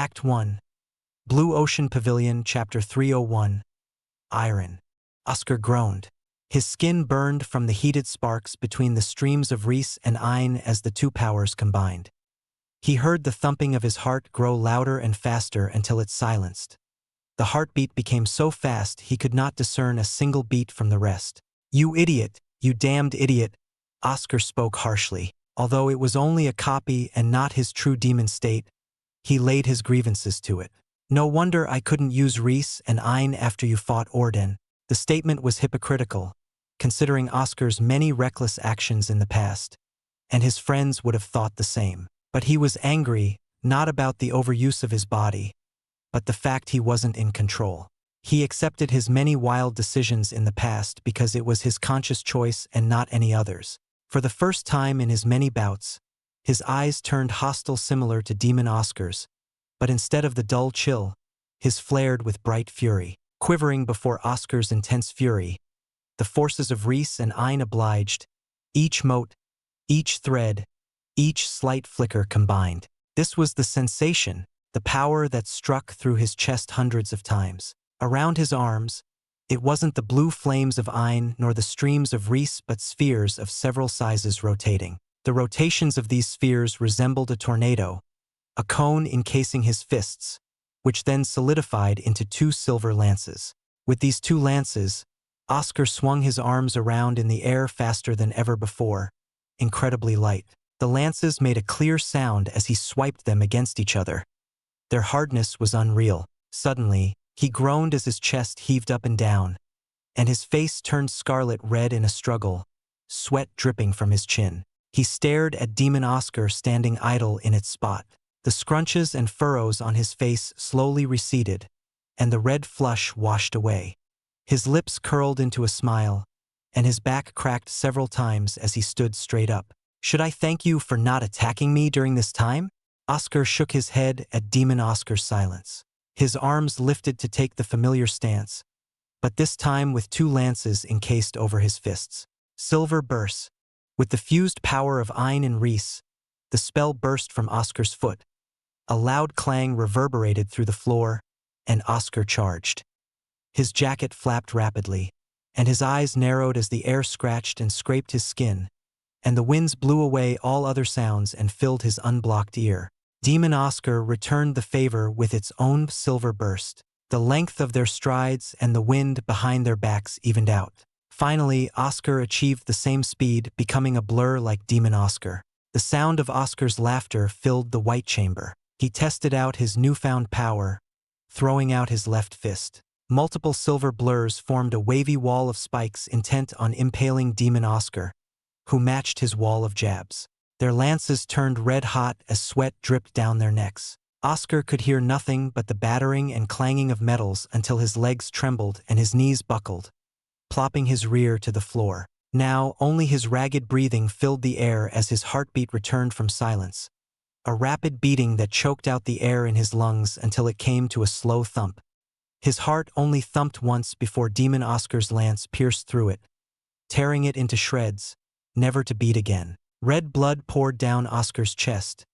Act 1. Blue Ocean Pavilion, Chapter 301. Iron. Oscar groaned. His skin burned from the heated sparks between the streams of Reese and Ein as the two powers combined. He heard the thumping of his heart grow louder and faster until it silenced. The heartbeat became so fast he could not discern a single beat from the rest. "You idiot, you damned idiot," Oscar spoke harshly. Although it was only a copy and not his true demon state, he laid his grievances to it. "No wonder I couldn't use Reese and Ein after you fought Orden." The statement was hypocritical, considering Oscar's many reckless actions in the past, and his friends would have thought the same. But he was angry, not about the overuse of his body, but the fact he wasn't in control. He accepted his many wild decisions in the past because it was his conscious choice and not any others. For the first time in his many bouts, his eyes turned hostile, similar to Demon Oscar's, but instead of the dull chill, his flared with bright fury. Quivering before Oscar's intense fury, the forces of Reese and Ein obliged, each mote, each thread, each slight flicker combined. This was the sensation, the power that struck through his chest hundreds of times. Around his arms, it wasn't the blue flames of Ein nor the streams of Reese but spheres of several sizes rotating. The rotations of these spheres resembled a tornado, a cone encasing his fists, which then solidified into two silver lances. With these two lances, Oscar swung his arms around in the air faster than ever before, incredibly light. The lances made a clear sound as he swiped them against each other. Their hardness was unreal. Suddenly, he groaned as his chest heaved up and down, and his face turned scarlet red in a struggle, sweat dripping from his chin. He stared at Demon Oscar standing idle in its spot. The scrunches and furrows on his face slowly receded, and the red flush washed away. His lips curled into a smile, and his back cracked several times as he stood straight up. "Should I thank you for not attacking me during this time?" Oscar shook his head at Demon Oscar's silence. His arms lifted to take the familiar stance, but this time with two lances encased over his fists. Silver burst. With the fused power of Ein and Reese, the spell burst from Oscar's foot. A loud clang reverberated through the floor, and Oscar charged. His jacket flapped rapidly, and his eyes narrowed as the air scratched and scraped his skin, and the winds blew away all other sounds and filled his unblocked ear. Demon Oscar returned the favor with its own silver burst. The length of their strides and the wind behind their backs evened out. Finally, Oscar achieved the same speed, becoming a blur like Demon Oscar. The sound of Oscar's laughter filled the white chamber. He tested out his newfound power, throwing out his left fist. Multiple silver blurs formed a wavy wall of spikes intent on impaling Demon Oscar, who matched his wall of jabs. Their lances turned red-hot as sweat dripped down their necks. Oscar could hear nothing but the battering and clanging of metals until his legs trembled and his knees buckled, plopping his rear to the floor. Now, only his ragged breathing filled the air as his heartbeat returned from silence, a rapid beating that choked out the air in his lungs until it came to a slow thump. His heart only thumped once before Demon Oscar's lance pierced through it, tearing it into shreds, never to beat again. Red blood poured down Oscar's chest,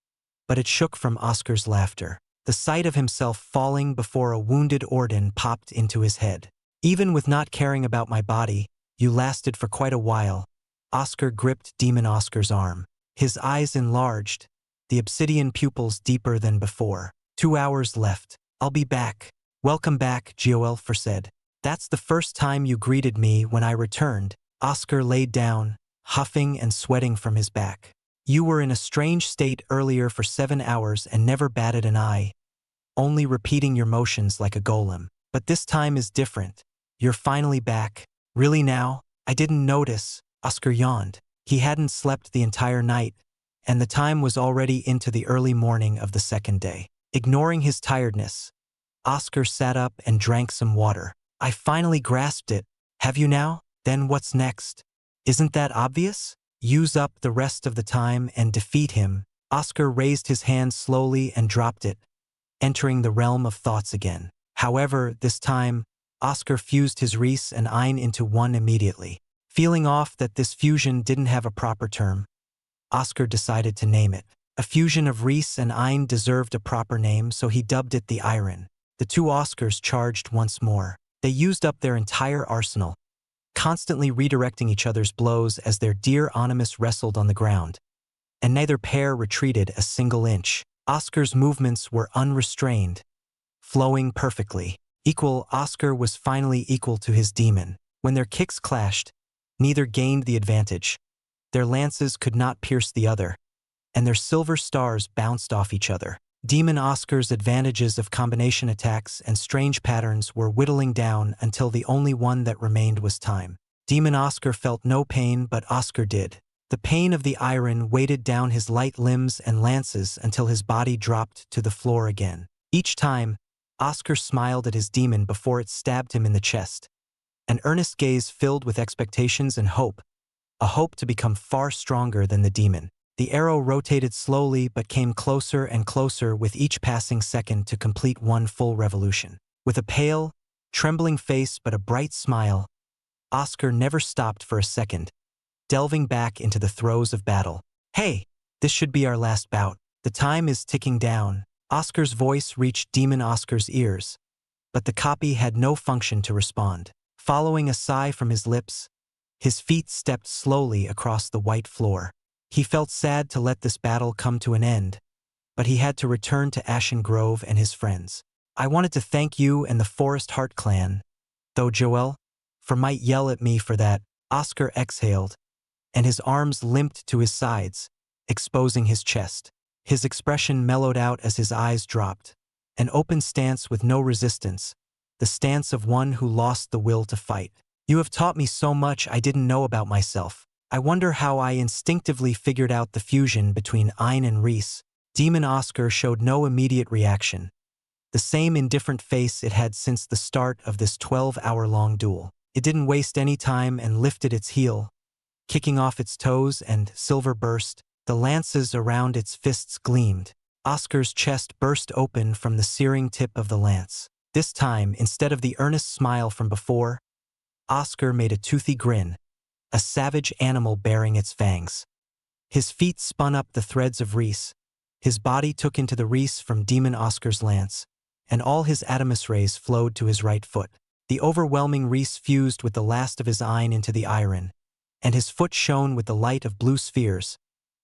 but it shook from Oscar's laughter. The sight of himself falling before a wounded Orden popped into his head. "Even with not caring about my body, you lasted for quite a while." Oscar gripped Demon Oscar's arm. His eyes enlarged, the obsidian pupils deeper than before. 2 hours left. "I'll be back." "Welcome back," Hellfire said. "That's the first time you greeted me when I returned." Oscar laid down, huffing and sweating from his back. "You were in a strange state earlier for 7 hours and never batted an eye, only repeating your motions like a golem. But this time is different. You're finally back." "Really now? I didn't notice." Oscar yawned. He hadn't slept the entire night, and the time was already into the early morning of the second day. Ignoring his tiredness, Oscar sat up and drank some water. "I finally grasped it. Have you now? Then what's next? Isn't that obvious? Use up the rest of the time and defeat him." Oscar raised his hand slowly and dropped it, entering the realm of thoughts again. However, this time, Oscar fused his Reese and Ein into one immediately. Feeling off that this fusion didn't have a proper term, Oscar decided to name it. A fusion of Reese and Ein deserved a proper name, so he dubbed it the Iron. The two Oscars charged once more. They used up their entire arsenal, constantly redirecting each other's blows as their dear Onimus wrestled on the ground. And neither pair retreated a single inch. Oscar's movements were unrestrained, flowing perfectly. Oscar was finally equal to his demon. When their kicks clashed, neither gained the advantage. Their lances could not pierce the other, and their silver stars bounced off each other. Demon Oscar's advantages of combination attacks and strange patterns were whittling down until the only one that remained was time. Demon Oscar felt no pain, but Oscar did. The pain of the iron weighted down his light limbs and lances until his body dropped to the floor again. Each time, Oscar smiled at his demon before it stabbed him in the chest. An earnest gaze filled with expectations and hope, a hope to become far stronger than the demon. The arrow rotated slowly but came closer and closer with each passing second to complete one full revolution. With a pale, trembling face but a bright smile, Oscar never stopped for a second, delving back into the throes of battle. "Hey, this should be our last bout. The time is ticking down." Oscar's voice reached Demon Oscar's ears, but the copy had no function to respond. Following a sigh from his lips, his feet stepped slowly across the white floor. He felt sad to let this battle come to an end, but he had to return to Ashen Grove and his friends. "I wanted to thank you and the Forest Heart clan, though Joel, for might yell at me for that." Oscar exhaled, and his arms limped to his sides, exposing his chest. His expression mellowed out as his eyes dropped. An open stance with no resistance, the stance of one who lost the will to fight. "You have taught me so much I didn't know about myself. I wonder how I instinctively figured out the fusion between Ein and Reese." Demon Oscar showed no immediate reaction, the same indifferent face it had since the start of this 12-hour-long duel. It didn't waste any time and lifted its heel, kicking off its toes, and silver burst. The lances around its fists gleamed. Oscar's chest burst open from the searing tip of the lance. This time, instead of the earnest smile from before, Oscar made a toothy grin, a savage animal baring its fangs. His feet spun up the threads of Reese. His body took into the Reese from Demon Oscar's lance, and all his Adamus rays flowed to his right foot. The overwhelming Reese fused with the last of his Ein into the iron, and his foot shone with the light of blue spheres,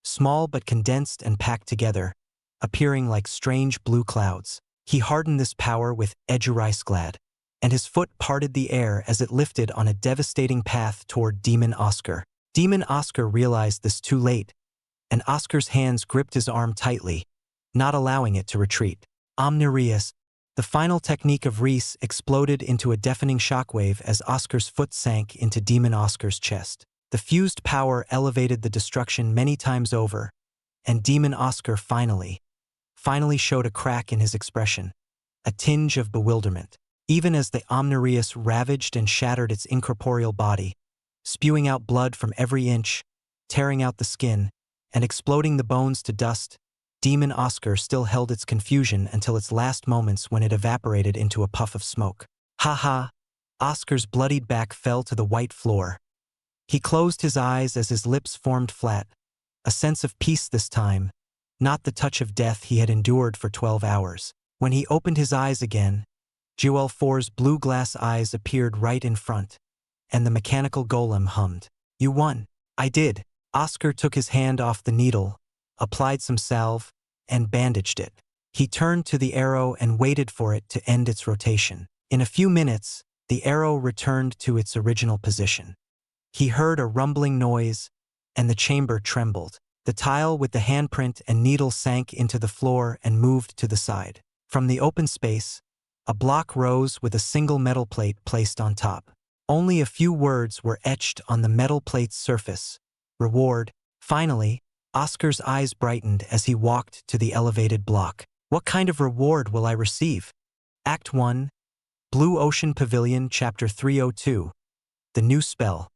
small but condensed and packed together, appearing like strange blue clouds. He hardened this power with Edgericeglad, and his foot parted the air as it lifted on a devastating path toward Demon Oscar. Demon Oscar realized this too late, and Oscar's hands gripped his arm tightly, not allowing it to retreat. Omnireus, the final technique of Reese, exploded into a deafening shockwave as Oscar's foot sank into Demon Oscar's chest. The fused power elevated the destruction many times over, and Demon Oscar finally showed a crack in his expression, a tinge of bewilderment. Even as the Omnireus ravaged and shattered its incorporeal body, spewing out blood from every inch, tearing out the skin, and exploding the bones to dust, Demon Oscar still held its confusion until its last moments when it evaporated into a puff of smoke. "Ha ha!" Oscar's bloodied back fell to the white floor. He closed his eyes as his lips formed flat, a sense of peace this time, not the touch of death he had endured for 12 hours. When he opened his eyes again, Jewel 4's blue glass eyes appeared right in front, and the mechanical golem hummed. "You won." "I did." Oscar took his hand off the needle, applied some salve, and bandaged it. He turned to the arrow and waited for it to end its rotation. In a few minutes, the arrow returned to its original position. He heard a rumbling noise, and the chamber trembled. The tile with the handprint and needle sank into the floor and moved to the side. From the open space, a block rose with a single metal plate placed on top. Only a few words were etched on the metal plate's surface. "Reward." Finally, Oscar's eyes brightened as he walked to the elevated block. "What kind of reward will I receive?" Act 1, Blue Ocean Pavilion, Chapter 302. The new spell.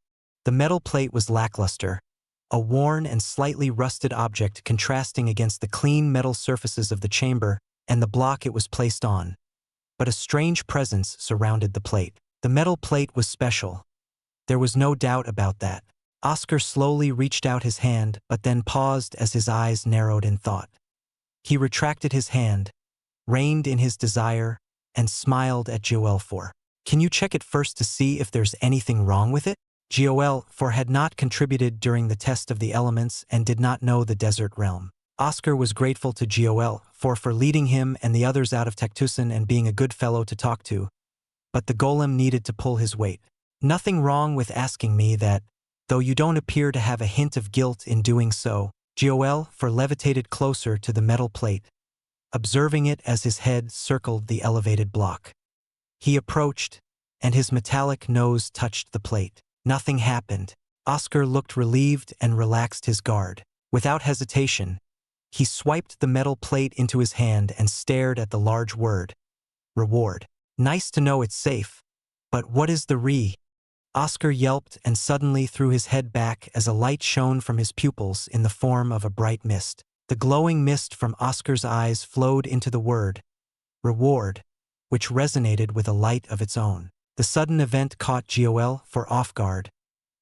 The metal plate was lackluster, a worn and slightly rusted object contrasting against the clean metal surfaces of the chamber and the block it was placed on. But a strange presence surrounded the plate. The metal plate was special. There was no doubt about that. Oscar slowly reached out his hand but then paused as his eyes narrowed in thought. He retracted his hand, reined in his desire, and smiled at Joel for. Can you check it first to see if there's anything wrong with it? Joel for had not contributed during the test of the elements and did not know the desert realm. Oscar was grateful to Joel for leading him and the others out of Tectusan and being a good fellow to talk to, but the golem needed to pull his weight. Nothing wrong with asking me that, though you don't appear to have a hint of guilt in doing so. Joel for levitated closer to the metal plate, observing it as his head circled the elevated block. He approached, and his metallic nose touched the plate. Nothing happened. Oscar looked relieved and relaxed his guard. Without hesitation, he swiped the metal plate into his hand and stared at the large word, reward. Nice to know it's safe. But what is the re? Oscar yelped and suddenly threw his head back as a light shone from his pupils in the form of a bright mist. The glowing mist from Oscar's eyes flowed into the word, reward, which resonated with a light of its own. The sudden event caught Joel for off guard,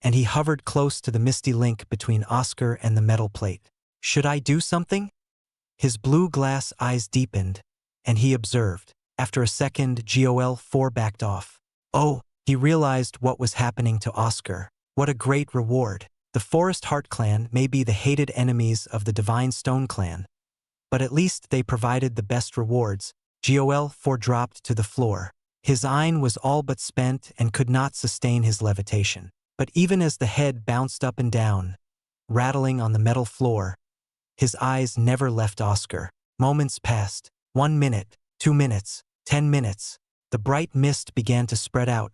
and he hovered close to the misty link between Oscar and the metal plate. Should I do something? His blue glass eyes deepened, and he observed. After a second, Joel backed off. Oh, he realized what was happening to Oscar. What a great reward. The Forest Heart clan may be the hated enemies of the Divine Stone clan, but at least they provided the best rewards. Joel dropped to the floor. His ein was all but spent and could not sustain his levitation. But even as the head bounced up and down, rattling on the metal floor, his eyes never left Oscar. Moments passed. 1 minute, 2 minutes, 10 minutes. The bright mist began to spread out,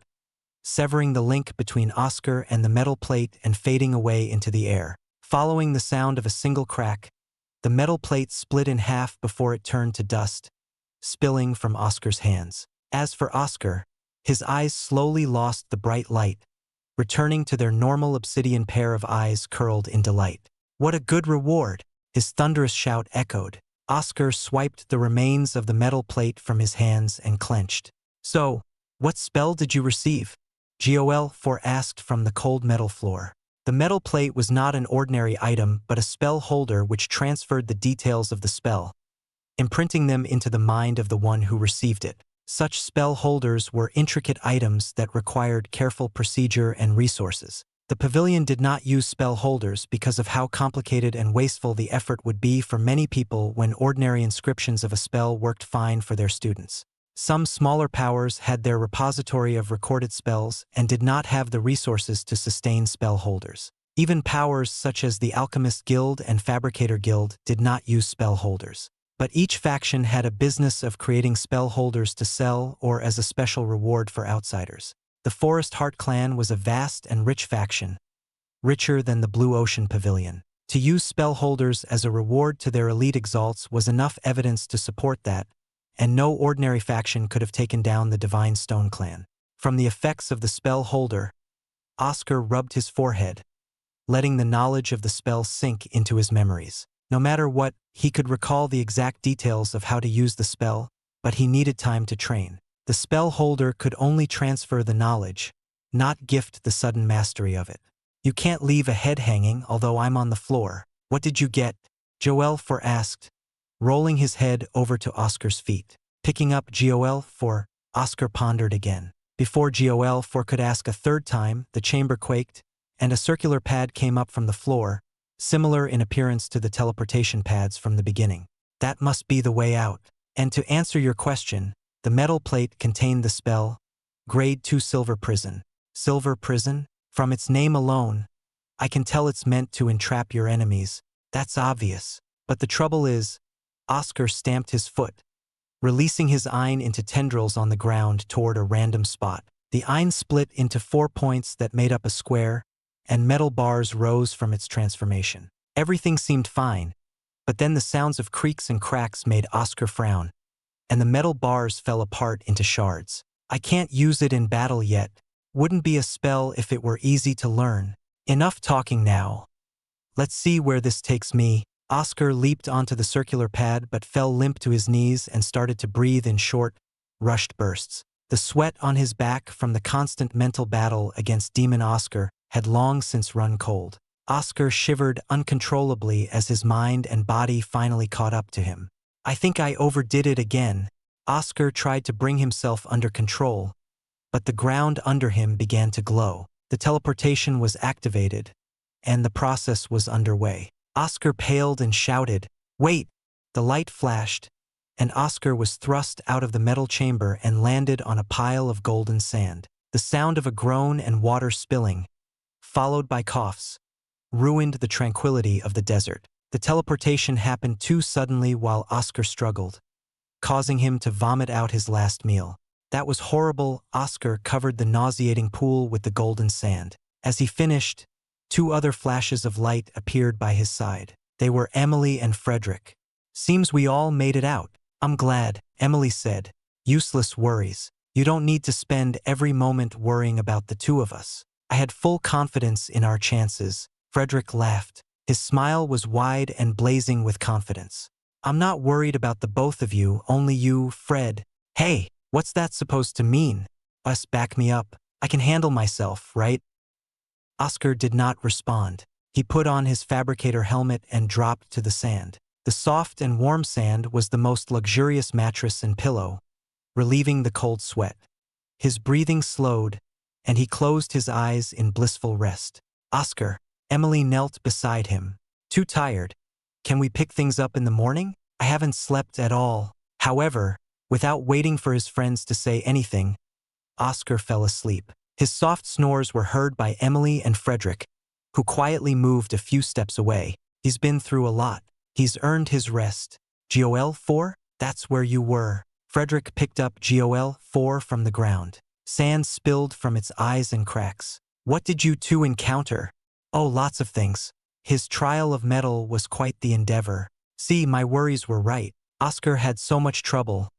severing the link between Oscar and the metal plate and fading away into the air. Following the sound of a single crack, the metal plate split in half before it turned to dust, spilling from Oscar's hands. As for Oscar, his eyes slowly lost the bright light, returning to their normal obsidian pair of eyes curled in delight. What a good reward! His thunderous shout echoed. Oscar swiped the remains of the metal plate from his hands and clenched. So, what spell did you receive? Joel asked from the cold metal floor. The metal plate was not an ordinary item but a spell holder which transferred the details of the spell, imprinting them into the mind of the one who received it. Such spell holders were intricate items that required careful procedure and resources. The pavilion did not use spell holders because of how complicated and wasteful the effort would be for many people when ordinary inscriptions of a spell worked fine for their students. Some smaller powers had their repository of recorded spells and did not have the resources to sustain spell holders. Even powers such as the Alchemist Guild and Fabricator Guild did not use spell holders. But each faction had a business of creating spell holders to sell or as a special reward for outsiders. The Forest Heart clan was a vast and rich faction, richer than the Blue Ocean Pavilion. To use spell holders as a reward to their elite exalts was enough evidence to support that, and no ordinary faction could have taken down the Divine Stone clan. From the effects of the spell holder, Oscar rubbed his forehead, letting the knowledge of the spell sink into his memories. No matter what, he could recall the exact details of how to use the spell, but he needed time to train. The spell holder could only transfer the knowledge, not gift the sudden mastery of it. You can't leave a head hanging although I'm on the floor. What did you get? Joel asked, rolling his head over to Oscar's feet. Picking up Joel Oscar pondered again. Before Joel could ask a third time, the chamber quaked, and a circular pad came up from the floor, similar in appearance to the teleportation pads from the beginning. That must be the way out. And to answer your question, the metal plate contained the spell, Grade 2 Silver Prison. Silver Prison? From its name alone, I can tell it's meant to entrap your enemies. That's obvious. But the trouble is, Oscar stamped his foot, releasing his ein into tendrils on the ground toward a random spot. The ein split into 4 points that made up a square, and metal bars rose from its transformation. Everything seemed fine, but then the sounds of creaks and cracks made Oscar frown, and the metal bars fell apart into shards. I can't use it in battle yet. Wouldn't be a spell if it were easy to learn. Enough talking now. Let's see where this takes me. Oscar leaped onto the circular pad but fell limp to his knees and started to breathe in short, rushed bursts. The sweat on his back from the constant mental battle against Demon Oscar had long since run cold. Oscar shivered uncontrollably as his mind and body finally caught up to him. I think I overdid it again. Oscar tried to bring himself under control, but the ground under him began to glow. The teleportation was activated, and the process was underway. Oscar paled and shouted, "Wait!" The light flashed, and Oscar was thrust out of the metal chamber and landed on a pile of golden sand. The sound of a groan and water spilling, followed by coughs, ruined the tranquility of the desert. The teleportation happened too suddenly while Oscar struggled, causing him to vomit out his last meal. That was horrible. Oscar covered the nauseating pool with the golden sand. As he finished, two other flashes of light appeared by his side. They were Emily and Frederick. "Seems we all made it out." "I'm glad," Emily said. "Useless worries. You don't need to spend every moment worrying about the two of us." "I had full confidence in our chances." Frederick laughed. His smile was wide and blazing with confidence. "I'm not worried about the both of you, only you, Fred." "Hey, what's that supposed to mean?" "Us, back me up. I can handle myself, right?" Oscar did not respond. He put on his fabricator helmet and dropped to the sand. The soft and warm sand was the most luxurious mattress and pillow, relieving the cold sweat. His breathing slowed, and he closed his eyes in blissful rest. "Oscar," Emily knelt beside him. "Too tired. Can we pick things up in the morning? I haven't slept at all." However, without waiting for his friends to say anything, Oscar fell asleep. His soft snores were heard by Emily and Frederick, who quietly moved a few steps away. "He's been through a lot. He's earned his rest." "GOL 4? That's where you were." Frederick picked up GOL 4 from the ground. Sand spilled from its eyes and cracks. "What did you two encounter?" "Oh, lots of things. His trial of metal was quite the endeavor." "See, my worries were right. Oscar had so much trouble.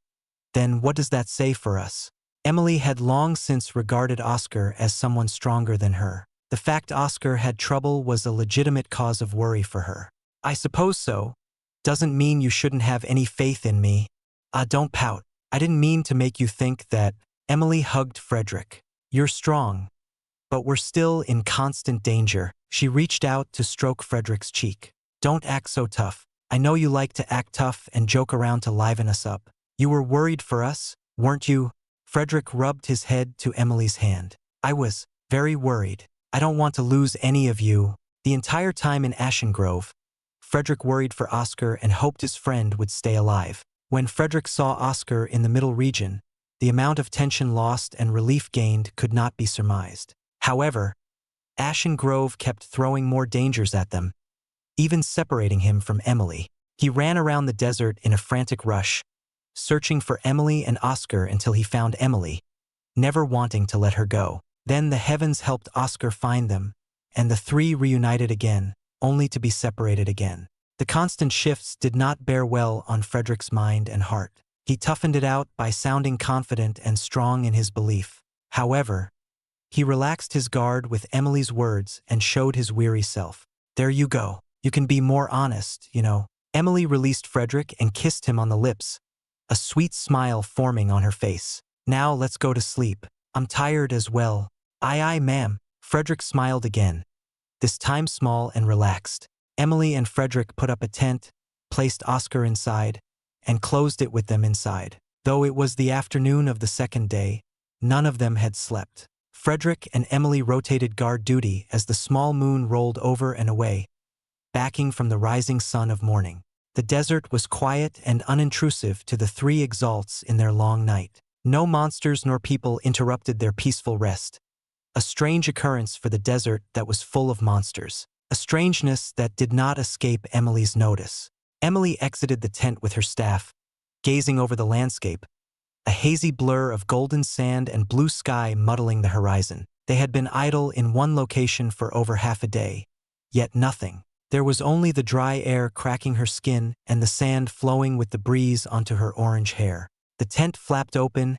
Then what does that say for us?" Emily had long since regarded Oscar as someone stronger than her. The fact Oscar had trouble was a legitimate cause of worry for her. "I suppose so. Doesn't mean you shouldn't have any faith in me." Don't pout. I didn't mean to make you think that." Emily hugged Frederick. "You're strong, but we're still in constant danger." She reached out to stroke Frederick's cheek. "Don't act so tough. I know you like to act tough and joke around to liven us up. You were worried for us, weren't you?" Frederick rubbed his head to Emily's hand. "I was very worried. I don't want to lose any of you." The entire time in Ashen Grove, Frederick worried for Oscar and hoped his friend would stay alive. When Frederick saw Oscar in the middle region, the amount of tension lost and relief gained could not be surmised. However, Ashen Grove kept throwing more dangers at them, even separating him from Emily. He ran around the desert in a frantic rush, searching for Emily and Oscar until he found Emily, never wanting to let her go. Then the heavens helped Oscar find them, and the three reunited again, only to be separated again. The constant shifts did not bear well on Frederick's mind and heart. He toughened it out by sounding confident and strong in his belief. However, he relaxed his guard with Emily's words and showed his weary self. "There you go. You can be more honest, you know." Emily released Frederick and kissed him on the lips, a sweet smile forming on her face. "Now let's go to sleep. I'm tired as well." Aye, ma'am." Frederick smiled again, this time small and relaxed. Emily and Frederick put up a tent, placed Oscar inside, and closed it with them inside. Though it was the afternoon of the second day, none of them had slept. Frederick and Emily rotated guard duty as the small moon rolled over and away, backing from the rising sun of morning. The desert was quiet and unintrusive to the three Exalts in their long night. No monsters nor people interrupted their peaceful rest. A strange occurrence for the desert that was full of monsters. A strangeness that did not escape Emily's notice. Emily exited the tent with her staff, gazing over the landscape, a hazy blur of golden sand and blue sky muddling the horizon. They had been idle in one location for over half a day, yet nothing. There was only the dry air cracking her skin and the sand flowing with the breeze onto her orange hair. The tent flapped open,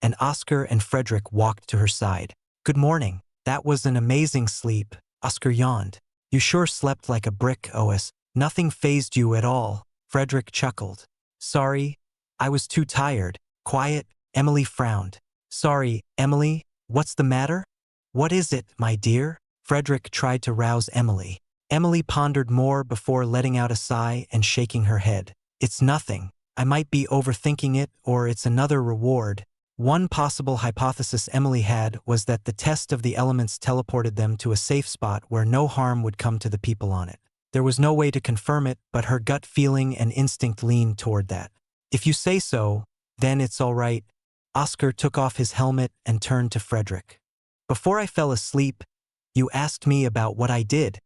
and Oscar and Frederick walked to her side. "Good morning. That was an amazing sleep." Oscar yawned. "You sure slept like a brick, Ois. Nothing fazed you at all." Frederick chuckled. "Sorry, I was too tired." "Quiet." Emily frowned. "Sorry, Emily, what's the matter?" "What is it, my dear?" Frederick tried to rouse Emily. Emily pondered more before letting out a sigh and shaking her head. It's nothing. I might be overthinking it, or it's another reward. One possible hypothesis Emily had was that the test of the elements teleported them to a safe spot where no harm would come to the people on it. There was no way to confirm it, but her gut feeling and instinct leaned toward that. If you say so, then it's all right. Oscar took off his helmet and turned to Frederick. Before I fell asleep, you asked me about what I did.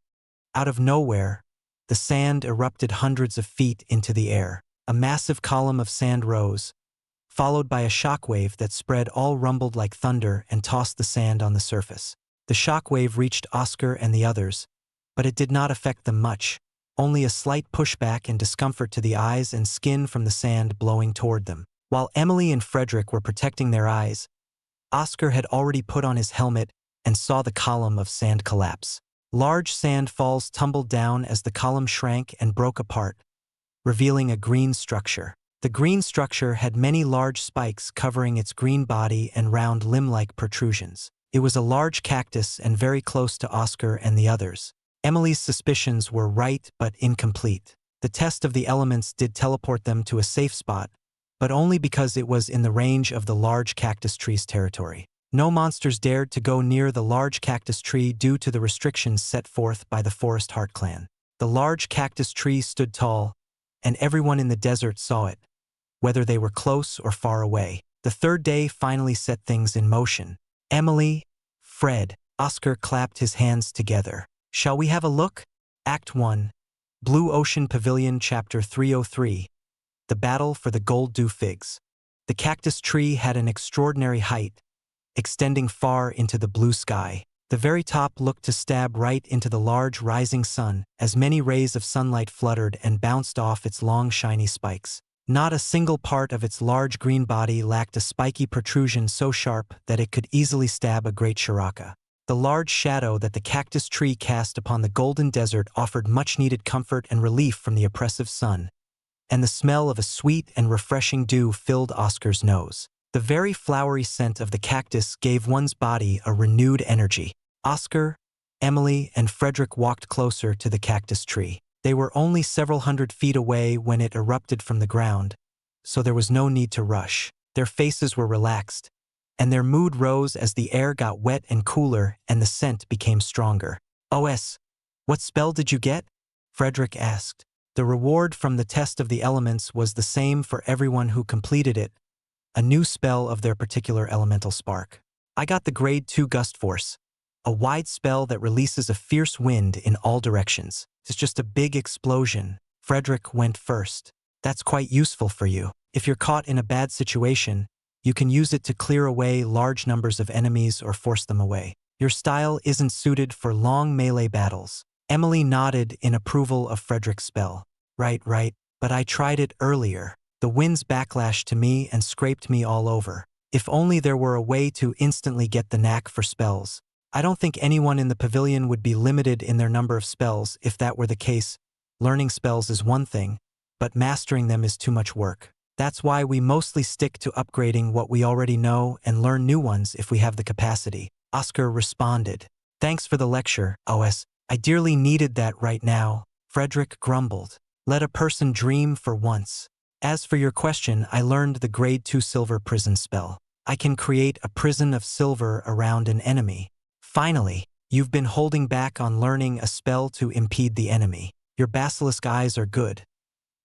Out of nowhere, the sand erupted hundreds of feet into the air. A massive column of sand rose, followed by a shockwave that spread, all rumbled like thunder and tossed the sand on the surface. The shockwave reached Oscar and the others, but it did not affect them much, only a slight pushback and discomfort to the eyes and skin from the sand blowing toward them. While Emily and Frederick were protecting their eyes, Oscar had already put on his helmet and saw the column of sand collapse. Large sand falls tumbled down as the column shrank and broke apart, revealing a green structure. The green structure had many large spikes covering its green body and round limb-like protrusions. It was a large cactus and very close to Oscar and the others. Emily's suspicions were right but incomplete. The test of the elements did teleport them to a safe spot, but only because it was in the range of the large cactus tree's territory. No monsters dared to go near the large cactus tree due to the restrictions set forth by the Forest Heart clan. The large cactus tree stood tall, and everyone in the desert saw it, whether they were close or far away. The third day finally set things in motion. Emily, Fred, Oscar clapped his hands together. Shall we have a look? Act 1. Blue Ocean Pavilion Chapter 303. The Battle for the Gold Dew Figs. The cactus tree had an extraordinary height, extending far into the blue sky. The very top looked to stab right into the large rising sun, as many rays of sunlight fluttered and bounced off its long shiny spikes. Not a single part of its large green body lacked a spiky protrusion so sharp that it could easily stab a great shiraka. The large shadow that the cactus tree cast upon the golden desert offered much-needed comfort and relief from the oppressive sun, and the smell of a sweet and refreshing dew filled Oscar's nose. The very flowery scent of the cactus gave one's body a renewed energy. Oscar, Emily, and Frederick walked closer to the cactus tree. They were only several hundred feet away when it erupted from the ground, so there was no need to rush. Their faces were relaxed, and their mood rose as the air got wet and cooler and the scent became stronger. "OS, what spell did you get?" Frederick asked. The reward from the test of the elements was the same for everyone who completed it, a new spell of their particular elemental spark. "I got the Grade 2 Gust Force, a wide spell that releases a fierce wind in all directions. It's just a big explosion." Frederick went first. "That's quite useful for you. If you're caught in a bad situation, you can use it to clear away large numbers of enemies or force them away. Your style isn't suited for long melee battles." Emily nodded in approval of Frederick's spell. Right, but I tried it earlier. The winds backlashed to me and scraped me all over. If only there were a way to instantly get the knack for spells. I don't think anyone in the pavilion would be limited in their number of spells. If that were the case, learning spells is one thing, but mastering them is too much work. That's why we mostly stick to upgrading what we already know and learn new ones if we have the capacity. Oscar responded. "Thanks for the lecture, OS. I dearly needed that right now." Frederick grumbled. "Let a person dream for once. As for your question, I learned the Grade 2 Silver Prison spell. I can create a prison of silver around an enemy." Finally, you've been holding back on learning a spell to impede the enemy. Your basilisk eyes are good,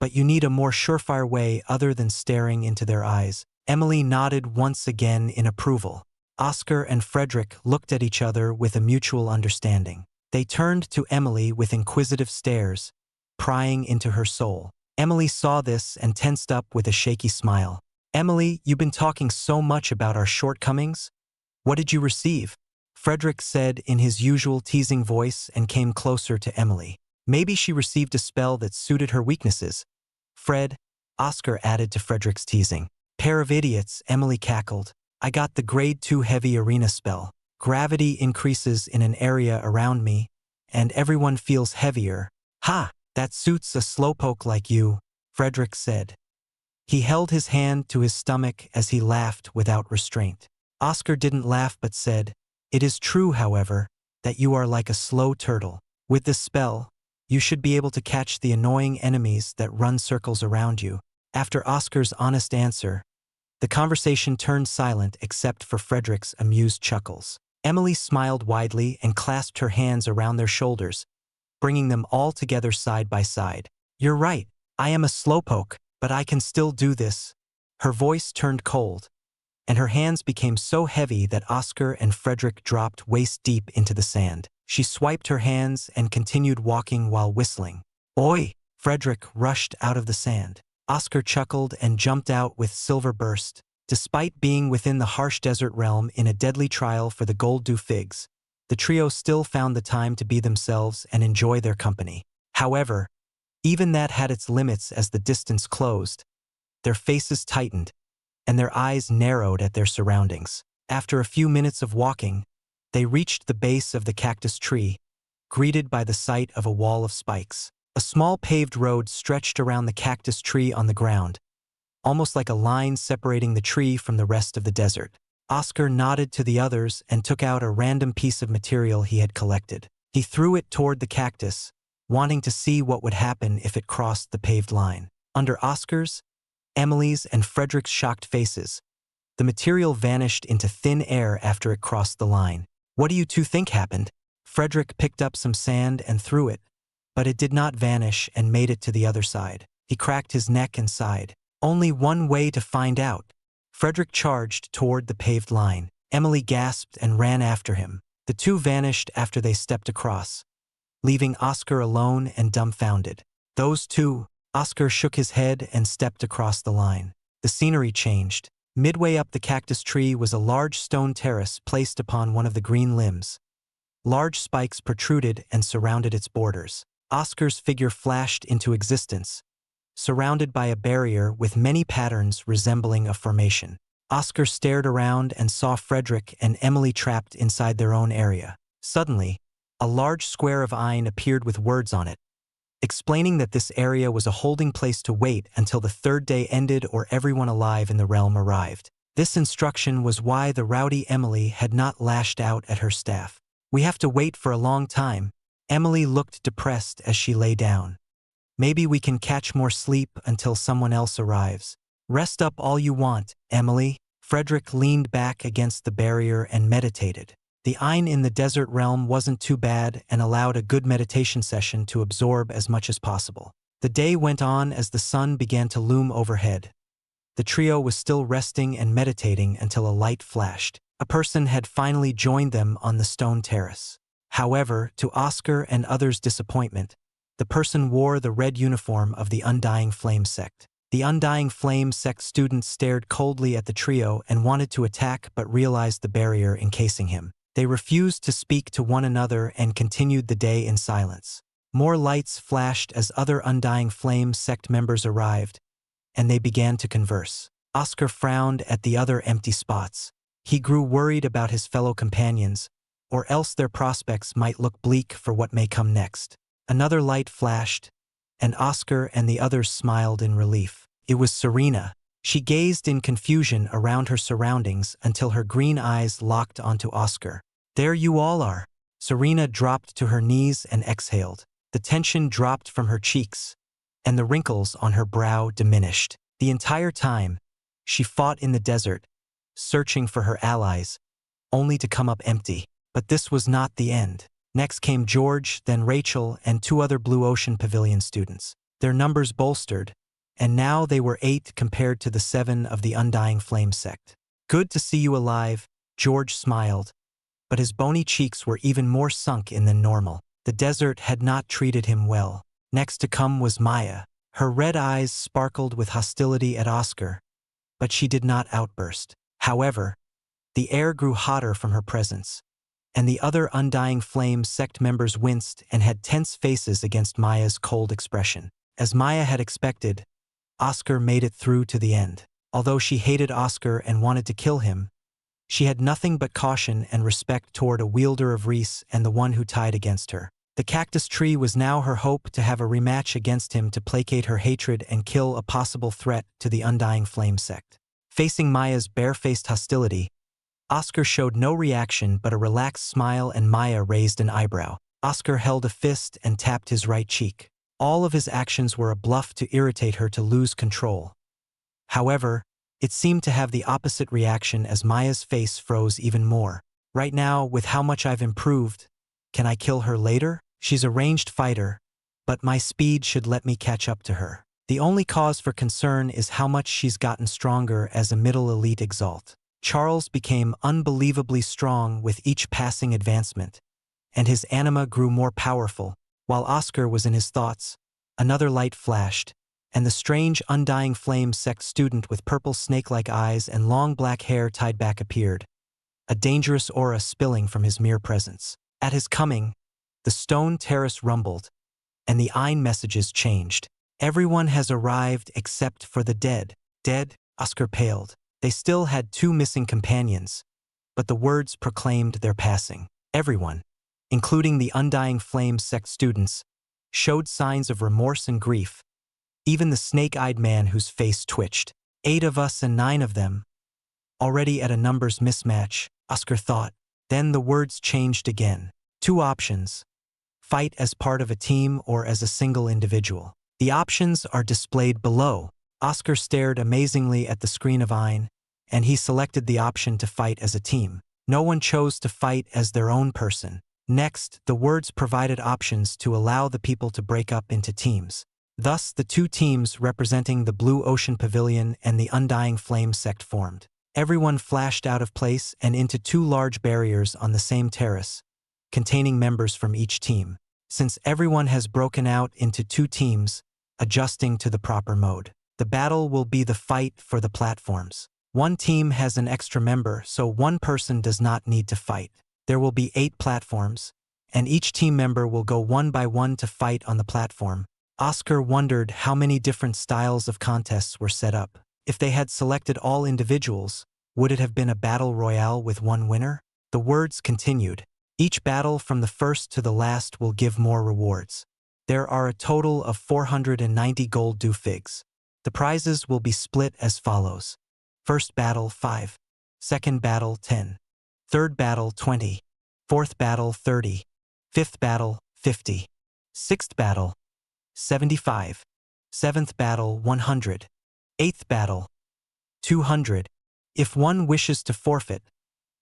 but you need a more surefire way other than staring into their eyes. Emily nodded once again in approval. Oscar and Frederick looked at each other with a mutual understanding. They turned to Emily with inquisitive stares, prying into her soul. Emily saw this and tensed up with a shaky smile. "Emily, you've been talking so much about our shortcomings. What did you receive?" Frederick said in his usual teasing voice and came closer to Emily. "Maybe she received a spell that suited her weaknesses." "Fred," Oscar added to Frederick's teasing. "Pair of idiots," Emily cackled. "I got the Grade 2 Heavy Arena spell. Gravity increases in an area around me, and everyone feels heavier." "Ha! That suits a slowpoke like you," Frederick said. He held his hand to his stomach as he laughed without restraint. Oscar didn't laugh but said, "It is true, however, that you are like a slow turtle. With this spell, you should be able to catch the annoying enemies that run circles around you. After Oscar's honest answer, the conversation turned silent except for Frederick's amused chuckles. Emily smiled widely and clasped her hands around their shoulders, bringing them all together side by side. You're right, I am a slowpoke, but I can still do this. Her voice turned cold, and her hands became so heavy that Oscar and Frederick dropped waist-deep into the sand. She swiped her hands and continued walking while whistling. Oi! Frederick rushed out of the sand. Oscar chuckled and jumped out with silver burst. Despite being within the harsh desert realm in a deadly trial for the gold dew figs, the trio still found the time to be themselves and enjoy their company. However, even that had its limits as the distance closed. Their faces tightened, and their eyes narrowed at their surroundings. After a few minutes of walking, they reached the base of the cactus tree, greeted by the sight of a wall of spikes. A small paved road stretched around the cactus tree on the ground, almost like a line separating the tree from the rest of the desert. Oscar nodded to the others and took out a random piece of material he had collected. He threw it toward the cactus, wanting to see what would happen if it crossed the paved line. Under Oscar's, Emily's, and Frederick's shocked faces, the material vanished into thin air after it crossed the line. What do you two think happened? Frederick picked up some sand and threw it, but it did not vanish and made it to the other side. He cracked his neck and sighed. Only one way to find out. Frederick charged toward the paved line. Emily gasped and ran after him. The two vanished after they stepped across, leaving Oscar alone and dumbfounded. Those two. Oscar shook his head and stepped across the line. The scenery changed. Midway up the cactus tree was a large stone terrace placed upon one of the green limbs. Large spikes protruded and surrounded its borders. Oscar's figure flashed into existence, surrounded by a barrier with many patterns resembling a formation. Oscar stared around and saw Frederick and Emily trapped inside their own area. Suddenly, a large square of iron appeared with words on it, explaining that this area was a holding place to wait until the third day ended or everyone alive in the realm arrived. This instruction was why the rowdy Emily had not lashed out at her staff. We have to wait for a long time. Emily looked depressed as she lay down. Maybe we can catch more sleep until someone else arrives. Rest up all you want, Emily. Frederick leaned back against the barrier and meditated. The Ein in the desert realm wasn't too bad and allowed a good meditation session to absorb as much as possible. The day went on as the sun began to loom overhead. The trio was still resting and meditating until a light flashed. A person had finally joined them on the stone terrace. However, to Oscar and others' disappointment, the person wore the red uniform of the Undying Flame sect. The Undying Flame sect students stared coldly at the trio and wanted to attack but realized the barrier encasing him. They refused to speak to one another and continued the day in silence. More lights flashed as other Undying Flame sect members arrived, and they began to converse. Oscar frowned at the other empty spots. He grew worried about his fellow companions, or else their prospects might look bleak for what may come next. Another light flashed, and Oscar and the others smiled in relief. It was Serena. She gazed in confusion around her surroundings until her green eyes locked onto Oscar. There you all are. Serena dropped to her knees and exhaled. The tension dropped from her cheeks, and the wrinkles on her brow diminished. The entire time, she fought in the desert, searching for her allies, only to come up empty. But this was not the end. Next came George, then Rachel, and two other Blue Ocean Pavilion students. Their numbers bolstered, and now they were 8 compared to the 7 of the Undying Flame sect. Good to see you alive, George smiled, but his bony cheeks were even more sunk in than normal. The desert had not treated him well. Next to come was Maya. Her red eyes sparkled with hostility at Oscar, but she did not outburst. However, the air grew hotter from her presence, and the other Undying Flame sect members winced and had tense faces against Maya's cold expression. As Maya had expected, Oscar made it through to the end. Although she hated Oscar and wanted to kill him, she had nothing but caution and respect toward a wielder of Reese and the one who tied against her. The cactus tree was now her hope to have a rematch against him to placate her hatred and kill a possible threat to the Undying Flame sect. Facing Maya's barefaced hostility, Oscar showed no reaction but a relaxed smile, and Maya raised an eyebrow. Oscar held a fist and tapped his right cheek. All of his actions were a bluff to irritate her to lose control. However, it seemed to have the opposite reaction as Maya's face froze even more. Right now, with how much I've improved, can I kill her later? She's a ranged fighter, but my speed should let me catch up to her. The only cause for concern is how much she's gotten stronger as a middle elite Exalt. Charles became unbelievably strong with each passing advancement, and his anima grew more powerful. While Oscar was in his thoughts, another light flashed, and the strange undying flame sect student with purple snake-like eyes and long black hair tied back appeared, a dangerous aura spilling from his mere presence. At his coming, the stone terrace rumbled, and the Ein messages changed. Everyone has arrived except for the dead. Dead? Oscar paled. They still had 2 missing companions, but the words proclaimed their passing. Everyone, including the undying flame sect students, showed signs of remorse and grief, even the snake-eyed man whose face twitched. 8 of us and 9 of them. Already at a numbers mismatch, Oscar thought. Then the words changed again. 2 options. Fight as part of a team or as a single individual. The options are displayed below. Oscar stared amazingly at the screen of Ein, and he selected the option to fight as a team. No one chose to fight as their own person. Next, the words provided options to allow the people to break up into teams. Thus, the 2 teams representing the Blue Ocean Pavilion and the Undying Flame sect formed. Everyone flashed out of place and into 2 large barriers on the same terrace, containing members from each team. Since everyone has broken out into 2 teams, adjusting to the proper mode, the battle will be the fight for the platforms. 1 team has an extra member, so 1 person does not need to fight. There will be 8 platforms, and each team member will go one by one to fight on the platform. Oscar wondered how many different styles of contests were set up. If they had selected all individuals, would it have been a battle royale with 1 winner? The words continued. Each battle from the first to the last will give more rewards. There are a total of 490 gold do figs. The prizes will be split as follows. First battle 5. Second battle 10. Third battle 20. Fourth battle 30. Fifth battle 50. Sixth battle 75. Seventh battle 100. Eighth battle 200. If one wishes to forfeit,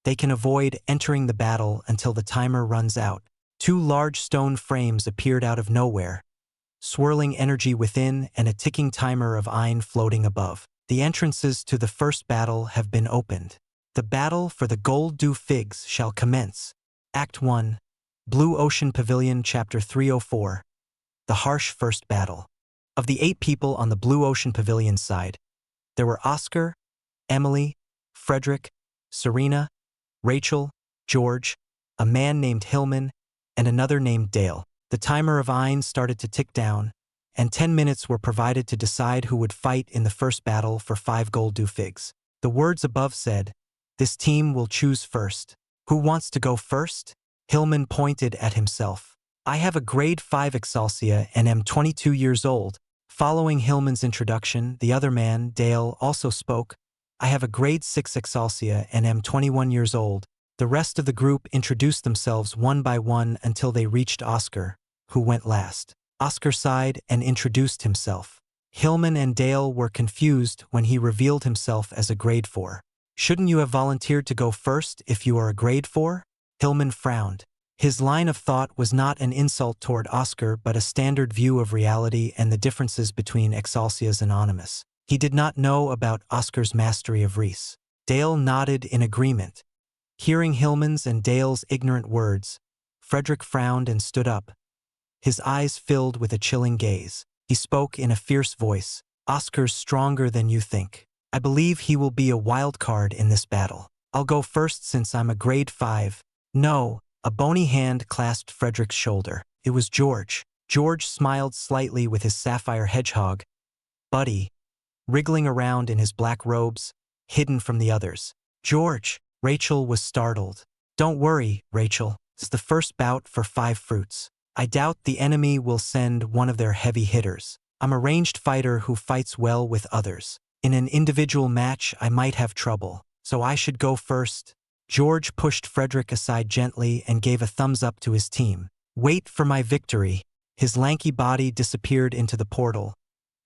they can avoid entering the battle until the timer runs out. 2 large stone frames appeared out of nowhere, swirling energy within and a ticking timer of Ein floating above. The entrances to the first battle have been opened. The battle for the gold do figs shall commence. Act 1, Blue Ocean Pavilion, Chapter 304. The harsh first battle. Of the 8 people on the Blue Ocean Pavilion side, there were Oscar, Emily, Frederick, Serena, Rachel, George, a man named Hillman, and another named Dale. The timer of Ein started to tick down, and 10 minutes were provided to decide who would fight in the first battle for 5 gold do figs. The words above said, "This team will choose first." Who wants to go first? Hillman pointed at himself. I have a grade 5 Xianxia and am 22 years old. Following Hillman's introduction, the other man, Dale, also spoke. I have a grade 6 Exaltia and am 21 years old. The rest of the group introduced themselves one by one until they reached Oscar, who went last. Oscar sighed and introduced himself. Hillman and Dale were confused when he revealed himself as a grade 4. Shouldn't you have volunteered to go first if you are a grade 4? Hillman frowned. His line of thought was not an insult toward Oscar but a standard view of reality and the differences between Exalcias and Animus. He did not know about Oscar's mastery of Reese. Dale nodded in agreement. Hearing Hillman's and Dale's ignorant words, Frederick frowned and stood up. His eyes filled with a chilling gaze. He spoke in a fierce voice. Oscar's stronger than you think. I believe he will be a wild card in this battle. I'll go first since I'm a grade 5. No, a bony hand clasped Frederick's shoulder. It was George. George smiled slightly with his sapphire hedgehog. Buddy, wriggling around in his black robes, hidden from the others. George! Rachel was startled. Don't worry, Rachel. It's the first bout for 5 fruits. I doubt the enemy will send one of their heavy hitters. I'm a ranged fighter who fights well with others. In an individual match, I might have trouble, so I should go first. George pushed Frederick aside gently and gave a thumbs up to his team. "Wait for my victory." His lanky body disappeared into the portal,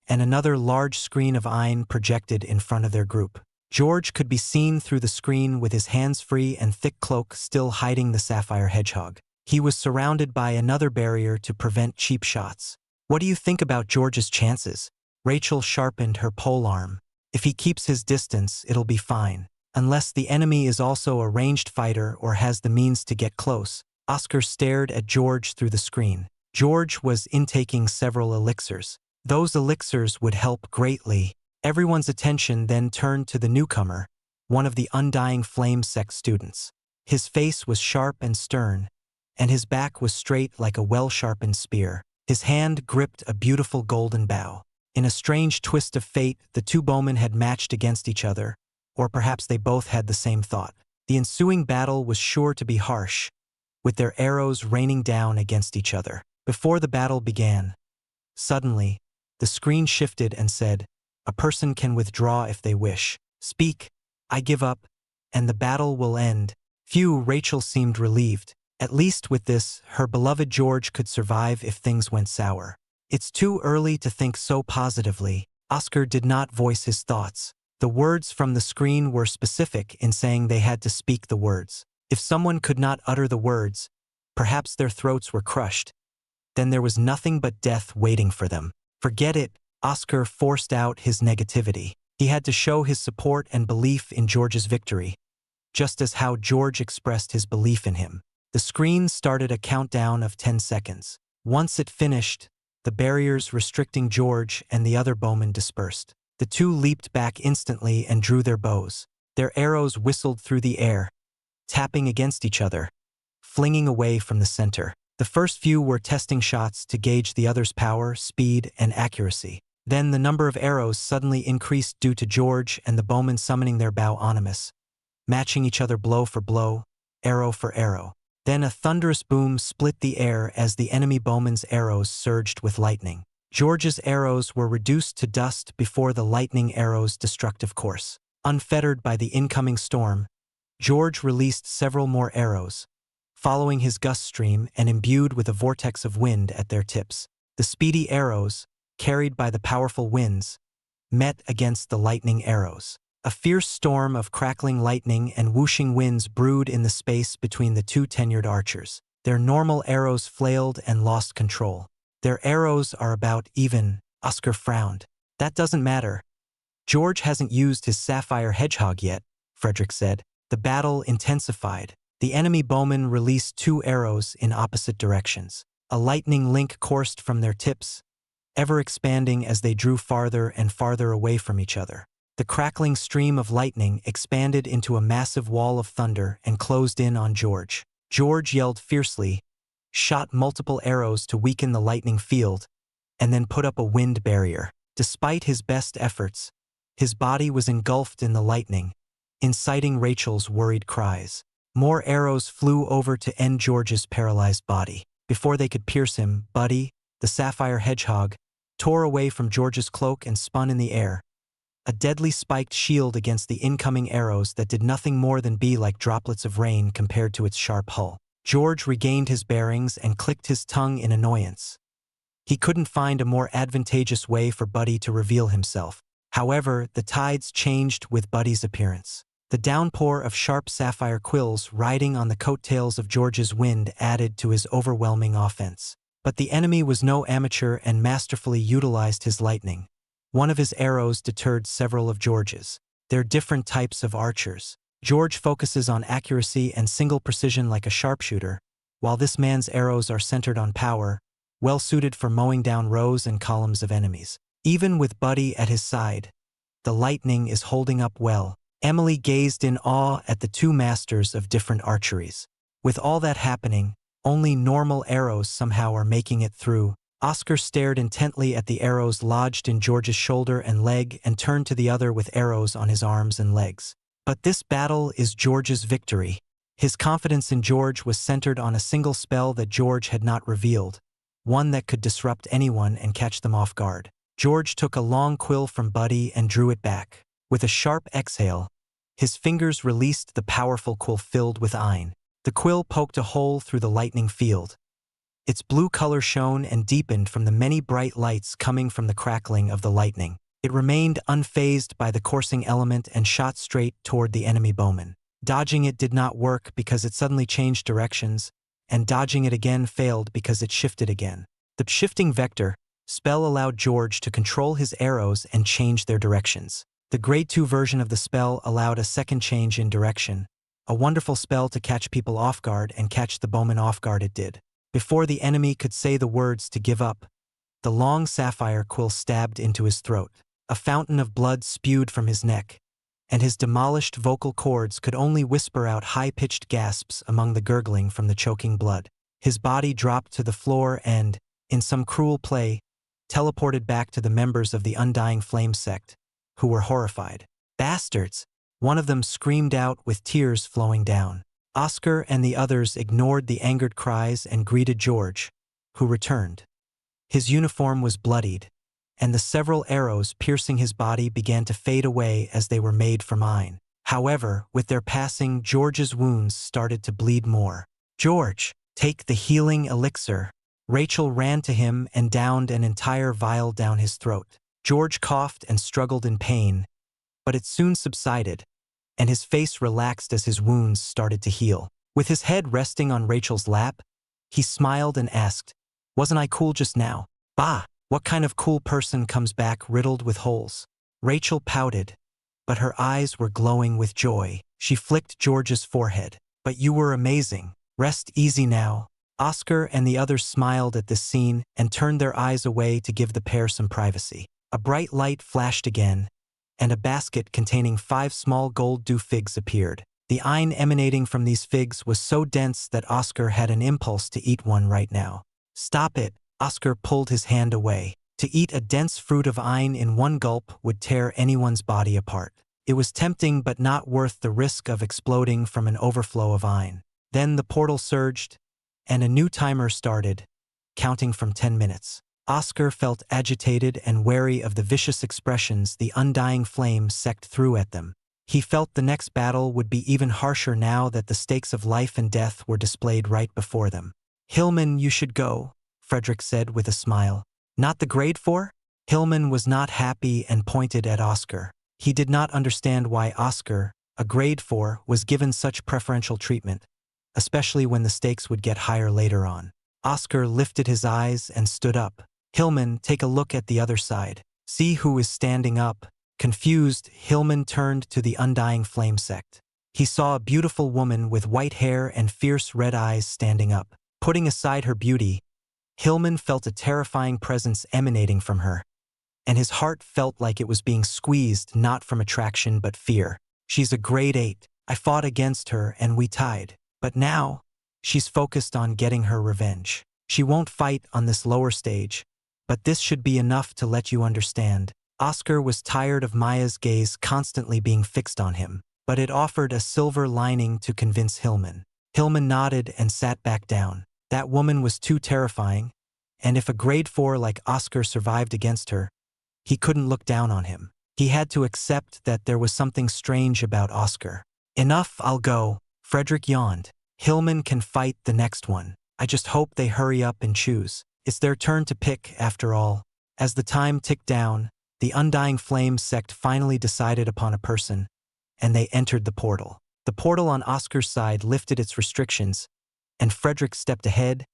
and another large screen of iron projected in front of their group. George could be seen through the screen with his hands free and thick cloak still hiding the sapphire hedgehog. He was surrounded by another barrier to prevent cheap shots. "What do you think about George's chances?" Rachel sharpened her polearm. "If he keeps his distance, it'll be fine. Unless the enemy is also a ranged fighter or has the means to get close." Oscar stared at George through the screen. George was intaking several elixirs. Those elixirs would help greatly. Everyone's attention then turned to the newcomer, one of the Undying Flame sect students. His face was sharp and stern, and his back was straight like a well-sharpened spear. His hand gripped a beautiful golden bow. In a strange twist of fate, the two bowmen had matched against each other, or perhaps they both had the same thought. The ensuing battle was sure to be harsh, with their arrows raining down against each other. Before the battle began, suddenly, the screen shifted and said, "A person can withdraw if they wish. Speak, I give up, and the battle will end." Phew, Rachel seemed relieved. At least with this, her beloved George could survive if things went sour. "It's too early to think so positively." Oscar did not voice his thoughts. The words from the screen were specific in saying they had to speak the words. If someone could not utter the words, perhaps their throats were crushed. Then there was nothing but death waiting for them. "Forget it." Oscar forced out his negativity. He had to show his support and belief in George's victory, just as how George expressed his belief in him. The screen started a countdown of 10 seconds. Once it finished, the barriers restricting George and the other bowmen dispersed. The two leaped back instantly and drew their bows. Their arrows whistled through the air, tapping against each other, flinging away from the center. The first few were testing shots to gauge the other's power, speed, and accuracy. Then the number of arrows suddenly increased due to George and the bowmen summoning their bow onimus, matching each other blow for blow, arrow for arrow. Then a thunderous boom split the air as the enemy bowman's arrows surged with lightning. George's arrows were reduced to dust before the lightning arrow's destructive course. Unfettered by the incoming storm, George released several more arrows, following his gust stream and imbued with a vortex of wind at their tips. The speedy arrows, carried by the powerful winds, met against the lightning arrows. A fierce storm of crackling lightning and whooshing winds brewed in the space between the two tenured archers. Their normal arrows flailed and lost control. "Their arrows are about even," Oscar frowned. "That doesn't matter. George hasn't used his sapphire hedgehog yet," Frederick said. The battle intensified. The enemy bowmen released 2 arrows in opposite directions. A lightning link coursed from their tips, ever expanding as they drew farther and farther away from each other. The crackling stream of lightning expanded into a massive wall of thunder and closed in on George. George yelled fiercely, shot multiple arrows to weaken the lightning field, and then put up a wind barrier. Despite his best efforts, his body was engulfed in the lightning, inciting Rachel's worried cries. More arrows flew over to end George's paralyzed body. Before they could pierce him, Buddy, the sapphire hedgehog, tore away from George's cloak and spun in the air, a deadly spiked shield against the incoming arrows that did nothing more than be like droplets of rain compared to its sharp hull. George regained his bearings and clicked his tongue in annoyance. He couldn't find a more advantageous way for Buddy to reveal himself. However, the tides changed with Buddy's appearance. The downpour of sharp sapphire quills riding on the coattails of George's wind added to his overwhelming offense. But the enemy was no amateur and masterfully utilized his lightning. One of his arrows deterred several of George's. They're different types of archers. George focuses on accuracy and single precision like a sharpshooter, while this man's arrows are centered on power, well suited for mowing down rows and columns of enemies. Even with Buddy at his side, the lightning is holding up well. Emily gazed in awe at the two masters of different archeries. With all that happening, only normal arrows somehow are making it through. Oscar stared intently at the arrows lodged in George's shoulder and leg and turned to the other with arrows on his arms and legs. But this battle is George's victory. His confidence in George was centered on a single spell that George had not revealed, one that could disrupt anyone and catch them off guard. George took a long quill from Buddy and drew it back. With a sharp exhale, His fingers released the powerful quill filled with iron. The quill poked a hole through the lightning field. Its blue color shone and deepened from the many bright lights coming from the crackling of the lightning. It remained unfazed by the coursing element and shot straight toward the enemy bowman. Dodging it did not work because it suddenly changed directions, and dodging it again failed because it shifted again. The shifting vector spell allowed George to control his arrows and change their directions. The Grade 2 version of the spell allowed a second change in direction, a wonderful spell to catch people off guard and catch the bowman off guard it did. Before the enemy could say the words to give up, the long sapphire quill stabbed into his throat. A fountain of blood spewed from his neck, and his demolished vocal cords could only whisper out high-pitched gasps among the gurgling from the choking blood. His body dropped to the floor and, in some cruel play, teleported back to the members of the Undying Flame sect, who were horrified. "Bastards!" one of them screamed out with tears flowing down. Oscar and the others ignored the angered cries and greeted George, who returned. His uniform was bloodied, and the several arrows piercing his body began to fade away as they were made from iron. However, with their passing, George's wounds started to bleed more. "George, take the healing elixir." Rachel ran to him and downed an entire vial down his throat. George coughed and struggled in pain, but it soon subsided, and his face relaxed as his wounds started to heal. With his head resting on Rachel's lap, he smiled and asked, "Wasn't I cool just now?" "Bah! What kind of cool person comes back riddled with holes?" Rachel pouted, but her eyes were glowing with joy. She flicked George's forehead. "But you were amazing. Rest easy now." Oscar and the others smiled at this scene and turned their eyes away to give the pair some privacy. A bright light flashed again, and a basket containing 5 small gold dew figs appeared. The iron emanating from these figs was so dense that Oscar had an impulse to eat one right now. "Stop it!" Oscar pulled his hand away. To eat a dense fruit of iron in one gulp would tear anyone's body apart. It was tempting but not worth the risk of exploding from an overflow of iron. Then the portal surged, and a new timer started, counting from 10 minutes. Oscar felt agitated and wary of the vicious expressions the Undying Flame sect threw at them. He felt the next battle would be even harsher now that the stakes of life and death were displayed right before them. "Hillman, you should go," Frederick said with a smile. "Not the Grade 4? Hillman was not happy and pointed at Oscar. He did not understand why Oscar, a Grade 4, was given such preferential treatment, especially when the stakes would get higher later on. Oscar lifted his eyes and stood up. "Hillman, take a look at the other side. See who is standing up." Confused, Hillman turned to the Undying Flame sect. He saw a beautiful woman with white hair and fierce red eyes standing up. Putting aside her beauty, Hillman felt a terrifying presence emanating from her, and his heart felt like it was being squeezed not from attraction but fear. "She's a Grade 8. I fought against her and we tied. But now, she's focused on getting her revenge. She won't fight on this lower stage, but this should be enough to let you understand." Oscar was tired of Maya's gaze constantly being fixed on him, but it offered a silver lining to convince Hillman. Hillman nodded and sat back down. That woman was too terrifying, and if a Grade 4 like Oscar survived against her, he couldn't look down on him. He had to accept that there was something strange about Oscar. "Enough, I'll go." Frederick yawned. "Hillman can fight the next one. I just hope they hurry up and choose. It's their turn to pick, after all." As the time ticked down, the Undying Flame sect finally decided upon a person, and they entered the portal. The portal on Oscar's side lifted its restrictions, and Frederick stepped ahead,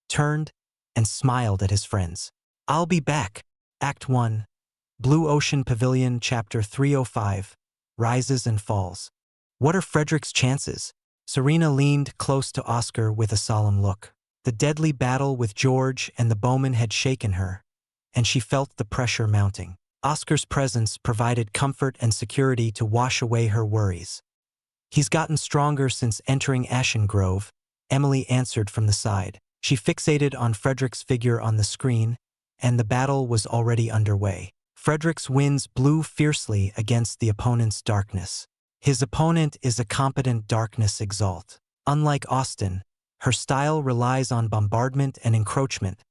turned, and smiled at his friends. "I'll be back." Act 1. Blue Ocean Pavilion, Chapter 305. Rises and Falls. "What are Frederick's chances?" Serena leaned close to Oscar with a solemn look. The deadly battle with George and the bowman had shaken her, and she felt the pressure mounting. Oscar's presence provided comfort and security to wash away her worries. "He's gotten stronger since entering Ashen Grove," Emily answered from the side. She fixated on Frederick's figure on the screen, and the battle was already underway. Frederick's winds blew fiercely against the opponent's darkness. His opponent is a competent darkness Exalt. Unlike Austin, her style relies on bombardment and encroachment,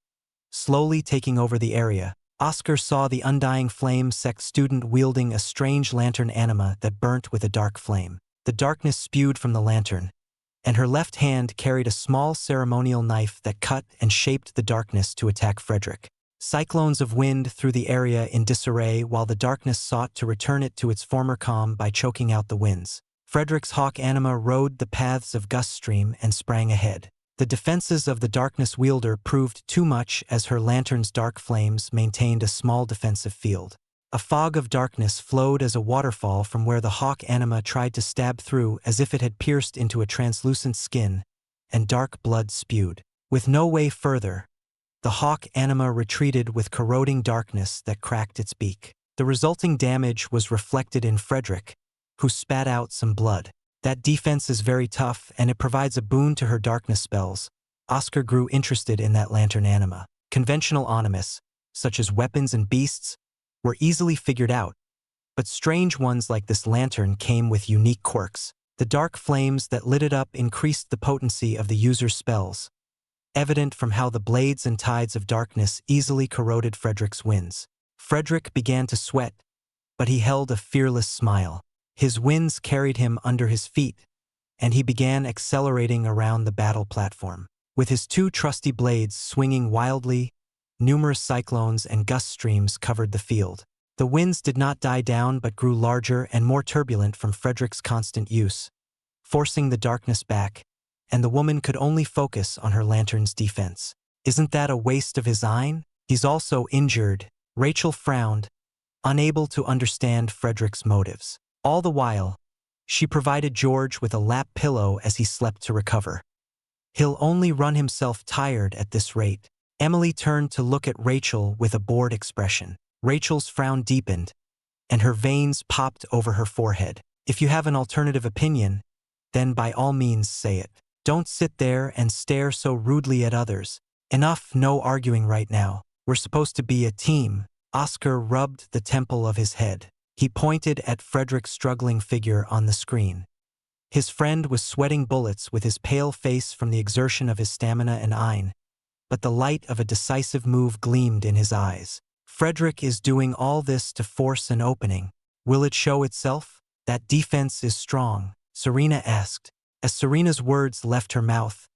slowly taking over the area, Oscar saw the undying flame sect student wielding a strange lantern anima that burnt with a dark flame. The darkness spewed from the lantern, and her left hand carried a small ceremonial knife that cut and shaped the darkness to attack Frederick. Cyclones of wind through the area in disarray while the darkness sought to return it to its former calm by choking out the winds. Frederick's hawk anima rode the paths of gust stream and sprang ahead. The defenses of the darkness wielder proved too much as her lantern's dark flames maintained a small defensive field. A fog of darkness flowed as a waterfall from where the hawk anima tried to stab through as if it had pierced into a translucent skin, and dark blood spewed. With no way further, the hawk anima retreated with corroding darkness that cracked its beak. The resulting damage was reflected in Frederick, who spat out some blood. That defense is very tough, and it provides a boon to her darkness spells. Oscar grew interested in that lantern anima. Conventional animus, such as weapons and beasts, were easily figured out, but strange ones like this lantern came with unique quirks. The dark flames that lit it up increased the potency of the user's spells, evident from how the blades and tides of darkness easily corroded Frederick's winds. Frederick began to sweat, but he held a fearless smile. His winds carried him under his feet, and he began accelerating around the battle platform. With his two trusty blades swinging wildly, numerous cyclones and gust streams covered the field. The winds did not die down but grew larger and more turbulent from Frederick's constant use, forcing the darkness back, and the woman could only focus on her lantern's defense. Isn't that a waste of his iron? He's also injured. Rachel frowned, unable to understand Frederick's motives. All the while, she provided George with a lap pillow as he slept to recover. He'll only run himself tired at this rate. Emily turned to look at Rachel with a bored expression. Rachel's frown deepened, and her veins popped over her forehead. If you have an alternative opinion, then by all means say it. Don't sit there and stare so rudely at others. Enough, no arguing right now. We're supposed to be a team. Oscar rubbed the temple of his head. He pointed at Frederick's struggling figure on the screen. His friend was sweating bullets with his pale face from the exertion of his stamina and iron, but the light of a decisive move gleamed in his eyes. Frederick is doing all this to force an opening. Will it show itself? That defense is strong, Serena asked. As Serena's words left her mouth,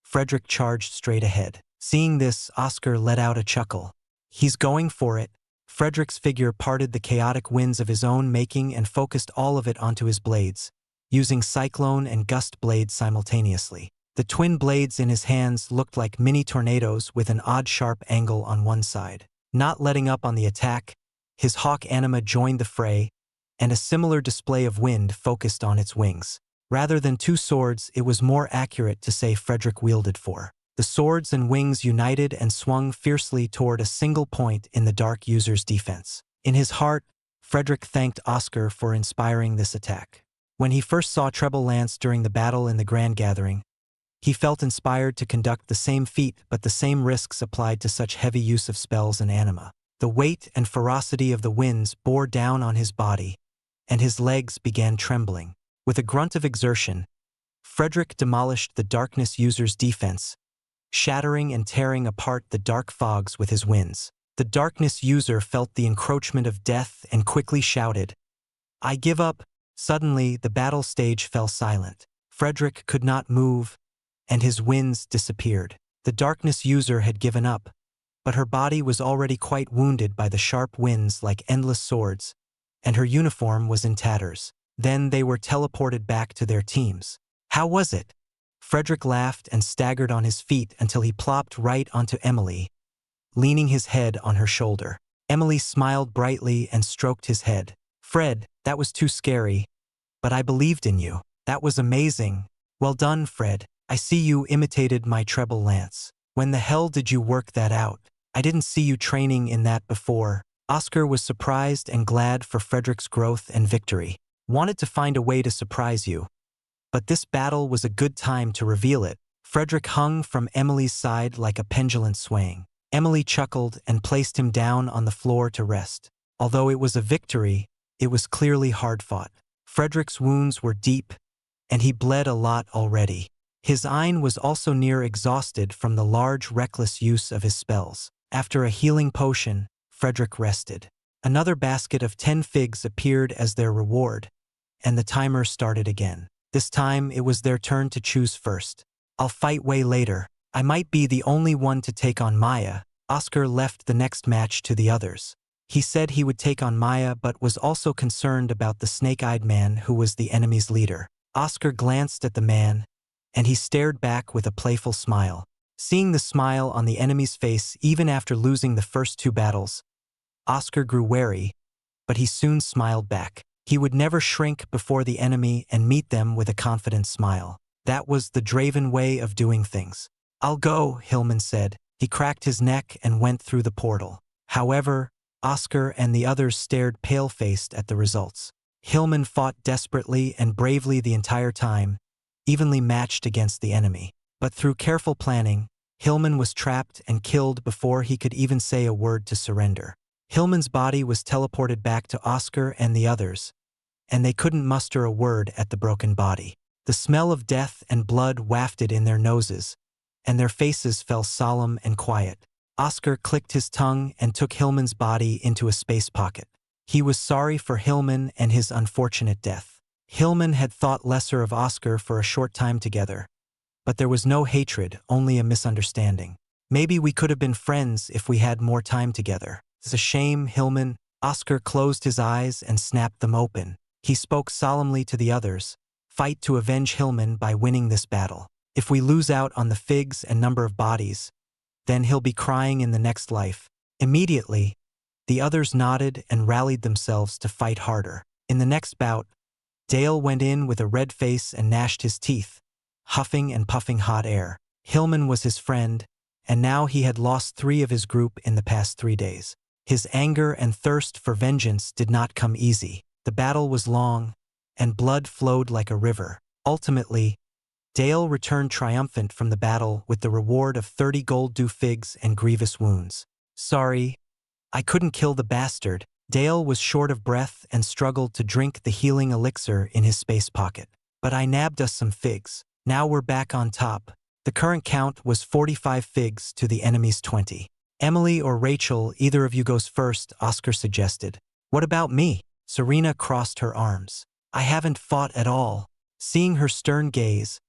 Frederick charged straight ahead. Seeing this, Oscar let out a chuckle. He's going for it. Frederick's figure parted the chaotic winds of his own making and focused all of it onto his blades, using cyclone and gust blades simultaneously. The twin blades in his hands looked like mini tornadoes with an odd sharp angle on one side. Not letting up on the attack, his hawk anima joined the fray, and a similar display of wind focused on its wings. Rather than two swords, it was more accurate to say Frederick wielded four. The swords and wings united and swung fiercely toward a single point in the dark user's defense. In his heart, Frederick thanked Oscar for inspiring this attack. When he first saw Treble Lance during the battle in the Grand Gathering, he felt inspired to conduct the same feat, but the same risks applied to such heavy use of spells and anima. The weight and ferocity of the winds bore down on his body, and his legs began trembling. With a grunt of exertion, Frederick demolished the darkness user's defense, shattering and tearing apart the dark fogs with his winds. The darkness user felt the encroachment of death and quickly shouted, "I give up." Suddenly, the battle stage fell silent. Frederick could not move, and his winds disappeared. The darkness user had given up, but her body was already quite wounded by the sharp winds like endless swords, and her uniform was in tatters. Then they were teleported back to their teams. How was it? Frederick laughed and staggered on his feet until he plopped right onto Emily, leaning his head on her shoulder. Emily smiled brightly and stroked his head. "Fred, that was too scary, but I believed in you. That was amazing. Well done, Fred. I see you imitated my treble lance. When the hell did you work that out? I didn't see you training in that before." Oscar was surprised and glad for Frederick's growth and victory. "Wanted to find a way to surprise you, but this battle was a good time to reveal it." Frederick hung from Emily's side like a pendulum swaying. Emily chuckled and placed him down on the floor to rest. Although it was a victory, it was clearly hard-fought. Frederick's wounds were deep, and he bled a lot already. His iron was also near exhausted from the large reckless use of his spells. After a healing potion, Frederick rested. Another basket of 10 figs appeared as their reward, and the timer started again. This time, it was their turn to choose first. I'll fight way later. I might be the only one to take on Maya. Oscar left the next match to the others. He said he would take on Maya but was also concerned about the snake-eyed man who was the enemy's leader. Oscar glanced at the man, and he stared back with a playful smile. Seeing the smile on the enemy's face even after losing the first 2 battles, Oscar grew wary, but he soon smiled back. He would never shrink before the enemy and meet them with a confident smile. That was the Draven way of doing things. I'll go, Hillman said. He cracked his neck and went through the portal. However, Oscar and the others stared pale-faced at the results. Hillman fought desperately and bravely the entire time, evenly matched against the enemy. But through careful planning, Hillman was trapped and killed before he could even say a word to surrender. Hillman's body was teleported back to Oscar and the others, and they couldn't muster a word at the broken body. The smell of death and blood wafted in their noses, and their faces fell solemn and quiet. Oscar clicked his tongue and took Hillman's body into a space pocket. He was sorry for Hillman and his unfortunate death. Hillman had thought lesser of Oscar for a short time together, but there was no hatred, only a misunderstanding. Maybe we could have been friends if we had more time together. It's a shame, Hillman. Oscar closed his eyes and snapped them open. He spoke solemnly to the others. Fight to avenge Hillman by winning this battle. If we lose out on the figs and number of bodies, then he'll be crying in the next life. Immediately, the others nodded and rallied themselves to fight harder. In the next bout, Dale went in with a red face and gnashed his teeth, huffing and puffing hot air. Hillman was his friend, and now he had lost 3 of his group in the past 3 days. His anger and thirst for vengeance did not come easy. The battle was long, and blood flowed like a river. Ultimately, Dale returned triumphant from the battle with the reward of 30 gold dew figs and grievous wounds. Sorry, I couldn't kill the bastard. Dale was short of breath and struggled to drink the healing elixir in his space pocket. But I nabbed us some figs. Now we're back on top. The current count was 45 figs to the enemy's 20. Emily or Rachel, either of you goes first, Oscar suggested. What about me? Serena crossed her arms. I haven't fought at all. Seeing her stern gaze,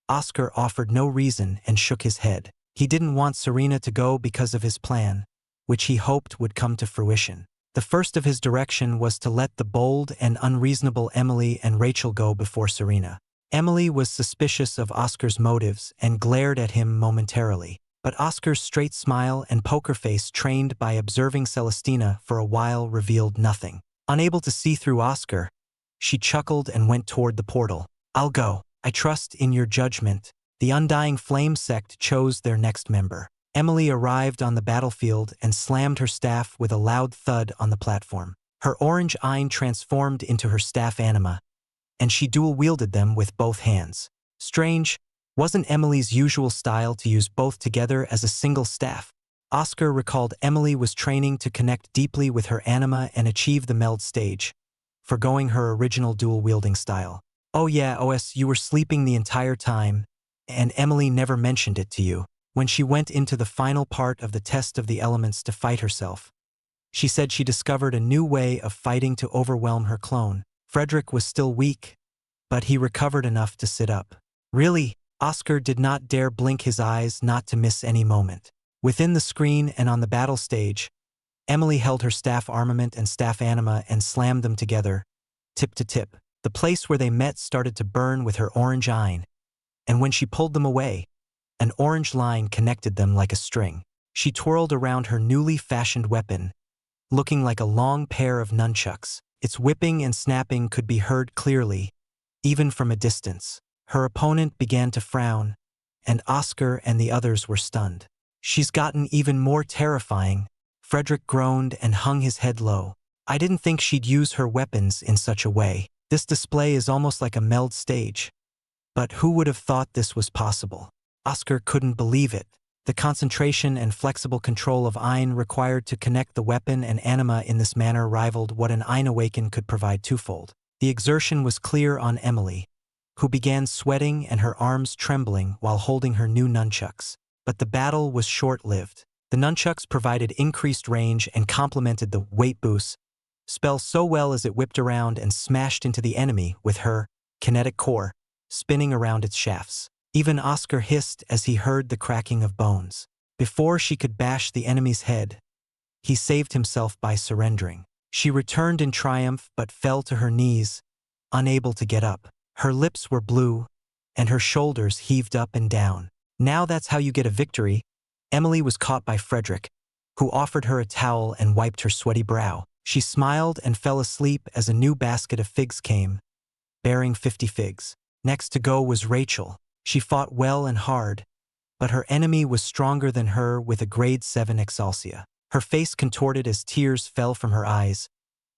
Oscar offered no reason and shook his head. He didn't want Serena to go because of his plan, which he hoped would come to fruition. The first of his direction was to let the bold and unreasonable Emily and Rachel go before Serena. Emily was suspicious of Oscar's motives and glared at him momentarily. But Oscar's straight smile and poker face, trained by observing Celestina for a while, revealed nothing. Unable to see through Oscar, she chuckled and went toward the portal. I'll go. I trust in your judgment. The Undying Flame sect chose their next member. Emily arrived on the battlefield and slammed her staff with a loud thud on the platform. Her orange eye transformed into her staff anima, and she dual-wielded them with both hands. Strange, wasn't Emily's usual style to use both together as a single staff. Oscar recalled Emily was training to connect deeply with her anima and achieve the meld stage, forgoing her original dual-wielding style. Oh yeah, you were sleeping the entire time, and Emily never mentioned it to you. When she went into the final part of the test of the elements to fight herself, she said she discovered a new way of fighting to overwhelm her clone. Frederick was still weak, but he recovered enough to sit up. Really? Oscar did not dare blink his eyes not to miss any moment. Within the screen and on the battle stage, Emily held her staff armament and staff anima and slammed them together, tip to tip. The place where they met started to burn with her orange eye, and when she pulled them away, an orange line connected them like a string. She twirled around her newly fashioned weapon, looking like a long pair of nunchucks. Its whipping and snapping could be heard clearly, even from a distance. Her opponent began to frown, and Oscar and the others were stunned. She's gotten even more terrifying. Frederick groaned and hung his head low. I didn't think she'd use her weapons in such a way. This display is almost like a meld stage. But who would have thought this was possible? Oscar couldn't believe it. The concentration and flexible control of Ein required to connect the weapon and anima in this manner rivaled what an Ein Awaken could provide twofold. The exertion was clear on Emily, who began sweating and her arms trembling while holding her new nunchucks. But the battle was short-lived. The nunchucks provided increased range and complemented the weight boost spell so well as it whipped around and smashed into the enemy with her kinetic core spinning around its shafts. Even Oscar hissed as he heard the cracking of bones. Before she could bash the enemy's head, he saved himself by surrendering. She returned in triumph but fell to her knees, unable to get up. Her lips were blue, and her shoulders heaved up and down. Now that's how you get a victory. Emily was caught by Frederick, who offered her a towel and wiped her sweaty brow. She smiled and fell asleep as a new basket of figs came, bearing 50 figs. Next to go was Rachel. She fought well and hard, but her enemy was stronger than her with a grade 7 Exaltia. Her face contorted as tears fell from her eyes,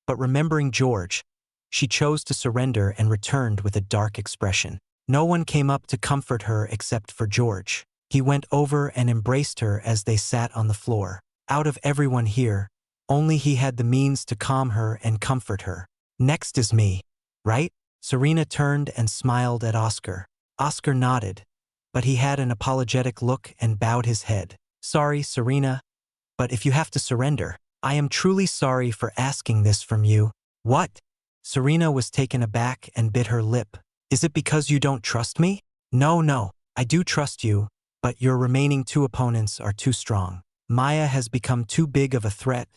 but remembering George, she chose to surrender and returned with a dark expression. No one came up to comfort her except for George. He went over and embraced her as they sat on the floor. Out of everyone here, only he had the means to calm her and comfort her. Next is me, right? Serena turned and smiled at Oscar. Oscar nodded, but he had an apologetic look and bowed his head. Sorry, Serena, but if you have to surrender, I am truly sorry for asking this from you. What? Serena was taken aback and bit her lip. Is it because you don't trust me? No, I do trust you, but your remaining 2 opponents are too strong. Maya has become too big of a threat,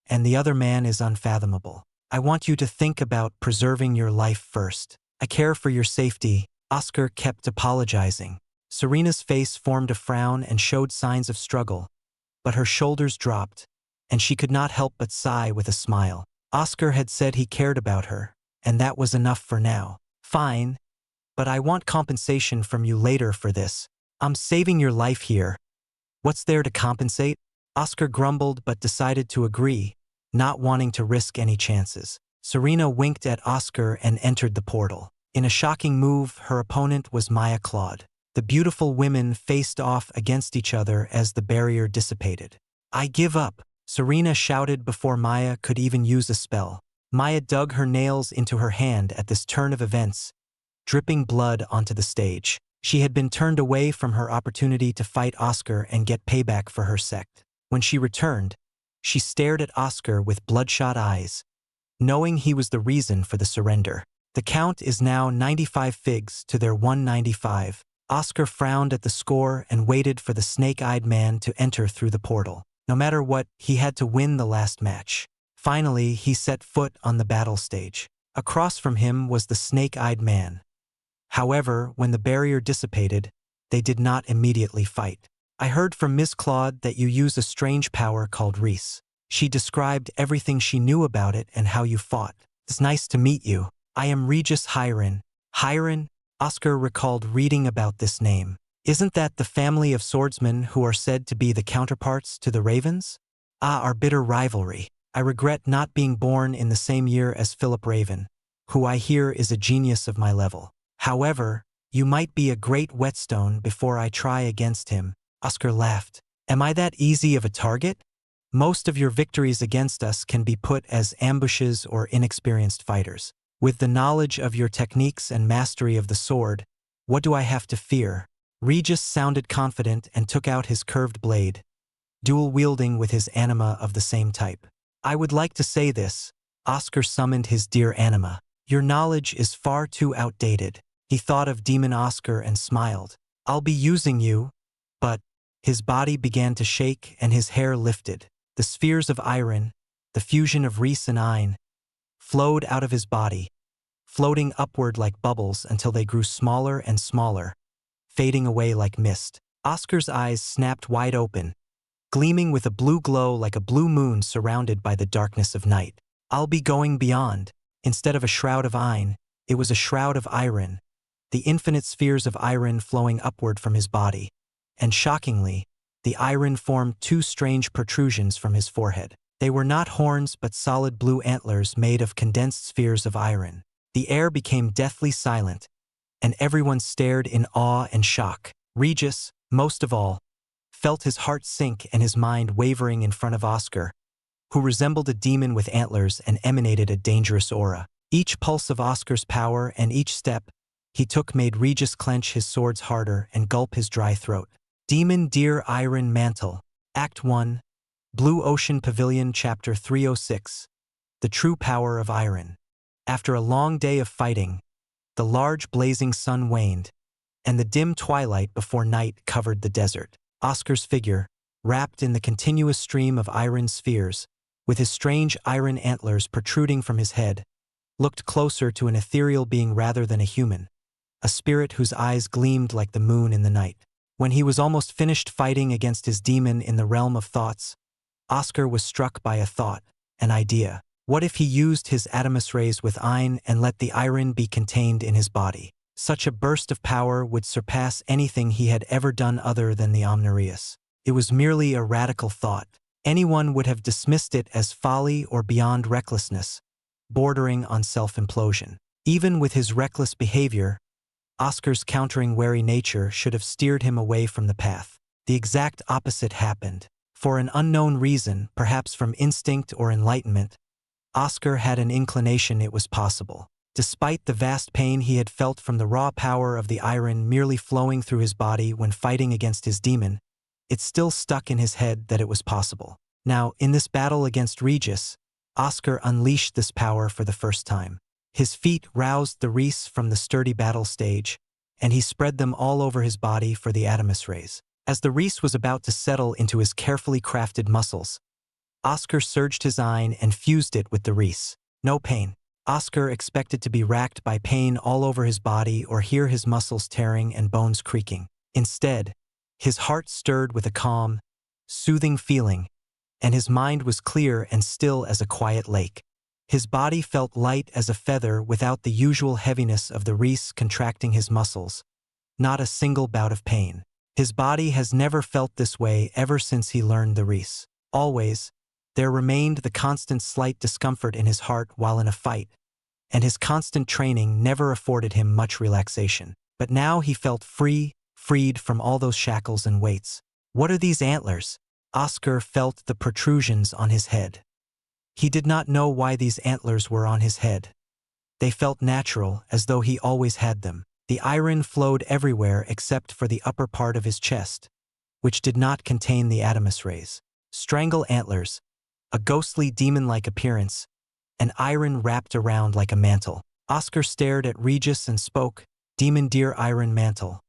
and the other man is unfathomable. I want you to think about preserving your life first. I care for your safety. Oscar kept apologizing. Serena's face formed a frown and showed signs of struggle, but her shoulders dropped, and she could not help but sigh with a smile. Oscar had said he cared about her, and that was enough for now. Fine, but I want compensation from you later for this. I'm saving your life here. What's there to compensate? Oscar grumbled but decided to agree, not wanting to risk any chances. Serena winked at Oscar and entered the portal. In a shocking move, her opponent was Maya Claude. The beautiful women faced off against each other as the barrier dissipated. I give up, Serena shouted before Maya could even use a spell. Maya dug her nails into her hand at this turn of events, dripping blood onto the stage. She had been turned away from her opportunity to fight Oscar and get payback for her sect. When she returned, she stared at Oscar with bloodshot eyes, knowing he was the reason for the surrender. The count is now 95 figs to their 195. Oscar frowned at the score and waited for the snake-eyed man to enter through the portal. No matter what, he had to win the last match. Finally, he set foot on the battle stage. Across from him was the snake-eyed man. However, when the barrier dissipated, they did not immediately fight. I heard from Miss Claude that you use a strange power called Reese. She described everything she knew about it and how you fought. It's nice to meet you. I am Regis Hyron. Hyron? Oscar recalled reading about this name. Isn't that the family of swordsmen who are said to be the counterparts to the Ravens? Ah, our bitter rivalry. I regret not being born in the same year as Philip Raven, who I hear is a genius of my level. However, you might be a great whetstone before I try against him. Oscar laughed. Am I that easy of a target? Most of your victories against us can be put as ambushes or inexperienced fighters. With the knowledge of your techniques and mastery of the sword, what do I have to fear? Regis sounded confident and took out his curved blade, dual-wielding with his anima of the same type. I would like to say this. Oscar summoned his dear anima. Your knowledge is far too outdated. He thought of Demon Oscar and smiled. I'll be using you, but his body began to shake and his hair lifted. The spheres of iron, the fusion of Reese and Ein, flowed out of his body, floating upward like bubbles until they grew smaller and smaller, fading away like mist. Oscar's eyes snapped wide open, gleaming with a blue glow like a blue moon surrounded by the darkness of night. I'll be going beyond. Instead of a shroud of Ein, it was a shroud of iron, the infinite spheres of iron flowing upward from his body. And shockingly, the iron formed 2 strange protrusions from his forehead. They were not horns but solid blue antlers made of condensed spheres of iron. The air became deathly silent, and everyone stared in awe and shock. Regis, most of all, felt his heart sink and his mind wavering in front of Oscar, who resembled a demon with antlers and emanated a dangerous aura. Each pulse of Oscar's power and each step he took made Regis clench his swords harder and gulp his dry throat. Demon Deer Iron Mantle. Act 1, Blue Ocean Pavilion Chapter 306, The True Power of Iron. After a long day of fighting, the large blazing sun waned, and the dim twilight before night covered the desert. Oscar's figure, wrapped in the continuous stream of iron spheres, with his strange iron antlers protruding from his head, looked closer to an ethereal being rather than a human, a spirit whose eyes gleamed like the moon in the night. When he was almost finished fighting against his demon in the realm of thoughts, Oscar was struck by a thought, an idea. What if he used his Adamus rays with Ein and let the iron be contained in his body? Such a burst of power would surpass anything he had ever done other than the Omnireus. It was merely a radical thought. Anyone would have dismissed it as folly or beyond recklessness, bordering on self-implosion. Even with his reckless behavior, Oscar's countering wary nature should have steered him away from the path. The exact opposite happened. For an unknown reason, perhaps from instinct or enlightenment, Oscar had an inclination it was possible. Despite the vast pain he had felt from the raw power of the iron merely flowing through his body when fighting against his demon, it still stuck in his head that it was possible. Now, in this battle against Regis, Oscar unleashed this power for the first time. His feet roused the Reese from the sturdy battle stage, and he spread them all over his body for the Adamus rays. As the Reese was about to settle into his carefully crafted muscles, Oscar surged his Ein and fused it with the Reese. No pain. Oscar expected to be racked by pain all over his body or hear his muscles tearing and bones creaking. Instead, his heart stirred with a calm, soothing feeling, and his mind was clear and still as a quiet lake. His body felt light as a feather without the usual heaviness of the Reese contracting his muscles. Not a single bout of pain. His body has never felt this way ever since he learned the Reese. Always, there remained the constant slight discomfort in his heart while in a fight, and his constant training never afforded him much relaxation. But now he felt freed from all those shackles and weights. What are these antlers? Oscar felt the protrusions on his head. He did not know why these antlers were on his head. They felt natural, as though he always had them. The iron flowed everywhere except for the upper part of his chest, which did not contain the Adamus rays. Strangle antlers, a ghostly demon-like appearance, an iron wrapped around like a mantle. Oscar stared at Regis and spoke, "Demon Deer Iron Mantle.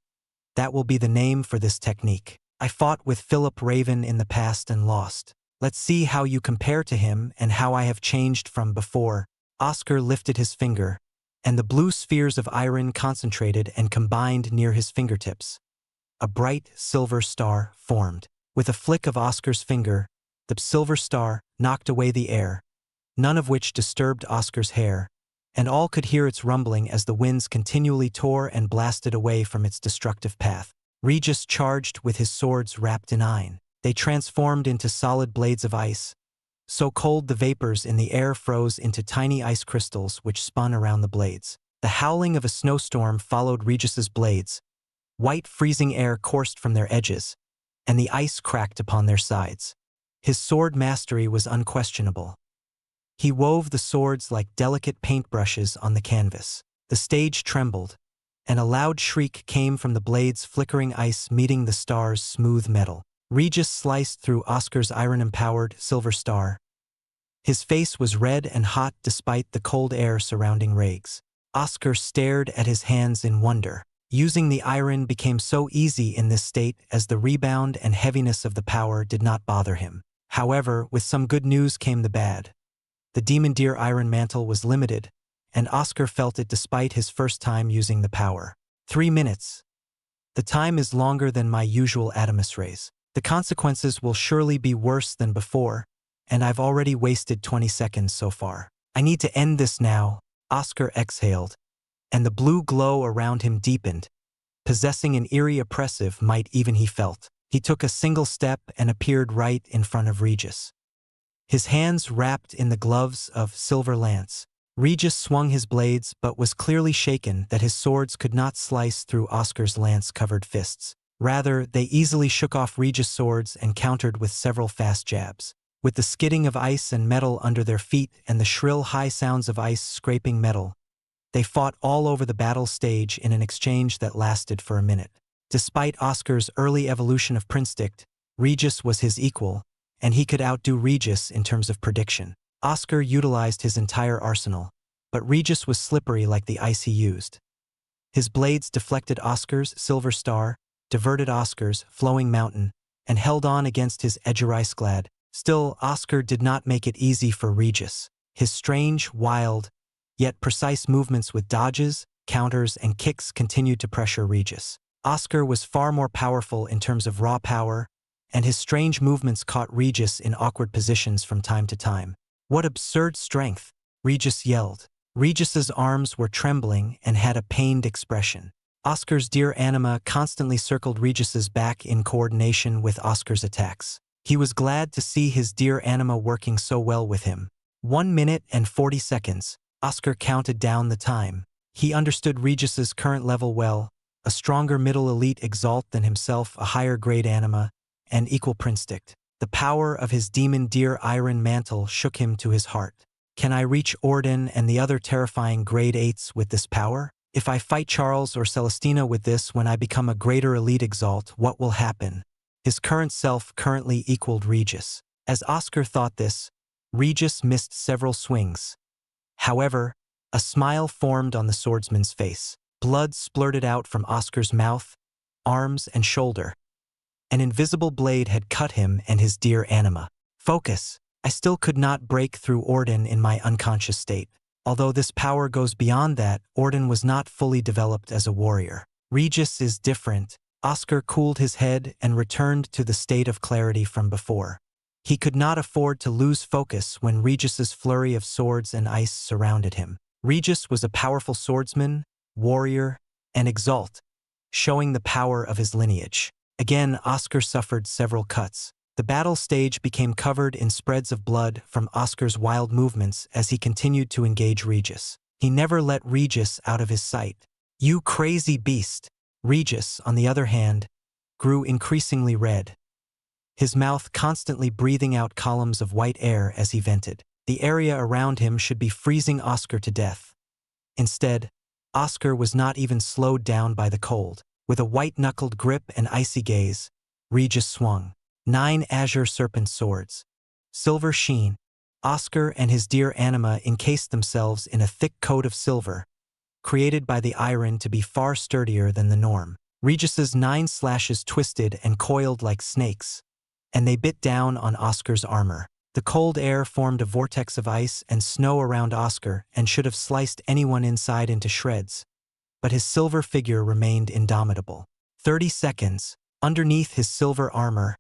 That will be the name for this technique. I fought with Philip Raven in the past and lost. Let's see how you compare to him and how I have changed from before." Oscar lifted his finger, and the blue spheres of iron concentrated and combined near his fingertips. A bright silver star formed. With a flick of Oscar's finger, the silver star knocked away the air, none of which disturbed Oscar's hair, and all could hear its rumbling as the winds continually tore and blasted away from its destructive path. Regis charged with his swords wrapped in Ein. They transformed into solid blades of ice. So cold the vapors in the air froze into tiny ice crystals which spun around the blades. The howling of a snowstorm followed Regis's blades. White freezing air coursed from their edges, and the ice cracked upon their sides. His sword mastery was unquestionable. He wove the swords like delicate paintbrushes on the canvas. The stage trembled, and a loud shriek came from the blades' flickering ice meeting the star's smooth metal. Regis sliced through Oscar's iron-empowered silver star. His face was red and hot despite the cold air surrounding Regs. Oscar stared at his hands in wonder. Using the iron became so easy in this state as the rebound and heaviness of the power did not bother him. However, with some good news came the bad. The Demon Deer Iron Mantle was limited, and Oscar felt it despite his first time using the power. 3 minutes. The time is longer than my usual Adamus rays. The consequences will surely be worse than before, and I've already wasted 20 seconds so far. I need to end this now. Oscar exhaled, and the blue glow around him deepened, possessing an eerie oppressive might even he felt. He took a single step and appeared right in front of Regis. His hands wrapped in the gloves of silver lance. Regis swung his blades but was clearly shaken that his swords could not slice through Oscar's lance-covered fists. Rather, they easily shook off Regis' swords and countered with several fast jabs. With the skidding of ice and metal under their feet and the shrill high sounds of ice scraping metal, they fought all over the battle stage in an exchange that lasted for a minute. Despite Oscar's early evolution of Prinstict, Regis was his equal, and he could outdo Regis in terms of prediction. Oscar utilized his entire arsenal, but Regis was slippery like the ice he used. His blades deflected Oscar's silver star, diverted Oscar's flowing mountain, and held on against his edgerice-glad. Still, Oscar did not make it easy for Regis. His strange, wild, yet precise movements with dodges, counters, and kicks continued to pressure Regis. Oscar was far more powerful in terms of raw power, and his strange movements caught Regis in awkward positions from time to time. "What absurd strength!" Regis yelled. Regis's arms were trembling and had a pained expression. Oscar's dear anima constantly circled Regis's back in coordination with Oscar's attacks. He was glad to see his dear anima working so well with him. 1 minute and 40 seconds. Oscar counted down the time. He understood Regis's current level well, a stronger middle elite Exalt than himself, a higher grade anima, and equal prinstinct. The power of his demon deer iron mantle shook him to his heart. Can I reach Orden and the other terrifying grade 8s with this power? If I fight Charles or Celestina with this when I become a greater elite Exalt, what will happen? His current self currently equaled Regis. As Oscar thought this, Regis missed several swings. However, a smile formed on the swordsman's face. Blood splurted out from Oscar's mouth, arms, and shoulder. An invisible blade had cut him and his dear anima. Focus. I still could not break through Orden in my unconscious state. Although this power goes beyond that, Orden was not fully developed as a warrior. Regis is different. Oscar cooled his head and returned to the state of clarity from before. He could not afford to lose focus when Regis's flurry of swords and ice surrounded him. Regis was a powerful swordsman, warrior, and Exalt, showing the power of his lineage. Again, Oscar suffered several cuts. The battle stage became covered in spreads of blood from Oscar's wild movements as he continued to engage Regis. He never let Regis out of his sight. "You crazy beast!" Regis, on the other hand, grew increasingly red, his mouth constantly breathing out columns of white air as he vented. The area around him should be freezing Oscar to death. Instead, Oscar was not even slowed down by the cold. With a white-knuckled grip and icy gaze, Regis swung. 9 azure serpent swords. Silver sheen. Oscar and his dear anima encased themselves in a thick coat of silver, created by the iron to be far sturdier than the norm. Regis's 9 slashes twisted and coiled like snakes, and they bit down on Oscar's armor. The cold air formed a vortex of ice and snow around Oscar and should have sliced anyone inside into shreds, but his silver figure remained indomitable. 30 seconds. Underneath his silver armor,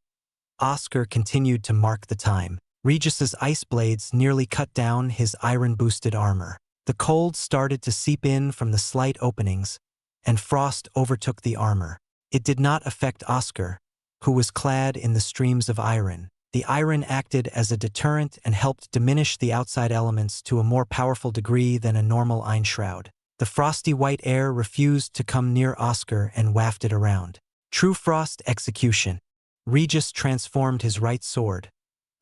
Oscar continued to mark the time. Regis's ice blades nearly cut down his iron-boosted armor. The cold started to seep in from the slight openings, and frost overtook the armor. It did not affect Oscar, who was clad in the streams of iron. The iron acted as a deterrent and helped diminish the outside elements to a more powerful degree than a normal Einshroud. The frosty white air refused to come near Oscar and wafted around. True frost execution. Regis transformed his right sword,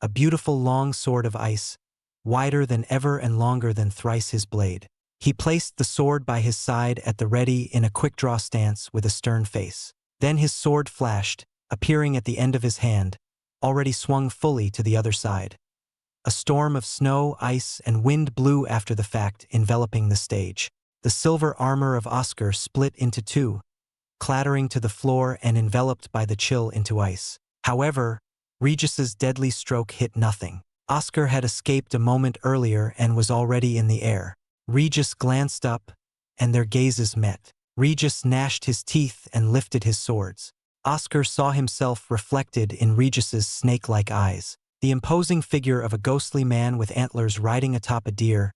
a beautiful long sword of ice, wider than ever and longer than thrice his blade. He placed the sword by his side at the ready in a quick-draw stance with a stern face. Then his sword flashed, appearing at the end of his hand, already swung fully to the other side. A storm of snow, ice, and wind blew after the fact, enveloping the stage. The silver armor of Oscar split into 2, clattering to the floor and enveloped by the chill into ice. However, Regis's deadly stroke hit nothing. Oscar had escaped a moment earlier and was already in the air. Regis glanced up, and their gazes met. Regis gnashed his teeth and lifted his swords. Oscar saw himself reflected in Regis's snake-like eyes. The imposing figure of a ghostly man with antlers riding atop a deer,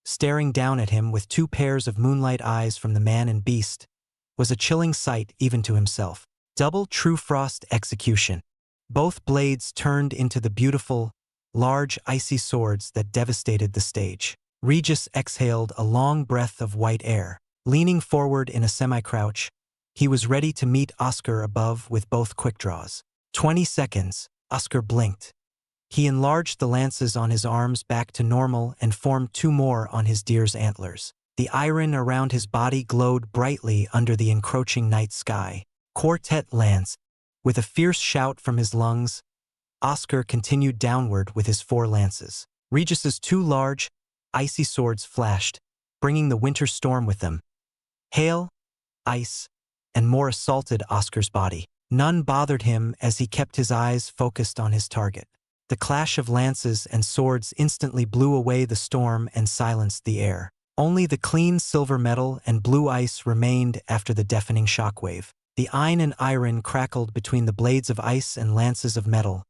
staring down at him with 2 pairs of moonlight eyes from the man and beast, was a chilling sight even to himself. Double true frost execution. Both blades turned into the beautiful, large, icy swords that devastated the stage. Regis exhaled a long breath of white air. Leaning forward in a semi-crouch, he was ready to meet Oscar above with both quick draws. 20 seconds. Oscar blinked. He enlarged the lances on his arms back to normal and formed 2 more on his deer's antlers. The iron around his body glowed brightly under the encroaching night sky. Quartet lance. With a fierce shout from his lungs, Oscar continued downward with his 4 lances. Regis's 2 large, icy swords flashed, bringing the winter storm with them. Hail, ice, and more assaulted Oscar's body. None bothered him as he kept his eyes focused on his target. The clash of lances and swords instantly blew away the storm and silenced the air. Only the clean silver metal and blue ice remained after the deafening shockwave. The iron crackled between the blades of ice and lances of metal,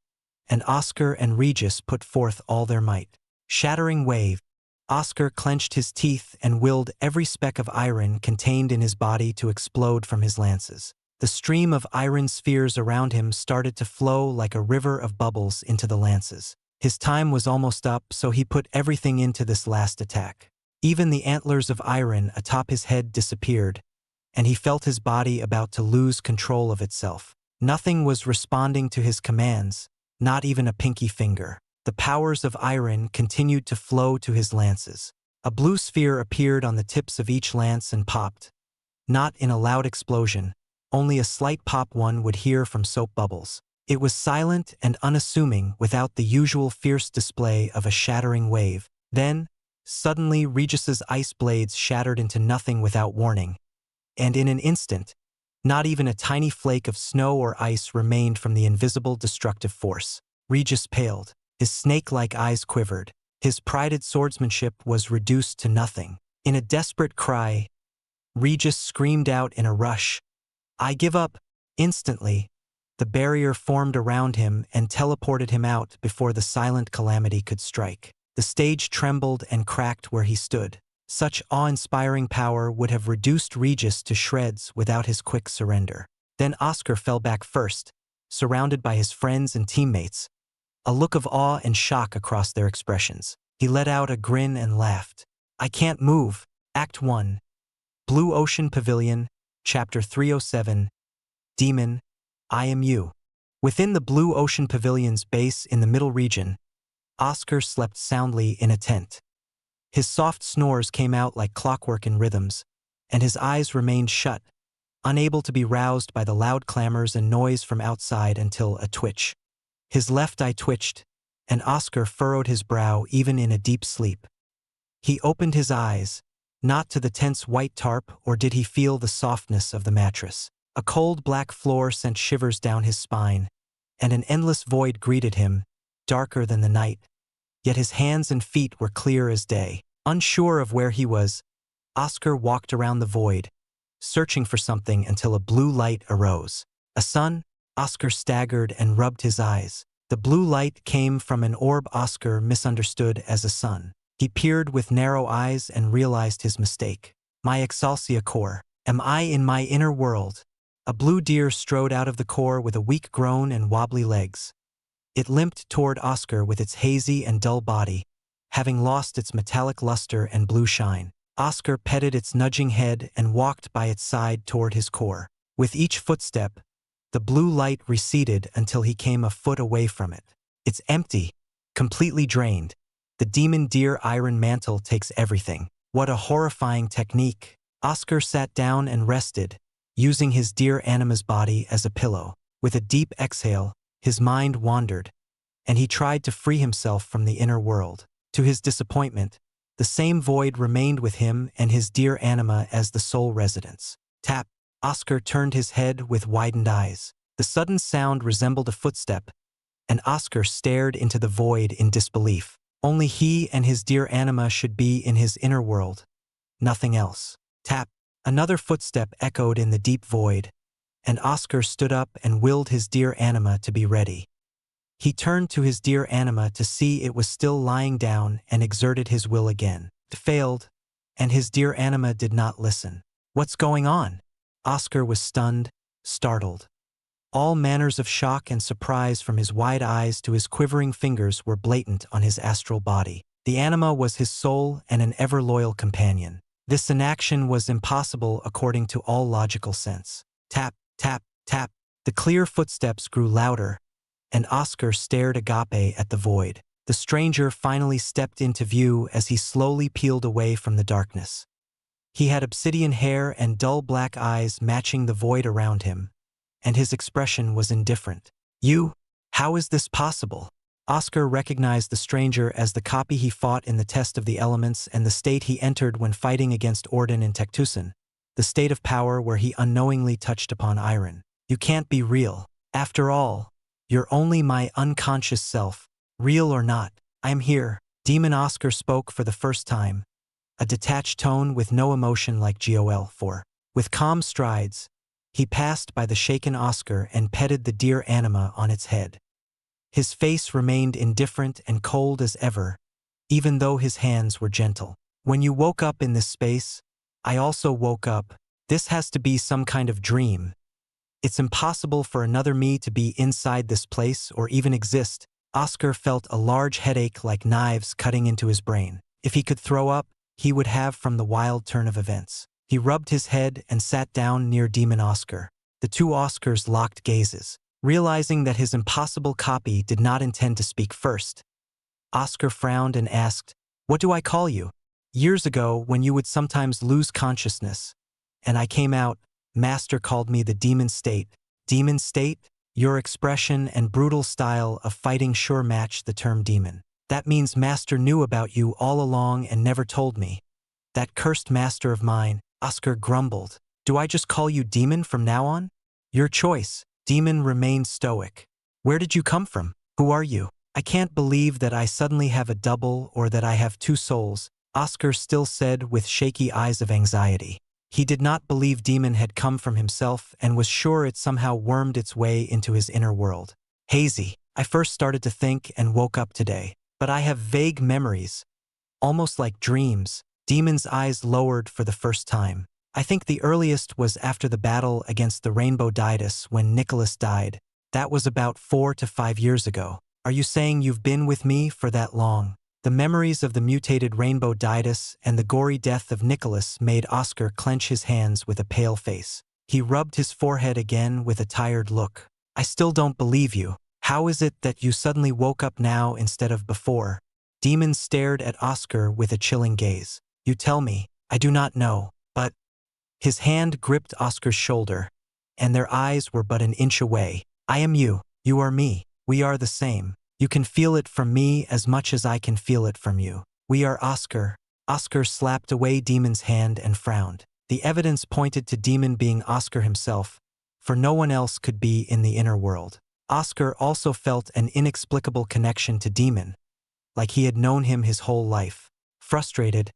and Oscar and Regis put forth all their might. Shattering wave, Oscar clenched his teeth and willed every speck of iron contained in his body to explode from his lances. The stream of iron spheres around him started to flow like a river of bubbles into the lances. His time was almost up, so he put everything into this last attack. Even the antlers of iron atop his head disappeared, and he felt his body about to lose control of itself. Nothing was responding to his commands, not even a pinky finger. The powers of iron continued to flow to his lances. A blue sphere appeared on the tips of each lance and popped. Not in a loud explosion, only a slight pop one would hear from soap bubbles. It was silent and unassuming without the usual fierce display of a shattering wave. Then, suddenly Regis's ice blades shattered into nothing without warning, and in an instant, not even a tiny flake of snow or ice remained from the invisible destructive force. Regis paled. His snake-like eyes quivered. His prided swordsmanship was reduced to nothing. In a desperate cry, Regis screamed out in a rush, "I give up!" Instantly, the barrier formed around him and teleported him out before the silent calamity could strike. The stage trembled and cracked where he stood. Such awe-inspiring power would have reduced Regis to shreds without his quick surrender. Then Oscar fell back first, surrounded by his friends and teammates, a look of awe and shock across their expressions. He let out a grin and laughed. "I can't move." Act 1. Blue Ocean Pavilion, Chapter 307. Demon, I am you. Within the Blue Ocean Pavilion's base in the middle region, Oscar slept soundly in a tent. His soft snores came out like clockwork in rhythms, and his eyes remained shut, unable to be roused by the loud clamors and noise from outside until a twitch. His left eye twitched, and Oscar furrowed his brow even in a deep sleep. He opened his eyes, not to the tense white tarp, or did he feel the softness of the mattress. A cold black floor sent shivers down his spine, and an endless void greeted him, darker than the night. Yet his hands and feet were clear as day. Unsure of where he was, Oscar walked around the void, searching for something until a blue light arose. A sun? Oscar staggered and rubbed his eyes. The blue light came from an orb Oscar misunderstood as a sun. He peered with narrow eyes and realized his mistake. My Exaltia core. Am I in my inner world? A blue deer strode out of the core with a weak groan and wobbly legs. It limped toward Oscar with its hazy and dull body, having lost its metallic luster and blue shine. Oscar petted its nudging head and walked by its side toward his core. With each footstep, the blue light receded until he came a foot away from it. It's empty, completely drained. The demon deer iron mantle takes everything. What a horrifying technique. Oscar sat down and rested, using his deer anima's body as a pillow. With a deep exhale, his mind wandered, and he tried to free himself from the inner world. To his disappointment, the same void remained with him and his deer anima as the sole residence. Tap. Oscar turned his head with widened eyes. The sudden sound resembled a footstep, and Oscar stared into the void in disbelief. Only he and his deer anima should be in his inner world, nothing else. Tap. Another footstep echoed in the deep void, and Oscar stood up and willed his deer anima to be ready. He turned to his deer anima to see it was still lying down and exerted his will again. It failed, and his deer anima did not listen. What's going on? Oscar was stunned, startled. All manners of shock and surprise from his wide eyes to his quivering fingers were blatant on his astral body. The anima was his soul and an ever-loyal companion. This inaction was impossible according to all logical sense. Tap, tap, tap. The clear footsteps grew louder, and Oscar stared agape at the void. The stranger finally stepped into view as he slowly peeled away from the darkness. He had obsidian hair and dull black eyes matching the void around him, and his expression was indifferent. You? How is this possible? Oscar recognized the stranger as the copy he fought in the test of the elements and the state he entered when fighting against Orden in Tectusan, the state of power where he unknowingly touched upon iron. You can't be real. After all, you're only my unconscious self, real or not. I am here. Demon Oscar spoke for the first time, a detached tone with no emotion like GOL 4. With calm strides, he passed by the shaken Oscar and petted the dear anima on its head. His face remained indifferent and cold as ever, even though his hands were gentle. When you woke up in this space, I also woke up. This has to be some kind of dream. It's impossible for another me to be inside this place or even exist. Oscar felt a large headache like knives cutting into his brain. If he could throw up, he would have from the wild turn of events. He rubbed his head and sat down near Demon Oscar. The two Oscars locked gazes. Realizing that his impossible copy did not intend to speak first, Oscar frowned and asked, "What do I call you?" "Years ago, when you would sometimes lose consciousness, and I came out, Master called me the Demon State." Demon State? Your expression and brutal style of fighting sure match the term demon. That means Master knew about you all along and never told me. That cursed master of mine, Oscar grumbled. "Do I just call you Demon from now on?" "Your choice." Demon remained stoic. "Where did you come from? Who are you?" "I can't believe that I suddenly have a double or that I have two souls," Oscar still said with shaky eyes of anxiety. He did not believe Demon had come from himself and was sure it somehow wormed its way into his inner world. "Hazy. I first started to think and woke up today. But I have vague memories, almost like dreams." Demon's eyes lowered for the first time. "I think the earliest was after the battle against the Rainbow Ditus when Nicholas died. That was about 4 to 5 years ago. Are you saying you've been with me for that long?" The memories of the mutated Rainbow Ditus and the gory death of Nicholas made Oscar clench his hands with a pale face. He rubbed his forehead again with a tired look. "I still don't believe you. How is it that you suddenly woke up now instead of before?" Demon stared at Oscar with a chilling gaze. "You tell me. I do not know, but—" His hand gripped Oscar's shoulder, and their eyes were but an inch away. "I am you. You are me. We are the same. You can feel it from me as much as I can feel it from you. We are Oscar." Oscar slapped away Demon's hand and frowned. The evidence pointed to Demon being Oscar himself, for no one else could be in the inner world. Oscar also felt an inexplicable connection to Demon, like he had known him his whole life. Frustrated,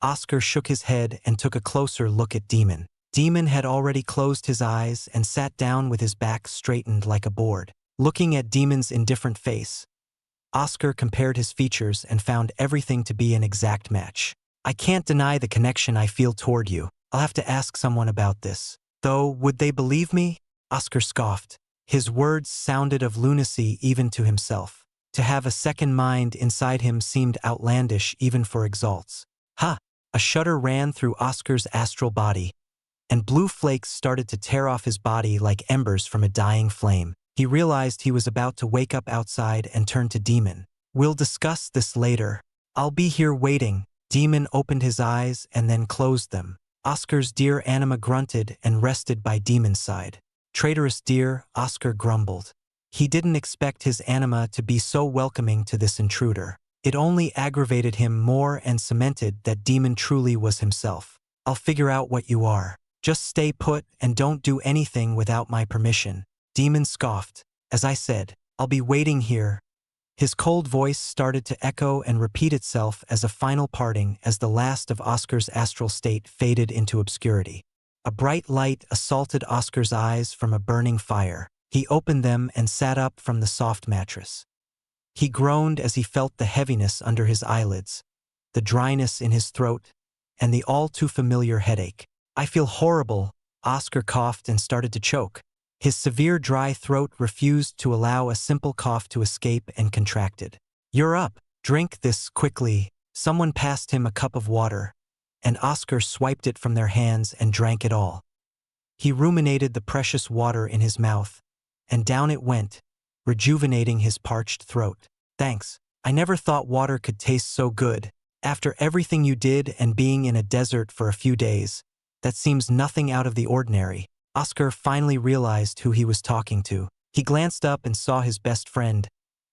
Oscar shook his head and took a closer look at Demon. Demon had already closed his eyes and sat down with his back straightened like a board. Looking at Demon's indifferent face, Oscar compared his features and found everything to be an exact match. "I can't deny the connection I feel toward you. I'll have to ask someone about this. Though, would they believe me?" Oscar scoffed. His words sounded of lunacy even to himself. To have a second mind inside him seemed outlandish even for Exalts. "Ha!" A shudder ran through Oscar's astral body, and blue flakes started to tear off his body like embers from a dying flame. He realized he was about to wake up outside and turn to Demon. "We'll discuss this later. I'll be here waiting." Demon opened his eyes and then closed them. Oscar's dear anima grunted and rested by Demon's side. "Traitorous dear," Oscar grumbled. He didn't expect his anima to be so welcoming to this intruder. It only aggravated him more and cemented that Demon truly was himself. "I'll figure out what you are. Just stay put and don't do anything without my permission." Demon scoffed. "As I said, I'll be waiting here." His cold voice started to echo and repeat itself as a final parting as the last of Oscar's astral state faded into obscurity. A bright light assaulted Oscar's eyes from a burning fire. He opened them and sat up from the soft mattress. He groaned as he felt the heaviness under his eyelids, the dryness in his throat, and the all-too-familiar headache. "I feel horrible," Oscar coughed and started to choke. His severe dry throat refused to allow a simple cough to escape and contracted. "You're up. Drink this quickly." Someone passed him a cup of water, and Oscar swiped it from their hands and drank it all. He ruminated the precious water in his mouth, and down it went, rejuvenating his parched throat. "Thanks. I never thought water could taste so good. After everything you did and being in a desert for a few days, that seems nothing out of the ordinary." Oscar finally realized who he was talking to. He glanced up and saw his best friend,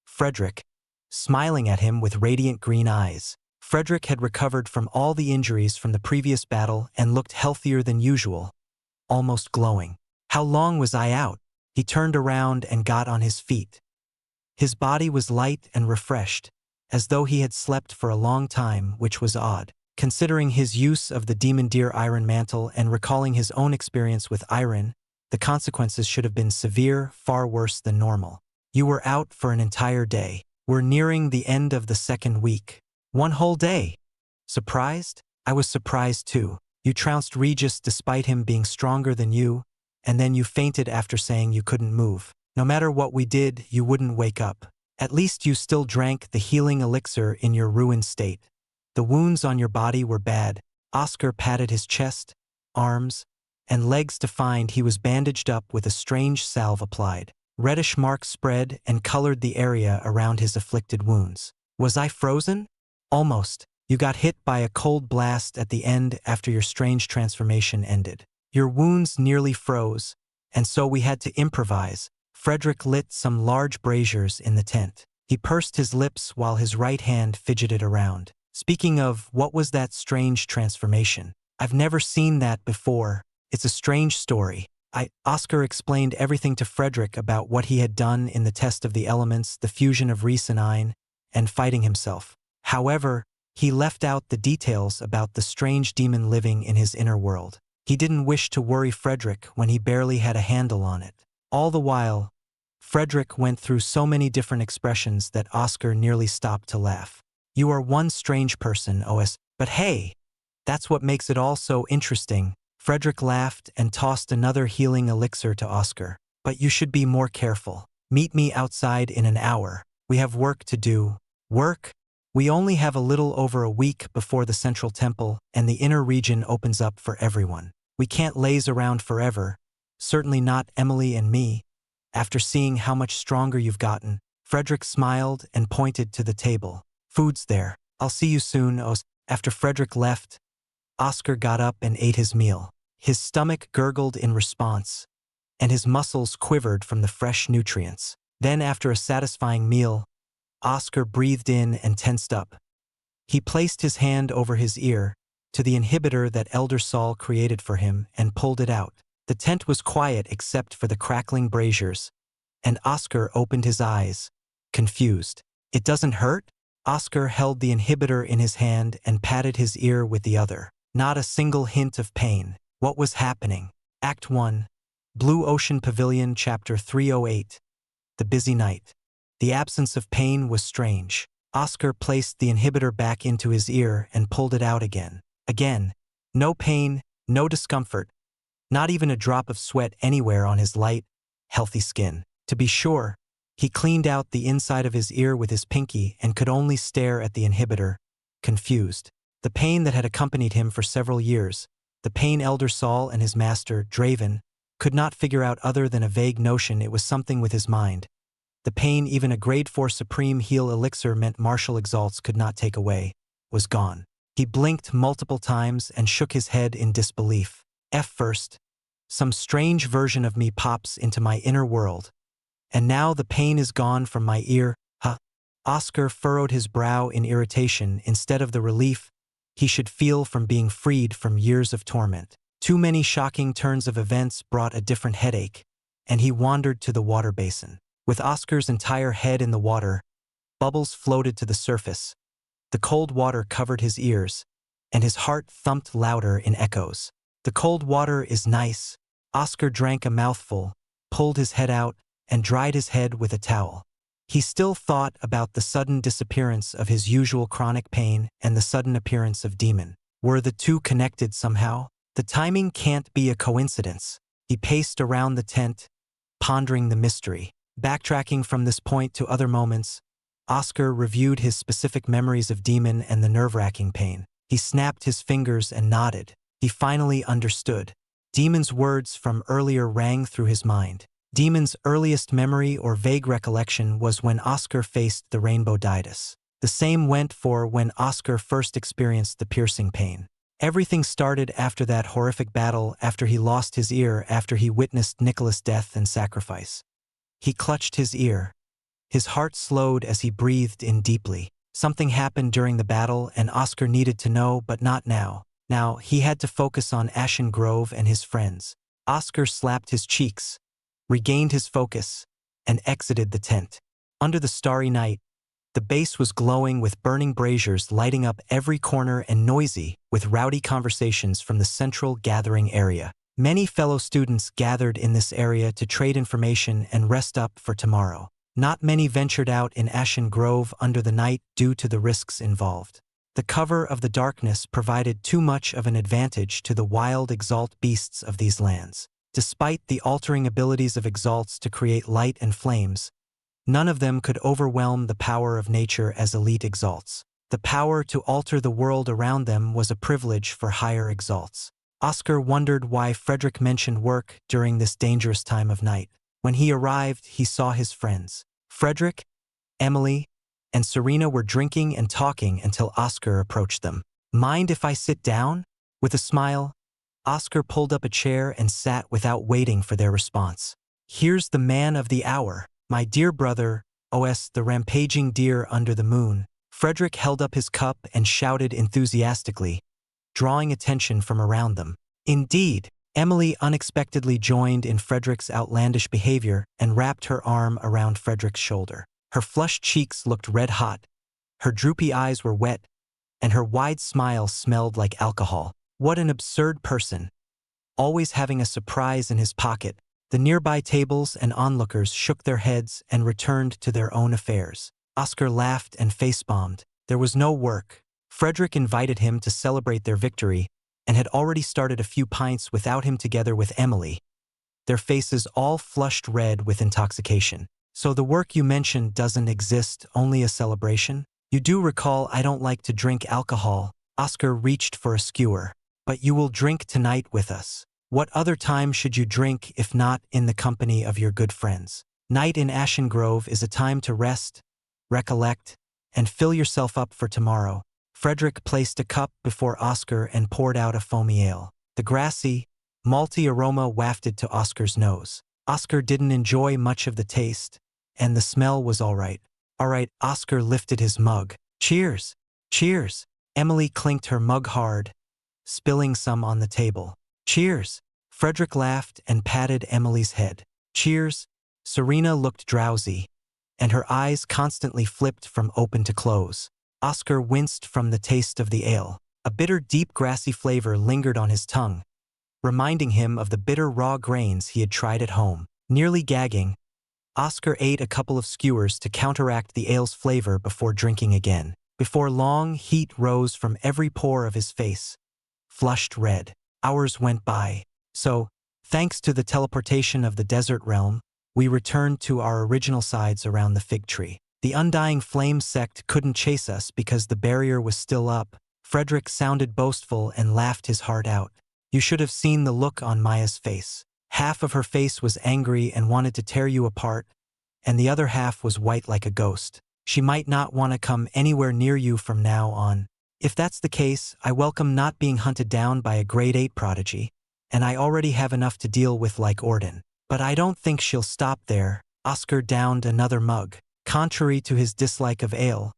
Frederick, smiling at him with radiant green eyes. Frederick had recovered from all the injuries from the previous battle and looked healthier than usual, almost glowing. "How long was I out?" He turned around and got on his feet. His body was light and refreshed, as though he had slept for a long time, which was odd, considering his use of the Demon Deer Iron Mantle and recalling his own experience with iron. The consequences should have been severe, far worse than normal. "You were out for an entire day. We're nearing the end of the second week." "One whole day." "Surprised?" "I was surprised too. You trounced Regis despite him being stronger than you, and then you fainted after saying you couldn't move. No matter what we did, you wouldn't wake up. At least you still drank the healing elixir in your ruined state. The wounds on your body were bad." Oscar patted his chest, arms, and legs to find he was bandaged up with a strange salve applied. Reddish marks spread and colored the area around his afflicted wounds. "Was I frozen?" "Almost. You got hit by a cold blast at the end after your strange transformation ended. Your wounds nearly froze, and so we had to improvise." Frederick lit some large braziers in the tent. He pursed his lips while his right hand fidgeted around. "Speaking of, what was that strange transformation? I've never seen that before. It's a strange story." Oscar explained everything to Frederick about what he had done in the test of the elements, the fusion of Reese and Ein, and fighting himself. However, he left out the details about the strange demon living in his inner world. He didn't wish to worry Frederick when he barely had a handle on it. All the while, Frederick went through so many different expressions that Oscar nearly stopped to laugh. "You are one strange person, OS, but hey, that's what makes it all so interesting." Frederick laughed and tossed another healing elixir to Oscar. "But you should be more careful. Meet me outside in an hour. We have work to do." "Work?" "We only have a little over a week before the central temple and the inner region opens up for everyone. We can't laze around forever, certainly not Emily and me. After seeing how much stronger you've gotten." Frederick smiled and pointed to the table. "Food's there. I'll see you soon, Os." After Frederick left, Oscar got up and ate his meal. His stomach gurgled in response, and his muscles quivered from the fresh nutrients. Then, after a satisfying meal, Oscar breathed in and tensed up. He placed his hand over his ear, to the inhibitor that Elder Saul created for him, and pulled it out. The tent was quiet except for the crackling braziers, and Oscar opened his eyes, confused. "It doesn't hurt?" Oscar held the inhibitor in his hand and patted his ear with the other. Not a single hint of pain. What was happening? Act 1. Blue Ocean Pavilion, Chapter 308. The Busy Night. The absence of pain was strange. Oscar placed the inhibitor back into his ear and pulled it out again. Again. No pain, no discomfort. Not even a drop of sweat anywhere on his light, healthy skin. To be sure, he cleaned out the inside of his ear with his pinky and could only stare at the inhibitor, confused. The pain that had accompanied him for several years, the pain Elder Saul and his master, Draven, could not figure out other than a vague notion it was something with his mind. The pain even a grade 4 supreme heal elixir meant martial exalts could not take away, was gone. He blinked multiple times and shook his head in disbelief. First, some strange version of me pops into my inner world. And now the pain is gone from my ear, huh? Oscar furrowed his brow in irritation instead of the relief he should feel from being freed from years of torment. Too many shocking turns of events brought a different headache, and he wandered to the water basin. With Oscar's entire head in the water, bubbles floated to the surface. The cold water covered his ears, and his heart thumped louder in echoes. The cold water is nice. Oscar drank a mouthful, pulled his head out, and dried his head with a towel. He still thought about the sudden disappearance of his usual chronic pain and the sudden appearance of Demon. Were the two connected somehow? The timing can't be a coincidence. He paced around the tent, pondering the mystery. Backtracking from this point to other moments, Oscar reviewed his specific memories of Demon and the nerve-wracking pain. He snapped his fingers and nodded. He finally understood. Demon's words from earlier rang through his mind. Demon's earliest memory or vague recollection was when Oscar faced the rainbow Ditus. The same went for when Oscar first experienced the piercing pain. Everything started after that horrific battle, after he lost his ear, after he witnessed Nicholas' death and sacrifice. He clutched his ear. His heart slowed as he breathed in deeply. Something happened during the battle, and Oscar needed to know, but not now. Now, he had to focus on Ashen Grove and his friends. Oscar slapped his cheeks, regained his focus, and exited the tent. Under the starry night, the base was glowing with burning braziers lighting up every corner and noisy with rowdy conversations from the central gathering area. Many fellow students gathered in this area to trade information and rest up for tomorrow. Not many ventured out in Ashen Grove under the night due to the risks involved. The cover of the darkness provided too much of an advantage to the wild Exalt beasts of these lands. Despite the altering abilities of Exalts to create light and flames, none of them could overwhelm the power of nature as elite Exalts. The power to alter the world around them was a privilege for higher Exalts. Oscar wondered why Frederick mentioned work during this dangerous time of night. When he arrived, he saw his friends. Frederick, Emily, and Serena were drinking and talking until Oscar approached them. "Mind if I sit down?" With a smile, Oscar pulled up a chair and sat without waiting for their response. "Here's the man of the hour, my dear brother, the rampaging deer under the moon." Frederick held up his cup and shouted enthusiastically, drawing attention from around them. Indeed, Emily unexpectedly joined in Frederick's outlandish behavior and wrapped her arm around Frederick's shoulder. Her flushed cheeks looked red-hot, her droopy eyes were wet, and her wide smile smelled like alcohol. What an absurd person, always having a surprise in his pocket. The nearby tables and onlookers shook their heads and returned to their own affairs. Oscar laughed and face-bombed. There was no work. Frederick invited him to celebrate their victory and had already started a few pints without him together with Emily, their faces all flushed red with intoxication. "So the work you mentioned doesn't exist, only a celebration? You do recall I don't like to drink alcohol." Oscar reached for a skewer. "But you will drink tonight with us. What other time should you drink if not in the company of your good friends? Night in Ashen Grove is a time to rest, recollect, and fill yourself up for tomorrow." Frederick placed a cup before Oscar and poured out a foamy ale. The grassy, malty aroma wafted to Oscar's nose. Oscar didn't enjoy much of the taste, and the smell was all right. "All right," Oscar lifted his mug. "Cheers! Cheers!" Emily clinked her mug hard, spilling some on the table. "Cheers!" Frederick laughed and patted Emily's head. "Cheers!" Serena looked drowsy, and her eyes constantly flipped from open to close. Oscar winced from the taste of the ale. A bitter, deep, grassy flavor lingered on his tongue, reminding him of the bitter raw grains he had tried at home. Nearly gagging, Oscar ate a couple of skewers to counteract the ale's flavor before drinking again. Before long, heat rose from every pore of his face, flushed red. Hours went by. So, thanks to the teleportation of the desert realm, we returned to our original sides around the fig tree. The Undying Flame sect couldn't chase us because the barrier was still up. Frederick sounded boastful and laughed his heart out. You should have seen the look on Maya's face. Half of her face was angry and wanted to tear you apart, and the other half was white like a ghost. She might not want to come anywhere near you from now on. If that's the case, I welcome not being hunted down by a grade 8 prodigy, and I already have enough to deal with like Orden. But I don't think she'll stop there. Oscar downed another mug. Contrary to his dislike of ale,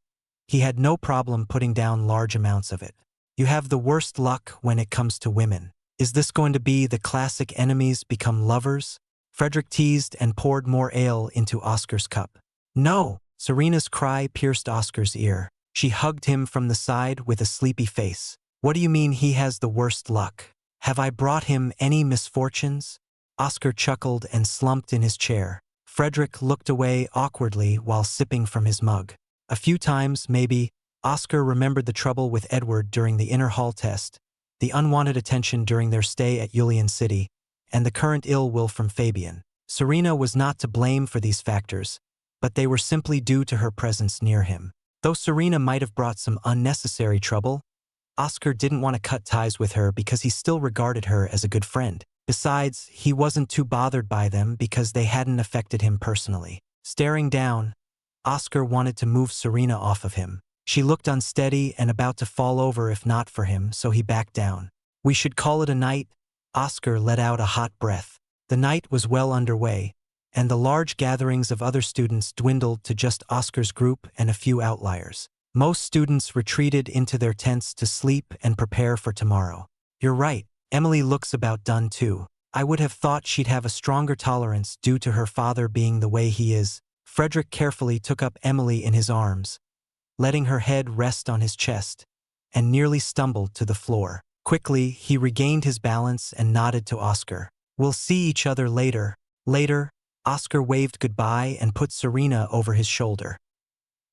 he had no problem putting down large amounts of it. You have the worst luck when it comes to women. Is this going to be the classic enemies become lovers? Frederick teased and poured more ale into Oscar's cup. No! Serena's cry pierced Oscar's ear. She hugged him from the side with a sleepy face. What do you mean he has the worst luck? Have I brought him any misfortunes? Oscar chuckled and slumped in his chair. Frederick looked away awkwardly while sipping from his mug. A few times, maybe, Oscar remembered the trouble with Edward during the inner hall test, the unwanted attention during their stay at Yulian City, and the current ill will from Fabian. Serena was not to blame for these factors, but they were simply due to her presence near him. Though Serena might have brought some unnecessary trouble, Oscar didn't want to cut ties with her because he still regarded her as a good friend. Besides, he wasn't too bothered by them because they hadn't affected him personally. Staring down, Oscar wanted to move Serena off of him. She looked unsteady and about to fall over if not for him, so he backed down. We should call it a night. Oscar let out a hot breath. The night was well underway, and the large gatherings of other students dwindled to just Oscar's group and a few outliers. Most students retreated into their tents to sleep and prepare for tomorrow. You're right, Emily looks about done too. I would have thought she'd have a stronger tolerance due to her father being the way he is. Frederick carefully took up Emily in his arms, letting her head rest on his chest, and nearly stumbled to the floor. Quickly, he regained his balance and nodded to Oscar. We'll see each other later. Later, Oscar waved goodbye and put Serena over his shoulder.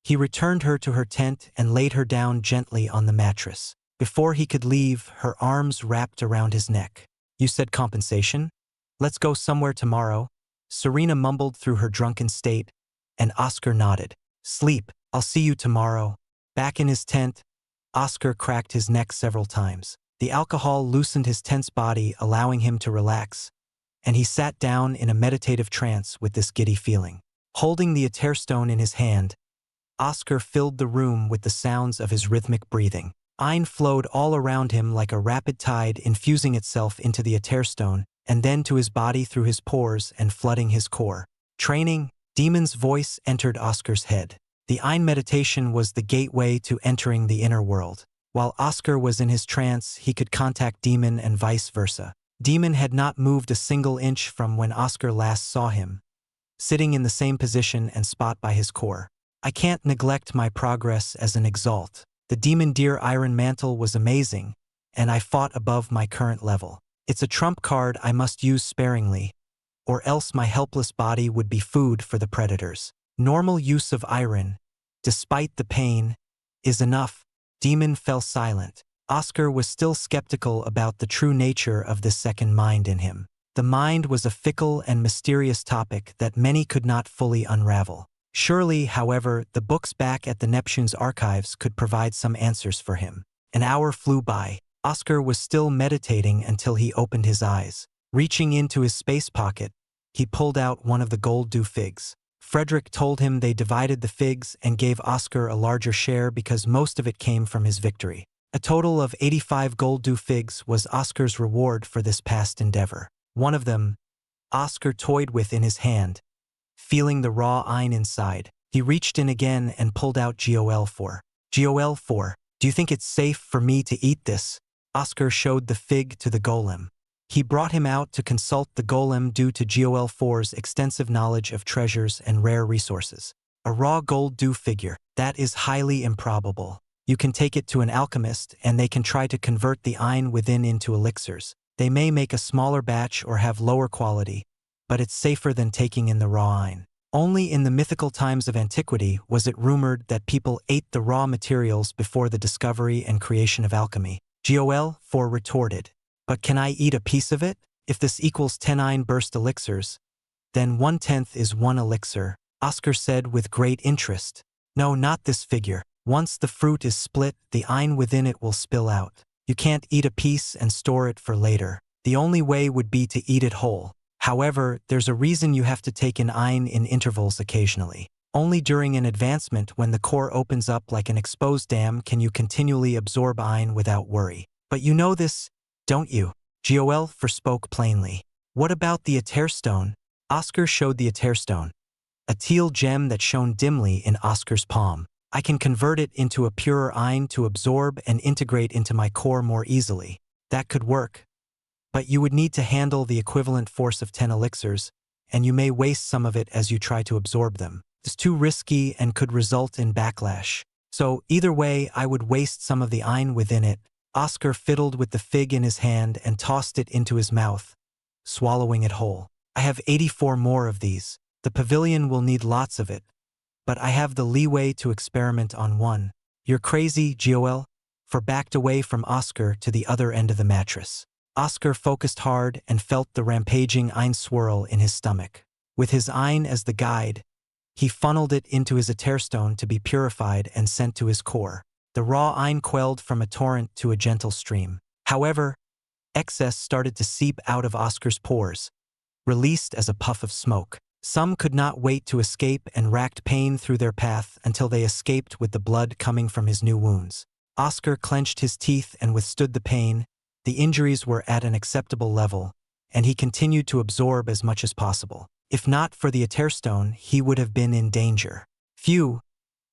He returned her to her tent and laid her down gently on the mattress. Before he could leave, her arms wrapped around his neck. You said compensation? Let's go somewhere tomorrow. Serena mumbled through her drunken state, and Oscar nodded. Sleep, I'll see you tomorrow. Back in his tent, Oscar cracked his neck several times. The alcohol loosened his tense body, allowing him to relax, and he sat down in a meditative trance with this giddy feeling. Holding the Aether stone in his hand, Oscar filled the room with the sounds of his rhythmic breathing. Ein flowed all around him like a rapid tide, infusing itself into the Aether stone and then to his body through his pores and flooding his core. Training, Demon's voice entered Oscar's head. The Ein meditation was the gateway to entering the inner world. While Oscar was in his trance, he could contact Demon and vice versa. Demon had not moved a single inch from when Oscar last saw him, sitting in the same position and spot by his core. I can't neglect my progress as an Exalt. The Demon Deer Iron Mantle was amazing, and I fought above my current level. It's a trump card I must use sparingly, or else my helpless body would be food for the predators. Normal use of iron, despite the pain, is enough. Demon fell silent. Oscar was still skeptical about the true nature of this second mind in him. The mind was a fickle and mysterious topic that many could not fully unravel. Surely, however, the books back at the Neptune's archives could provide some answers for him. An hour flew by. Oscar was still meditating until he opened his eyes. Reaching into his space pocket, he pulled out one of the gold dew figs. Frederick told him they divided the figs and gave Oscar a larger share because most of it came from his victory. A total of 85 gold dew figs was Oscar's reward for this past endeavor. One of them, Oscar toyed with in his hand, feeling the raw Ein inside. He reached in again and pulled out GOL4. GOL4, do you think it's safe for me to eat this? Oscar showed the fig to the golem. He brought him out to consult the golem due to GOL4's extensive knowledge of treasures and rare resources. A raw gold dew figure. That is highly improbable. You can take it to an alchemist and they can try to convert the Ein within into elixirs. They may make a smaller batch or have lower quality, but it's safer than taking in the raw Ein. Only in the mythical times of antiquity was it rumored that people ate the raw materials before the discovery and creation of alchemy. GOL4 retorted. But can I eat a piece of it? If this equals 10 Ein burst elixirs, then 1/10 is 1 elixir, Oscar said with great interest. No, not this figure. Once the fruit is split, the Ein within it will spill out. You can't eat a piece and store it for later. The only way would be to eat it whole. However, there's a reason you have to take an Ein in intervals occasionally. Only during an advancement when the core opens up like an exposed dam can you continually absorb Ein without worry. But you know this, don't you? GOL4 spoke plainly. What about the Aether stone? Oscar showed the Aether stone, a teal gem that shone dimly in Oscar's palm. I can convert it into a purer Ein to absorb and integrate into my core more easily. That could work. But you would need to handle the equivalent force of 10 elixirs, and you may waste some of it as you try to absorb them. It's too risky and could result in backlash. So either way, I would waste some of the Ein within it. Oscar fiddled with the fig in his hand and tossed it into his mouth, swallowing it whole. I have 84 more of these. The pavilion will need lots of it, but I have the leeway to experiment on one. You're crazy, GOL4 backed away from Oscar to the other end of the mattress. Oscar focused hard and felt the rampaging Ein swirl in his stomach. With his Ein as the guide, he funneled it into his Aether stone to be purified and sent to his core. The raw Ein quelled from a torrent to a gentle stream. However, excess started to seep out of Oscar's pores, released as a puff of smoke. Some could not wait to escape and racked pain through their path until they escaped with the blood coming from his new wounds. Oscar clenched his teeth and withstood the pain. The injuries were at an acceptable level, and he continued to absorb as much as possible. If not for the Aetherstone, he would have been in danger. Phew!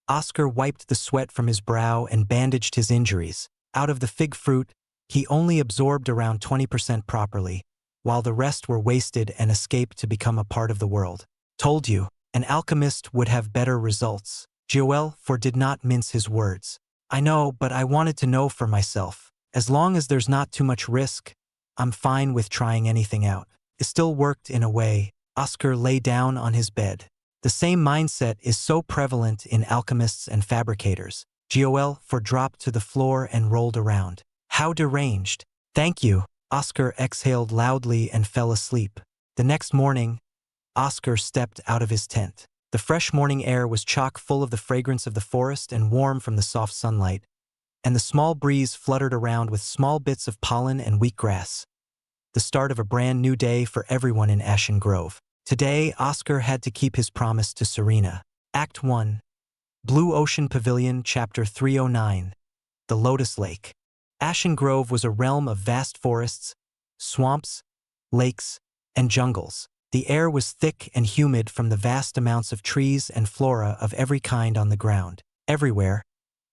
Oscar wiped the sweat from his brow and bandaged his injuries. Out of the fig fruit, he only absorbed around 20% properly, while the rest were wasted and escaped to become a part of the world. Told you, an alchemist would have better results. Duel did not mince his words. I know, but I wanted to know for myself. As long as there's not too much risk, I'm fine with trying anything out. It still worked in a way. Oscar lay down on his bed. The same mindset is so prevalent in alchemists and fabricators. Duel dropped to the floor and rolled around. How deranged. Thank you. Oscar exhaled loudly and fell asleep. The next morning, Oscar stepped out of his tent. The fresh morning air was chock full of the fragrance of the forest and warm from the soft sunlight, and the small breeze fluttered around with small bits of pollen and wheatgrass. The start of a brand new day for everyone in Ashen Grove. Today, Oscar had to keep his promise to Serena. Act 1. Blue Ocean Pavilion, Chapter 309. The Lotus Lake. Ashen Grove was a realm of vast forests, swamps, lakes, and jungles. The air was thick and humid from the vast amounts of trees and flora of every kind on the ground. Everywhere,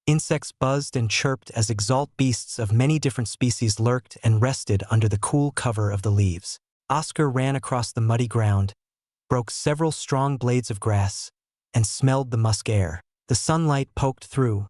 insects buzzed and chirped as exalt beasts of many different species lurked and rested under the cool cover of the leaves. Oscar ran across the muddy ground, broke several strong blades of grass, and smelled the musk air. The sunlight poked through,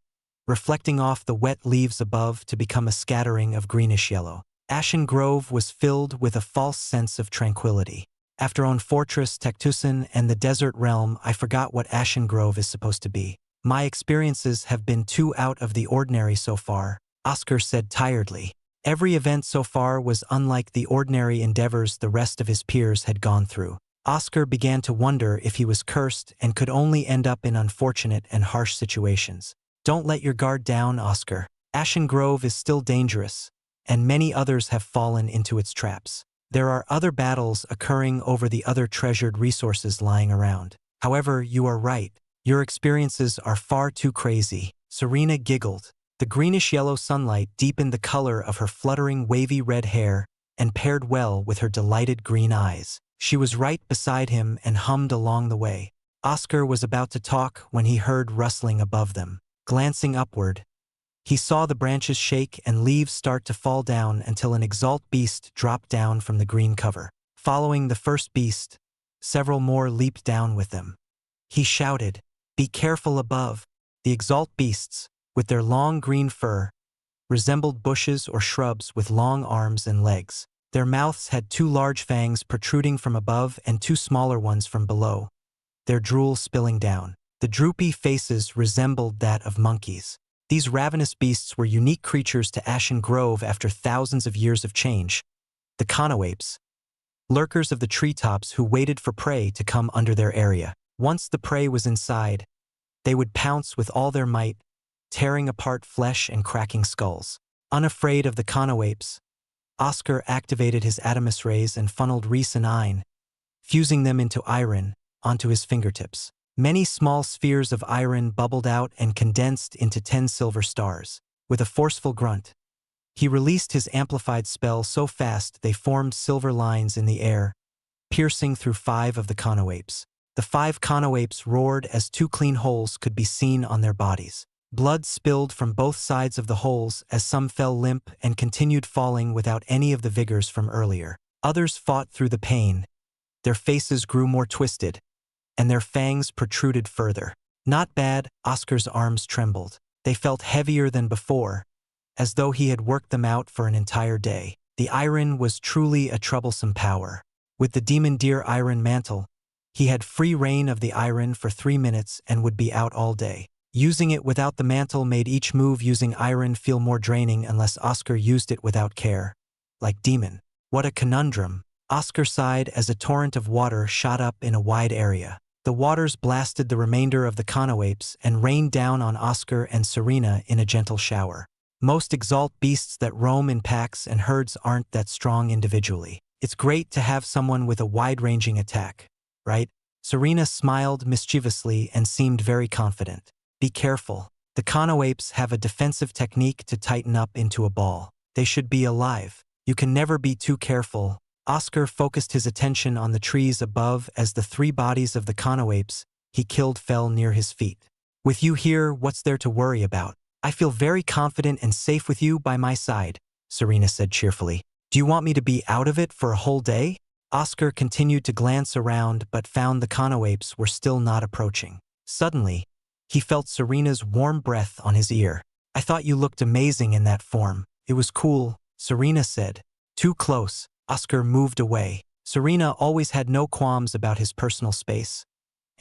reflecting off the wet leaves above to become a scattering of greenish yellow. Ashen Grove was filled with a false sense of tranquility. After own fortress, Cactus, and the desert realm, I forgot what Ashen Grove is supposed to be. My experiences have been too out of the ordinary so far, Oscar said tiredly. Every event so far was unlike the ordinary endeavors the rest of his peers had gone through. Oscar began to wonder if he was cursed and could only end up in unfortunate and harsh situations. Don't let your guard down, Oscar. Ashen Grove is still dangerous, and many others have fallen into its traps. There are other battles occurring over the other treasured resources lying around. However, you are right. Your experiences are far too crazy. Serena giggled. The greenish-yellow sunlight deepened the color of her fluttering wavy red hair and paired well with her delighted green eyes. She was right beside him and hummed along the way. Oscar was about to talk when he heard rustling above them. Glancing upward, he saw the branches shake and leaves start to fall down until an exalt beast dropped down from the green cover. Following the first beast, several more leaped down with them. He shouted, "Be careful above!" The exalt beasts, with their long green fur, resembled bushes or shrubs with long arms and legs. Their mouths had two large fangs protruding from above and two smaller ones from below, their drool spilling down. The droopy faces resembled that of monkeys. These ravenous beasts were unique creatures to Ashen Grove after thousands of years of change. The conawapes, lurkers of the treetops who waited for prey to come under their area. Once the prey was inside, they would pounce with all their might, tearing apart flesh and cracking skulls. Unafraid of the conawapes, Oscar activated his Adamus rays and funneled Reese and Ein, fusing them into iron, onto his fingertips. Many small spheres of iron bubbled out and condensed into 10 silver stars. With a forceful grunt, he released his amplified spell so fast they formed silver lines in the air, piercing through 5 of the conawapes. The 5 conawapes roared as 2 clean holes could be seen on their bodies. Blood spilled from both sides of the holes as some fell limp and continued falling without any of the vigors from earlier. Others fought through the pain. Their faces grew more twisted, and their fangs protruded further. Not bad, Oscar's arms trembled. They felt heavier than before, as though he had worked them out for an entire day. The iron was truly a troublesome power. With the demon deer iron mantle, he had free reign of the iron for 3 minutes and would be out all day. Using it without the mantle made each move using iron feel more draining unless Oscar used it without care. Like demon. What a conundrum. Oscar sighed as a torrent of water shot up in a wide area. The waters blasted the remainder of the conawapes and rained down on Oscar and Serena in a gentle shower. Most exalt beasts that roam in packs and herds aren't that strong individually. It's great to have someone with a wide-ranging attack, right? Serena smiled mischievously and seemed very confident. Be careful. The Kano apes have a defensive technique to tighten up into a ball. They should be alive. You can never be too careful. Oscar focused his attention on the trees above as the 3 bodies of the Kano apes he killed fell near his feet. With you here, what's there to worry about? I feel very confident and safe with you by my side, Serena said cheerfully. Do you want me to be out of it for a whole day? Oscar continued to glance around but found the Kano apes were still not approaching. Suddenly, he felt Serena's warm breath on his ear. I thought you looked amazing in that form. It was cool, Serena said. Too close. Oscar moved away. Serena always had no qualms about his personal space,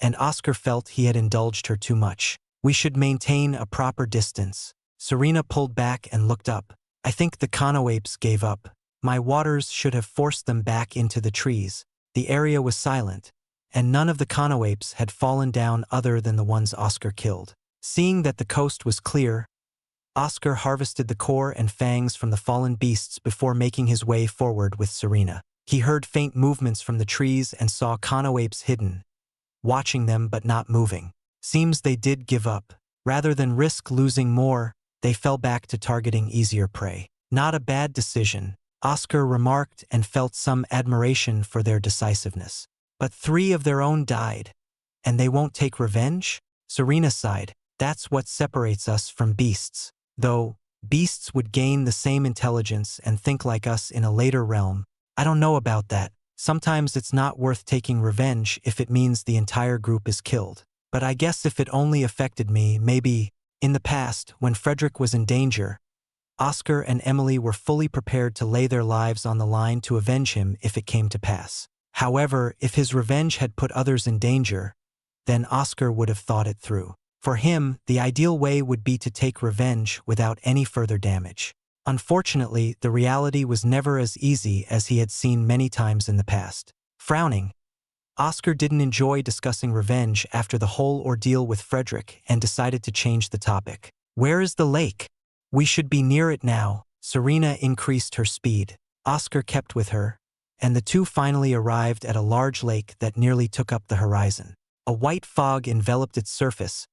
and Oscar felt he had indulged her too much. We should maintain a proper distance. Serena pulled back and looked up. I think the Kano apes gave up. My waters should have forced them back into the trees. The area was silent, and none of the Kano apes had fallen down other than the ones Oscar killed. Seeing that the coast was clear, Oscar harvested the core and fangs from the fallen beasts before making his way forward with Serena. He heard faint movements from the trees and saw Kano apes hidden, watching them but not moving. Seems they did give up. Rather than risk losing more, they fell back to targeting easier prey. Not a bad decision, Oscar remarked and felt some admiration for their decisiveness. But 3 of their own died, and they won't take revenge? Serena sighed. That's what separates us from beasts. Though, beasts would gain the same intelligence and think like us in a later realm. I don't know about that. Sometimes it's not worth taking revenge if it means the entire group is killed. But I guess if it only affected me, maybe. In the past, when Frederick was in danger, Oscar and Emily were fully prepared to lay their lives on the line to avenge him if it came to pass. However, if his revenge had put others in danger, then Oscar would have thought it through. For him, the ideal way would be to take revenge without any further damage. Unfortunately, the reality was never as easy as he had seen many times in the past. Frowning, Oscar didn't enjoy discussing revenge after the whole ordeal with Frederick and decided to change the topic. Where is the lake? We should be near it now. Serena increased her speed. Oscar kept with her, and the 2 finally arrived at a large lake that nearly took up the horizon. A white fog enveloped its surface,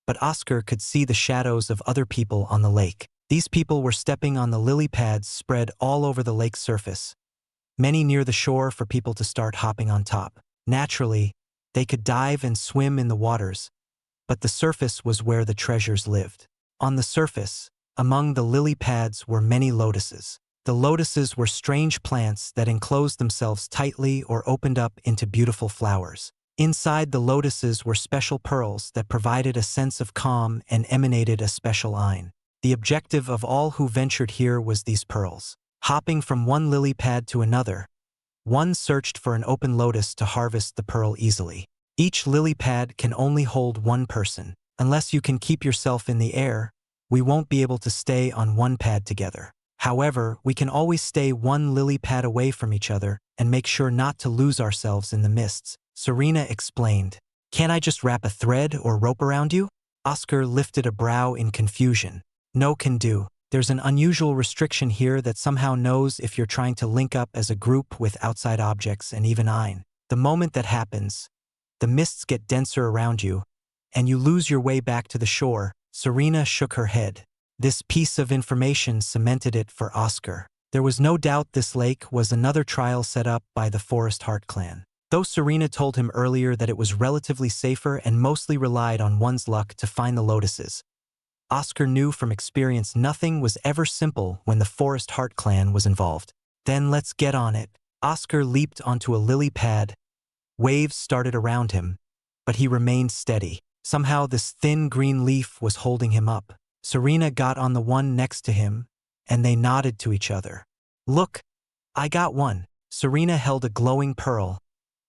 but Oscar could see the shadows of other people on the lake. These people were stepping on the lily pads spread all over the lake's surface, many near the shore for people to start hopping on top. Naturally, they could dive and swim in the waters, but the surface was where the treasures lived. On the surface, among the lily pads were many lotuses. The lotuses were strange plants that enclosed themselves tightly or opened up into beautiful flowers. Inside the lotuses were special pearls that provided a sense of calm and emanated a special awe. The objective of all who ventured here was these pearls. Hopping from one lily pad to another, one searched for an open lotus to harvest the pearl easily. Each lily pad can only hold 1 person. Unless you can keep yourself in the air, we won't be able to stay on one pad together. However, we can always stay 1 lily pad away from each other and make sure not to lose ourselves in the mists, Serena explained. Can't I just wrap a thread or rope around you? Oscar lifted a brow in confusion. No can do. There's an unusual restriction here that somehow knows if you're trying to link up as a group with outside objects and even ein. The moment that happens, the mists get denser around you, and you lose your way back to the shore. Serena shook her head. This piece of information cemented it for Oscar. There was no doubt this lake was another trial set up by the Forest Heart clan. Though Serena told him earlier that it was relatively safer and mostly relied on one's luck to find the lotuses, Oscar knew from experience nothing was ever simple when the Forest Heart clan was involved. Then let's get on it. Oscar leaped onto a lily pad. Waves started around him, but he remained steady. Somehow this thin green leaf was holding him up. Serena got on the one next to him, and they nodded to each other. Look, I got one. Serena held a glowing pearl,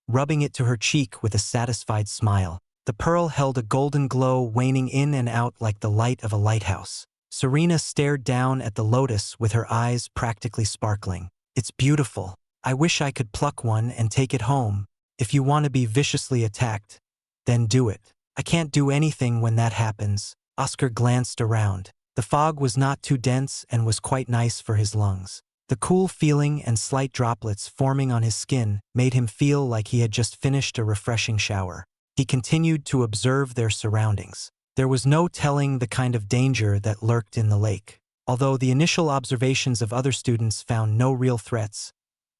rubbing it to her cheek with a satisfied smile. The pearl held a golden glow waning in and out like the light of a lighthouse. Serena stared down at the lotus with her eyes practically sparkling. It's beautiful. I wish I could pluck one and take it home. If you want to be viciously attacked, then do it. I can't do anything when that happens. Oscar glanced around. The fog was not too dense and was quite nice for his lungs. The cool feeling and slight droplets forming on his skin made him feel like he had just finished a refreshing shower. He continued to observe their surroundings. There was no telling the kind of danger that lurked in the lake. Although the initial observations of other students found no real threats,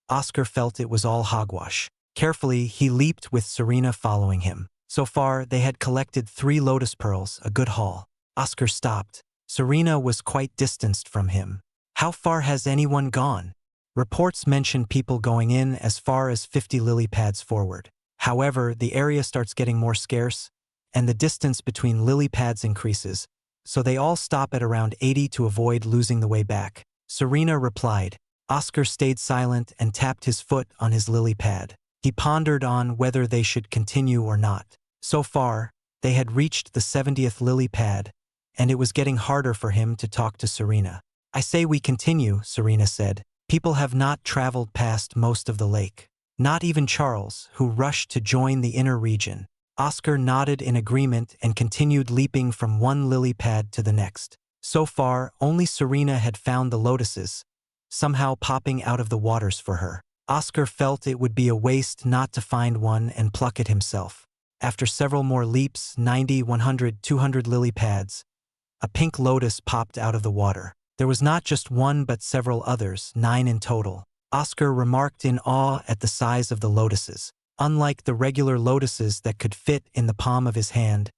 Oscar felt it was all hogwash. Carefully, he leaped with Serena following him. So far, they had collected 3 lotus pearls, a good haul. Oscar stopped. Serena was quite distanced from him. How far has anyone gone? Reports mention people going in as far as 50 lily pads forward. However, the area starts getting more scarce, and the distance between lily pads increases, so they all stop at around 80 to avoid losing the way back. Serena replied. Oscar stayed silent and tapped his foot on his lily pad. He pondered on whether they should continue or not. So far, they had reached the 70th lily pad, and it was getting harder for him to talk to Serena. I say we continue, Serena said. People have not traveled past most of the lake. Not even Charles, who rushed to join the inner region. Oscar nodded in agreement and continued leaping from one lily pad to the next. So far, only Serena had found the lotuses, somehow popping out of the waters for her. Oscar felt it would be a waste not to find one and pluck it himself. After several more leaps, 90, 100, 200 lily pads, a pink lotus popped out of the water. There was not just one but several others, 9 in total. Oscar remarked in awe at the size of the lotuses. Unlike the regular lotuses that could fit in the palm of his hand,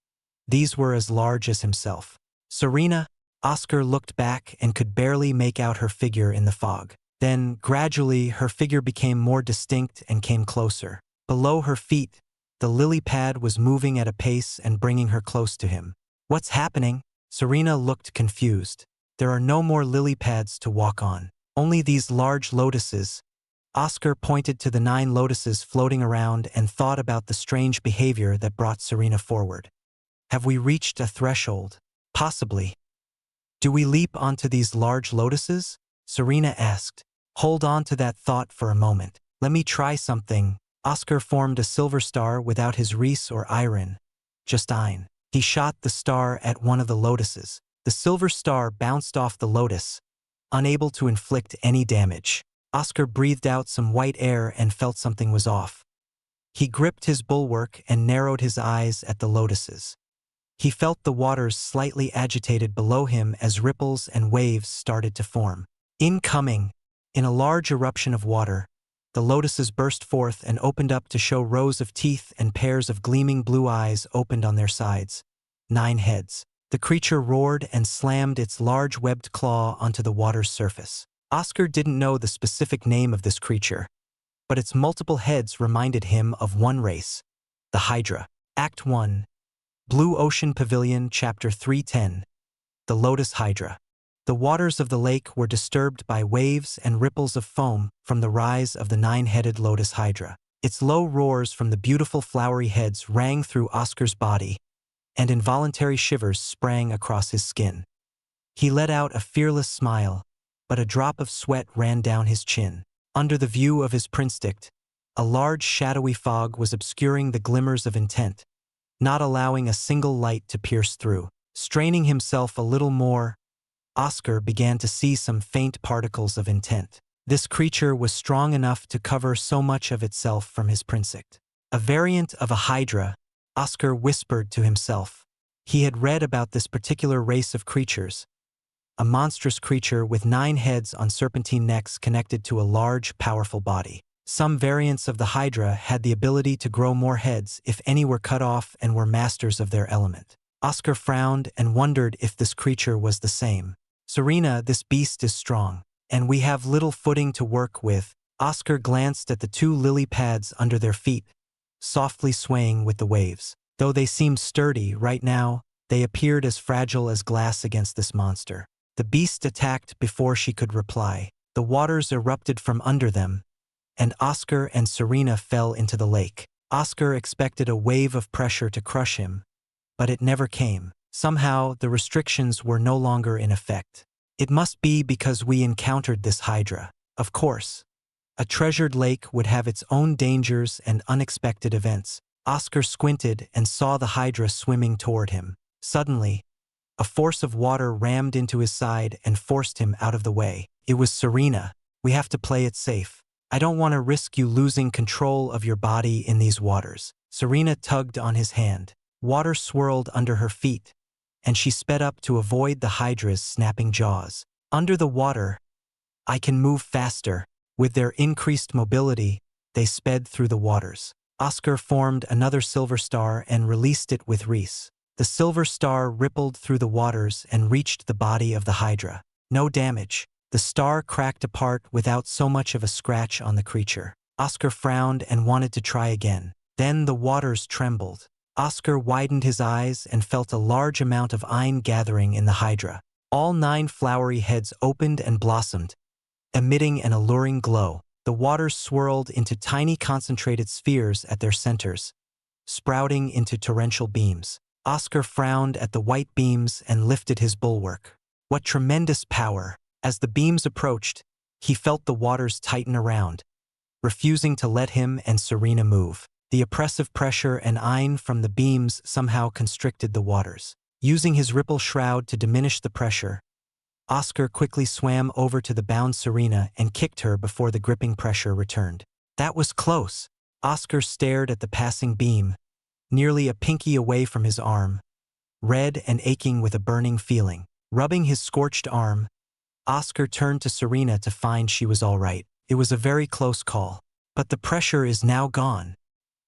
these were as large as himself. Serena, Oscar looked back and could barely make out her figure in the fog. Then, gradually, her figure became more distinct and came closer. Below her feet, the lily pad was moving at a pace and bringing her close to him. What's happening? Serena looked confused. There are no more lily pads to walk on. Only these large lotuses. Oscar pointed to the 9 lotuses floating around and thought about the strange behavior that brought Serena forward. Have we reached a threshold? Possibly. Do we leap onto these large lotuses? Serena asked. Hold on to that thought for a moment. Let me try something. Oscar formed a silver star without his wreath or iron. Just Ein. He shot the star at one of the lotuses. The silver star bounced off the lotus, unable to inflict any damage. Oscar breathed out some white air and felt something was off. He gripped his bulwark and narrowed his eyes at the lotuses. He felt the waters slightly agitated below him as ripples and waves started to form. Incoming! In a large eruption of water, the lotuses burst forth and opened up to show rows of teeth and pairs of gleaming blue eyes opened on their sides. 9 heads. The creature roared and slammed its large webbed claw onto the water's surface. Oscar didn't know the specific name of this creature, but its multiple heads reminded him of one race, the Hydra. Act 1. Blue Ocean Pavilion, Chapter 310. The Lotus Hydra. The waters of the lake were disturbed by waves and ripples of foam from the rise of the 9-headed Lotus Hydra. Its low roars from the beautiful flowery heads rang through Oscar's body, and involuntary shivers sprang across his skin. He let out a fearless smile, but a drop of sweat ran down his chin. Under the view of his prinsdict, a large shadowy fog was obscuring the glimmers of intent, not allowing a single light to pierce through. Straining himself a little more, Oscar began to see some faint particles of intent. This creature was strong enough to cover so much of itself from his prinsdict. A variant of a Hydra, Oscar whispered to himself. He had read about this particular race of creatures, a monstrous creature with 9 heads on serpentine necks connected to a large, powerful body. Some variants of the Hydra had the ability to grow more heads if any were cut off and were masters of their element. Oscar frowned and wondered if this creature was the same. Serena, this beast is strong, and we have little footing to work with. Oscar glanced at the 2 lily pads under their feet, softly swaying with the waves. Though they seemed sturdy right now, they appeared as fragile as glass against this monster. The beast attacked before she could reply. The waters erupted from under them, and Oscar and Serena fell into the lake. Oscar expected a wave of pressure to crush him, but it never came. Somehow, the restrictions were no longer in effect. It must be because we encountered this Hydra. Of course. A treasured lake would have its own dangers and unexpected events. Oscar squinted and saw the Hydra swimming toward him. Suddenly, a force of water rammed into his side and forced him out of the way. It was Serena. We have to play it safe. I don't want to risk you losing control of your body in these waters." Serena tugged on his hand. Water swirled under her feet, and she sped up to avoid the Hydra's snapping jaws. Under the water, I can move faster. With their increased mobility, they sped through the waters. Oscar formed another silver star and released it with Reese. The silver star rippled through the waters and reached the body of the Hydra. No damage. The star cracked apart without so much of a scratch on the creature. Oscar frowned and wanted to try again. Then the waters trembled. Oscar widened his eyes and felt a large amount of iron gathering in the Hydra. All 9 flowery heads opened and blossomed, emitting an alluring glow. The waters swirled into tiny concentrated spheres at their centers, sprouting into torrential beams. Oscar frowned at the white beams and lifted his bulwark. What tremendous power! As the beams approached, he felt the waters tighten around, refusing to let him and Serena move. The oppressive pressure and iron from the beams somehow constricted the waters. Using his ripple shroud to diminish the pressure, Oscar quickly swam over to the bound Serena and kicked her before the gripping pressure returned. That was close. Oscar stared at the passing beam, nearly a pinky away from his arm, red and aching with a burning feeling. Rubbing his scorched arm, Oscar turned to Serena to find she was all right. It was a very close call. But the pressure is now gone.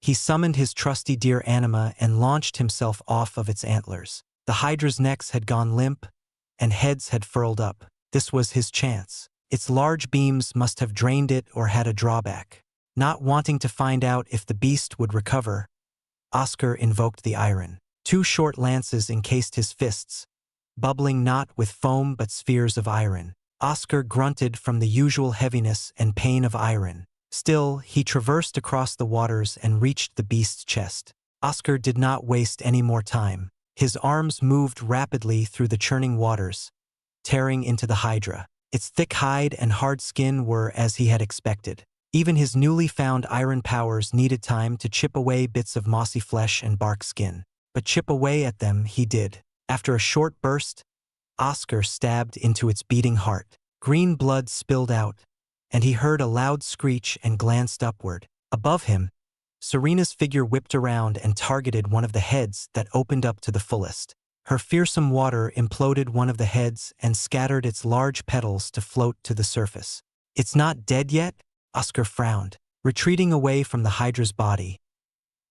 He summoned his trusty deer Anima and launched himself off of its antlers. The Hydra's necks had gone limp, and heads had furled up. This was his chance. Its large beams must have drained it or had a drawback. Not wanting to find out if the beast would recover, Oscar invoked the iron. 2 short lances encased his fists, bubbling not with foam but spheres of iron. Oscar grunted from the usual heaviness and pain of iron. Still, he traversed across the waters and reached the beast's chest. Oscar did not waste any more time. His arms moved rapidly through the churning waters, tearing into the Hydra. Its thick hide and hard skin were as he had expected. Even his newly found iron powers needed time to chip away bits of mossy flesh and bark skin. But chip away at them he did. After a short burst, Oscar stabbed into its beating heart. Green blood spilled out, and he heard a loud screech and glanced upward. Above him, Serena's figure whipped around and targeted one of the heads that opened up to the fullest. Her fearsome water imploded one of the heads and scattered its large petals to float to the surface. "It's not dead yet?" Oscar frowned. Retreating away from the Hydra's body,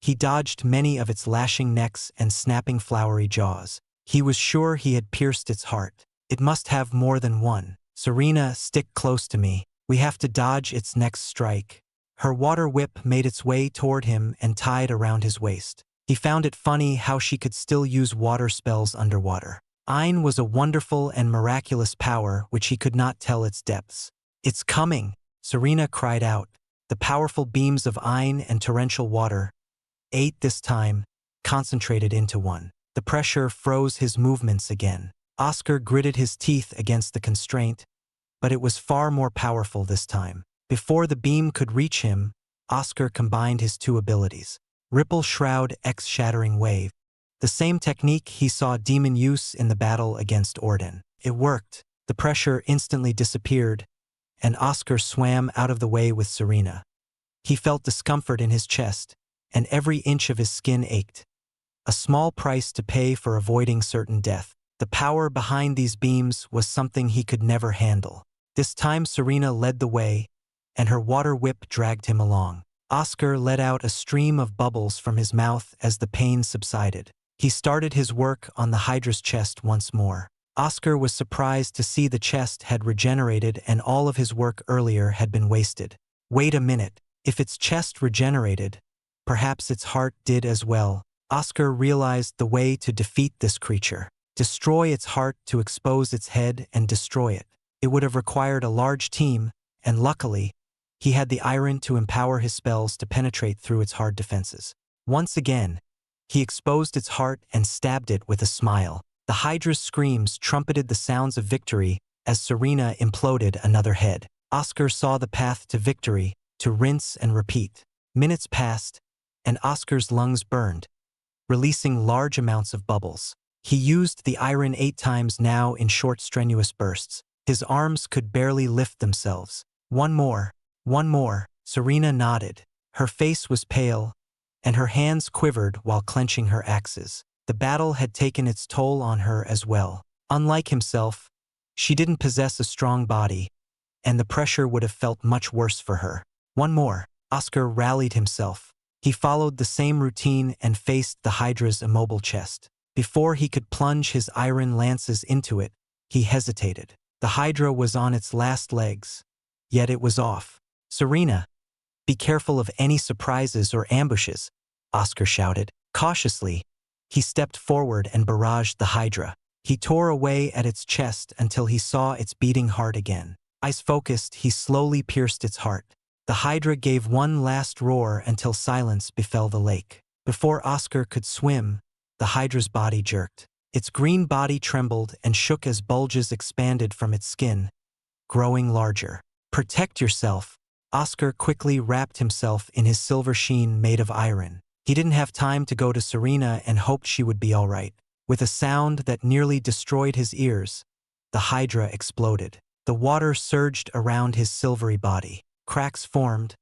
he dodged many of its lashing necks and snapping flowery jaws. He was sure he had pierced its heart. It must have more than one. "Serena, stick close to me. We have to dodge its next strike." Her water whip made its way toward him and tied around his waist. He found it funny how she could still use water spells underwater. Ein was a wonderful and miraculous power which he could not tell its depths. "It's coming!" Serena cried out. The powerful beams of Ein and torrential water, 8 this time, concentrated into one. The pressure froze his movements again. Oscar gritted his teeth against the constraint, but it was far more powerful this time. Before the beam could reach him, Oscar combined his 2 abilities. Ripple Shroud X Shattering Wave. The same technique he saw Demon use in the battle against Orden. It worked. The pressure instantly disappeared, and Oscar swam out of the way with Serena. He felt discomfort in his chest, and every inch of his skin ached. A small price to pay for avoiding certain death. The power behind these beams was something he could never handle. This time Serena led the way, and her water whip dragged him along. Oscar let out a stream of bubbles from his mouth as the pain subsided. He started his work on the Hydra's chest once more. Oscar was surprised to see the chest had regenerated and all of his work earlier had been wasted. Wait a minute. If its chest regenerated, perhaps its heart did as well. Oscar realized the way to defeat this creature. Destroy its heart to expose its head and destroy it. It would have required a large team, and luckily, he had the iron to empower his spells to penetrate through its hard defenses. Once again, he exposed its heart and stabbed it with a smile. The Hydra's screams trumpeted the sounds of victory as Serena imploded another head. Oscar saw the path to victory, to rinse and repeat. Minutes passed, and Oscar's lungs burned, releasing large amounts of bubbles. He used the iron 8 times now in short strenuous bursts. His arms could barely lift themselves. One more. One more. Serena nodded. Her face was pale, and her hands quivered while clenching her axes. The battle had taken its toll on her as well. Unlike himself, she didn't possess a strong body, and the pressure would have felt much worse for her. One more. Oscar rallied himself. He followed the same routine and faced the Hydra's immobile chest. Before he could plunge his iron lances into it, he hesitated. The Hydra was on its last legs, yet it was off. Serena, be careful of any surprises or ambushes, Oscar shouted. Cautiously, he stepped forward and barraged the Hydra. He tore away at its chest until he saw its beating heart again. Eyes focused, he slowly pierced its heart. The Hydra gave one last roar until silence befell the lake. Before Oscar could swim, the Hydra's body jerked. Its green body trembled and shook as bulges expanded from its skin, growing larger. Protect yourself. Oscar quickly wrapped himself in his silver sheen made of iron. He didn't have time to go to Serena and hoped she would be all right. With a sound that nearly destroyed his ears, the Hydra exploded. The water surged around his silvery body. Cracks formed,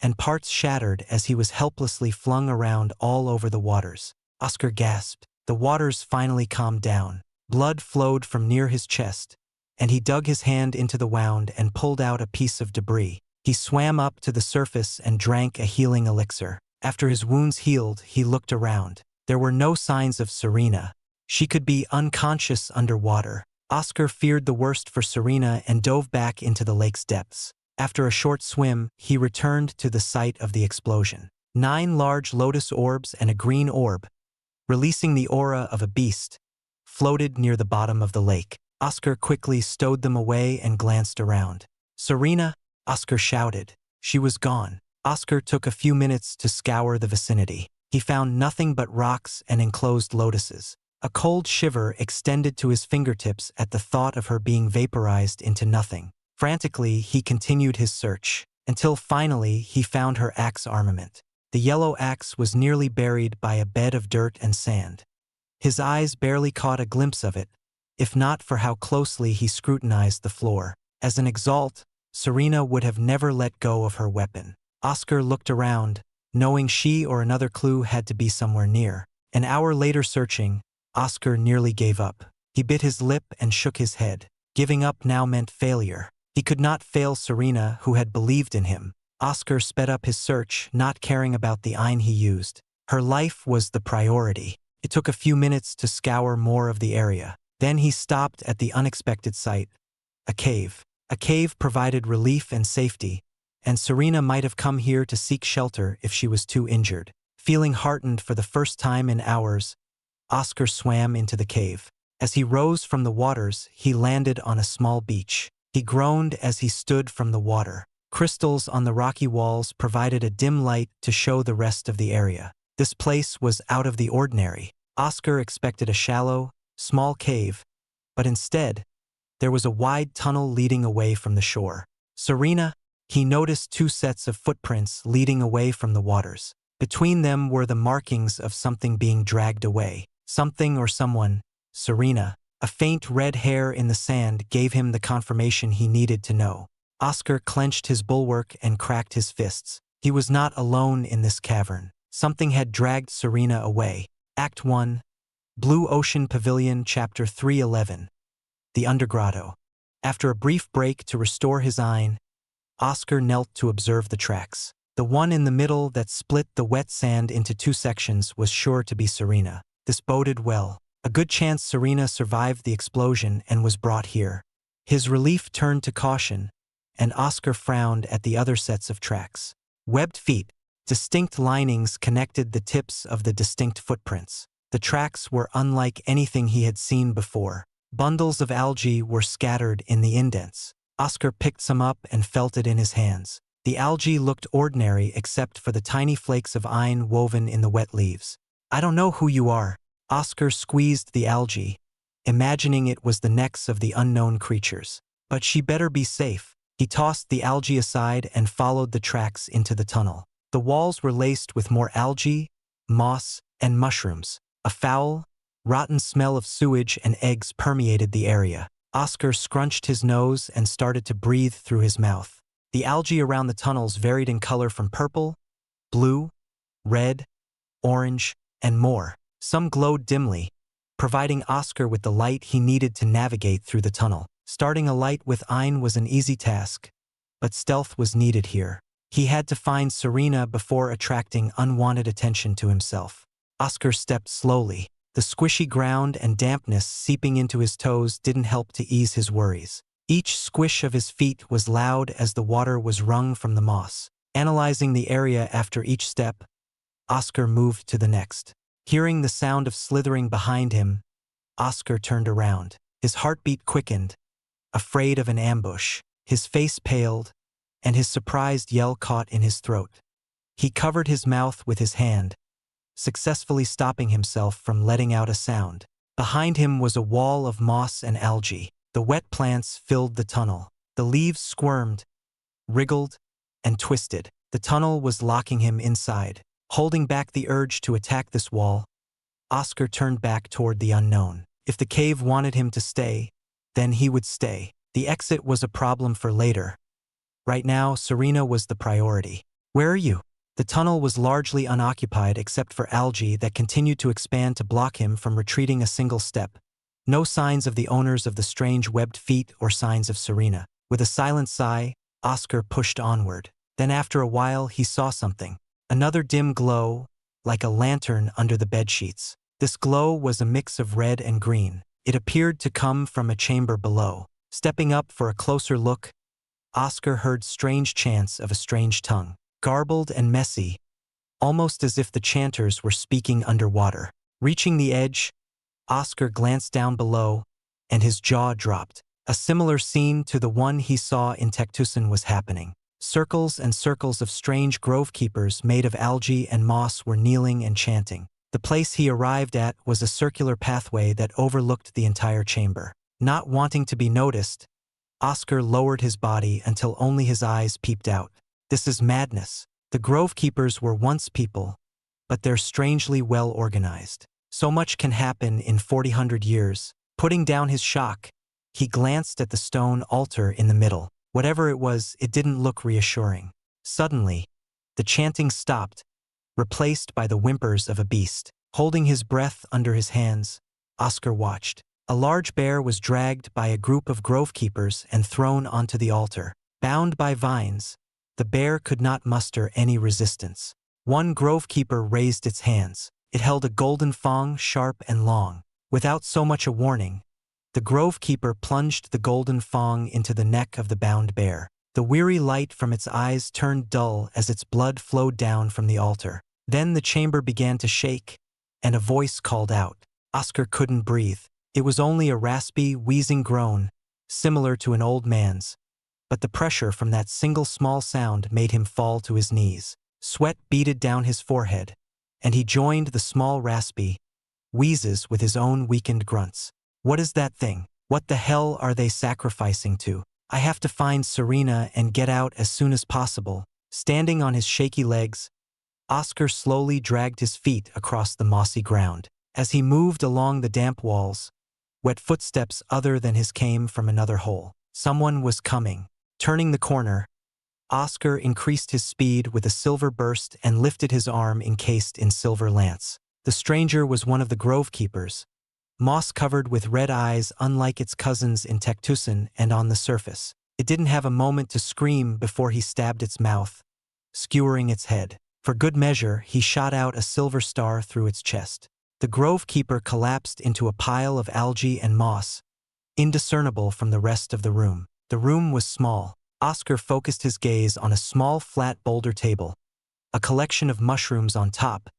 and parts shattered as he was helplessly flung around all over the waters. Oscar gasped. The waters finally calmed down. Blood flowed from near his chest, and he dug his hand into the wound and pulled out a piece of debris. He swam up to the surface and drank a healing elixir. After his wounds healed, he looked around. There were no signs of Serena. She could be unconscious underwater. Oscar feared the worst for Serena and dove back into the lake's depths. After a short swim, he returned to the site of the explosion. 9 large lotus orbs and a green orb, releasing the aura of a beast, floated near the bottom of the lake. Oscar quickly stowed them away and glanced around. Serena, Oscar shouted. She was gone. Oscar took a few minutes to scour the vicinity. He found nothing but rocks and enclosed lotuses. A cold shiver extended to his fingertips at the thought of her being vaporized into nothing. Frantically, he continued his search, until finally he found her axe armament. The yellow axe was nearly buried by a bed of dirt and sand. His eyes barely caught a glimpse of it, if not for how closely he scrutinized the floor. As an Exalt, Serena would have never let go of her weapon. Oscar looked around, knowing she or another clue had to be somewhere near. An hour later searching, Oscar nearly gave up. He bit his lip and shook his head. Giving up now meant failure. He could not fail Serena, who had believed in him. Oscar sped up his search, not caring about the iron he used. Her life was the priority. It took a few minutes to scour more of the area. Then he stopped at the unexpected sight, a cave. A cave provided relief and safety, and Serena might have come here to seek shelter if she was too injured. Feeling heartened for the first time in hours, Oscar swam into the cave. As he rose from the waters, he landed on a small beach. He groaned as he stood from the water. Crystals on the rocky walls provided a dim light to show the rest of the area. This place was out of the ordinary. Oscar expected a shallow, small cave, but instead, there was a wide tunnel leading away from the shore. Serena, he noticed 2 sets of footprints leading away from the waters. Between them were the markings of something being dragged away. Something or someone. Serena. A faint red hair in the sand gave him the confirmation he needed to know. Oscar clenched his bulwark and cracked his fists. He was not alone in this cavern. Something had dragged Serena away. Act 1. Blue Ocean Pavilion, Chapter 311. The Undergrotto. After a brief break to restore his eye, Oscar knelt to observe the tracks. The one in the middle that split the wet sand into 2 sections was sure to be Serena. This boded well. A good chance Serena survived the explosion and was brought here. His relief turned to caution, and Oscar frowned at the other sets of tracks. Webbed feet, distinct linings connected the tips of the distinct footprints. The tracks were unlike anything he had seen before. Bundles of algae were scattered in the indents. Oscar picked some up and felt it in his hands. The algae looked ordinary except for the tiny flakes of iron woven in the wet leaves. I don't know who you are. Oscar squeezed the algae, imagining it was the necks of the unknown creatures. But she better be safe. He tossed the algae aside and followed the tracks into the tunnel. The walls were laced with more algae, moss, and mushrooms. A foul, rotten smell of sewage and eggs permeated the area. Oscar scrunched his nose and started to breathe through his mouth. The algae around the tunnels varied in color from purple, blue, red, orange, and more. Some glowed dimly, providing Oscar with the light he needed to navigate through the tunnel. Starting a light with Ein was an easy task, but stealth was needed here. He had to find Serena before attracting unwanted attention to himself. Oscar stepped slowly. The squishy ground and dampness seeping into his toes didn't help to ease his worries. Each squish of his feet was loud as the water was wrung from the moss. Analyzing the area after each step, Oscar moved to the next. Hearing the sound of slithering behind him, Oscar turned around. His heartbeat quickened, afraid of an ambush. His face paled, and his surprised yell caught in his throat. He covered his mouth with his hand, successfully stopping himself from letting out a sound. Behind him was a wall of moss and algae. The wet plants filled the tunnel. The leaves squirmed, wriggled, and twisted. The tunnel was locking him inside. Holding back the urge to attack this wall, Oscar turned back toward the unknown. If the cave wanted him to stay, then he would stay. The exit was a problem for later. Right now, Serena was the priority. "Where are you?" The tunnel was largely unoccupied except for algae that continued to expand to block him from retreating a single step. No signs of the owners of the strange webbed feet or signs of Serena. With a silent sigh, Oscar pushed onward. Then after a while, he saw something. Another dim glow, like a lantern under the bedsheets. This glow was a mix of red and green. It appeared to come from a chamber below. Stepping up for a closer look, Oscar heard strange chants of a strange tongue, garbled and messy, almost as if the chanters were speaking underwater. Reaching the edge, Oscar glanced down below, and his jaw dropped. A similar scene to the one he saw in Cactus was happening. Circles and circles of strange grove keepers made of algae and moss were kneeling and chanting. The place he arrived at was a circular pathway that overlooked the entire chamber. Not wanting to be noticed, Oscar lowered his body until only his eyes peeped out. This is madness. The grove keepers were once people, but they're strangely well organized. So much can happen in 400 years. Putting down his shock, he glanced at the stone altar in the middle. Whatever it was, it didn't look reassuring. Suddenly, the chanting stopped, replaced by the whimpers of a beast. Holding his breath under his hands, Oscar watched. A large bear was dragged by a group of grove keepers and thrown onto the altar. Bound by vines, the bear could not muster any resistance. One grove keeper raised its hands. It held a golden fong, sharp and long. Without so much a warning, the grove keeper plunged the golden fong into the neck of the bound bear. The weary light from its eyes turned dull as its blood flowed down from the altar. Then the chamber began to shake, and a voice called out. Oscar couldn't breathe. It was only a raspy, wheezing groan, similar to an old man's, but the pressure from that single small sound made him fall to his knees. Sweat beaded down his forehead, and he joined the small raspy wheezes with his own weakened grunts. "What is that thing? What the hell are they sacrificing to? I have to find Serena and get out as soon as possible." Standing on his shaky legs, Oscar slowly dragged his feet across the mossy ground. As he moved along the damp walls, wet footsteps other than his came from another hole. Someone was coming. Turning the corner, Oscar increased his speed with a silver burst and lifted his arm encased in silver lance. The stranger was one of the grove keepers, moss-covered with red eyes unlike its cousins in Tectusan and on the surface. It didn't have a moment to scream before he stabbed its mouth, skewering its head. For good measure, he shot out a silver star through its chest. The grove keeper collapsed into a pile of algae and moss, indiscernible from the rest of the room. The room was small. Oscar focused his gaze on a small flat boulder table, a collection of mushrooms on top,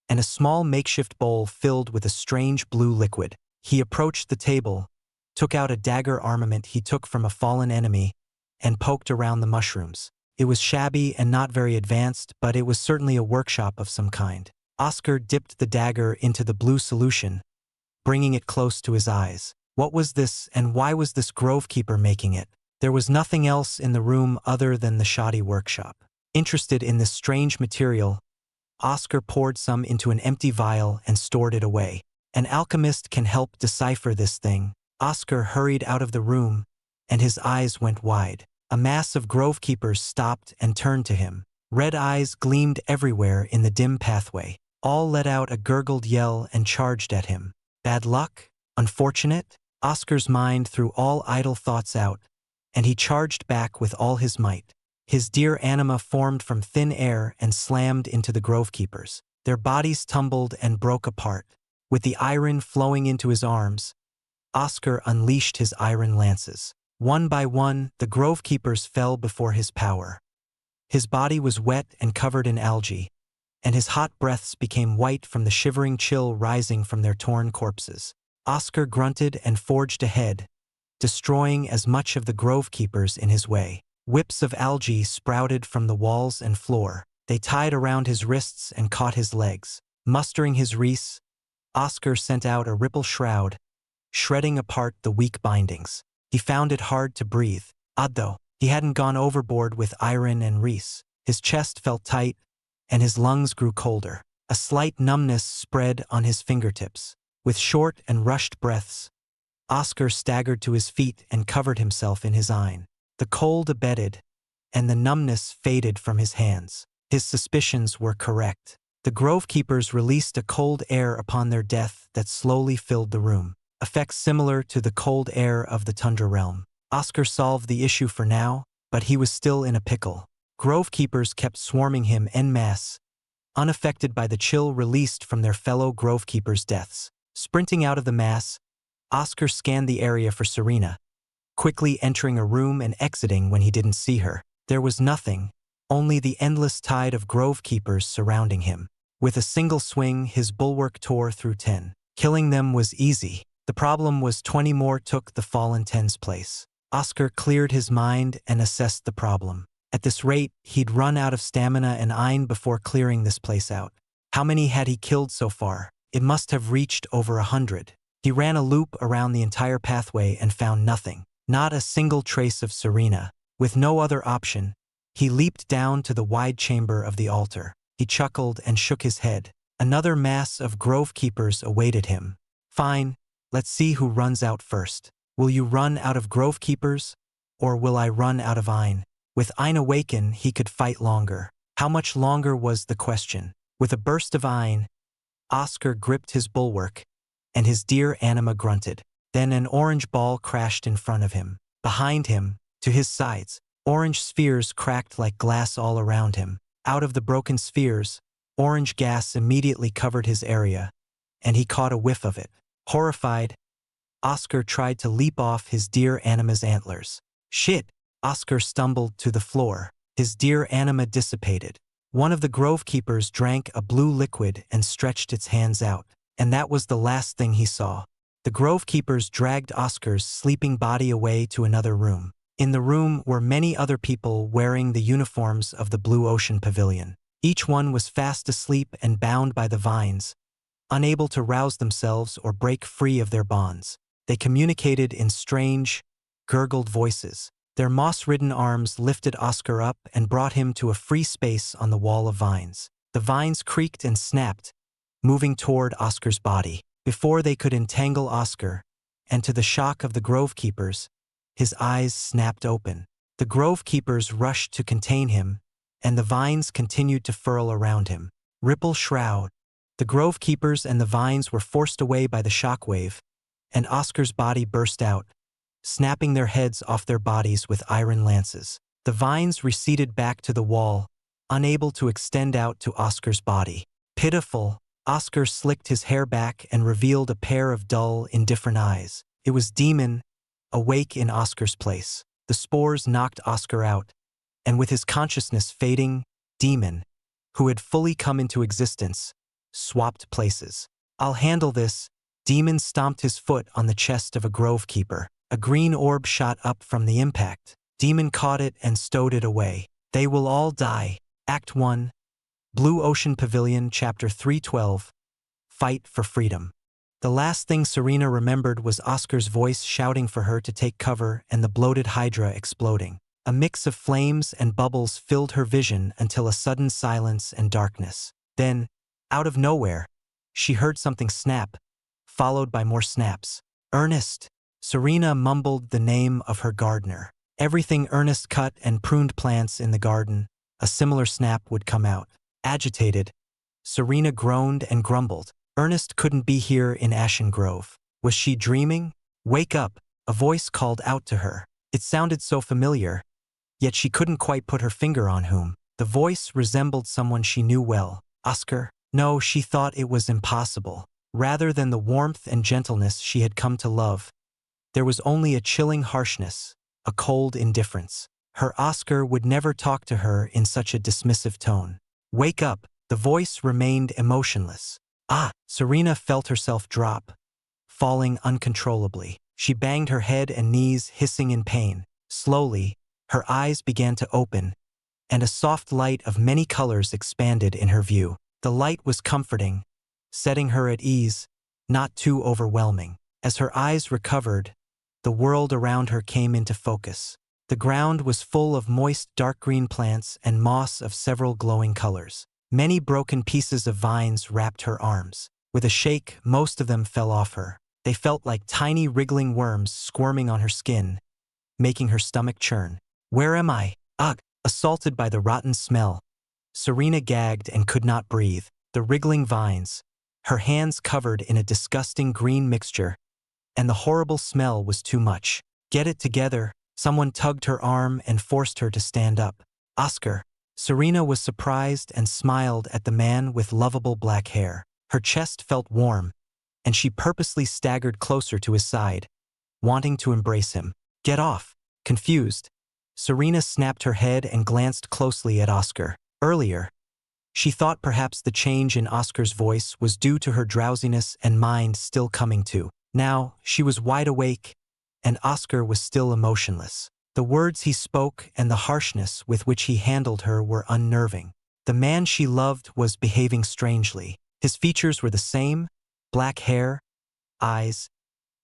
and a small makeshift bowl filled with a strange blue liquid. He approached the table, took out a dagger armament he took from a fallen enemy, and poked around the mushrooms. It was shabby and not very advanced, but it was certainly a workshop of some kind. Oscar dipped the dagger into the blue solution, bringing it close to his eyes. What was this, and why was this grove keeper making it? There was nothing else in the room other than the shoddy workshop. Interested in this strange material, Oscar poured some into an empty vial and stored it away. An alchemist can help decipher this thing. Oscar hurried out of the room, and his eyes went wide. A mass of grove keepers stopped and turned to him. Red eyes gleamed everywhere in the dim pathway. All let out a gurgled yell and charged at him. Bad luck? Unfortunate? Oscar's mind threw all idle thoughts out, and he charged back with all his might. His dear anima formed from thin air and slammed into the grove keepers. Their bodies tumbled and broke apart. With the iron flowing into his arms, Oscar unleashed his iron lances. One by one, the grove keepers fell before his power. His body was wet and covered in algae, and his hot breaths became white from the shivering chill rising from their torn corpses. Oscar grunted and forged ahead, destroying as much of the grove keepers in his way. Whips of algae sprouted from the walls and floor. They tied around his wrists and caught his legs. Mustering his reese, Oscar sent out a ripple shroud, shredding apart the weak bindings. He found it hard to breathe. Odd though, he hadn't gone overboard with iron and reese. His chest felt tight, and his lungs grew colder. A slight numbness spread on his fingertips. With short and rushed breaths, Oscar staggered to his feet and covered himself in his iron. The cold abated, and the numbness faded from his hands. His suspicions were correct. The grove keepers released a cold air upon their death that slowly filled the room. Effects similar to the cold air of the tundra realm. Oscar solved the issue for now, but he was still in a pickle. Grove keepers kept swarming him en masse, unaffected by the chill released from their fellow grove keepers' deaths. Sprinting out of the mass, Oscar scanned the area for Serena, quickly entering a room and exiting when he didn't see her. There was nothing, only the endless tide of grove keepers surrounding him. With a single swing, his bulwark tore through 10. Killing them was easy. The problem was 20 more took the fallen 10's place. Oscar cleared his mind and assessed the problem. At this rate, he'd run out of stamina and iron before clearing this place out. How many had he killed so far? It must have reached over 100. He ran a loop around the entire pathway and found nothing. Not a single trace of Serena. With no other option, he leaped down to the wide chamber of the altar. He chuckled and shook his head. Another mass of grove keepers awaited him. Fine, let's see who runs out first. Will you run out of grove keepers, or will I run out of iron? With Ein awaken, he could fight longer. How much longer was the question? With a burst of iron, Oscar gripped his bulwark, and his dear anima grunted. Then an orange ball crashed in front of him. Behind him, to his sides, orange spheres cracked like glass all around him. Out of the broken spheres, orange gas immediately covered his area, and he caught a whiff of it. Horrified, Oscar tried to leap off his dear anima's antlers. Shit! Oscar stumbled to the floor. His dear anima dissipated. One of the grove keepers drank a blue liquid and stretched its hands out, and that was the last thing he saw. The grove keepers dragged Oscar's sleeping body away to another room. In the room were many other people wearing the uniforms of the Blue Ocean Pavilion. Each one was fast asleep and bound by the vines, unable to rouse themselves or break free of their bonds. They communicated in strange, gurgled voices. Their moss-ridden arms lifted Oscar up and brought him to a free space on the wall of vines. The vines creaked and snapped, moving toward Oscar's body. Before they could entangle Oscar, and to the shock of the grove keepers, his eyes snapped open. The grove keepers rushed to contain him, and the vines continued to furl around him. Ripple shroud. The grove keepers and the vines were forced away by the shockwave, and Oscar's body burst out, snapping their heads off their bodies with iron lances. The vines receded back to the wall, unable to extend out to Oscar's body. Pitiful, Oscar slicked his hair back and revealed a pair of dull, indifferent eyes. It was Demon, awake in Oscar's place. The spores knocked Oscar out, and with his consciousness fading, Demon, who had fully come into existence, swapped places. I'll handle this. Demon stomped his foot on the chest of a grove keeper. A green orb shot up from the impact. Demon caught it and stowed it away. They will all die. Act 1. Blue Ocean Pavilion, Chapter 312. Fight for Freedom. The last thing Serena remembered was Oscar's voice shouting for her to take cover and the bloated Hydra exploding. A mix of flames and bubbles filled her vision until a sudden silence and darkness. Then, out of nowhere, she heard something snap, followed by more snaps. Ernest! Serena mumbled the name of her gardener. Everything Ernest cut and pruned plants in the garden, a similar snap would come out. Agitated, Serena groaned and grumbled. Ernest couldn't be here in Ashen Grove. Was she dreaming? Wake up, a voice called out to her. It sounded so familiar, yet she couldn't quite put her finger on whom. The voice resembled someone she knew well. Oscar? No, she thought it was impossible. Rather than the warmth and gentleness she had come to love, there was only a chilling harshness, a cold indifference. Her Oscar would never talk to her in such a dismissive tone. Wake up, the voice remained emotionless. Ah! Serena felt herself drop, falling uncontrollably. She banged her head and knees, hissing in pain. Slowly, her eyes began to open, and a soft light of many colors expanded in her view. The light was comforting, setting her at ease, not too overwhelming. As her eyes recovered, the world around her came into focus. The ground was full of moist dark green plants and moss of several glowing colors. Many broken pieces of vines wrapped her arms. With a shake, most of them fell off her. They felt like tiny wriggling worms squirming on her skin, making her stomach churn. Where am I? Ugh! Assaulted by the rotten smell, Serena gagged and could not breathe. The wriggling vines, her hands covered in a disgusting green mixture, and the horrible smell was too much. Get it together. Someone tugged her arm and forced her to stand up. Oscar. Serena was surprised and smiled at the man with lovable black hair. Her chest felt warm, and she purposely staggered closer to his side, wanting to embrace him. Get off. Confused, Serena snapped her head and glanced closely at Oscar. Earlier, she thought perhaps the change in Oscar's voice was due to her drowsiness and mind still coming to. Now, she was wide awake, and Oscar was still emotionless. The words he spoke and the harshness with which he handled her were unnerving. The man she loved was behaving strangely. His features were the same: black hair, eyes,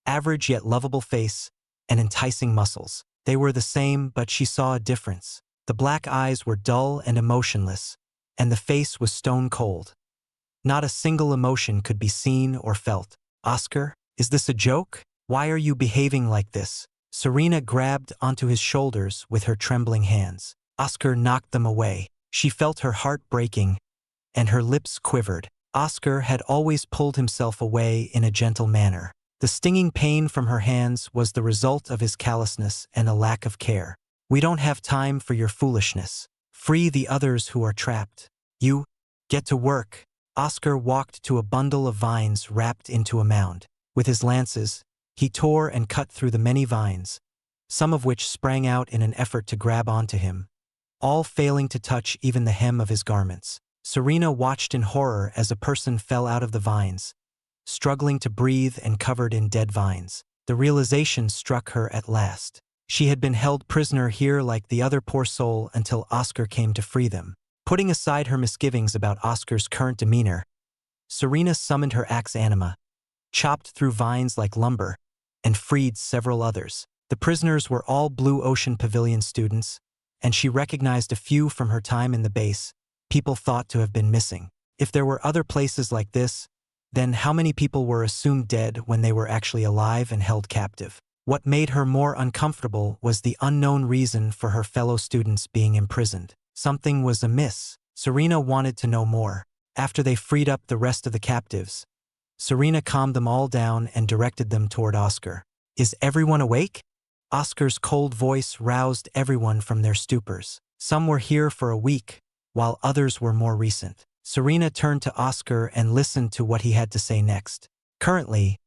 average yet lovable face, and enticing muscles. They were the same, but she saw a difference. The black eyes were dull and emotionless, and the face was stone cold. Not a single emotion could be seen or felt. Oscar, is this a joke? Why are you behaving like this? Serena grabbed onto his shoulders with her trembling hands. Oscar knocked them away. She felt her heart breaking, and her lips quivered. Oscar had always pulled himself away in a gentle manner. The stinging pain from her hands was the result of his callousness and a lack of care. We don't have time for your foolishness. Free the others who are trapped. You, get to work. Oscar walked to a bundle of vines wrapped into a mound. With his lances, he tore and cut through the many vines, some of which sprang out in an effort to grab onto him, all failing to touch even the hem of his garments. Serena watched in horror as a person fell out of the vines, struggling to breathe and covered in dead vines. The realization struck her at last. She had been held prisoner here like the other poor soul until Oscar came to free them. Putting aside her misgivings about Oscar's current demeanor, Serena summoned her axe anima, chopped through vines like lumber, and freed several others. The prisoners were all Blue Ocean Pavilion students, and she recognized a few from her time in the base, people thought to have been missing. If there were other places like this, then how many people were assumed dead when they were actually alive and held captive? What made her more uncomfortable was the unknown reason for her fellow students being imprisoned. Something was amiss. Serena wanted to know more. After they freed up the rest of the captives, Serena calmed them all down and directed them toward Oscar. Is everyone awake? Oscar's cold voice roused everyone from their stupors. Some were here for a week, while others were more recent. Serena turned to Oscar and listened to what he had to say next. Currently,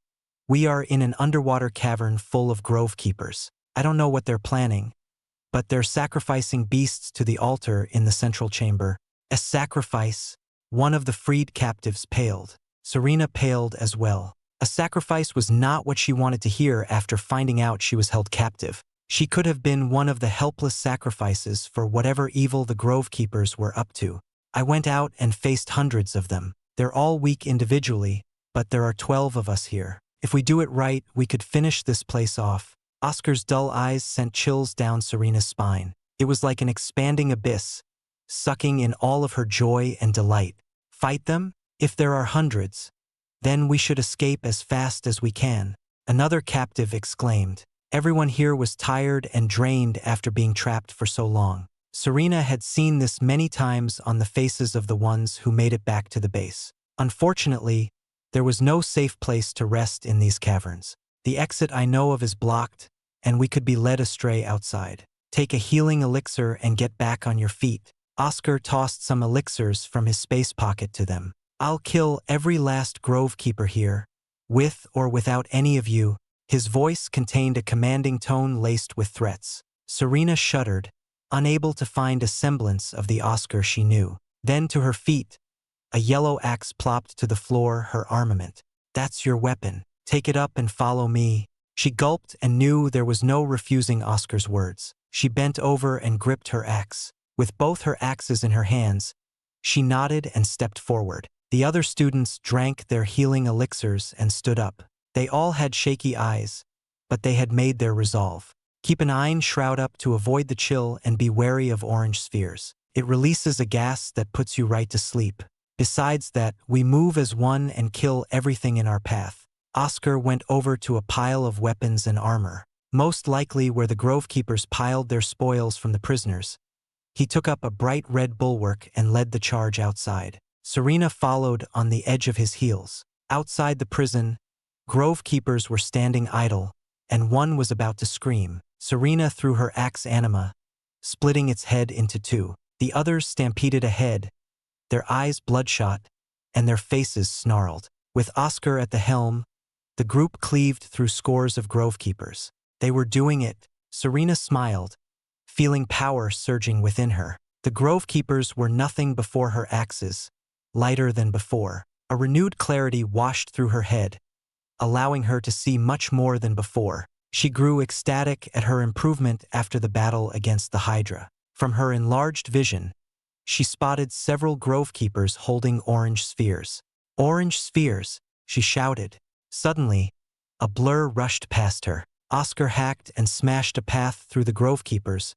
we are in an underwater cavern full of grove keepers. I don't know what they're planning, but they're sacrificing beasts to the altar in the central chamber. A sacrifice? One of the freed captives paled. Serena paled as well. A sacrifice was not what she wanted to hear after finding out she was held captive. She could have been one of the helpless sacrifices for whatever evil the grove keepers were up to. I went out and faced hundreds of them. They're all weak individually, but there are 12 of us here. If we do it right, we could finish this place off. Oscar's dull eyes sent chills down Serena's spine. It was like an expanding abyss, sucking in all of her joy and delight. Fight them? If there are hundreds, then we should escape as fast as we can. Another captive exclaimed. Everyone here was tired and drained after being trapped for so long. Serena had seen this many times on the faces of the ones who made it back to the base. Unfortunately, there was no safe place to rest in these caverns. The exit I know of is blocked, and we could be led astray outside. Take a healing elixir and get back on your feet. Oscar tossed some elixirs from his space pocket to them. I'll kill every last grove keeper here, with or without any of you. His voice contained a commanding tone laced with threats. Serena shuddered, unable to find a semblance of the Oscar she knew. Then to her feet, a yellow axe plopped to the floor, her armament. That's your weapon. Take it up and follow me. She gulped and knew there was no refusing Oscar's words. She bent over and gripped her axe. With both her axes in her hands, she nodded and stepped forward. The other students drank their healing elixirs and stood up. They all had shaky eyes, but they had made their resolve. Keep an iron shroud up to avoid the chill and be wary of orange spheres. It releases a gas that puts you right to sleep. Besides that, we move as one and kill everything in our path. Oscar went over to a pile of weapons and armor, most likely where the grove keepers piled their spoils from the prisoners. He took up a bright red bulwark and led the charge outside. Serena followed on the edge of his heels. Outside the prison, grove keepers were standing idle, and one was about to scream. Serena threw her axe anima, splitting its head into two. The others stampeded ahead, their eyes bloodshot, and their faces snarled. With Oscar at the helm, the group cleaved through scores of grove keepers. They were doing it. Serena smiled, feeling power surging within her. The grove keepers were nothing before her axes, lighter than before. A renewed clarity washed through her head, allowing her to see much more than before. She grew ecstatic at her improvement after the battle against the Hydra. From her enlarged vision, she spotted several grove keepers holding orange spheres. Orange spheres, she shouted. Suddenly, a blur rushed past her. Oscar hacked and smashed a path through the grove keepers,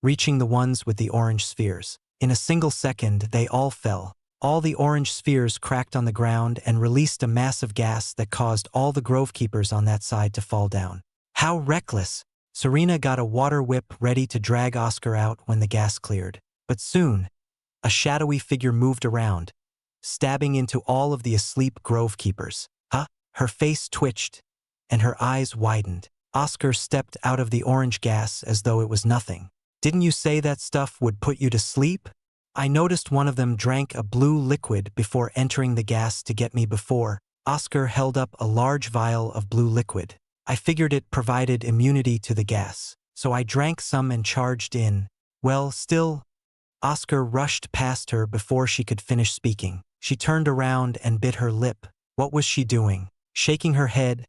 reaching the ones with the orange spheres. In a single second, they all fell. All the orange spheres cracked on the ground and released a massive gas that caused all the grove keepers on that side to fall down. How reckless! Serena got a water whip ready to drag Oscar out when the gas cleared. But soon, a shadowy figure moved around, stabbing into all of the asleep grove keepers. Huh? Her face twitched, and her eyes widened. Oscar stepped out of the orange gas as though it was nothing. Didn't you say that stuff would put you to sleep? I noticed one of them drank a blue liquid before entering the gas to get me before. Oscar held up a large vial of blue liquid. I figured it provided immunity to the gas, so I drank some and charged in. Well, still... Oscar rushed past her before she could finish speaking. She turned around and bit her lip. What was she doing? Shaking her head,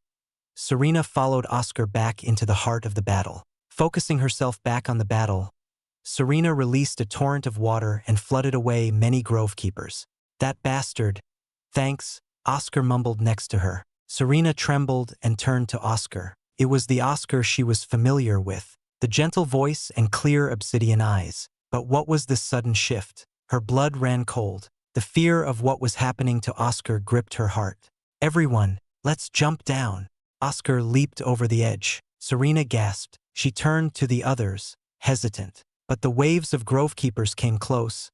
Serena followed Oscar back into the heart of the battle. Focusing herself back on the battle, Serena released a torrent of water and flooded away many grove keepers. That bastard. Thanks, Oscar mumbled next to her. Serena trembled and turned to Oscar. It was the Oscar she was familiar with, the gentle voice and clear obsidian eyes. But what was this sudden shift? Her blood ran cold. The fear of what was happening to Oscar gripped her heart. Everyone, let's jump down. Oscar leaped over the edge. Serena gasped. She turned to the others, hesitant. But the waves of grove keepers came close,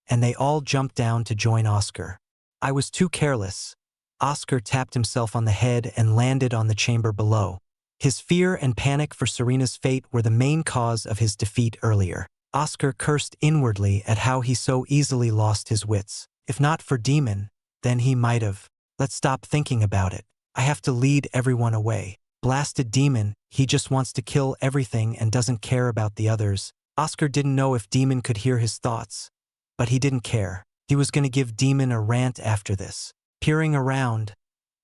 and they all jumped down to join Oscar. I was too careless. Oscar tapped himself on the head and landed on the chamber below. His fear and panic for Serena's fate were the main cause of his defeat earlier. Oscar cursed inwardly at how he so easily lost his wits. If not for Demon, then he might have. Let's stop thinking about it. I have to lead everyone away. Blasted Demon, he just wants to kill everything and doesn't care about the others. Oscar didn't know if Demon could hear his thoughts, but he didn't care. He was going to give Demon a rant after this. Peering around,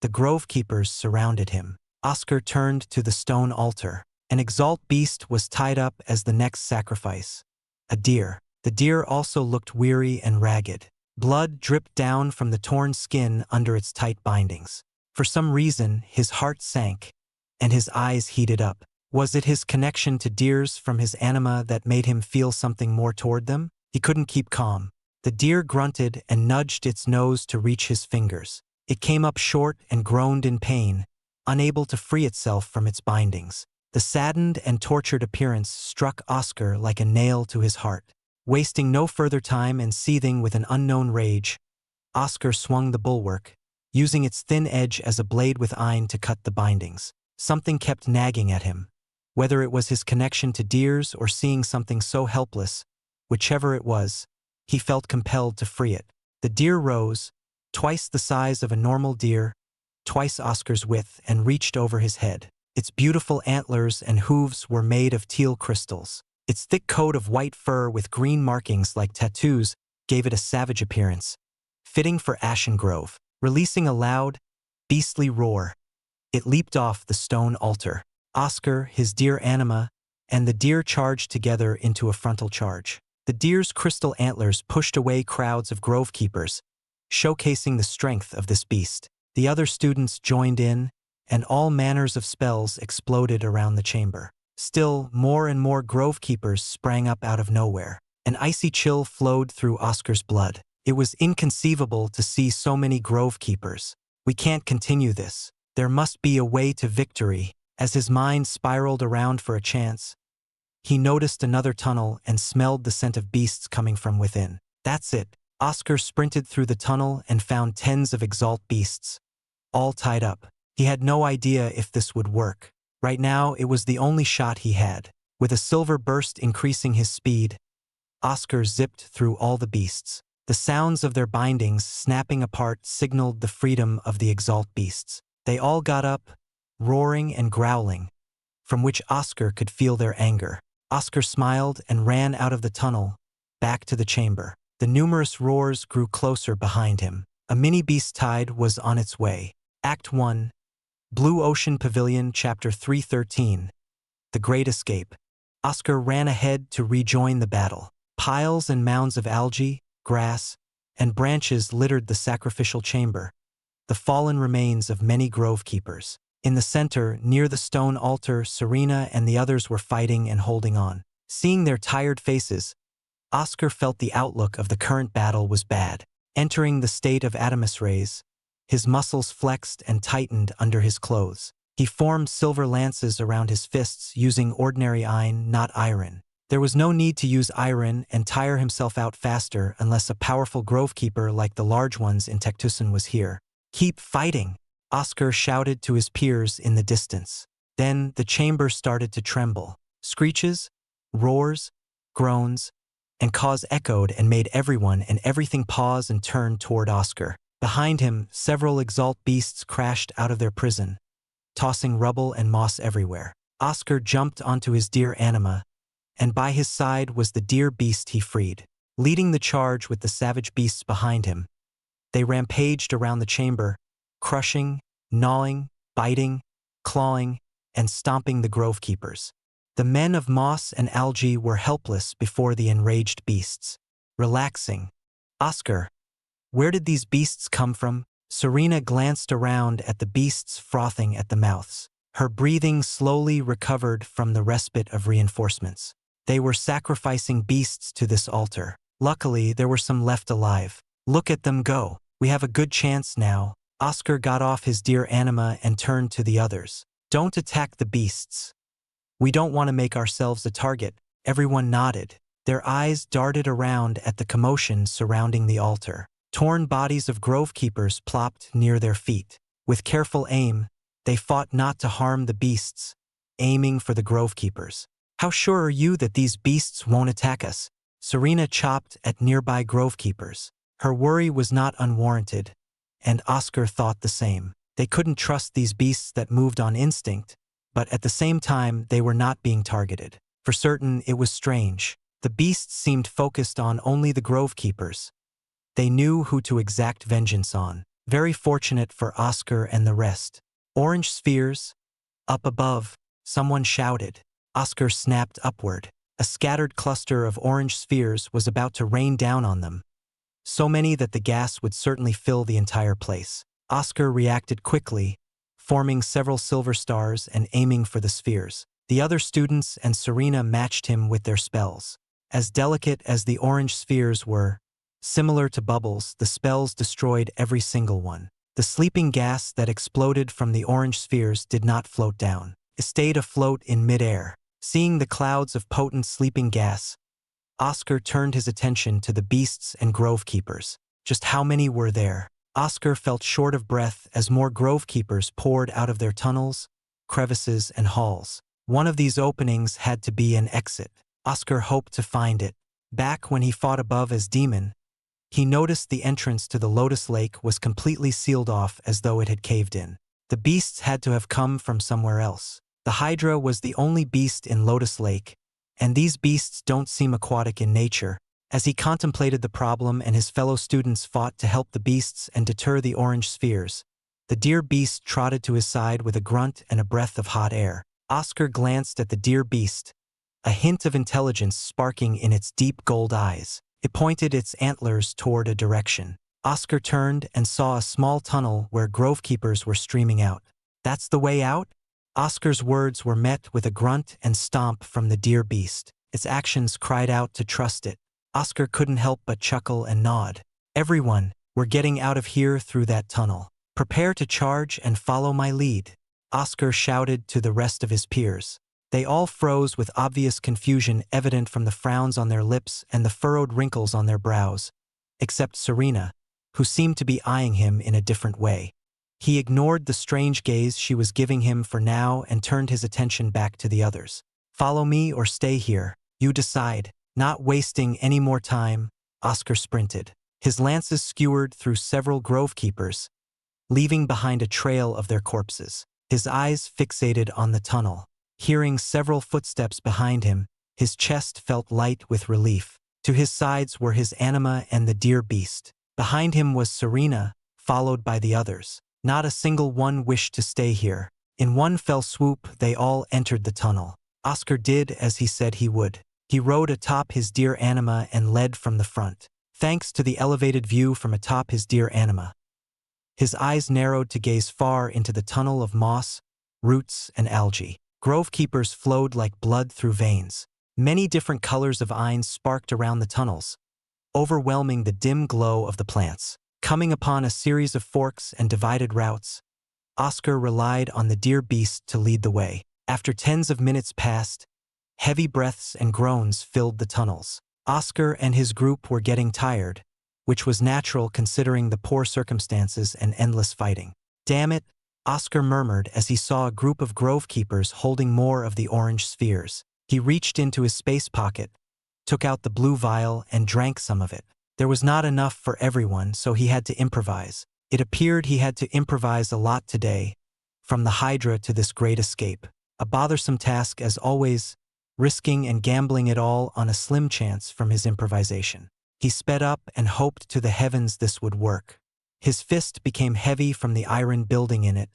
the grove keepers surrounded him. Oscar turned to the stone altar. An Exalt beast was tied up as the next sacrifice. A deer. The deer also looked weary and ragged. Blood dripped down from the torn skin under its tight bindings. For some reason, his heart sank, and his eyes heated up. Was it his connection to deers from his anima that made him feel something more toward them? He couldn't keep calm. The deer grunted and nudged its nose to reach his fingers. It came up short and groaned in pain, unable to free itself from its bindings. The saddened and tortured appearance struck Oscar like a nail to his heart. Wasting no further time and seething with an unknown rage, Oscar swung the bulwark, using its thin edge as a blade with iron to cut the bindings. Something kept nagging at him. Whether it was his connection to deers or seeing something so helpless, whichever it was, he felt compelled to free it. The deer rose, twice the size of a normal deer, twice Oscar's width, and reached over his head. Its beautiful antlers and hooves were made of teal crystals. Its thick coat of white fur with green markings like tattoos gave it a savage appearance, fitting for Ashen Grove. Releasing a loud, beastly roar, it leaped off the stone altar. Oscar, his deer anima, and the deer charged together into a frontal charge. The deer's crystal antlers pushed away crowds of grove keepers, showcasing the strength of this beast. The other students joined in, and all manners of spells exploded around the chamber. Still, more and more grove keepers sprang up out of nowhere. An icy chill flowed through Oscar's blood. It was inconceivable to see so many grove keepers. We can't continue this. There must be a way to victory. As his mind spiraled around for a chance, he noticed another tunnel and smelled the scent of beasts coming from within. That's it. Oscar sprinted through the tunnel and found tens of Exalt beasts, all tied up. He had no idea if this would work. Right now, it was the only shot he had. With a silver burst increasing his speed, Oscar zipped through all the beasts. The sounds of their bindings snapping apart signaled the freedom of the Exalt beasts. They all got up, roaring and growling, from which Oscar could feel their anger. Oscar smiled and ran out of the tunnel, back to the chamber. The numerous roars grew closer behind him. A mini-beast tide was on its way. Act 1, Blue Ocean Pavilion, Chapter 313. The Great Escape. Oscar ran ahead to rejoin the battle. Piles and mounds of algae, grass, and branches littered the sacrificial chamber, the fallen remains of many grove keepers. In the center, near the stone altar, Serena and the others were fighting and holding on. Seeing their tired faces, Oscar felt the outlook of the current battle was bad. Entering the state of Adamus rays, his muscles flexed and tightened under his clothes. He formed silver lances around his fists using ordinary iron, not iron. There was no need to use iron and tire himself out faster unless a powerful grove keeper like the large ones in Cactus was here. "Keep fighting!" Oscar shouted to his peers in the distance. Then the chamber started to tremble. Screeches, roars, groans, and caws echoed and made everyone and everything pause and turn toward Oscar. Behind him, several Exalt beasts crashed out of their prison, tossing rubble and moss everywhere. Oscar jumped onto his deer anima, and by his side was the deer beast he freed. Leading the charge with the savage beasts behind him, they rampaged around the chamber, crushing, gnawing, biting, clawing, and stomping the grove keepers. The men of moss and algae were helpless before the enraged beasts. Relaxing. "Oscar, where did these beasts come from?" Serena glanced around at the beasts frothing at the mouths. Her breathing slowly recovered from the respite of reinforcements. They were sacrificing beasts to this altar. Luckily, there were some left alive. "Look at them go. We have a good chance now." Oscar got off his deer anima and turned to the others. "Don't attack the beasts. We don't want to make ourselves a target." Everyone nodded. Their eyes darted around at the commotion surrounding the altar. Torn bodies of grove keepers plopped near their feet. With careful aim, they fought not to harm the beasts, aiming for the grove keepers. "How sure are you that these beasts won't attack us?" Serena chopped at nearby grove keepers. Her worry was not unwarranted, and Oscar thought the same. They couldn't trust these beasts that moved on instinct, but at the same time they were not being targeted. For certain, it was strange. The beasts seemed focused on only the grove keepers. They knew who to exact vengeance on. Very fortunate for Oscar and the rest. "Orange spheres, up above," someone shouted. Oscar snapped upward. A scattered cluster of orange spheres was about to rain down on them, so many that the gas would certainly fill the entire place. Oscar reacted quickly, forming several silver stars and aiming for the spheres. The other students and Serena matched him with their spells. As delicate as the orange spheres were, similar to bubbles, the spells destroyed every single one. The sleeping gas that exploded from the orange spheres did not float down. stayed afloat in midair. Seeing the clouds of potent sleeping gas, Oscar turned his attention to the beasts and grove keepers. Just how many were there? Oscar felt short of breath as more grove keepers poured out of their tunnels, crevices, and halls. One of these openings had to be an exit. Oscar hoped to find it. Back when he fought above as demon, he noticed the entrance to the Lotus Lake was completely sealed off as though it had caved in. The beasts had to have come from somewhere else. The Hydra was the only beast in Lotus Lake, and these beasts don't seem aquatic in nature. As he contemplated the problem and his fellow students fought to help the beasts and deter the orange spheres, the deer beast trotted to his side with a grunt and a breath of hot air. Oscar glanced at the deer beast, a hint of intelligence sparking in its deep gold eyes. It pointed its antlers toward a direction. Oscar turned and saw a small tunnel where grove keepers were streaming out. "That's the way out?" Oscar's words were met with a grunt and stomp from the deer beast. Its actions cried out to trust it. Oscar couldn't help but chuckle and nod. "Everyone, we're getting out of here through that tunnel. Prepare to charge and follow my lead," Oscar shouted to the rest of his peers. They all froze with obvious confusion evident from the frowns on their lips and the furrowed wrinkles on their brows, except Serena, who seemed to be eyeing him in a different way. He ignored the strange gaze she was giving him for now and turned his attention back to the others. "Follow me or stay here. You decide." Not wasting any more time, Oscar sprinted. His lances skewered through several grove keepers, leaving behind a trail of their corpses. His eyes fixated on the tunnel. Hearing several footsteps behind him, his chest felt light with relief. To his sides were his anima and the deer beast. Behind him was Serena, followed by the others. Not a single one wished to stay here. In one fell swoop, they all entered the tunnel. Oscar did as he said he would. He rode atop his deer anima and led from the front. Thanks to the elevated view from atop his deer anima, his eyes narrowed to gaze far into the tunnel of moss, roots, and algae. Grove keepers flowed like blood through veins. Many different colors of eyne sparked around the tunnels, overwhelming the dim glow of the plants. Coming upon a series of forks and divided routes, Oscar relied on the deer beast to lead the way. After tens of minutes passed, heavy breaths and groans filled the tunnels. Oscar and his group were getting tired, which was natural considering the poor circumstances and endless fighting. "Damn it," Oscar murmured as he saw a group of grove keepers holding more of the orange spheres. He reached into his space pocket, took out the blue vial, and drank some of it. There was not enough for everyone, so he had to improvise. It appeared he had to improvise a lot today, from the Hydra to this great escape. A bothersome task as always, risking and gambling it all on a slim chance from his improvisation. He sped up and hoped to the heavens this would work. His fist became heavy from the iron building in it,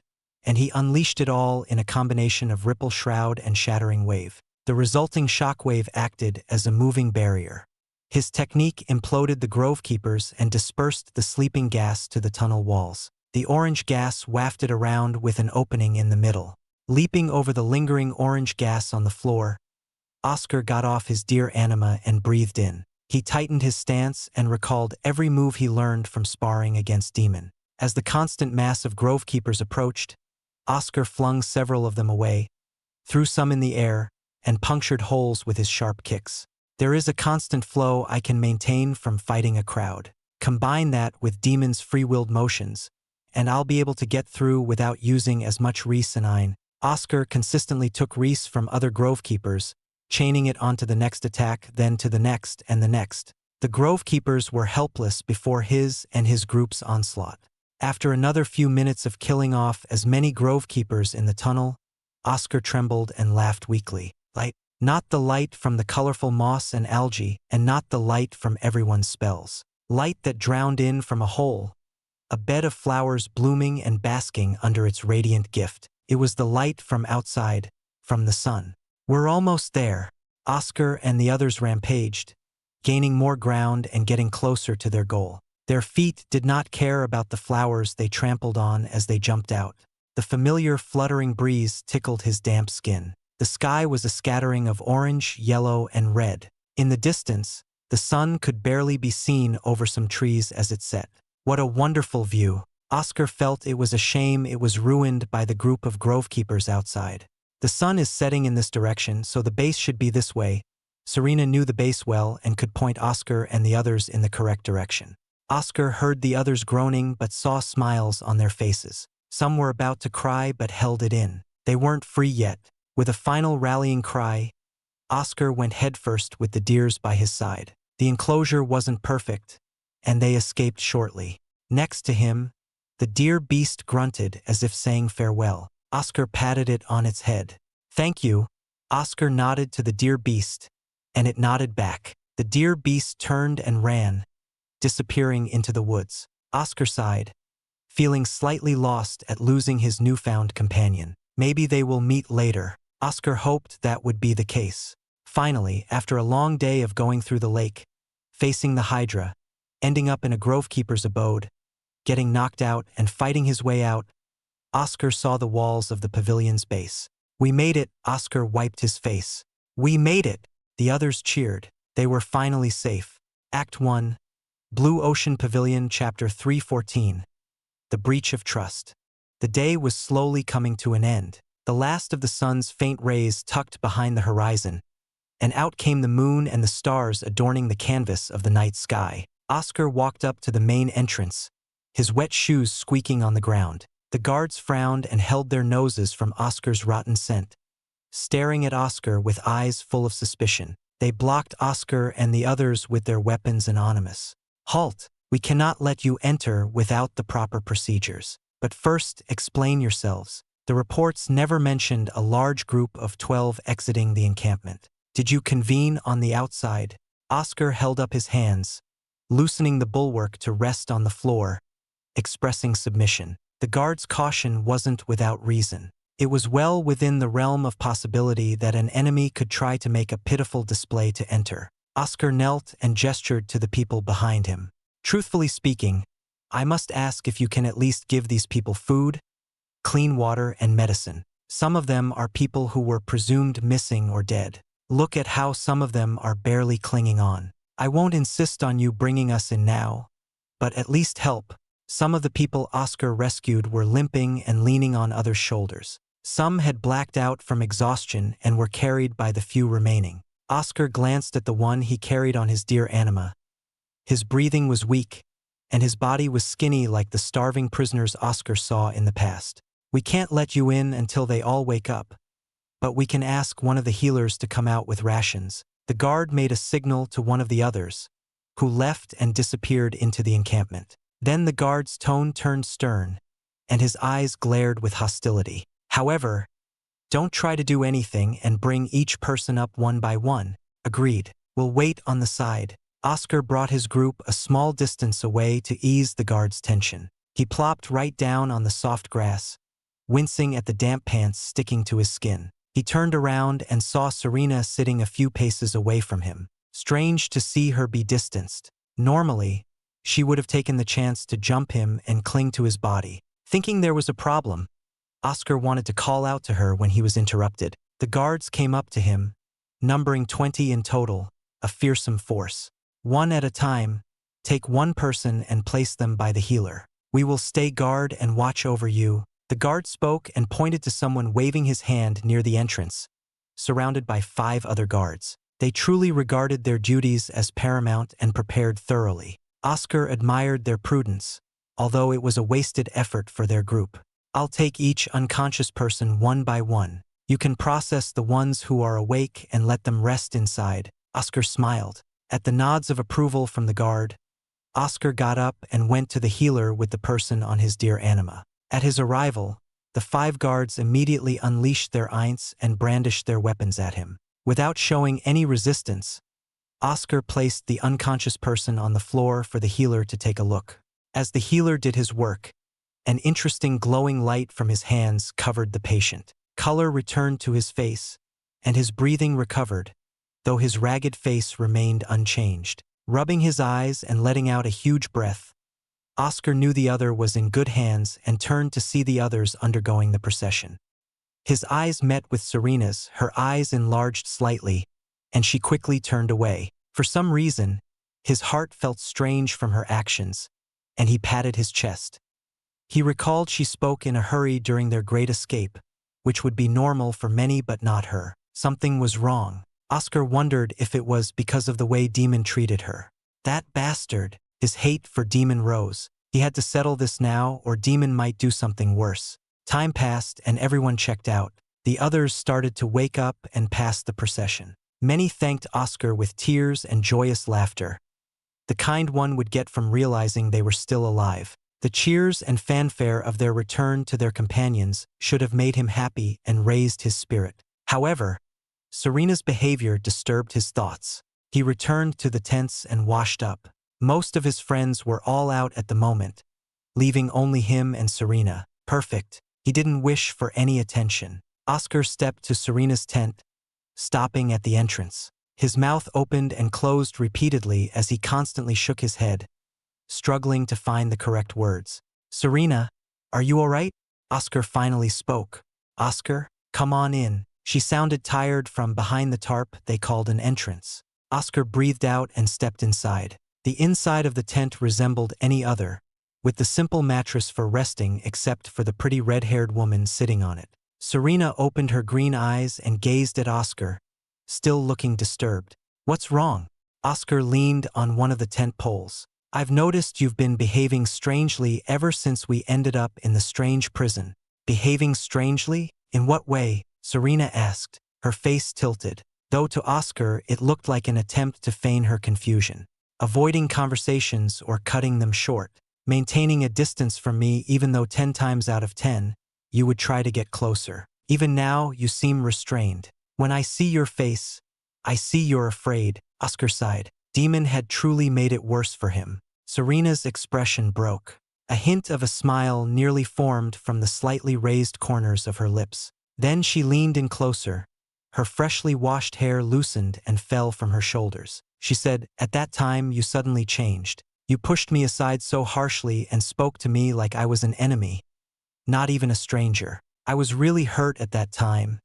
and he unleashed it all in a combination of ripple shroud and shattering wave. The resulting shockwave acted as a moving barrier. His technique imploded the grove keepers and dispersed the sleeping gas to the tunnel walls. The orange gas wafted around with an opening in the middle. Leaping over the lingering orange gas on the floor, Oscar got off his deer anima and breathed in. He tightened his stance and recalled every move he learned from sparring against Demon. As the constant mass of grove keepers approached, Oscar flung several of them away, threw some in the air, and punctured holes with his sharp kicks. There is a constant flow I can maintain from fighting a crowd. Combine that with Demon's free-willed motions, and I'll be able to get through without using as much reese and eyne. Oscar consistently took reese from other grove keepers, chaining it onto the next attack, then to the next and the next. The grove keepers were helpless before his and his group's onslaught. After another few minutes of killing off as many grove keepers in the tunnel, Oscar trembled and laughed weakly. Light. Not the light from the colorful moss and algae, and not the light from everyone's spells. Light that drowned in from a hole, a bed of flowers blooming and basking under its radiant gift. It was the light from outside, from the sun. "We're almost there." Oscar and the others rampaged, gaining more ground and getting closer to their goal. Their feet did not care about the flowers they trampled on as they jumped out. The familiar fluttering breeze tickled his damp skin. The sky was a scattering of orange, yellow, and red. In the distance, the sun could barely be seen over some trees as it set. What a wonderful view! Oscar felt it was a shame it was ruined by the group of grove keepers outside. The sun is setting in this direction, so the base should be this way. Serena knew the base well and could point Oscar and the others in the correct direction. Oscar heard the others groaning but saw smiles on their faces. Some were about to cry but held it in. They weren't free yet. With a final rallying cry, Oscar went headfirst with the deers by his side. The enclosure wasn't perfect, and they escaped shortly. Next to him, the deer beast grunted as if saying farewell. Oscar patted it on its head. "Thank you." Oscar nodded to the deer beast, and it nodded back. The deer beast turned and ran, disappearing into the woods. Oscar sighed, feeling slightly lost at losing his newfound companion. Maybe they will meet later. Oscar hoped that would be the case. Finally, after a long day of going through the lake, facing the Hydra, ending up in a grovekeeper's abode, getting knocked out and fighting his way out, Oscar saw the walls of the pavilion's base. "We made it," Oscar wiped his face. "We made it!" The others cheered. They were finally safe. Act 1, Blue Ocean Pavilion, Chapter 314. The Breach of Trust. The day was slowly coming to an end. The last of the sun's faint rays tucked behind the horizon, and out came the moon and the stars adorning the canvas of the night sky. Oscar walked up to the main entrance, his wet shoes squeaking on the ground. The guards frowned and held their noses from Oscar's rotten scent, staring at Oscar with eyes full of suspicion. They blocked Oscar and the others with their weapons anonymous. "Halt! We cannot let you enter without the proper procedures. But first, explain yourselves." The reports never mentioned a large group of 12 exiting the encampment. "Did you convene on the outside?" Oscar held up his hands, loosening the bulwark to rest on the floor, expressing submission. The guard's caution wasn't without reason. It was well within the realm of possibility that an enemy could try to make a pitiful display to enter. Oscar knelt and gestured to the people behind him. "Truthfully speaking, I must ask if you can at least give these people food, clean water, and medicine. Some of them are people who were presumed missing or dead. Look at how some of them are barely clinging on. I won't insist on you bringing us in now, but at least help." Some of the people Oscar rescued were limping and leaning on others' shoulders. Some had blacked out from exhaustion and were carried by the few remaining. Oscar glanced at the one he carried on his dear anima. His breathing was weak, and his body was skinny like the starving prisoners Oscar saw in the past. "We can't let you in until they all wake up, but we can ask one of the healers to come out with rations." The guard made a signal to one of the others, who left and disappeared into the encampment. Then the guard's tone turned stern, and his eyes glared with hostility. "However, don't try to do anything and bring each person up one by one." "Agreed. We'll wait on the side." Oscar brought his group a small distance away to ease the guard's tension. He plopped right down on the soft grass, wincing at the damp pants sticking to his skin. He turned around and saw Serena sitting a few paces away from him. Strange to see her be distanced. Normally, she would have taken the chance to jump him and cling to his body. Thinking there was a problem, Oscar wanted to call out to her when he was interrupted. The guards came up to him, numbering 20 in total, a fearsome force. "One at a time, take one person and place them by the healer. We will stay guard and watch over you." The guard spoke and pointed to someone waving his hand near the entrance, surrounded by 5 other guards. They truly regarded their duties as paramount and prepared thoroughly. Oscar admired their prudence, although it was a wasted effort for their group. "I'll take each unconscious person one by one. You can process the ones who are awake and let them rest inside." Oscar smiled. At the nods of approval from the guard, Oscar got up and went to the healer with the person on his dear anima. At his arrival, the 5 guards immediately unleashed their eints and brandished their weapons at him. Without showing any resistance, Oscar placed the unconscious person on the floor for the healer to take a look. As the healer did his work, an interesting glowing light from his hands covered the patient. Color returned to his face, and his breathing recovered, though his ragged face remained unchanged. Rubbing his eyes and letting out a huge breath, Oscar knew the other was in good hands and turned to see the others undergoing the procession. His eyes met with Serena's, her eyes enlarged slightly, and she quickly turned away. For some reason, his heart felt strange from her actions, and he patted his chest. He recalled she spoke in a hurry during their great escape, which would be normal for many but not her. Something was wrong. Oscar wondered if it was because of the way Demon treated her. That bastard. His hate for Demon rose. He had to settle this now or Demon might do something worse. Time passed and everyone checked out. The others started to wake up and pass the procession. Many thanked Oscar with tears and joyous laughter, the kind one would get from realizing they were still alive. The cheers and fanfare of their return to their companions should have made him happy and raised his spirit. However, Serena's behavior disturbed his thoughts. He returned to the tents and washed up. Most of his friends were all out at the moment, leaving only him and Serena. Perfect. He didn't wish for any attention. Oscar stepped to Serena's tent, stopping at the entrance. His mouth opened and closed repeatedly as he constantly shook his head, struggling to find the correct words. "Serena, are you all right?" Oscar finally spoke. "Oscar, come on in." She sounded tired from behind the tarp they called an entrance. Oscar breathed out and stepped inside. The inside of the tent resembled any other, with the simple mattress for resting except for the pretty red-haired woman sitting on it. Serena opened her green eyes and gazed at Oscar, still looking disturbed. "What's wrong?" Oscar leaned on one of the tent poles. "I've noticed you've been behaving strangely ever since we ended up in the strange prison." "Behaving strangely? In what way?" Serena asked, her face tilted, though to Oscar it looked like an attempt to feign her confusion. "Avoiding conversations or cutting them short. Maintaining a distance from me even though 10 times out of 10, you would try to get closer. Even now, you seem restrained. When I see your face, I see you're afraid." Oscar sighed. Demon had truly made it worse for him. Serena's expression broke. A hint of a smile nearly formed from the slightly raised corners of her lips. Then she leaned in closer. Her freshly washed hair loosened and fell from her shoulders. She said, "At that time, you suddenly changed. You pushed me aside so harshly and spoke to me like I was an enemy, not even a stranger. I was really hurt at that time,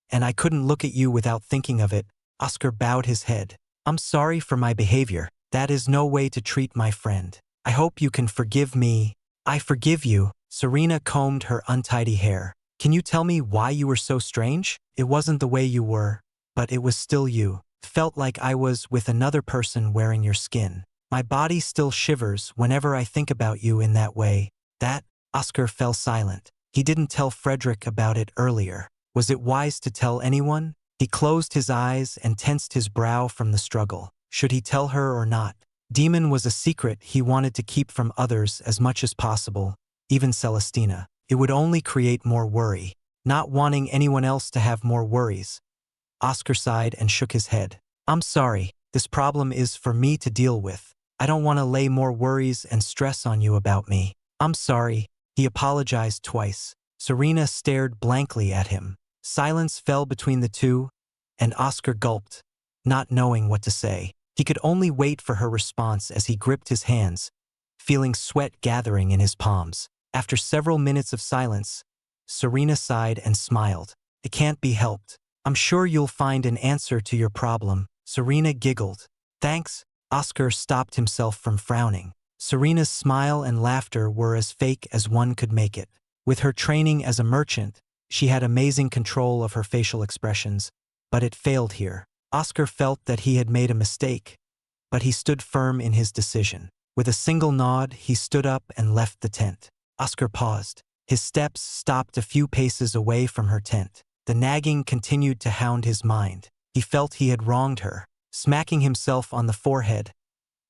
and I couldn't look at you without thinking of it." Oscar bowed his head. "I'm sorry for my behavior. That is no way to treat my friend. I hope you can forgive me." "I forgive you." Serena combed her untidy hair. "Can you tell me why you were so strange? It wasn't the way you were, but it was still you. Felt like I was with another person wearing your skin. My body still shivers whenever I think about you in that way." "That?" Oscar fell silent. He didn't tell Frederick about it earlier. Was it wise to tell anyone? He closed his eyes and tensed his brow from the struggle. Should he tell her or not? Demon was a secret he wanted to keep from others as much as possible, even Celestina. It would only create more worry. Not wanting anyone else to have more worries, Oscar sighed and shook his head. "I'm sorry. This problem is for me to deal with. I don't want to lay more worries and stress on you about me." "I'm sorry." He apologized twice. Serena stared blankly at him. Silence fell between the two, and Oscar gulped, not knowing what to say. He could only wait for her response as he gripped his hands, feeling sweat gathering in his palms. After several minutes of silence, Serena sighed and smiled. "It can't be helped. I'm sure you'll find an answer to your problem." Serena giggled. "Thanks." Oscar stopped himself from frowning. Serena's smile and laughter were as fake as one could make it. With her training as a merchant, she had amazing control of her facial expressions, but it failed here. Oscar felt that he had made a mistake, but he stood firm in his decision. With a single nod, he stood up and left the tent. Oscar paused. His steps stopped a few paces away from her tent. The nagging continued to hound his mind. He felt he had wronged her. Smacking himself on the forehead,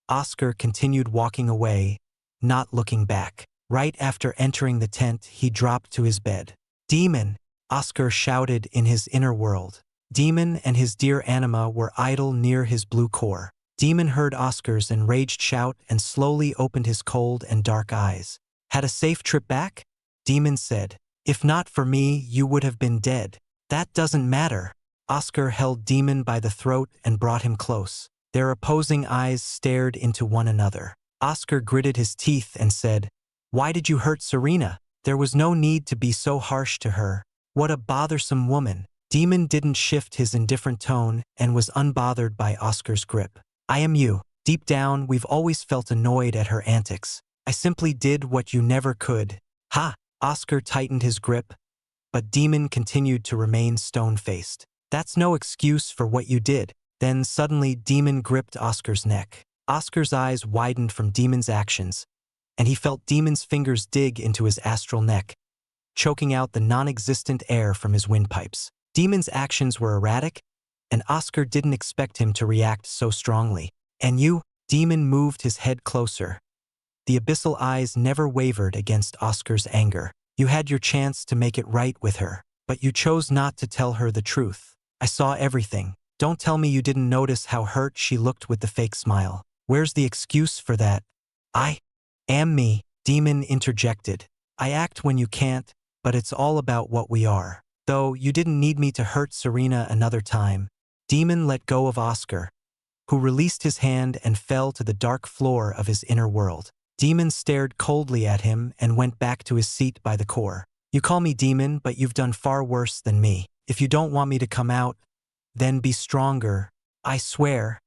Oscar continued walking away, not looking back. Right after entering the tent, he dropped to his bed. "Demon!" Oscar shouted in his inner world. Demon and his dear Anima were idle near his blue core. Demon heard Oscar's enraged shout and slowly opened his cold and dark eyes. "Had a safe trip back?" Demon said. "If not for me, you would have been dead." "That doesn't matter." Oscar held Demon by the throat and brought him close. Their opposing eyes stared into one another. Oscar gritted his teeth and said, "Why did you hurt Serena? There was no need to be so harsh to her. What a bothersome woman." Demon didn't shift his indifferent tone and was unbothered by Oscar's grip. "I am you. Deep down, we've always felt annoyed at her antics. I simply did what you never could." "Ha!" Oscar tightened his grip, but Demon continued to remain stone-faced. "That's no excuse for what you did." Then suddenly Demon gripped Oscar's neck. Oscar's eyes widened from Demon's actions, and he felt Demon's fingers dig into his astral neck, choking out the non-existent air from his windpipes. Demon's actions were erratic, and Oscar didn't expect him to react so strongly. "And you?" Demon moved his head closer. The abyssal eyes never wavered against Oscar's anger. "You had your chance to make it right with her, but you chose not to tell her the truth. I saw everything. Don't tell me you didn't notice how hurt she looked with the fake smile. Where's the excuse for that?" "I am me," Demon interjected. "I act when you can't, but it's all about what we are. Though you didn't need me to hurt Serena another time." Demon let go of Oscar, who released his hand and fell to the dark floor of his inner world. Demon stared coldly at him and went back to his seat by the core. "You call me Demon, but you've done far worse than me. If you don't want me to come out, then be stronger. I swear,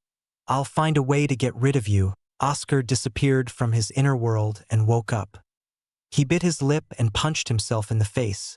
I'll find a way to get rid of you." Oscar disappeared from his inner world and woke up. He bit his lip and punched himself in the face,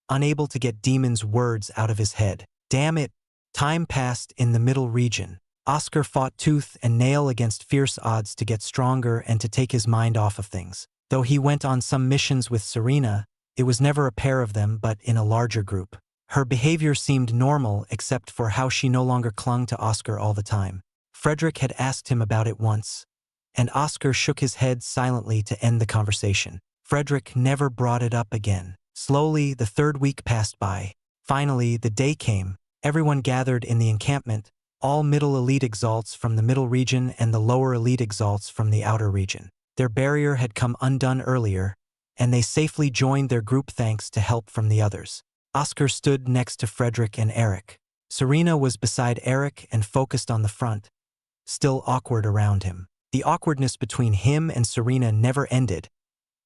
unable to get Demon's words out of his head. Damn it. Time passed in the middle region. Oscar fought tooth and nail against fierce odds to get stronger and to take his mind off of things. Though he went on some missions with Serena, it was never a pair of them but in a larger group. Her behavior seemed normal except for how she no longer clung to Oscar all the time. Frederick had asked him about it once, and Oscar shook his head silently to end the conversation. Frederick never brought it up again. Slowly, the third week passed by. Finally, the day came. Everyone gathered in the encampment, all middle elite exalts from the middle region and the lower elite exalts from the outer region. Their barrier had come undone earlier, and they safely joined their group thanks to help from the others. Oscar stood next to Frederick and Eric. Serena was beside Eric and focused on the front, still awkward around him. The awkwardness between him and Serena never ended,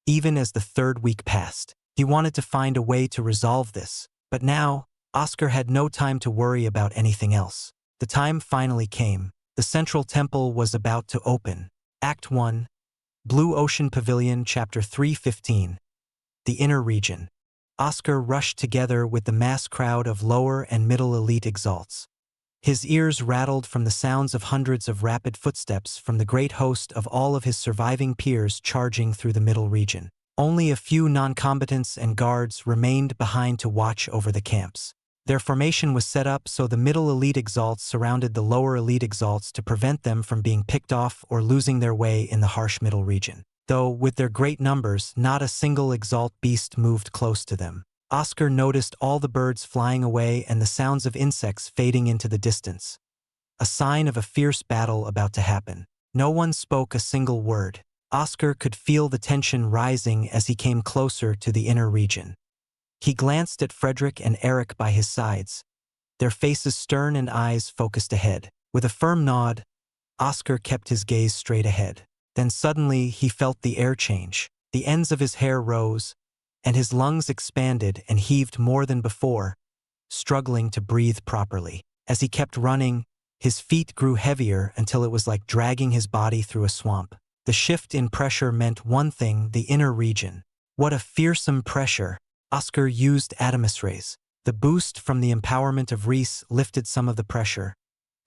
even as the third week passed. He wanted to find a way to resolve this, but now, Oscar had no time to worry about anything else. The time finally came. The central temple was about to open. Act 1, Blue Ocean Pavilion, Chapter 3:15. The Inner Region. Oscar rushed together with the mass crowd of lower and middle elite exalts. His ears rattled from the sounds of hundreds of rapid footsteps from the great host of all of his surviving peers charging through the middle region. Only a few non-combatants and guards remained behind to watch over the camps. Their formation was set up so the middle elite exalts surrounded the lower elite exalts to prevent them from being picked off or losing their way in the harsh middle region. Though, with their great numbers, not a single exalt beast moved close to them. Oscar noticed all the birds flying away and the sounds of insects fading into the distance, a sign of a fierce battle about to happen. No one spoke a single word. Oscar could feel the tension rising as he came closer to the inner region. He glanced at Frederick and Eric by his sides, their faces stern and eyes focused ahead. With a firm nod, Oscar kept his gaze straight ahead. Then suddenly he felt the air change. The ends of his hair rose, and his lungs expanded and heaved more than before, struggling to breathe properly. As he kept running, his feet grew heavier until it was like dragging his body through a swamp. The shift in pressure meant one thing: the inner region. What a fearsome pressure! Oscar used Adamus rays. The boost from the empowerment of Reese lifted some of the pressure,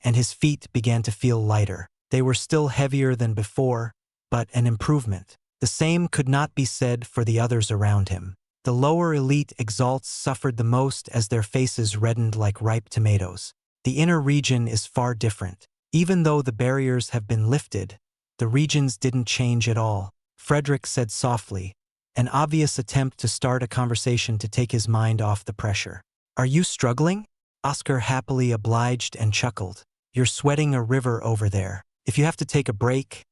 and his feet began to feel lighter. They were still heavier than before, but an improvement. The same could not be said for the others around him. The lower elite exalts suffered the most as their faces reddened like ripe tomatoes. The inner region is far different. Even though the barriers have been lifted, the regions didn't change at all. Frederick said softly, an obvious attempt to start a conversation to take his mind off the pressure. "Are you struggling?" Oscar happily obliged and chuckled. "You're sweating a river over there. If you have to take a break,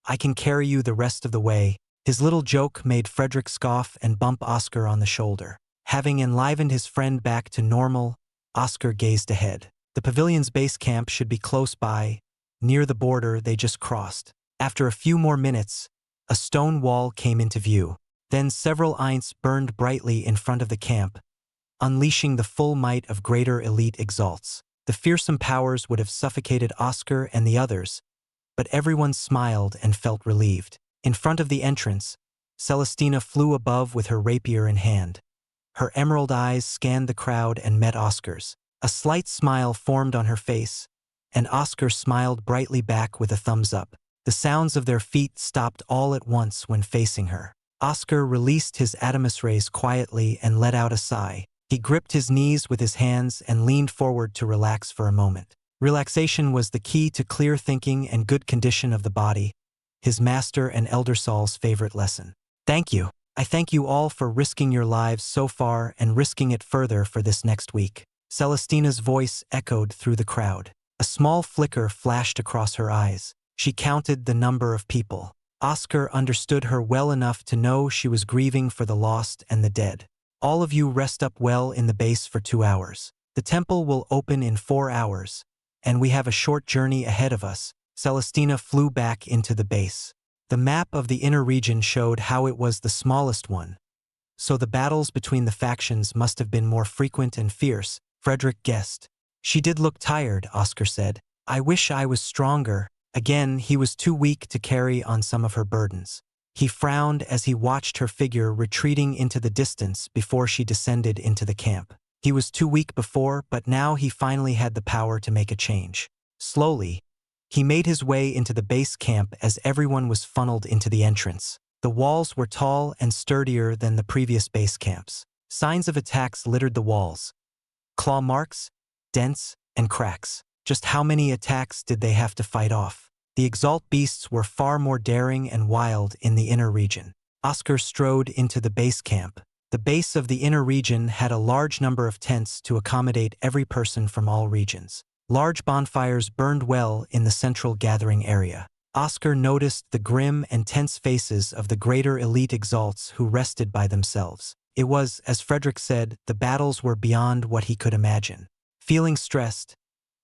I can carry you the rest of the way." His little joke made Frederick scoff and bump Oscar on the shoulder. Having enlivened his friend back to normal, Oscar gazed ahead. The pavilion's base camp should be close by, near the border they just crossed. After a few more minutes, a stone wall came into view. Then several eints burned brightly in front of the camp, unleashing the full might of greater elite exalts. The fearsome powers would have suffocated Oscar and the others, but everyone smiled and felt relieved. In front of the entrance, Celestina flew above with her rapier in hand. Her emerald eyes scanned the crowd and met Oscar's. A slight smile formed on her face, and Oscar smiled brightly back with a thumbs up. The sounds of their feet stopped all at once when facing her. Oscar released his adamus rays quietly and let out a sigh. He gripped his knees with his hands and leaned forward to relax for a moment. Relaxation was the key to clear thinking and good condition of the body, his master and Elder Saul's favorite lesson. Thank you. I thank you all for risking your lives so far and risking it further for this next week. Celestina's voice echoed through the crowd. A small flicker flashed across her eyes. She counted the number of people. Oscar understood her well enough to know she was grieving for the lost and the dead. All of you rest up well in the base for 2 hours. The temple will open in 4 hours, and we have a short journey ahead of us. Celestina flew back into the base. The map of the inner region showed how it was the smallest one, so the battles between the factions must have been more frequent and fierce, Frederick guessed. She did look tired, Oscar said. I wish I was stronger. Again, he was too weak to carry on some of her burdens. He frowned as he watched her figure retreating into the distance before she descended into the camp. He was too weak before, but now he finally had the power to make a change. Slowly, he made his way into the base camp as everyone was funneled into the entrance. The walls were tall and sturdier than the previous base camps. Signs of attacks littered the walls. Claw marks, dents, and cracks. Just how many attacks did they have to fight off? The Exalt beasts were far more daring and wild in the inner region. Oscar strode into the base camp. The base of the inner region had a large number of tents to accommodate every person from all regions. Large bonfires burned well in the central gathering area. Oscar noticed the grim and tense faces of the greater elite Exalts who rested by themselves. It was, as Frederick said, the battles were beyond what he could imagine. Feeling stressed,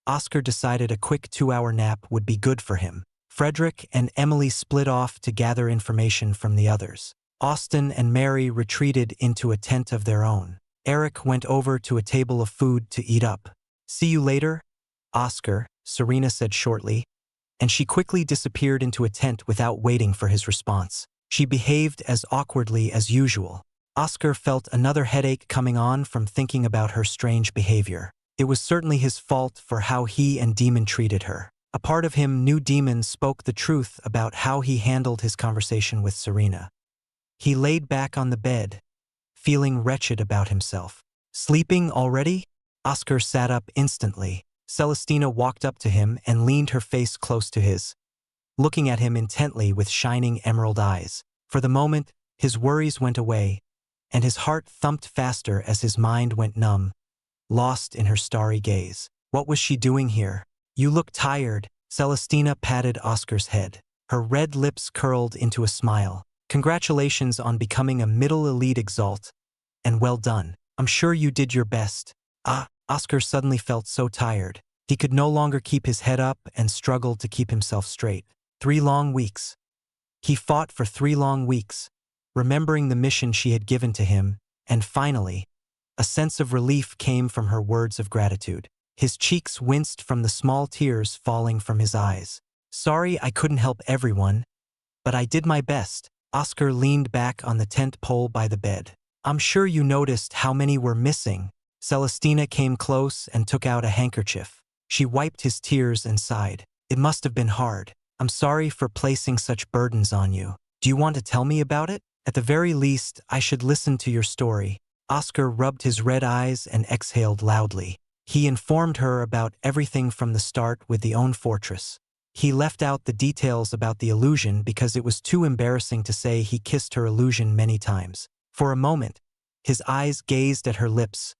Oscar decided a quick 2-hour nap would be good for him. Frederick and Emily split off to gather information from the others. Austin and Mary retreated into a tent of their own. Eric went over to a table of food to eat up. See you later, Oscar, Serena said shortly, and she quickly disappeared into a tent without waiting for his response. She behaved as awkwardly as usual. Oscar felt another headache coming on from thinking about her strange behavior. It was certainly his fault for how he and Demon treated her. A part of him knew Demon spoke the truth about how he handled his conversation with Serena. He laid back on the bed, feeling wretched about himself. Sleeping already? Oscar sat up instantly. Celestina walked up to him and leaned her face close to his, looking at him intently with shining emerald eyes. For the moment, his worries went away, and his heart thumped faster as his mind went numb, lost in her starry gaze. What was she doing here? You look tired. Celestina patted Oscar's head. Her red lips curled into a smile. Congratulations on becoming a middle elite Exalt, and well done. I'm sure you did your best. Oscar suddenly felt so tired. He could no longer keep his head up and struggled to keep himself straight. 3 long weeks. He fought for 3 long weeks, remembering the mission she had given to him, and finally, a sense of relief came from her words of gratitude. His cheeks winced from the small tears falling from his eyes. Sorry I couldn't help everyone, but I did my best. Oscar leaned back on the tent pole by the bed. I'm sure you noticed how many were missing. Celestina came close and took out a handkerchief. She wiped his tears and sighed. It must have been hard. I'm sorry for placing such burdens on you. Do you want to tell me about it? At the very least, I should listen to your story. Oscar rubbed his red eyes and exhaled loudly. He informed her about everything from the start with the own fortress. He left out the details about the illusion because it was too embarrassing to say he kissed her illusion many times. For a moment, his eyes gazed at her lips,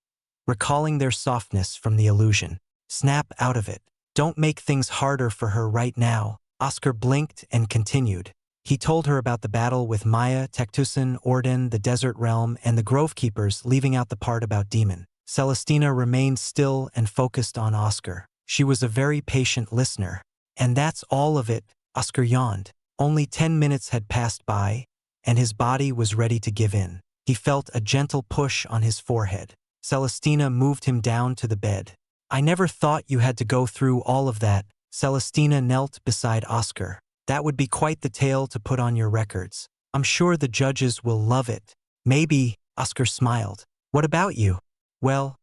recalling their softness from the illusion. Snap out of it. Don't make things harder for her right now. Oscar blinked and continued. He told her about the battle with Maya, Tectusan, Orden, the Desert Realm, and the Grove Keepers, leaving out the part about Demon. Celestina remained still and focused on Oscar. She was a very patient listener. And that's all of it, Oscar yawned. Only 10 minutes had passed by, and his body was ready to give in. He felt a gentle push on his forehead. Celestina moved him down to the bed. I never thought you had to go through all of that. Celestina knelt beside Oscar. That would be quite the tale to put on your records. I'm sure the judges will love it. Maybe, Oscar smiled. What about you? Well,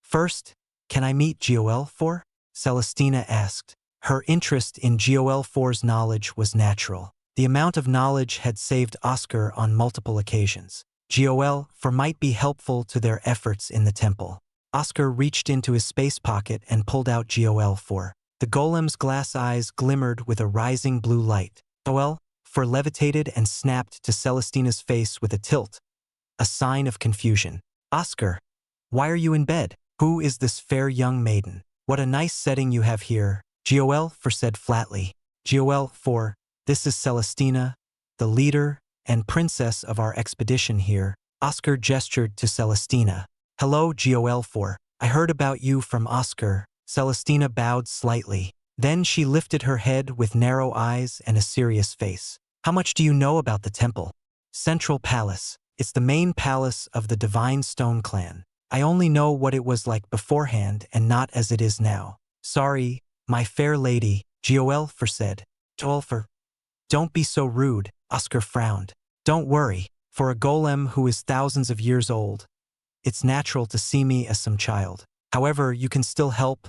first, can I meet GOL4? Celestina asked. Her interest in GOL4's knowledge was natural. The amount of knowledge had saved Oscar on multiple occasions. GOL4 might be helpful to their efforts in the temple. Oscar reached into his space pocket and pulled out GOL4. The golem's glass eyes glimmered with a rising blue light. GOL4 levitated and snapped to Celestina's face with a tilt, a sign of confusion. Oscar, why are you in bed? Who is this fair young maiden? What a nice setting you have here, GOL4 said flatly. GOL4, this is Celestina, the leader and princess of our expedition here. Oscar gestured to Celestina. Hello, GOL4. I heard about you from Oscar. Celestina bowed slightly. Then she lifted her head with narrow eyes and a serious face. How much do you know about the temple? Central Palace. It's the main palace of the Divine Stone clan. I only know what it was like beforehand and not as it is now. Sorry, my fair lady, GOL4 said. GOL4. Don't be so rude, Oscar frowned. Don't worry, for a golem who is thousands of years old, it's natural to see me as some child. However, you can still help.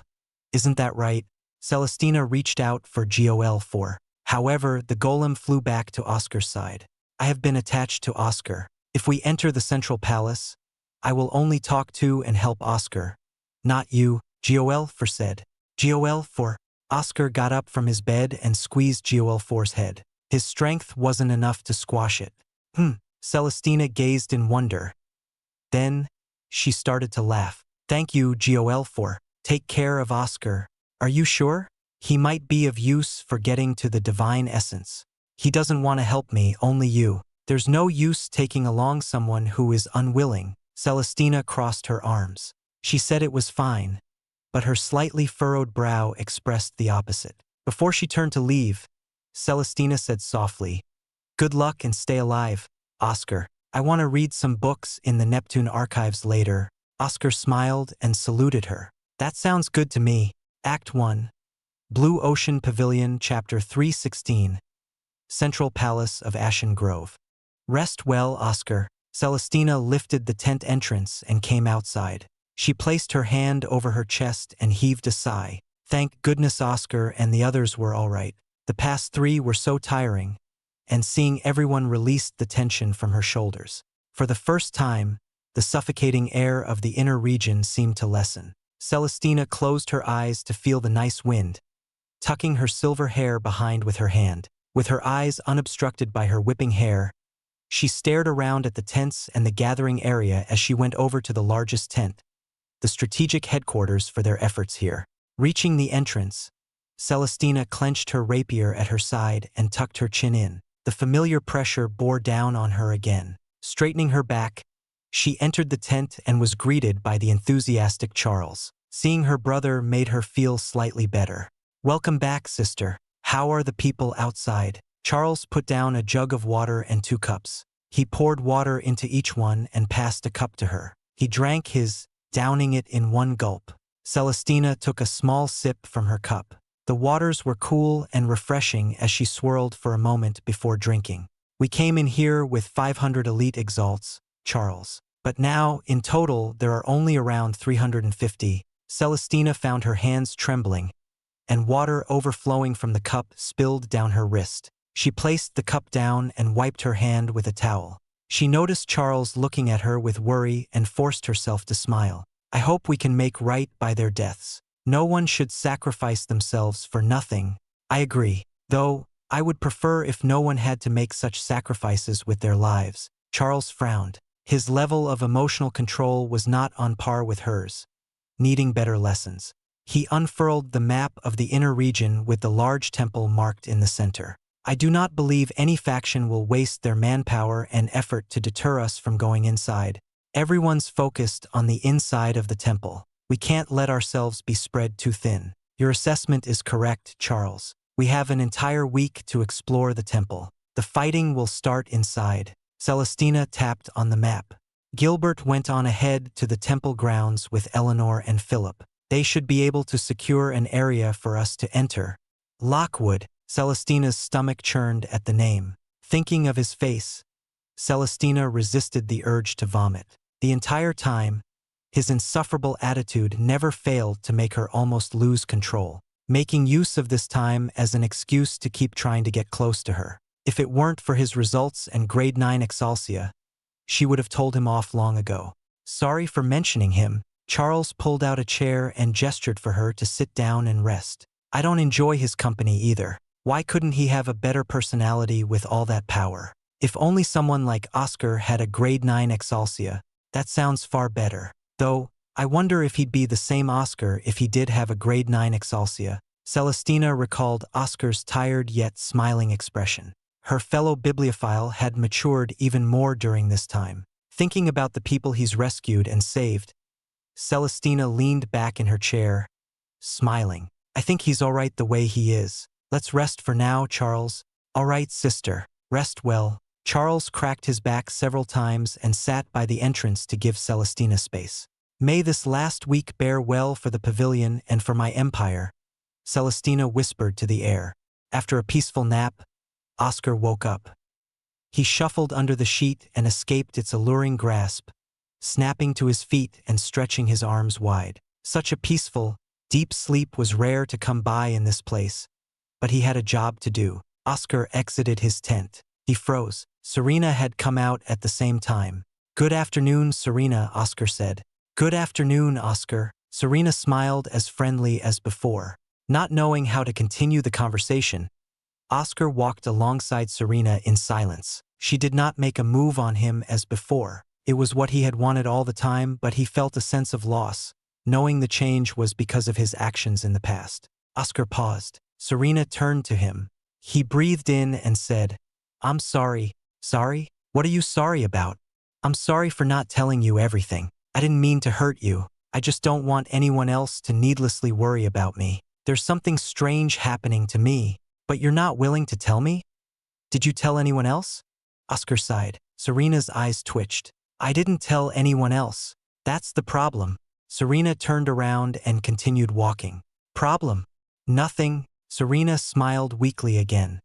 Isn't that right? Celestina reached out for GOL4. However, the golem flew back to Oscar's side. I have been attached to Oscar. If we enter the Central Palace, I will only talk to and help Oscar. Not you, GOL4 said. GOL4. Oscar got up from his bed and squeezed GOL4's head. His strength wasn't enough to squash it. Celestina gazed in wonder. Then, she started to laugh. Thank you, GOL4. Take care of Oscar. Are you sure? He might be of use for getting to the divine essence. He doesn't want to help me, only you. There's no use taking along someone who is unwilling. Celestina crossed her arms. She said it was fine, but her slightly furrowed brow expressed the opposite. Before she turned to leave, Celestina said softly, "Good luck and stay alive, Oscar. I want to read some books in the Neptune archives later." Oscar smiled and saluted her. That sounds good to me. Act 1. Blue Ocean Pavilion, Chapter 316. Central Palace of Ashen Grove. Rest well, Oscar. Celestina lifted the tent entrance and came outside. She placed her hand over her chest and heaved a sigh. Thank goodness Oscar and the others were all right. The past 3 were so tiring, and seeing everyone released the tension from her shoulders. For the first time, the suffocating air of the inner region seemed to lessen. Celestina closed her eyes to feel the nice wind, tucking her silver hair behind with her hand. With her eyes unobstructed by her whipping hair, she stared around at the tents and the gathering area as she went over to the largest tent, the strategic headquarters for their efforts here. Reaching the entrance, Celestina clenched her rapier at her side and tucked her chin in. The familiar pressure bore down on her again. Straightening her back, she entered the tent and was greeted by the enthusiastic Charles. Seeing her brother made her feel slightly better. Welcome back, sister. How are the people outside? Charles put down a jug of water and 2 cups. He poured water into each one and passed a cup to her. He drank his, downing it in one gulp. Celestina took a small sip from her cup. The waters were cool and refreshing as she swirled for a moment before drinking. We came in here with 500 elite exalts, Charles. But now, in total, there are only around 350. Celestina found her hands trembling, and water overflowing from the cup spilled down her wrist. She placed the cup down and wiped her hand with a towel. She noticed Charles looking at her with worry and forced herself to smile. I hope we can make right by their deaths. No one should sacrifice themselves for nothing. I agree. Though, I would prefer if no one had to make such sacrifices with their lives. Charles frowned. His level of emotional control was not on par with hers, needing better lessons. He unfurled the map of the inner region with the large temple marked in the center. I do not believe any faction will waste their manpower and effort to deter us from going inside. Everyone's focused on the inside of the temple. We can't let ourselves be spread too thin. Your assessment is correct, Charles. We have an entire week to explore the temple. The fighting will start inside. Celestina tapped on the map. Gilbert went on ahead to the temple grounds with Eleanor and Philip. They should be able to secure an area for us to enter. Lockwood. Celestina's stomach churned at the name. Thinking of his face, Celestina resisted the urge to vomit. The entire time, his insufferable attitude never failed to make her almost lose control, making use of this time as an excuse to keep trying to get close to her. If it weren't for his results and grade 9 Exaltia, she would have told him off long ago. Sorry for mentioning him. Charles pulled out a chair and gestured for her to sit down and rest. I don't enjoy his company either. Why couldn't he have a better personality with all that power? If only someone like Oscar had a grade 9 Exaltia, that sounds far better. Though, I wonder if he'd be the same Oscar if he did have a grade 9 Exaltia. Celestina recalled Oscar's tired yet smiling expression. Her fellow bibliophile had matured even more during this time. Thinking about the people he's rescued and saved, Celestina leaned back in her chair, smiling. I think he's all right the way he is. Let's rest for now, Charles. All right, sister. Rest well. Charles cracked his back several times and sat by the entrance to give Celestina space. May this last week bear well for the pavilion and for my empire, Celestina whispered to the air. After a peaceful nap, Oscar woke up. He shuffled under the sheet and escaped its alluring grasp, snapping to his feet and stretching his arms wide. Such a peaceful, deep sleep was rare to come by in this place, but he had a job to do. Oscar exited his tent. He froze. Serena had come out at the same time. Good afternoon, Serena, Oscar said. Good afternoon, Oscar. Serena smiled as friendly as before. Not knowing how to continue the conversation, Oscar walked alongside Serena in silence. She did not make a move on him as before. It was what he had wanted all the time, but he felt a sense of loss, knowing the change was because of his actions in the past. Oscar paused. Serena turned to him. He breathed in and said, I'm sorry. Sorry? What are you sorry about? I'm sorry for not telling you everything. I didn't mean to hurt you. I just don't want anyone else to needlessly worry about me. There's something strange happening to me, but you're not willing to tell me? Did you tell anyone else? Oscar sighed. Serena's eyes twitched. I didn't tell anyone else. That's the problem. Serena turned around and continued walking. Problem? Nothing. Serena smiled weakly again.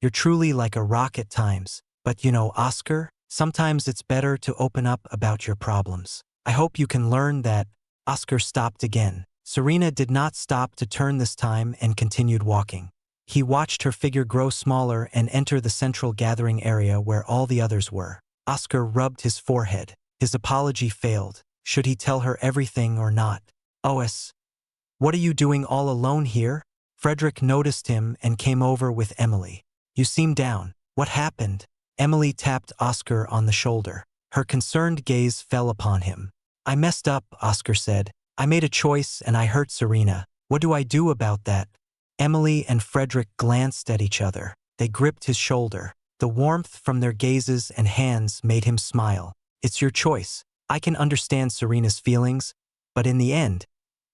You're truly like a rock at times. But you know, Oscar, sometimes it's better to open up about your problems. I hope you can learn that. Oscar stopped again. Serena did not stop to turn this time and continued walking. He watched her figure grow smaller and enter the central gathering area where all the others were. Oscar rubbed his forehead. His apology failed. Should he tell her everything or not? Os, what are you doing all alone here? Frederick noticed him and came over with Emily. You seem down. What happened? Emily tapped Oscar on the shoulder. Her concerned gaze fell upon him. I messed up, Oscar said. I made a choice and I hurt Serena. What do I do about that? Emily and Frederick glanced at each other. They gripped his shoulder. The warmth from their gazes and hands made him smile. It's your choice. I can understand Serena's feelings, but in the end,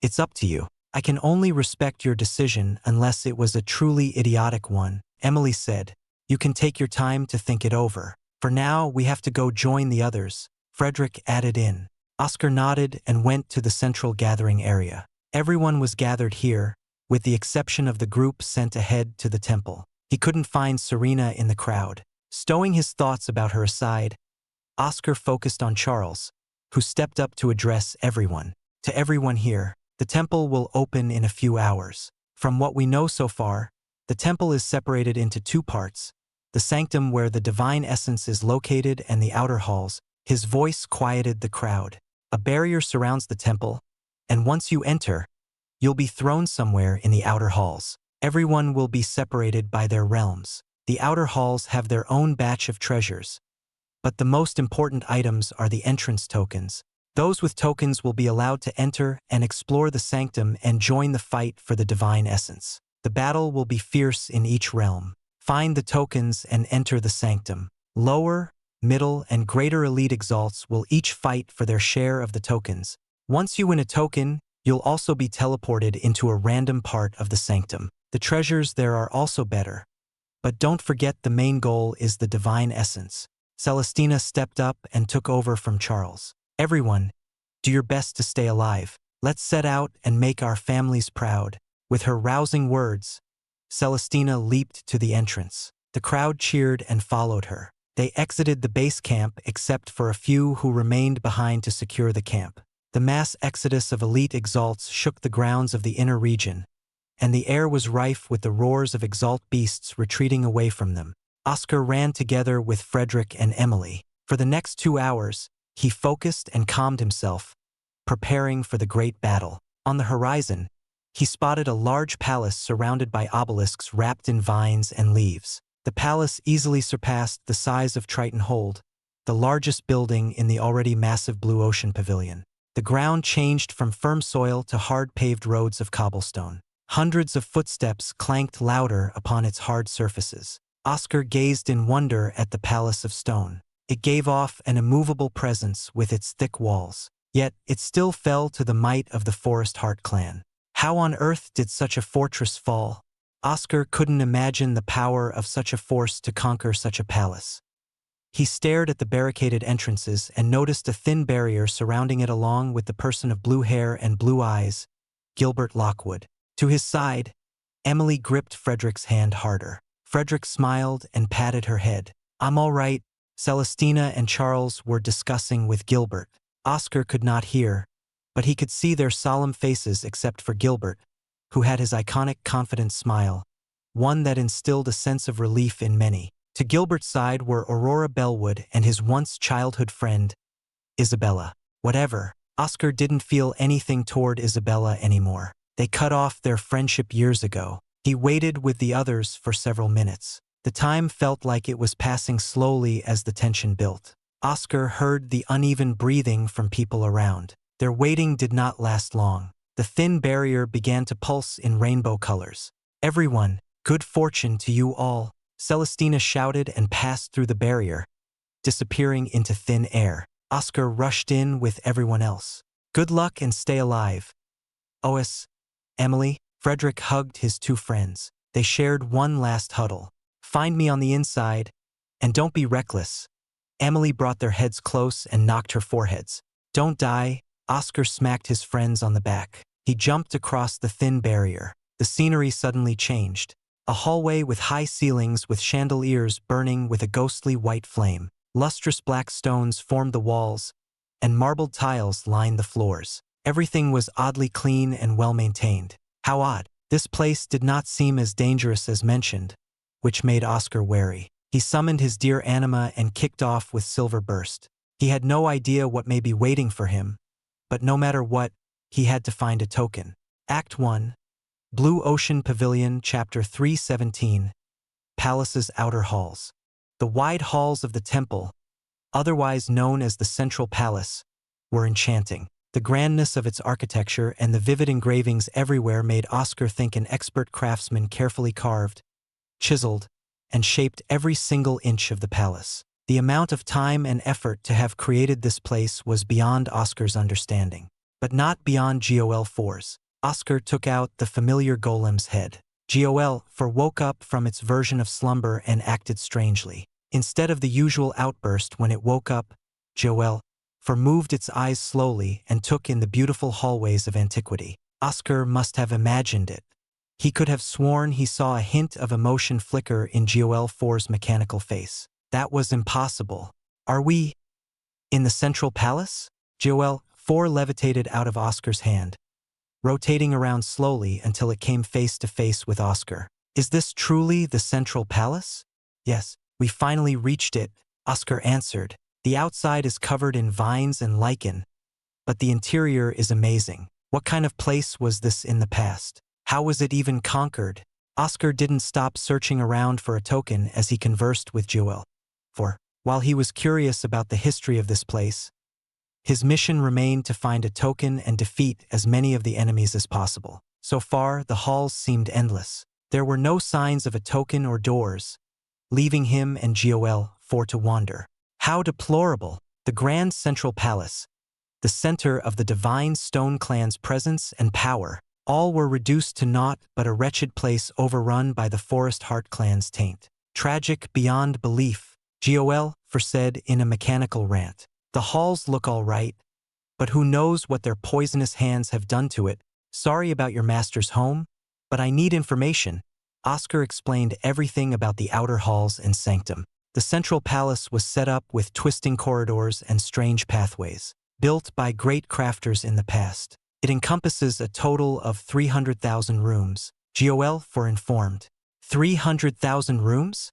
it's up to you. I can only respect your decision unless it was a truly idiotic one, Emily said. You can take your time to think it over. For now, we have to go join the others, Frederick added in. Oscar nodded and went to the central gathering area. Everyone was gathered here, with the exception of the group sent ahead to the temple. He couldn't find Serena in the crowd. Stowing his thoughts about her aside, Oscar focused on Charles, who stepped up to address everyone. To everyone here, the temple will open in a few hours. From what we know so far, the temple is separated into two parts, the sanctum where the divine essence is located and the outer halls. His voice quieted the crowd. A barrier surrounds the temple, and once you enter, you'll be thrown somewhere in the outer halls. Everyone will be separated by their realms. The outer halls have their own batch of treasures, but the most important items are the entrance tokens. Those with tokens will be allowed to enter and explore the sanctum and join the fight for the divine essence. The battle will be fierce in each realm. Find the tokens and enter the sanctum. Lower, middle, and greater elite exalts will each fight for their share of the tokens. Once you win a token, you'll also be teleported into a random part of the sanctum. The treasures there are also better. But don't forget the main goal is the divine essence. Celestina stepped up and took over from Charles. Everyone, do your best to stay alive. Let's set out and make our families proud. With her rousing words, Celestina leaped to the entrance. The crowd cheered and followed her. They exited the base camp except for a few who remained behind to secure the camp. The mass exodus of elite Exalts shook the grounds of the inner region, and the air was rife with the roars of Exalt beasts retreating away from them. Oscar ran together with Frederick and Emily. For the next 2 hours, he focused and calmed himself, preparing for the great battle. On the horizon, he spotted a large palace surrounded by obelisks wrapped in vines and leaves. The palace easily surpassed the size of Triton Hold, the largest building in the already massive Blue Ocean Pavilion. The ground changed from firm soil to hard paved roads of cobblestone. Hundreds of footsteps clanked louder upon its hard surfaces. Oscar gazed in wonder at the palace of stone. It gave off an immovable presence with its thick walls. Yet it still fell to the might of the Forest Heart clan. How on earth did such a fortress fall? Oscar couldn't imagine the power of such a force to conquer such a palace. He stared at the barricaded entrances and noticed a thin barrier surrounding it along with the person of blue hair and blue eyes, Gilbert Lockwood. To his side, Emily gripped Frederick's hand harder. Frederick smiled and patted her head. "I'm all right," Celestina and Charles were discussing with Gilbert. Oscar could not hear, but he could see their solemn faces except for Gilbert, who had his iconic confident smile, one that instilled a sense of relief in many. To Gilbert's side were Aurora Bellwood and his once childhood friend, Isabella. Whatever, Oscar didn't feel anything toward Isabella anymore. They cut off their friendship years ago. He waited with the others for several minutes. The time felt like it was passing slowly as the tension built. Oscar heard the uneven breathing from people around. Their waiting did not last long. The thin barrier began to pulse in rainbow colors. "Everyone, good fortune to you all," Celestina shouted and passed through the barrier, disappearing into thin air. Oscar rushed in with everyone else. "Good luck and stay alive." Ois, Emily, Frederick hugged his two friends. They shared one last huddle. "Find me on the inside, and don't be reckless." Emily brought their heads close and knocked her foreheads. "Don't die." Oscar smacked his friends on the back. He jumped across the thin barrier. The scenery suddenly changed. A hallway with high ceilings with chandeliers burning with a ghostly white flame. Lustrous black stones formed the walls, and marbled tiles lined the floors. Everything was oddly clean and well-maintained. How odd. This place did not seem as dangerous as mentioned, which made Oscar wary. He summoned his dear Anima and kicked off with Silver Burst. He had no idea what may be waiting for him, but no matter what, he had to find a token. Act 1, Blue Ocean Pavilion, Chapter 317, Palace's Outer Halls. The wide halls of the temple, otherwise known as the Central Palace, were enchanting. The grandness of its architecture and the vivid engravings everywhere made Oscar think an expert craftsman carefully carved, chiseled, and shaped every single inch of the palace. The amount of time and effort to have created this place was beyond Oscar's understanding, but not beyond GOL 4's. Oscar took out the familiar golem's head. GOL 4 woke up from its version of slumber and acted strangely. Instead of the usual outburst when it woke up, GOL 4 moved its eyes slowly and took in the beautiful hallways of antiquity. Oscar must have imagined it. He could have sworn he saw a hint of emotion flicker in GOL 4's mechanical face. That was impossible. "Are we in the Central Palace?" GOL 4 levitated out of Oscar's hand, rotating around slowly until it came face to face with Oscar. "Is this truly the Central Palace?" "Yes, we finally reached it," Oscar answered. "The outside is covered in vines and lichen, but the interior is amazing. What kind of place was this in the past? How was it even conquered?" Oscar didn't stop searching around for a token as he conversed with GOL 4. While he was curious about the history of this place, his mission remained to find a token and defeat as many of the enemies as possible. So far, the halls seemed endless. There were no signs of a token or doors, leaving him and GOL 4 to wander. How deplorable! The Grand Central Palace, the center of the Divine Stone Clan's presence and power, all were reduced to naught but a wretched place overrun by the Forest Heart clan's taint. Tragic beyond belief, GOL 4 said in a mechanical rant. "The halls look all right, but who knows what their poisonous hands have done to it. Sorry about your master's home, but I need information." Oscar explained everything about the outer halls and sanctum. The central palace was set up with twisting corridors and strange pathways, built by great crafters in the past. It encompasses a total of 300,000 rooms. Joel for informed. 300,000 rooms?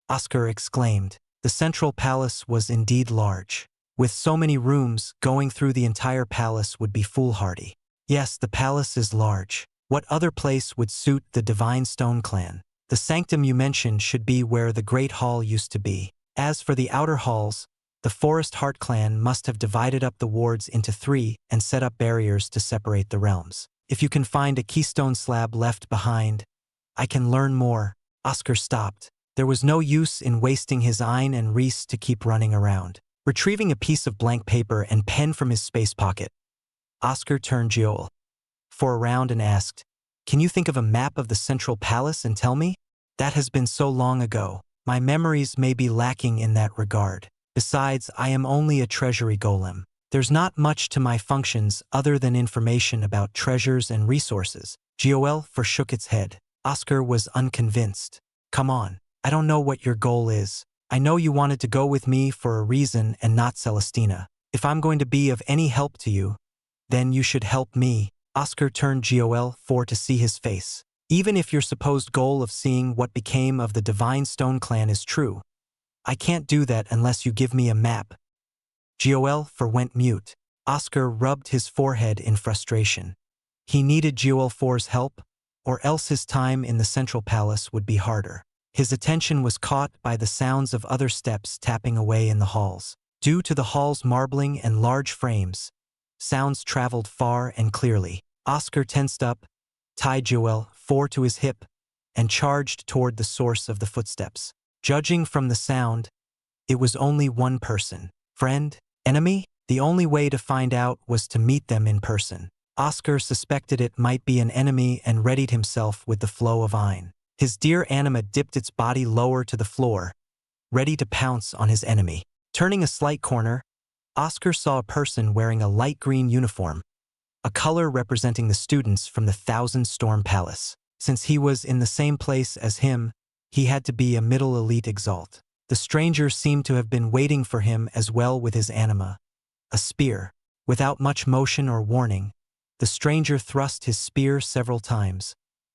Oscar exclaimed. The central palace was indeed large. With so many rooms, going through the entire palace would be foolhardy. Yes, the palace is large. What other place would suit the Divine Stone clan? The sanctum you mentioned should be where the Great Hall used to be. As for the outer halls, the Forest Heart clan must have divided up the wards into 3 and set up barriers to separate the realms. If you can find a keystone slab left behind, I can learn more. Oscar stopped. There was no use in wasting his Ein and Reese to keep running around. Retrieving a piece of blank paper and pen from his space pocket, Oscar turned Joel for around and asked, "Can you think of a map of the central palace and tell me?" "That has been so long ago. My memories may be lacking in that regard. Besides, I am only a treasury golem. There's not much to my functions other than information about treasures and resources." Joel shook its head. Oscar was unconvinced. "Come on, I don't know what your goal is. I know you wanted to go with me for a reason and not Celestina. If I'm going to be of any help to you, then you should help me." Oscar turned Joel to see his face. "Even if your supposed goal of seeing what became of the Divine Stone clan is true, I can't do that unless you give me a map." Joel went mute. Oscar rubbed his forehead in frustration. He needed Joel's help, or else his time in the central palace would be harder. His attention was caught by the sounds of other steps tapping away in the halls. Due to the hall's marbling and large frames, sounds traveled far and clearly. Oscar tensed up, tied Joel to his hip, and charged toward the source of the footsteps. Judging from the sound, it was only one person. Friend? Enemy? The only way to find out was to meet them in person. Oscar suspected it might be an enemy and readied himself with the flow of Ein. His dear anima dipped its body lower to the floor, ready to pounce on his enemy. Turning a slight corner, Oscar saw a person wearing a light green uniform, a color representing the students from the Thousand Storm Palace. Since he was in the same place as him, he had to be a middle elite Exalt. The stranger seemed to have been waiting for him as well with his anima, a spear. Without much motion or warning, the stranger thrust his spear several times,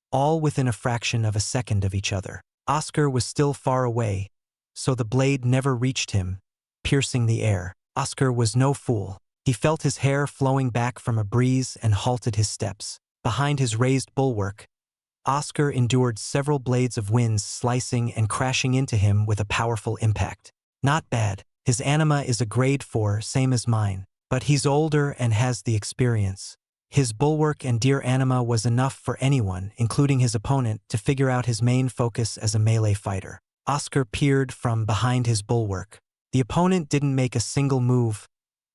all within a fraction of a second of each other. Oscar was still far away, so the blade never reached him, piercing the air. Oscar was no fool. He felt his hair flowing back from a breeze and halted his steps. Behind his raised bulwark, Oscar endured several blades of winds slicing and crashing into him with a powerful impact. Not bad. His anima is a grade 4, same as mine, but he's older and has the experience. His bulwark and dear anima was enough for anyone, including his opponent, to figure out his main focus as a melee fighter. Oscar peered from behind his bulwark. The opponent didn't make a single move,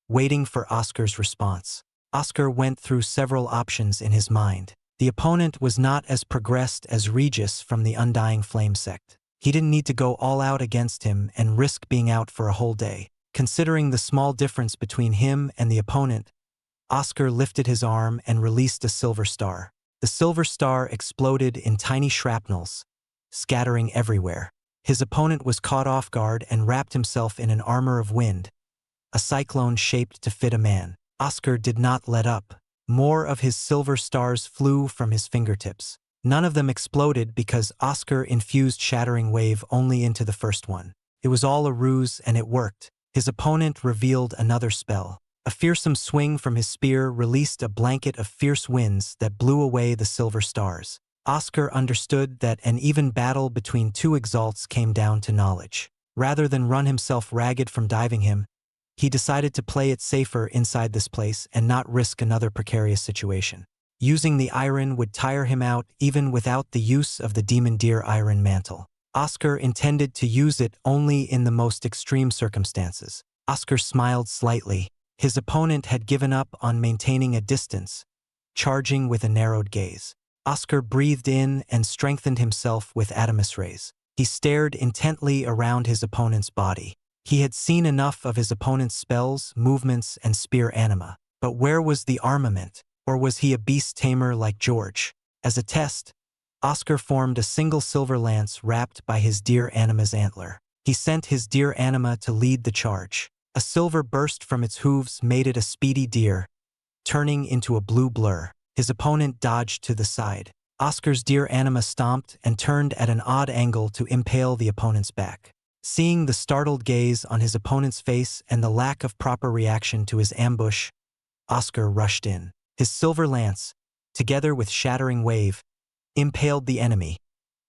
waiting for Oscar's response. Oscar went through several options in his mind. The opponent was not as progressed as Regis from the Undying Flame sect. He didn't need to go all out against him and risk being out for a whole day. Considering the small difference between him and the opponent, Oscar lifted his arm and released a silver star. The silver star exploded in tiny shrapnels, scattering everywhere. His opponent was caught off guard and wrapped himself in an armor of wind, a cyclone shaped to fit a man. Oscar did not let up. More of his silver stars flew from his fingertips. None of them exploded because Oscar infused Shattering Wave only into the first one. It was all a ruse and it worked. His opponent revealed another spell. A fearsome swing from his spear released a blanket of fierce winds that blew away the silver stars. Oscar understood that an even battle between two Exalts came down to knowledge. Rather than run himself ragged from diving him, he decided to play it safer inside this place and not risk another precarious situation. Using the iron would tire him out even without the use of the Demon Deer Iron Mantle. Oscar intended to use it only in the most extreme circumstances. Oscar smiled slightly. His opponent had given up on maintaining a distance, charging with a narrowed gaze. Oscar breathed in and strengthened himself with Adamus Rays. He stared intently around his opponent's body. He had seen enough of his opponent's spells, movements, and spear anima. But where was the armament? Or was he a beast tamer like George? As a test, Oscar formed a single silver lance wrapped by his dear anima's antler. He sent his deer anima to lead the charge. A silver burst from its hooves made it a speedy deer, turning into a blue blur. His opponent dodged to the side. Oscar's deer anima stomped and turned at an odd angle to impale the opponent's back. Seeing the startled gaze on his opponent's face and the lack of proper reaction to his ambush, Oscar rushed in. His silver lance, together with shattering wave, impaled the enemy,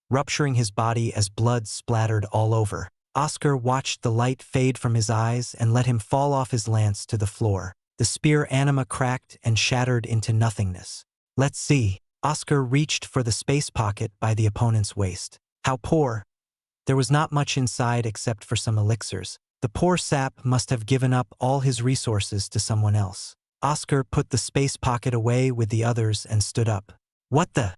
rupturing his body as blood splattered all over. Oscar watched the light fade from his eyes and let him fall off his lance to the floor. The spear anima cracked and shattered into nothingness. Let's see. Oscar reached for the space pocket by the opponent's waist. How poor. There was not much inside except for some elixirs. The poor sap must have given up all his resources to someone else. Oscar put the space pocket away with the others and stood up. What the?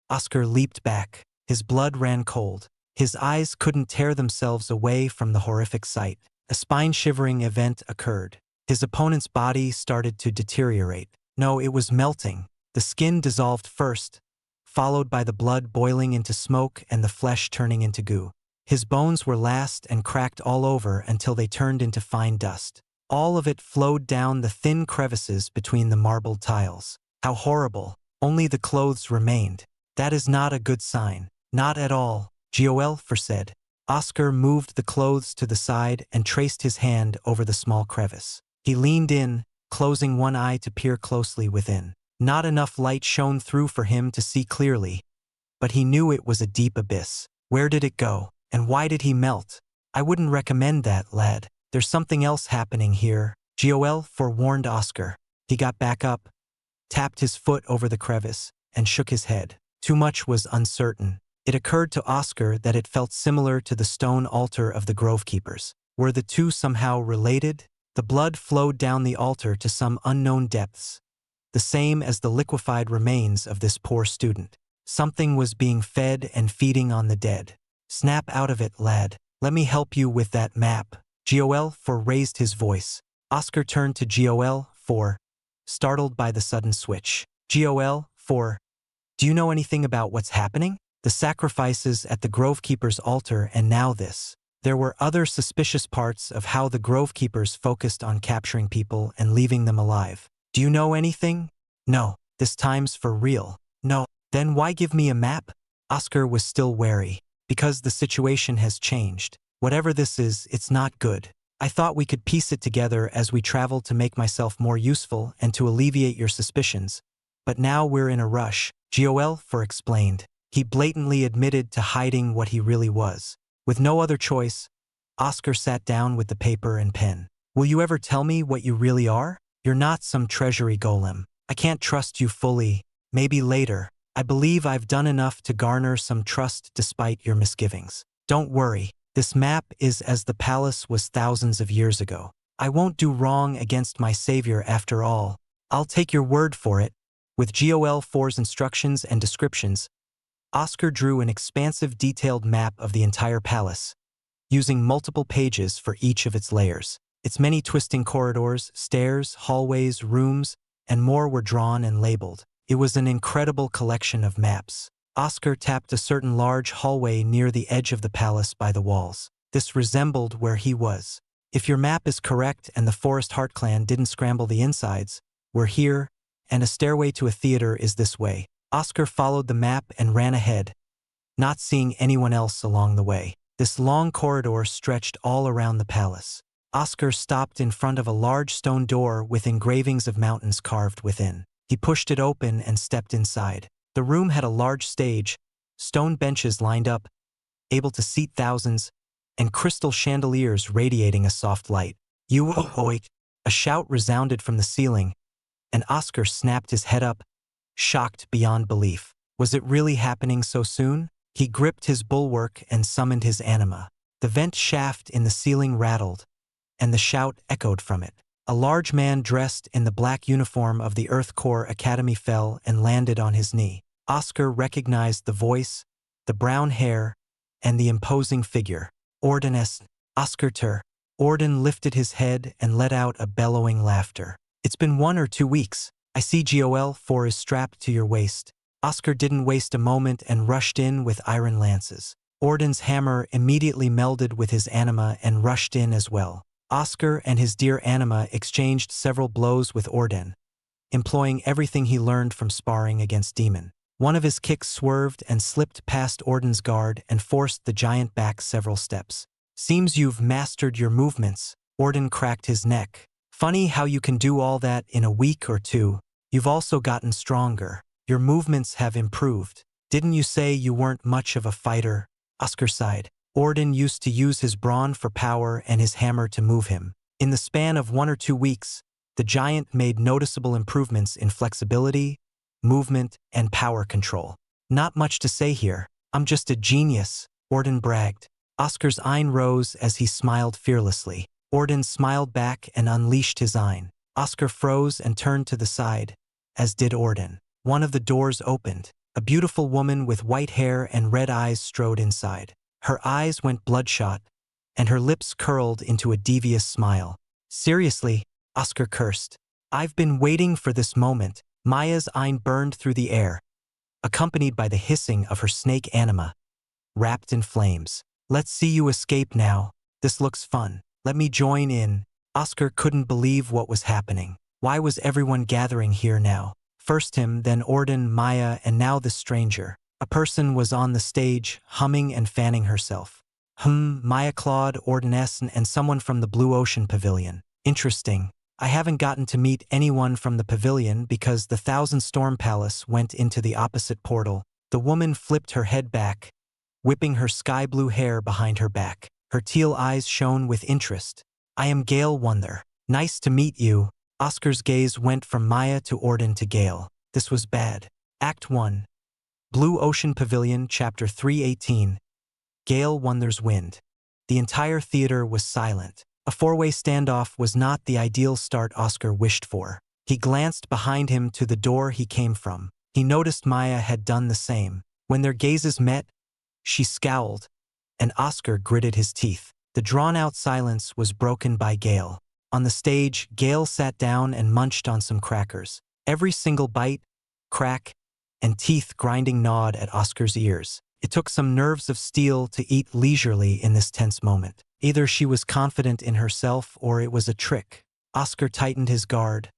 Oscar leaped back. His blood ran cold. His eyes couldn't tear themselves away from the horrific sight. A spine-shivering event occurred. His opponent's body started to deteriorate. No, it was melting. The skin dissolved first, followed by the blood boiling into smoke and the flesh turning into goo. His bones were last and cracked all over until they turned into fine dust. All of it flowed down the thin crevices between the marbled tiles. How horrible. Only the clothes remained. That is not a good sign. Not at all, Hellfire said. Oscar moved the clothes to the side and traced his hand over the small crevice. He leaned in, closing one eye to peer closely within. Not enough light shone through for him to see clearly, but he knew it was a deep abyss. Where did it go? And why did he melt? I wouldn't recommend that, lad. There's something else happening here, Hellfire forewarned Oscar. He got back up, tapped his foot over the crevice, and shook his head. Too much was uncertain. It occurred to Oscar that it felt similar to the stone altar of the Grove Keepers. Were the two somehow related? The blood flowed down the altar to some unknown depths, the same as the liquefied remains of this poor student. Something was being fed and feeding on the dead. Snap out of it, lad. Let me help you with that map. Hellfire raised his voice. Oscar turned to Hellfire, startled by the sudden switch. Hellfire, do you know anything about what's happening? The sacrifices at the Grove Keeper's altar and now this. There were other suspicious parts of how the Grove Keepers focused on capturing people and leaving them alive. Do you know anything? No. This time's for real. No. Then why give me a map? Oscar was still wary. Because the situation has changed. Whatever this is, it's not good. I thought we could piece it together as we traveled to make myself more useful and to alleviate your suspicions. But now we're in a rush, Hellfire explained. He blatantly admitted to hiding what he really was. With no other choice, Oscar sat down with the paper and pen. Will you ever tell me what you really are? You're not some treasury golem. I can't trust you fully. Maybe later. I believe I've done enough to garner some trust despite your misgivings. Don't worry. This map is as the palace was thousands of years ago. I won't do wrong against my savior after all. I'll take your word for it. With Hellfire's instructions and descriptions, Oscar drew an expansive detailed map of the entire palace, using multiple pages for each of its layers. Its many twisting corridors, stairs, hallways, rooms, and more were drawn and labeled. It was an incredible collection of maps. Oscar tapped a certain large hallway near the edge of the palace by the walls. This resembled where he was. If your map is correct and the Forest Heart clan didn't scramble the insides, we're here, and a stairway to a theater is this way. Oscar followed the map and ran ahead, not seeing anyone else along the way. This long corridor stretched all around the palace. Oscar stopped in front of a large stone door with engravings of mountains carved within. He pushed it open and stepped inside. The room had a large stage, stone benches lined up, able to seat thousands, and crystal chandeliers radiating a soft light. You oik! A shout resounded from the ceiling, and Oscar snapped his head up, shocked beyond belief. Was it really happening so soon? He gripped his bulwark and summoned his anima. The vent shaft in the ceiling rattled, and the shout echoed from it. A large man dressed in the black uniform of the Earth Corps Academy fell and landed on his knee. Oscar recognized the voice, the brown hair, and the imposing figure. Orden's, Oscar Ter. Orden lifted his head and let out a bellowing laughter. It's been 1 or 2 weeks. I see Hellfire is strapped to your waist. Oscar didn't waste a moment and rushed in with iron lances. Orden's hammer immediately melded with his anima and rushed in as well. Oscar and his dear anima exchanged several blows with Orden, employing everything he learned from sparring against Demon. One of his kicks swerved and slipped past Orden's guard and forced the giant back several steps. Seems you've mastered your movements. Orden cracked his neck. Funny how you can do all that in a week or two. You've also gotten stronger. Your movements have improved. Didn't you say you weren't much of a fighter? Oscar sighed. Orden used to use his brawn for power and his hammer to move him. In the span of 1 or 2 weeks, the giant made noticeable improvements in flexibility, movement, and power control. Not much to say here. I'm just a genius, Orden bragged. Oscar's eye rose as he smiled fearlessly. Orden smiled back and unleashed his eye. Oscar froze and turned to the side, as did Orden. One of the doors opened. A beautiful woman with white hair and red eyes strode inside. Her eyes went bloodshot, and her lips curled into a devious smile. Seriously, Oscar cursed. I've been waiting for this moment. Maya's eye burned through the air, accompanied by the hissing of her snake anima, wrapped in flames. Let's see you escape now. This looks fun. Let me join in. Oscar couldn't believe what was happening. Why was everyone gathering here now? First him, then Orden, Maya, and now this stranger. A person was on the stage, humming and fanning herself. Maya, Claude, Ordeness, and someone from the Blue Ocean Pavilion. Interesting. I haven't gotten to meet anyone from the pavilion because the Thousand Storm Palace went into the opposite portal. The woman flipped her head back, whipping her sky blue hair behind her back. Her teal eyes shone with interest. I am Gale Wonder. Nice to meet you. Oscar's gaze went from Maya to Orden to Gale. This was bad. Act 1. Blue Ocean Pavilion, Chapter 318. Gale Wonder's Wind. The entire theater was silent. A four-way standoff was not the ideal start Oscar wished for. He glanced behind him to the door he came from. He noticed Maya had done the same. When their gazes met, she scowled, and Oscar gritted his teeth. The drawn-out silence was broken by Gale. On the stage, Gale sat down and munched on some crackers. Every single bite, crack, and teeth grinding gnawed at Oscar's ears. It took some nerves of steel to eat leisurely in this tense moment. Either she was confident in herself or it was a trick. Oscar tightened his guard,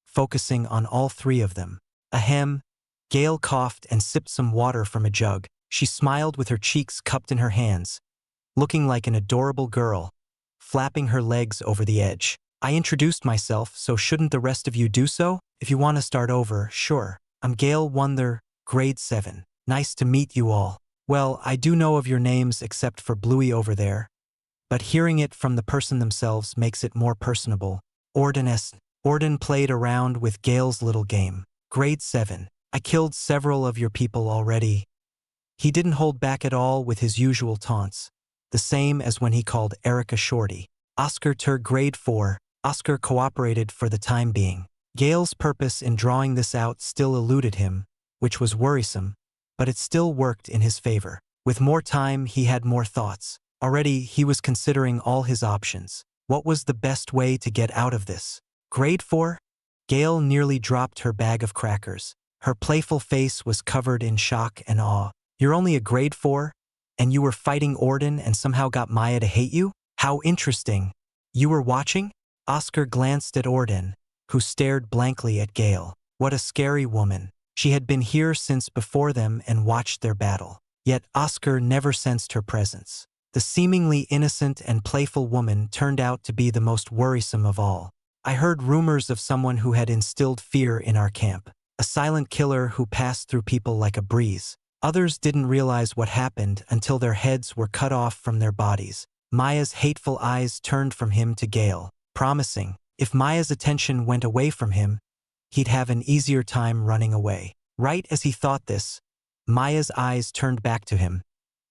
focusing on all three of them. Ahem. Gale coughed and sipped some water from a jug. She smiled with her cheeks cupped in her hands, looking like an adorable girl, flapping her legs over the edge. I introduced myself, so shouldn't the rest of you do so? If you want to start over, sure. I'm Gale Wonder, grade 7. Nice to meet you all. Well, I do know of your names except for Bluey over there, but hearing it from the person themselves makes it more personable. Orden played around with Gale's little game. Grade 7. I killed several of your people already. He didn't hold back at all with his usual taunts, the same as when he called Erica Shorty. Oscar grade 4. Oscar cooperated for the time being. Gale's purpose in drawing this out still eluded him, which was worrisome, but it still worked in his favor. With more time, he had more thoughts. Already, he was considering all his options. What was the best way to get out of this? Grade 4? Gale nearly dropped her bag of crackers. Her playful face was covered in shock and awe. You're only a grade 4? And you were fighting Orden and somehow got Maya to hate you? How interesting. You were watching? Oscar glanced at Orden, who stared blankly at Gale. What a scary woman. She had been here since before them and watched their battle. Yet Oscar never sensed her presence. The seemingly innocent and playful woman turned out to be the most worrisome of all. I heard rumors of someone who had instilled fear in our camp. A silent killer who passed through people like a breeze. Others didn't realize what happened until their heads were cut off from their bodies. Maya's hateful eyes turned from him to Gale, promising, if Maya's attention went away from him, he'd have an easier time running away. Right as he thought this, Maya's eyes turned back to him,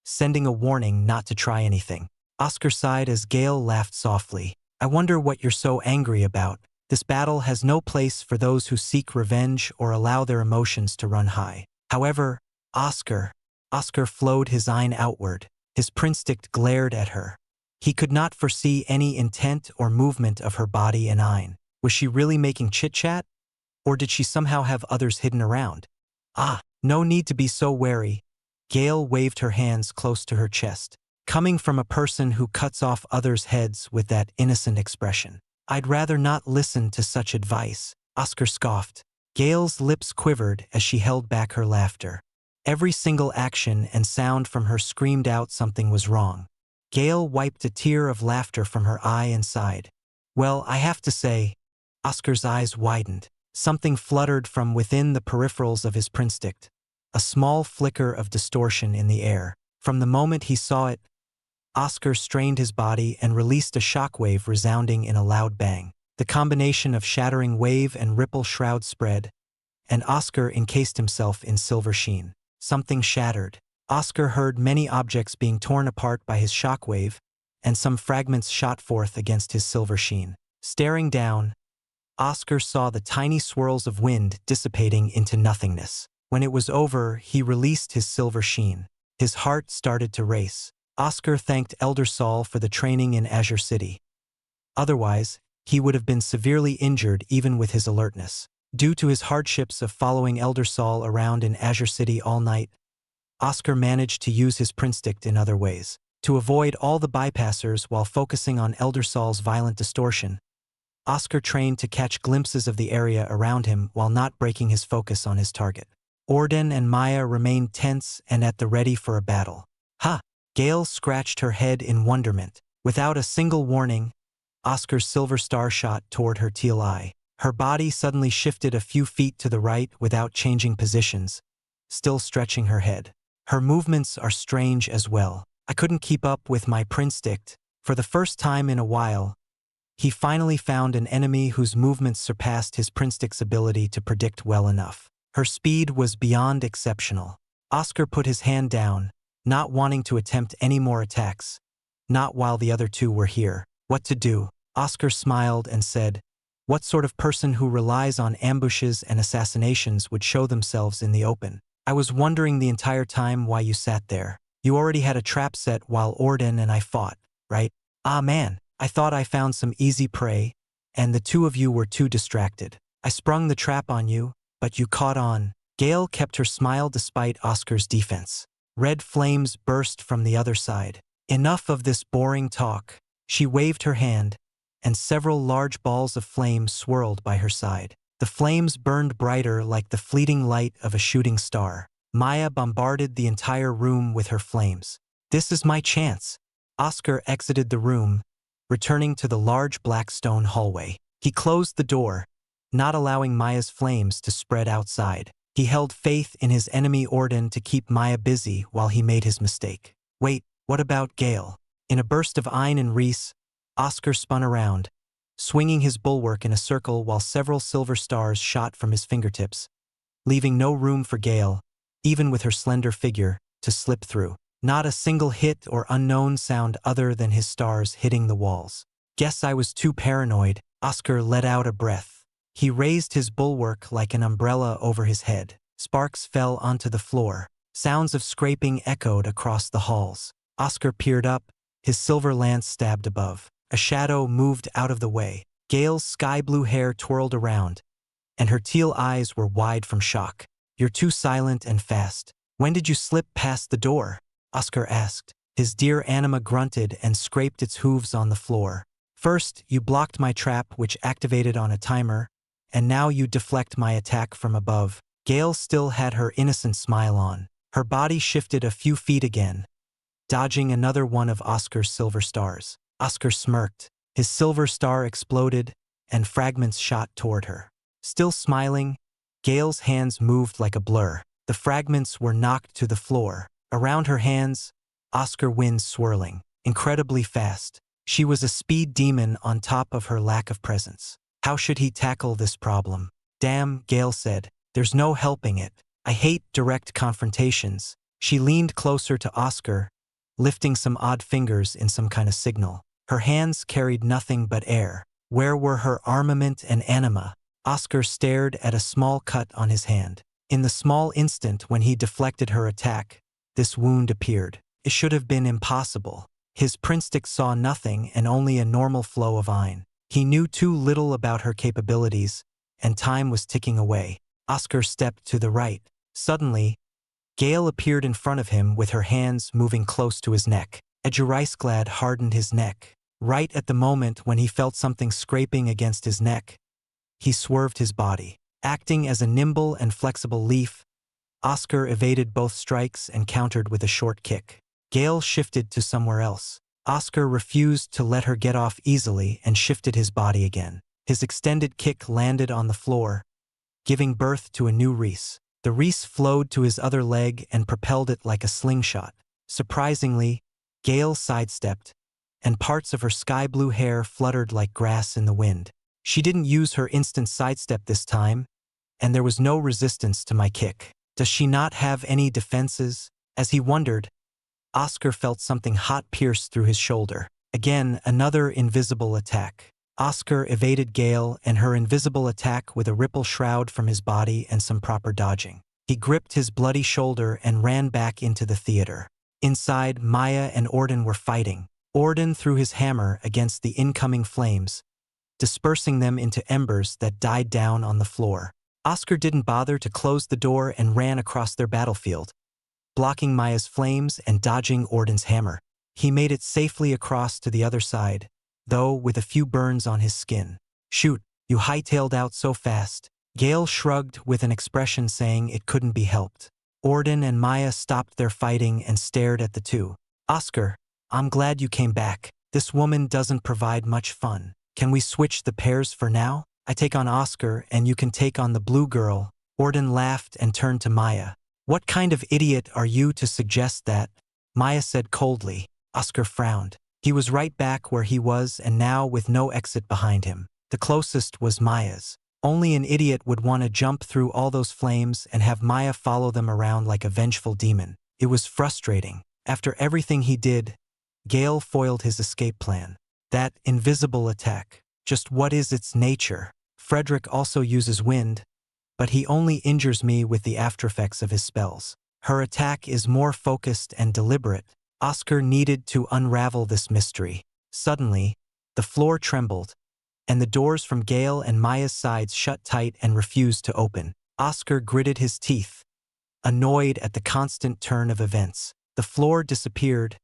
sending a warning not to try anything. Oscar sighed as Gale laughed softly. I wonder what you're so angry about. This battle has no place for those who seek revenge or allow their emotions to run high. However, Oscar flowed his eye outward. His prinstick glared at her. He could not foresee any intent or movement of her body and eye. Was she really making chit-chat? Or did she somehow have others hidden around? No need to be so wary. Gale waved her hands close to her chest. Coming from a person who cuts off others' heads with that innocent expression. I'd rather not listen to such advice, Oscar scoffed. Gale's lips quivered as she held back her laughter. Every single action and sound from her screamed out something was wrong. Gale wiped a tear of laughter from her eye and sighed. Well, I have to say, Oscar's eyes widened. Something fluttered from within the peripherals of his prinstic. A small flicker of distortion in the air. From the moment he saw it, Oscar strained his body and released a shockwave resounding in a loud bang. The combination of shattering wave and ripple shroud spread, and Oscar encased himself in silver sheen. Something shattered. Oscar heard many objects being torn apart by his shockwave, and some fragments shot forth against his silver sheen. Staring down, Oscar saw the tiny swirls of wind dissipating into nothingness. When it was over, he released his silver sheen. His heart started to race. Oscar thanked Elder Saul for the training in Azure City. Otherwise, he would have been severely injured even with his alertness. Due to his hardships of following Elder Saul around in Azure City all night, Oscar managed to use his prinstic in other ways. To avoid all the bypassers while focusing on Elder Saul's violent distortion, Oscar trained to catch glimpses of the area around him while not breaking his focus on his target. Orden and Maya remained tense and at the ready for a battle. Ha! Gale scratched her head in wonderment. Without a single warning, Oscar's silver star shot toward her teal eye. Her body suddenly shifted a few feet to the right without changing positions, still stretching her head. Her movements are strange as well. I couldn't keep up with my prinstic. For the first time in a while, he finally found an enemy whose movements surpassed his prinstic's ability to predict well enough. Her speed was beyond exceptional. Oscar put his hand down, not wanting to attempt any more attacks. Not while the other two were here. What to do? Oscar smiled and said, what sort of person who relies on ambushes and assassinations would show themselves in the open? I was wondering the entire time why you sat there. You already had a trap set while Orden and I fought, right? Ah man, I thought I found some easy prey, and the two of you were too distracted. I sprung the trap on you, but you caught on. Gale kept her smile despite Oscar's defense. Red flames burst from the other side. Enough of this boring talk. She waved her hand, and several large balls of flame swirled by her side. The flames burned brighter like the fleeting light of a shooting star. Maya bombarded the entire room with her flames. This is my chance. Oscar exited the room, returning to the large black stone hallway. He closed the door, not allowing Maya's flames to spread outside. He held faith in his enemy Orden to keep Maya busy while he made his mistake. Wait, what about Gale? In a burst of Ein and Reese, Oscar spun around, swinging his bulwark in a circle while several silver stars shot from his fingertips, leaving no room for Gale, even with her slender figure, to slip through. Not a single hit or unknown sound other than his stars hitting the walls. Guess I was too paranoid. Oscar let out a breath. He raised his bulwark like an umbrella over his head. Sparks fell onto the floor. Sounds of scraping echoed across the halls. Oscar peered up, his silver lance stabbed above. A shadow moved out of the way. Gale's sky-blue hair twirled around, and her teal eyes were wide from shock. You're too silent and fast. When did you slip past the door? Oscar asked. His dear anima grunted and scraped its hooves on the floor. First, you blocked my trap which activated on a timer, and now you deflect my attack from above. Gale still had her innocent smile on. Her body shifted a few feet again, dodging another one of Oscar's silver stars. Oscar smirked. His silver star exploded, and fragments shot toward her. Still smiling, Gale's hands moved like a blur. The fragments were knocked to the floor. Around her hands, Oscar winds swirling, incredibly fast. She was a speed demon on top of her lack of presence. How should he tackle this problem? Damn, Gale said. There's no helping it. I hate direct confrontations. She leaned closer to Oscar, lifting some odd fingers in some kind of signal. Her hands carried nothing but air. Where were her armament and anima? Oscar stared at a small cut on his hand. In the small instant when he deflected her attack, this wound appeared. It should have been impossible. His prinstic saw nothing and only a normal flow of Ein. He knew too little about her capabilities, and time was ticking away. Oscar stepped to the right. Suddenly, Gale appeared in front of him with her hands moving close to his neck. Ejuriceglad hardened his neck. Right at the moment when he felt something scraping against his neck, he swerved his body. Acting as a nimble and flexible leaf, Oscar evaded both strikes and countered with a short kick. Gale shifted to somewhere else. Oscar refused to let her get off easily and shifted his body again. His extended kick landed on the floor, giving birth to a new Reese. The Reese flowed to his other leg and propelled it like a slingshot. Surprisingly, Gale sidestepped, and parts of her sky-blue hair fluttered like grass in the wind. She didn't use her instant sidestep this time, and there was no resistance to my kick. Does she not have any defenses? As he wondered, Oscar felt something hot pierce through his shoulder. Again, another invisible attack. Oscar evaded Gale and her invisible attack with a ripple shroud from his body and some proper dodging. He gripped his bloody shoulder and ran back into the theater. Inside, Maya and Orden were fighting. Orden threw his hammer against the incoming flames, dispersing them into embers that died down on the floor. Oscar didn't bother to close the door and ran across their battlefield, blocking Maya's flames and dodging Orden's hammer. He made it safely across to the other side, though with a few burns on his skin. "Shoot, you hightailed out so fast." Gale shrugged with an expression saying it couldn't be helped. Orden and Maya stopped their fighting and stared at the two. "Oscar, I'm glad you came back. This woman doesn't provide much fun. Can we switch the pairs for now? I take on Oscar and you can take on the blue girl." Orden laughed and turned to Maya. "What kind of idiot are you to suggest that?" Maya said coldly. Oscar frowned. He was right back where he was and now with no exit behind him. The closest was Maya's. Only an idiot would want to jump through all those flames and have Maya follow them around like a vengeful demon. It was frustrating. After everything he did, Gale foiled his escape plan. That invisible attack. Just what is its nature? Frederick also uses wind, but he only injures me with the aftereffects of his spells. Her attack is more focused and deliberate. Oscar needed to unravel this mystery. Suddenly, the floor trembled, and the doors from Gale and Maya's sides shut tight and refused to open. Oscar gritted his teeth, annoyed at the constant turn of events. The floor disappeared,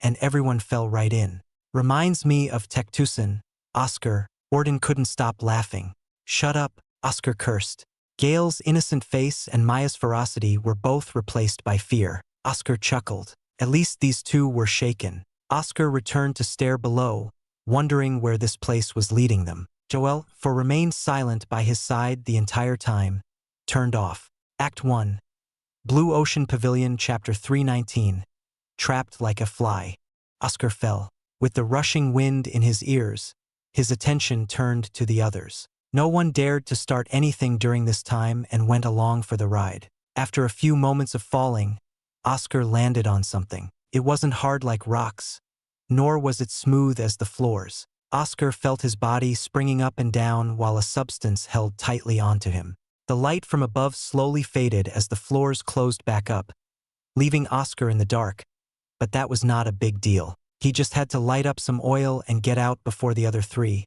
and everyone fell right in. "Reminds me of Tectusan, Oscar." Orden couldn't stop laughing. "Shut up," Oscar cursed. Gale's innocent face and Maya's ferocity were both replaced by fear. Oscar chuckled. At least these two were shaken. Oscar returned to stare below, wondering where this place was leading them. Joel, for remained silent by his side the entire time, turned off. Act 1. Blue Ocean Pavilion, Chapter 319. Trapped like a fly. Oscar fell. With the rushing wind in his ears, his attention turned to the others. No one dared to start anything during this time and went along for the ride. After a few moments of falling, Oscar landed on something. It wasn't hard like rocks, nor was it smooth as the floors. Oscar felt his body springing up and down while a substance held tightly onto him. The light from above slowly faded as the floors closed back up, leaving Oscar in the dark, but that was not a big deal. He just had to light up some oil and get out before the other three,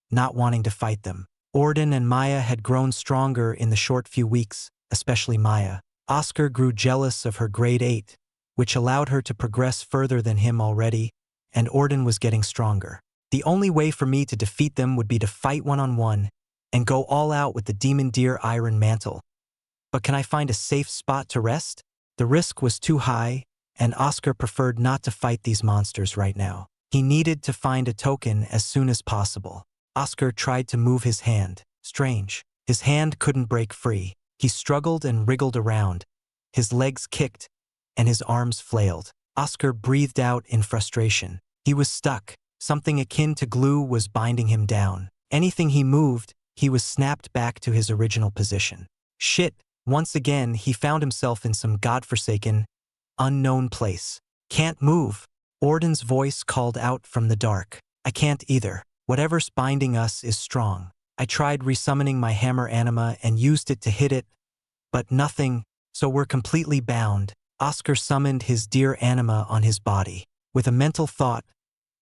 not wanting to fight them. Orden and Maya had grown stronger in the short few weeks, especially Maya. Oscar grew jealous of her grade 8, which allowed her to progress further than him already, and Orden was getting stronger. "The only way for me to defeat them would be to fight one-on-one and go all out with the Demon Deer Iron Mantle. But can I find a safe spot to rest?" The risk was too high, and Oscar preferred not to fight these monsters right now. He needed to find a token as soon as possible. Oscar tried to move his hand. Strange. His hand couldn't break free. He struggled and wriggled around. His legs kicked, and his arms flailed. Oscar breathed out in frustration. He was stuck. Something akin to glue was binding him down. Anything he moved, he was snapped back to his original position. Shit. Once again, he found himself in some godforsaken, unknown place. "Can't move." Orden's voice called out from the dark. "I can't either. Whatever's binding us is strong. I tried resummoning my hammer anima and used it to hit it, but nothing, so we're completely bound." Oscar summoned his deer anima on his body. With a mental thought,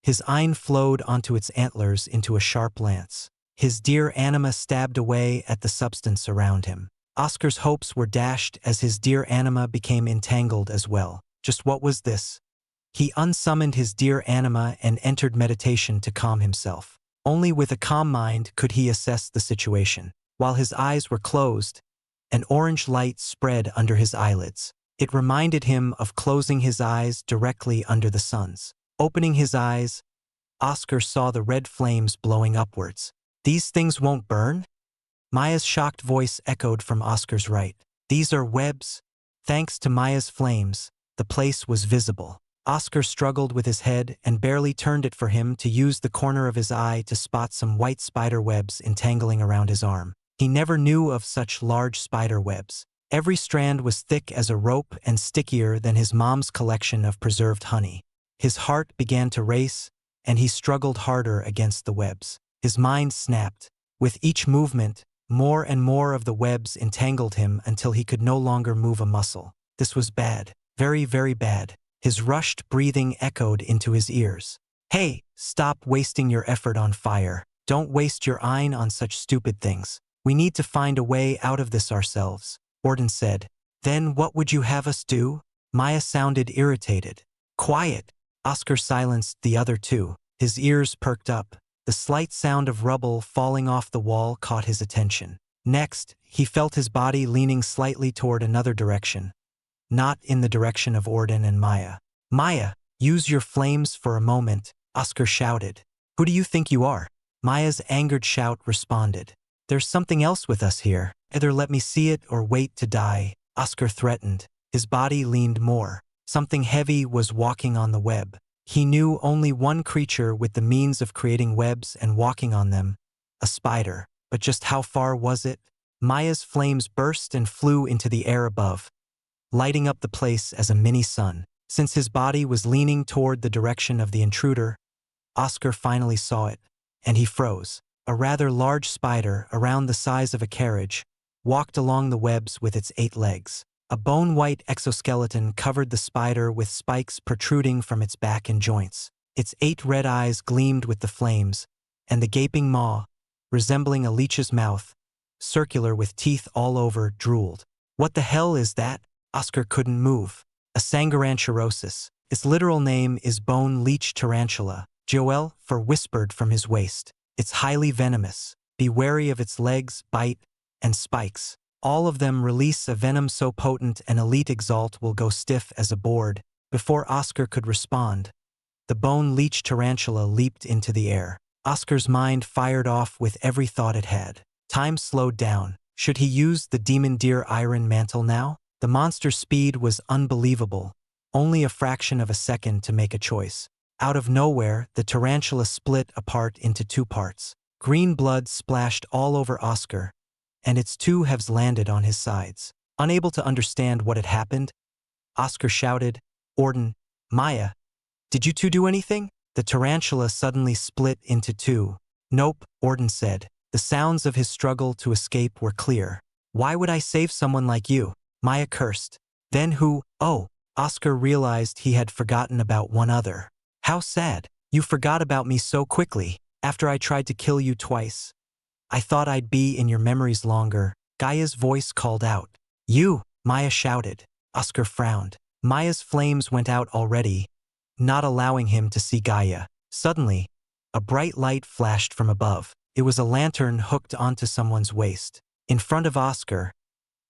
his ein flowed onto its antlers into a sharp lance. His deer anima stabbed away at the substance around him. Oscar's hopes were dashed as his dear anima became entangled as well. Just what was this? He unsummoned his dear anima and entered meditation to calm himself. Only with a calm mind could he assess the situation. While his eyes were closed, an orange light spread under his eyelids. It reminded him of closing his eyes directly under the sun's. Opening his eyes, Oscar saw the red flames blowing upwards. These things won't burn? Maya's shocked voice echoed from Oscar's right. These are webs. Thanks to Maya's flames, the place was visible. Oscar struggled with his head and barely turned it for him to use the corner of his eye to spot some white spider webs entangling around his arm. He never knew of such large spider webs. Every strand was thick as a rope and stickier than his mom's collection of preserved honey. His heart began to race, and he struggled harder against the webs. His mind snapped. With each movement, more and more of the webs entangled him until he could no longer move a muscle. This was bad. Very, very bad. His rushed breathing echoed into his ears. Hey, stop wasting your effort on fire. Don't waste your eye on such stupid things. We need to find a way out of this ourselves, Orden said. Then what would you have us do? Maya sounded irritated. Quiet. Oscar silenced the other two. His ears perked up. The slight sound of rubble falling off the wall caught his attention. Next, he felt his body leaning slightly toward another direction. Not in the direction of Orden and Maya. Maya, use your flames for a moment, Oscar shouted. Who do you think you are? Maya's angered shout responded. There's something else with us here. Either let me see it or wait to die, Oscar threatened. His body leaned more. Something heavy was walking on the web. He knew only one creature with the means of creating webs and walking on them, a spider. But just how far was it? Maya's flames burst and flew into the air above, lighting up the place as a mini sun. Since his body was leaning toward the direction of the intruder, Oscar finally saw it, and he froze. A rather large spider, around the size of a carriage, walked along the webs with its 8 legs. A bone-white exoskeleton covered the spider with spikes protruding from its back and joints. Its 8 red eyes gleamed with the flames, and the gaping maw, resembling a leech's mouth, circular with teeth all over, drooled. What the hell is that? Oscar couldn't move. A sanguranchirosis. Its literal name is bone leech tarantula. Joel, for whispered from his waist. It's highly venomous. Be wary of its legs, bite, and spikes. All of them release a venom so potent an elite Exalt will go stiff as a board. Before Oscar could respond, the bone leech tarantula leaped into the air. Oscar's mind fired off with every thought it had. Time slowed down. Should he use the demon deer iron mantle now? The monster's speed was unbelievable. Only a fraction of a second to make a choice. Out of nowhere, the tarantula split apart into 2 parts. Green blood splashed all over Oscar, and its 2 halves landed on his sides. Unable to understand what had happened, Oscar shouted, Orden, Maya, did you 2 do anything? The tarantula suddenly split into 2. Nope, Orden said. The sounds of his struggle to escape were clear. Why would I save someone like you? Maya cursed. Then who? Oh, Oscar realized he had forgotten about one other. How sad. You forgot about me so quickly, after I tried to kill you twice. I thought I'd be in your memories longer. Gaia's voice called out. You, Maya shouted. Oscar frowned. Maya's flames went out already, not allowing him to see Gaia. Suddenly, a bright light flashed from above. It was a lantern hooked onto someone's waist. In front of Oscar,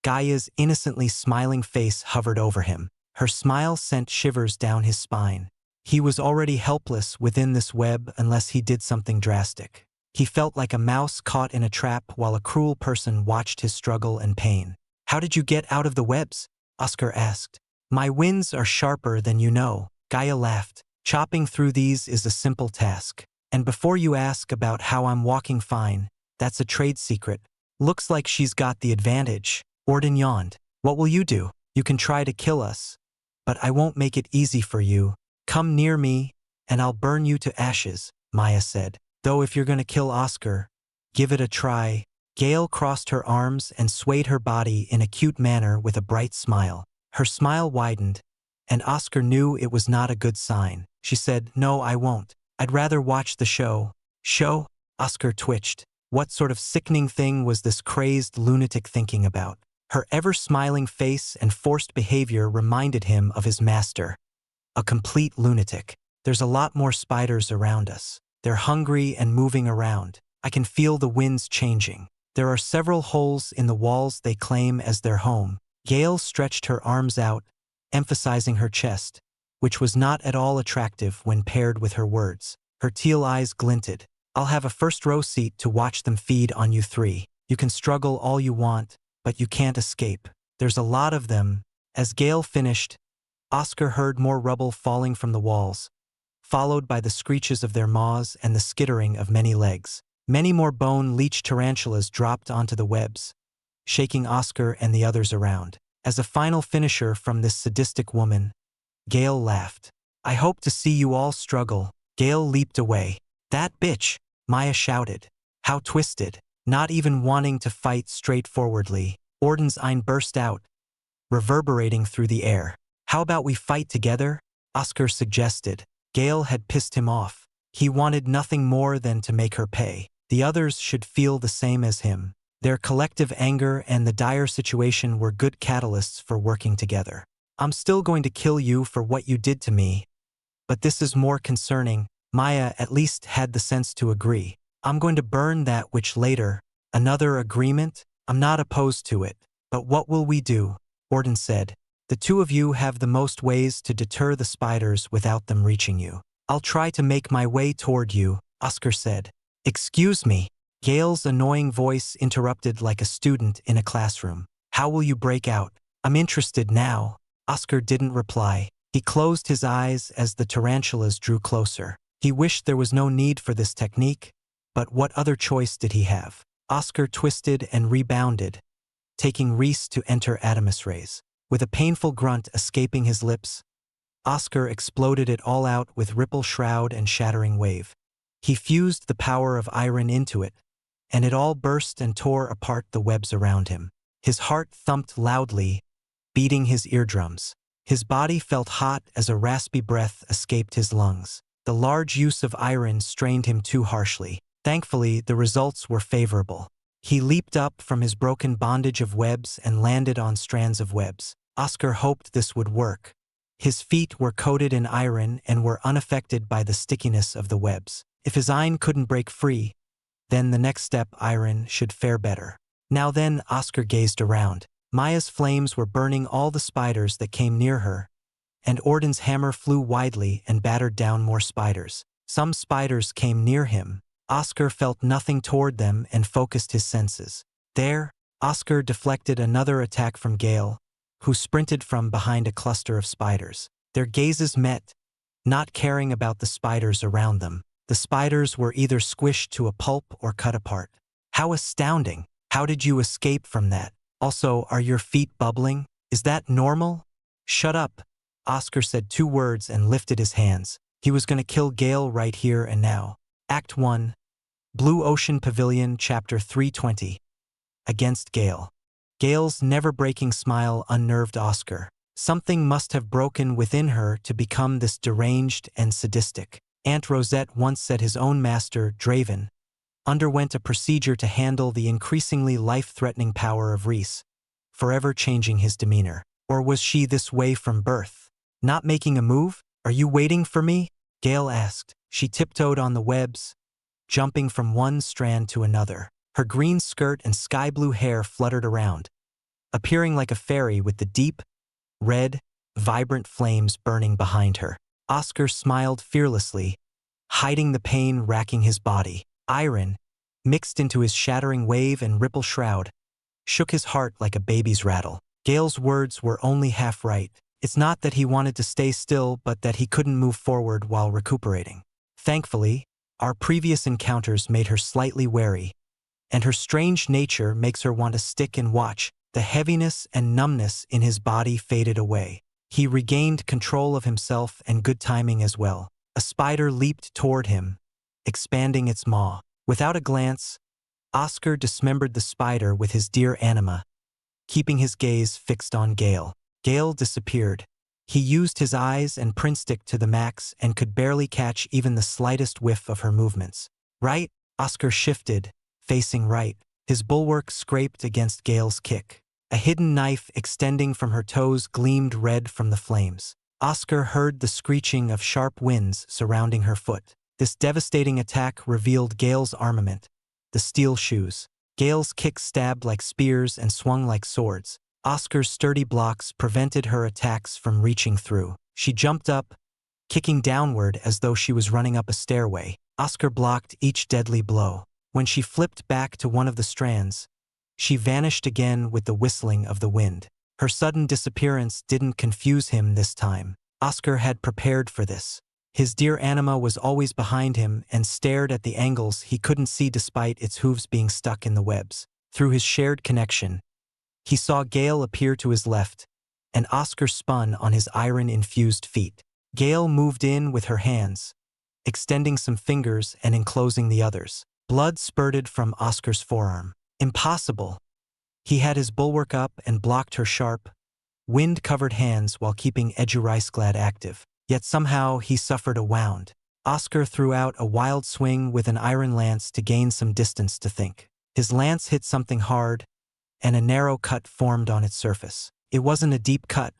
Gaia's innocently smiling face hovered over him. Her smile sent shivers down his spine. He was already helpless within this web unless he did something drastic. He felt like a mouse caught in a trap while a cruel person watched his struggle and pain. How did you get out of the webs? Oscar asked. My winds are sharper than you know. Gaia laughed. Chopping through these is a simple task. And before you ask about how I'm walking fine, that's a trade secret. Looks like she's got the advantage. Orden yawned. What will you do? You can try to kill us, but I won't make it easy for you. Come near me, and I'll burn you to ashes, Maya said. Though if you're gonna kill Oscar, give it a try. Gale crossed her arms and swayed her body in a cute manner with a bright smile. Her smile widened, and Oscar knew it was not a good sign. She said, No, I won't. I'd rather watch the show. Show? Oscar twitched. What sort of sickening thing was this crazed lunatic thinking about? Her ever-smiling face and forced behavior reminded him of his master, a complete lunatic. There's a lot more spiders around us. They're hungry and moving around. I can feel the winds changing. There are several holes in the walls they claim as their home. Gale stretched her arms out, emphasizing her chest, which was not at all attractive when paired with her words. Her teal eyes glinted. I'll have a first-row seat to watch them feed on you three. You can struggle all you want, but you can't escape. There's a lot of them. As Gale finished, Oscar heard more rubble falling from the walls, followed by the screeches of their maws and the skittering of many legs. Many more bone-leech tarantulas dropped onto the webs, shaking Oscar and the others around. As a final finisher from this sadistic woman, Gale laughed. I hope to see you all struggle. Gale leaped away. That bitch, Maya shouted. How twisted. Not even wanting to fight straightforwardly, Orden's Ein burst out, reverberating through the air. How about we fight together? Oscar suggested. Gale had pissed him off. He wanted nothing more than to make her pay. The others should feel the same as him. Their collective anger and the dire situation were good catalysts for working together. I'm still going to kill you for what you did to me, but this is more concerning. Maya at least had the sense to agree. I'm going to burn that which later. Another agreement? I'm not opposed to it. But what will we do? Orden said. The two of you have the most ways to deter the spiders without them reaching you. I'll try to make my way toward you, Oscar said. Excuse me. Gale's annoying voice interrupted like a student in a classroom. How will you break out? I'm interested now. Oscar didn't reply. He closed his eyes as the tarantulas drew closer. He wished there was no need for this technique, but what other choice did he have? Oscar twisted and rebounded, taking Reese to enter Adamus Rays. With a painful grunt escaping his lips, Oscar exploded it all out with ripple shroud and shattering wave. He fused the power of iron into it, and it all burst and tore apart the webs around him. His heart thumped loudly, beating his eardrums. His body felt hot as a raspy breath escaped his lungs. The large use of iron strained him too harshly. Thankfully, the results were favorable. He leaped up from his broken bondage of webs and landed on strands of webs. Oscar hoped this would work. His feet were coated in iron and were unaffected by the stickiness of the webs. If his Ein couldn't break free, then the next step iron should fare better. Now then, Oscar gazed around. Maya's flames were burning all the spiders that came near her, and Orden's hammer flew widely and battered down more spiders. Some spiders came near him. Oscar felt nothing toward them and focused his senses. There, Oscar deflected another attack from Gale, who sprinted from behind a cluster of spiders. Their gazes met, not caring about the spiders around them. The spiders were either squished to a pulp or cut apart. How astounding! How did you escape from that? Also, are your feet bubbling? Is that normal? Shut up! Oscar said 2 words and lifted his hands. He was going to kill Gale right here and now. Act 1. Blue Ocean Pavilion, Chapter 320. Against Gale. Gale's never-breaking smile unnerved Oscar. Something must have broken within her to become this deranged and sadistic. Aunt Rosette once said his own master, Draven, underwent a procedure to handle the increasingly life-threatening power of Reese, forever changing his demeanor. Or was she this way from birth? Not making a move? Are you waiting for me? Gale asked. She tiptoed on the webs, jumping from one strand to another. Her green skirt and sky-blue hair fluttered around, appearing like a fairy with the deep, red, vibrant flames burning behind her. Oscar smiled fearlessly, hiding the pain racking his body. Iron, mixed into his shattering wave and ripple shroud, shook his heart like a baby's rattle. Gale's words were only half right. It's not that he wanted to stay still, but that he couldn't move forward while recuperating. Thankfully, our previous encounters made her slightly wary, and her strange nature makes her want to stick and watch. The heaviness and numbness in his body faded away. He regained control of himself and good timing as well. A spider leaped toward him, expanding its maw. Without a glance, Oscar dismembered the spider with his dear anima, keeping his gaze fixed on Gale. Gale disappeared. He used his eyes and print stick to the max and could barely catch even the slightest whiff of her movements. Right? Oscar shifted, facing right. His bulwark scraped against Gale's kick. A hidden knife extending from her toes gleamed red from the flames. Oscar heard the screeching of sharp winds surrounding her foot. This devastating attack revealed Gale's armament, the steel shoes. Gale's kicks stabbed like spears and swung like swords. Oscar's sturdy blocks prevented her attacks from reaching through. She jumped up, kicking downward as though she was running up a stairway. Oscar blocked each deadly blow. When she flipped back to one of the strands, she vanished again with the whistling of the wind. Her sudden disappearance didn't confuse him this time. Oscar had prepared for this. His dear anima was always behind him and stared at the angles he couldn't see despite its hooves being stuck in the webs. Through his shared connection, he saw Gale appear to his left, and Oscar spun on his iron-infused feet. Gale moved in with her hands, extending some fingers and enclosing the others. Blood spurted from Oscar's forearm. Impossible! He had his bulwark up and blocked her sharp, wind-covered hands while keeping Eduricegladd active. Yet somehow he suffered a wound. Oscar threw out a wild swing with an iron lance to gain some distance to think. His lance hit something hard, and a narrow cut formed on its surface. It wasn't a deep cut,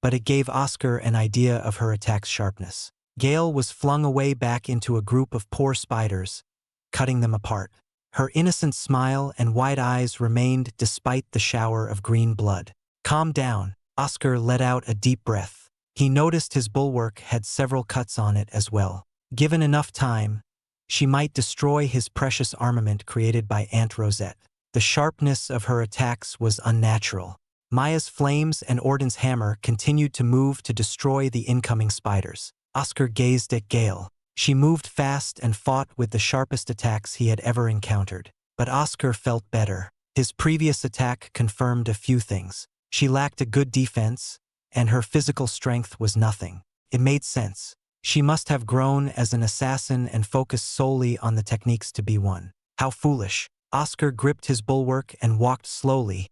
but it gave Oscar an idea of her attack's sharpness. Gale was flung away back into a group of poor spiders, cutting them apart. Her innocent smile and wide eyes remained despite the shower of green blood. Calm down. Oscar let out a deep breath. He noticed his bulwark had several cuts on it as well. Given enough time, she might destroy his precious armament created by Aunt Rosette. The sharpness of her attacks was unnatural. Maya's flames and Orden's hammer continued to move to destroy the incoming spiders. Oscar gazed at Gale. She moved fast and fought with the sharpest attacks he had ever encountered. But Oscar felt better. His previous attack confirmed a few things. She lacked a good defense, and her physical strength was nothing. It made sense. She must have grown as an assassin and focused solely on the techniques to be one. How foolish. Oscar gripped his bulwark and walked slowly,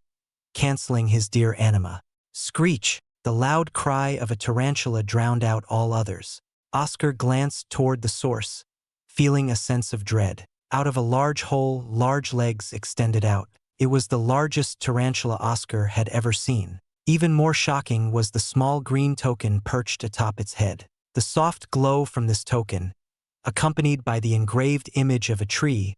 canceling his dear anima. Screech! The loud cry of a tarantula drowned out all others. Oscar glanced toward the source, feeling a sense of dread. Out of a large hole, large legs extended out. It was the largest tarantula Oscar had ever seen. Even more shocking was the small green token perched atop its head. The soft glow from this token, accompanied by the engraved image of a tree,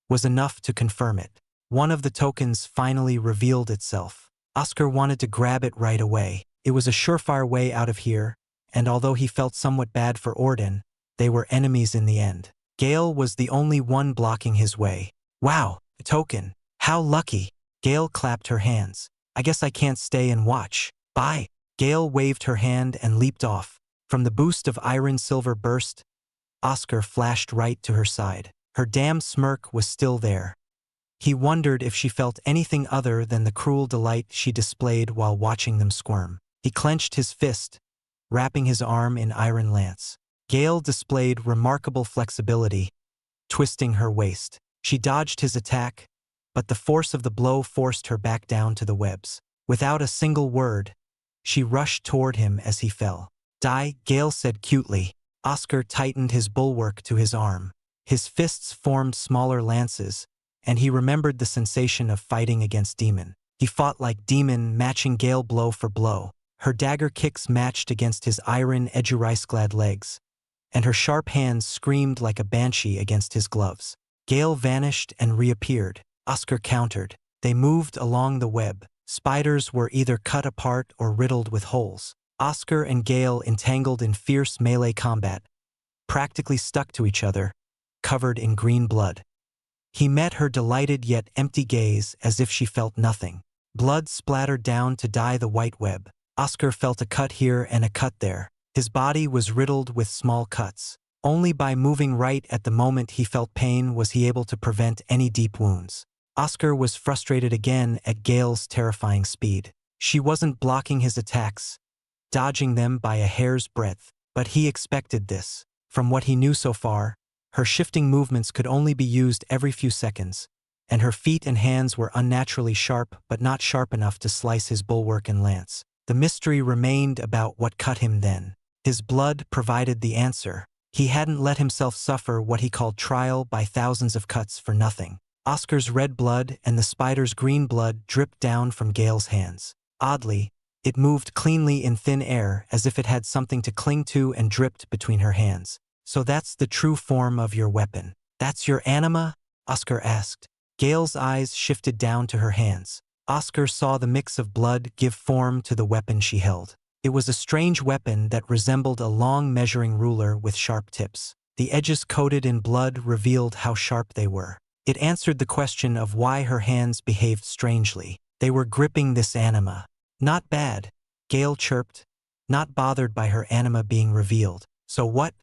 was enough to confirm it. One of the tokens finally revealed itself. Oscar wanted to grab it right away. It was a surefire way out of here, and although he felt somewhat bad for Orden, they were enemies in the end. Gale was the only one blocking his way. Wow, a token. How lucky. Gale clapped her hands. I guess I can't stay and watch. Bye. Gale waved her hand and leaped off. From the boost of iron-silver burst, Oscar flashed right to her side. Her damn smirk was still there. He wondered if she felt anything other than the cruel delight she displayed while watching them squirm. He clenched his fist, wrapping his arm in iron lance. Gale displayed remarkable flexibility, twisting her waist. She dodged his attack, but the force of the blow forced her back down to the webs. Without a single word, she rushed toward him as he fell. Die, Gale said cutely. Oscar tightened his bulwark to his arm. His fists formed smaller lances, and he remembered the sensation of fighting against Demon. He fought like Demon, matching Gale blow for blow. Her dagger kicks matched against his iron Eduricegladd legs, and her sharp hands screamed like a banshee against his gloves. Gale vanished and reappeared. Oscar countered. They moved along the web. Spiders were either cut apart or riddled with holes. Oscar and Gale entangled in fierce melee combat, practically stuck to each other, covered in green blood. He met her delighted yet empty gaze as if she felt nothing. Blood splattered down to dye the white web. Oscar felt a cut here and a cut there. His body was riddled with small cuts. Only by moving right at the moment he felt pain was he able to prevent any deep wounds. Oscar was frustrated again at Gale's terrifying speed. She wasn't blocking his attacks, dodging them by a hair's breadth, but he expected this. From what he knew so far, her shifting movements could only be used every few seconds, and her feet and hands were unnaturally sharp but not sharp enough to slice his bulwark and lance. The mystery remained about what cut him then. His blood provided the answer. He hadn't let himself suffer what he called trial by thousands of cuts for nothing. Oscar's red blood and the spider's green blood dripped down from Gale's hands. Oddly, it moved cleanly in thin air as if it had something to cling to and dripped between her hands. So that's the true form of your weapon. That's your anima? Oscar asked. Gale's eyes shifted down to her hands. Oscar saw the mix of blood give form to the weapon she held. It was a strange weapon that resembled a long measuring ruler with sharp tips. The edges coated in blood revealed how sharp they were. It answered the question of why her hands behaved strangely. They were gripping this anima. Not bad, Gale chirped, not bothered by her anima being revealed. So what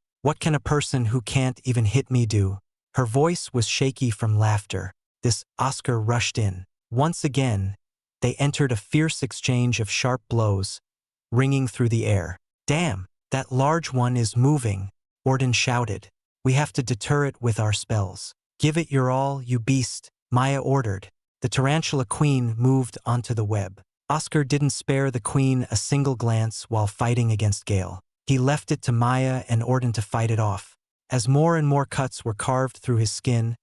can a person who can't even hit me do? Her voice was shaky from laughter. Oscar rushed in. Once again, they entered a fierce exchange of sharp blows, ringing through the air. Damn, that large one is moving, Orden shouted. We have to deter it with our spells. Give it your all, you beast, Maya ordered. The tarantula queen moved onto the web. Oscar didn't spare the queen a single glance while fighting against Gale. He left it to Maya and Orden to fight it off. As more and more cuts were carved through his skin,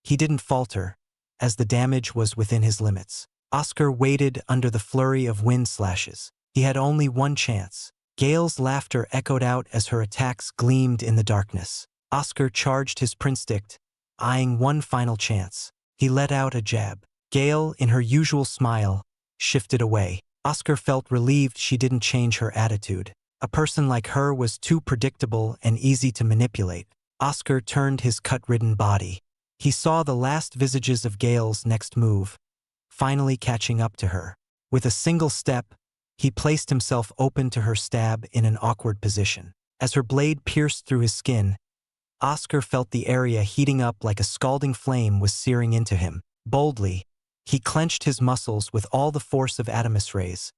he didn't falter, as the damage was within his limits. Oscar waited under the flurry of wind slashes. He had only one chance. Gale's laughter echoed out as her attacks gleamed in the darkness. Oscar charged his prinstick, eyeing one final chance. He let out a jab. Gale, in her usual smile, shifted away. Oscar felt relieved she didn't change her attitude. A person like her was too predictable and easy to manipulate. Oscar turned his cut-ridden body. He saw the last visages of Gale's next move, finally catching up to her. With a single step, he placed himself open to her stab in an awkward position. As her blade pierced through his skin, Oscar felt the area heating up like a scalding flame was searing into him. Boldly, he clenched his muscles with all the force of Adamus rays,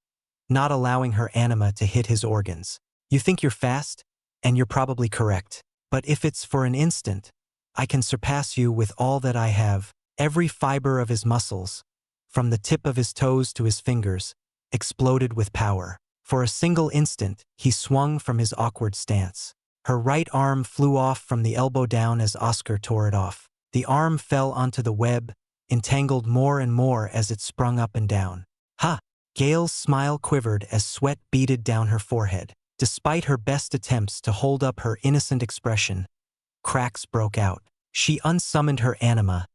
not allowing her anima to hit his organs. You think you're fast? And you're probably correct. But if it's for an instant, I can surpass you with all that I have. Every fiber of his muscles, from the tip of his toes to his fingers, exploded with power. For a single instant, he swung from his awkward stance. Her right arm flew off from the elbow down as Oscar tore it off. The arm fell onto the web, entangled more and more as it sprung up and down. Ha! Gale's smile quivered as sweat beaded down her forehead. Despite her best attempts to hold up her innocent expression, cracks broke out. She unsummoned her anima,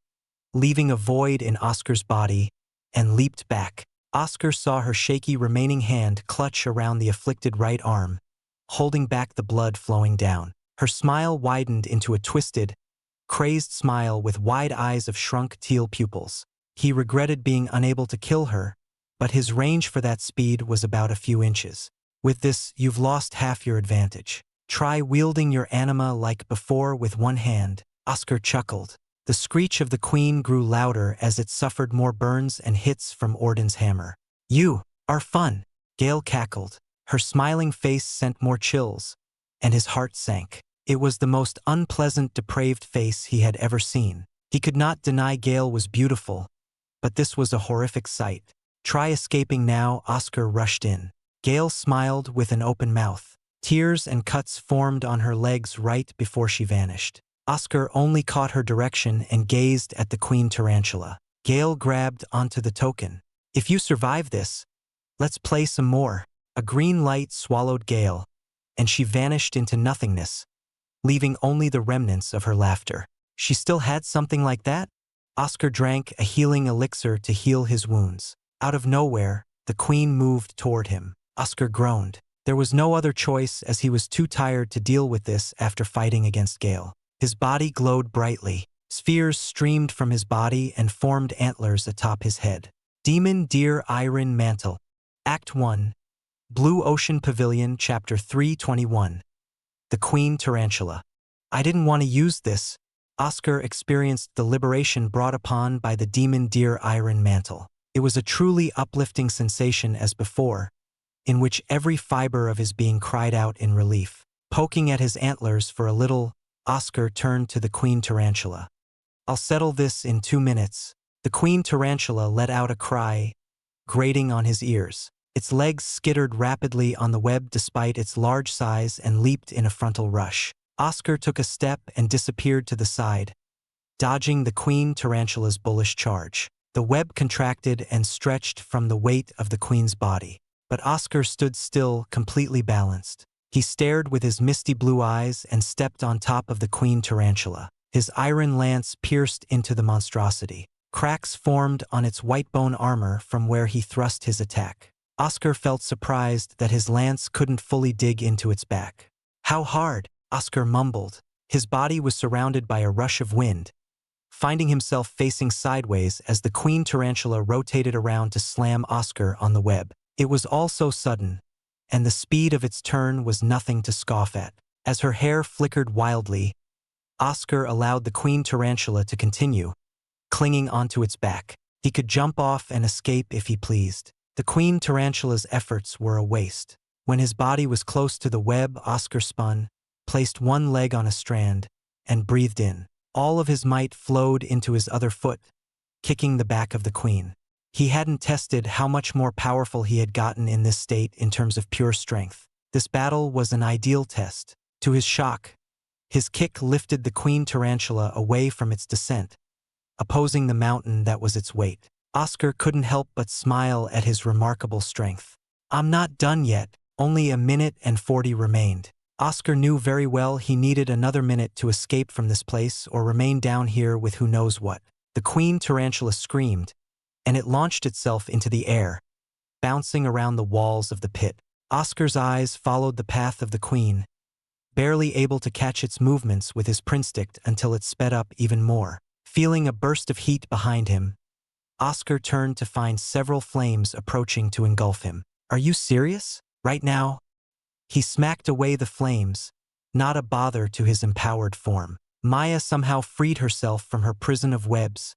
leaving a void in Oscar's body, and leaped back. Oscar saw her shaky remaining hand clutch around the afflicted right arm, holding back the blood flowing down. Her smile widened into a twisted, crazed smile with wide eyes of shrunk teal pupils. He regretted being unable to kill her, but his range for that speed was about a few inches. With this, you've lost half your advantage. Try wielding your anima like before with one hand. Oscar chuckled. The screech of the queen grew louder as it suffered more burns and hits from Orden's hammer. You are fun, Gale cackled. Her smiling face sent more chills, and his heart sank. It was the most unpleasant, depraved face he had ever seen. He could not deny Gale was beautiful, but this was a horrific sight. Try escaping now, Oscar rushed in. Gale smiled with an open mouth. Tears and cuts formed on her legs right before she vanished. Oscar only caught her direction and gazed at the queen tarantula. Gale grabbed onto the token. If you survive this, let's play some more. A green light swallowed Gale, and she vanished into nothingness, leaving only the remnants of her laughter. She still had something like that? Oscar drank a healing elixir to heal his wounds. Out of nowhere, the queen moved toward him. Oscar groaned. There was no other choice as he was too tired to deal with this after fighting against Gale. His body glowed brightly. Spheres streamed from his body and formed antlers atop his head. Demon Deer Iron Mantle. Act 1. Blue Ocean Pavilion, Chapter 321. The Queen Tarantula. I didn't want to use this. Oscar experienced the liberation brought upon by the Demon Deer Iron Mantle. It was a truly uplifting sensation as before, in which every fiber of his being cried out in relief. Poking at his antlers for a little, Oscar turned to the Queen Tarantula. I'll settle this in 2 minutes. The Queen Tarantula let out a cry, grating on his ears. Its legs skittered rapidly on the web despite its large size and leaped in a frontal rush. Oscar took a step and disappeared to the side, dodging the queen tarantula's bullish charge. The web contracted and stretched from the weight of the queen's body. But Oscar stood still, completely balanced. He stared with his misty blue eyes and stepped on top of the queen tarantula. His iron lance pierced into the monstrosity. Cracks formed on its white bone armor from where he thrust his attack. Oscar felt surprised that his lance couldn't fully dig into its back. "How hard?" Oscar mumbled. His body was surrounded by a rush of wind, finding himself facing sideways as the queen tarantula rotated around to slam Oscar on the web. It was all so sudden, and the speed of its turn was nothing to scoff at. As her hair flickered wildly, Oscar allowed the queen tarantula to continue, clinging onto its back. He could jump off and escape if he pleased. The queen tarantula's efforts were a waste. When his body was close to the web, Oscar spun, placed one leg on a strand, and breathed in. All of his might flowed into his other foot, kicking the back of the queen. He hadn't tested how much more powerful he had gotten in this state in terms of pure strength. This battle was an ideal test. To his shock, his kick lifted the queen tarantula away from its descent, opposing the mountain that was its weight. Oscar couldn't help but smile at his remarkable strength. "I'm not done yet." Only a minute and 40 remained. Oscar knew very well he needed another minute to escape from this place or remain down here with who knows what. The queen tarantula screamed, and it launched itself into the air, bouncing around the walls of the pit. Oscar's eyes followed the path of the queen, barely able to catch its movements with his prinstick until it sped up even more. Feeling a burst of heat behind him, Oscar turned to find several flames approaching to engulf him. "Are you serious? Right now?" He smacked away the flames, not a bother to his empowered form. Maya somehow freed herself from her prison of webs,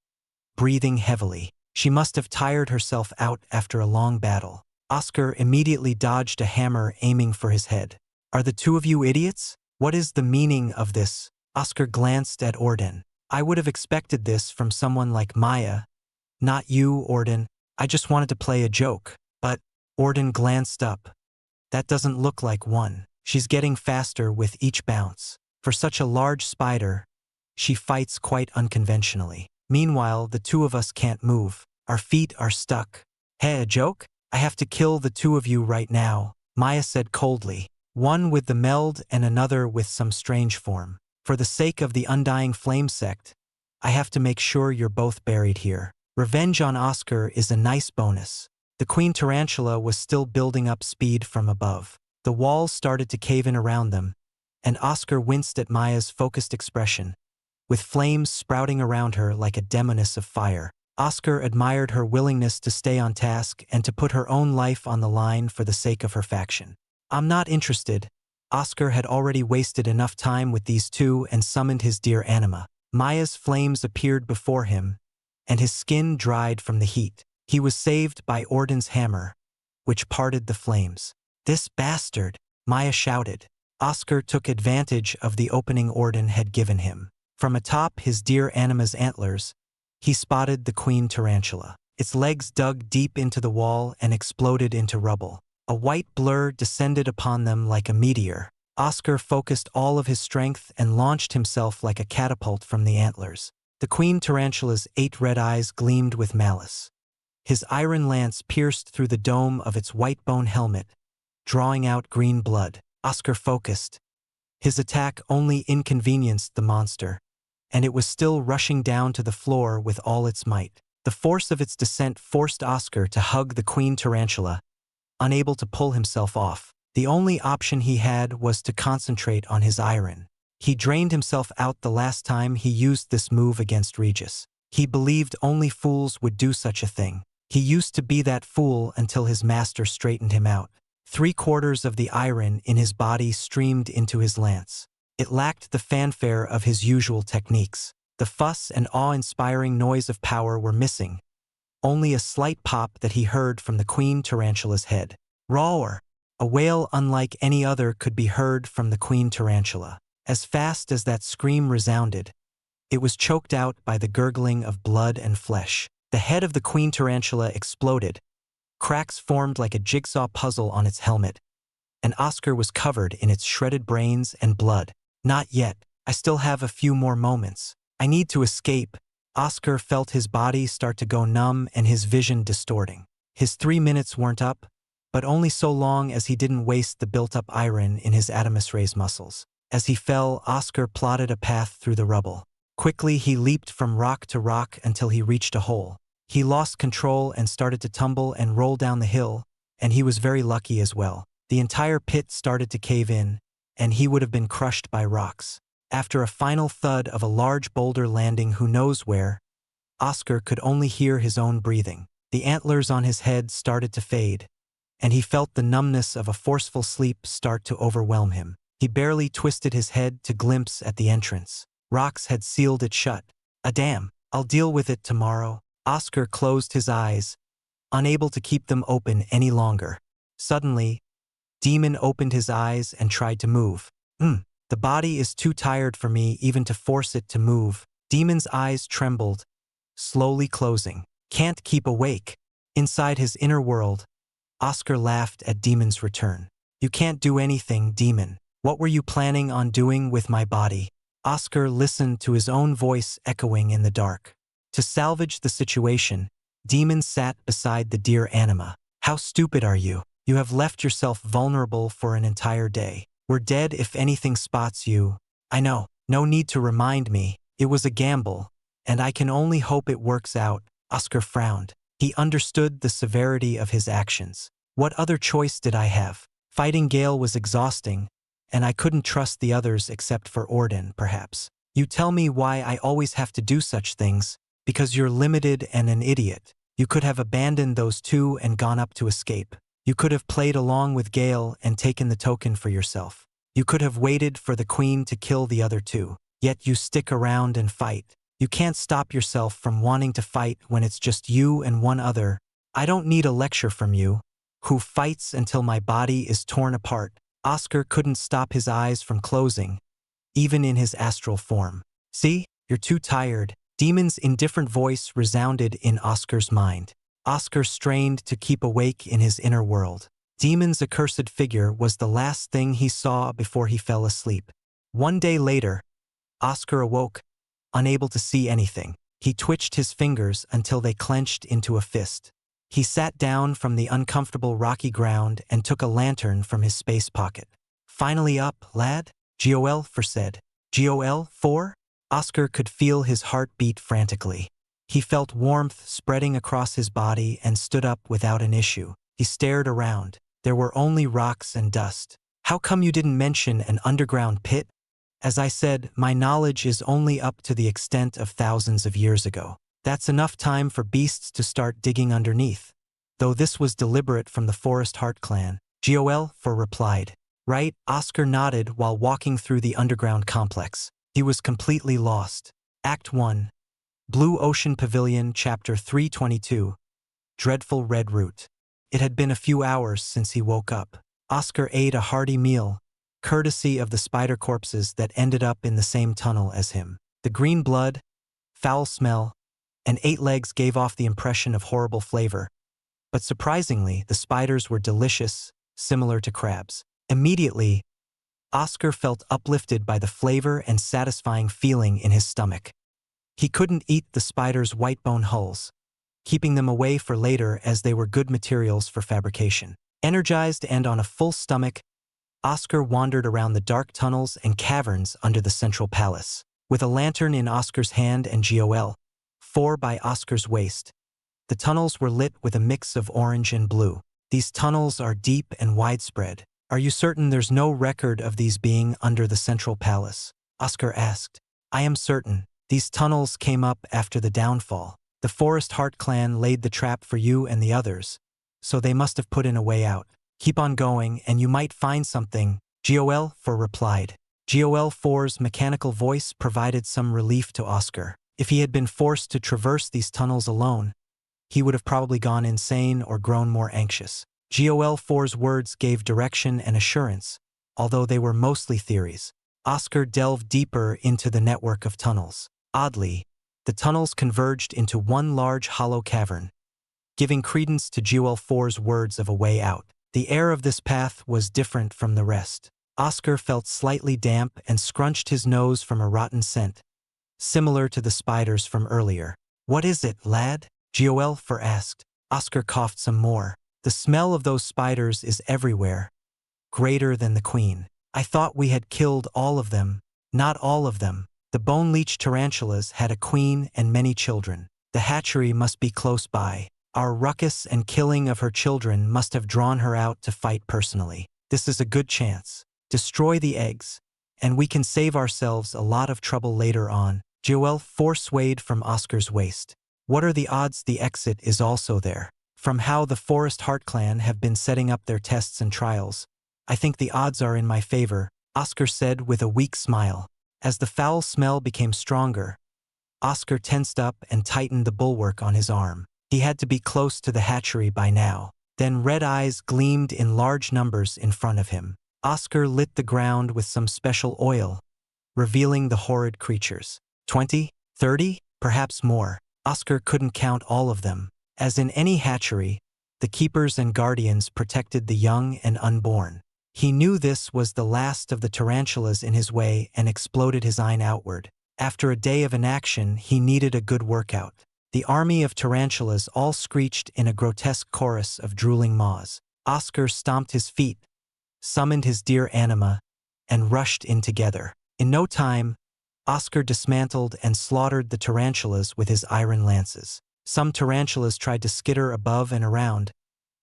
breathing heavily. She must have tired herself out after a long battle. Oscar immediately dodged a hammer aiming for his head. "Are the two of you idiots? What is the meaning of this?" Oscar glanced at Orden. "I would have expected this from someone like Maya. Not you, Orden. I just wanted to play a joke." But Orden glanced up. "That doesn't look like one. She's getting faster with each bounce. For such a large spider, she fights quite unconventionally. Meanwhile, the two of us can't move. Our feet are stuck." "Hey, a joke? I have to kill the two of you right now," Maya said coldly. "One with the meld and another with some strange form. For the sake of the undying flame sect, I have to make sure you're both buried here. Revenge on Oscar is a nice bonus." The queen tarantula was still building up speed from above. The walls started to cave in around them, and Oscar winced at Maya's focused expression, with flames sprouting around her like a demoness of fire. Oscar admired her willingness to stay on task and to put her own life on the line for the sake of her faction. "I'm not interested." Oscar had already wasted enough time with these two and summoned his dear anima. Maya's flames appeared before him, and his skin dried from the heat. He was saved by Orden's hammer, which parted the flames. "This bastard!" Maya shouted. Oscar took advantage of the opening Orden had given him. From atop his dear anima's antlers, he spotted the queen tarantula. Its legs dug deep into the wall and exploded into rubble. A white blur descended upon them like a meteor. Oscar focused all of his strength and launched himself like a catapult from the antlers. The queen tarantula's 8 red eyes gleamed with malice. His iron lance pierced through the dome of its white bone helmet, drawing out green blood. Oscar focused. His attack only inconvenienced the monster, and it was still rushing down to the floor with all its might. The force of its descent forced Oscar to hug the queen tarantula, unable to pull himself off. The only option he had was to concentrate on his iron. He drained himself out the last time he used this move against Regis. He believed only fools would do such a thing. He used to be that fool until his master straightened him out. 3/4 of the iron in his body streamed into his lance. It lacked the fanfare of his usual techniques. The fuss and awe-inspiring noise of power were missing. Only a slight pop that he heard from the queen tarantula's head. Roar! A wail unlike any other could be heard from the queen tarantula. As fast as that scream resounded, it was choked out by the gurgling of blood and flesh. The head of the queen tarantula exploded. Cracks formed like a jigsaw puzzle on its helmet, and Oscar was covered in its shredded brains and blood. "Not yet. I still have a few more moments. I need to escape. Oscar felt his body start to go numb and his vision distorting. His 3 minutes weren't up, but only so long as he didn't waste the built-up iron in his adamus rays muscles. As he fell, Oscar plotted a path through the rubble. Quickly, he leaped from rock to rock until he reached a hole. He lost control and started to tumble and roll down the hill, and he was very lucky as well. The entire pit started to cave in, and he would have been crushed by rocks. After a final thud of a large boulder landing who knows where, Oscar could only hear his own breathing. The antlers on his head started to fade, and he felt the numbness of a forceful sleep start to overwhelm him. He barely twisted his head to glimpse at the entrance. Rocks had sealed it shut. Damn, I'll deal with it tomorrow. Oscar closed his eyes, unable to keep them open any longer. Suddenly, Demon opened his eyes and tried to move. The body is too tired for me even to force it to move. Demon's eyes trembled, slowly closing. Can't keep awake. Inside his inner world, Oscar laughed at Demon's return. You can't do anything, Demon. What were you planning on doing with my body? Oscar listened to his own voice echoing in the dark. To salvage the situation, Demon sat beside the dear anima. How stupid are you? You have left yourself vulnerable for an entire day. We're dead if anything spots you. I know, no need to remind me. It was a gamble, and I can only hope it works out. Oscar frowned. He understood the severity of his actions. What other choice did I have? Fighting Gale was exhausting, and I couldn't trust the others except for Orden, perhaps. You tell me why I always have to do such things. Because you're limited and an idiot. You could have abandoned those two and gone up to escape. You could have played along with Gale and taken the token for yourself. You could have waited for the queen to kill the other two. Yet you stick around and fight. You can't stop yourself from wanting to fight when it's just you and one other. I don't need a lecture from you. Who fights until my body is torn apart? Oscar couldn't stop his eyes from closing, even in his astral form. See, you're too tired. Demon's indifferent voice resounded in Oscar's mind. Oscar strained to keep awake in his inner world. Demon's accursed figure was the last thing he saw before he fell asleep. One day later, Oscar awoke, unable to see anything. He twitched his fingers until they clenched into a fist. He sat down from the uncomfortable rocky ground and took a lantern from his space pocket. Finally up, lad? Goel said. Goel 4? Oscar could feel his heart beat frantically. He felt warmth spreading across his body and stood up without an issue. He stared around. There were only rocks and dust. How come you didn't mention an underground pit? As I said, my knowledge is only up to the extent of thousands of years ago. That's enough time for beasts to start digging underneath. Though this was deliberate from the Forest Heart clan, Goel replied. Right, Oscar nodded while walking through the underground complex. He was completely lost. Act 1. Blue Ocean Pavilion, Chapter 322. Dreadful Red Root. It had been a few hours since he woke up. Oscar ate a hearty meal, courtesy of the spider corpses that ended up in the same tunnel as him. The green blood, foul smell, and 8 legs gave off the impression of horrible flavor. But surprisingly, the spiders were delicious, similar to crabs. Immediately, Oscar felt uplifted by the flavor and satisfying feeling in his stomach. He couldn't eat the spiders' white bone hulls, keeping them away for later as they were good materials for fabrication. Energized and on a full stomach, Oscar wandered around the dark tunnels and caverns under the central palace. With a lantern in Oscar's hand and Goel 4 by Oscar's waist, the tunnels were lit with a mix of orange and blue. These tunnels are deep and widespread. Are you certain there's no record of these being under the central palace? Oscar asked. I am certain. These tunnels came up after the downfall. The Forest Heart clan laid the trap for you and the others, so they must have put in a way out. Keep on going and you might find something, Goel replied. Goel 4's mechanical voice provided some relief to Oscar. If he had been forced to traverse these tunnels alone, he would have probably gone insane or grown more anxious. Goel 4's words gave direction and assurance, although they were mostly theories. Oscar delved deeper into the network of tunnels. Oddly, the tunnels converged into one large hollow cavern, giving credence to Goel 4's words of a way out. The air of this path was different from the rest. Oscar felt slightly damp and scrunched his nose from a rotten scent, similar to the spiders from earlier. What is it, lad? Hellfire asked. Oscar coughed some more. The smell of those spiders is everywhere, greater than the queen. I thought we had killed all of them. Not all of them. The bone-leech tarantulas had a queen and many children. The hatchery must be close by. Our ruckus and killing of her children must have drawn her out to fight personally. This is a good chance. Destroy the eggs, and we can save ourselves a lot of trouble later on. Hellfire swayed from Oscar's waist. What are the odds the exit is also there? From how the Forest Heart clan have been setting up their tests and trials, I think the odds are in my favor, Oscar said with a weak smile. As the foul smell became stronger, Oscar tensed up and tightened the bulwark on his arm. He had to be close to the hatchery by now. Then red eyes gleamed in large numbers in front of him. Oscar lit the ground with some special oil, revealing the horrid creatures. 20, 30, perhaps more. Oscar couldn't count all of them. As in any hatchery, the keepers and guardians protected the young and unborn. He knew this was the last of the tarantulas in his way and exploded his eye outward. After a day of inaction, he needed a good workout. The army of tarantulas all screeched in a grotesque chorus of drooling maws. Oscar stomped his feet, summoned his dear anima, and rushed in together. In no time, Oscar dismantled and slaughtered the tarantulas with his iron lances. Some tarantulas tried to skitter above and around,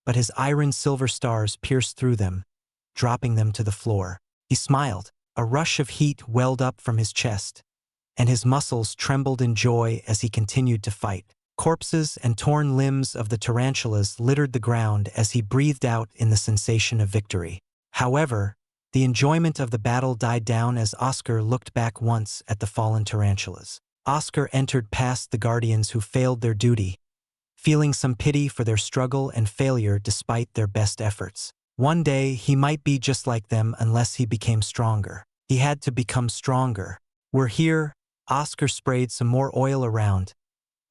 but his iron silver stars pierced through them, dropping them to the floor. He smiled. A rush of heat welled up from his chest, and his muscles trembled in joy as he continued to fight. Corpses and torn limbs of the tarantulas littered the ground as he breathed out in the sensation of victory. However, the enjoyment of the battle died down as Oscar looked back once at the fallen tarantulas. Oscar entered past the guardians who failed their duty, feeling some pity for their struggle and failure despite their best efforts. One day he might be just like them unless he became stronger. He had to become stronger. We're here. Oscar sprayed some more oil around,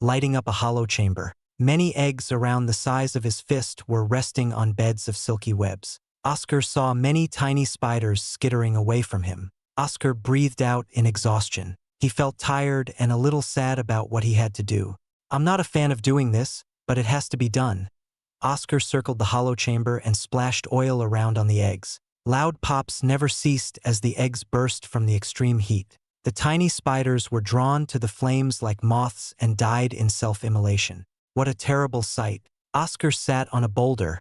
lighting up a hollow chamber. Many eggs around the size of his fist were resting on beds of silky webs. Oscar saw many tiny spiders skittering away from him. Oscar breathed out in exhaustion. He felt tired and a little sad about what he had to do. I'm not a fan of doing this, but it has to be done. Oscar circled the hollow chamber and splashed oil around on the eggs. Loud pops never ceased as the eggs burst from the extreme heat. The tiny spiders were drawn to the flames like moths and died in self-immolation. What a terrible sight. Oscar sat on a boulder,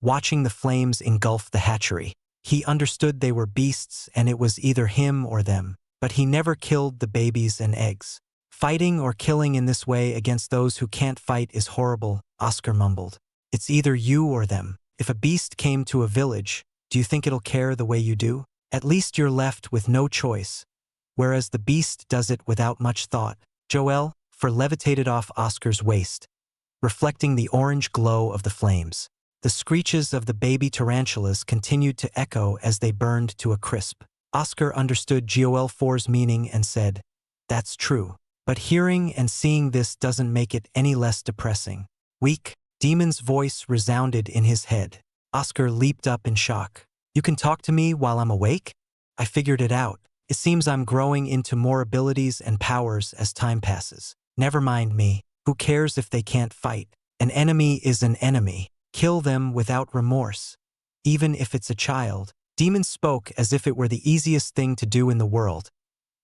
watching the flames engulf the hatchery. He understood they were beasts and it was either him or them, but he never killed the babies and eggs. Fighting or killing in this way against those who can't fight is horrible, Oscar mumbled. It's either you or them. If a beast came to a village, do you think it'll care the way you do? At least you're left with no choice, whereas the beast does it without much thought. Hellfire levitated off Oscar's waist, reflecting the orange glow of the flames. The screeches of the baby tarantulas continued to echo as they burned to a crisp. Oscar understood Hellfire's meaning and said, "That's true. But hearing and seeing this doesn't make it any less depressing." Weak, Demon's voice resounded in his head. Oscar leaped up in shock. "You can talk to me while I'm awake? I figured it out. It seems I'm growing into more abilities and powers as time passes. Never mind me. Who cares if they can't fight? An enemy is an enemy. Kill them without remorse, even if it's a child." Demon spoke as if it were the easiest thing to do in the world,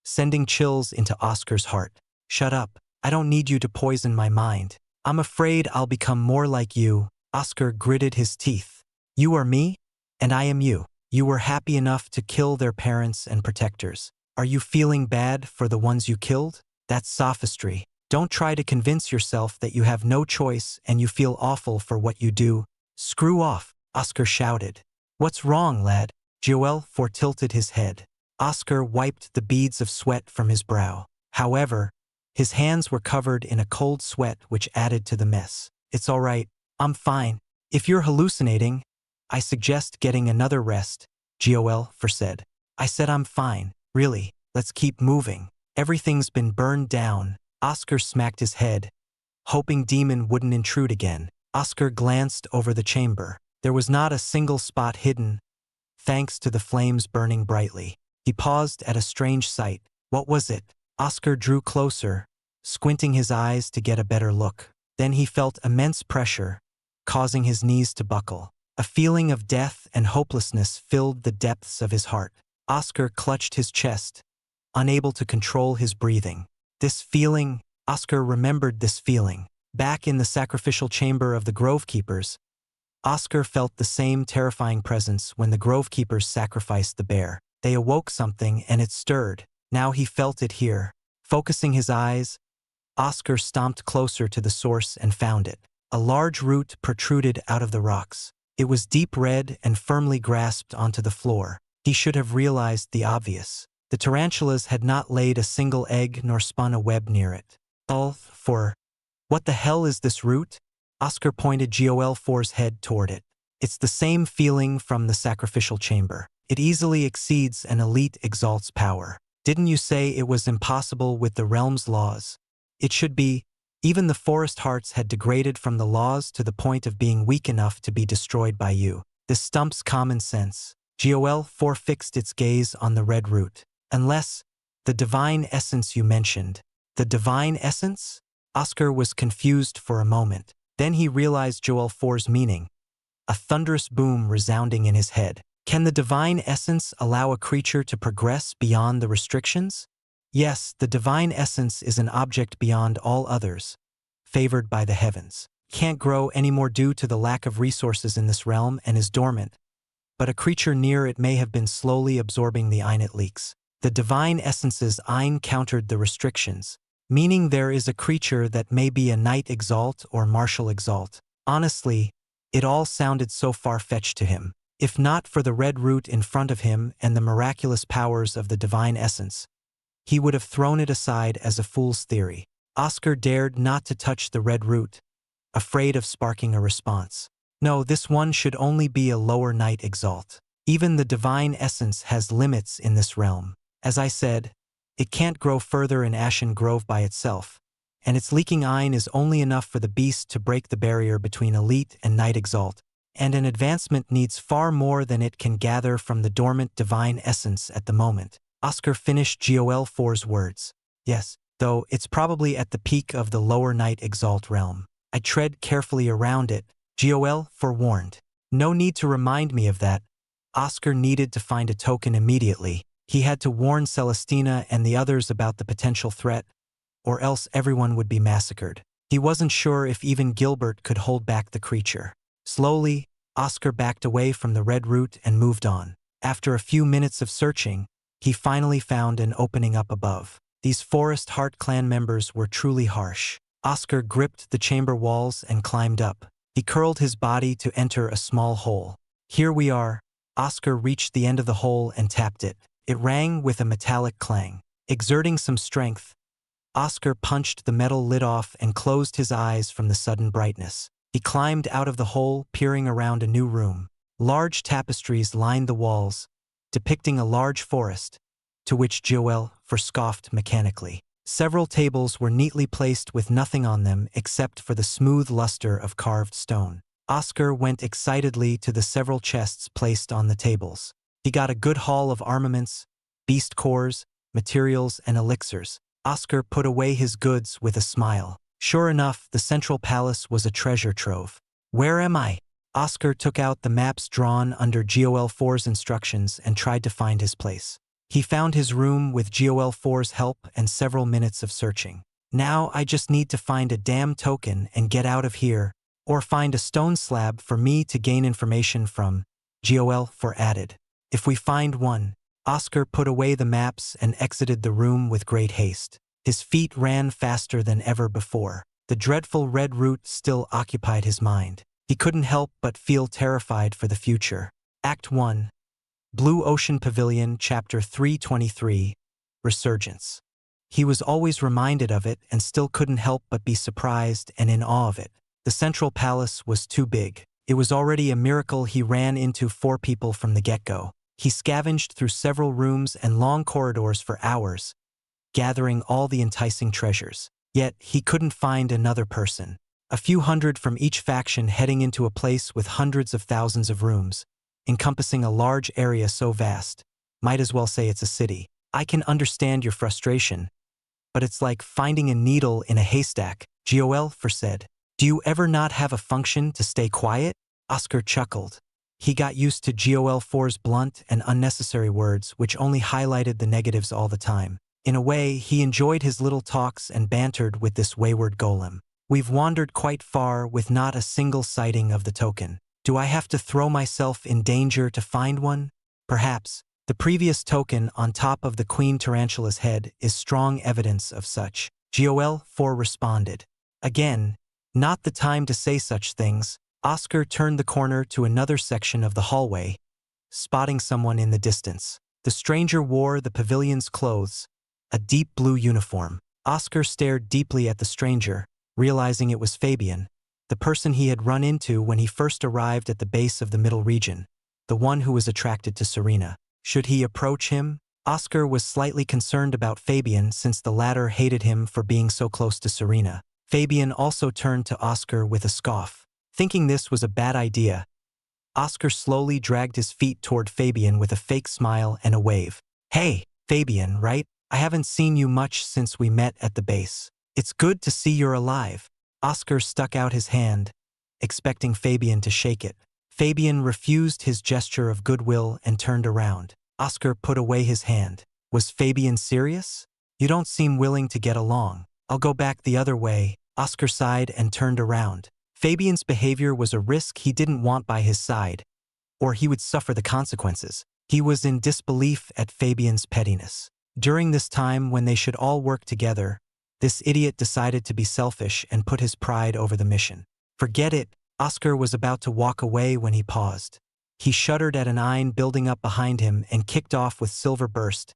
sending chills into Oscar's heart. "Shut up. I don't need you to poison my mind. I'm afraid I'll become more like you." Oscar gritted his teeth. "You are me, and I am you. You were happy enough to kill their parents and protectors. Are you feeling bad for the ones you killed? That's sophistry. Don't try to convince yourself that you have no choice and you feel awful for what you do. Screw off," Oscar shouted. "What's wrong, lad?" Hellfire tilted his head. Oscar wiped the beads of sweat from his brow. However, his hands were covered in a cold sweat which added to the mess. "It's all right. I'm fine. If you're hallucinating, I suggest getting another rest," Hellfire said. "I said I'm fine. Really, let's keep moving. Everything's been burned down." Oscar smacked his head, hoping Demon wouldn't intrude again. Oscar glanced over the chamber. There was not a single spot hidden, thanks to the flames burning brightly. He paused at a strange sight. What was it? Oscar drew closer, squinting his eyes to get a better look. Then he felt immense pressure, causing his knees to buckle. A feeling of death and hopelessness filled the depths of his heart. Oscar clutched his chest, unable to control his breathing. Oscar remembered this feeling. Back in the sacrificial chamber of the Grove Keepers, Oscar felt the same terrifying presence when the Grove Keepers sacrificed the bear. They awoke something and it stirred. Now he felt it here. Focusing his eyes, Oscar stomped closer to the source and found it. A large root protruded out of the rocks. It was deep red and firmly grasped onto the floor. He should have realized the obvious. The tarantulas had not laid a single egg nor spun a web near it. What the hell is this root? Oscar pointed Gol4's head toward it. It's the same feeling from the sacrificial chamber. It easily exceeds an elite Exalt's power. Didn't you say it was impossible with the realm's laws? It should be. Even the forest hearts had degraded from the laws to the point of being weak enough to be destroyed by you. This stumps common sense. Gol4 fixed its gaze on the red root. Unless, the divine essence you mentioned. The divine essence? Oscar was confused for a moment. Then he realized Gol4's meaning. A thunderous boom resounding in his head. Can the divine essence allow a creature to progress beyond the restrictions? Yes, the divine essence is an object beyond all others, favored by the heavens. Can't grow anymore due to the lack of resources in this realm and is dormant. But a creature near it may have been slowly absorbing the Ein it leaks. The divine essence's Ein countered the restrictions, meaning there is a creature that may be a knight Exalt or martial Exalt. Honestly, it all sounded so far-fetched to him. If not for the red root in front of him and the miraculous powers of the divine essence, he would have thrown it aside as a fool's theory. Oscar dared not to touch the red root, afraid of sparking a response. No, this one should only be a lower knight Exalt. Even the divine essence has limits in this realm. As I said, it can't grow further in Ashen Grove by itself, and its leaking Ein is only enough for the beast to break the barrier between elite and knight Exalt, and an advancement needs far more than it can gather from the dormant divine essence at the moment. Oscar finished Gol4's words. Yes, though it's probably at the peak of the lower knight Exalt realm. I tread carefully around it, Gol4 warned. No need to remind me of that. Oscar needed to find a token immediately. He had to warn Celestina and the others about the potential threat, or else everyone would be massacred. He wasn't sure if even Gilbert could hold back the creature. Slowly, Oscar backed away from the red root and moved on. After a few minutes of searching, he finally found an opening up above. These Forest Heart clan members were truly harsh. Oscar gripped the chamber walls and climbed up. He curled his body to enter a small hole. Here we are. Oscar reached the end of the hole and tapped it. It rang with a metallic clang. Exerting some strength, Oscar punched the metal lid off and closed his eyes from the sudden brightness. He climbed out of the hole, peering around a new room. Large tapestries lined the walls, depicting a large forest, to which Gol4 scoffed mechanically. Several tables were neatly placed with nothing on them except for the smooth luster of carved stone. Oscar went excitedly to the several chests placed on the tables. He got a good haul of armaments, beast cores, materials, and elixirs. Oscar put away his goods with a smile. Sure enough, the central palace was a treasure trove. Where am I? Oscar took out the maps drawn under Gol4's instructions and tried to find his place. He found his room with Gol4's help and several minutes of searching. Now I just need to find a damn token and get out of here, or find a stone slab for me to gain information from, Gol4 added. If we find one. Oscar put away the maps and exited the room with great haste. His feet ran faster than ever before. The dreadful red root still occupied his mind. He couldn't help but feel terrified for the future. Act 1. Blue Ocean Pavilion, Chapter 323, Resurgence. He was always reminded of it and still couldn't help but be surprised and in awe of it. The central palace was too big. It was already a miracle he ran into 4 people from the get-go. He scavenged through several rooms and long corridors for hours, gathering all the enticing treasures. Yet, he couldn't find another person. A few hundred from each faction heading into a place with hundreds of thousands of rooms, encompassing a large area so vast, might as well say it's a city. I can understand your frustration, but it's like finding a needle in a haystack, Joel said. Do you ever not have a function to stay quiet? Oscar chuckled. He got used to Gol4's blunt and unnecessary words, which only highlighted the negatives all the time. In a way, he enjoyed his little talks and bantered with this wayward golem. We've wandered quite far with not a single sighting of the token. Do I have to throw myself in danger to find one? Perhaps. The previous token on top of the Queen Tarantula's head is strong evidence of such. Gol4 responded. Again, not the time to say such things. Oscar turned the corner to another section of the hallway, spotting someone in the distance. The stranger wore the pavilion's clothes, a deep blue uniform. Oscar stared deeply at the stranger, realizing it was Fabian, the person he had run into when he first arrived at the base of the middle region, the one who was attracted to Serena. Should he approach him? Oscar was slightly concerned about Fabian since the latter hated him for being so close to Serena. Fabian also turned to Oscar with a scoff. Thinking this was a bad idea, Oscar slowly dragged his feet toward Fabian with a fake smile and a wave. Hey, Fabian, right? I haven't seen you much since we met at the base. It's good to see you're alive. Oscar stuck out his hand, expecting Fabian to shake it. Fabian refused his gesture of goodwill and turned around. Oscar put away his hand. Was Fabian serious? You don't seem willing to get along. I'll go back the other way. Oscar sighed and turned around. Fabian's behavior was a risk he didn't want by his side, or he would suffer the consequences. He was in disbelief at Fabian's pettiness. During this time when they should all work together, this idiot decided to be selfish and put his pride over the mission. Forget it. Oscar was about to walk away when he paused. He shuddered at an Ein building up behind him and kicked off with silver burst,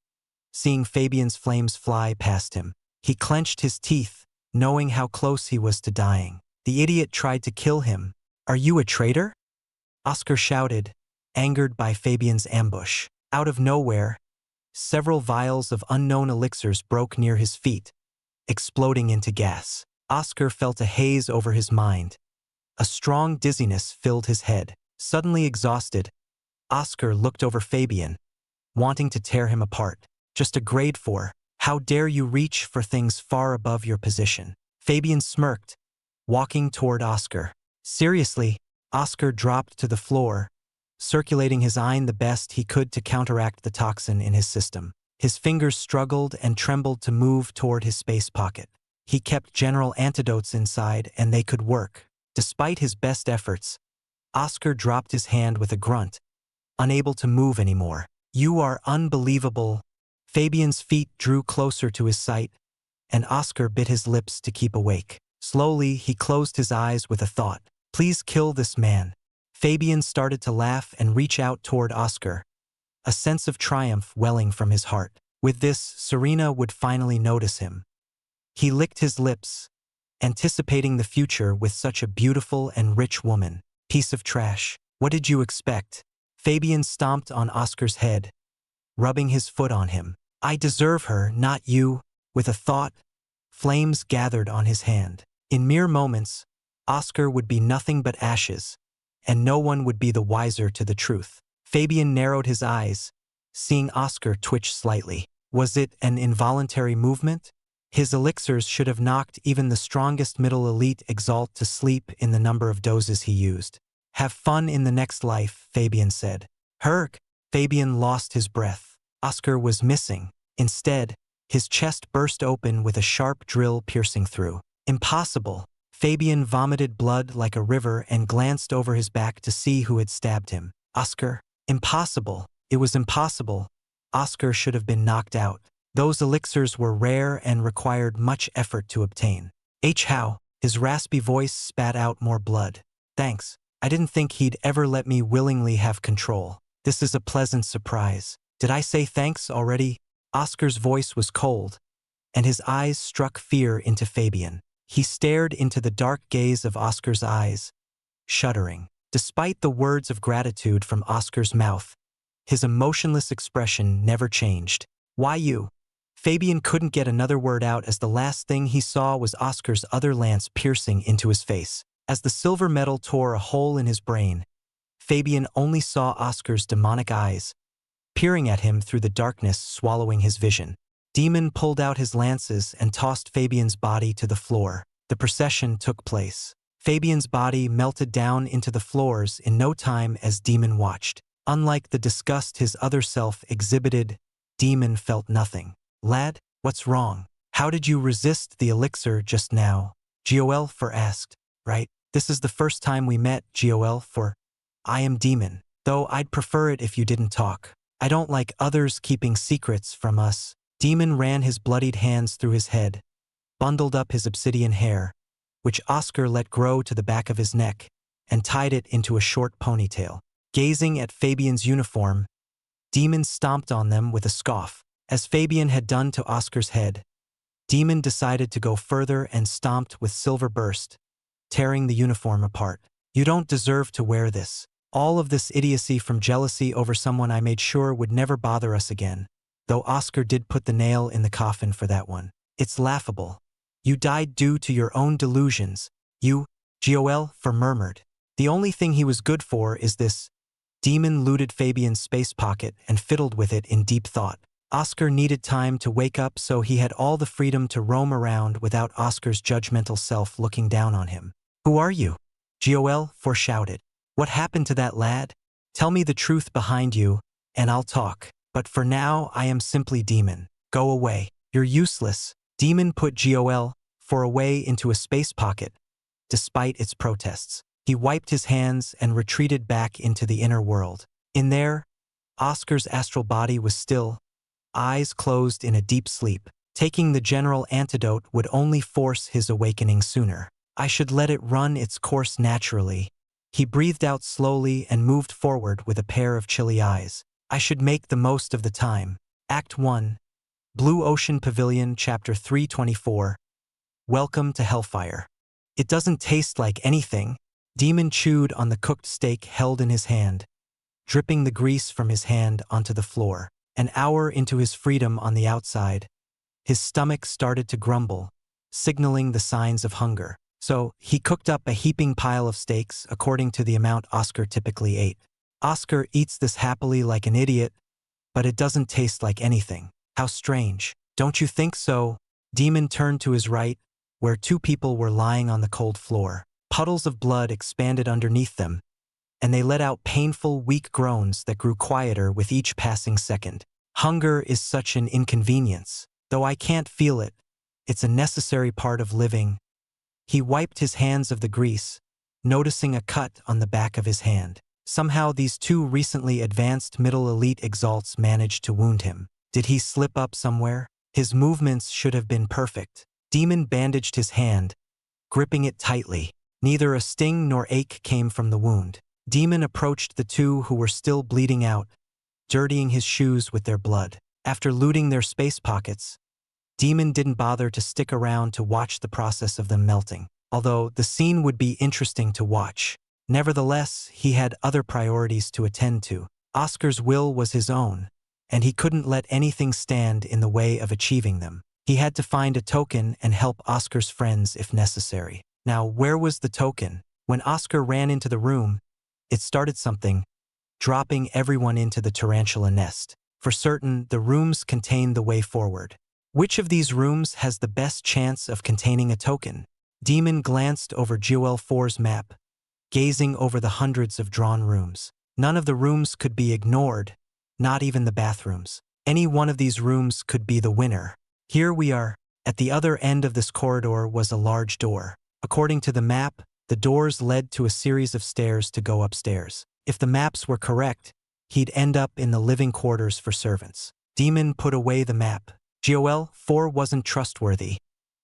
seeing Fabian's flames fly past him. He clenched his teeth, knowing how close he was to dying. The idiot tried to kill him. Are you a traitor? Oscar shouted, angered by Fabian's ambush. Out of nowhere, several vials of unknown elixirs broke near his feet, exploding into gas. Oscar felt a haze over his mind. A strong dizziness filled his head. Suddenly exhausted, Oscar looked over Fabian, wanting to tear him apart. Just a grade 4. How dare you reach for things far above your position? Fabian smirked, walking toward Oscar. Seriously, Oscar dropped to the floor, circulating his Ein the best he could to counteract the toxin in his system. His fingers struggled and trembled to move toward his space pocket. He kept general antidotes inside and they could work. Despite his best efforts, Oscar dropped his hand with a grunt, unable to move anymore. You are unbelievable. Fabian's feet drew closer to his sight, and Oscar bit his lips to keep awake. Slowly, he closed his eyes with a thought. Please kill this man. Fabian started to laugh and reach out toward Oscar, a sense of triumph welling from his heart. With this, Serena would finally notice him. He licked his lips, anticipating the future with such a beautiful and rich woman. Piece of trash. What did you expect? Fabian stomped on Oscar's head, rubbing his foot on him. I deserve her, not you. With a thought, flames gathered on his hand. In mere moments, Oscar would be nothing but ashes, and no one would be the wiser to the truth. Fabian narrowed his eyes, seeing Oscar twitch slightly. Was it an involuntary movement? His elixirs should have knocked even the strongest middle elite Exalt to sleep in the number of doses he used. Have fun in the next life, Fabian said. Herc! Fabian lost his breath. Oscar was missing. Instead, his chest burst open with a sharp drill piercing through. Impossible! Fabian vomited blood like a river and glanced over his back to see who had stabbed him. Oscar! Impossible! It was impossible. Oscar should have been knocked out. Those elixirs were rare and required much effort to obtain. How? His raspy voice spat out more blood. Thanks. I didn't think he'd ever let me willingly have control. This is a pleasant surprise. Did I say thanks already? Oscar's voice was cold, and his eyes struck fear into Fabian. He stared into the dark gaze of Oscar's eyes, shuddering. Despite the words of gratitude from Oscar's mouth, his emotionless expression never changed. Why you? Fabian couldn't get another word out as the last thing he saw was Oscar's other lance piercing into his face. As the silver metal tore a hole in his brain, Fabian only saw Oscar's demonic eyes, peering at him through the darkness, swallowing his vision. Demon pulled out his lances and tossed Fabian's body to the floor. The procession took place. Fabian's body melted down into the floors in no time as Demon watched. Unlike the disgust his other self exhibited, Demon felt nothing. "Lad, what's wrong? How did you resist the elixir just now?" Hellfire asked. "Right? This is the first time we met, Hellfire. I am Demon, though I'd prefer it if you didn't talk. I don't like others keeping secrets from us." Demon ran his bloodied hands through his head, bundled up his obsidian hair, which Oscar let grow to the back of his neck, and tied it into a short ponytail. Gazing at Fabian's uniform, Demon stomped on them with a scoff. As Fabian had done to Oscar's head, Demon decided to go further and stomped with Silver Burst, tearing the uniform apart. "You don't deserve to wear this. All of this idiocy from jealousy over someone I made sure would never bother us again. Though Oscar did put the nail in the coffin for that one. It's laughable. You died due to your own delusions. You," Hellfire murmured. "The only thing he was good for is this." Demon looted Fabian's space pocket and fiddled with it in deep thought. Oscar needed time to wake up, so he had all the freedom to roam around without Oscar's judgmental self looking down on him. "Who are you?" Hellfire shouted. "What happened to that lad? Tell me the truth behind you, and I'll talk. But for now, I am simply Demon. Go away. You're useless." Demon put Hellfire away into a space pocket, despite its protests. He wiped his hands and retreated back into the inner world. In there, Oscar's astral body was still, eyes closed in a deep sleep. Taking the general antidote would only force his awakening sooner. "I should let it run its course naturally." He breathed out slowly and moved forward with a pair of chilly eyes. "I should make the most of the time." Act 1. Blue Ocean Pavilion, Chapter 324. Welcome to Hellfire. "It doesn't taste like anything." Demon chewed on the cooked steak held in his hand, dripping the grease from his hand onto the floor. An hour into his freedom on the outside, his stomach started to grumble, signaling the signs of hunger. So, he cooked up a heaping pile of steaks according to the amount Oscar typically ate. Oscar eats this happily like an idiot, but it doesn't taste like anything. How strange. Don't you think so? Demon turned to his right, where two people were lying on the cold floor. Puddles of blood expanded underneath them, and they let out painful, weak groans that grew quieter with each passing second. Hunger is such an inconvenience. Though I can't feel it, it's a necessary part of living. He wiped his hands of the grease, noticing a cut on the back of his hand. Somehow these two recently advanced middle elite exalts managed to wound him. Did he slip up somewhere? His movements should have been perfect. Demon bandaged his hand, gripping it tightly. Neither a sting nor ache came from the wound. Demon approached the two who were still bleeding out, dirtying his shoes with their blood. After looting their space pockets, Demon didn't bother to stick around to watch the process of them melting, although the scene would be interesting to watch. Nevertheless, he had other priorities to attend to. Oscar's will was his own, and he couldn't let anything stand in the way of achieving them. He had to find a token and help Oscar's friends if necessary. Now, where was the token? When Oscar ran into the room, it started something, dropping everyone into the tarantula nest. For certain, the rooms contained the way forward. Which of these rooms has the best chance of containing a token? Demon glanced over Hellfire's map, gazing over the hundreds of drawn rooms. None of the rooms could be ignored, not even the bathrooms. Any one of these rooms could be the winner. Here we are. At the other end of this corridor was a large door. According to the map, the doors led to a series of stairs to go upstairs. If the maps were correct, he'd end up in the living quarters for servants. Demon put away the map. Hellfire wasn't trustworthy,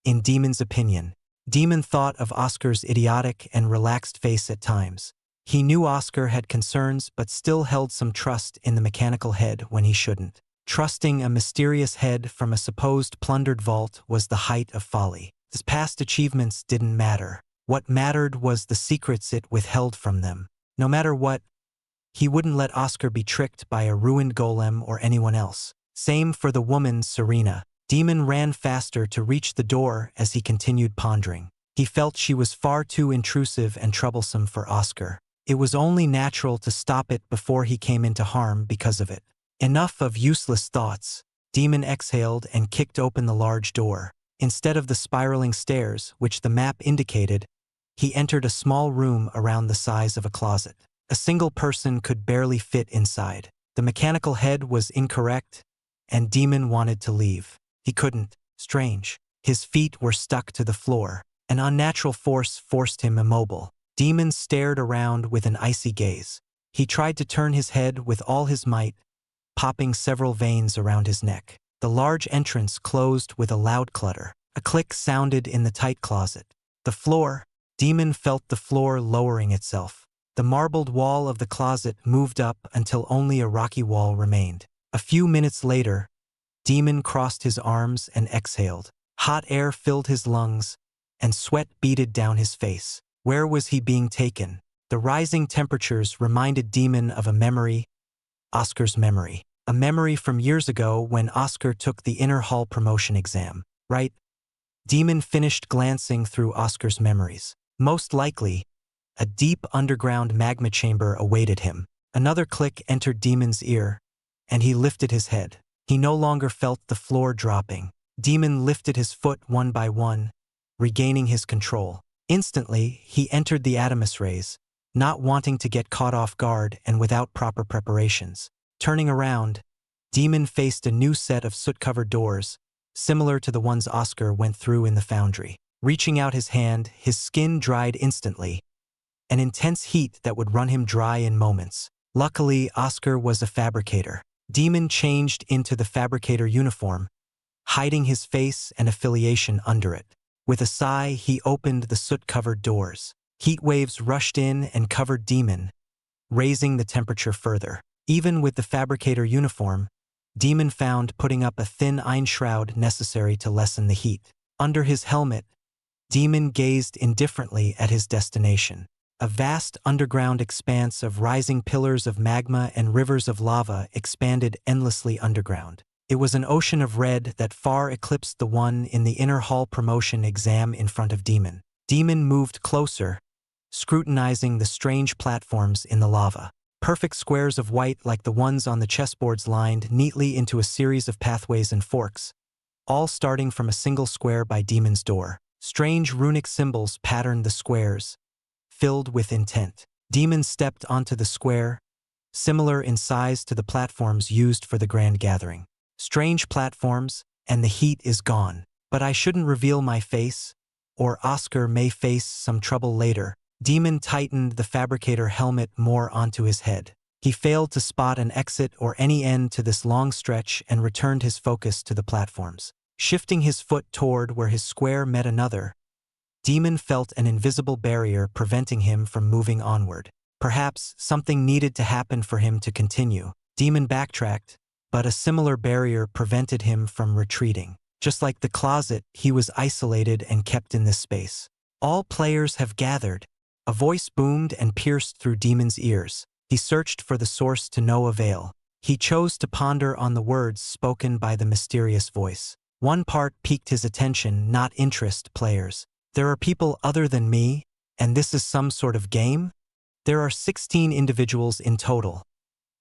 in Demon's opinion. Demon thought of Oscar's idiotic and relaxed face at times. He knew Oscar had concerns but still held some trust in the mechanical head when he shouldn't. Trusting a mysterious head from a supposed plundered vault was the height of folly. His past achievements didn't matter. What mattered was the secrets it withheld from them. No matter what, he wouldn't let Oscar be tricked by a ruined golem or anyone else. Same for the woman, Serena. Demon ran faster to reach the door as he continued pondering. He felt she was far too intrusive and troublesome for Oscar. It was only natural to stop it before he came into harm because of it. Enough of useless thoughts. Demon exhaled and kicked open the large door. Instead of the spiraling stairs, which the map indicated, he entered a small room around the size of a closet. A single person could barely fit inside. The mechanical head was incorrect, and Demon wanted to leave. He couldn't. Strange. His feet were stuck to the floor. An unnatural force forced him immobile. Demon stared around with an icy gaze. He tried to turn his head with all his might, popping several veins around his neck. The large entrance closed with a loud clutter. A click sounded in the tight closet. The floor. Demon felt the floor lowering itself. The marbled wall of the closet moved up until only a rocky wall remained. A few minutes later, Demon crossed his arms and exhaled. Hot air filled his lungs, and sweat beaded down his face. Where was he being taken? The rising temperatures reminded Demon of a memory, Oscar's memory. A memory from years ago when Oscar took the inner hall promotion exam. Right? Demon finished glancing through Oscar's memories. Most likely, a deep underground magma chamber awaited him. Another click entered Demon's ear, and he lifted his head. He no longer felt the floor dropping. Demon lifted his foot one by one, regaining his control. Instantly, he entered the Adamus rays, not wanting to get caught off guard and without proper preparations. Turning around, Demon faced a new set of soot-covered doors, similar to the ones Oscar went through in the foundry. Reaching out his hand, his skin dried instantly, an intense heat that would run him dry in moments. Luckily, Oscar was a fabricator. Demon changed into the fabricator uniform, hiding his face and affiliation under it. With a sigh, he opened the soot-covered doors. Heat waves rushed in and covered Demon, raising the temperature further. Even with the fabricator uniform, Demon found putting up a thin iron shroud necessary to lessen the heat. Under his helmet, Demon gazed indifferently at his destination. A vast underground expanse of rising pillars of magma and rivers of lava expanded endlessly underground. It was an ocean of red that far eclipsed the one in the inner hall promotion exam in front of Demon. Demon moved closer, scrutinizing the strange platforms in the lava. Perfect squares of white like the ones on the chessboards lined neatly into a series of pathways and forks, all starting from a single square by Demon's door. Strange runic symbols patterned the squares, filled with intent. Demon stepped onto the square, similar in size to the platforms used for the grand gathering. Strange platforms, and the heat is gone. But I shouldn't reveal my face, or Oscar may face some trouble later. Demon tightened the fabricator helmet more onto his head. He failed to spot an exit or any end to this long stretch and returned his focus to the platforms. Shifting his foot toward where his square met another, Demon felt an invisible barrier preventing him from moving onward. Perhaps something needed to happen for him to continue. Demon backtracked, but a similar barrier prevented him from retreating. Just like the closet, he was isolated and kept in this space. All players have gathered. A voice boomed and pierced through Demon's ears. He searched for the source to no avail. He chose to ponder on the words spoken by the mysterious voice. One part piqued his attention, not interest, players. There are people other than me, and this is some sort of game? There are 16 individuals in total,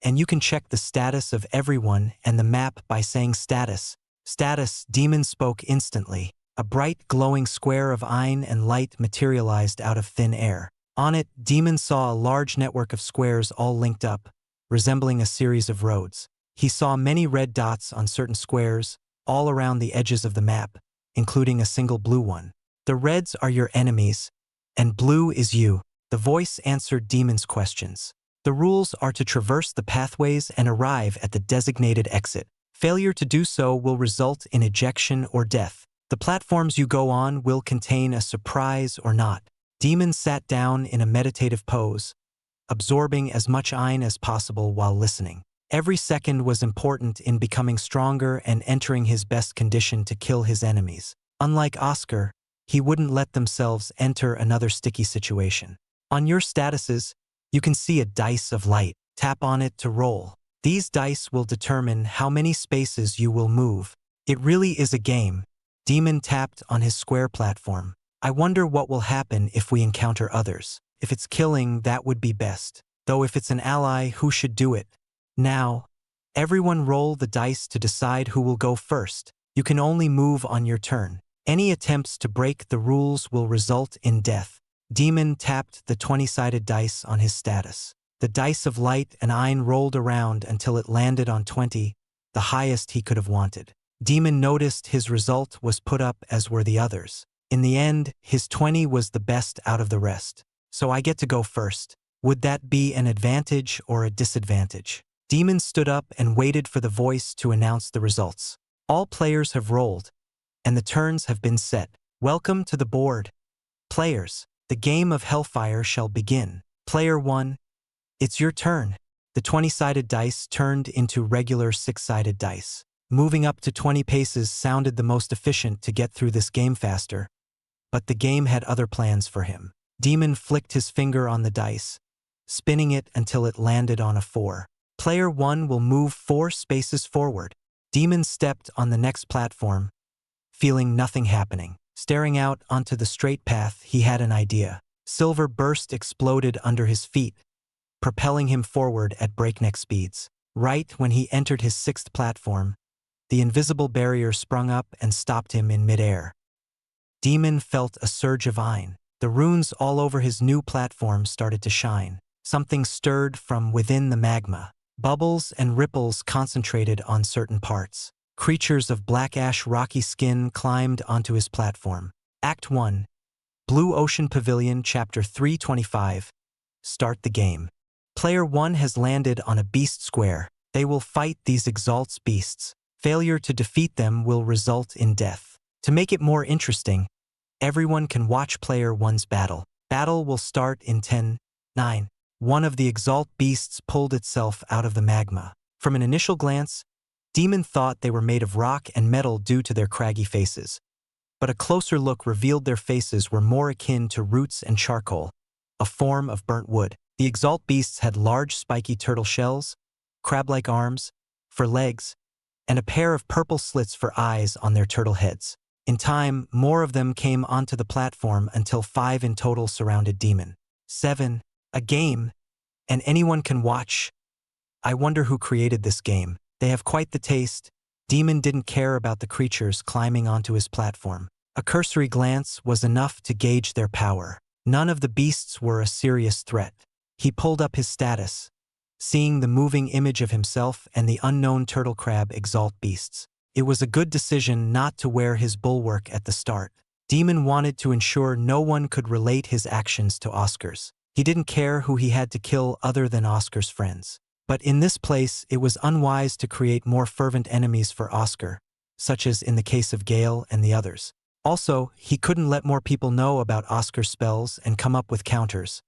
and you can check the status of everyone and the map by saying status. Status, Demon spoke instantly. A bright, glowing square of iron and light materialized out of thin air. On it, Demon saw a large network of squares all linked up, resembling a series of roads. He saw many red dots on certain squares, all around the edges of the map, including a single blue one. The reds are your enemies, and blue is you. The voice answered Demon's questions. The rules are to traverse the pathways and arrive at the designated exit. Failure to do so will result in ejection or death. The platforms you go on will contain a surprise or not. Demon sat down in a meditative pose, absorbing as much iron as possible while listening. Every second was important in becoming stronger and entering his best condition to kill his enemies. Unlike Oscar, he wouldn't let themselves enter another sticky situation. On your statuses, you can see a dice of light. Tap on it to roll. These dice will determine how many spaces you will move. It really is a game. Demon tapped on his square platform. I wonder what will happen if we encounter others. If it's killing, that would be best. Though if it's an ally, who should do it? Now, Everyone roll the dice to decide who will go first. You can only move on your turn. Any attempts to break the rules will result in death. Demon tapped the 20-sided dice on his status. The dice of light and Ein rolled around until it landed on 20, the highest he could have wanted. Demon noticed his result was put up as were the others. In the end, his 20 was the best out of the rest. So I get to go first. Would that be an advantage or a disadvantage? Demon stood up and waited for the voice to announce the results. All players have rolled, and the turns have been set. Welcome to the board. Players, the game of Hellfire shall begin. Player 1, it's your turn. The 20-sided dice turned into regular 6-sided dice. Moving up to 20 paces sounded the most efficient to get through this game faster, but the game had other plans for him. Demon flicked his finger on the dice, spinning it until it landed on a 4. Player 1 will move 4 spaces forward. Demon stepped on the next platform, feeling nothing happening. Staring out onto the straight path, he had an idea. Silver burst exploded under his feet, propelling him forward at breakneck speeds. Right when he entered his 6th platform, the invisible barrier sprung up and stopped him in midair. Demon felt a surge of Ein. The runes all over his new platform started to shine. Something stirred from within the magma. Bubbles and ripples concentrated on certain parts. Creatures of black ash rocky skin climbed onto his platform. Act 1. Blue Ocean Pavilion, Chapter 325. Start the game. Player 1 has landed on a beast square. They will fight these Exalt's beasts. Failure to defeat them will result in death. To make it more interesting, everyone can watch Player 1's battle. Battle will start in 10, 9. One of the Exalt beasts pulled itself out of the magma. From an initial glance, Demon thought they were made of rock and metal due to their craggy faces. But a closer look revealed their faces were more akin to roots and charcoal, a form of burnt wood. The Exalt beasts had large spiky turtle shells, crab-like arms for legs, and a pair of purple slits for eyes on their turtle heads. In time, more of them came onto the platform until 5 in total surrounded Demon. 7. A game, and anyone can watch. I wonder who created this game. They have quite the taste. Demon didn't care about the creatures climbing onto his platform. A cursory glance was enough to gauge their power. None of the beasts were a serious threat. He pulled up his status, seeing the moving image of himself and the unknown turtle crab Exalt beasts. It was a good decision not to wear his bulwark at the start. Demon wanted to ensure no one could relate his actions to Oscar's. He didn't care who he had to kill other than Oscar's friends. But in this place, it was unwise to create more fervent enemies for Oscar, such as in the case of Gale and the others. Also, he couldn't let more people know about Oscar's spells and come up with counters,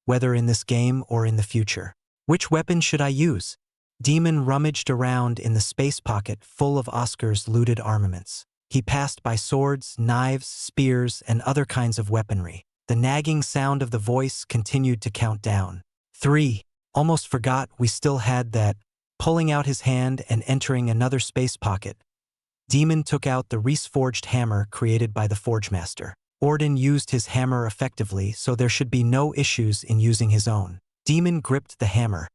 whether in this game or in the future. Which weapon should I use? Demon rummaged around in the space pocket full of Oscar's looted armaments. He passed by swords, knives, spears, and other kinds of weaponry. The nagging sound of the voice continued to count down. 3. Almost forgot we still had that. Pulling out his hand and entering another space pocket, Demon took out the Reese-forged hammer created by the Forgemaster. Orden used his hammer effectively, so there should be no issues in using his own. Demon gripped the hammer.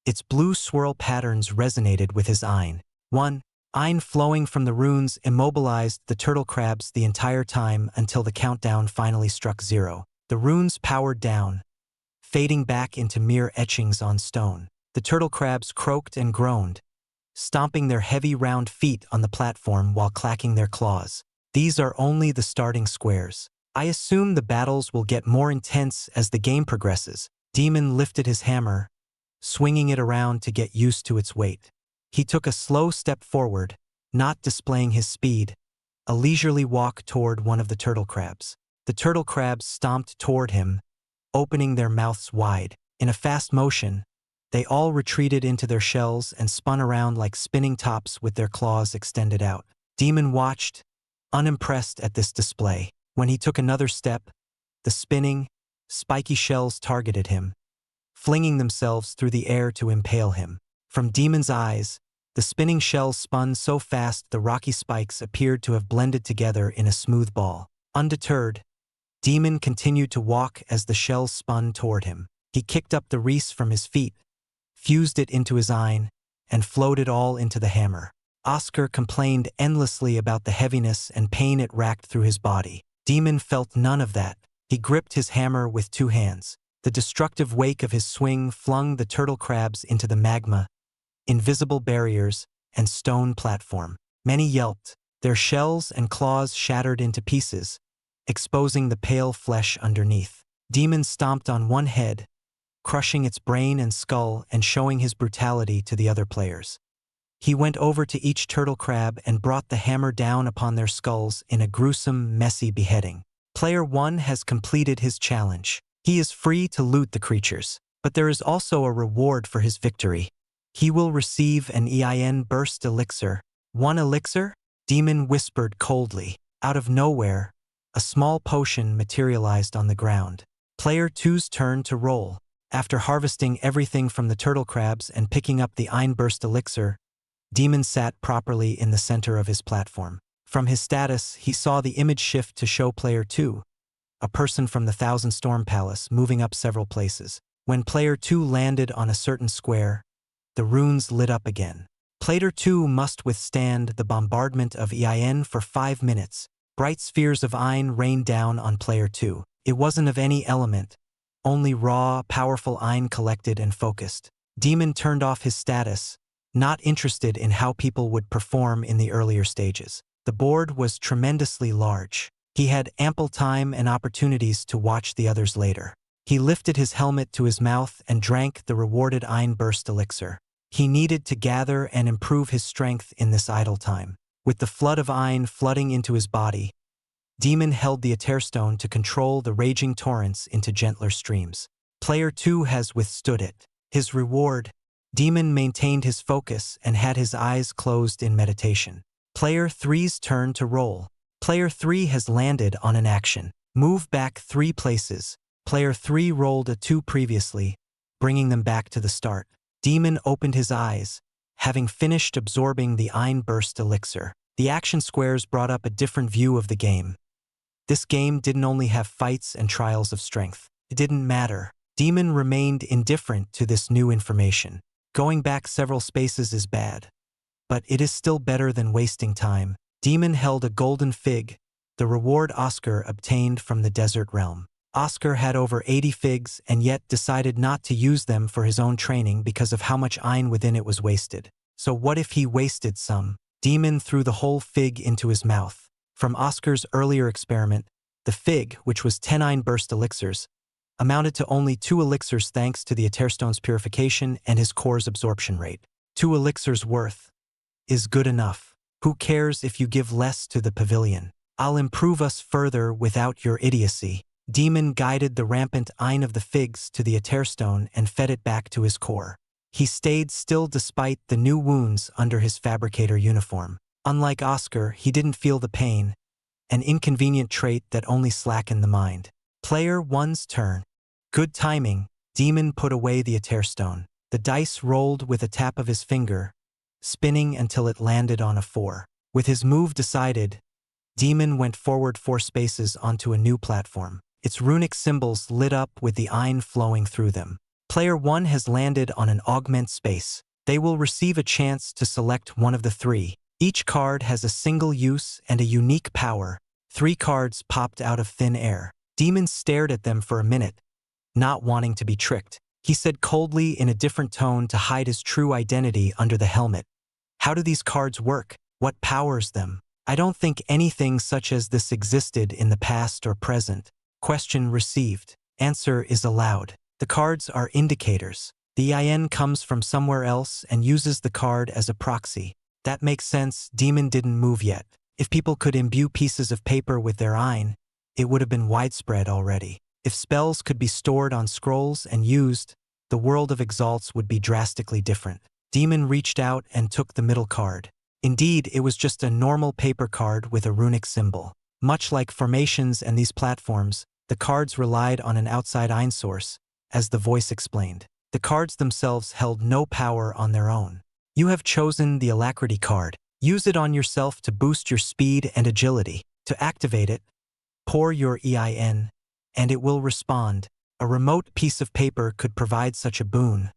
Its blue swirl patterns resonated with his Ein. 1. Ein flowing from the runes immobilized the turtle crabs the entire time until the countdown finally struck 0. The runes powered down, fading back into mere etchings on stone. The turtle crabs croaked and groaned, stomping their heavy round feet on the platform while clacking their claws. These are only the starting squares. I assume the battles will get more intense as the game progresses. Demon lifted his hammer, swinging it around to get used to its weight. He took a slow step forward, not displaying his speed, a leisurely walk toward one of the turtle crabs. The turtle crabs stomped toward him, opening their mouths wide. In a fast motion, they all retreated into their shells and spun around like spinning tops with their claws extended out. Demon watched, unimpressed at this display. When he took another step, the spinning, spiky shells targeted him, flinging themselves through the air to impale him. From Demon's eyes, the spinning shells spun so fast the rocky spikes appeared to have blended together in a smooth ball. Undeterred, Demon continued to walk as the shells spun toward him. He kicked up the Reese from his feet, fused it into his Ein, and flowed it all into the hammer. Oscar complained endlessly about the heaviness and pain it racked through his body. Demon felt none of that. He gripped his hammer with 2 hands. The destructive wake of his swing flung the turtle crabs into the magma, invisible barriers, and stone platform. Many yelped, their shells and claws shattered into pieces, exposing the pale flesh underneath. Demon stomped on one head, crushing its brain and skull and showing his brutality to the other players. He went over to each turtle crab and brought the hammer down upon their skulls in a gruesome, messy beheading. Player 1 has completed his challenge. He is free to loot the creatures, but there is also a reward for his victory. He will receive an EIN burst elixir. 1 elixir? Demon whispered coldly. Out of nowhere, a small potion materialized on the ground. Player 2's turn to roll. After harvesting everything from the turtle crabs and picking up the EIN burst elixir, Demon sat properly in the center of his platform. From his status, he saw the image shift to show Player 2, a person from the Thousand Storm Palace, moving up several places. When Player 2 landed on a certain square, the runes lit up again. Player 2 must withstand the bombardment of EIN for 5 minutes. Bright spheres of EIN rained down on Player 2. It wasn't of any element, only raw, powerful EIN collected and focused. Demon turned off his status, not interested in how people would perform in the earlier stages. The board was tremendously large. He had ample time and opportunities to watch the others later. He lifted his helmet to his mouth and drank the rewarded EIN burst elixir. He needed to gather and improve his strength in this idle time. With the flood of EIN flooding into his body, Demon held the Aetherstone to control the raging torrents into gentler streams. Player 2 has withstood it. His reward: Demon maintained his focus and had his eyes closed in meditation. Player 3's turn to roll. Player 3 has landed on an action. Move back 3 places. Player 3 rolled a 2 previously, bringing them back to the start. Demon opened his eyes, having finished absorbing the EIN burst elixir. The action squares brought up a different view of the game. This game didn't only have fights and trials of strength. It didn't matter. Demon remained indifferent to this new information. Going back several spaces is bad, but it is still better than wasting time. Demon held a golden fig, the reward Oscar obtained from the desert realm. Oscar had over 80 figs and yet decided not to use them for his own training because of how much EIN within it was wasted. So what if he wasted some? Demon threw the whole fig into his mouth. From Oscar's earlier experiment, the fig, which was 10 EIN burst elixirs, amounted to only 2 elixirs thanks to the Aetherstone's purification and his core's absorption rate. 2 elixirs worth is good enough. Who cares if you give less to the pavilion? I'll improve us further without your idiocy. Demon guided the rampant EIN of the figs to the Aetherstone and fed it back to his core. He stayed still despite the new wounds under his fabricator uniform. Unlike Oscar, he didn't feel the pain, an inconvenient trait that only slackened the mind. Player 1's turn. Good timing. Demon put away the Aetherstone. The dice rolled with a tap of his finger, spinning until it landed on a 4. With his move decided, Demon went forward 4 spaces onto a new platform. Its runic symbols lit up with the EIN flowing through them. Player 1 has landed on an augment space. They will receive a chance to select one of the 3. Each card has a single use and a unique power. 3 cards popped out of thin air. Demon stared at them for a minute, not wanting to be tricked. He said coldly in a different tone to hide his true identity under the helmet. How do these cards work? What powers them? I don't think anything such as this existed in the past or present. Question received. Answer is allowed. The cards are indicators. The EIN comes from somewhere else and uses the card as a proxy. That makes sense. Demon didn't move yet. If people could imbue pieces of paper with their EIN, it would have been widespread already. If spells could be stored on scrolls and used, the world of Exalts would be drastically different. Demon reached out and took the middle card. Indeed, it was just a normal paper card with a runic symbol. Much like formations and these platforms, the cards relied on an outside EIN source, as the voice explained. The cards themselves held no power on their own. You have chosen the Alacrity card. Use it on yourself to boost your speed and agility. To activate it, pour your EIN, and it will respond. A remote piece of paper could provide such a boon.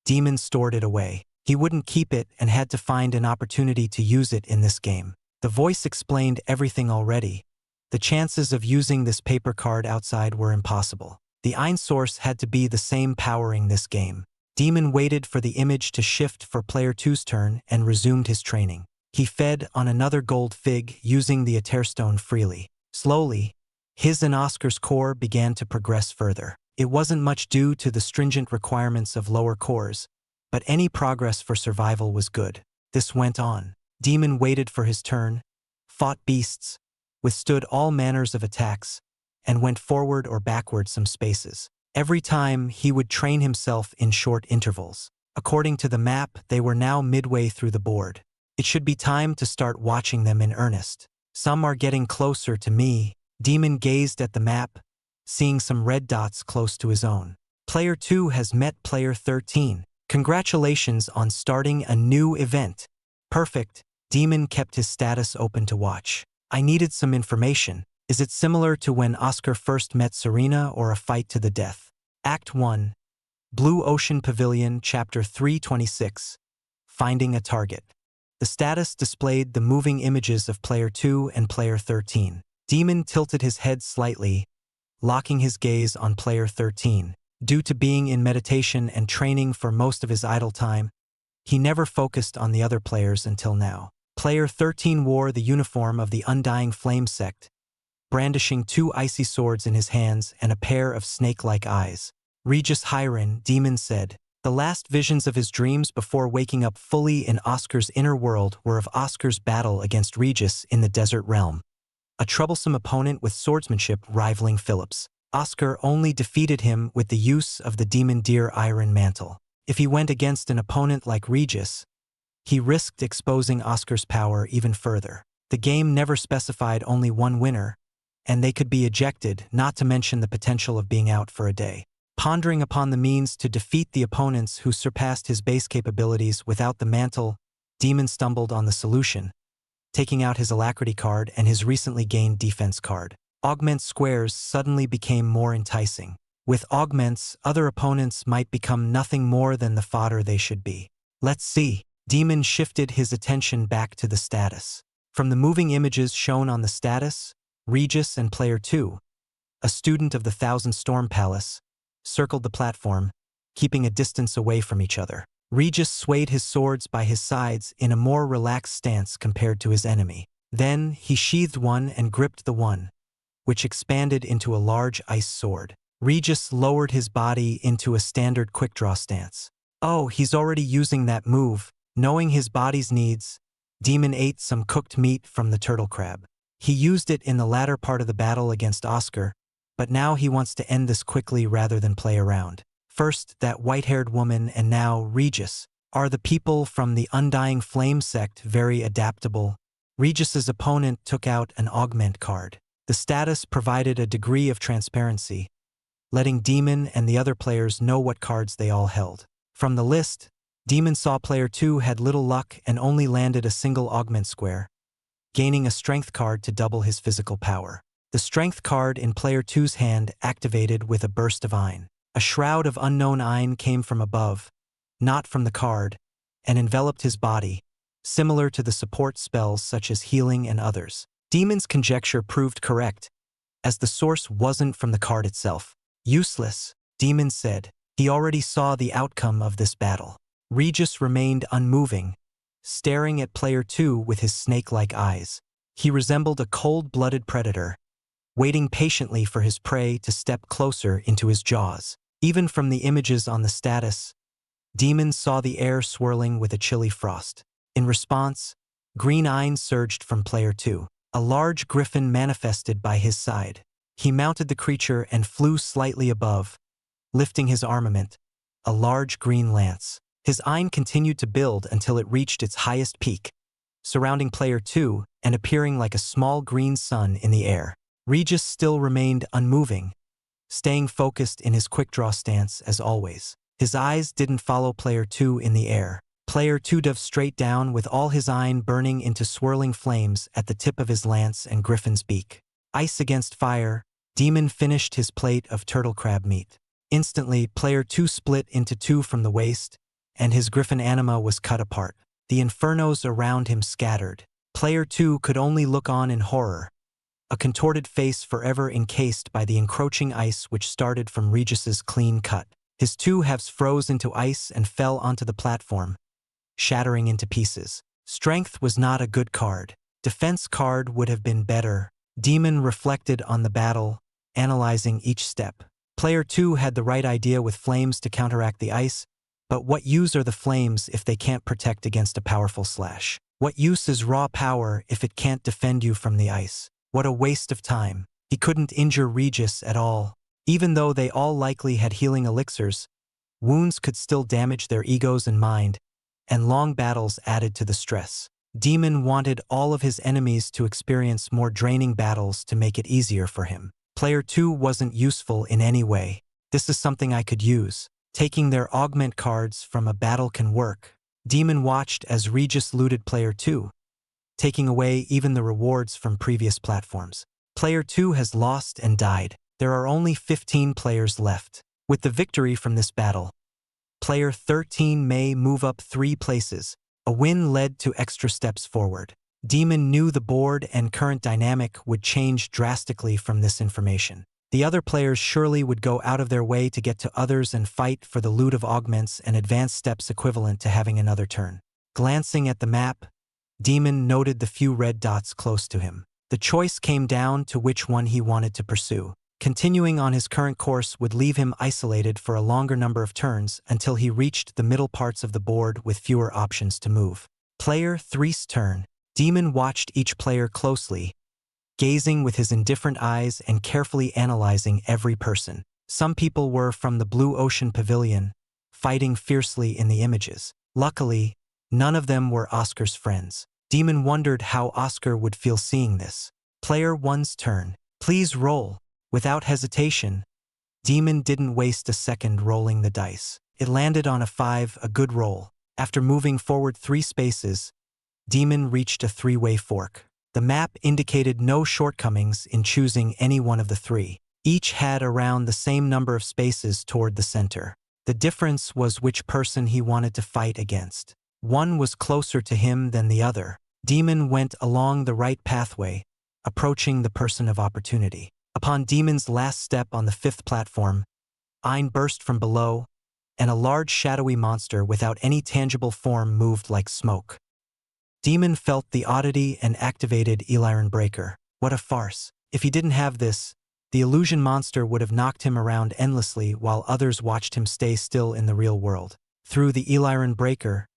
Demon stored it away. He wouldn't keep it and had to find an opportunity to use it in this game. The voice explained everything already. The chances of using this paper card outside were impossible. The Ein source had to be the same powering this game. Demon waited for the image to shift for player 2's turn and resumed his training. He fed on another gold fig using the Aetherstone freely. Slowly, his and Oscar's core began to progress further. It wasn't much due to the stringent requirements of lower cores, but any progress for survival was good. This went on. Demon waited for his turn, fought beasts, withstood all manners of attacks, and went forward or backward some spaces. Every time, he would train himself in short intervals. According to the map, they were now midway through the board. It should be time to start watching them in earnest. Some are getting closer to me. Demon gazed at the map, seeing some red dots close to his own. Player 2 has met player 13. Congratulations on starting a new event. Perfect. Demon kept his status open to watch. I needed some information. Is it similar to when Oscar first met Serena or a fight to the death? Act 1. Blue Ocean Pavilion, Chapter 326. Finding a target. The status displayed the moving images of player 2 and player 13. Demon tilted his head slightly, locking his gaze on player 13. Due to being in meditation and training for most of his idle time, he never focused on the other players until now. Player 13 wore the uniform of the Undying Flame sect, brandishing 2 icy swords in his hands and a pair of snake-like eyes. Regis Hyren, Demon said. The last visions of his dreams before waking up fully in Oscar's inner world were of Oscar's battle against Regis in the Desert Realm, a troublesome opponent with swordsmanship rivaling Philip's. Oscar only defeated him with the use of the Demon Deer Iron Mantle. If he went against an opponent like Regis, he risked exposing Oscar's power even further. The game never specified only one winner, and they could be ejected, not to mention the potential of being out for a day. Pondering upon the means to defeat the opponents who surpassed his base capabilities without the mantle, Demon stumbled on the solution, taking out his Alacrity card and his recently gained defense card. Augment squares suddenly became more enticing. With augments, other opponents might become nothing more than the fodder they should be. Let's see. Demon shifted his attention back to the status. From the moving images shown on the status, Regis and player 2, a student of the Thousand Storm Palace, circled the platform, keeping a distance away from each other. Regis swayed his swords by his sides in a more relaxed stance compared to his enemy. Then he sheathed one and gripped the one, which expanded into a large ice sword. Regis lowered his body into a standard quick-draw stance. Oh, he's already using that move. Knowing his body's needs, Demon ate some cooked meat from the turtle crab. He used it in the latter part of the battle against Oscar, but now he wants to end this quickly rather than play around. First, that white-haired woman and now Regis. Are the people from the Undying Flame sect very adaptable? Regis's opponent took out an augment card. The status provided a degree of transparency, letting Demon and the other players know what cards they all held. From the list, Demon saw player 2 had little luck and only landed a single augment square, gaining a strength card to double his physical power. The strength card in player 2's hand activated with a burst of Ein. A shroud of unknown Ein came from above, not from the card, and enveloped his body, similar to the support spells such as healing and others. Demon's conjecture proved correct, as the source wasn't from the card itself. Useless, Demon said. He already saw the outcome of this battle. Regis remained unmoving, staring at player 2 with his snake-like eyes. He resembled a cold-blooded predator, waiting patiently for his prey to step closer into his jaws. Even from the images on the status, Demon saw the air swirling with a chilly frost. In response, green Ein surged from player 2. A large griffin manifested by his side. He mounted the creature and flew slightly above, lifting his armament, a large green lance. His Ein continued to build until it reached its highest peak, surrounding player 2 and appearing like a small green sun in the air. Regis still remained unmoving, staying focused in his quick-draw stance as always. His eyes didn't follow player 2 in the air. Player 2 dove straight down with all his Ein burning into swirling flames at the tip of his lance and griffin's beak. Ice against fire, Demon finished his plate of turtle crab meat. Instantly, player 2 split into 2 from the waist, and his griffin anima was cut apart. The infernos around him scattered. Player 2 could only look on in horror, a contorted face forever encased by the encroaching ice which started from Regis's clean cut. His two halves froze into ice and fell onto the platform, shattering into pieces. Strength was not a good card. Defense card would have been better. Demon reflected on the battle, analyzing each step. Player 2 had the right idea with flames to counteract the ice, but what use are the flames if they can't protect against a powerful slash? What use is raw power if it can't defend you from the ice? What a waste of time. He couldn't injure Regis at all. Even though they all likely had healing elixirs, wounds could still damage their egos and mind, and long battles added to the stress. Demon wanted all of his enemies to experience more draining battles to make it easier for him. Player 2 wasn't useful in any way. This is something I could use. Taking their augment cards from a battle can work. Demon watched as Regis looted Player 2, taking away even the rewards from previous platforms. Player 2 has lost and died. There are only 15 players left. With the victory from this battle, Player 13 may move up 3 places. A win led to extra steps forward. Demon knew the board and current dynamic would change drastically from this information. The other players surely would go out of their way to get to others and fight for the loot of augments and advanced steps equivalent to having another turn. Glancing at the map, Demon noted the few red dots close to him. The choice came down to which one he wanted to pursue. Continuing on his current course would leave him isolated for a longer number of turns until he reached the middle parts of the board with fewer options to move. Player 3's turn. Demon watched each player closely, gazing with his indifferent eyes and carefully analyzing every person. Some people were from the Blue Ocean Pavilion, fighting fiercely in the images. Luckily, none of them were Oscar's friends. Demon wondered how Oscar would feel seeing this. Player 1's turn. Please roll. Without hesitation, Demon didn't waste a second rolling the dice. It landed on a 5, a good roll. After moving forward 3 spaces, Demon reached a 3-way fork. The map indicated no shortcomings in choosing any one of the 3. Each had around the same number of spaces toward the center. The difference was which person he wanted to fight against. One was closer to him than the other. Demon went along the right pathway, approaching the person of opportunity. Upon Demon's last step on the 5th platform, Ein burst from below, and a large shadowy monster without any tangible form moved like smoke. Demon felt the oddity and activated Eliran Breaker. What a farce. If he didn't have this, the illusion monster would have knocked him around endlessly while others watched him stay still in the real world. Through the Eliran Breaker,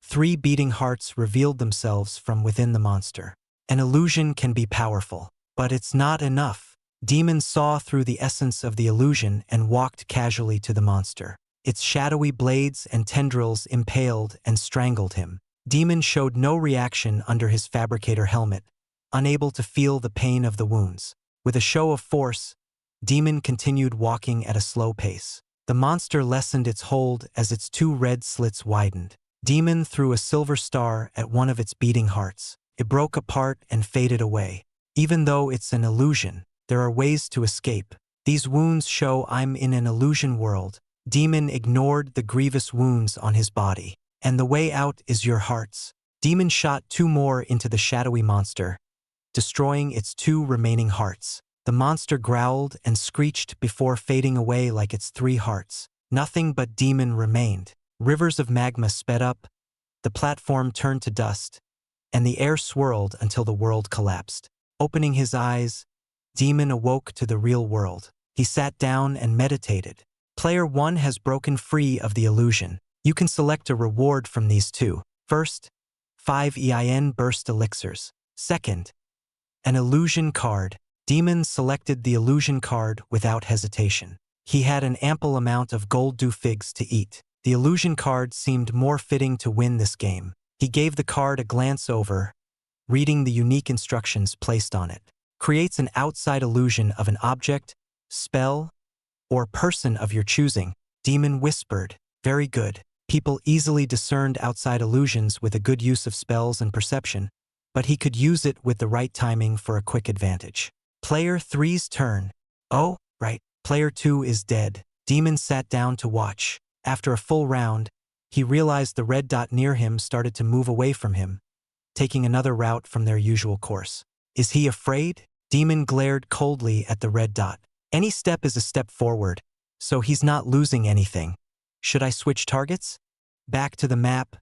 3 beating hearts revealed themselves from within the monster. An illusion can be powerful, but it's not enough. Demon saw through the essence of the illusion and walked casually to the monster. Its shadowy blades and tendrils impaled and strangled him. Demon showed no reaction under his fabricator helmet, unable to feel the pain of the wounds. With a show of force, Demon continued walking at a slow pace. The monster lessened its hold as its 2 red slits widened. Demon threw a silver star at one of its beating hearts. It broke apart and faded away. Even though it's an illusion, there are ways to escape. These wounds show I'm in an illusion world. Demon ignored the grievous wounds on his body. And the way out is your hearts. Demon shot 2 more into the shadowy monster, destroying its 2 remaining hearts. The monster growled and screeched before fading away like its 3 hearts. Nothing but Demon remained. Rivers of magma sped up, the platform turned to dust, and the air swirled until the world collapsed. Opening his eyes, Demon awoke to the real world. He sat down and meditated. Player 1 has broken free of the illusion. You can select a reward from these 2. First, 5 EIN burst elixirs. Second, an illusion card. Demon selected the illusion card without hesitation. He had an ample amount of gold dew figs to eat. The illusion card seemed more fitting to win this game. He gave the card a glance over, reading the unique instructions placed on it. Creates an outside illusion of an object, spell, or person of your choosing. Demon whispered. Very good. People easily discerned outside illusions with a good use of spells and perception, but he could use it with the right timing for a quick advantage. Player 3's turn. Oh, right. Player 2 is dead. Demon sat down to watch. After a full round, he realized the red dot near him started to move away from him, taking another route from their usual course. Is he afraid? Demon glared coldly at the red dot. Any step is a step forward, so he's not losing anything. Should I switch targets? Back to the map.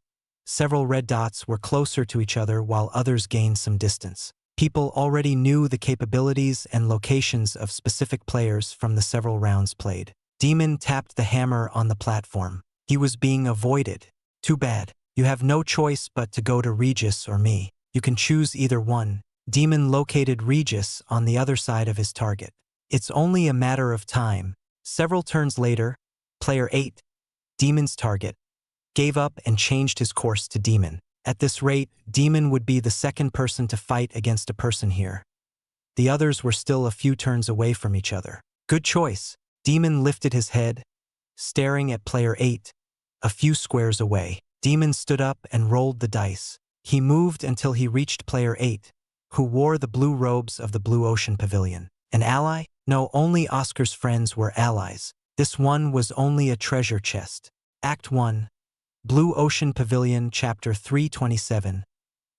Several red dots were closer to each other while others gained some distance. People already knew the capabilities and locations of specific players from the several rounds played. Demon tapped the hammer on the platform. He was being avoided. Too bad. You have no choice but to go to Regis or me. You can choose either one. Demon located Regis on the other side of his target. It's only a matter of time. Several turns later, player 8, Demon's target, gave up and changed his course to Demon. At this rate, Demon would be the second person to fight against a person here. The others were still a few turns away from each other. Good choice. Demon lifted his head, staring at player 8, a few squares away. Demon stood up and rolled the dice. He moved until he reached player 8, who wore the blue robes of the Blue Ocean Pavilion. An ally? No, only Oscar's friends were allies. This one was only a treasure chest. Act 1. Blue Ocean Pavilion, Chapter 327.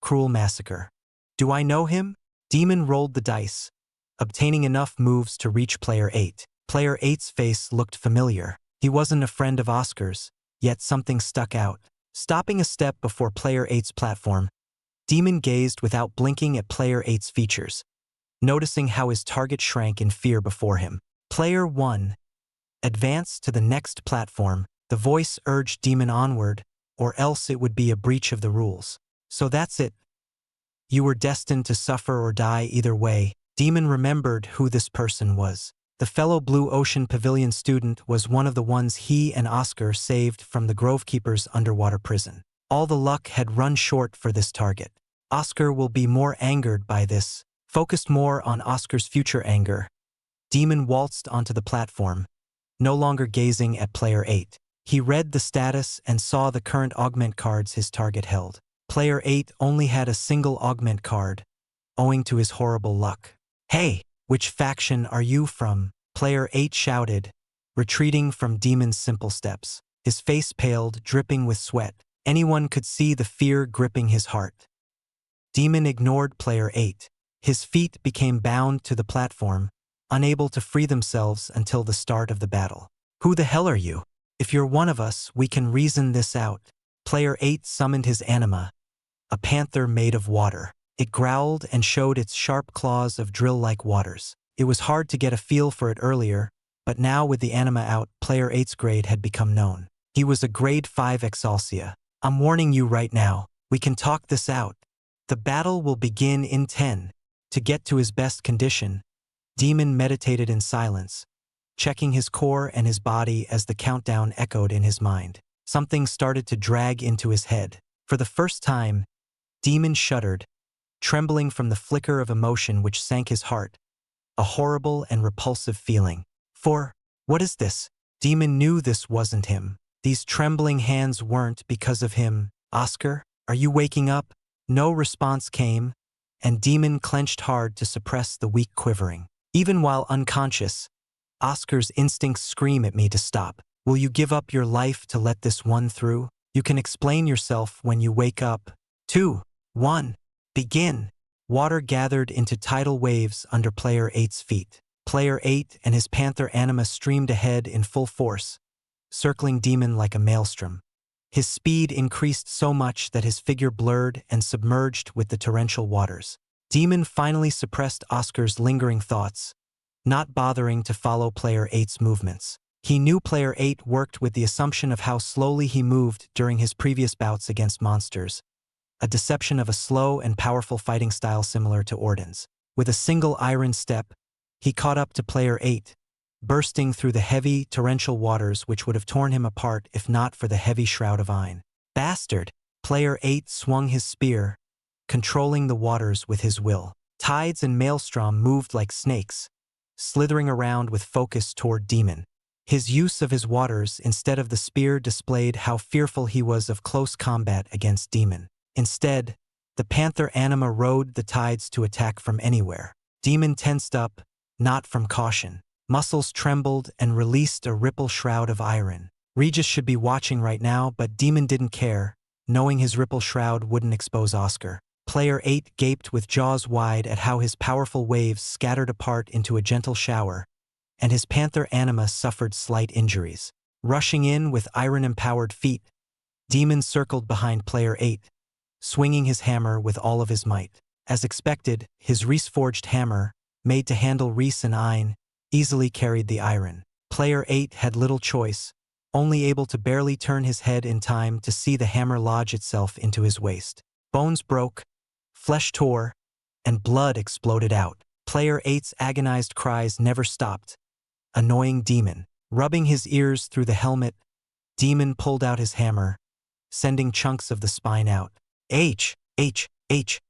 Cruel Massacre. Do I know him? Demon rolled the dice, obtaining enough moves to reach player 8. Player 8's face looked familiar. He wasn't a friend of Oscar's, yet something stuck out. Stopping a step before player 8's platform, Demon gazed without blinking at player 8's features, noticing how his target shrank in fear before him. Player 1. Advance to the next platform. The voice urged Demon onward, or else it would be a breach of the rules. So that's it. You were destined to suffer or die either way. Demon remembered who this person was. The fellow Blue Ocean Pavilion student was one of the ones he and Oscar saved from the Grovekeeper's underwater prison. All the luck had run short for this target. Oscar will be more angered by this. Focused more on Oscar's future anger, Demon waltzed onto the platform, no longer gazing at player 8. He read the status and saw the current augment cards his target held. Player 8 only had a single augment card, owing to his horrible luck. Hey, which faction are you from? Player 8 shouted, retreating from Demon's simple steps. His face paled, dripping with sweat. Anyone could see the fear gripping his heart. Demon ignored player 8. His feet became bound to the platform, unable to free themselves until the start of the battle. Who the hell are you? If you're one of us, we can reason this out. Player 8 summoned his anima, a panther made of water. It growled and showed its sharp claws of drill-like waters. It was hard to get a feel for it earlier, but now with the anima out, player 8's grade had become known. He was a grade 5 Exaltia. I'm warning you right now, we can talk this out. The battle will begin in 10. To get to his best condition, Demon meditated in silence, checking his core and his body as the countdown echoed in his mind. Something started to drag into his head. For the first time, Demon shuddered, trembling from the flicker of emotion which sank his heart, a horrible and repulsive feeling. What is this? Demon knew this wasn't him. These trembling hands weren't because of him. Oscar, are you waking up? No response came, and Demon clenched hard to suppress the weak quivering. Even while unconscious, Oscar's instincts scream at me to stop. Will you give up your life to let this one through? You can explain yourself when you wake up. 2, 1, begin. Water gathered into tidal waves under player 8's feet. Player 8 and his panther anima streamed ahead in full force, circling Demon like a maelstrom. His speed increased so much that his figure blurred and submerged with the torrential waters. Demon finally suppressed Oscar's lingering thoughts, not bothering to follow player 8's movements. He knew player 8 worked with the assumption of how slowly he moved during his previous bouts against monsters, a deception of a slow and powerful fighting style similar to Orden's. With a single iron step, he caught up to player 8, bursting through the heavy, torrential waters which would have torn him apart if not for the heavy shroud of iron. Bastard! Player 8 swung his spear, controlling the waters with his will. Tides and maelstrom moved like snakes, slithering around with focus toward Demon. His use of his waters instead of the spear displayed how fearful he was of close combat against Demon. Instead, the panther anima rode the tides to attack from anywhere. Demon tensed up, not from caution. Muscles trembled and released a ripple shroud of iron. Regis should be watching right now, but Demon didn't care, knowing his ripple shroud wouldn't expose Oscar. Player 8 gaped with jaws wide at how his powerful waves scattered apart into a gentle shower, and his panther anima suffered slight injuries. Rushing in with iron-empowered feet, Demon circled behind Player 8, swinging his hammer with all of his might. As expected, his Reese-forged hammer, made to handle Reese and Ein, easily carried the iron. Player 8 had little choice, only able to barely turn his head in time to see the hammer lodge itself into his waist. Bones broke, flesh tore, and blood exploded out. Player 8's agonized cries never stopped. Annoying Demon. Rubbing his ears through the helmet, Demon pulled out his hammer, sending chunks of the spine out.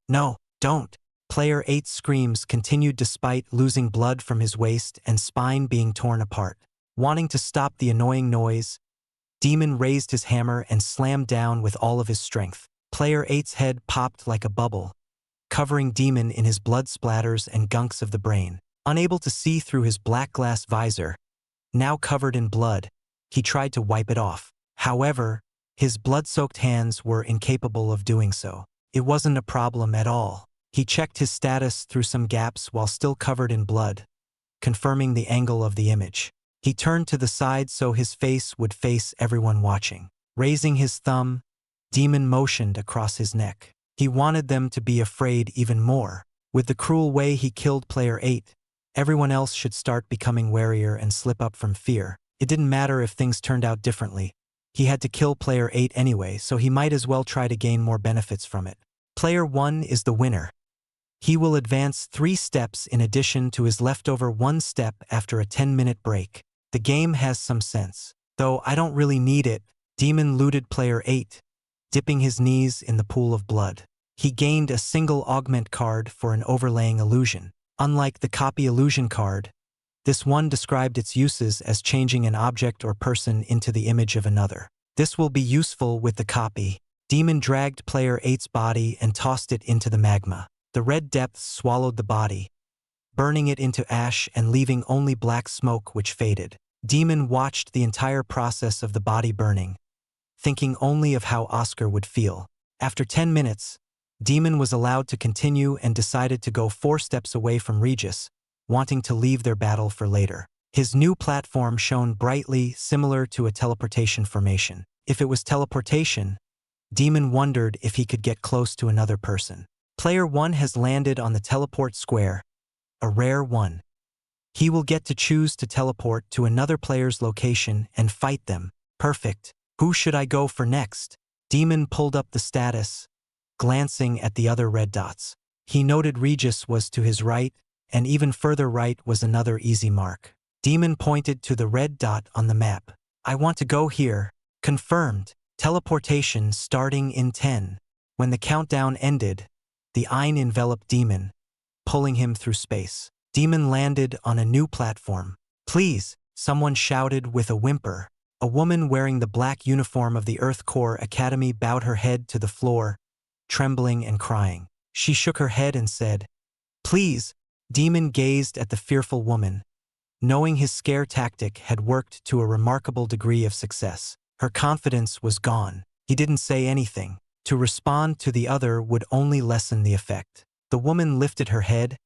No, don't. Player 8's screams continued despite losing blood from his waist and spine being torn apart. Wanting to stop the annoying noise, Demon raised his hammer and slammed down with all of his strength. Player 8's head popped like a bubble, covering Demon in his blood splatters and gunks of the brain. Unable to see through his black glass visor, now covered in blood, he tried to wipe it off. However, his blood-soaked hands were incapable of doing so. It wasn't a problem at all. He checked his status through some gaps while still covered in blood, confirming the angle of the image. He turned to the side so his face would face everyone watching. Raising his thumb, Demon motioned across his neck. He wanted them to be afraid even more. With the cruel way he killed Player 8, everyone else should start becoming warier and slip up from fear. It didn't matter if things turned out differently. He had to kill Player 8 anyway, so he might as well try to gain more benefits from it. Player 1 is the winner. He will advance 3 steps in addition to his leftover 1 step after a 10-minute break. The game has some sense. Though I don't really need it, Demon looted Player 8, dipping his knees in the pool of blood. He gained a single augment card for an overlaying illusion. Unlike the copy illusion card, this one described its uses as changing an object or person into the image of another. This will be useful with the copy. Demon dragged Player 8's body and tossed it into the magma. The red depths swallowed the body, burning it into ash and leaving only black smoke which faded. Demon watched the entire process of the body burning, thinking only of how Oscar would feel. After 10 minutes, Demon was allowed to continue and decided to go 4 steps away from Regis, wanting to leave their battle for later. His new platform shone brightly, similar to a teleportation formation. If it was teleportation, Demon wondered if he could get close to another person. Player 1 has landed on the teleport square, a rare one. He will get to choose to teleport to another player's location and fight them. Perfect. Who should I go for next? Demon pulled up the status, glancing at the other red dots. He noted Regis was to his right, and even further right was another easy mark. Demon pointed to the red dot on the map. I want to go here. Confirmed. Teleportation starting in 10. When the countdown ended, the Ein enveloped Demon, pulling him through space. Demon landed on a new platform. Please, someone shouted with a whimper. A woman wearing the black uniform of the Earth Corps Academy bowed her head to the floor, trembling and crying. She shook her head and said, "Please." Demon gazed at the fearful woman, knowing his scare tactic had worked to a remarkable degree of success. Her confidence was gone. He didn't say anything. To respond to the other would only lessen the effect. The woman lifted her head,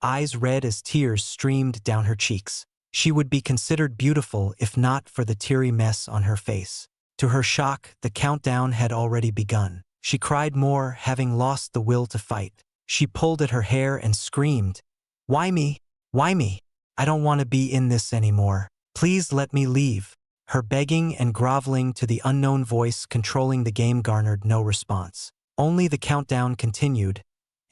eyes red as tears streamed down her cheeks. She would be considered beautiful if not for the teary mess on her face. To her shock, the countdown had already begun. She cried more, having lost the will to fight. She pulled at her hair and screamed, "Why me? Why me? I don't want to be in this anymore. Please let me leave." Her begging and groveling to the unknown voice controlling the game garnered no response. Only the countdown continued,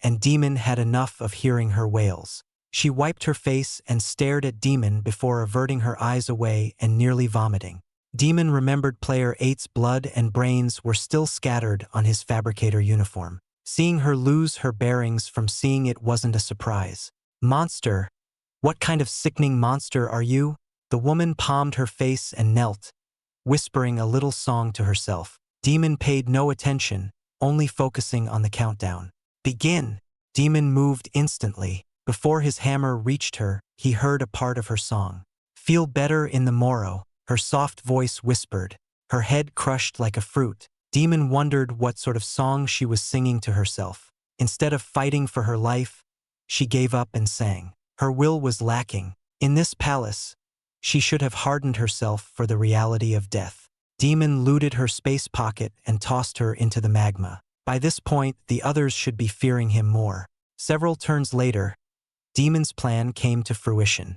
and Demon had enough of hearing her wails. She wiped her face and stared at Demon before averting her eyes away and nearly vomiting. Demon remembered Player 8's blood and brains were still scattered on his fabricator uniform. Seeing her lose her bearings from seeing it wasn't a surprise. "Monster? What kind of sickening monster are you?" The woman palmed her face and knelt, whispering a little song to herself. Demon paid no attention, only focusing on the countdown. "Begin!" Demon moved instantly. Before his hammer reached her, he heard a part of her song. "Feel better in the morrow." Her soft voice whispered, her head crushed like a fruit. Demon wondered what sort of song she was singing to herself. Instead of fighting for her life, she gave up and sang. Her will was lacking. In this palace, she should have hardened herself for the reality of death. Demon looted her space pocket and tossed her into the magma. By this point, the others should be fearing him more. Several turns later, Demon's plan came to fruition.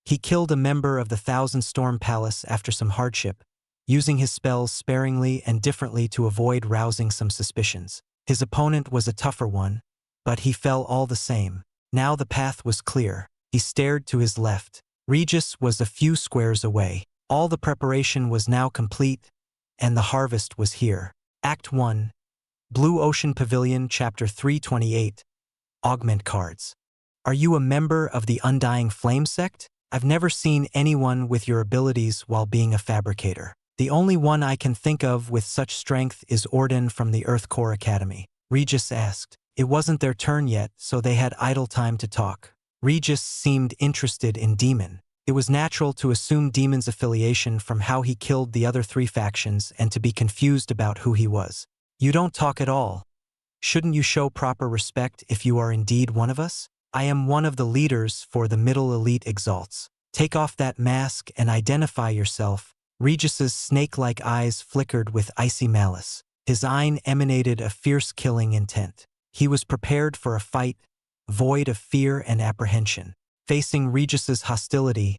He killed a member of the Thousand Storm Palace after some hardship, using his spells sparingly and differently to avoid rousing some suspicions. His opponent was a tougher one, but he fell all the same. Now the path was clear. He stared to his left. Regis was a few squares away. All the preparation was now complete, and the harvest was here. Act 1. Blue Ocean Pavilion, Chapter 328. Augment Cards. Are you a member of the Undying Flame sect? I've never seen anyone with your abilities while being a fabricator. The only one I can think of with such strength is Orden from the Earth Core Academy. Regis asked. It wasn't their turn yet, so they had idle time to talk. Regis seemed interested in Demon. It was natural to assume Demon's affiliation from how he killed the other three factions and to be confused about who he was. You don't talk at all. Shouldn't you show proper respect if you are indeed one of us? I am one of the leaders for the middle elite Exalts. Take off that mask and identify yourself. Regis's snake-like eyes flickered with icy malice. His eye emanated a fierce killing intent. He was prepared for a fight, void of fear and apprehension. Facing Regis's hostility,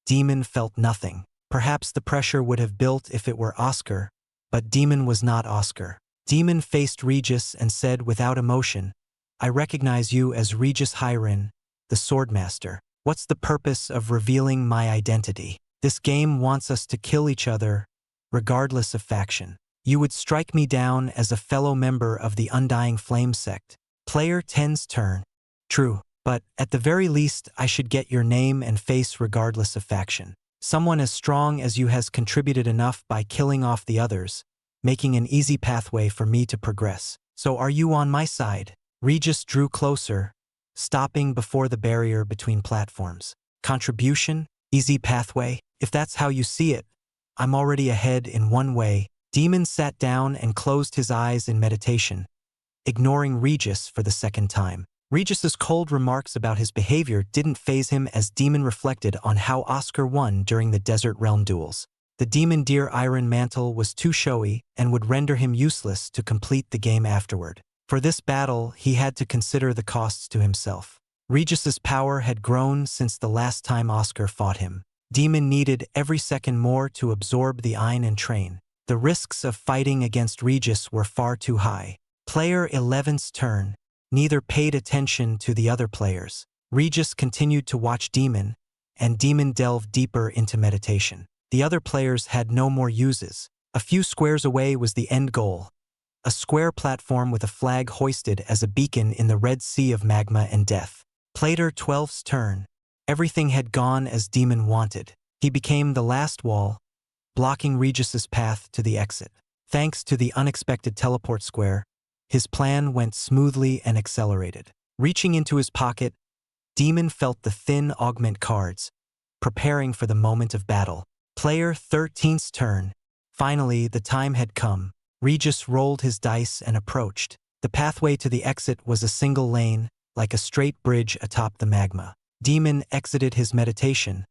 Demon felt nothing. Perhaps the pressure would have built if it were Oscar, but Demon was not Oscar. Demon faced Regis and said without emotion, I recognize you as Regis Hyrin, the Swordmaster. What's the purpose of revealing my identity? This game wants us to kill each other, regardless of faction. You would strike me down as a fellow member of the Undying Flame sect. Player 10's turn. True, but at the very least I should get your name and face regardless of faction. Someone as strong as you has contributed enough by killing off the others, making an easy pathway for me to progress. So are you on my side? Regis drew closer, stopping before the barrier between platforms. Contribution? Easy pathway? If that's how you see it, I'm already ahead in one way. Demon sat down and closed his eyes in meditation, ignoring Regis for the second time. Regis's cold remarks about his behavior didn't faze him as Demon reflected on how Oscar won during the Desert Realm duels. The Demon Deer Iron Mantle was too showy and would render him useless to complete the game afterward. For this battle, he had to consider the costs to himself. Regis's power had grown since the last time Oscar fought him. Demon needed every second more to absorb the Ein and train. The risks of fighting against Regis were far too high. Player 11's turn. Neither paid attention to the other players. Regis continued to watch Demon, and Demon delved deeper into meditation. The other players had no more uses. A few squares away was the end goal. A square platform with a flag hoisted as a beacon in the Red Sea of magma and death. Player 12's turn. Everything had gone as Demon wanted. He became the last wall, blocking Regis's path to the exit. Thanks to the unexpected teleport square, his plan went smoothly and accelerated. Reaching into his pocket, Demon felt the thin augment cards, preparing for the moment of battle. Player 13's turn. Finally, the time had come. Regis rolled his dice and approached. The pathway to the exit was a single lane, like a straight bridge atop the magma. Demon exited his meditation,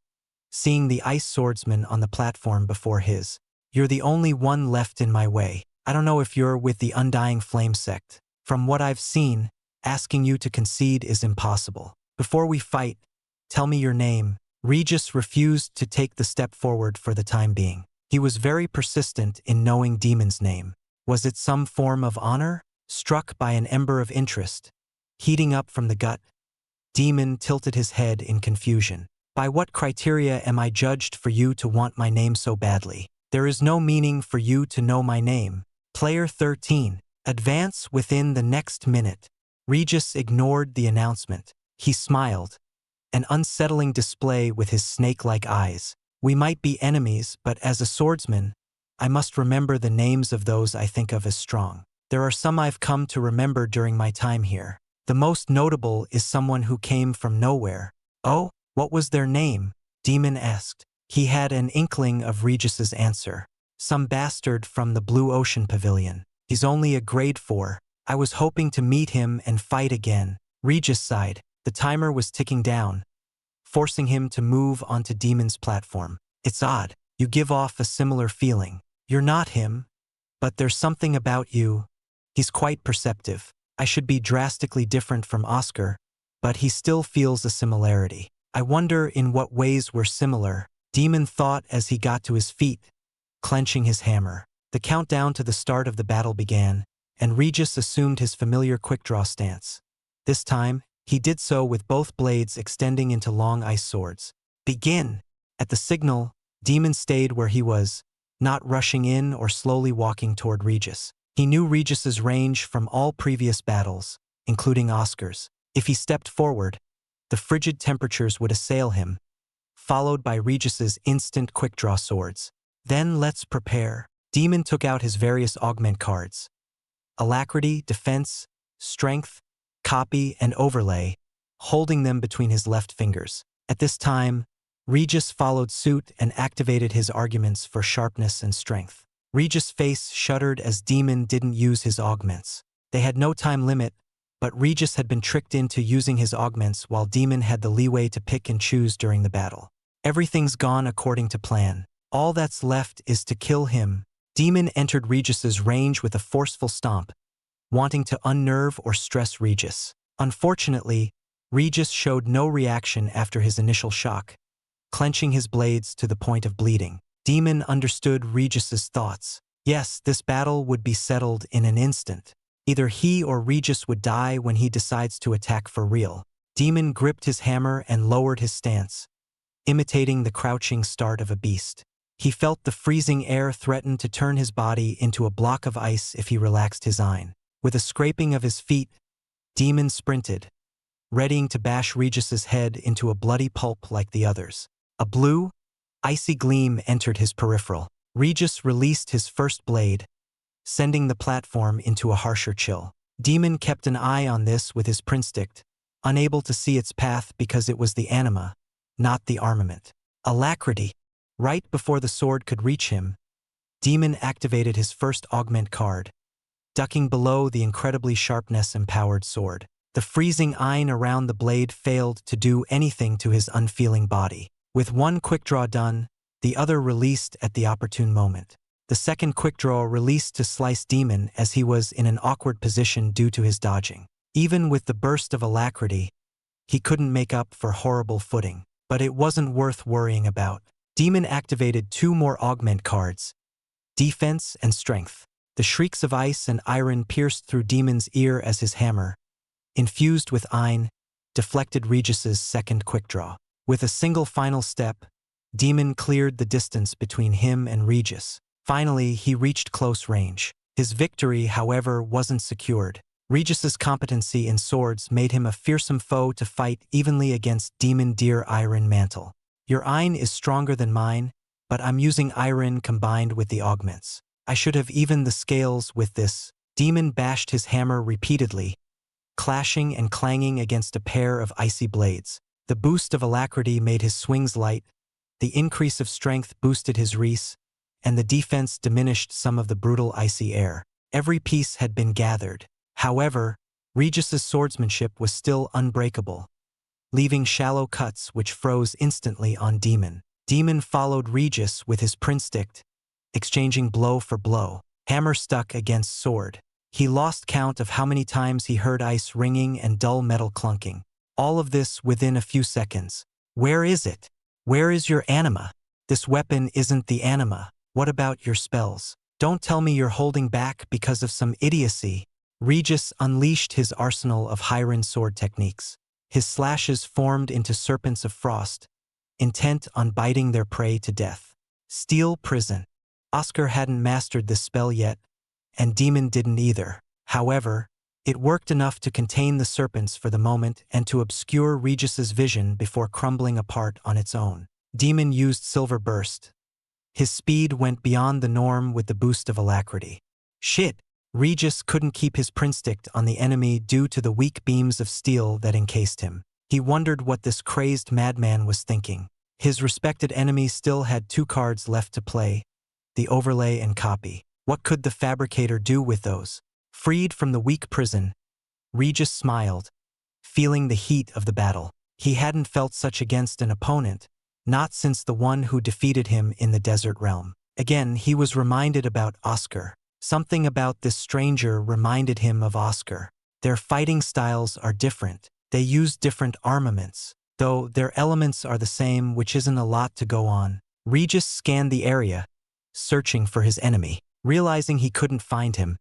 seeing the ice swordsman on the platform before his. You're the only one left in my way. I don't know if you're with the Undying Flame sect. From what I've seen, asking you to concede is impossible. Before we fight, tell me your name. Regis refused to take the step forward for the time being. He was very persistent in knowing Demon's name. Was it some form of honor? Struck by an ember of interest, heating up from the gut, Demon tilted his head in confusion. By what criteria am I judged for you to want my name so badly? There is no meaning for you to know my name. Player 13. Advance within the next minute. Regis ignored the announcement. He smiled, an unsettling display with his snake-like eyes. We might be enemies, but as a swordsman, I must remember the names of those I think of as strong. There are some I've come to remember during my time here. The most notable is someone who came from nowhere. Oh, what was their name? Demon asked. He had an inkling of Regis's answer. Some bastard from the Blue Ocean Pavilion. He's only a grade 4. I was hoping to meet him and fight again. Regis sighed. The timer was ticking down, forcing him to move onto Demon's platform. It's odd. You give off a similar feeling. You're not him, but there's something about you. He's quite perceptive. I should be drastically different from Oscar, but he still feels a similarity. I wonder in what ways we're similar, Demon thought as he got to his feet, clenching his hammer. The countdown to the start of the battle began, and Regis assumed his familiar quick-draw stance. This time, he did so with both blades extending into long ice swords. Begin! At the signal, Demon stayed where he was, not rushing in or slowly walking toward Regis. He knew Regis's range from all previous battles, including Oscar's. If he stepped forward, the frigid temperatures would assail him, followed by Regis's instant quick-draw swords. Then let's prepare. Demon took out his various augment cards. Alacrity, defense, strength, copy, and overlay, holding them between his left fingers. At this time, Regis followed suit and activated his arguments for sharpness and strength. Regis' face shuddered as Demon didn't use his augments. They had no time limit, but Regis had been tricked into using his augments while Demon had the leeway to pick and choose during the battle. Everything's gone according to plan. All that's left is to kill him. Demon entered Regis's range with a forceful stomp, wanting to unnerve or stress Regis. Unfortunately, Regis showed no reaction after his initial shock, clenching his blades to the point of bleeding. Demon understood Regis's thoughts. Yes, this battle would be settled in an instant. Either he or Regis would die when he decides to attack for real. Demon gripped his hammer and lowered his stance, imitating the crouching start of a beast. He felt the freezing air threaten to turn his body into a block of ice if he relaxed his eye. With a scraping of his feet, Demon sprinted, readying to bash Regis's head into a bloody pulp like the others. A blue, icy gleam entered his peripheral. Regis released his first blade, sending the platform into a harsher chill. Demon kept an eye on this with his prinstick, unable to see its path because it was the anima, not the armament. Alacrity. Right before the sword could reach him, Demon activated his first augment card, ducking below the incredibly sharpness-empowered sword. The freezing iron around the blade failed to do anything to his unfeeling body. With one quick draw done, the other released at the opportune moment. The second quick draw released to slice Demon as he was in an awkward position due to his dodging. Even with the burst of alacrity, he couldn't make up for horrible footing. But it wasn't worth worrying about. Demon activated 2 more augment cards, defense and strength. The shrieks of ice and iron pierced through Demon's ear as his hammer, infused with iron, deflected Regis's second quick draw. With a single final step, Demon cleared the distance between him and Regis. Finally, he reached close range. His victory, however, wasn't secured. Regis's competency in swords made him a fearsome foe to fight evenly against Demon Deer Iron Mantle. Your iron is stronger than mine, but I'm using iron combined with the augments. I should have evened the scales with this. Demon bashed his hammer repeatedly, clashing and clanging against a pair of icy blades. The boost of alacrity made his swings light, the increase of strength boosted his reese, and the defense diminished some of the brutal icy air. Every piece had been gathered. However, Regis's swordsmanship was still unbreakable, leaving shallow cuts which froze instantly on Demon. Demon followed Regis with his prinstick, exchanging blow for blow. Hammer stuck against sword. He lost count of how many times he heard ice ringing and dull metal clunking. All of this within a few seconds. Where is it? Where is your anima? This weapon isn't the anima. What about your spells? Don't tell me you're holding back because of some idiocy. Regis unleashed his arsenal of Hydran sword techniques. His slashes formed into serpents of frost, intent on biting their prey to death. Steel Prison. Oscar hadn't mastered this spell yet, and Demon didn't either. However, it worked enough to contain the serpents for the moment and to obscure Regis's vision before crumbling apart on its own. Demon used Silver Burst. His speed went beyond the norm with the boost of alacrity. Shit! Regis couldn't keep his prinstick on the enemy due to the weak beams of steel that encased him. He wondered what this crazed madman was thinking. His respected enemy still had 2 cards left to play, the overlay and copy. What could the fabricator do with those? Freed from the weak prison, Regis smiled, feeling the heat of the battle. He hadn't felt such against an opponent, not since the one who defeated him in the desert realm. Again, he was reminded about Oscar. Something about this stranger reminded him of Oscar. Their fighting styles are different. They use different armaments, though their elements are the same, which isn't a lot to go on. Regis scanned the area, searching for his enemy. Realizing he couldn't find him,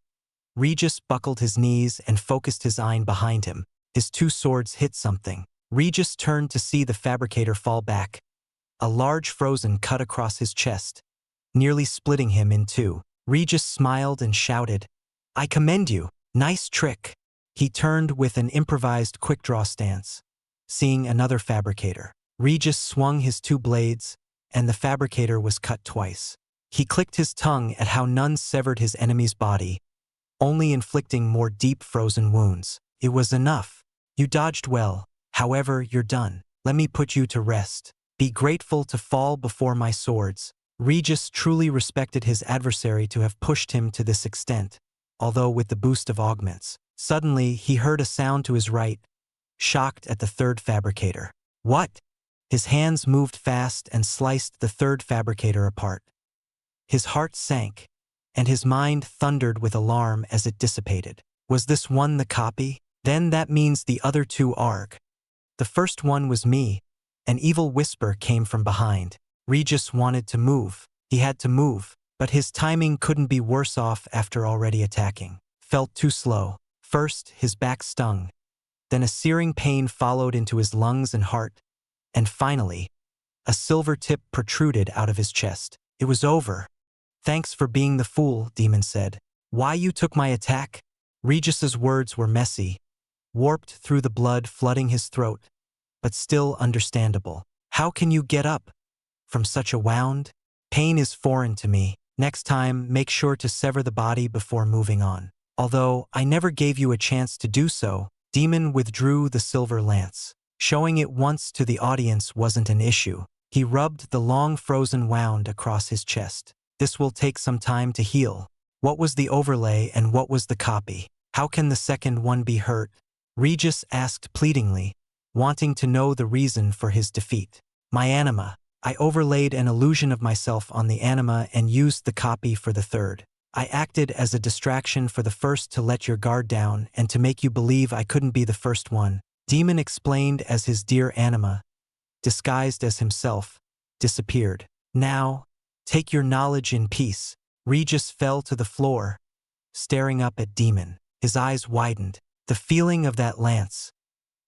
Regis buckled his knees and focused his eye behind him. His 2 swords hit something. Regis turned to see the fabricator fall back. A large frozen cut across his chest, nearly splitting him in 2. Regis smiled and shouted, "I commend you. Nice trick." He turned with an improvised quick-draw stance. Seeing another fabricator, Regis swung his 2 blades, and the fabricator was cut twice. He clicked his tongue at how none severed his enemy's body, only inflicting more deep frozen wounds. It was enough. You dodged well, however, you're done. Let me put you to rest. Be grateful to fall before my swords. Regis truly respected his adversary to have pushed him to this extent, although with the boost of augments. Suddenly, he heard a sound to his right, shocked at the 3rd fabricator. What? His hands moved fast and sliced the 3rd fabricator apart. His heart sank, and his mind thundered with alarm as it dissipated. Was this one the copy? Then that means the other 2 arg. The first one was me. An evil whisper came from behind. Regis wanted to move. He had to move, but his timing couldn't be worse off after already attacking. Felt too slow. First, his back stung. Then a searing pain followed into his lungs and heart. And finally, a silver tip protruded out of his chest. It was over. Thanks for being the fool, Demon said. Why you took my attack? Regis's words were messy, warped through the blood flooding his throat, but still understandable. How can you get up from such a wound? Pain is foreign to me. Next time, make sure to sever the body before moving on. Although I never gave you a chance to do so, Demon withdrew the silver lance. Showing it once to the audience wasn't an issue. He rubbed the long frozen wound across his chest. This will take some time to heal. What was the overlay and what was the copy? How can the second one be hurt? Regis asked pleadingly, wanting to know the reason for his defeat. My anima. I overlaid an illusion of myself on the anima and used the copy for the 3rd. I acted as a distraction for the first to let your guard down and to make you believe I couldn't be the first one. Demon explained as his dear anima, disguised as himself, disappeared. Now, take your knowledge in peace. Regis fell to the floor, staring up at Demon. His eyes widened. The feeling of that lance.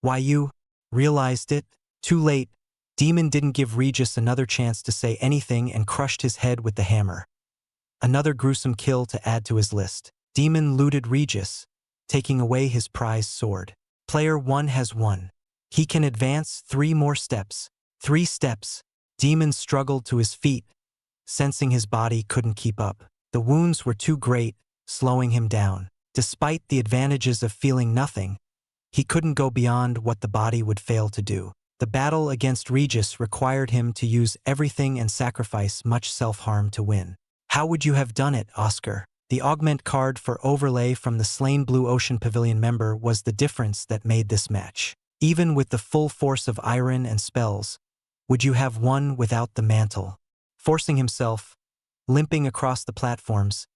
Why you realized it? Too late. Demon didn't give Regis another chance to say anything and crushed his head with the hammer. Another gruesome kill to add to his list. Demon looted Regis, taking away his prized sword. Player 1 has won. He can advance 3 more steps. 3 steps. Demon struggled to his feet, sensing his body couldn't keep up. The wounds were too great, slowing him down. Despite the advantages of feeling nothing, he couldn't go beyond what the body would fail to do. The battle against Regis required him to use everything and sacrifice much self-harm to win. How would you have done it, Oscar? The augment card for overlay from the slain Blue Ocean Pavilion member was the difference that made this match. Even with the full force of iron and spells, would you have won without the mantle? Forcing himself, limping across the platforms,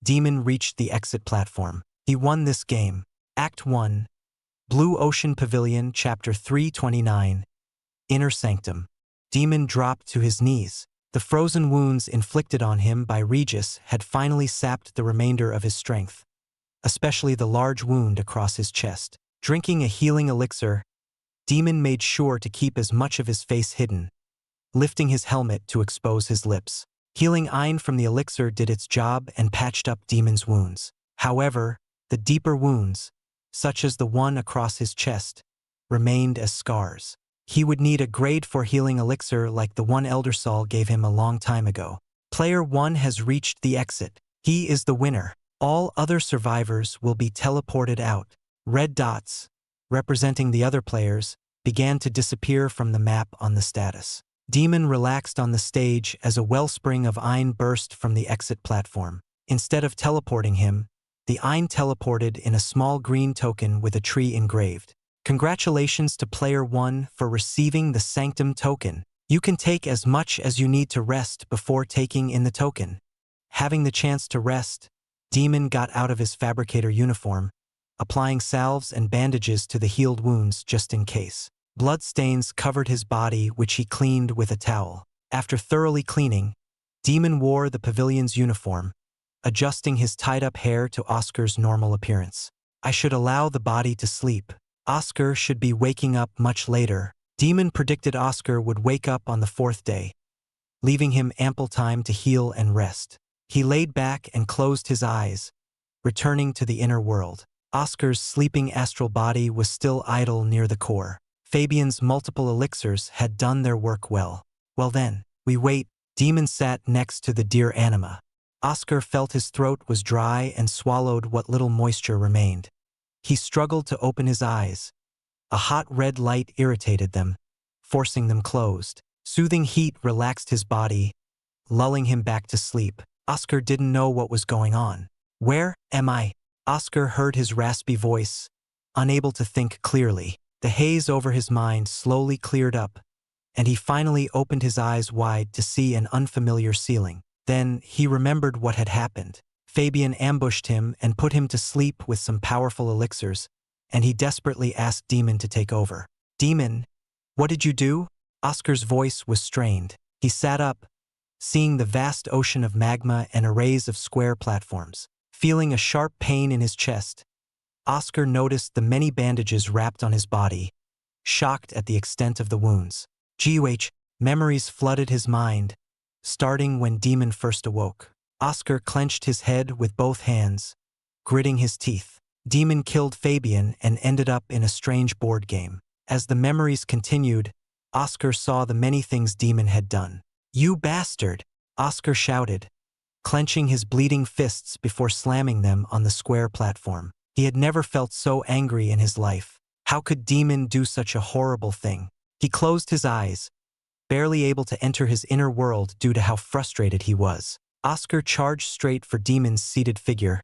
Demon reached the exit platform. He won this game. Act 1. Blue Ocean Pavilion, Chapter 329. Inner Sanctum. Demon dropped to his knees. The frozen wounds inflicted on him by Regis had finally sapped the remainder of his strength, especially the large wound across his chest. Drinking a healing elixir, Demon made sure to keep as much of his face hidden, lifting his helmet to expose his lips. Healing iron from the elixir did its job and patched up Demon's wounds. However, the deeper wounds, such as the one across his chest, remained as scars. He would need a grade 4 healing elixir like the one Elder Saul gave him a long time ago. Player 1 has reached the exit. He is the winner. All other survivors will be teleported out. Red dots, representing the other players, began to disappear from the map on the status. Demon relaxed on the stage as a wellspring of Ein burst from the exit platform. Instead of teleporting him, the Ein teleported in a small green token with a tree engraved. Congratulations to Player 1 for receiving the Sanctum token. You can take as much as you need to rest before taking in the token. Having the chance to rest, Demon got out of his fabricator uniform, applying salves and bandages to the healed wounds just in case. Bloodstains covered his body, which he cleaned with a towel. After thoroughly cleaning, Demon wore the pavilion's uniform, adjusting his tied-up hair to Oscar's normal appearance. I should allow the body to sleep. Oscar should be waking up much later. Demon predicted Oscar would wake up on the 4th day, leaving him ample time to heal and rest. He laid back and closed his eyes, returning to the inner world. Oscar's sleeping astral body was still idle near the core. Fabian's multiple elixirs had done their work well. Well then, we wait. Demon sat next to the dear anima. Oscar felt his throat was dry and swallowed what little moisture remained. He struggled to open his eyes. A hot red light irritated them, forcing them closed. Soothing heat relaxed his body, lulling him back to sleep. Oscar didn't know what was going on. Where am I? Oscar heard his raspy voice, unable to think clearly. The haze over his mind slowly cleared up, and he finally opened his eyes wide to see an unfamiliar ceiling. Then he remembered what had happened. Fabian ambushed him and put him to sleep with some powerful elixirs, and he desperately asked Demon to take over. Demon, what did you do? Oscar's voice was strained. He sat up, seeing the vast ocean of magma and arrays of square platforms. Feeling a sharp pain in his chest, Oscar noticed the many bandages wrapped on his body, shocked at the extent of the wounds. Memories flooded his mind, starting when Demon first awoke. Oscar clenched his head with both hands, gritting his teeth. Demon killed Fabian and ended up in a strange board game. As the memories continued, Oscar saw the many things Demon had done. You bastard! Oscar shouted, clenching his bleeding fists before slamming them on the square platform. He had never felt so angry in his life. How could Demon do such a horrible thing? He closed his eyes, barely able to enter his inner world due to how frustrated he was. Oscar charged straight for Demon's seated figure,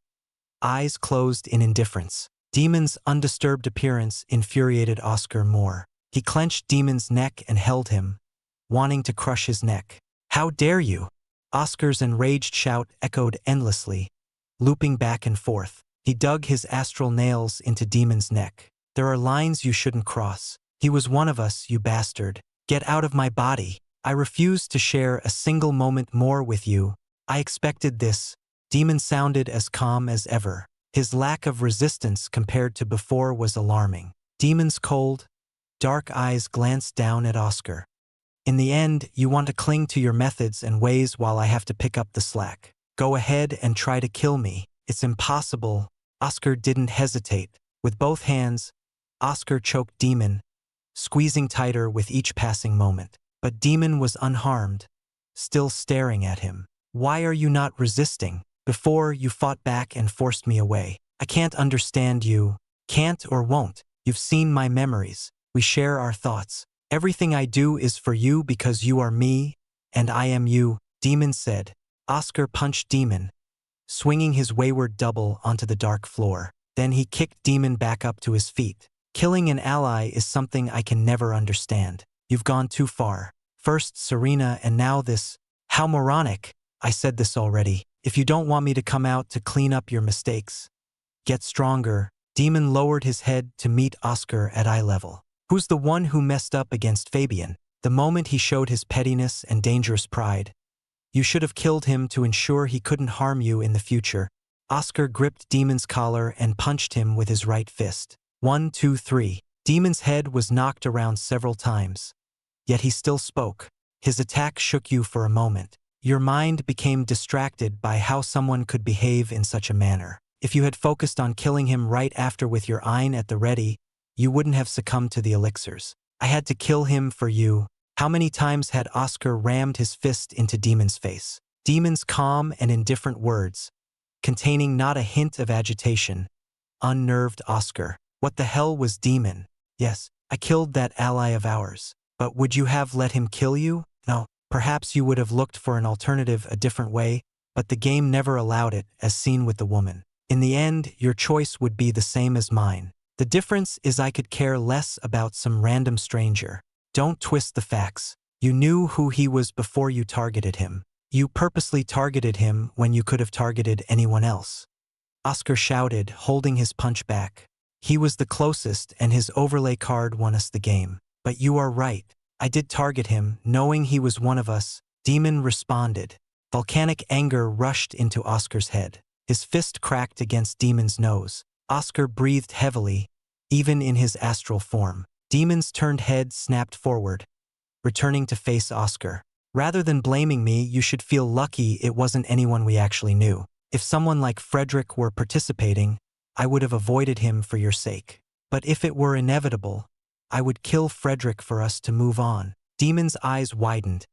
eyes closed in indifference. Demon's undisturbed appearance infuriated Oscar more. He clenched Demon's neck and held him, wanting to crush his neck. How dare you? Oscar's enraged shout echoed endlessly, looping back and forth. He dug his astral nails into Demon's neck. There are lines you shouldn't cross. He was one of us, you bastard. Get out of my body. I refuse to share a single moment more with you. I expected this. Demon sounded as calm as ever. His lack of resistance compared to before was alarming. Demon's cold, dark eyes glanced down at Oscar. In the end, you want to cling to your methods and ways while I have to pick up the slack. Go ahead and try to kill me. It's impossible. Oscar didn't hesitate. With both hands, Oscar choked Demon, squeezing tighter with each passing moment. But Demon was unharmed, still staring at him. Why are you not resisting? Before, you fought back and forced me away. I can't understand you. Can't or won't. You've seen my memories. We share our thoughts. Everything I do is for you because you are me, and I am you, Demon said. Oscar punched Demon, swinging his wayward double onto the dark floor. Then he kicked Demon back up to his feet. Killing an ally is something I can never understand. You've gone too far. First Serena and now this. How moronic. I said this already. If you don't want me to come out to clean up your mistakes, get stronger. Demon lowered his head to meet Oscar at eye level. Who's the one who messed up against Fabian? The moment he showed his pettiness and dangerous pride. You should have killed him to ensure he couldn't harm you in the future. Oscar gripped Demon's collar and punched him with his right fist. 1, 2, 3. Demon's head was knocked around several times. Yet he still spoke. His attack shook you for a moment. Your mind became distracted by how someone could behave in such a manner. If you had focused on killing him right after with your Ein at the ready, you wouldn't have succumbed to the elixirs. I had to kill him for you. How many times had Oscar rammed his fist into Demon's face? Demon's calm and indifferent words, containing not a hint of agitation, unnerved Oscar. What the hell was Demon? Yes, I killed that ally of ours. But would you have let him kill you? No, perhaps you would have looked for an alternative a different way, but the game never allowed it, as seen with the woman. In the end, your choice would be the same as mine. The difference is I could care less about some random stranger. Don't twist the facts. You knew who he was before you targeted him. You purposely targeted him when you could have targeted anyone else. Oscar shouted, holding his punch back. He was the closest, and his overlay card won us the game. But you are right. I did target him, knowing he was one of us. Demon responded. Volcanic anger rushed into Oscar's head. His fist cracked against Demon's nose. Oscar breathed heavily, even in his astral form. Demon's turned head snapped forward, returning to face Oscar. Rather than blaming me, you should feel lucky it wasn't anyone we actually knew. If someone like Frederick were participating, I would have avoided him for your sake. But if it were inevitable, I would kill Frederick for us to move on. Demon's eyes widened,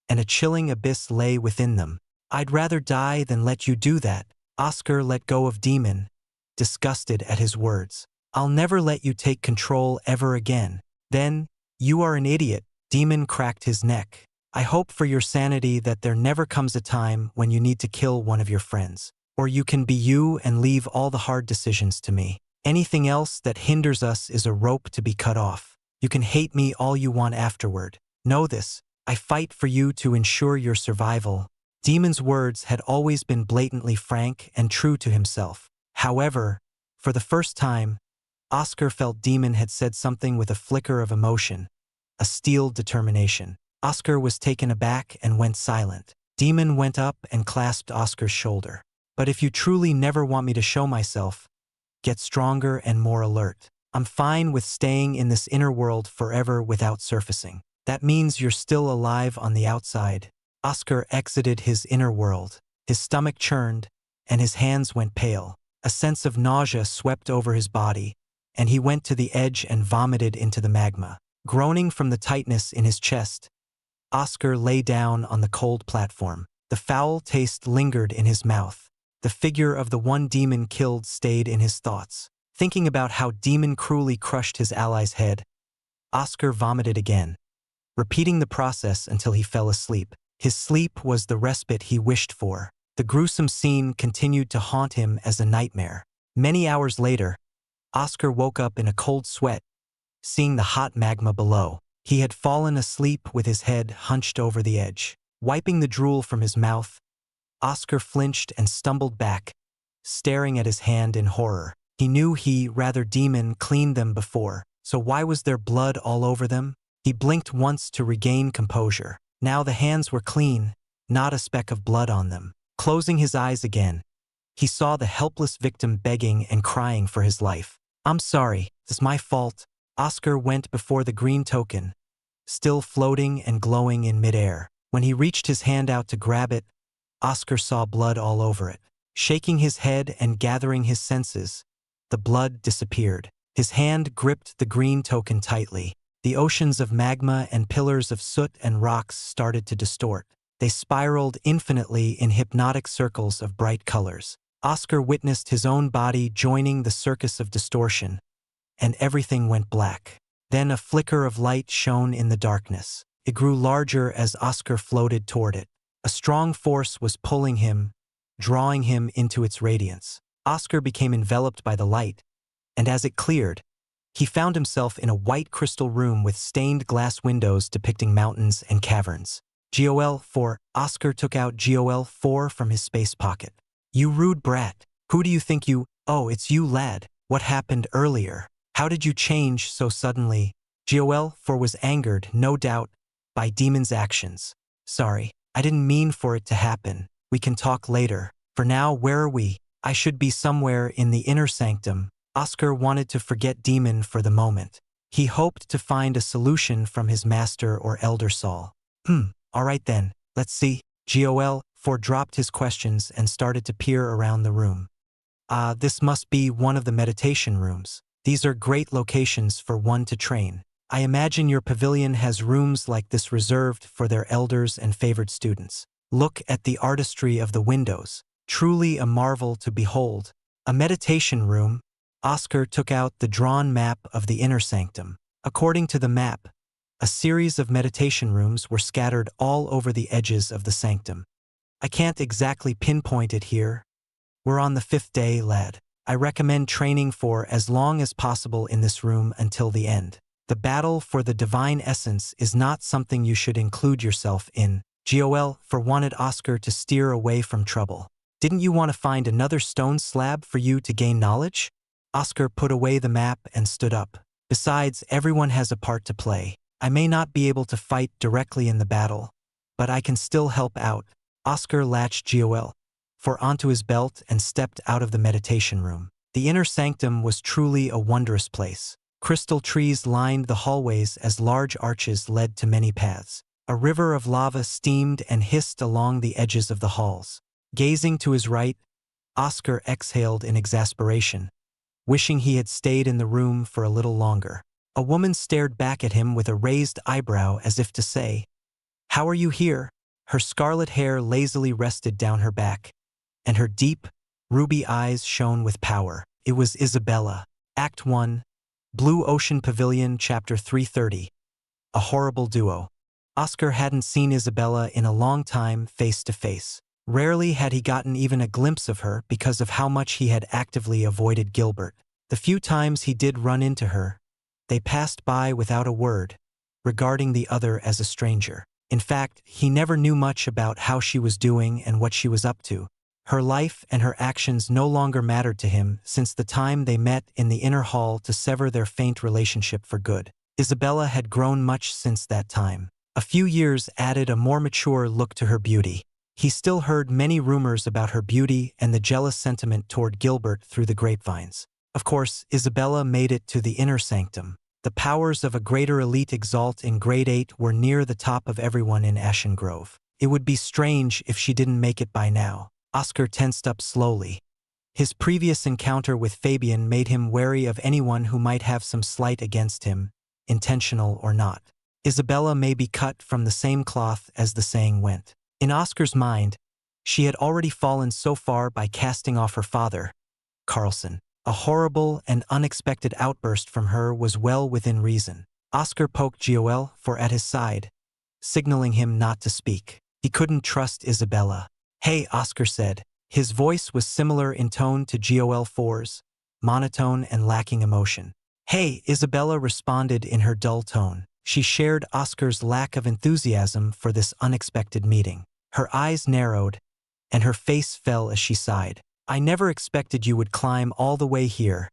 and a chilling abyss lay within them. I'd rather die than let you do that. Oscar let go of Demon, disgusted at his words. I'll never let you take control ever again. Then, you are an idiot. Demon cracked his neck. I hope for your sanity that there never comes a time when you need to kill one of your friends. Or you can be you and leave all the hard decisions to me. Anything else that hinders us is a rope to be cut off. You can hate me all you want afterward. Know this, I fight for you to ensure your survival. Demon's words had always been blatantly frank and true to himself. However, for the first time, Oscar felt Demon had said something with a flicker of emotion, a steeled determination. Oscar was taken aback and went silent. Demon went up and clasped Oscar's shoulder. But if you truly never want me to show myself, get stronger and more alert. I'm fine with staying in this inner world forever without surfacing. That means you're still alive on the outside. Oscar exited his inner world. His stomach churned, and his hands went pale. A sense of nausea swept over his body, and he went to the edge and vomited into the magma. Groaning from the tightness in his chest, Oscar lay down on the cold platform. The foul taste lingered in his mouth. The figure of the one Demon killed stayed in his thoughts. Thinking about how Demon cruelly crushed his ally's head, Oscar vomited again, repeating the process until he fell asleep. His sleep was the respite he wished for. The gruesome scene continued to haunt him as a nightmare. Many hours later, Oscar woke up in a cold sweat, seeing the hot magma below. He had fallen asleep with his head hunched over the edge. Wiping the drool from his mouth, Oscar flinched and stumbled back, staring at his hand in horror. He knew Demon cleaned them before, so why was there blood all over them? He blinked once to regain composure. Now the hands were clean, not a speck of blood on them. Closing his eyes again, he saw the helpless victim begging and crying for his life. I'm sorry, it's my fault. Oscar went before the green token, still floating and glowing in midair. When he reached his hand out to grab it, Oscar saw blood all over it. Shaking his head and gathering his senses, the blood disappeared. His hand gripped the green token tightly. The oceans of magma and pillars of soot and rocks started to distort. They spiraled infinitely in hypnotic circles of bright colors. Oscar witnessed his own body joining the circus of distortion, and everything went black. Then a flicker of light shone in the darkness. It grew larger as Oscar floated toward it. A strong force was pulling him, drawing him into its radiance. Oscar became enveloped by the light, and as it cleared, he found himself in a white crystal room with stained glass windows depicting mountains and caverns. GOL-4. Oscar took out GOL-4 from his space pocket. You rude brat. Who do you think you— Oh, it's you, lad. What happened earlier? How did you change so suddenly? GOL-4 was angered, no doubt, by Demon's actions. Sorry, I didn't mean for it to happen. We can talk later. For now, where are we? I should be somewhere in the inner sanctum. Oscar wanted to forget Demon for the moment. He hoped to find a solution from his master or Elder Saul. All right then, let's see. GOL-4 dropped his questions and started to peer around the room. This must be one of the meditation rooms. These are great locations for one to train. I imagine your pavilion has rooms like this reserved for their elders and favored students. Look at the artistry of the windows. Truly a marvel to behold. A meditation room. Oscar took out the drawn map of the inner sanctum. According to the map, A series of meditation rooms were scattered all over the edges of the sanctum. I can't exactly pinpoint it here. We're on the 5th day, lad. I recommend training for as long as possible in this room until the end. The battle for the divine essence is not something you should include yourself in. Joel wanted Oscar to steer away from trouble. Didn't you want to find another stone slab for you to gain knowledge? Oscar put away the map and stood up. Besides, everyone has a part to play. I may not be able to fight directly in the battle, but I can still help out. Oscar latched Joel onto his belt and stepped out of the meditation room. The inner sanctum was truly a wondrous place. Crystal trees lined the hallways as large arches led to many paths. A river of lava steamed and hissed along the edges of the halls. Gazing to his right, Oscar exhaled in exasperation, wishing he had stayed in the room for a little longer. A woman stared back at him with a raised eyebrow as if to say, "How are you here?" Her scarlet hair lazily rested down her back, and her deep, ruby eyes shone with power. It was Isabella. Act 1, Blue Ocean Pavilion, Chapter 330. A horrible duo. Oscar hadn't seen Isabella in a long time face to face. Rarely had he gotten even a glimpse of her because of how much he had actively avoided Gilbert. The few times he did run into her, they passed by without a word, regarding the other as a stranger. In fact, he never knew much about how she was doing and what she was up to. Her life and her actions no longer mattered to him since the time they met in the inner hall to sever their faint relationship for good. Isabella had grown much since that time. A few years added a more mature look to her beauty. He still heard many rumors about her beauty and the jealous sentiment toward Gilbert through the grapevines. Of course, Isabella made it to the inner sanctum. The powers of a greater elite Exalt in Grade 8 were near the top of everyone in Ashen Grove. It would be strange if she didn't make it by now. Oscar tensed up slowly. His previous encounter with Fabian made him wary of anyone who might have some slight against him, intentional or not. Isabella may be cut from the same cloth as the saying went. In Oscar's mind, she had already fallen so far by casting off her father, Carlson. A horrible and unexpected outburst from her was well within reason. Oscar poked Joel at his side, signaling him not to speak. He couldn't trust Isabella. "Hey," Oscar said. His voice was similar in tone to Joel 4's, monotone and lacking emotion. "Hey," Isabella responded in her dull tone. She shared Oscar's lack of enthusiasm for this unexpected meeting. Her eyes narrowed, and her face fell as she sighed. "I never expected you would climb all the way here.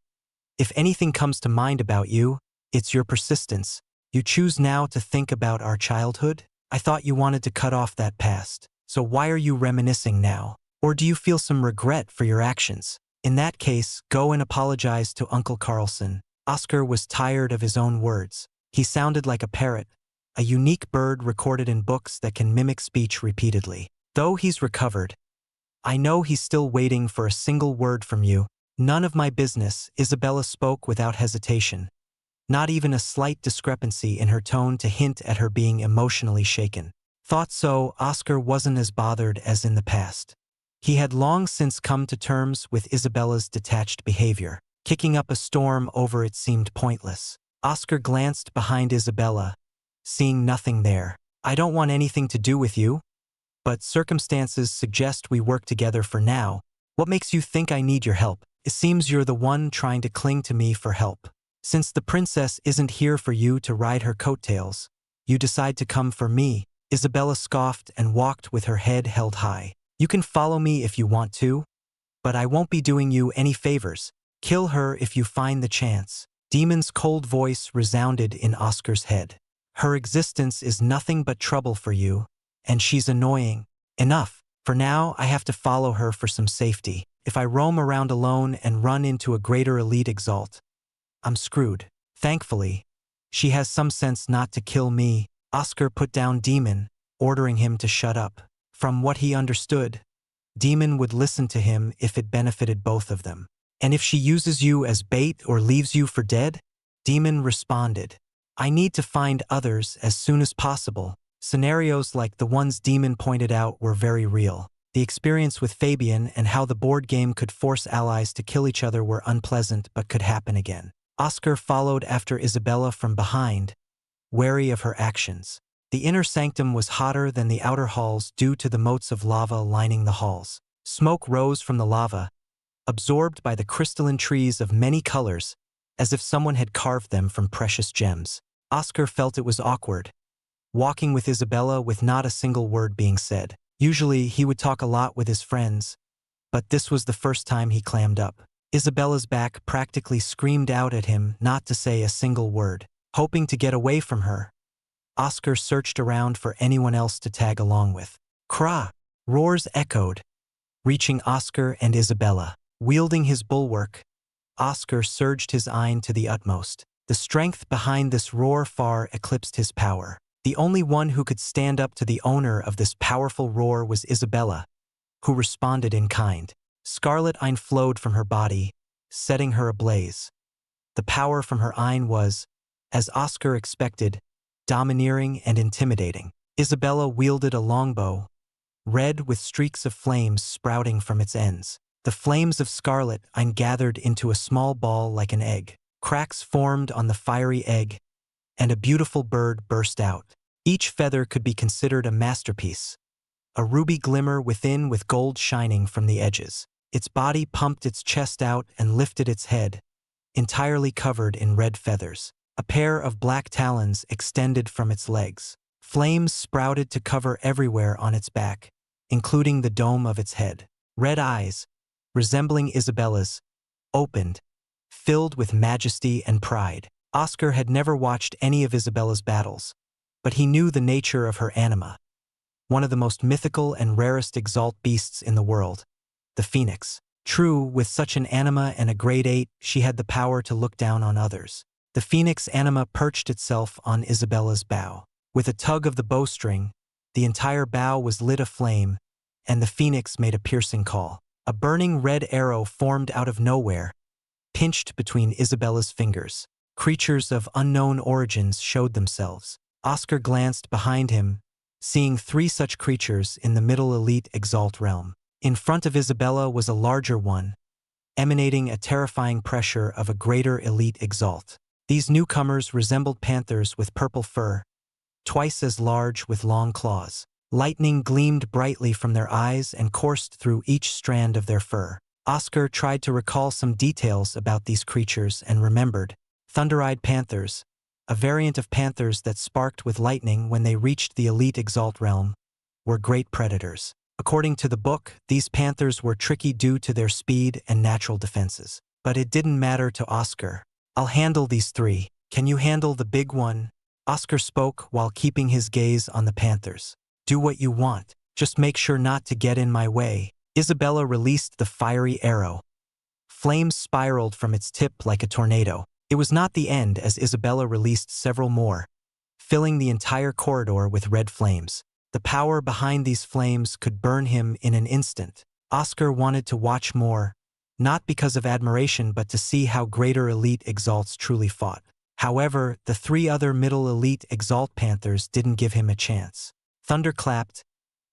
If anything comes to mind about you, it's your persistence. You choose now to think about our childhood? I thought you wanted to cut off that past. So why are you reminiscing now? Or do you feel some regret for your actions? In that case, go and apologize to Uncle Carlson." Oscar was tired of his own words. He sounded like a parrot, a unique bird recorded in books that can mimic speech repeatedly. "Though he's recovered, I know he's still waiting for a single word from you." "None of my business," Isabella spoke without hesitation, not even a slight discrepancy in her tone to hint at her being emotionally shaken. Thought so. Oscar wasn't as bothered as in the past. He had long since come to terms with Isabella's detached behavior. Kicking up a storm over it seemed pointless. Oscar glanced behind Isabella, seeing nothing there. "I don't want anything to do with you, but circumstances suggest we work together for now. What makes you think I need your help? It seems you're the one trying to cling to me for help. Since the princess isn't here for you to ride her coattails, you decide to come for me." Isabella scoffed and walked with her head held high. "You can follow me if you want to, but I won't be doing you any favors. Kill her if you find the chance." Demon's cold voice resounded in Oscar's head. "Her existence is nothing but trouble for you, and she's annoying. Enough. For now, I have to follow her for some safety. If I roam around alone and run into a greater elite Exalt, I'm screwed. Thankfully, she has some sense not to kill me." Oscar put down Demon, ordering him to shut up. From what he understood, Demon would listen to him if it benefited both of them. "And if she uses you as bait or leaves you for dead?" Demon responded. "I need to find others as soon as possible." Scenarios like the ones Demon pointed out were very real. The experience with Fabian and how the board game could force allies to kill each other were unpleasant but could happen again. Oscar followed after Isabella from behind, wary of her actions. The inner sanctum was hotter than the outer halls due to the moats of lava lining the halls. Smoke rose from the lava, absorbed by the crystalline trees of many colors, as if someone had carved them from precious gems. Oscar felt it was awkward, walking with Isabella with not a single word being said. Usually, he would talk a lot with his friends, but this was the first time he clammed up. Isabella's back practically screamed out at him not to say a single word. Hoping to get away from her, Oscar searched around for anyone else to tag along with. Krah! Roars echoed, reaching Oscar and Isabella. Wielding his bulwark, Oscar surged his Ein to the utmost. The strength behind this roar far eclipsed his power. The only one who could stand up to the owner of this powerful roar was Isabella, who responded in kind. Scarlet Ein flowed from her body, setting her ablaze. The power from her Ein was, as Oscar expected, domineering and intimidating. Isabella wielded a longbow, red with streaks of flames sprouting from its ends. The flames of Scarlet Ein gathered into a small ball like an egg. Cracks formed on the fiery egg, and a beautiful bird burst out. Each feather could be considered a masterpiece, a ruby glimmer within with gold shining from the edges. Its body pumped its chest out and lifted its head, entirely covered in red feathers. A pair of black talons extended from its legs. Flames sprouted to cover everywhere on its back, including the dome of its head. Red eyes, resembling Isabella's, opened, filled with majesty and pride. Oscar had never watched any of Isabella's battles, but he knew the nature of her anima, one of the most mythical and rarest Exalt beasts in the world, the Phoenix. True, with such an anima and a grade 8, she had the power to look down on others. The Phoenix anima perched itself on Isabella's bow. With a tug of the bowstring, the entire bow was lit aflame, and the Phoenix made a piercing call. A burning red arrow formed out of nowhere, pinched between Isabella's fingers. Creatures of unknown origins showed themselves. Oscar glanced behind him, seeing 3 such creatures in the middle elite Exalt realm. In front of Isabella was a larger one, emanating a terrifying pressure of a greater elite Exalt. These newcomers resembled panthers with purple fur, twice as large with long claws. Lightning gleamed brightly from their eyes and coursed through each strand of their fur. Oscar tried to recall some details about these creatures and remembered. Thunder-eyed panthers, a variant of panthers that sparked with lightning when they reached the elite Exalt realm, were great predators. According to the book, these panthers were tricky due to their speed and natural defenses. But it didn't matter to Oscar. I'll handle these 3. Can you handle the big one? Oscar spoke while keeping his gaze on the panthers. Do what you want. Just make sure not to get in my way. Isabella released the fiery arrow. Flames spiraled from its tip like a tornado. It was not the end as Isabella released several more, filling the entire corridor with red flames. The power behind these flames could burn him in an instant. Oscar wanted to watch more, not because of admiration but to see how greater elite Exalts truly fought. However, the 3 other middle elite Exalt panthers didn't give him a chance. Thunder clapped,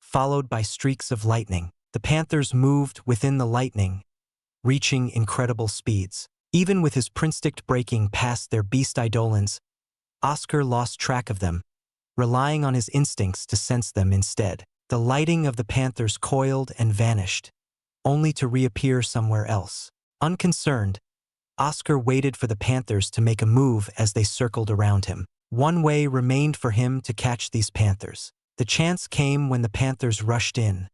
followed by streaks of lightning. The panthers moved within the lightning, reaching incredible speeds. Even with his prinstict breaking past their beast eidolons, Oscar lost track of them, relying on his instincts to sense them instead. The lighting of the panthers coiled and vanished, only to reappear somewhere else. Unconcerned, Oscar waited for the panthers to make a move as they circled around him. One way remained for him to catch these panthers. The chance came when the panthers rushed in.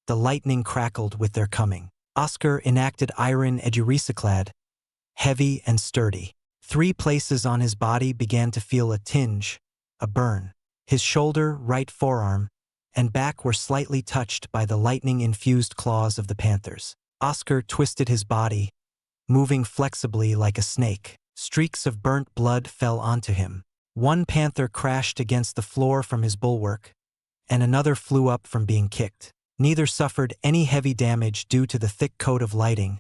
The lightning crackled with their coming. Oscar enacted Iron Edurisiclad, heavy and sturdy. 3 places on his body began to feel a tinge, a burn. His shoulder, right forearm, and back were slightly touched by the lightning-infused claws of the panthers. Oscar twisted his body, moving flexibly like a snake. Streaks of burnt blood fell onto him. One panther crashed against the floor from his bulwark, and another flew up from being kicked. Neither suffered any heavy damage due to the thick coat of lighting,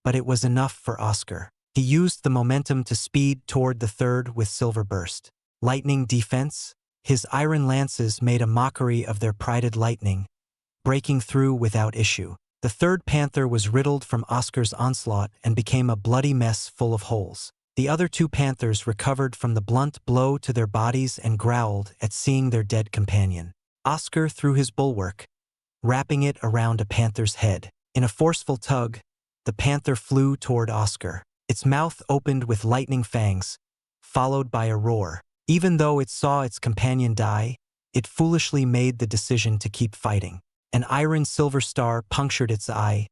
but it was enough for Oscar. He used the momentum to speed toward the 3rd with Silver Burst. Lightning defense? His iron lances made a mockery of their prided lightning, breaking through without issue. The 3rd panther was riddled from Oscar's onslaught and became a bloody mess full of holes. The other two panthers recovered from the blunt blow to their bodies and growled at seeing their dead companion. Oscar threw his bulwark, wrapping it around a panther's head. In a forceful tug, the panther flew toward Oscar. Its mouth opened with lightning fangs, followed by a roar. Even though it saw its companion die, it foolishly made the decision to keep fighting. An iron silver star punctured its eye,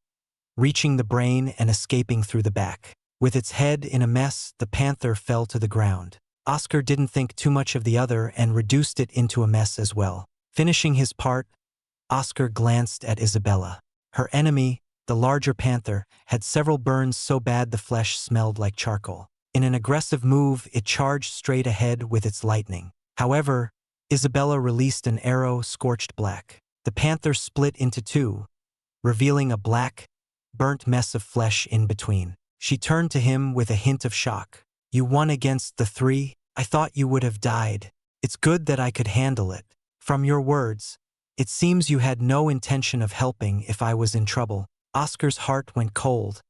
reaching the brain and escaping through the back. With its head in a mess, the panther fell to the ground. Oscar didn't think too much of the other and reduced it into a mess as well. Finishing his part, Oscar glanced at Isabella. Her enemy, the larger panther, had several burns so bad the flesh smelled like charcoal. In an aggressive move, it charged straight ahead with its lightning. However, Isabella released an arrow scorched black. The panther split into two, revealing a black, burnt mess of flesh in between. She turned to him with a hint of shock. "You won against the three? I thought you would have died. It's good that I could handle it. From your words, it seems you had no intention of helping if I was in trouble." Oscar's heart went cold,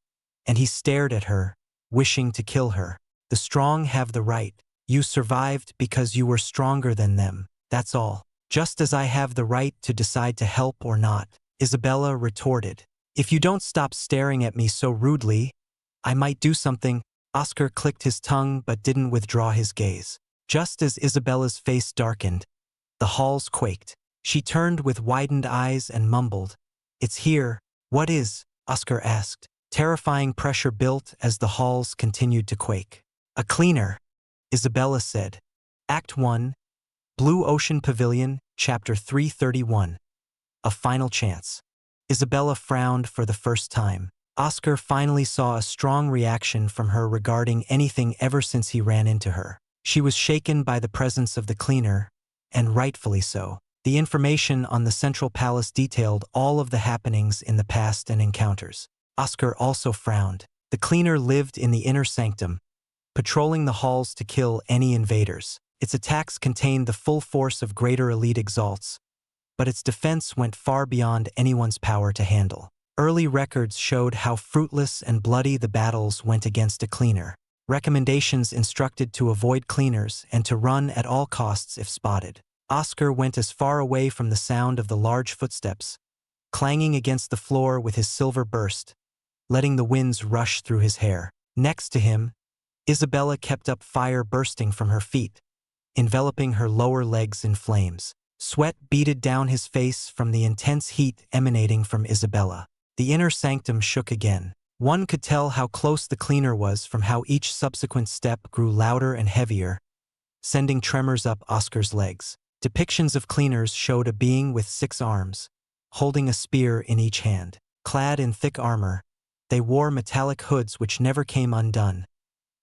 and he stared at her, wishing to kill her. "The strong have the right. You survived because you were stronger than them, that's all. Just as I have the right to decide to help or not," Isabella retorted. "If you don't stop staring at me so rudely, I might do something." Oscar clicked his tongue but didn't withdraw his gaze. Just as Isabella's face darkened, the halls quaked. She turned with widened eyes and mumbled, "It's here." "What is?" Oscar asked. Terrifying pressure built as the halls continued to quake. "A cleaner," Isabella said. Act 1, Blue Ocean Pavilion, Chapter 331. A final chance. Isabella frowned for the first time. Oscar finally saw a strong reaction from her regarding anything ever since he ran into her. She was shaken by the presence of the cleaner, and rightfully so. The information on the Central Palace detailed all of the happenings in the past and encounters. Oscar also frowned. The cleaner lived in the inner sanctum, patrolling the halls to kill any invaders. Its attacks contained the full force of greater elite exalts, but its defense went far beyond anyone's power to handle. Early records showed how fruitless and bloody the battles went against a cleaner. Recommendations instructed to avoid cleaners and to run at all costs if spotted. Oscar went as far away from the sound of the large footsteps, clanging against the floor with his silver burst, letting the winds rush through his hair. Next to him, Isabella kept up fire bursting from her feet, enveloping her lower legs in flames. Sweat beaded down his face from the intense heat emanating from Isabella. The inner sanctum shook again. One could tell how close the cleaner was from how each subsequent step grew louder and heavier, sending tremors up Oscar's legs. Depictions of cleaners showed a being with 6 arms, holding a spear in each hand. Clad in thick armor, they wore metallic hoods which never came undone,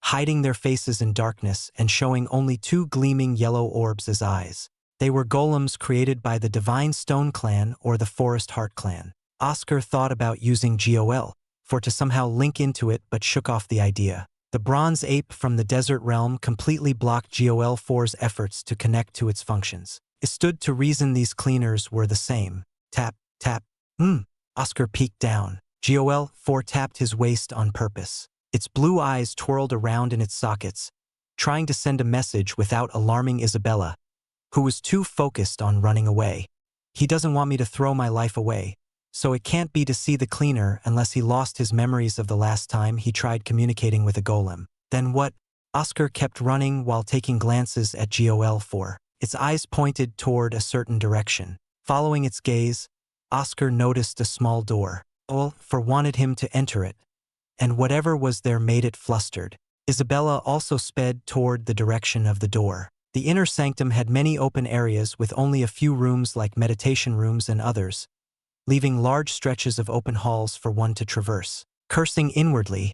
hiding their faces in darkness and showing only 2 gleaming yellow orbs as eyes. They were golems created by the Divine Stone Clan or the Forest Heart Clan. Oscar thought about using duel to somehow link into it but shook off the idea. The bronze ape from the desert realm completely blocked duel 4's efforts to connect to its functions. It stood to reason these cleaners were the same. Tap, tap. Oscar peeked down. duel 4 tapped his waist on purpose. Its blue eyes twirled around in its sockets, trying to send a message without alarming Isabella, who was too focused on running away. "He doesn't want me to throw my life away, so it can't be to see the cleaner unless he lost his memories of the last time he tried communicating with a golem." "Then what?" Oscar kept running while taking glances at duel 4. Its eyes pointed toward a certain direction. Following its gaze, Oscar noticed a small door. Duel 4 wanted him to enter it, and whatever was there made it flustered. Isabella also sped toward the direction of the door. The inner sanctum had many open areas with only a few rooms like meditation rooms and others, leaving large stretches of open halls for one to traverse. Cursing inwardly,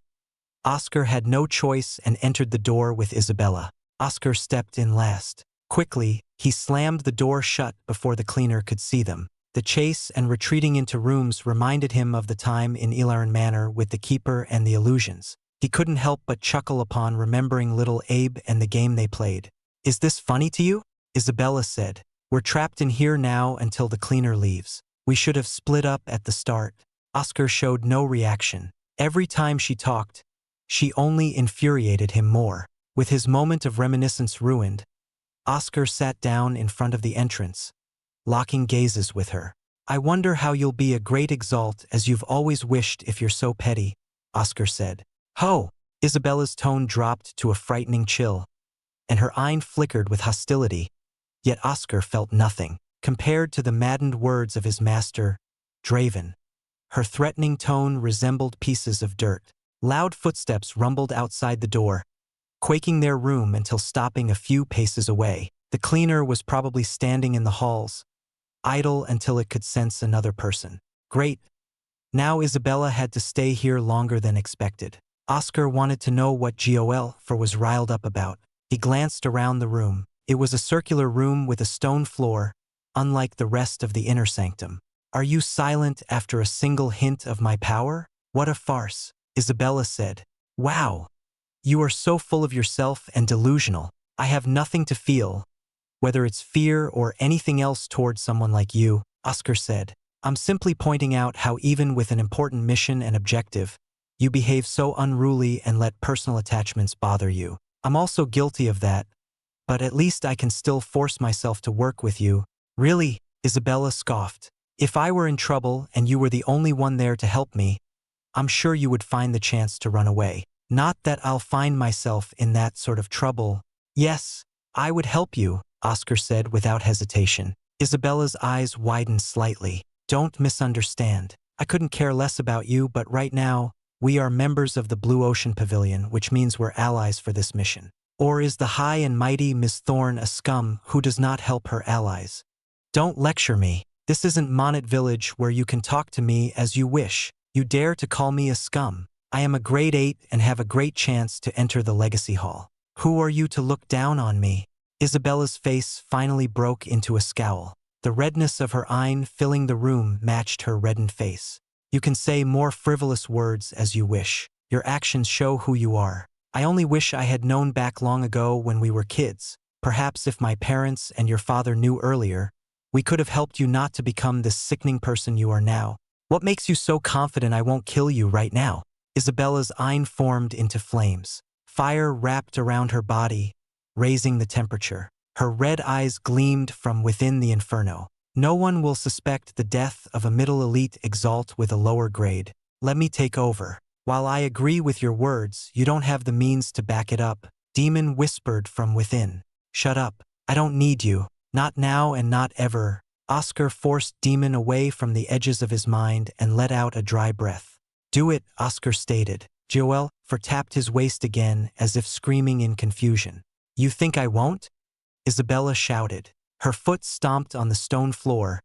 Oscar had no choice and entered the door with Isabella. Oscar stepped in last. Quickly, he slammed the door shut before the cleaner could see them. The chase and retreating into rooms reminded him of the time in Ilaran Manor with the Keeper and the illusions. He couldn't help but chuckle upon remembering little Abe and the game they played. "Is this funny to you?" Isabella said. "We're trapped in here now until the cleaner leaves. We should have split up at the start." Oscar showed no reaction. Every time she talked, She only infuriated him more. With his moment of reminiscence ruined, Oscar sat down in front of the entrance, locking gazes with her. "I wonder how you'll be a great Exalt as you've always wished if you're so petty," Oscar said. "Ho!" Isabella's tone dropped to a frightening chill, and her eye flickered with hostility. Yet Oscar felt nothing. Compared to the maddened words of his master, Draven, her threatening tone resembled pieces of dirt. Loud footsteps rumbled outside the door, quaking their room until stopping a few paces away. The cleaner was probably standing in the halls, idle until it could sense another person. Great. Now Isabella had to stay here longer than expected. Oscar wanted to know what Joel was riled up about. He glanced around the room. It was a circular room with a stone floor, unlike the rest of the inner sanctum. "Are you silent after a single hint of my power? What a farce," Isabella said. "Wow. You are so full of yourself and delusional. I have nothing to feel, whether it's fear or anything else towards someone like you," Oscar said. "I'm simply pointing out how even with an important mission and objective, you behave so unruly and let personal attachments bother you. I'm also guilty of that, but at least I can still force myself to work with you." "Really?" Isabella scoffed. "If I were in trouble and you were the only one there to help me, I'm sure you would find the chance to run away. Not that I'll find myself in that sort of trouble." "Yes, I would help you," Oscar said without hesitation. Isabella's eyes widened slightly. "Don't misunderstand. I couldn't care less about you, but right now, we are members of the Blue Ocean Pavilion, which means we're allies for this mission. Or is the high and mighty Miss Thorne a scum who does not help her allies? Don't lecture me. This isn't Monet Village where you can talk to me as you wish. You dare to call me a scum? I am a grade 8 and have a great chance to enter the Legacy Hall. Who are you to look down on me?" Isabella's face finally broke into a scowl. The redness of her eye filling the room matched her reddened face. "You can say more frivolous words as you wish. Your actions show who you are. I only wish I had known back long ago when we were kids. Perhaps if my parents and your father knew earlier, we could have helped you not to become this sickening person you are now. What makes you so confident I won't kill you right now?" Isabella's eye formed into flames. Fire wrapped around her body, raising the temperature. Her red eyes gleamed from within the inferno. "No one will suspect the death of a middle elite Exalt with a lower grade. Let me take over. While I agree with your words, you don't have the means to back it up," Demon whispered from within. "Shut up. I don't need you. Not now and not ever." Oscar forced Demon away from the edges of his mind and let out a dry breath. "Do it," Oscar stated. Joel tapped his waist again as if screaming in confusion. "You think I won't?" Isabella shouted. Her foot stomped on the stone floor,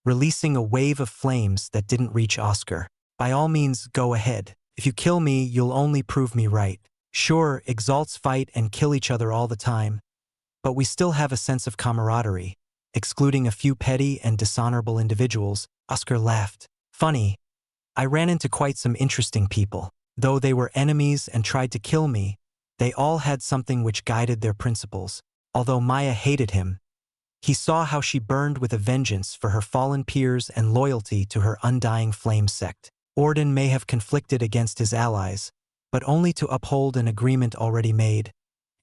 releasing a wave of flames that didn't reach Oscar. "By all means, go ahead. If you kill me, you'll only prove me right. Sure, Exalts fight and kill each other all the time, but we still have a sense of camaraderie. Excluding a few petty and dishonorable individuals," Oscar laughed. "Funny. I ran into quite some interesting people. Though they were enemies and tried to kill me, they all had something which guided their principles. Although Maya hated him, he saw how she burned with a vengeance for her fallen peers and loyalty to her undying flame sect. Orden may have conflicted against his allies, but only to uphold an agreement already made,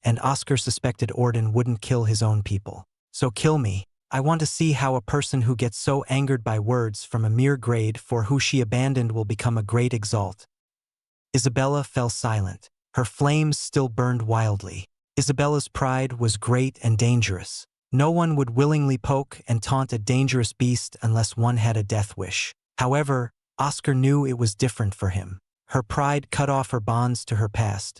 and Oscar suspected Orden wouldn't kill his own people. So kill me. I want to see how a person who gets so angered by words from a mere grade for who she abandoned will become a great Exalt." Isabella fell silent. Her flames still burned wildly. Isabella's pride was great and dangerous. No one would willingly poke and taunt a dangerous beast unless one had a death wish. However, Oscar knew it was different for him. Her pride cut off her bonds to her past,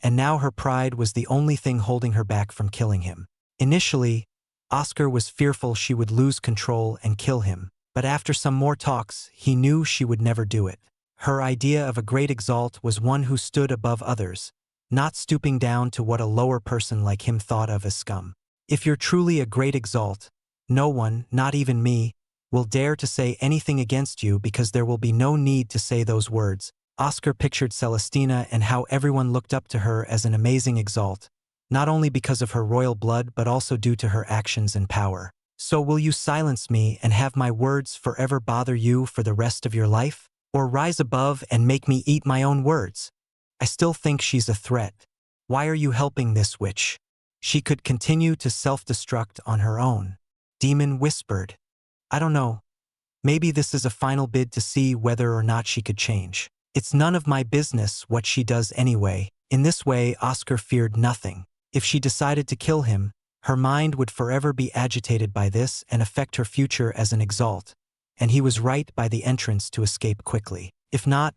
and now her pride was the only thing holding her back from killing him. Initially, Oscar was fearful she would lose control and kill him, but after some more talks, he knew she would never do it. Her idea of a great Exalt was one who stood above others, not stooping down to what a lower person like him thought of as scum. "If you're truly a great Exalt, no one, not even me, will dare to say anything against you because there will be no need to say those words." Oscar pictured Celestina and how everyone looked up to her as an amazing Exalt, not only because of her royal blood but also due to her actions and power. "So will you silence me and have my words forever bother you for the rest of your life? Or rise above and make me eat my own words?" I still think she's a threat. Why are you helping this witch? She could continue to self-destruct on her own. Demon whispered. I don't know. Maybe this is a final bid to see whether or not she could change. It's none of my business what she does anyway. In this way, Oscar feared nothing. If she decided to kill him, her mind would forever be agitated by this and affect her future as an Exalt. And he was right by the entrance to escape quickly. If not,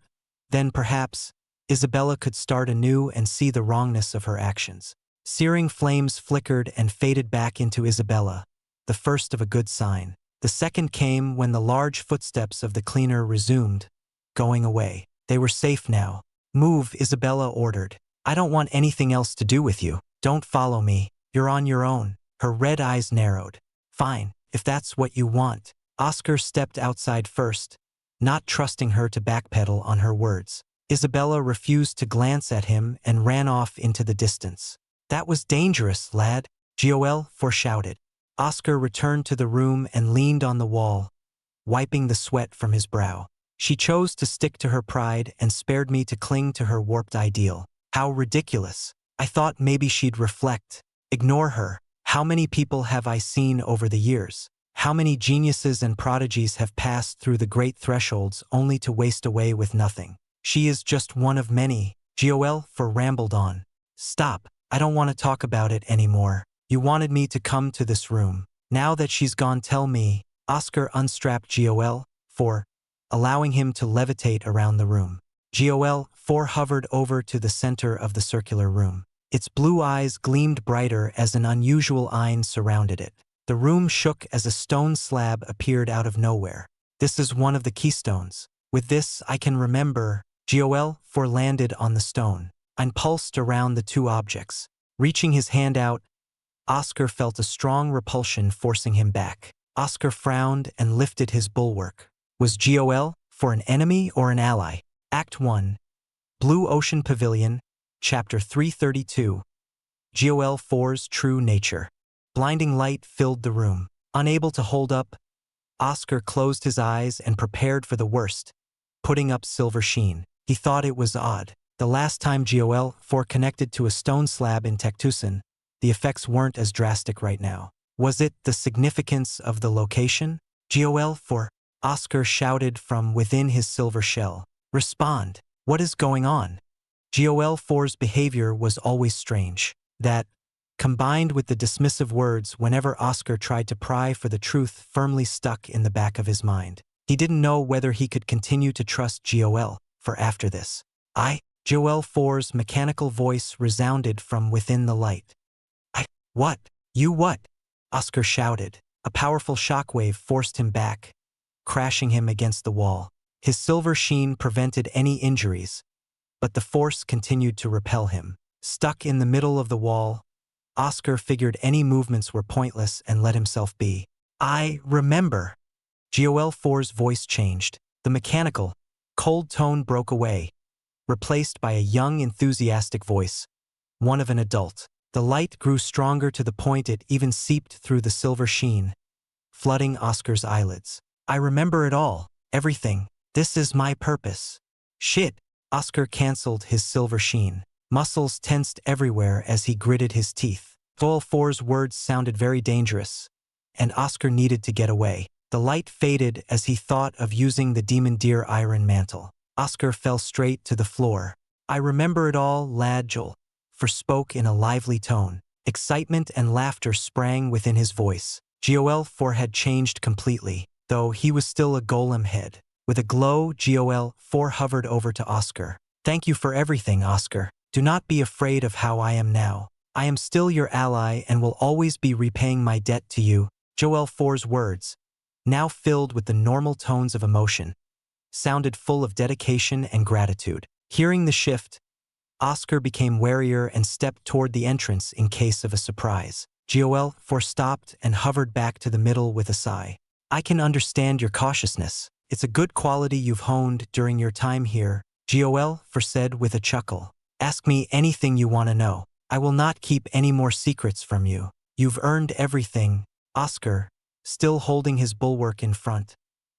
then perhaps Isabella could start anew and see the wrongness of her actions. Searing flames flickered and faded back into Isabella, the first of a good sign. The second came when the large footsteps of the cleaner resumed, going away. They were safe now. Move, Isabella ordered. I don't want anything else to do with you. Don't follow me. You're on your own. Her red eyes narrowed. Fine, if that's what you want. Oscar stepped outside first, not trusting her to backpedal on her words. Isabella refused to glance at him and ran off into the distance. That was dangerous, lad, Joel foreshouted. Oscar returned to the room and leaned on the wall, wiping the sweat from his brow. She chose to stick to her pride and spared me to cling to her warped ideal. How ridiculous. I thought maybe she'd reflect. Ignore her. How many people have I seen over the years? How many geniuses and prodigies have passed through the great thresholds only to waste away with nothing? She is just one of many. Joel rambled on. Stop. I don't want to talk about it anymore. You wanted me to come to this room. Now that she's gone, tell me. Oscar unstrapped Joel, allowing him to levitate around the room. Joel hovered over to the center of the circular room. Its blue eyes gleamed brighter as an unusual eye surrounded it. The room shook as a stone slab appeared out of nowhere. This is one of the keystones. With this I can remember. Joel landed on the stone. I pulsed around the two objects. Reaching his hand out, Oscar felt a strong repulsion forcing him back. Oscar frowned and lifted his bulwark. Was Joel an enemy or an ally? Act 1. Blue Ocean Pavilion, Chapter 332. Joel's true nature. Blinding light filled the room. Unable to hold up, Oscar closed his eyes and prepared for the worst, putting up silver sheen. He thought it was odd. The last time Joel connected to a stone slab in Cactusan, the effects weren't as drastic right now. Was it the significance of the location? Joel Oscar shouted from within his silver shell. Respond. What is going on? Joel's behavior was always strange. That, combined with the dismissive words whenever Oscar tried to pry for the truth, firmly stuck in the back of his mind. He didn't know whether he could continue to trust Joel after this. Joel's mechanical voice resounded from within the light. What? You what? Oscar shouted. A powerful shockwave forced him back, crashing him against the wall. His silver sheen prevented any injuries, but the force continued to repel him. Stuck in the middle of the wall, Oscar figured any movements were pointless and let himself be. I remember. Joel's voice changed. The mechanical, cold tone broke away, replaced by a young, enthusiastic voice, one of an adult. The light grew stronger to the point it even seeped through the silver sheen, flooding Oscar's eyelids. I remember it all. Everything. This is my purpose. Shit. Oscar canceled his silver sheen. Muscles tensed everywhere as he gritted his teeth. Joel's words sounded very dangerous, and Oscar needed to get away. The light faded as he thought of using the demon deer iron mantle. Oscar fell straight to the floor. I remember it all, lad. Joel spoke in a lively tone. Excitement and laughter sprang within his voice. Joel had changed completely, though he was still a golem head. With a glow, Joel hovered over to Oscar. Thank you for everything, Oscar. Do not be afraid of how I am now. I am still your ally and will always be repaying my debt to you. Joel's words, now filled with the normal tones of emotion, sounded full of dedication and gratitude. Hearing the shift, Oscar became warier and stepped toward the entrance in case of a surprise. Joel stopped and hovered back to the middle with a sigh. I can understand your cautiousness. It's a good quality you've honed during your time here, Joel said with a chuckle. Ask me anything you want to know. I will not keep any more secrets from you. You've earned everything. Oscar, still holding his bulwark in front,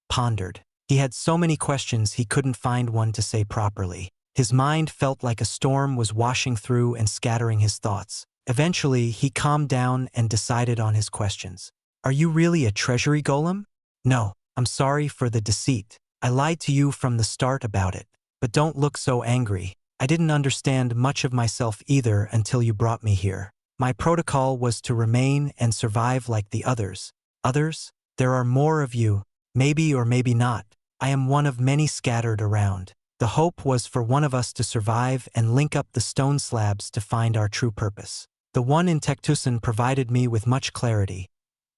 pondered. He had so many questions he couldn't find one to say properly. His mind felt like a storm was washing through and scattering his thoughts. Eventually, he calmed down and decided on his questions. Are you really a treasury golem? No, I'm sorry for the deceit. I lied to you from the start about it. But don't look so angry. I didn't understand much of myself either until you brought me here. My protocol was to remain and survive like the others. Others? There are more of you. Maybe or maybe not. I am one of many scattered around. The hope was for one of us to survive and link up the stone slabs to find our true purpose. The one in Cactus provided me with much clarity.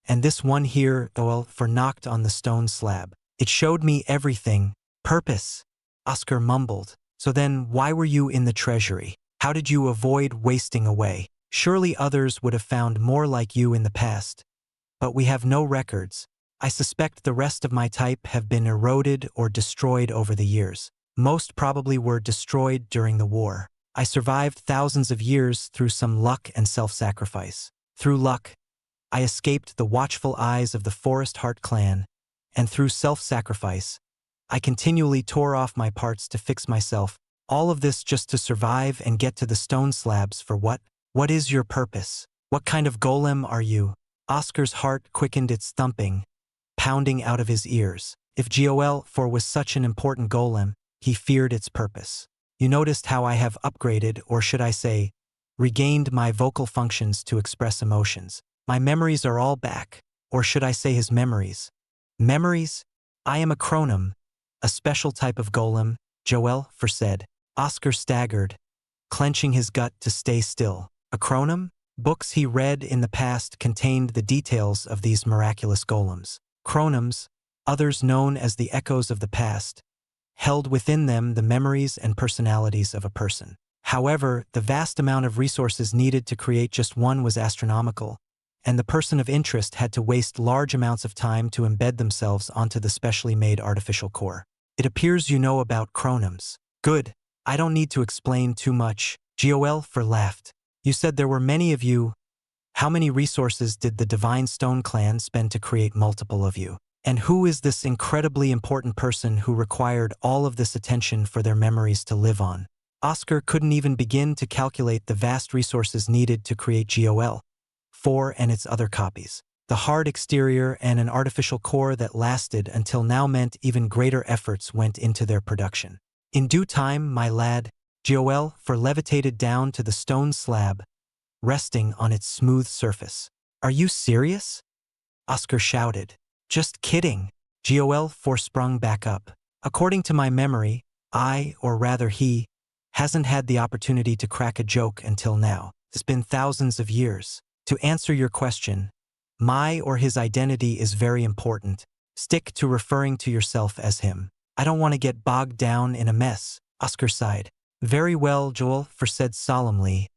And this one here, duel, for knocked on the stone slab. It showed me everything. Purpose. Oscar mumbled. So then, why were you in the treasury? How did you avoid wasting away? Surely others would have found more like you in the past. But we have no records. I suspect the rest of my type have been eroded or destroyed over the years. Most probably were destroyed during the war. I survived thousands of years through some luck and self-sacrifice. Through luck, I escaped the watchful eyes of the Forest Heart clan, and through self-sacrifice, I continually tore off my parts to fix myself, all of this just to survive and get to the stone slabs for what? What is your purpose? What kind of golem are you? Oscar's heart quickened its thumping, pounding out of his ears. If Duel was such an important golem, he feared its purpose. You noticed how I have upgraded, or should I say, regained my vocal functions to express emotions. My memories are all back, or should I say his memories. Memories? I am a chronom, a special type of golem, Duel said. Oscar staggered, clenching his gut to stay still. A chronom? Books he read in the past contained the details of these miraculous golems. Chronoms, others known as the echoes of the past, held within them the memories and personalities of a person. However, the vast amount of resources needed to create just one was astronomical, and the person of interest had to waste large amounts of time to embed themselves onto the specially made artificial core. It appears you know about chronoms. Good. I don't need to explain too much. Duel laughed. You said there were many of you. How many resources did the Divine Stone clan spend to create multiple of you? And who is this incredibly important person who required all of this attention for their memories to live on? Oscar couldn't even begin to calculate the vast resources needed to create Duel and its other copies. The hard exterior and an artificial core that lasted until now meant even greater efforts went into their production. In due time, my lad, Duel levitated down to the stone slab, resting on its smooth surface. Are you serious? Oscar shouted. Just kidding. Duel sprung back up. According to my memory, I, or rather he, hasn't had the opportunity to crack a joke until now. It's been thousands of years. To answer your question, my or his identity is very important. Stick to referring to yourself as him. I don't want to get bogged down in a mess. Oscar sighed. Very well, Duel said solemnly,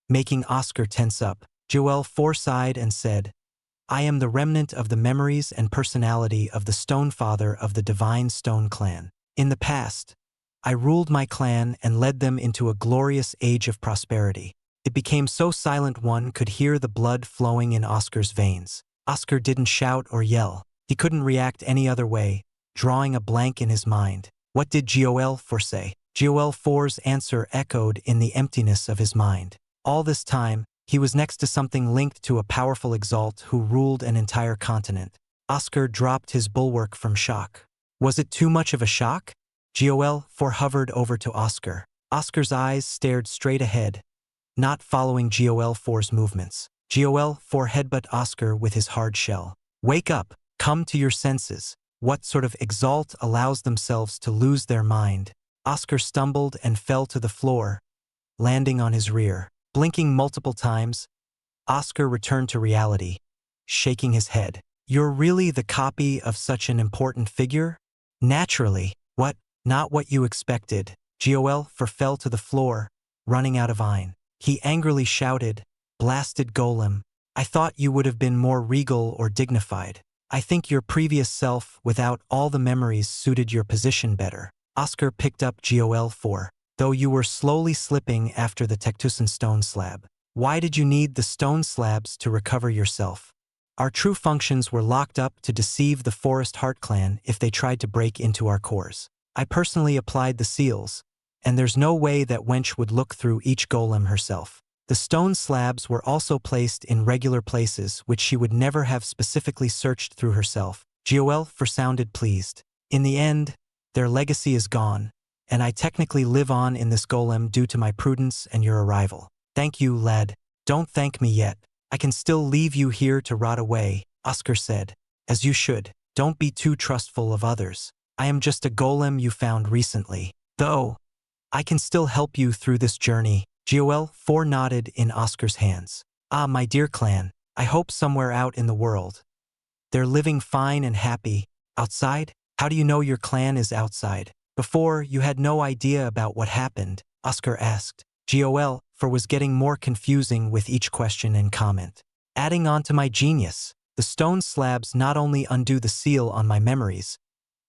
making Oscar tense up. Duel sighed and said, I am the remnant of the memories and personality of the Stone Father of the Divine Stone clan. In the past, I ruled my clan and led them into a glorious age of prosperity. It became so silent one could hear the blood flowing in Oscar's veins. Oscar didn't shout or yell. He couldn't react any other way, drawing a blank in his mind. What did Duel say? Duel's answer echoed in the emptiness of his mind. All this time, he was next to something linked to a powerful Exalt who ruled an entire continent. Oscar dropped his bulwark from shock. Was it too much of a shock? Duel hovered over to Oscar. Oscar's eyes stared straight ahead, not following Duel's movements. Duel headbutt Oscar with his hard shell. Wake up, come to your senses. What sort of Exalt allows themselves to lose their mind? Oscar stumbled and fell to the floor, landing on his rear. Blinking multiple times, Oscar returned to reality, shaking his head. You're really the copy of such an important figure? Naturally. What? Not what you expected. Duel fell to the floor, running out of wine. He angrily shouted, Blasted golem. I thought you would have been more regal or dignified. I think your previous self, without all the memories, suited your position better. Oscar picked up Duel though you were slowly slipping after the Cactus stone slab. Why did you need the stone slabs to recover yourself? Our true functions were locked up to deceive the Forest Heart clan if they tried to break into our cores. I personally applied the seals, and there's no way that wench would look through each golem herself. The stone slabs were also placed in regular places which she would never have specifically searched through herself. Joel sounded pleased. In the end, their legacy is gone, and I technically live on in this golem due to my prudence and your arrival. Thank you, lad. Don't thank me yet. I can still leave you here to rot away, Oscar said. As you should. Don't be too trustful of others. I am just a golem you found recently. Though, I can still help you through this journey. Joel nodded in Oscar's hands. Ah, my dear clan, I hope somewhere out in the world they're living fine and happy. Outside? How do you know your clan is outside? Before, you had no idea about what happened, Oscar asked. Joel was getting more confusing with each question and comment. Adding on to my genius, the stone slabs not only undo the seal on my memories,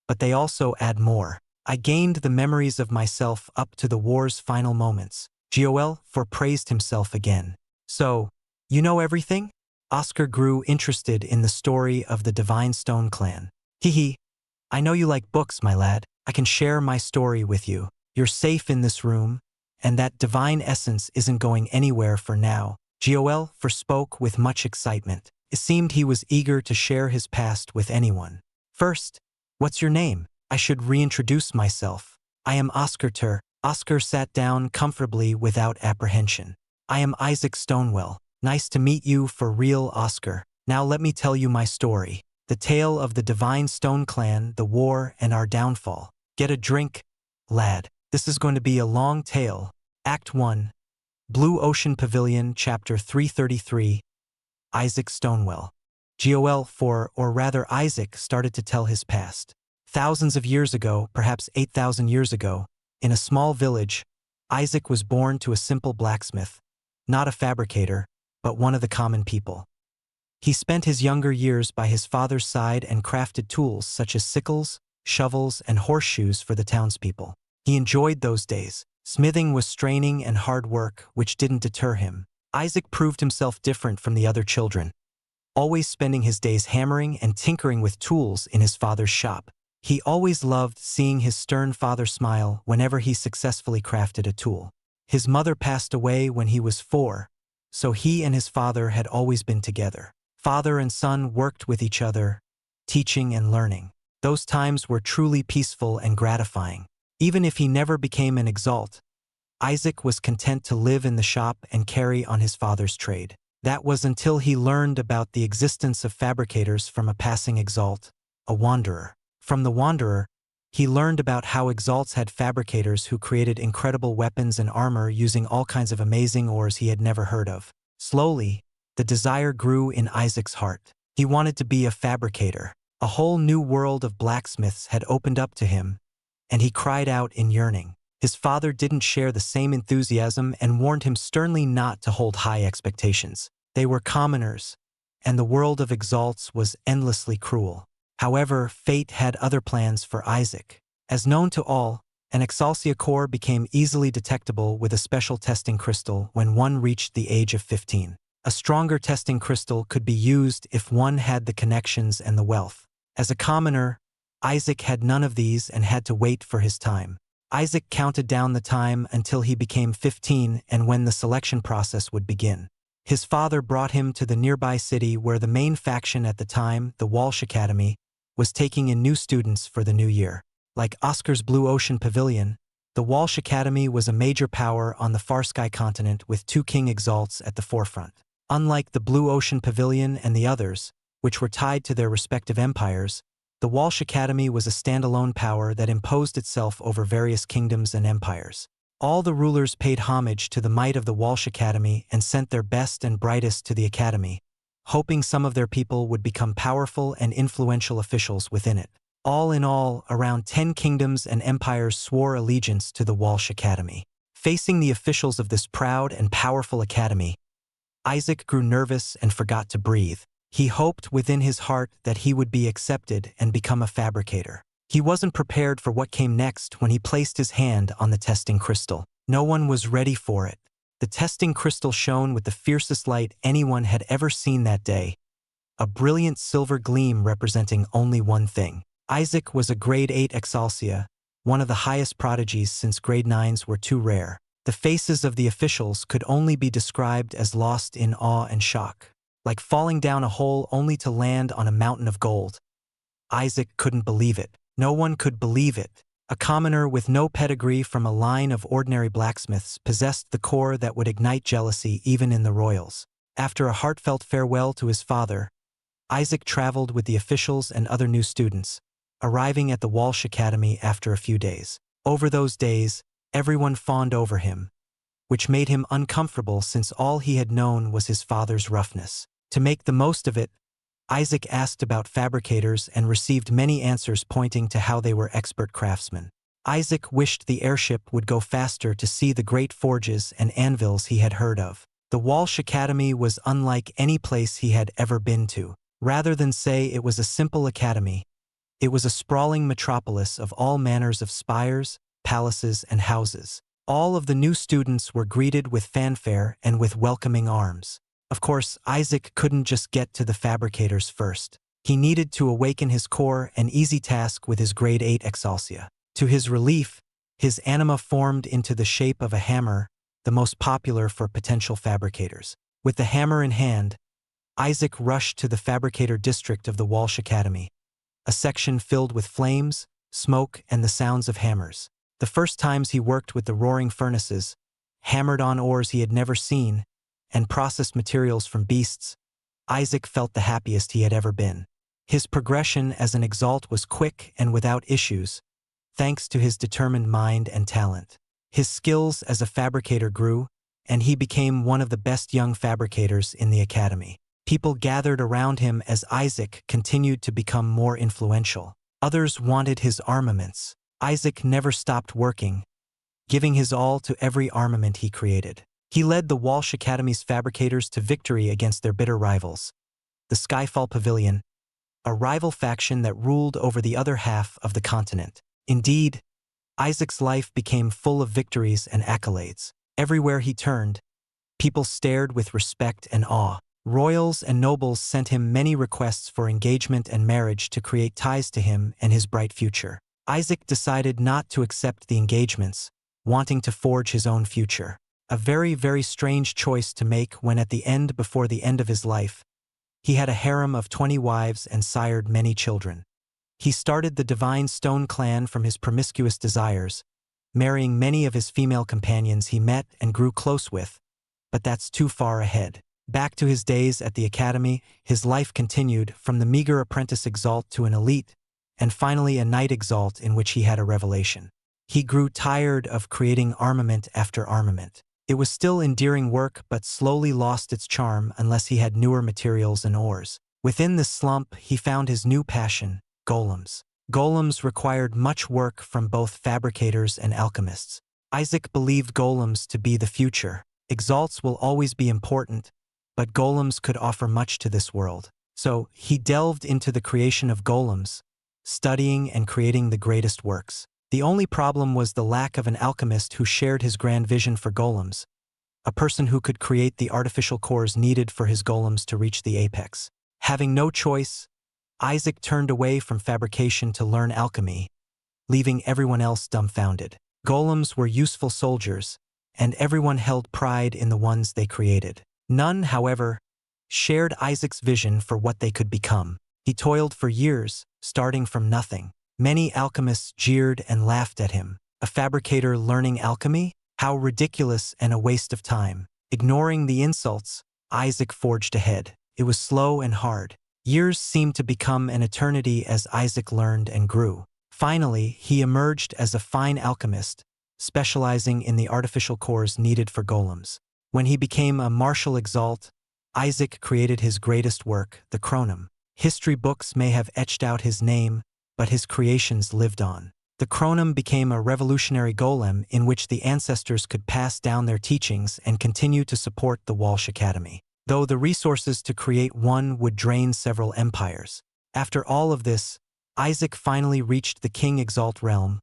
but they also add more. I gained the memories of myself up to the war's final moments. Joel praised himself again. So, you know everything? Oscar grew interested in the story of the Divine Stone clan. Hee. I know you like books, my lad. I can share my story with you. You're safe in this room, and that divine essence isn't going anywhere for now. Joel spoke with much excitement. It seemed he was eager to share his past with anyone. First, what's your name? I should reintroduce myself. I am Oscar Tur. Oscar sat down comfortably without apprehension. I am Isaac Stonewell. Nice to meet you for real, Oscar. Now let me tell you my story. The tale of the Divine Stone Clan, the war, and our downfall. Get a drink, lad. This is going to be a long tale. Act 1. Blue Ocean Pavilion, Chapter 333. Isaac Stonewell. Joel, or rather Isaac, started to tell his past. Thousands of years ago, perhaps 8,000 years ago, in a small village, Isaac was born to a simple blacksmith, not a fabricator, but one of the common people. He spent his younger years by his father's side and crafted tools such as sickles, shovels, and horseshoes for the townspeople. He enjoyed those days. Smithing was straining and hard work, which didn't deter him. Isaac proved himself different from the other children, always spending his days hammering and tinkering with tools in his father's shop. He always loved seeing his stern father smile whenever he successfully crafted a tool. His mother passed away when he was 4, so he and his father had always been together. Father and son worked with each other, teaching and learning. Those times were truly peaceful and gratifying. Even if he never became an Exalt, Isaac was content to live in the shop and carry on his father's trade. That was until he learned about the existence of fabricators from a passing Exalt, a wanderer. From the wanderer, he learned about how Exalts had fabricators who created incredible weapons and armor using all kinds of amazing ores he had never heard of. Slowly, the desire grew in Isaac's heart. He wanted to be a fabricator. A whole new world of blacksmiths had opened up to him, and he cried out in yearning. His father didn't share the same enthusiasm and warned him sternly not to hold high expectations. They were commoners, and the world of Exalts was endlessly cruel. However, fate had other plans for Isaac. As known to all, an Xianxia core became easily detectable with a special testing crystal when one reached the age of 15. A stronger testing crystal could be used if one had the connections and the wealth. As a commoner, Isaac had none of these and had to wait for his time. Isaac counted down the time until he became 15 and when the selection process would begin. His father brought him to the nearby city where the main faction at the time, the Walsh Academy, was taking in new students for the new year. Like Oscar's Blue Ocean Pavilion, the Walsh Academy was a major power on the Far Sky continent with 2 King Exalts at the forefront. Unlike the Blue Ocean Pavilion and the others, which were tied to their respective empires, the Walsh Academy was a standalone power that imposed itself over various kingdoms and empires. All the rulers paid homage to the might of the Walsh Academy and sent their best and brightest to the academy, hoping some of their people would become powerful and influential officials within it. All in all, around 10 kingdoms and empires swore allegiance to the Walsh Academy. Facing the officials of this proud and powerful academy, Isaac grew nervous and forgot to breathe. He hoped within his heart that he would be accepted and become a fabricator. He wasn't prepared for what came next when he placed his hand on the testing crystal. No one was ready for it. The testing crystal shone with the fiercest light anyone had ever seen that day, a brilliant silver gleam representing only one thing. Isaac was a grade 8 Exalxia, one of the highest prodigies since grade 9s were too rare. The faces of the officials could only be described as lost in awe and shock. Like falling down a hole only to land on a mountain of gold. Isaac couldn't believe it. No one could believe it. A commoner with no pedigree from a line of ordinary blacksmiths possessed the core that would ignite jealousy even in the royals. After a heartfelt farewell to his father, Isaac traveled with the officials and other new students, arriving at the Walsh Academy after a few days. Over those days, everyone fawned over him, which made him uncomfortable since all he had known was his father's roughness. To make the most of it, Isaac asked about fabricators and received many answers pointing to how they were expert craftsmen. Isaac wished the airship would go faster to see the great forges and anvils he had heard of. The Walsh Academy was unlike any place he had ever been to. Rather than say it was a simple academy, it was a sprawling metropolis of all manners of spires, palaces, and houses. All of the new students were greeted with fanfare and with welcoming arms. Of course, Isaac couldn't just get to the fabricators first. He needed to awaken his core, an easy task with his grade 8 Xianxia. To his relief, his anima formed into the shape of a hammer, the most popular for potential fabricators. With the hammer in hand, Isaac rushed to the fabricator district of the Walsh Academy, a section filled with flames, smoke, and the sounds of hammers. The first times he worked with the roaring furnaces, hammered on ores he had never seen, and processed materials from beasts, Isaac felt the happiest he had ever been. His progression as an Exalt was quick and without issues, thanks to his determined mind and talent. His skills as a fabricator grew, and he became one of the best young fabricators in the academy. People gathered around him as Isaac continued to become more influential. Others wanted his armaments. Isaac never stopped working, giving his all to every armament he created. He led the Walsh Academy's fabricators to victory against their bitter rivals, the Skyfall Pavilion, a rival faction that ruled over the other half of the continent. Indeed, Isaac's life became full of victories and accolades. Everywhere he turned, people stared with respect and awe. Royals and nobles sent him many requests for engagement and marriage to create ties to him and his bright future. Isaac decided not to accept the engagements, wanting to forge his own future. A very, very strange choice to make when before the end of his life, he had a harem of 20 wives and sired many children. He started the Divine Stone clan from his promiscuous desires, marrying many of his female companions he met and grew close with, but that's too far ahead. Back to his days at the academy, his life continued from the meager apprentice Exalt to an elite, and finally a knight Exalt in which he had a revelation. He grew tired of creating armament after armament. It was still endearing work but slowly lost its charm unless he had newer materials and ores. Within this slump, he found his new passion, golems. Golems required much work from both fabricators and alchemists. Isaac believed golems to be the future. Exalts will always be important, but golems could offer much to this world. So he delved into the creation of golems, studying and creating the greatest works. The only problem was the lack of an alchemist who shared his grand vision for golems, a person who could create the artificial cores needed for his golems to reach the apex. Having no choice, Isaac turned away from fabrication to learn alchemy, leaving everyone else dumbfounded. Golems were useful soldiers, and everyone held pride in the ones they created. None, however, shared Isaac's vision for what they could become. He toiled for years, starting from nothing. Many alchemists jeered and laughed at him. A fabricator learning alchemy? How ridiculous and a waste of time. Ignoring the insults, Isaac forged ahead. It was slow and hard. Years seemed to become an eternity as Isaac learned and grew. Finally, he emerged as a fine alchemist, specializing in the artificial cores needed for golems. When he became a martial Exalt, Isaac created his greatest work, the chronom. History books may have etched out his name, but his creations lived on. The chronom became a revolutionary golem in which the ancestors could pass down their teachings and continue to support the Walsh Academy, though the resources to create one would drain several empires. After all of this, Isaac finally reached the King Exalt realm,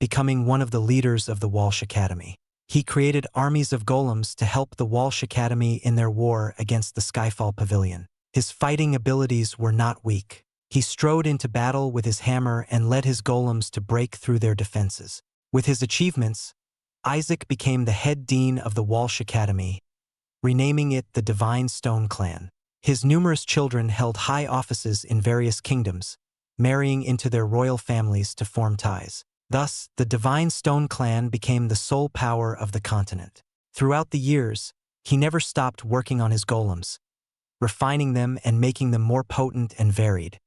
becoming one of the leaders of the Walsh Academy. He created armies of golems to help the Walsh Academy in their war against the Skyfall Pavilion. His fighting abilities were not weak. He strode into battle with his hammer and led his golems to break through their defenses. With his achievements, Isaac became the head dean of the Walsh Academy, renaming it the Divine Stone Clan. His numerous children held high offices in various kingdoms, marrying into their royal families to form ties. Thus, the Divine Stone Clan became the sole power of the continent. Throughout the years, he never stopped working on his golems, refining them and making them more potent and varied.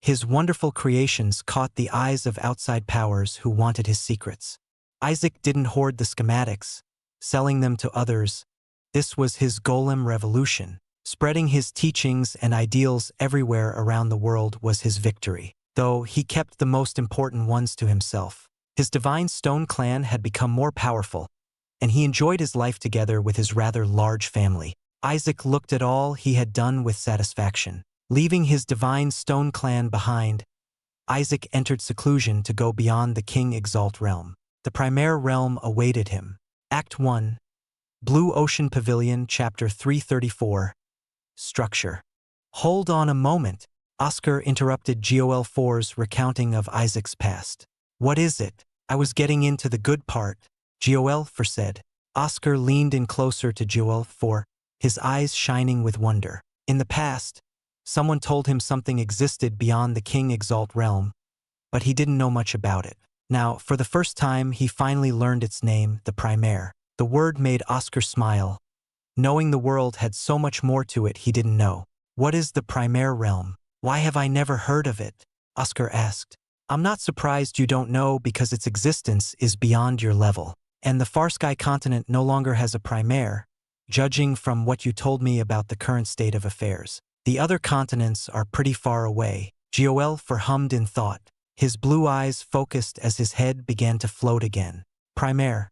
His wonderful creations caught the eyes of outside powers who wanted his secrets. Isaac didn't hoard the schematics, selling them to others. This was his golem revolution. Spreading his teachings and ideals everywhere around the world was his victory, though he kept the most important ones to himself. His Divine Stone Clan had become more powerful, and he enjoyed his life together with his rather large family. Isaac looked at all he had done with satisfaction. Leaving his Divine Stone Clan behind, Isaac entered seclusion to go beyond the King Exalt realm. The Primaire realm awaited him. Act 1. Blue Ocean Pavilion, Chapter 334. Structure. Hold on a moment. Oscar interrupted Joel 4's recounting of Isaac's past. What is it? I was getting into the good part, Joel 4 said. Oscar leaned in closer to Joel 4, his eyes shining with wonder. In the past, someone told him something existed beyond the King Exalt realm, but he didn't know much about it. Now, for the first time, he finally learned its name, the Primaire. The word made Oscar smile. Knowing the world had so much more to it he didn't know. What is the Primaire realm? Why have I never heard of it? Oscar asked. I'm not surprised you don't know because its existence is beyond your level. And the Farsky continent no longer has a Primaire, judging from what you told me about the current state of affairs. The other continents are pretty far away. Joel 4 hummed in thought. His blue eyes focused as his head began to float again. Primaire.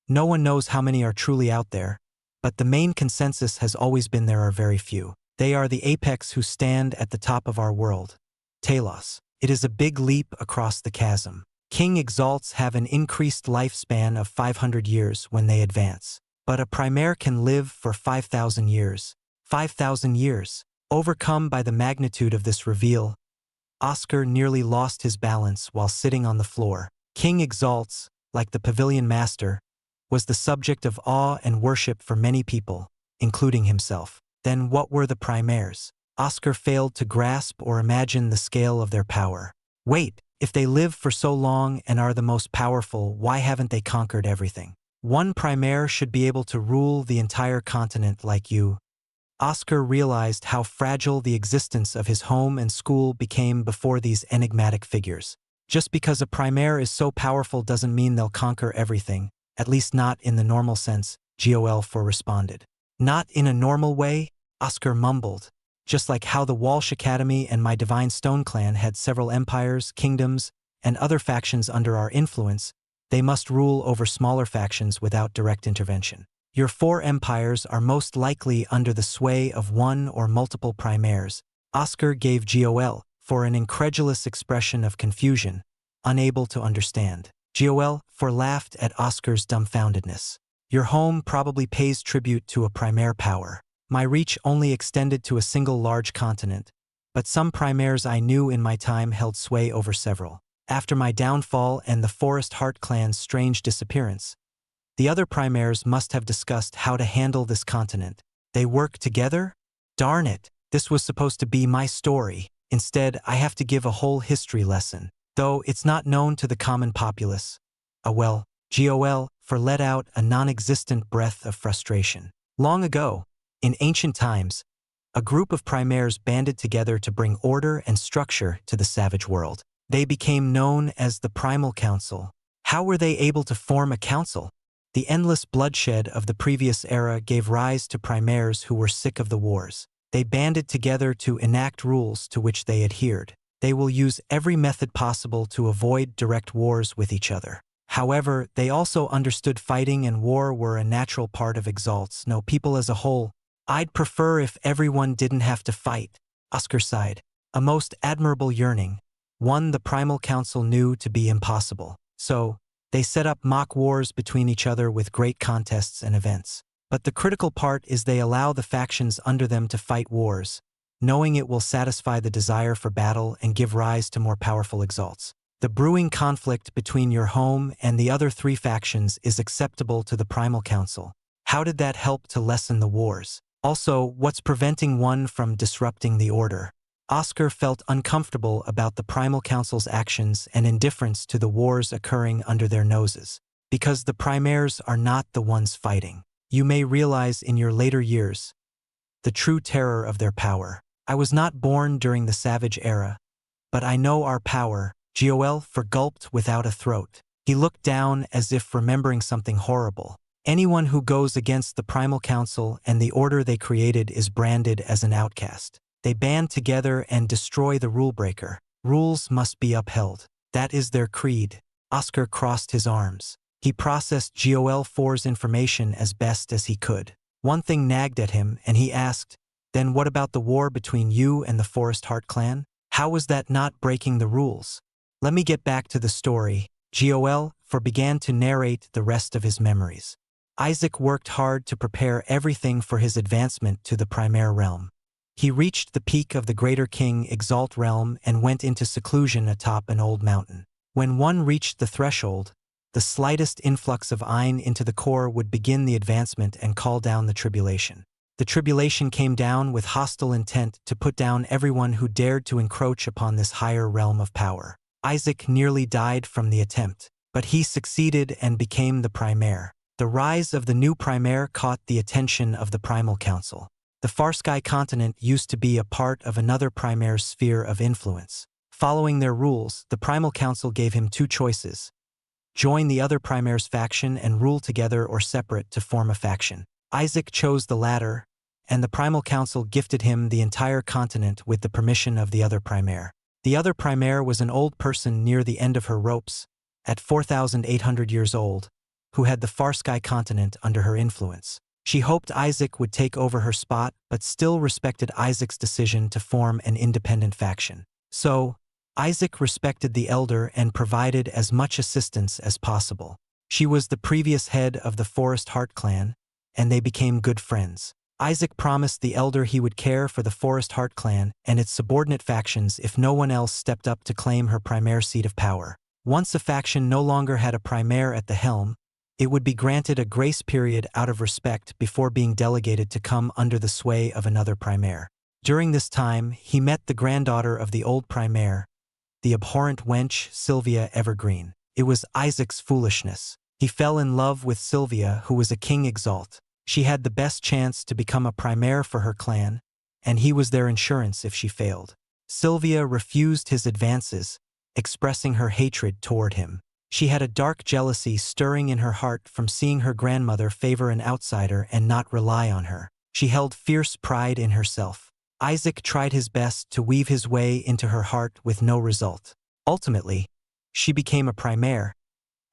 No one knows how many are truly out there, but the main consensus has always been there are very few. They are the apex who stand at the top of our world. Talos. It is a big leap across the chasm. King Exalts have an increased lifespan of 500 years when they advance. But a Primaire can live for 5,000 years. 5,000 years. Overcome by the magnitude of this reveal, Oscar nearly lost his balance while sitting on the floor. King Exalts, like the Pavilion Master, was the subject of awe and worship for many people, including himself. Then what were the Primaires? Oscar failed to grasp or imagine the scale of their power. Wait, if they live for so long and are the most powerful, why haven't they conquered everything? One Primaire should be able to rule the entire continent like you. Oscar realized how fragile the existence of his home and school became before these enigmatic figures. Just because a Primaire is so powerful doesn't mean they'll conquer everything, at least not in the normal sense, Joel 4 responded. Not in a normal way? Oscar mumbled. Just like how the Walsh Academy and my Divine Stone Clan had several empires, kingdoms, and other factions under our influence, they must rule over smaller factions without direct intervention. Your 4 empires are most likely under the sway of one or multiple Primaires. Oscar gave Joel 4 an incredulous expression of confusion, unable to understand. Joel 4 laughed at Oscar's dumbfoundedness. Your home probably pays tribute to a Primaire power. My reach only extended to a single large continent, but some Primaires I knew in my time held sway over several. After my downfall and the Forest Heart clan's strange disappearance, the other Primaires must have discussed how to handle this continent. They work together? Darn it, this was supposed to be my story. Instead, I have to give a whole history lesson, though it's not known to the common populace. Well, Joel 4 let out a non-existent breath of frustration. Long ago, in ancient times, a group of Primaires banded together to bring order and structure to the savage world. They became known as the Primal Council. How were they able to form a council? The endless bloodshed of the previous era gave rise to Primaires who were sick of the wars. They banded together to enact rules to which they adhered. They will use every method possible to avoid direct wars with each other. However, they also understood fighting and war were a natural part of Exalt's, no people as a whole. I'd prefer if everyone didn't have to fight, Oscar sighed. A most admirable yearning, one the Primal Council knew to be impossible. So, they set up mock wars between each other with great contests and events. But the critical part is they allow the factions under them to fight wars, knowing it will satisfy the desire for battle and give rise to more powerful exalts. The brewing conflict between your home and the other three factions is acceptable to the Primal Council. How did that help to lessen the wars? Also, what's preventing one from disrupting the order? Oscar felt uncomfortable about the Primal Council's actions and indifference to the wars occurring under their noses. Because the Primaires are not the ones fighting. You may realize in your later years the true terror of their power. I was not born during the Savage Era, but I know our power. Duel gulped without a throat. He looked down as if remembering something horrible. Anyone who goes against the Primal Council and the order they created is branded as an outcast. They band together and destroy the rule-breaker. Rules must be upheld. That is their creed. Oscar crossed his arms. He processed Duel 4's information as best as he could. One thing nagged at him, and he asked, "Then what about the war between you and the Forest Heart clan? How was that not breaking the rules?" Let me get back to the story. Duel began to narrate the rest of his memories. Isaac worked hard to prepare everything for his advancement to the Primaire realm. He reached the peak of the Greater King Exalt realm and went into seclusion atop an old mountain. When one reached the threshold, the slightest influx of Ein into the core would begin the advancement and call down the tribulation. The tribulation came down with hostile intent to put down everyone who dared to encroach upon this higher realm of power. Isaac nearly died from the attempt, but he succeeded and became the Primaire. The rise of the new Primaire caught the attention of the Primal Council. The Farsky continent used to be a part of another Primaire's sphere of influence. Following their rules, the Primal Council gave him two choices: join the other Primaire's faction and rule together, or separate to form a faction. Isaac chose the latter, and the Primal Council gifted him the entire continent with the permission of the other Primaire. The other Primaire was an old person near the end of her ropes, at 4,800 years old, who had the Farsky continent under her influence. She hoped Isaac would take over her spot, but still respected Isaac's decision to form an independent faction. So, Isaac respected the elder and provided as much assistance as possible. She was the previous head of the Forest Heart clan, and they became good friends. Isaac promised the elder he would care for the Forest Heart clan and its subordinate factions if no one else stepped up to claim her Primaire seat of power. Once a faction no longer had a Primaire at the helm, it would be granted a grace period out of respect before being delegated to come under the sway of another Primaire. During this time, he met the granddaughter of the old Primaire, the abhorrent wench Sylvia Evergreen. It was Isaac's foolishness. He fell in love with Sylvia, who was a King Exalt. She had the best chance to become a Primaire for her clan, and he was their insurance if she failed. Sylvia refused his advances, expressing her hatred toward him. She had a dark jealousy stirring in her heart from seeing her grandmother favor an outsider and not rely on her. She held fierce pride in herself. Isaac tried his best to weave his way into her heart with no result. Ultimately, she became a Primaire,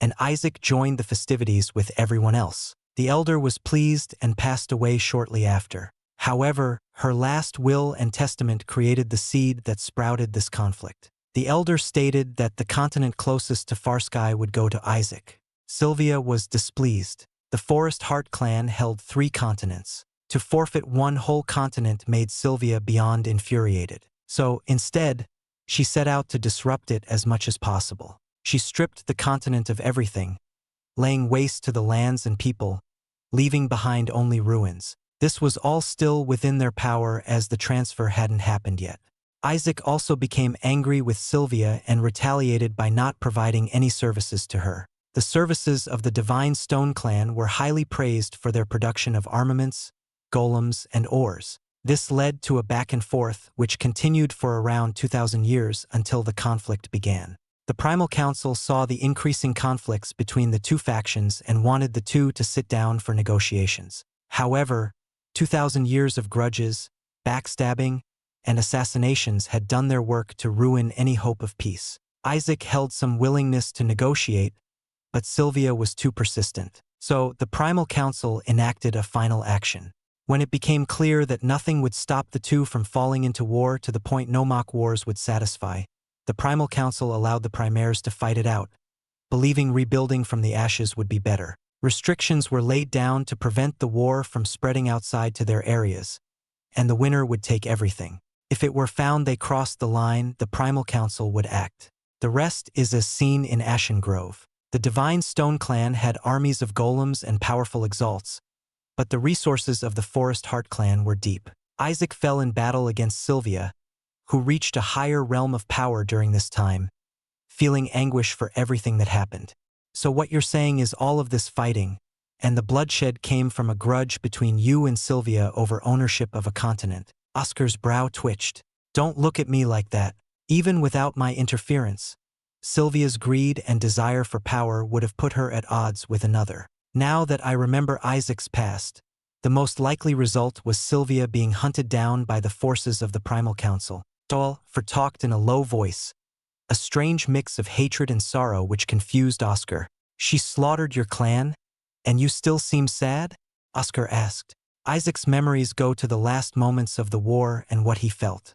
and Isaac joined the festivities with everyone else. The elder was pleased and passed away shortly after. However, her last will and testament created the seed that sprouted this conflict. The elder stated that the continent closest to Farsky would go to Isaac. Sylvia was displeased. The Forest Heart clan held 3 continents. To forfeit one whole continent made Sylvia beyond infuriated. So, instead, she set out to disrupt it as much as possible. She stripped the continent of everything, laying waste to the lands and people, leaving behind only ruins. This was all still within their power as the transfer hadn't happened yet. Isaac also became angry with Sylvia and retaliated by not providing any services to her. The services of the Divine Stone clan were highly praised for their production of armaments, golems, and ores. This led to a back and forth which continued for around 2,000 years until the conflict began. The Primal Council saw the increasing conflicts between the two factions and wanted the two to sit down for negotiations. However, 2,000 years of grudges, backstabbing, and assassinations had done their work to ruin any hope of peace. Isaac held some willingness to negotiate, but Sylvia was too persistent. So the Primal Council enacted a final action. When it became clear that nothing would stop the two from falling into war to the point no mock wars would satisfy, the Primal Council allowed the Primaires to fight it out, believing rebuilding from the ashes would be better. Restrictions were laid down to prevent the war from spreading outside to their areas, and the winner would take everything. If it were found they crossed the line, the Primal Council would act. The rest is as seen in Ashen Grove. The Divine Stone Clan had armies of golems and powerful exalts, but the resources of the Forest Heart Clan were deep. Isaac fell in battle against Sylvia, who reached a higher realm of power during this time, feeling anguish for everything that happened. So what you're saying is all of this fighting, and the bloodshed came from a grudge between you and Sylvia over ownership of a continent. Oscar's brow twitched. Don't look at me like that. Even without my interference, Sylvia's greed and desire for power would have put her at odds with another. Now that I remember Isaac's past, the most likely result was Sylvia being hunted down by the forces of the Primal Council. Duel talked in a low voice, a strange mix of hatred and sorrow which confused Oscar. She slaughtered your clan, and you still seem sad? Oscar asked. Isaac's memories go to the last moments of the war and what he felt.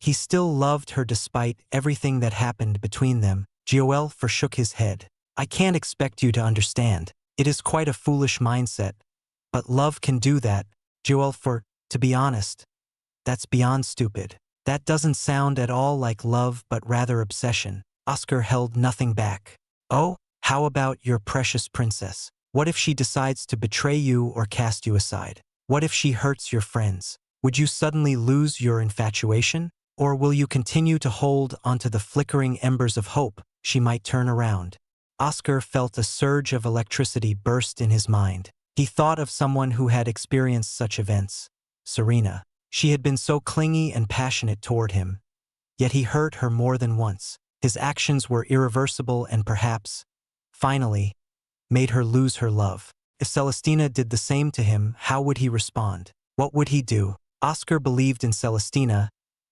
He still loved her despite everything that happened between them. Duel shook his head. I can't expect you to understand. It is quite a foolish mindset. But love can do that. Duel, to be honest, that's beyond stupid. That doesn't sound at all like love but rather obsession. Oscar held nothing back. Oh, how about your precious princess? What if she decides to betray you or cast you aside? What if she hurts your friends? Would you suddenly lose your infatuation? Or will you continue to hold onto the flickering embers of hope she might turn around? Oscar felt a surge of electricity burst in his mind. He thought of someone who had experienced such events. Serena. She had been so clingy and passionate toward him, yet he hurt her more than once. His actions were irreversible and perhaps, finally, made her lose her love. If Celestina did the same to him, how would he respond? What would he do? Oscar believed in Celestina,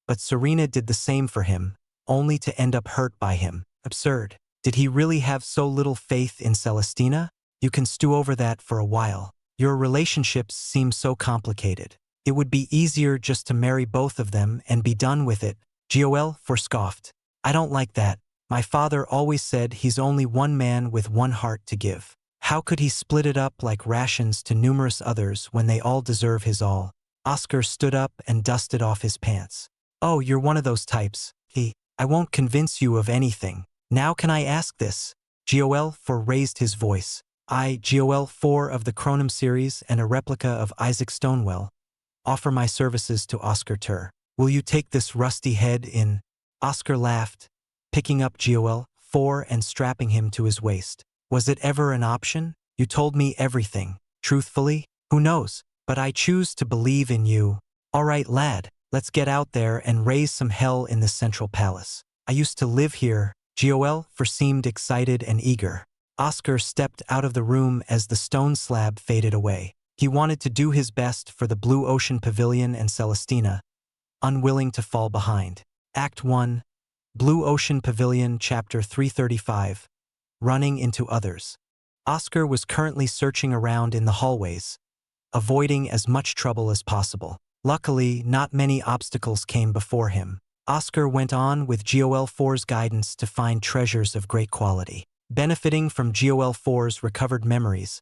but Serena did the same for him, only to end up hurt by him. Absurd. Did he really have so little faith in Celestina? You can stew over that for a while. Your relationships seem so complicated. It would be easier just to marry both of them and be done with it. Duel scoffed. I don't like that. My father always said he's only one man with one heart to give. How could he split it up like rations to numerous others when they all deserve his all? Oscar stood up and dusted off his pants. Oh, you're one of those types. I won't convince you of anything. Now can I ask this? Duel raised his voice. Duel 4 of the Chronom series and a replica of Isaac Stonewell, offer my services to Oscar Tur. Will you take this rusty head in? Oscar laughed, picking up Duel 4 and strapping him to his waist. Was it ever an option? You told me everything. Truthfully? Who knows? But I choose to believe in you. All right, lad, let's get out there and raise some hell in the Central Palace. I used to live here. Duel seemed excited and eager. Oscar stepped out of the room as the stone slab faded away. He wanted to do his best for the Blue Ocean Pavilion and Celestina, unwilling to fall behind. Act 1, Blue Ocean Pavilion, Chapter 335, Running into Others. Oscar was currently searching around in the hallways, avoiding as much trouble as possible. Luckily, not many obstacles came before him. Oscar went on with Duel 4's guidance to find treasures of great quality. Benefiting from Duel 4's recovered memories,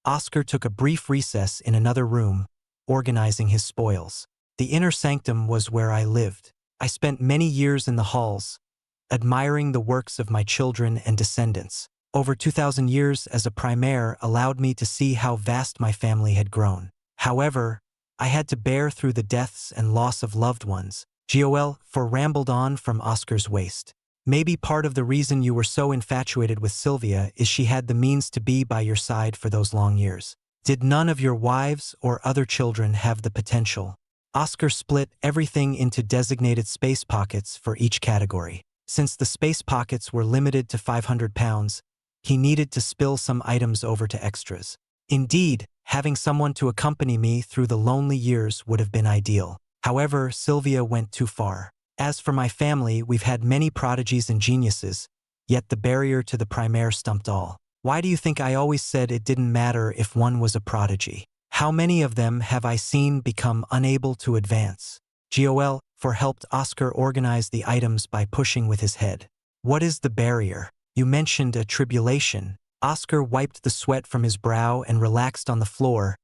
Oscar took a brief recess in another room, organizing his spoils. The inner sanctum was where I lived. I spent many years in the halls, admiring the works of my children and descendants. Over 2,000 years as a primaire allowed me to see how vast my family had grown. However, I had to bear through the deaths and loss of loved ones. Duel rambled on from Oscar's waist. Maybe part of the reason you were so infatuated with Sylvia is she had the means to be by your side for those long years. Did none of your wives or other children have the potential? Oscar split everything into designated space pockets for each category. Since the space pockets were limited to 500 pounds, he needed to spill some items over to extras. Indeed, having someone to accompany me through the lonely years would have been ideal. However, Sylvia went too far. As for my family, we've had many prodigies and geniuses, yet the barrier to the primaire stumped all. Why do you think I always said it didn't matter if one was a prodigy? How many of them have I seen become unable to advance? Duel helped Oscar organize the items by pushing with his head. What is the barrier? You mentioned a tribulation. Oscar wiped the sweat from his brow and relaxed on the floor,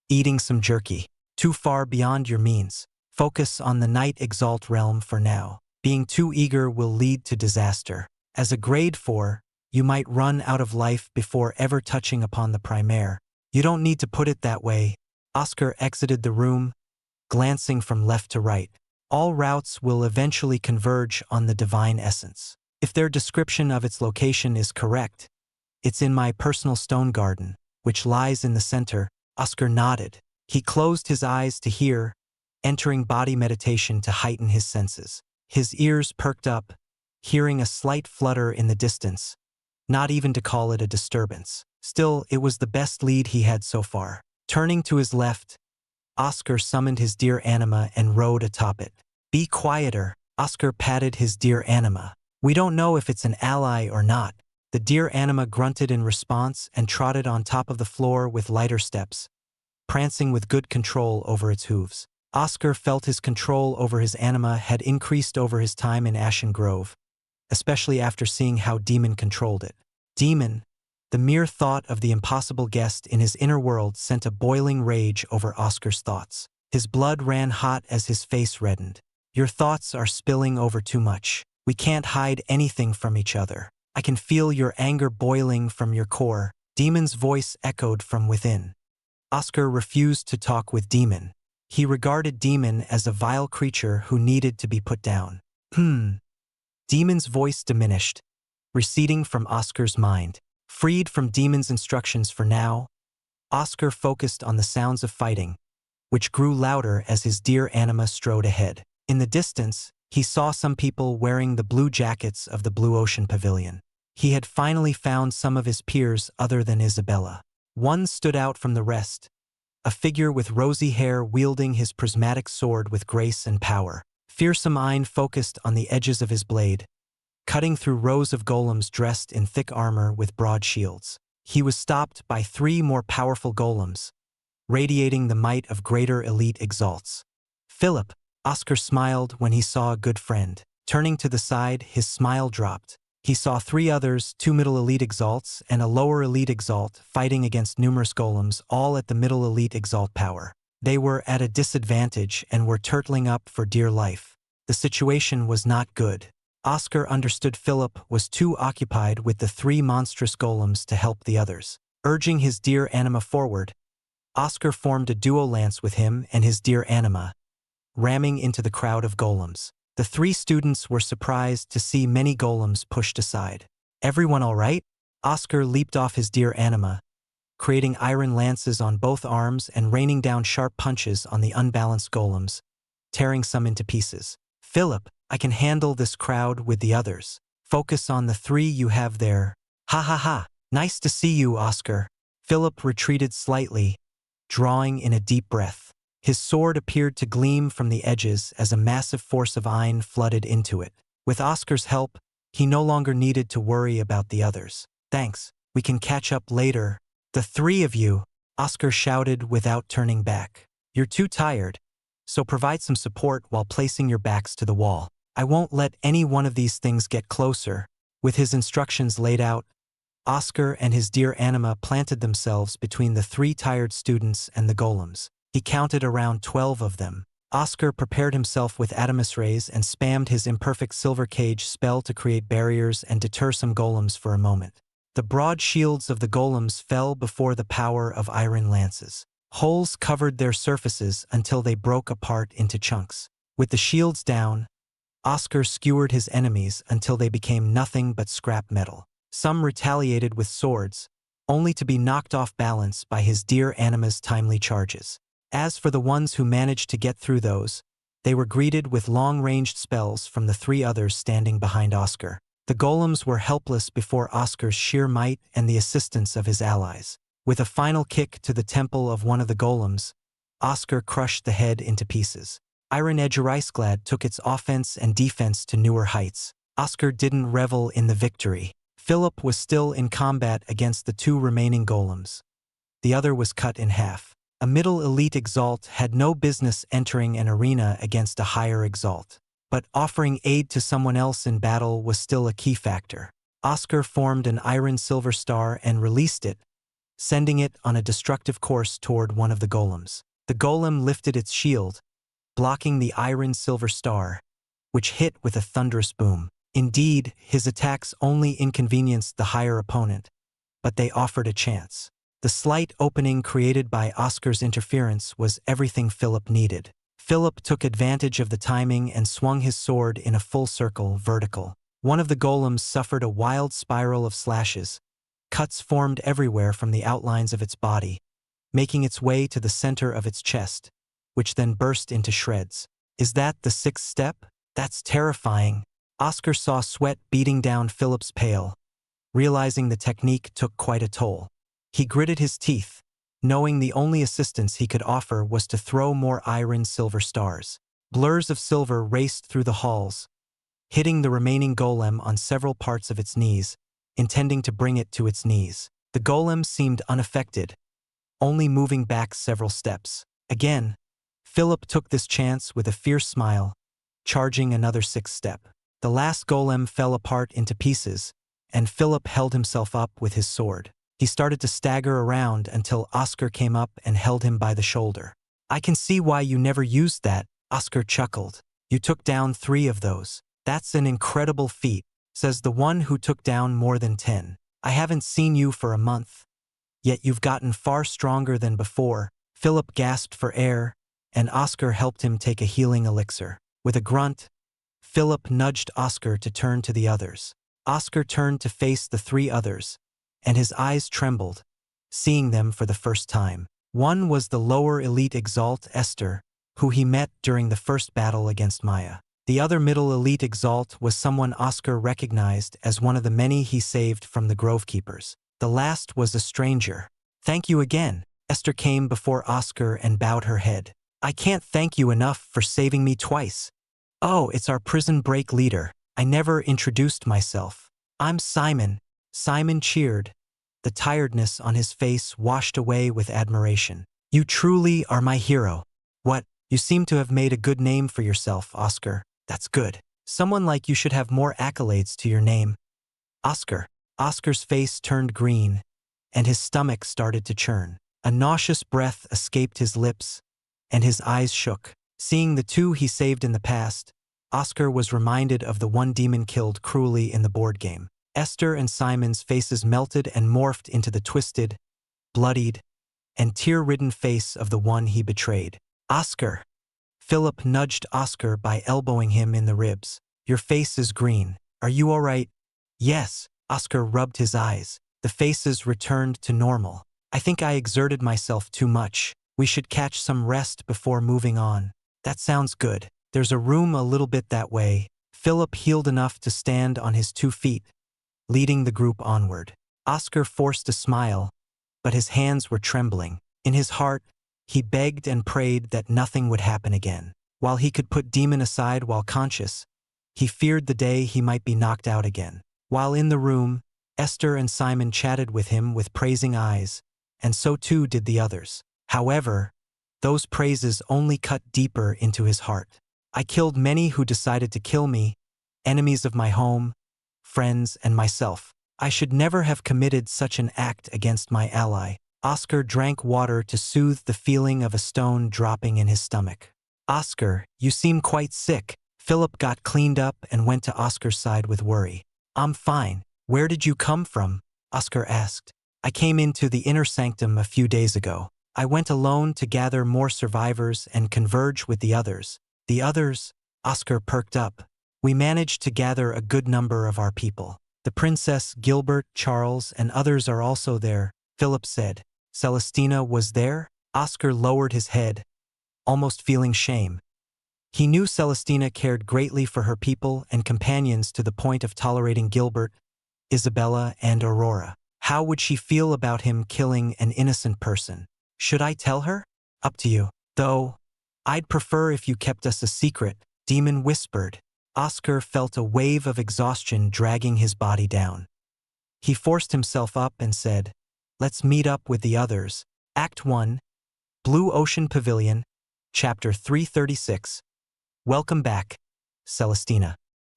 eating some jerky. Too far beyond your means. Focus on the Knight Exalt realm for now. Being too eager will lead to disaster. As a grade 4, you might run out of life before ever touching upon the primaire. You don't need to put it that way. Oscar exited the room, glancing from left to right. All routes will eventually converge on the divine essence. If their description of its location is correct, it's in my personal stone garden, which lies in the center. Oscar nodded. He closed his eyes to hear, entering body meditation to heighten his senses. His ears perked up, hearing a slight flutter in the distance, not even to call it a disturbance. Still, it was the best lead he had so far. Turning to his left, Oscar summoned his dear anima and rode atop it. Be quieter, Oscar patted his dear anima. We don't know if it's an ally or not. The dear anima grunted in response and trotted on top of the floor with lighter steps, prancing with good control over its hooves. Oscar felt his control over his anima had increased over his time in Ashen Grove, especially after seeing how Demon controlled it. Demon, the mere thought of the impossible guest in his inner world sent a boiling rage over Oscar's thoughts. His blood ran hot as his face reddened. Your thoughts are spilling over too much. We can't hide anything from each other. I can feel your anger boiling from your core. Demon's voice echoed from within. Oscar refused to talk with Demon. He regarded Demon as a vile creature who needed to be put down. Demon's voice diminished, receding from Oscar's mind. Freed from Demon's instructions for now, Oscar focused on the sounds of fighting, which grew louder as his dear anima strode ahead. In the distance, he saw some people wearing the blue jackets of the Blue Ocean Pavilion. He had finally found some of his peers other than Isabella. One stood out from the rest, a figure with rosy hair wielding his prismatic sword with grace and power. Fearsome eye focused on the edges of his blade, cutting through rows of golems dressed in thick armor with broad shields. He was stopped by 3 more powerful golems, radiating the might of greater elite exalts. Philip, Oscar smiled when he saw a good friend. Turning to the side, his smile dropped. He saw 3 others, 2 middle elite exalts and a lower elite exalt, fighting against numerous golems, all at the middle elite exalt power. They were at a disadvantage and were turtling up for dear life. The situation was not good. Oscar understood Philip was too occupied with the 3 monstrous golems to help the others. Urging his dear anima forward, Oscar formed a duo lance with him and his dear anima, ramming into the crowd of golems. The 3 students were surprised to see many golems pushed aside. Everyone all right? Oscar leaped off his dear anima, creating iron lances on both arms and raining down sharp punches on the unbalanced golems, tearing some into pieces. Philip, I can handle this crowd with the others. Focus on the 3 you have there. Ha ha ha. Nice to see you, Oscar. Philip retreated slightly, drawing in a deep breath. His sword appeared to gleam from the edges as a massive force of iron flooded into it. With Oscar's help, he no longer needed to worry about the others. Thanks, we can catch up later. The 3 of you, Oscar shouted without turning back. You're too tired, so provide some support while placing your backs to the wall. I won't let any one of these things get closer. With his instructions laid out, Oscar and his dear anima planted themselves between the 3 tired students and the golems. He counted around 12 of them. Oscar prepared himself with Adamus rays and spammed his imperfect silver cage spell to create barriers and deter some golems for a moment. The broad shields of the golems fell before the power of iron lances. Holes covered their surfaces until they broke apart into chunks. With the shields down, Oscar skewered his enemies until they became nothing but scrap metal. Some retaliated with swords, only to be knocked off balance by his dear anima's timely charges. As for the ones who managed to get through those, they were greeted with long-ranged spells from the 3 others standing behind Oscar. The golems were helpless before Oscar's sheer might and the assistance of his allies. With a final kick to the temple of one of the golems, Oscar crushed the head into pieces. Iron Edge Iceglad took its offense and defense to newer heights. Oscar didn't revel in the victory. Philip was still in combat against the 2 remaining golems. The other was cut in half. A middle elite exalt had no business entering an arena against a higher exalt, but offering aid to someone else in battle was still a key factor. Oscar formed an iron silver star and released it, sending it on a destructive course toward one of the golems. The golem lifted its shield, blocking the iron-silver star, which hit with a thunderous boom. Indeed, his attacks only inconvenienced the higher opponent, but they offered a chance. The slight opening created by Oscar's interference was everything Philip needed. Philip took advantage of the timing and swung his sword in a full circle, vertical. One of the golems suffered a wild spiral of slashes. Cuts formed everywhere from the outlines of its body, making its way to the center of its chest, which then burst into shreds. Is that the sixth step? That's terrifying. Oscar saw sweat beating down Philip's pale, realizing the technique took quite a toll. He gritted his teeth, knowing the only assistance he could offer was to throw more iron-silver stars. Blurs of silver raced through the halls, hitting the remaining golem on several parts of its knees, intending to bring it to its knees. The golem seemed unaffected, only moving back several steps. Again, Philip took this chance with a fierce smile, charging another 6th step. The last golem fell apart into pieces, and Philip held himself up with his sword. He started to stagger around until Oscar came up and held him by the shoulder. I can see why you never used that, Oscar chuckled. You took down 3 of those. That's an incredible feat, says the one who took down more than 10. I haven't seen you for a month, yet you've gotten far stronger than before. Philip gasped for air, and Oscar helped him take a healing elixir. With a grunt, Philip nudged Oscar to turn to the others. Oscar turned to face the 3 others, and his eyes trembled, seeing them for the first time. One was the lower elite Exalt Esther, who he met during the first battle against Maya. The other middle elite Exalt was someone Oscar recognized as one of the many he saved from the Grovekeepers. The last was a stranger. Thank you again. Esther came before Oscar and bowed her head. I can't thank you enough for saving me twice. Oh, it's our prison break leader. I never introduced myself. I'm Simon. Simon cheered, the tiredness on his face washed away with admiration. You truly are my hero. What? You seem to have made a good name for yourself, Oscar. That's good. Someone like you should have more accolades to your name. Oscar. Oscar's face turned green, and his stomach started to churn. A nauseous breath escaped his lips, and his eyes shook. Seeing the 2 he saved in the past, Oscar was reminded of the one demon killed cruelly in the board game. Esther and Simon's faces melted and morphed into the twisted, bloodied, and tear-ridden face of the one he betrayed. Oscar. Philip nudged Oscar by elbowing him in the ribs. Your face is green. Are you all right? Yes. Oscar rubbed his eyes. The faces returned to normal. I think I exerted myself too much. We should catch some rest before moving on. That sounds good. There's a room a little bit that way. Philip healed enough to stand on his 2 feet, leading the group onward. Oscar forced a smile, but his hands were trembling. In his heart, he begged and prayed that nothing would happen again. While he could put demon aside while conscious, he feared the day he might be knocked out again. While in the room, Esther and Simon chatted with him with praising eyes, and so too did the others. However, those praises only cut deeper into his heart. I killed many who decided to kill me, enemies of my home, friends, and myself. I should never have committed such an act against my ally. Oscar drank water to soothe the feeling of a stone dropping in his stomach. Oscar, you seem quite sick. Philip got cleaned up and went to Oscar's side with worry. I'm fine. Where did you come from? Oscar asked. I came into the inner sanctum a few days ago. I went alone to gather more survivors and converge with the others. The others? Oscar perked up. We managed to gather a good number of our people. The Princess, Gilbert, Charles, and others are also there, Philip said. Celestina was there? Oscar lowered his head, almost feeling shame. He knew Celestina cared greatly for her people and companions to the point of tolerating Gilbert, Isabella, and Aurora. How would she feel about him killing an innocent person? Should I tell her? Up to you. Though, I'd prefer if you kept us a secret, Demon whispered. Oscar felt a wave of exhaustion dragging his body down. He forced himself up and said, Let's meet up with the others. Act 1, Blue Ocean Pavilion, Chapter 336. Welcome back, Celestina.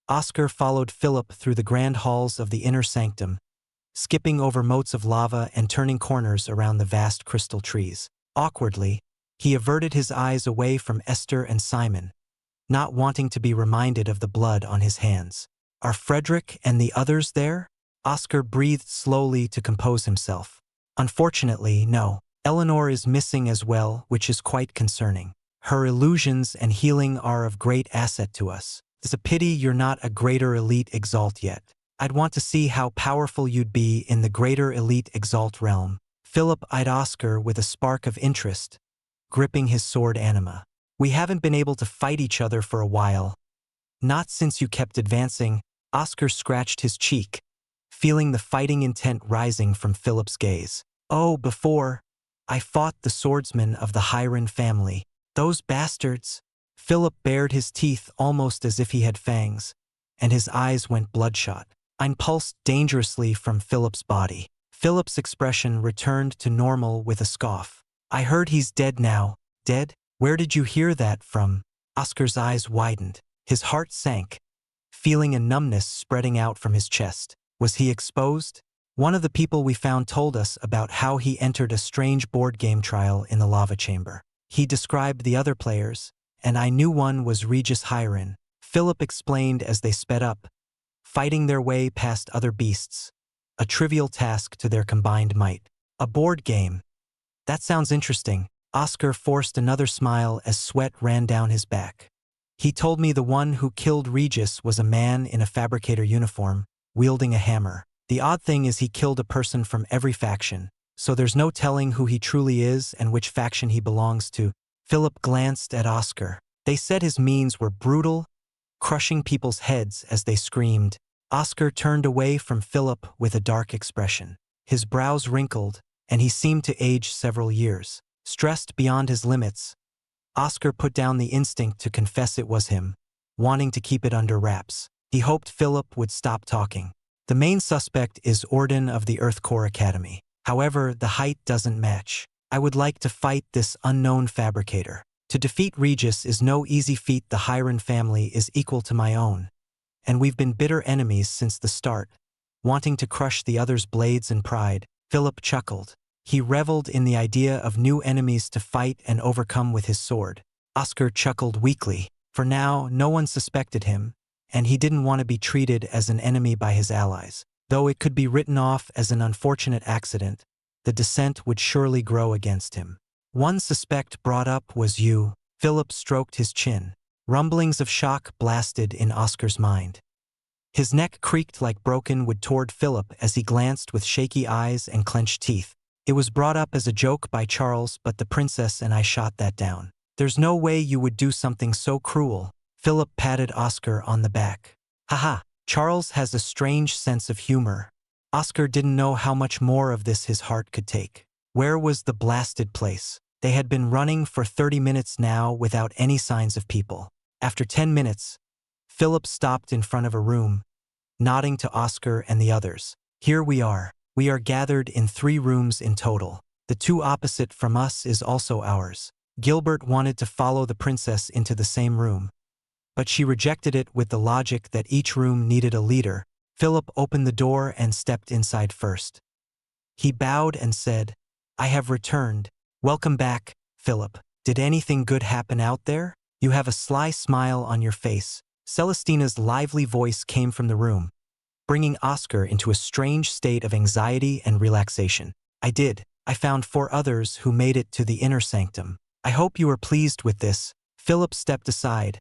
Oscar followed Philip through the grand halls of the inner sanctum, skipping over moats of lava and turning corners around the vast crystal trees. Awkwardly, He averted his eyes away from Esther and Simon, not wanting to be reminded of the blood on his hands. Are Frederick and the others there? Oscar breathed slowly to compose himself. Unfortunately, no. Eleanor is missing as well, which is quite concerning. Her illusions and healing are of great asset to us. It's a pity you're not a greater elite Exalt yet. I'd want to see how powerful you'd be in the greater elite Exalt realm. Philip eyed Oscar with a spark of interest, gripping his sword anima. We haven't been able to fight each other for a while. Not since you kept advancing. Oscar scratched his cheek, feeling the fighting intent rising from Philip's gaze. Oh, before. I fought the swordsmen of the Hydra family. Those bastards. Philip bared his teeth almost as if he had fangs, and his eyes went bloodshot. I pulsed dangerously from Philip's body. Philip's expression returned to normal with a scoff. I heard he's dead now. Dead? Where did you hear that from? Oscar's eyes widened. His heart sank, feeling a numbness spreading out from his chest. Was he exposed? One of the people we found told us about how he entered a strange board game trial in the lava chamber. He described the other players, and I knew one was Regis Hydra. Philip explained as they sped up, fighting their way past other beasts, a trivial task to their combined might. A board game. That sounds interesting. Oscar forced another smile as sweat ran down his back. He told me the one who killed Regis was a man in a fabricator uniform, wielding a hammer. The odd thing is he killed a person from every faction, so there's no telling who he truly is and which faction he belongs to. Philip glanced at Oscar. They said his means were brutal, crushing people's heads as they screamed. Oscar turned away from Philip with a dark expression. His brows wrinkled, and he seemed to age several years. Stressed beyond his limits, Oscar put down the instinct to confess it was him, wanting to keep it under wraps. He hoped Philip would stop talking. The main suspect is Orden of the Earth Core Academy. However, the height doesn't match. I would like to fight this unknown fabricator. To defeat Regis is no easy feat. The Hydra family is equal to my own, and we've been bitter enemies since the start, wanting to crush the other's blades and pride. Philip chuckled. He reveled in the idea of new enemies to fight and overcome with his sword. Oscar chuckled weakly. For now, no one suspected him, and he didn't want to be treated as an enemy by his allies. Though it could be written off as an unfortunate accident, the dissent would surely grow against him. One suspect brought up was you. Philip stroked his chin. Rumblings of shock blasted in Oscar's mind. His neck creaked like broken wood toward Philip as he glanced with shaky eyes and clenched teeth. It was brought up as a joke by Charles, but the princess and I shot that down. There's no way you would do something so cruel. Philip patted Oscar on the back. Haha, Charles has a strange sense of humor. Oscar didn't know how much more of this his heart could take. Where was the blasted place? They had been running for 30 minutes now without any signs of people. After 10 minutes, Philip stopped in front of a room, nodding to Oscar and the others. Here we are. We are gathered in 3 rooms in total. The 2 opposite from us is also ours. Gilbert wanted to follow the princess into the same room, but she rejected it with the logic that each room needed a leader. Philip opened the door and stepped inside first. He bowed and said, I have returned. Welcome back, Philip. Did anything good happen out there? You have a sly smile on your face. Celestina's lively voice came from the room, bringing Oscar into a strange state of anxiety and relaxation. I did. I found 4 others who made it to the inner sanctum. I hope you are pleased with this. Philip stepped aside,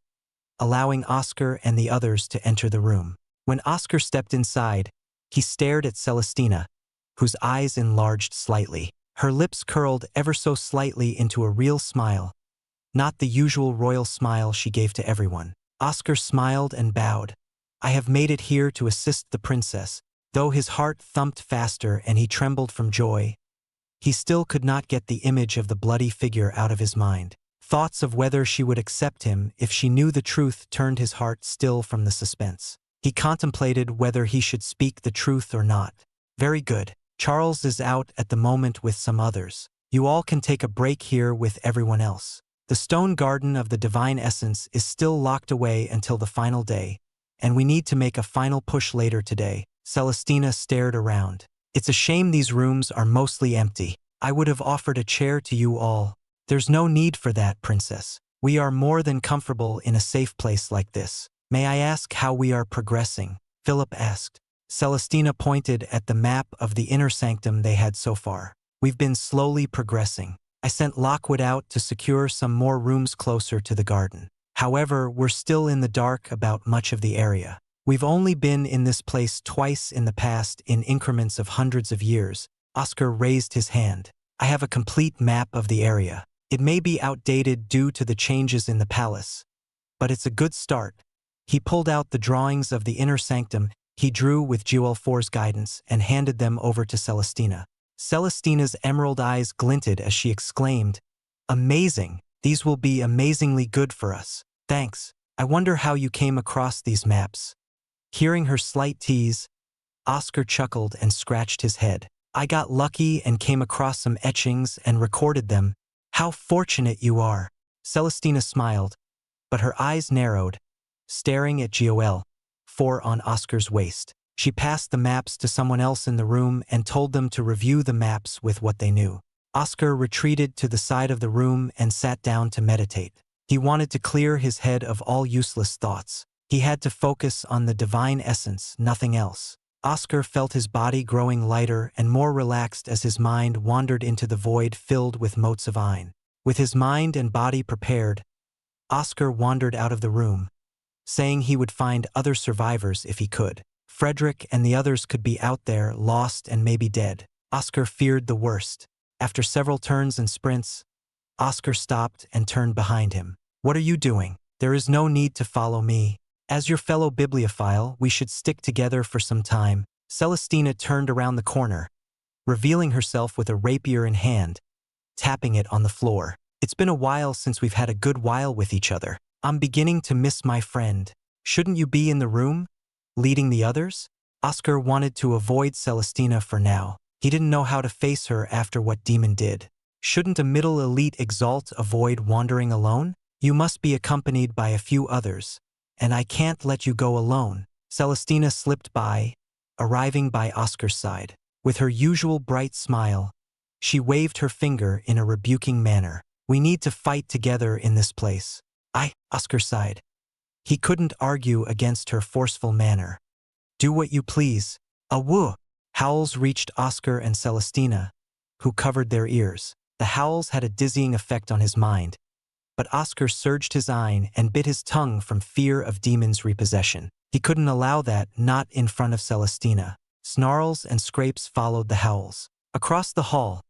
allowing Oscar and the others to enter the room. When Oscar stepped inside, he stared at Celestina, whose eyes enlarged slightly. Her lips curled ever so slightly into a real smile, not the usual royal smile she gave to everyone. Oscar smiled and bowed. I have made it here to assist the princess. Though his heart thumped faster and he trembled from joy, he still could not get the image of the bloody figure out of his mind. Thoughts of whether she would accept him if she knew the truth turned his heart still from the suspense. He contemplated whether he should speak the truth or not. Very good. Charles is out at the moment with some others. You all can take a break here with everyone else. The stone garden of the divine essence is still locked away until the final day, and we need to make a final push later today. Celestina stared around. It's a shame these rooms are mostly empty. I would have offered a chair to you all, There's no need for that, princess. We are more than comfortable in a safe place like this. May I ask how we are progressing? Philip asked. Celestina pointed at the map of the inner sanctum they had so far. We've been slowly progressing. I sent Lockwood out to secure some more rooms closer to the garden. However, we're still in the dark about much of the area. We've only been in this place twice in the past in increments of hundreds of years. Oscar raised his hand. I have a complete map of the area. It may be outdated due to the changes in the palace, but it's a good start. He pulled out the drawings of the inner sanctum he drew with Duel 4's guidance and handed them over to Celestina. Celestina's emerald eyes glinted as she exclaimed, "Amazing! These will be amazingly good for us. Thanks. I wonder how you came across these maps." Hearing her slight tease, Oscar chuckled and scratched his head. "I got lucky and came across some etchings and recorded them. How fortunate you are." Celestina smiled, but her eyes narrowed, staring at Duel 4 on Oscar's waist. She passed the maps to someone else in the room and told them to review the maps with what they knew. Oscar retreated to the side of the room and sat down to meditate. He wanted to clear his head of all useless thoughts. He had to focus on the divine essence, nothing else. Oscar felt his body growing lighter and more relaxed as his mind wandered into the void filled with motes of iron. With his mind and body prepared, Oscar wandered out of the room, saying he would find other survivors if he could. Frederick and the others could be out there, lost and maybe dead. Oscar feared the worst. After several turns and sprints, Oscar stopped and turned behind him. "What are you doing? There is no need to follow me. As your fellow bibliophile, we should stick together for some time." Celestina turned around the corner, revealing herself with a rapier in hand, tapping it on the floor. "It's been a while since we've had a good while with each other. I'm beginning to miss my friend. Shouldn't you be in the room, leading the others?" Oscar wanted to avoid Celestina for now. He didn't know how to face her after what Demon did. Shouldn't a middle elite Exalt avoid wandering alone? "You must be accompanied by a few others, and I can't let you go alone." Celestina slipped by, arriving by Oscar's side. With her usual bright smile, she waved her finger in a rebuking manner. "We need to fight together in this place." Oscar sighed. He couldn't argue against her forceful manner. "Do what you please." A woo! Howls reached Oscar and Celestina, who covered their ears. The howls had a dizzying effect on his mind, but Oscar surged his eye and bit his tongue from fear of Demon's repossession. He couldn't allow that, not in front of Celestina. Snarls and scrapes followed the howls. Across the hall,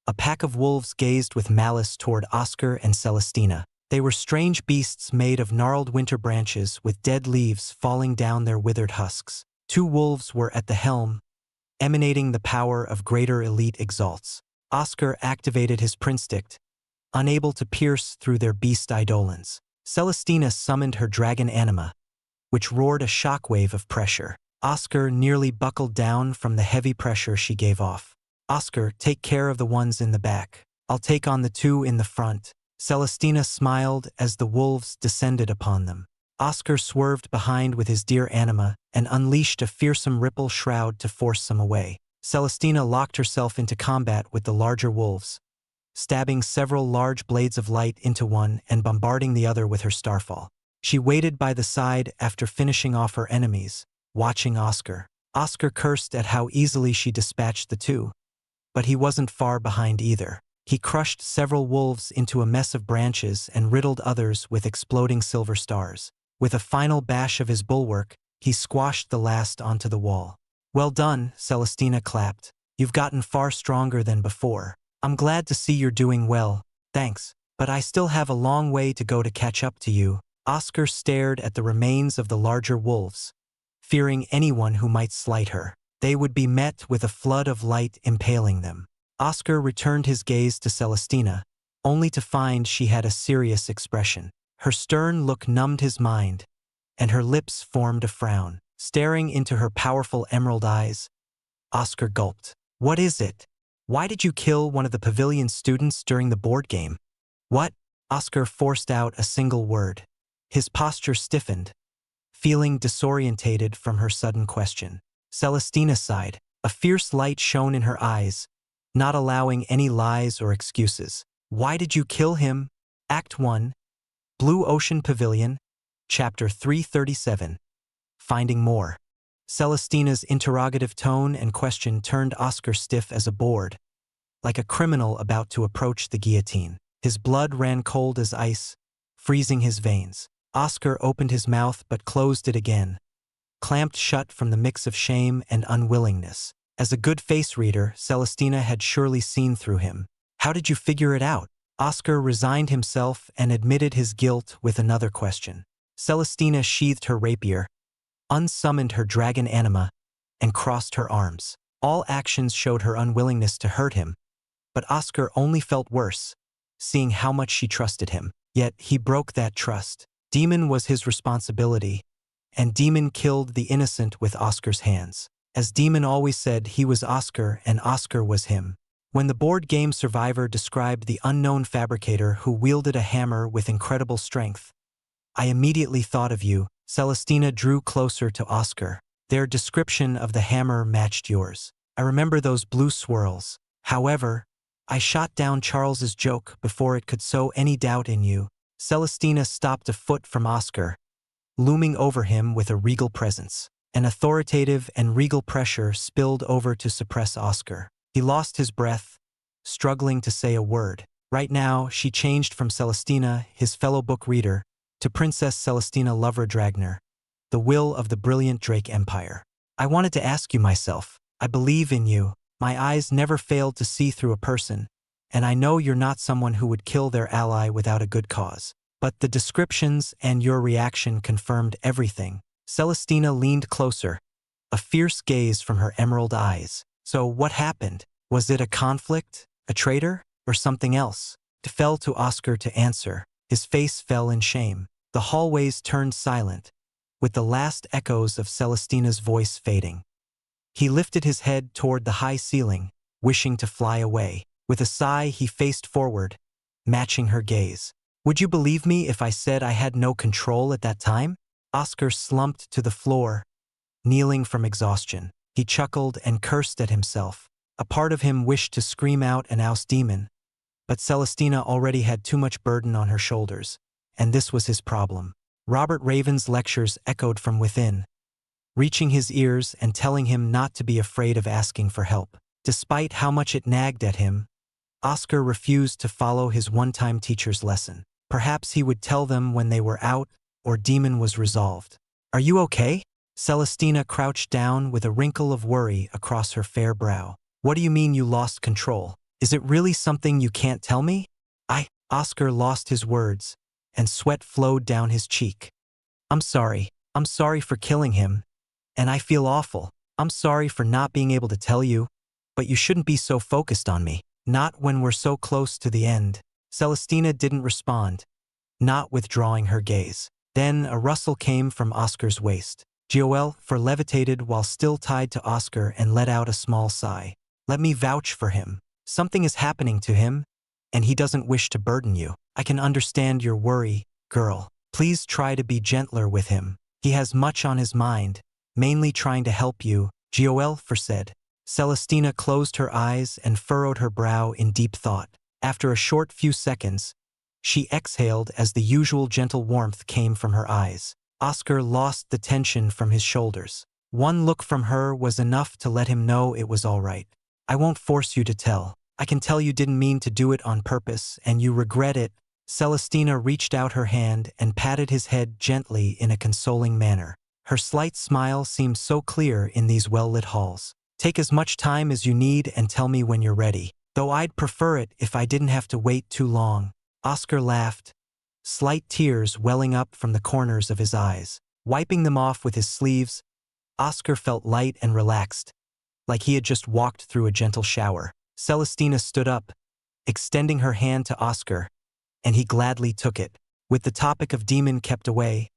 a pack of wolves gazed with malice toward Oscar and Celestina. They were strange beasts made of gnarled winter branches with dead leaves falling down their withered husks. 2 wolves were at the helm, emanating the power of greater elite exalts. Oscar activated his prinstick, unable to pierce through their beast eidolons. Celestina summoned her dragon anima, which roared a shockwave of pressure. Oscar nearly buckled down from the heavy pressure she gave off. "Oscar, take care of the ones in the back. I'll take on the 2 in the front." Celestina smiled as the wolves descended upon them. Oscar swerved behind with his dear anima and unleashed a fearsome ripple shroud to force some away. Celestina locked herself into combat with the larger wolves, stabbing several large blades of light into one and bombarding the other with her starfall. She waited by the side after finishing off her enemies, watching Oscar. Oscar cursed at how easily she dispatched the 2, but he wasn't far behind either. He crushed several wolves into a mess of branches and riddled others with exploding silver stars. With a final bash of his bulwark, he squashed the last onto the wall. "Well done," Celestina clapped. "You've gotten far stronger than before. I'm glad to see you're doing well." "Thanks, but I still have a long way to go to catch up to you." Oscar stared at the remains of the larger wolves, fearing anyone who might slight her. They would be met with a flood of light impaling them. Oscar returned his gaze to Celestina, only to find she had a serious expression. Her stern look numbed his mind, and her lips formed a frown. Staring into her powerful emerald eyes, Oscar gulped. "What is it? Why did you kill one of the pavilion students during the board game?" "What?" Oscar forced out a single word. His posture stiffened, feeling disorientated from her sudden question. Celestina sighed. A fierce light shone in her eyes, not allowing any lies or excuses. Why did you kill him? Act 1, Blue Ocean Pavilion, Chapter 337. Finding more. Celestina's interrogative tone and question turned Oscar stiff as a board, like a criminal about to approach the guillotine. His blood ran cold as ice, freezing his veins. Oscar opened his mouth but closed it again, clamped shut from the mix of shame and unwillingness. As a good face reader, Celestina had surely seen through him. How did you figure it out? Oscar resigned himself and admitted his guilt with another question. Celestina sheathed her rapier, unsummoned her dragon anima, and crossed her arms. All actions showed her unwillingness to hurt him, but Oscar only felt worse, seeing how much she trusted him. Yet he broke that trust. Demon was his responsibility, and Demon killed the innocent with Oscar's hands. As Demon always said, he was Oscar and Oscar was him. When the board game Survivor described the unknown fabricator who wielded a hammer with incredible strength, I immediately thought of you. Celestina drew closer to Oscar. Their description of the hammer matched yours. I remember those blue swirls. However, I shot down Charles's joke before it could sow any doubt in you. Celestina stopped a foot from Oscar, looming over him with a regal presence. An authoritative and regal pressure spilled over to suppress Oscar. He lost his breath, struggling to say a word. Right now, she changed from Celestina, his fellow book reader, to Princess Celestina Lover-Dragner, the will of the brilliant Drake Empire. I wanted to ask you myself. I believe in you. My eyes never failed to see through a person, and I know you're not someone who would kill their ally without a good cause. But the descriptions and your reaction confirmed everything. Celestina leaned closer, a fierce gaze from her emerald eyes. So what happened? Was it a conflict, a traitor, or something else? It fell to Oscar to answer. His face fell in shame. The hallways turned silent, with the last echoes of Celestina's voice fading. He lifted his head toward the high ceiling, wishing to fly away. With a sigh, he faced forward, matching her gaze. Would you believe me if I said I had no control at that time? Oscar slumped to the floor, kneeling from exhaustion. He chuckled and cursed at himself. A part of him wished to scream out and oust Demon, but Celestina already had too much burden on her shoulders, and this was his problem. Robert Raven's lectures echoed from within, reaching his ears and telling him not to be afraid of asking for help. Despite how much it nagged at him, Oscar refused to follow his one-time teacher's lesson. Perhaps he would tell them when they were out, or Demon was resolved. Are you okay? Celestina crouched down with a wrinkle of worry across her fair brow. What do you mean you lost control? Is it really something you can't tell me? Oscar lost his words, and sweat flowed down his cheek. I'm sorry. I'm sorry for killing him, and I feel awful. I'm sorry for not being able to tell you, but you shouldn't be so focused on me. Not when we're so close to the end. Celestina didn't respond, not withdrawing her gaze. Then a rustle came from Oscar's waist. Joel levitated while still tied to Oscar and let out a small sigh. Let me vouch for him. Something is happening to him, and he doesn't wish to burden you. I can understand your worry, girl. Please try to be gentler with him. He has much on his mind, mainly trying to help you, Joel said. Celestina closed her eyes and furrowed her brow in deep thought. After a short few seconds, she exhaled as the usual gentle warmth came from her eyes. Oscar lost the tension from his shoulders. One look from her was enough to let him know it was all right. I won't force you to tell. I can tell you didn't mean to do it on purpose, and you regret it. Celestina reached out her hand and patted his head gently in a consoling manner. Her slight smile seemed so clear in these well-lit halls. Take as much time as you need and tell me when you're ready. Though I'd prefer it if I didn't have to wait too long. Oscar laughed, slight tears welling up from the corners of his eyes. Wiping them off with his sleeves, Oscar felt light and relaxed, like he had just walked through a gentle shower. Celestina stood up, extending her hand to Oscar, and he gladly took it. With the topic of Demon kept away,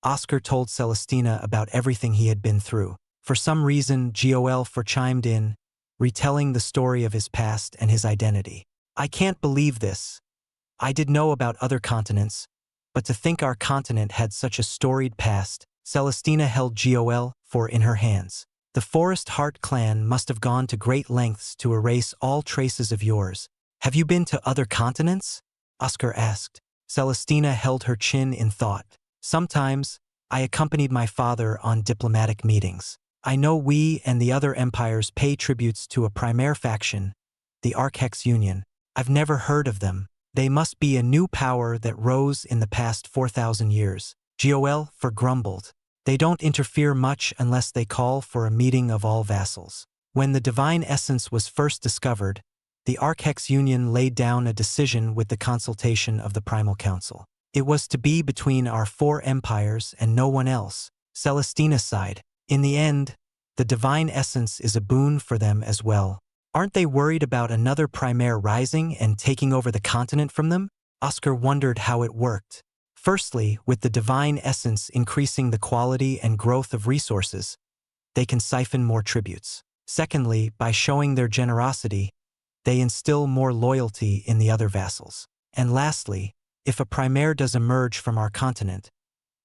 Oscar told Celestina about everything he had been through. For some reason, Joel chimed in, retelling the story of his past and his identity. I can't believe this. I did know about other continents, but to think our continent had such a storied past. Celestina held Joel in her hands. The Forest Heart clan must have gone to great lengths to erase all traces of yours. Have you been to other continents? Oscar asked. Celestina held her chin in thought. Sometimes, I accompanied my father on diplomatic meetings. I know we and the other empires pay tributes to a primaire faction, the Archex Union. I've never heard of them. They must be a new power that rose in the past 4,000 years. Duel grumbled. They don't interfere much unless they call for a meeting of all vassals. When the divine essence was first discovered, the Archex Union laid down a decision with the consultation of the Primal Council. It was to be between our 4 empires and no one else. Celestina sighed. In the end, the divine essence is a boon for them as well. Aren't they worried about another primaire rising and taking over the continent from them? Oscar wondered how it worked. Firstly, with the divine essence increasing the quality and growth of resources, they can siphon more tributes. Secondly, by showing their generosity, they instill more loyalty in the other vassals. And lastly, if a primaire does emerge from our continent,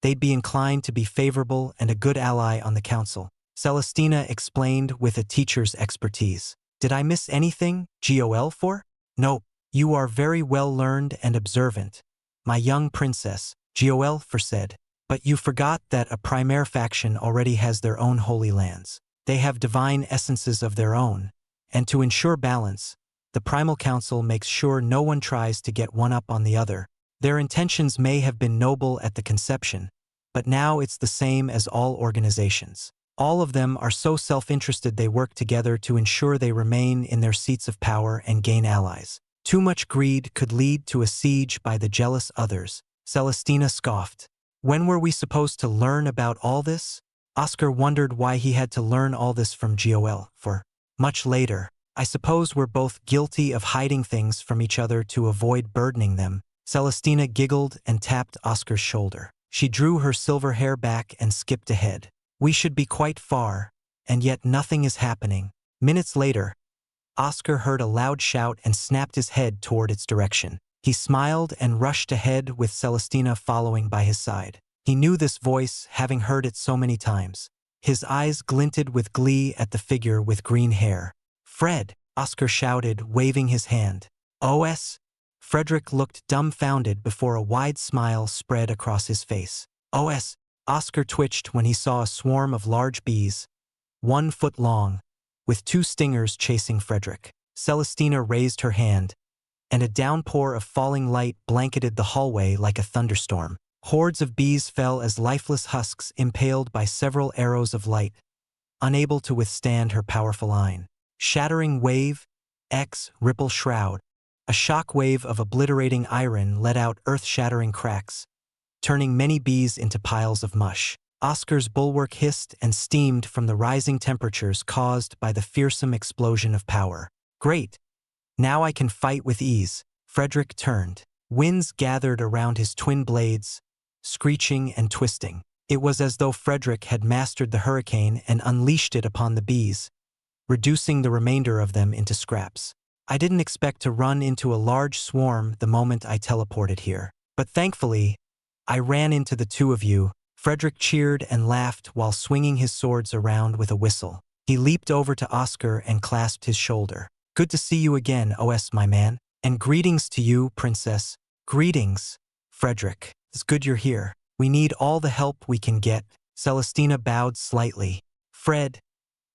they'd be inclined to be favorable and a good ally on the council. Celestina explained with a teacher's expertise. Did I miss anything, GOL for? No, you are very well learned and observant, my young princess, GOL said. But you forgot that a primaire faction already has their own holy lands. They have divine essences of their own, and to ensure balance, the Primal Council makes sure no one tries to get one up on the other. Their intentions may have been noble at the conception, but now it's the same as all organizations. All of them are so self-interested they work together to ensure they remain in their seats of power and gain allies. Too much greed could lead to a siege by the jealous others. Celestina scoffed. When were we supposed to learn about all this? Oscar wondered why he had to learn all this from GOL for much later. I suppose we're both guilty of hiding things from each other to avoid burdening them. Celestina giggled and tapped Oscar's shoulder. She drew her silver hair back and skipped ahead. We should be quite far, and yet nothing is happening. Minutes later, Oscar heard a loud shout and snapped his head toward its direction. He smiled and rushed ahead with Celestina following by his side. He knew this voice, having heard it so many times. His eyes glinted with glee at the figure with green hair. Fred, Oscar shouted, waving his hand. OS? Frederick looked dumbfounded before a wide smile spread across his face. OS? Oscar twitched when he saw a swarm of large bees, 1 foot long, with 2 stingers chasing Frederick. Celestina raised her hand, and a downpour of falling light blanketed the hallway like a thunderstorm. Hordes of bees fell as lifeless husks impaled by several arrows of light, unable to withstand her powerful line. Shattering wave, ripple shroud. A shock wave of obliterating iron let out earth-shattering cracks, turning many bees into piles of mush. Oscar's bulwark hissed and steamed from the rising temperatures caused by the fearsome explosion of power. Great! Now I can fight with ease. Frederick turned. Winds gathered around his twin blades, screeching and twisting. It was as though Frederick had mastered the hurricane and unleashed it upon the bees, reducing the remainder of them into scraps. I didn't expect to run into a large swarm the moment I teleported here. But thankfully, I ran into the 2 of you. Frederick cheered and laughed while swinging his swords around with a whistle. He leaped over to Oscar and clasped his shoulder. Good to see you again, OS my man. And greetings to you, princess. Greetings, Frederick. It's good you're here. We need all the help we can get. Celestina bowed slightly. Fred,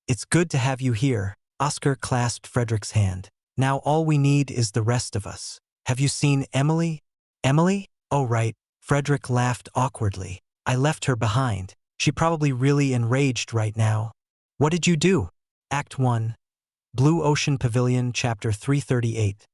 it's good to have you here. Oscar clasped Frederick's hand. Now all we need is the rest of us. Have you seen Emily? Emily? Oh right. Frederick laughed awkwardly. I left her behind. She probably really enraged right now. What did you do? Act 1. Blue Ocean Pavilion, Chapter 338.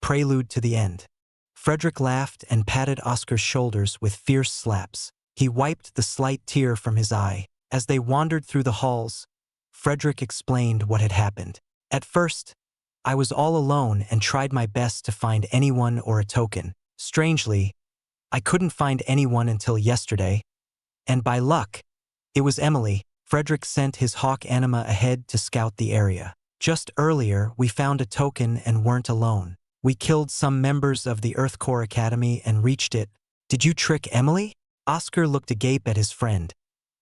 Prelude to the End. Frederick laughed and patted Oscar's shoulders with fierce slaps. He wiped the slight tear from his eye. As they wandered through the halls, Frederick explained what had happened. At first, I was all alone and tried my best to find anyone or a token. Strangely, I couldn't find anyone until yesterday, and by luck, it was Emily. Frederick sent his hawk anima ahead to scout the area. Just earlier, we found a token and weren't alone. We killed some members of the Earth Core Academy and reached it. Did you trick Emily? Oscar looked agape at his friend,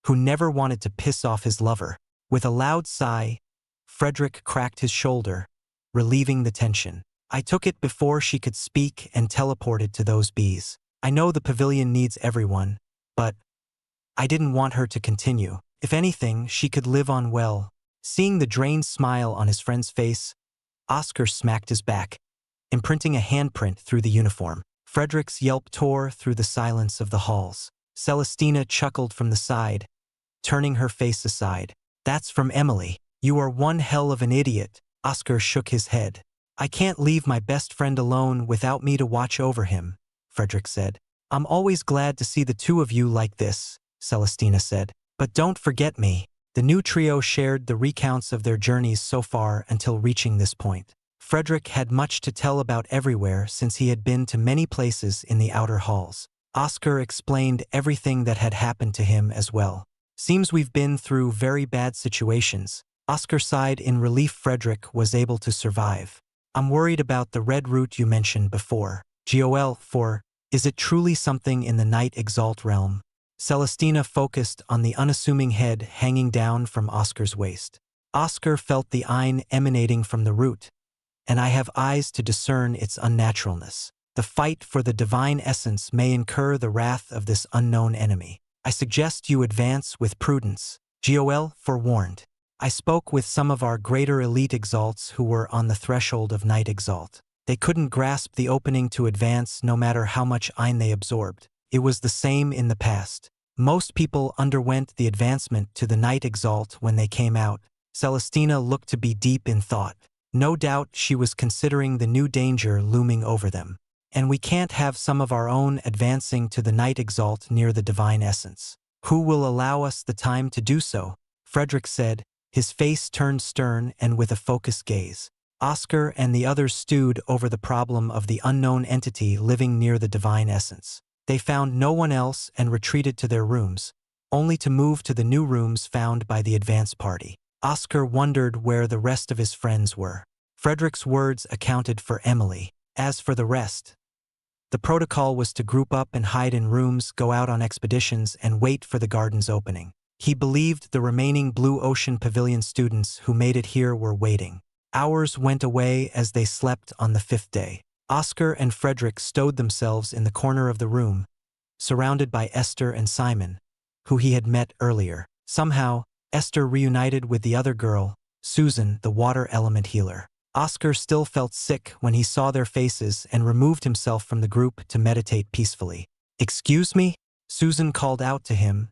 who never wanted to piss off his lover. With a loud sigh, Frederick cracked his shoulder, relieving the tension. I took it before she could speak and teleported to those bees. I know the pavilion needs everyone, but I didn't want her to continue. If anything, she could live on well. Seeing the drained smile on his friend's face, Oscar smacked his back, imprinting a handprint through the uniform. Frederick's yelp tore through the silence of the halls. Celestina chuckled from the side, turning her face aside. That's from Emily. You are one hell of an idiot. Oscar shook his head. I can't leave my best friend alone without me to watch over him, Frederick said. I'm always glad to see the two of you like this, Celestina said. But don't forget me. The new trio shared the recounts of their journeys so far until reaching this point. Frederick had much to tell about everywhere since he had been to many places in the outer halls. Oscar explained everything that had happened to him as well. Seems we've been through very bad situations. Oscar sighed in relief. Frederick was able to survive. I'm worried about the red root you mentioned before. Duel, is it truly something in the Night Exalt realm? Celestina focused on the unassuming head hanging down from Oscar's waist. Oscar felt the Ein emanating from the root, and I have eyes to discern its unnaturalness. The fight for the divine essence may incur the wrath of this unknown enemy. I suggest you advance with prudence. Duel forewarned. I spoke with some of our greater elite exalts who were on the threshold of Night Exalt. They couldn't grasp the opening to advance no matter how much Ein they absorbed. It was the same in the past. Most people underwent the advancement to the Night Exalt when they came out. Celestina looked to be deep in thought. No doubt she was considering the new danger looming over them. And we can't have some of our own advancing to the Night Exalt near the divine essence. Who will allow us the time to do so? Frederick said, his face turned stern and with a focused gaze. Oscar and the others stewed over the problem of the unknown entity living near the divine essence. They found no one else and retreated to their rooms, only to move to the new rooms found by the advance party. Oscar wondered where the rest of his friends were. Frederick's words accounted for Emily. As for the rest, the protocol was to group up and hide in rooms, go out on expeditions, and wait for the garden's opening. He believed the remaining Blue Ocean Pavilion students who made it here were waiting. Hours went away as they slept on the 5th day. Oscar and Frederick stowed themselves in the corner of the room, surrounded by Esther and Simon, who he had met earlier. Somehow, Esther reunited with the other girl, Susan, the water element healer. Oscar still felt sick when he saw their faces and removed himself from the group to meditate peacefully. "Excuse me?" Susan called out to him,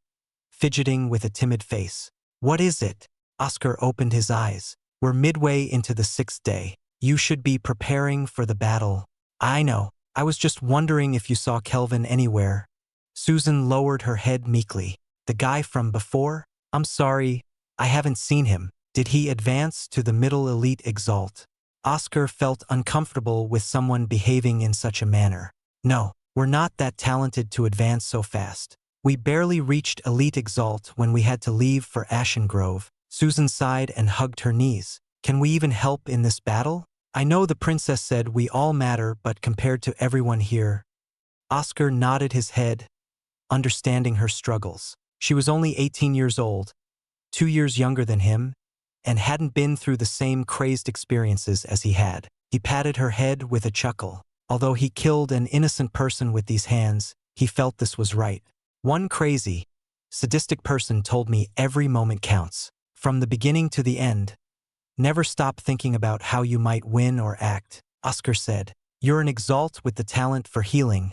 fidgeting with a timid face. "What is it?" Oscar opened his eyes. "We're midway into the 6th day. You should be preparing for the battle." "I know. I was just wondering if you saw Kelvin anywhere." Susan lowered her head meekly. "The guy from before? I'm sorry, I haven't seen him. Did he advance to the middle elite Exalt?" Oscar felt uncomfortable with someone behaving in such a manner. "No, we're not that talented to advance so fast. We barely reached elite Exalt when we had to leave for Ashen Grove." Susan sighed and hugged her knees. "Can we even help in this battle? I know the princess said we all matter, but compared to everyone here." Oscar nodded his head, understanding her struggles. She was only 18 years old, 2 years younger than him, and hadn't been through the same crazed experiences as he had. He patted her head with a chuckle. Although he killed an innocent person with these hands, he felt this was right. "One crazy, sadistic person told me every moment counts. From the beginning to the end. Never stop thinking about how you might win or act." Oscar said, "You're an Exalt with the talent for healing.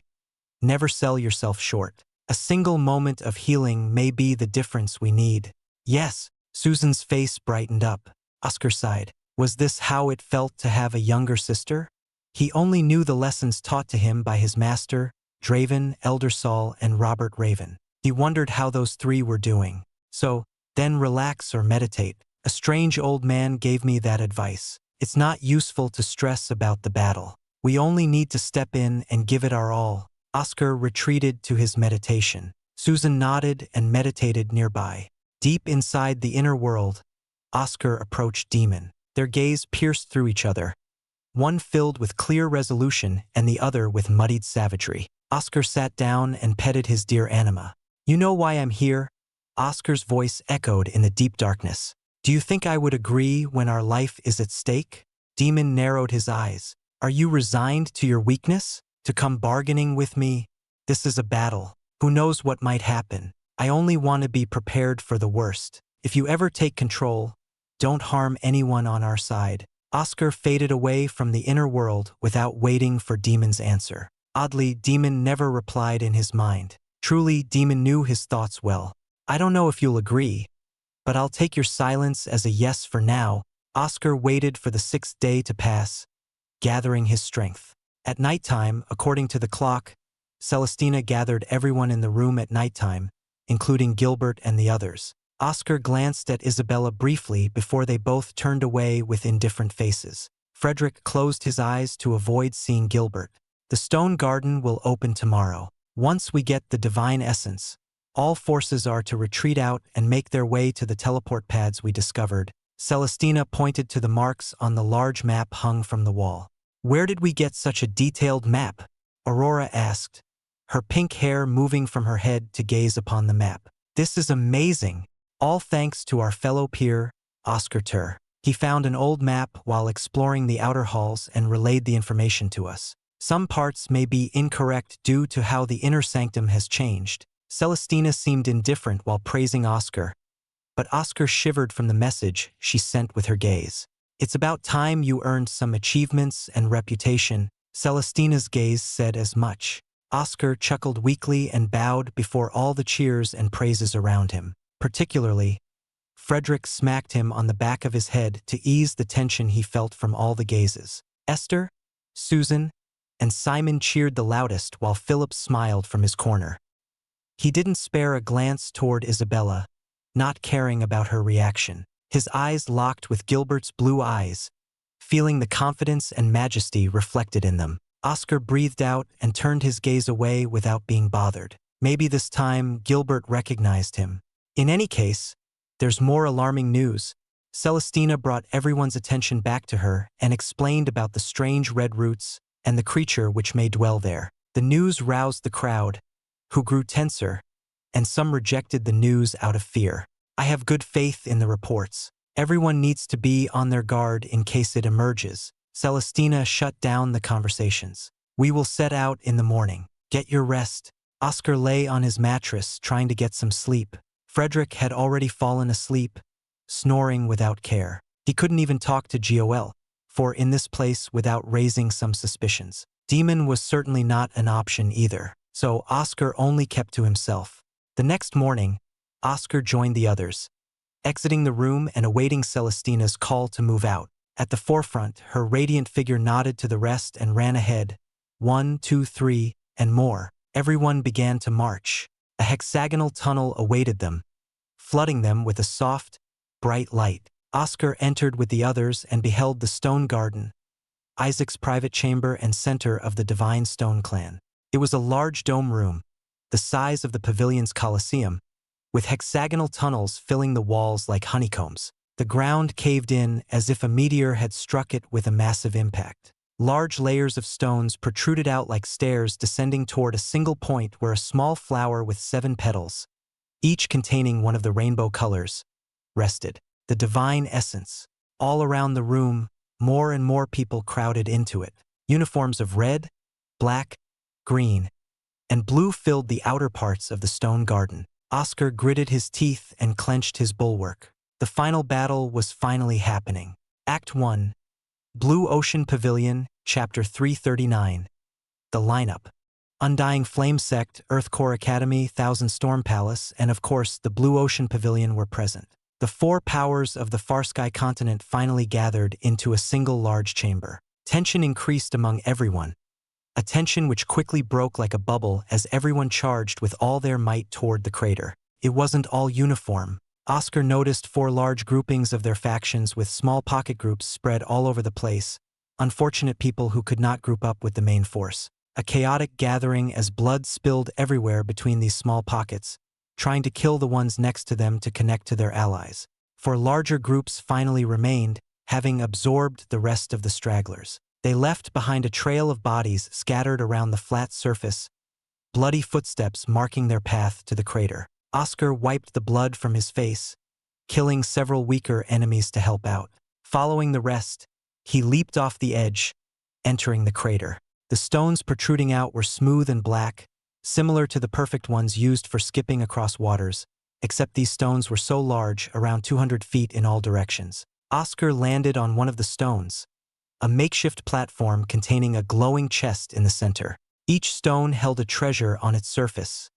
Never sell yourself short. A single moment of healing may be the difference we need." "Yes." Susan's face brightened up. Oscar sighed. Was this how it felt to have a younger sister? He only knew the lessons taught to him by his master, Draven, Elder Saul, and Robert Raven. He wondered how those three were doing. "So, then relax or meditate. A strange old man gave me that advice. It's not useful to stress about the battle. We only need to step in and give it our all." Oscar retreated to his meditation. Susan nodded and meditated nearby. Deep inside the inner world, Oscar approached Demon. Their gaze pierced through each other, one filled with clear resolution and the other with muddied savagery. Oscar sat down and petted his dear anima. "You know why I'm here?" Oscar's voice echoed in the deep darkness. "Do you think I would agree when our life is at stake?" Demon narrowed his eyes. Are you resigned to your weakness? To come bargaining with me? This is a battle. Who knows what might happen? I only want to be prepared for the worst. If you ever take control, don't harm anyone on our side. Oscar faded away from the inner world without waiting for Demon's answer. Oddly, Demon never replied in his mind. Truly, Demon knew his thoughts well. I don't know if you'll agree, but I'll take your silence as a yes for now. Oscar waited for the 6th day to pass, gathering his strength. At nighttime, according to the clock, Celestina gathered everyone in the room at nighttime, including Gilbert and the others. Oscar glanced at Isabella briefly before they both turned away with indifferent faces. Frederick closed his eyes to avoid seeing Gilbert. The stone garden will open tomorrow. Once we get the divine essence, all forces are to retreat out and make their way to the teleport pads we discovered. Celestina pointed to the marks on the large map hung from the wall. Where did we get such a detailed map? Aurora asked, her pink hair moving from her head to gaze upon the map. This is amazing. All thanks to our fellow peer, Oscar Tur. He found an old map while exploring the outer halls and relayed the information to us. Some parts may be incorrect due to how the inner sanctum has changed. Celestina seemed indifferent while praising Oscar, but Oscar shivered from the message she sent with her gaze. It's about time you earned some achievements and reputation. Celestina's gaze said as much. Oscar chuckled weakly and bowed before all the cheers and praises around him. Particularly, Frederick smacked him on the back of his head to ease the tension he felt from all the gazes. Esther, Susan, and Simon cheered the loudest while Philip smiled from his corner. He didn't spare a glance toward Isabella, not caring about her reaction. His eyes locked with Gilbert's blue eyes, feeling the confidence and majesty reflected in them. Oscar breathed out and turned his gaze away without being bothered. Maybe this time Gilbert recognized him. In any case, there's more alarming news. Celestina brought everyone's attention back to her and explained about the strange red roots and the creature which may dwell there. The news roused the crowd, who grew tenser, and some rejected the news out of fear. I have good faith in the reports. Everyone needs to be on their guard in case it emerges. Celestina shut down the conversations. We will set out in the morning. Get your rest. Oscar lay on his mattress trying to get some sleep. Frederick had already fallen asleep, snoring without care. He couldn't even talk to Joel, for in this place without raising some suspicions. Demon was certainly not an option either, so Oscar only kept to himself. The next morning, Oscar joined the others, exiting the room and awaiting Celestina's call to move out. At the forefront, her radiant figure nodded to the rest and ran ahead. 1, 2, 3, and more. Everyone began to march. A hexagonal tunnel awaited them, flooding them with a soft, bright light. Oscar entered with the others and beheld the stone garden, Isaac's private chamber and center of the Divine Stone clan. It was a large dome room, the size of the pavilion's Colosseum, with hexagonal tunnels filling the walls like honeycombs. The ground caved in as if a meteor had struck it with a massive impact. Large layers of stones protruded out like stairs descending toward a single point where a small flower with 7 petals, each containing one of the rainbow colors, rested. The divine essence. All around the room, more and more people crowded into it. Uniforms of red, black, green, and blue filled the outer parts of the stone garden. Oscar gritted his teeth and clenched his bulwark. The final battle was finally happening. Act 1. Blue Ocean Pavilion, Chapter 339. The lineup. Undying Flame Sect, Earth Core Academy, Thousand Storm Palace, and of course the Blue Ocean Pavilion were present. The 4 powers of the Far Sky continent finally gathered into a single large chamber. Tension increased among everyone, a tension which quickly broke like a bubble as everyone charged with all their might toward the crater. It wasn't all uniform. Oscar noticed 4 large groupings of their factions with small pocket groups spread all over the place, unfortunate people who could not group up with the main force. A chaotic gathering as blood spilled everywhere between these small pockets, trying to kill the ones next to them to connect to their allies. For larger groups finally remained, having absorbed the rest of the stragglers. They left behind a trail of bodies scattered around the flat surface, bloody footsteps marking their path to the crater. Oscar wiped the blood from his face, killing several weaker enemies to help out. Following the rest, he leaped off the edge, entering the crater. The stones protruding out were smooth and black, similar to the perfect ones used for skipping across waters, except these stones were so large, around 200 feet in all directions. Oscar landed on one of the stones, a makeshift platform containing a glowing chest in the center. Each stone held a treasure on its surface,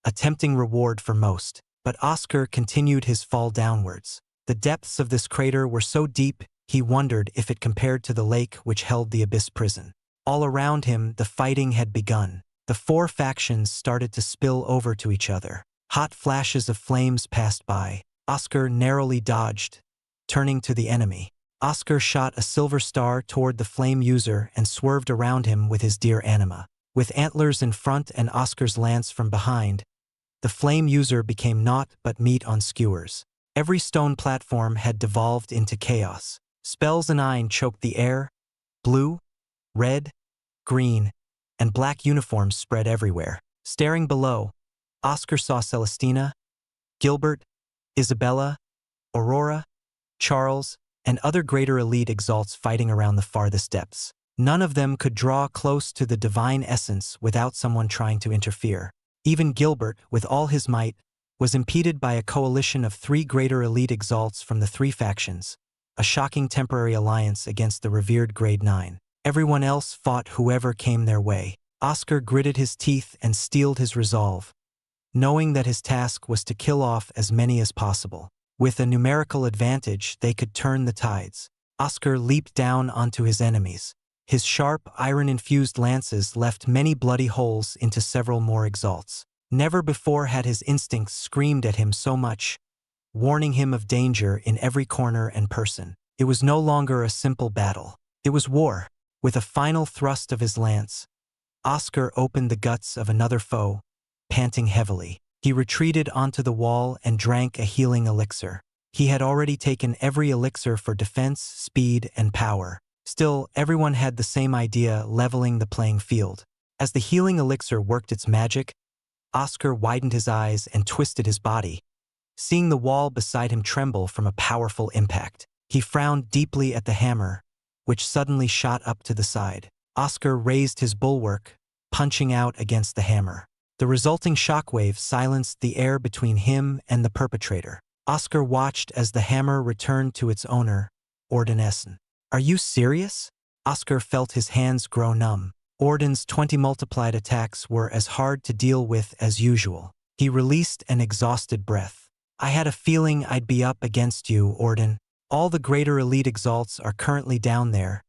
a tempting reward for most, but Oscar continued his fall downwards. The depths of this crater were so deep, he wondered if it compared to the lake which held the abyss prison. All around him, the fighting had begun. The four factions started to spill over to each other. Hot flashes of flames passed by. Oscar narrowly dodged, turning to the enemy. Oscar shot a silver star toward the flame user and swerved around him with his deer anima. With antlers in front and Oscar's lance from behind, the flame user became naught but meat on skewers. Every stone platform had devolved into chaos. Spells and iron choked the air. Blue, red, green, and black uniforms spread everywhere. Staring below, Oscar saw Celestina, Gilbert, Isabella, Aurora, Charles, and other greater elite exalts fighting around the farthest depths. None of them could draw close to the divine essence without someone trying to interfere. Even Gilbert, with all his might, was impeded by a coalition of 3 greater elite exalts from the 3 factions, a shocking temporary alliance against the revered Grade 9. Everyone else fought whoever came their way. Oscar gritted his teeth and steeled his resolve, knowing that his task was to kill off as many as possible. With a numerical advantage, they could turn the tides. Oscar leaped down onto his enemies. His sharp, iron-infused lances left many bloody holes into several more exalts. Never before had his instincts screamed at him so much, warning him of danger in every corner and person. It was no longer a simple battle. It was war. With a final thrust of his lance, Oscar opened the guts of another foe, panting heavily. He retreated onto the wall and drank a healing elixir. He had already taken every elixir for defense, speed, and power. Still, everyone had the same idea, leveling the playing field. As the healing elixir worked its magic, Oscar widened his eyes and twisted his body, seeing the wall beside him tremble from a powerful impact. He frowned deeply at the hammer, which suddenly shot up to the side. Oscar raised his bulwark, punching out against the hammer. The resulting shockwave silenced the air between him and the perpetrator. Oscar watched as the hammer returned to its owner, Orden Essen. "Are you serious?" Oscar felt his hands grow numb. Orden's 20 multiplied attacks were as hard to deal with as usual. He released an exhausted breath. "I had a feeling I'd be up against you, Orden. All the greater elite exalts are currently down there,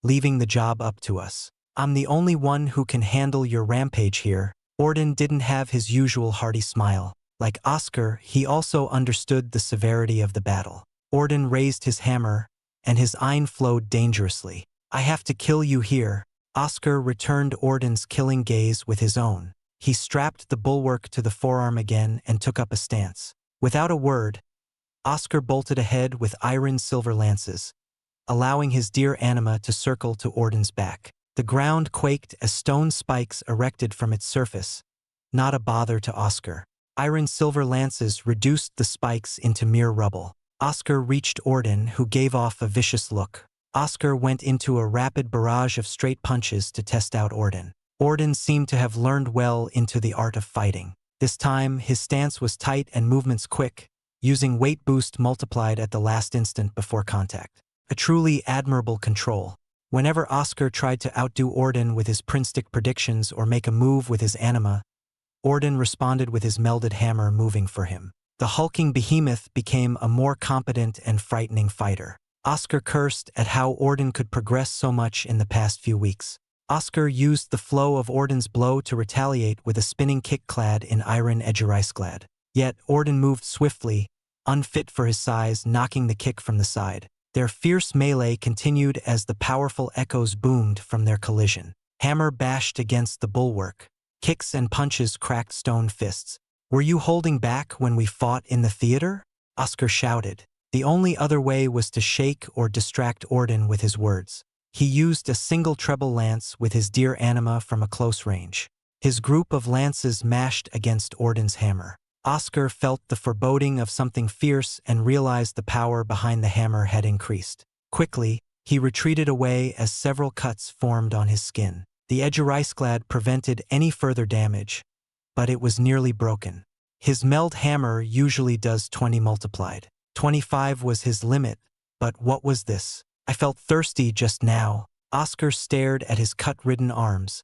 leaving the job up to us. I'm the only one who can handle your rampage here." Orden didn't have his usual hearty smile. Like Oscar, he also understood the severity of the battle. Orden raised his hammer, and his iron flowed dangerously. "I have to kill you here." Oscar returned Orden's killing gaze with his own. He strapped the bulwark to the forearm again and took up a stance. Without a word, Oscar bolted ahead with iron-silver lances, allowing his dear anima to circle to Orden's back. The ground quaked as stone spikes erected from its surface, not a bother to Oscar. Iron-silver lances reduced the spikes into mere rubble. Oscar reached Orden, who gave off a vicious look. Oscar went into a rapid barrage of straight punches to test out Orden. Orden seemed to have learned well into the art of fighting. This time, his stance was tight and movements quick, using weight boost multiplied at the last instant before contact. A truly admirable control. Whenever Oscar tried to outdo Orden with his prince-stick predictions or make a move with his anima, Orden responded with his melded hammer moving for him. The hulking behemoth became a more competent and frightening fighter. Oscar cursed at how Orden could progress so much in the past few weeks. Oscar used the flow of Orden's blow to retaliate with a spinning kick clad in iron edgerisklad. Yet Orden moved swiftly, unfit for his size, knocking the kick from the side. Their fierce melee continued as the powerful echoes boomed from their collision. Hammer bashed against the bulwark. Kicks and punches cracked stone fists. "Were you holding back when we fought in the theater?" Oscar shouted. The only other way was to shake or distract Orden with his words. He used a single treble lance with his dear anima from a close range. His group of lances mashed against Orden's hammer. Oscar felt the foreboding of something fierce and realized the power behind the hammer had increased. Quickly, He retreated away as several cuts formed on his skin. The edge of Iceglad prevented any further damage, but it was nearly broken. His meld hammer usually does 20 multiplied. 25 was his limit, but what was this? I felt thirsty just now. Oscar stared at his cut-ridden arms,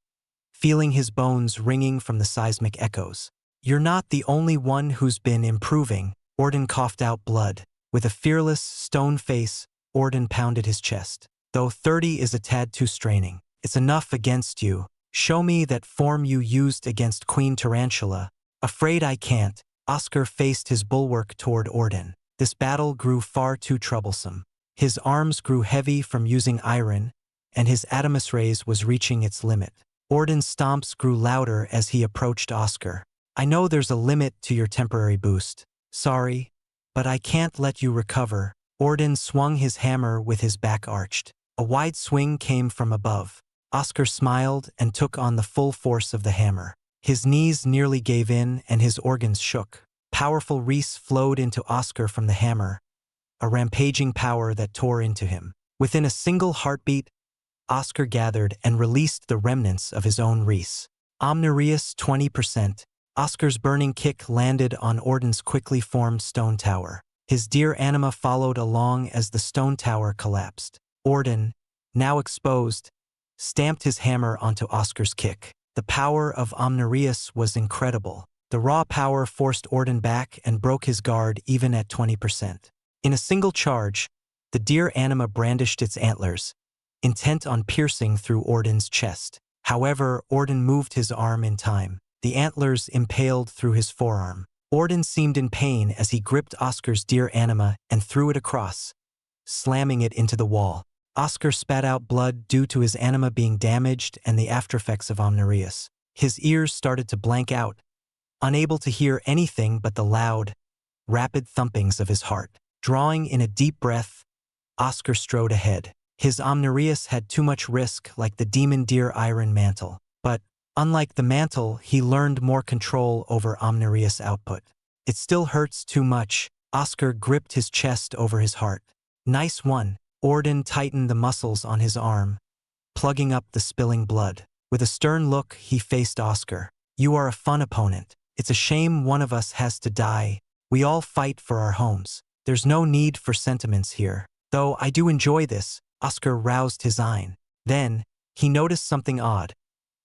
feeling his bones ringing from the seismic echoes. You're not the only one who's been improving. Orden coughed out blood. With a fearless, stone face, Orden pounded his chest. Though 30 is a tad too straining. It's enough against you. Show me that form you used against Queen Tarantula. Afraid I can't. Oscar faced his bulwark toward Orden. This battle grew far too troublesome. His arms grew heavy from using iron, and his adamus rays was reaching its limit. Orden's stomps grew louder as he approached Oscar. I know there's a limit to your temporary boost. Sorry, but I can't let you recover. Orden swung his hammer with his back arched. A wide swing came from above. Oscar smiled and took on the full force of the hammer. His knees nearly gave in and his organs shook. Powerful reese flowed into Oscar from the hammer, a rampaging power that tore into him. Within a single heartbeat, Oscar gathered and released the remnants of his own reese. Omnirius 20%. Oscar's burning kick landed on Orden's quickly formed stone tower. His dear anima followed along as the stone tower collapsed. Orden, now exposed, stamped his hammer onto Oscar's kick. The power of Omnirius was incredible. The raw power forced Orden back and broke his guard even at 20%. In a single charge, the deer anima brandished its antlers, intent on piercing through Orden's chest. However, Orden moved his arm in time. The antlers impaled through his forearm. Orden seemed in pain as he gripped Oscar's deer anima and threw it across, slamming it into the wall. Oscar spat out blood due to his anima being damaged and the aftereffects of Omnirius. His ears started to blank out, unable to hear anything but the loud, rapid thumpings of his heart. Drawing in a deep breath, Oscar strode ahead. His Omnirius had too much risk, like the demon deer iron mantle. But, unlike the mantle, he learned more control over Omnirius output. It still hurts too much. Oscar gripped his chest over his heart. Nice one. Orden tightened the muscles on his arm, plugging up the spilling blood. With a stern look, he faced Oscar. You are a fun opponent. It's a shame one of us has to die. We all fight for our homes. There's no need for sentiments here. Though I do enjoy this. Oscar roused his eye. Then, he noticed something odd.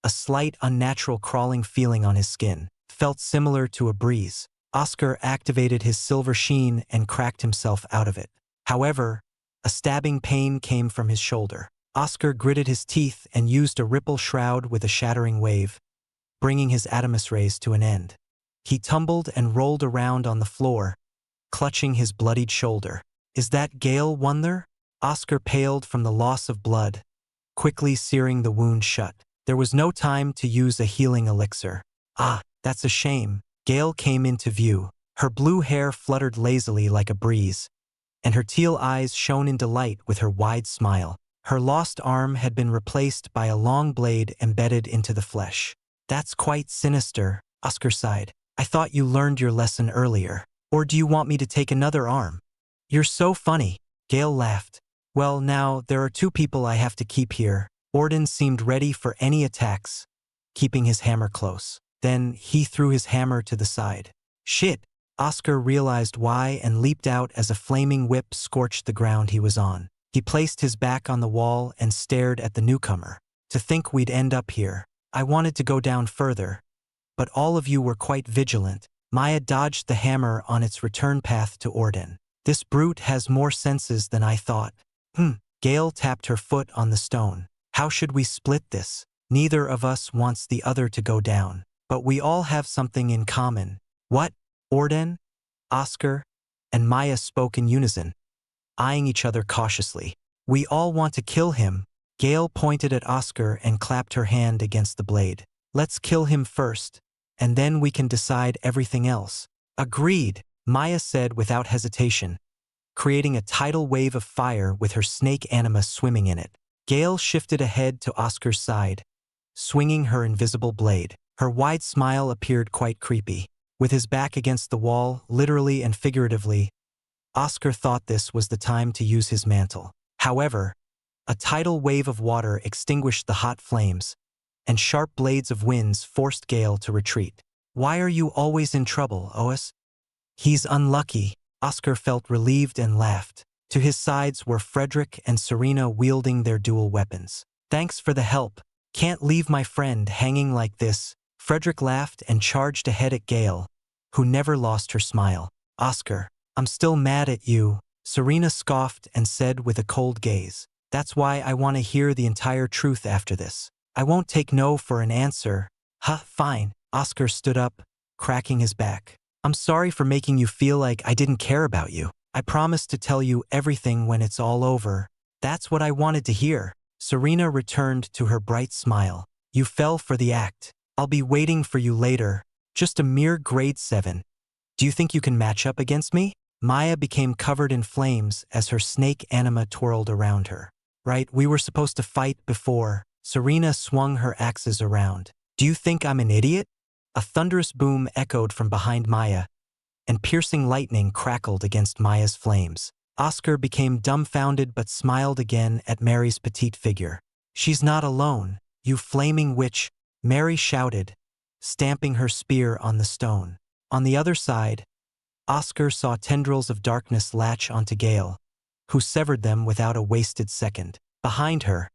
A slight, unnatural crawling feeling on his skin. Felt similar to a breeze. Oscar activated his silver sheen and cracked himself out of it. However, a stabbing pain came from his shoulder. Oscar gritted his teeth and used a ripple shroud with a shattering wave, bringing his adamus rays to an end. He tumbled and rolled around on the floor, clutching his bloodied shoulder. Is that Gale Wonder? Oscar paled from the loss of blood, quickly searing the wound shut. There was no time to use a healing elixir. Ah, that's a shame. Gale came into view. Her blue hair fluttered lazily like a breeze, and her teal eyes shone in delight with her wide smile. Her lost arm had been replaced by a long blade embedded into the flesh. That's quite sinister, Oscar sighed. I thought you learned your lesson earlier. Or do you want me to take another arm? You're so funny. Gale laughed. Well, now, there are two people I have to keep here. Orden seemed ready for any attacks, keeping his hammer close. Then, he threw his hammer to the side. Shit! Oscar realized why and leaped out as a flaming whip scorched the ground he was on. He placed his back on the wall and stared at the newcomer. To think we'd end up here. I wanted to go down further, but all of you were quite vigilant. Maya dodged the hammer on its return path to Orden. This brute has more senses than I thought. Gale tapped her foot on the stone. How should we split this? Neither of us wants the other to go down, but we all have something in common. What? Orden, Oscar, and Maya spoke in unison, eyeing each other cautiously. We all want to kill him. Gale pointed at Oscar and clapped her hand against the blade. Let's kill him first, and then we can decide everything else. Agreed, Maya said without hesitation, creating a tidal wave of fire with her snake anima swimming in it. Gale shifted ahead to Oscar's side, swinging her invisible blade. Her wide smile appeared quite creepy. With his back against the wall, literally and figuratively, Oscar thought this was the time to use his mantle. However, A tidal wave of water extinguished the hot flames, and sharp blades of winds forced Gale to retreat. "Why are you always in trouble, Ois?" "He's unlucky." Oscar felt relieved and laughed. To his sides were Frederick and Serena wielding their dual weapons. "Thanks for the help. Can't leave my friend hanging like this." Frederick laughed and charged ahead at Gale, who never lost her smile. "Oscar, I'm still mad at you," Serena scoffed and said with a cold gaze. "That's why I want to hear the entire truth after this. I won't take no for an answer." "Huh, fine." Oscar stood up, cracking his back. "I'm sorry for making you feel like I didn't care about you. I promise to tell you everything when it's all over." "That's what I wanted to hear." Serena returned to her bright smile. "You fell for the act. I'll be waiting for you later. Just a mere grade 7. Do you think you can match up against me?" Maya became covered in flames as her snake anima twirled around her. "Right, we were supposed to fight before." Serena swung her axes around. "Do you think I'm an idiot?" A thunderous boom echoed from behind Maya, and piercing lightning crackled against Maya's flames. Oscar became dumbfounded but smiled again at Mary's petite figure. "She's not alone, you flaming witch," Mary shouted, stamping her spear on the stone. On the other side, Oscar saw tendrils of darkness latch onto Gale, who severed them without a wasted second. Behind her,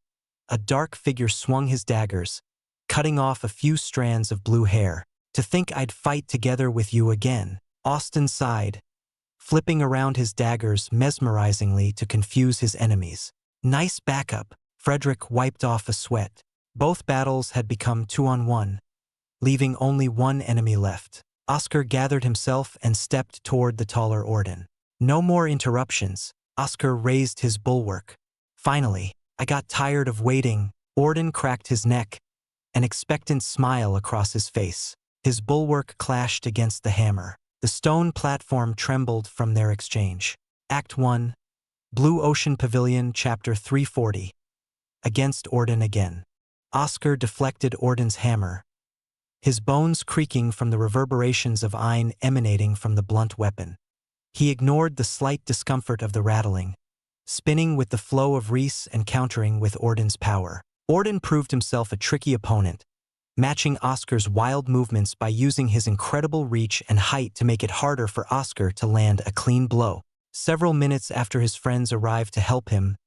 a dark figure swung his daggers, cutting off a few strands of blue hair. "To think I'd fight together with you again." Austin sighed, flipping around his daggers mesmerizingly to confuse his enemies. "Nice backup." Frederick wiped off a sweat. Both battles had become 2-on-1, leaving only one enemy left. Oscar gathered himself and stepped toward the taller Orden. "No more interruptions." Oscar raised his bulwark. "Finally, I got tired of waiting." Orden cracked his neck, an expectant smile across his face. His bulwark clashed against the hammer. The stone platform trembled from their exchange. Act 1, Blue Ocean Pavilion, Chapter 340. Against Orden again. Oscar deflected Orden's hammer, his bones creaking from the reverberations of iron emanating from the blunt weapon. He ignored the slight discomfort of the rattling, spinning with the flow of Reese and countering with Orden's power. Orden proved himself a tricky opponent, matching Oscar's wild movements by using his incredible reach and height to make it harder for Oscar to land a clean blow. Several minutes after his friends arrived to help him,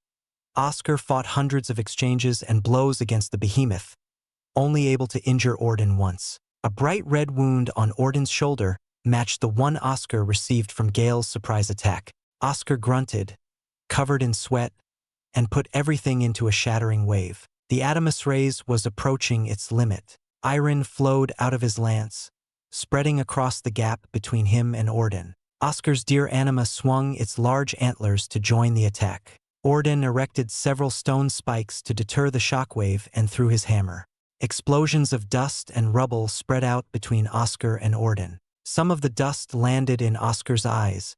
Oscar fought hundreds of exchanges and blows against the behemoth, only able to injure Orden once. A bright red wound on Orden's shoulder matched the one Oscar received from Gale's surprise attack. Oscar grunted, covered in sweat, and put everything into a shattering wave. The Adamus rays was approaching its limit. Iron flowed out of his lance, spreading across the gap between him and Orden. Oscar's deer anima swung its large antlers to join the attack. Orden erected several stone spikes to deter the shockwave and threw his hammer. Explosions of dust and rubble spread out between Oscar and Orden. Some of the dust landed in Oscar's eyes,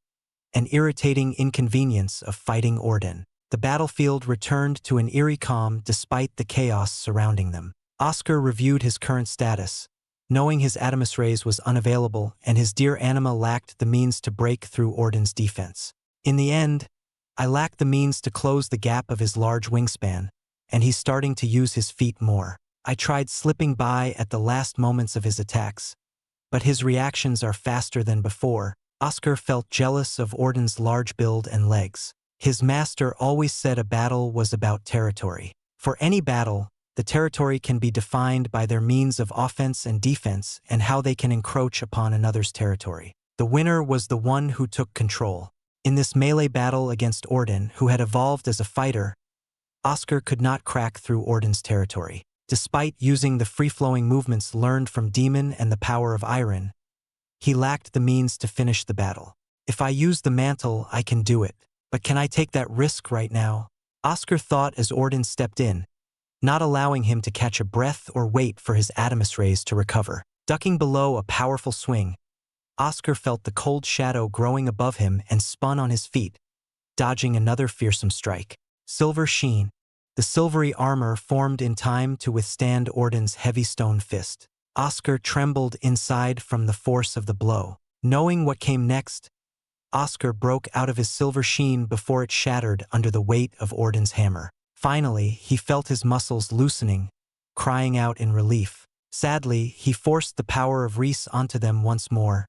an irritating inconvenience of fighting Orden. The battlefield returned to an eerie calm despite the chaos surrounding them. Oscar reviewed his current status, knowing his Adamus rays was unavailable and his deer anima lacked the means to break through Orden's defense. "In the end, I lacked the means to close the gap of his large wingspan, and he's starting to use his feet more. I tried slipping by at the last moments of his attacks, but his reactions are faster than before." Oscar felt jealous of Orden's large build and legs. His master always said a battle was about territory. For any battle, the territory can be defined by their means of offense and defense and how they can encroach upon another's territory. The winner was the one who took control. In this melee battle against Orden, who had evolved as a fighter, Oscar could not crack through Orden's territory. Despite using the free-flowing movements learned from Demon and the power of Iron, he lacked the means to finish the battle. "If I use the mantle, I can do it. But can I take that risk right now?" Oscar thought as Orden stepped in, not allowing him to catch a breath or wait for his Adamus rays to recover. Ducking below a powerful swing, Oscar felt the cold shadow growing above him and spun on his feet, dodging another fearsome strike. Silver sheen. The silvery armor formed in time to withstand Orden's heavy stone fist. Oscar trembled inside from the force of the blow. Knowing what came next, Oscar broke out of his silver sheen before it shattered under the weight of Orden's hammer. Finally, he felt his muscles loosening, crying out in relief. Sadly, he forced the power of Reese onto them once more,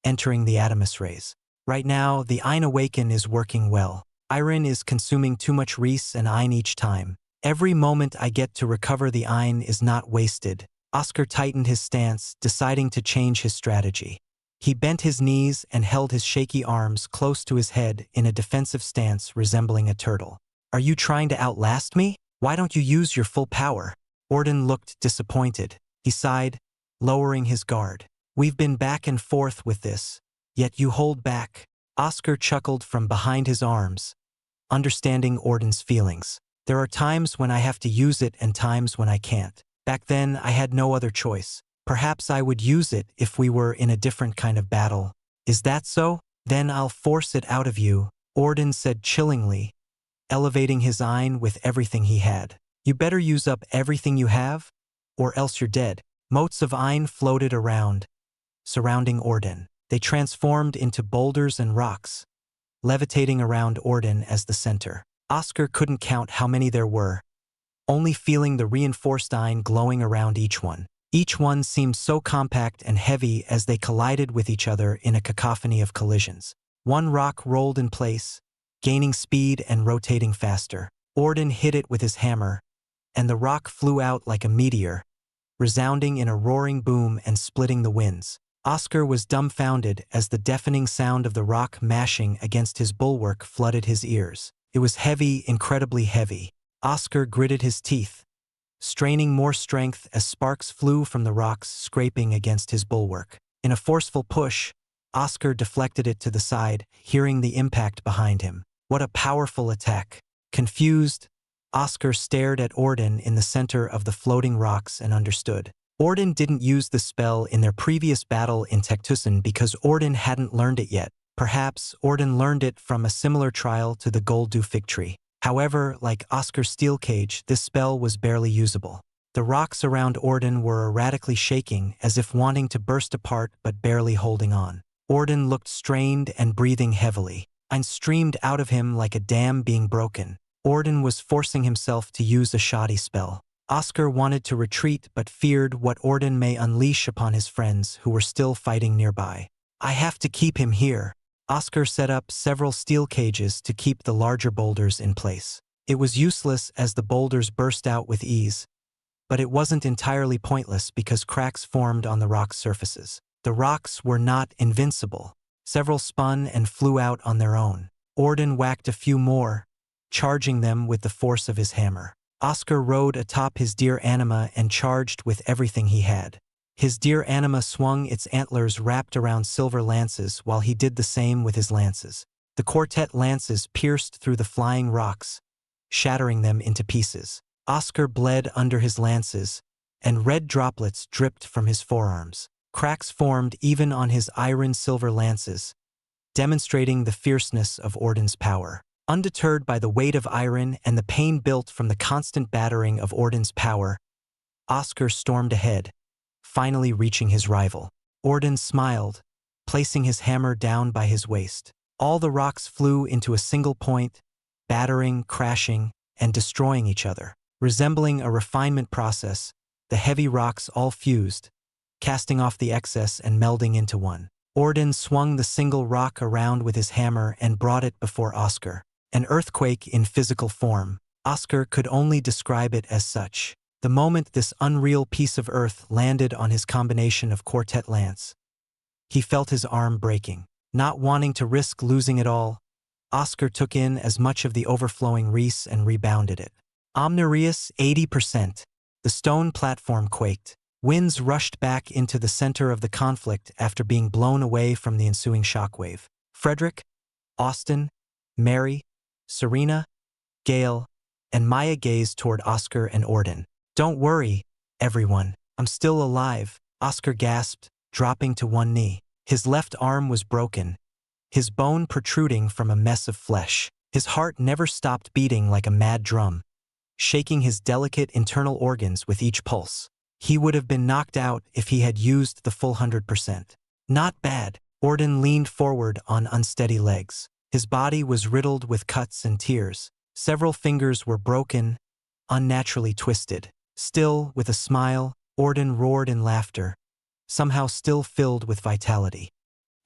entering the Adamus rays. Right now, the Ein Awaken is working well. Iron is consuming too much Reese and Ein each time. Every moment I get to recover the Ein is not wasted. Oscar tightened his stance, deciding to change his strategy. He bent his knees and held his shaky arms close to his head in a defensive stance resembling a turtle. Are you trying to outlast me? Why don't you use your full power? Orden looked disappointed. He sighed, lowering his guard. We've been back and forth with this, yet you hold back. Oscar chuckled from behind his arms, understanding Orden's feelings. There are times when I have to use it and times when I can't. Back then, I had no other choice. Perhaps I would use it if we were in a different kind of battle. Is that so? Then I'll force it out of you, Orden said chillingly, elevating his Ein with everything he had. You better use up everything you have, or else you're dead. Motes of Ein floated around, surrounding Orden. They transformed into boulders and rocks, levitating around Orden as the center. Oscar couldn't count how many there were, only feeling the reinforced Ein glowing around each one. Each one seemed so compact and heavy as they collided with each other in a cacophony of collisions. One rock rolled in place, gaining speed and rotating faster. Orden hit it with his hammer, and the rock flew out like a meteor, resounding in a roaring boom and splitting the winds. Oscar was dumbfounded as the deafening sound of the rock mashing against his bulwark flooded his ears. It was heavy, incredibly heavy. Oscar gritted his teeth, straining more strength as sparks flew from the rocks scraping against his bulwark. In a forceful push, Oscar deflected it to the side, hearing the impact behind him. What a powerful attack! Confused, Oscar stared at Orden in the center of the floating rocks and understood. Orden didn't use the spell in their previous battle in Tectusan because Orden hadn't learned it yet. Perhaps Orden learned it from a similar trial to the Goldu fig tree. However, like Oscar's steel cage, this spell was barely usable. The rocks around Orden were erratically shaking, as if wanting to burst apart but barely holding on. Orden looked strained and breathing heavily. Ein streamed out of him like a dam being broken. Orden was forcing himself to use a shoddy spell. Oscar wanted to retreat but feared what Orden may unleash upon his friends who were still fighting nearby. I have to keep him here. Oscar set up several steel cages to keep the larger boulders in place. It was useless as the boulders burst out with ease, but it wasn't entirely pointless because cracks formed on the rock's surfaces. The rocks were not invincible. Several spun and flew out on their own. Orden whacked a few more, charging them with the force of his hammer. Oscar rode atop his deer anima and charged with everything he had. His deer anima swung its antlers wrapped around silver lances while he did the same with his lances. The quartet lances pierced through the flying rocks, shattering them into pieces. Oscar bled under his lances, and red droplets dripped from his forearms. Cracks formed even on his iron-silver lances, demonstrating the fierceness of Orden's power. Undeterred by the weight of iron and the pain built from the constant battering of Orden's power, Oscar stormed ahead, finally reaching his rival. Orden smiled, placing his hammer down by his waist. All the rocks flew into a single point, battering, crashing, and destroying each other. Resembling a refinement process, the heavy rocks all fused, casting off the excess and melding into one. Orden swung the single rock around with his hammer and brought it before Oscar. An earthquake in physical form. Oscar could only describe it as such. The moment this unreal piece of earth landed on his combination of quartet lance, he felt his arm breaking. Not wanting to risk losing it all, Oscar took in as much of the overflowing Reese and rebounded it. Omnireus 80%. The stone platform quaked. Winds rushed back into the center of the conflict after being blown away from the ensuing shockwave. Frederick, Austin, Mary, Serena, Gail, and Maya gazed toward Oscar and Orden. Don't worry, everyone. I'm still alive, Oscar gasped, dropping to one knee. His left arm was broken, his bone protruding from a mess of flesh. His heart never stopped beating like a mad drum, shaking his delicate internal organs with each pulse. He would have been knocked out if he had used the full 100%. Not bad. Orden leaned forward on unsteady legs. His body was riddled with cuts and tears. Several fingers were broken, unnaturally twisted. Still, with a smile, Orden roared in laughter, somehow still filled with vitality.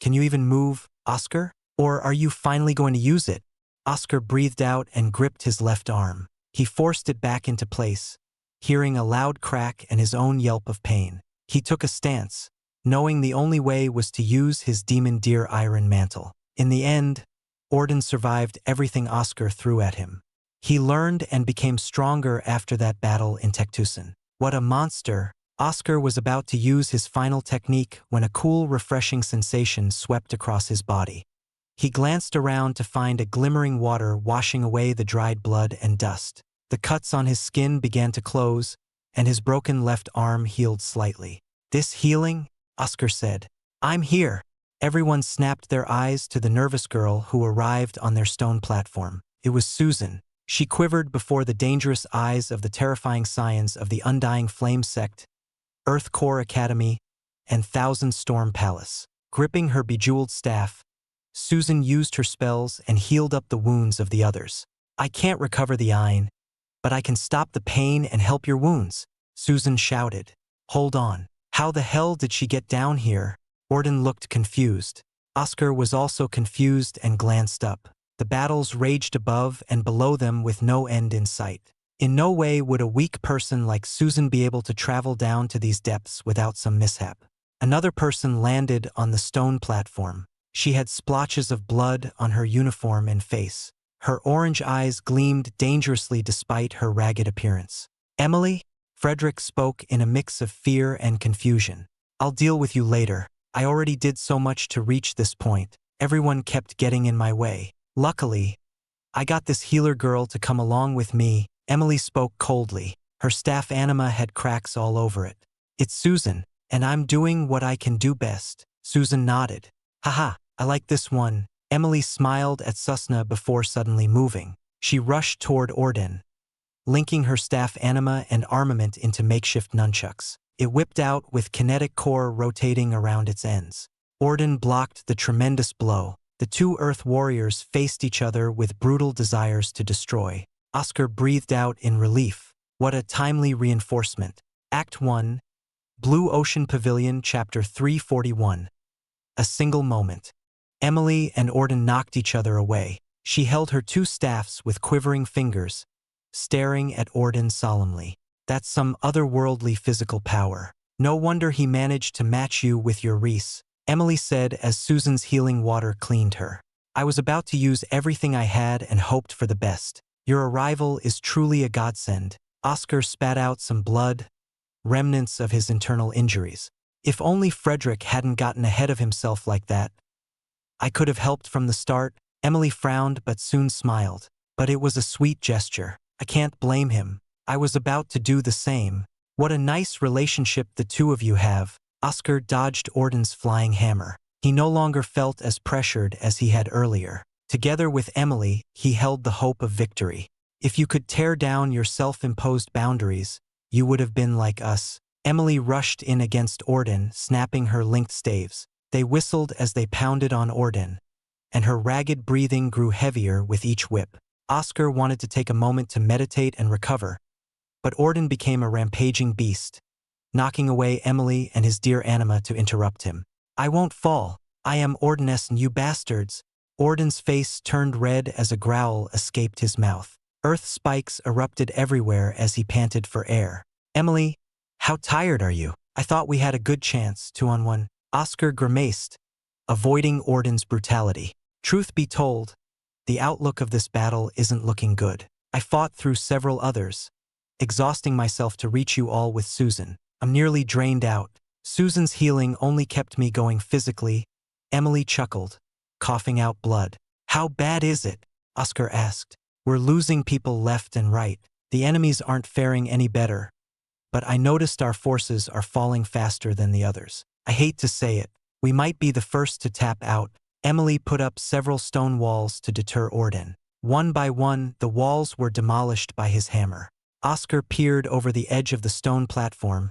Can you even move, Oscar? Or are you finally going to use it? Oscar breathed out and gripped his left arm. He forced it back into place, hearing a loud crack and his own yelp of pain. He took a stance, knowing the only way was to use his demon deer iron mantle. In the end, Orden survived everything Oscar threw at him. He learned and became stronger after that battle in Tectusan. What a monster! Oscar was about to use his final technique when a cool, refreshing sensation swept across his body. He glanced around to find a glimmering water washing away the dried blood and dust. The cuts on his skin began to close, and his broken left arm healed slightly. "This healing?" Oscar said. "I'm here." Everyone snapped their eyes to the nervous girl who arrived on their stone platform. It was Susan. She quivered before the dangerous eyes of the terrifying scions of the Undying Flame Sect, Earth Core Academy, and Thousand Storm Palace. Gripping her bejeweled staff, Susan used her spells and healed up the wounds of the others. "I can't recover the Ein, but I can stop the pain and help your wounds," Susan shouted. "Hold on. How the hell did she get down here?" Orden looked confused. Oscar was also confused and glanced up. The battles raged above and below them with no end in sight. In no way would a weak person like Susan be able to travel down to these depths without some mishap. Another person landed on the stone platform. She had splotches of blood on her uniform and face. Her orange eyes gleamed dangerously despite her ragged appearance. "Emily?" Frederick spoke in a mix of fear and confusion. "I'll deal with you later. I already did so much to reach this point. Everyone kept getting in my way. Luckily, I got this healer girl to come along with me." Emily spoke coldly. Her staff anima had cracks all over it. "It's Susan, and I'm doing what I can do best." Susan nodded. "Haha, I like this one." Emily smiled at Susna before suddenly moving. She rushed toward Orden, linking her staff anima and armament into makeshift nunchucks. It whipped out with kinetic core rotating around its ends. Orden blocked the tremendous blow. The two Earth warriors faced each other with brutal desires to destroy. Oscar breathed out in relief. What a timely reinforcement. Act 1, Blue Ocean Pavilion, Chapter 341. A single moment. Emily and Orden knocked each other away. She held her two staffs with quivering fingers, staring at Orden solemnly. "That's some otherworldly physical power. No wonder he managed to match you with your Reese," Emily said as Susan's healing water cleaned her. "I was about to use everything I had and hoped for the best. Your arrival is truly a godsend." Oscar spat out some blood, remnants of his internal injuries. "If only Frederick hadn't gotten ahead of himself like that. I could have helped from the start." Emily frowned but soon smiled. "But it was a sweet gesture. I can't blame him. I was about to do the same." "What a nice relationship the two of you have." Oscar dodged Orden's flying hammer. He no longer felt as pressured as he had earlier. Together with Emily, he held the hope of victory. "If you could tear down your self-imposed boundaries, you would have been like us." Emily rushed in against Orden, snapping her linked staves. They whistled as they pounded on Orden, and her ragged breathing grew heavier with each whip. Oscar wanted to take a moment to meditate and recover, but Orden became a rampaging beast, knocking away Emily and his dear anima to interrupt him. "I won't fall. I am Ordeness and you bastards." Orden's face turned red as a growl escaped his mouth. Earth spikes erupted everywhere as he panted for air. "Emily, how tired are you? I thought we had a good chance, 2-on-1. Oscar grimaced, avoiding Orden's brutality. "Truth be told, the outlook of this battle isn't looking good. I fought through several others, exhausting myself to reach you all with Susan. I'm nearly drained out. Susan's healing only kept me going physically." Emily chuckled, coughing out blood. "How bad is it?" Oscar asked. "We're losing people left and right. The enemies aren't faring any better, but I noticed our forces are falling faster than the others. I hate to say it, we might be the first to tap out." Emily put up several stone walls to deter Orden. One by one, the walls were demolished by his hammer. Oscar peered over the edge of the stone platform,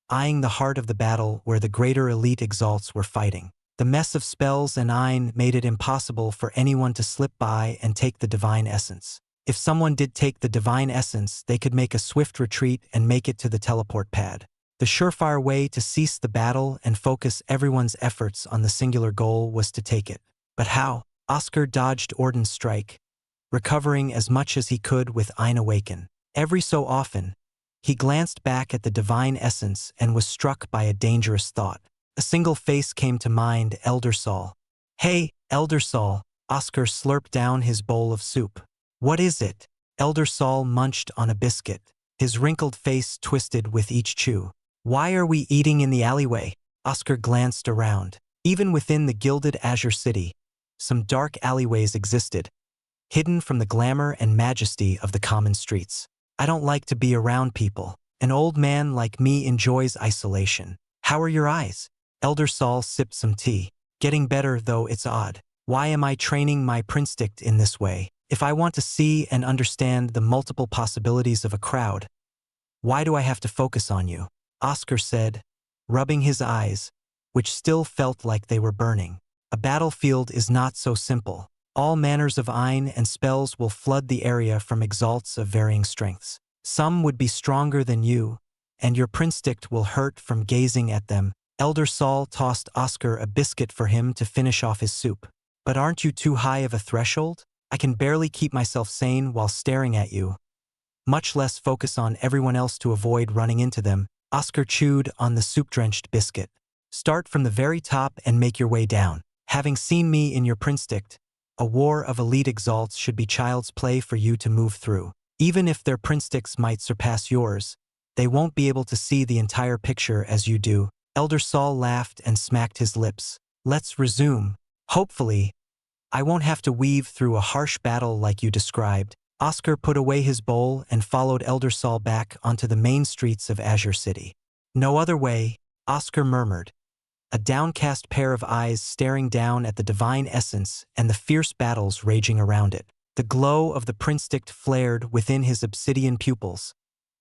eyeing the heart of the battle where the greater elite Exalts were fighting. The mess of spells and Ein made it impossible for anyone to slip by and take the divine essence. If someone did take the divine essence, they could make a swift retreat and make it to the teleport pad. The surefire way to cease the battle and focus everyone's efforts on the singular goal was to take it. But how? Oscar dodged Orden's strike, recovering as much as he could with Ein Awaken. Every so often, he glanced back at the divine essence and was struck by a dangerous thought. A single face came to mind: Elder Saul. "Hey, Elder Saul." Oscar slurped down his bowl of soup. "What is it?" Elder Saul munched on a biscuit, his wrinkled face twisted with each chew. "Why are we eating in the alleyway?" Oscar glanced around. Even within the gilded Azure City, some dark alleyways existed, hidden from the glamour and majesty of the common streets. "I don't like to be around people. An old man like me enjoys isolation." "How are your eyes?" Elder Saul sipped some tea. "Getting better, though it's odd. Why am I training my prinstic in this way? If I want to see and understand the multiple possibilities of a crowd, why do I have to focus on you?" Oscar said, rubbing his eyes, which still felt like they were burning. "A battlefield is not so simple. All manners of Ein and spells will flood the area from exalts of varying strengths. Some would be stronger than you, and your prinstic will hurt from gazing at them." Elder Saul tossed Oscar a biscuit for him to finish off his soup. "But aren't you too high of a threshold? I can barely keep myself sane while staring at you, much less focus on everyone else to avoid running into them." Oscar chewed on the soup-drenched biscuit. "Start from the very top and make your way down. Having seen me in your prinstic, a war of elite exalts should be child's play for you to move through. Even if their prinstics might surpass yours, they won't be able to see the entire picture as you do." Elder Saul laughed and smacked his lips. "Let's resume. Hopefully, I won't have to weave through a harsh battle like you described." Oscar put away his bowl and followed Elder Saul back onto the main streets of Azure City. "No other way," Oscar murmured, a downcast pair of eyes staring down at the divine essence and the fierce battles raging around it. The glow of the prinstic flared within his obsidian pupils,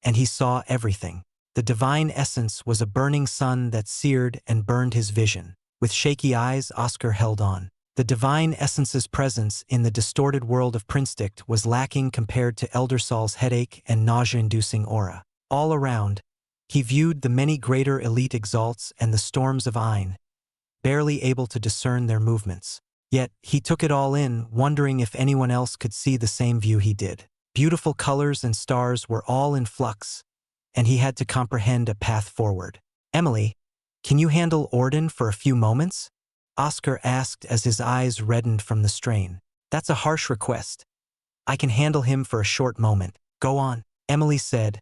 and he saw everything. The divine essence was a burning sun that seared and burned his vision. With shaky eyes, Oscar held on. The divine essence's presence in the distorted world of prinstic was lacking compared to Elder Saul's headache and nausea-inducing aura. All around, he viewed the many greater elite exalts and the storms of Ein, barely able to discern their movements. Yet, he took it all in, wondering if anyone else could see the same view he did. Beautiful colors and stars were all in flux, and he had to comprehend a path forward. "Emily, can you handle Orden for a few moments?" Oscar asked as his eyes reddened from the strain. "That's a harsh request. I can handle him for a short moment." "Go on," Emily said,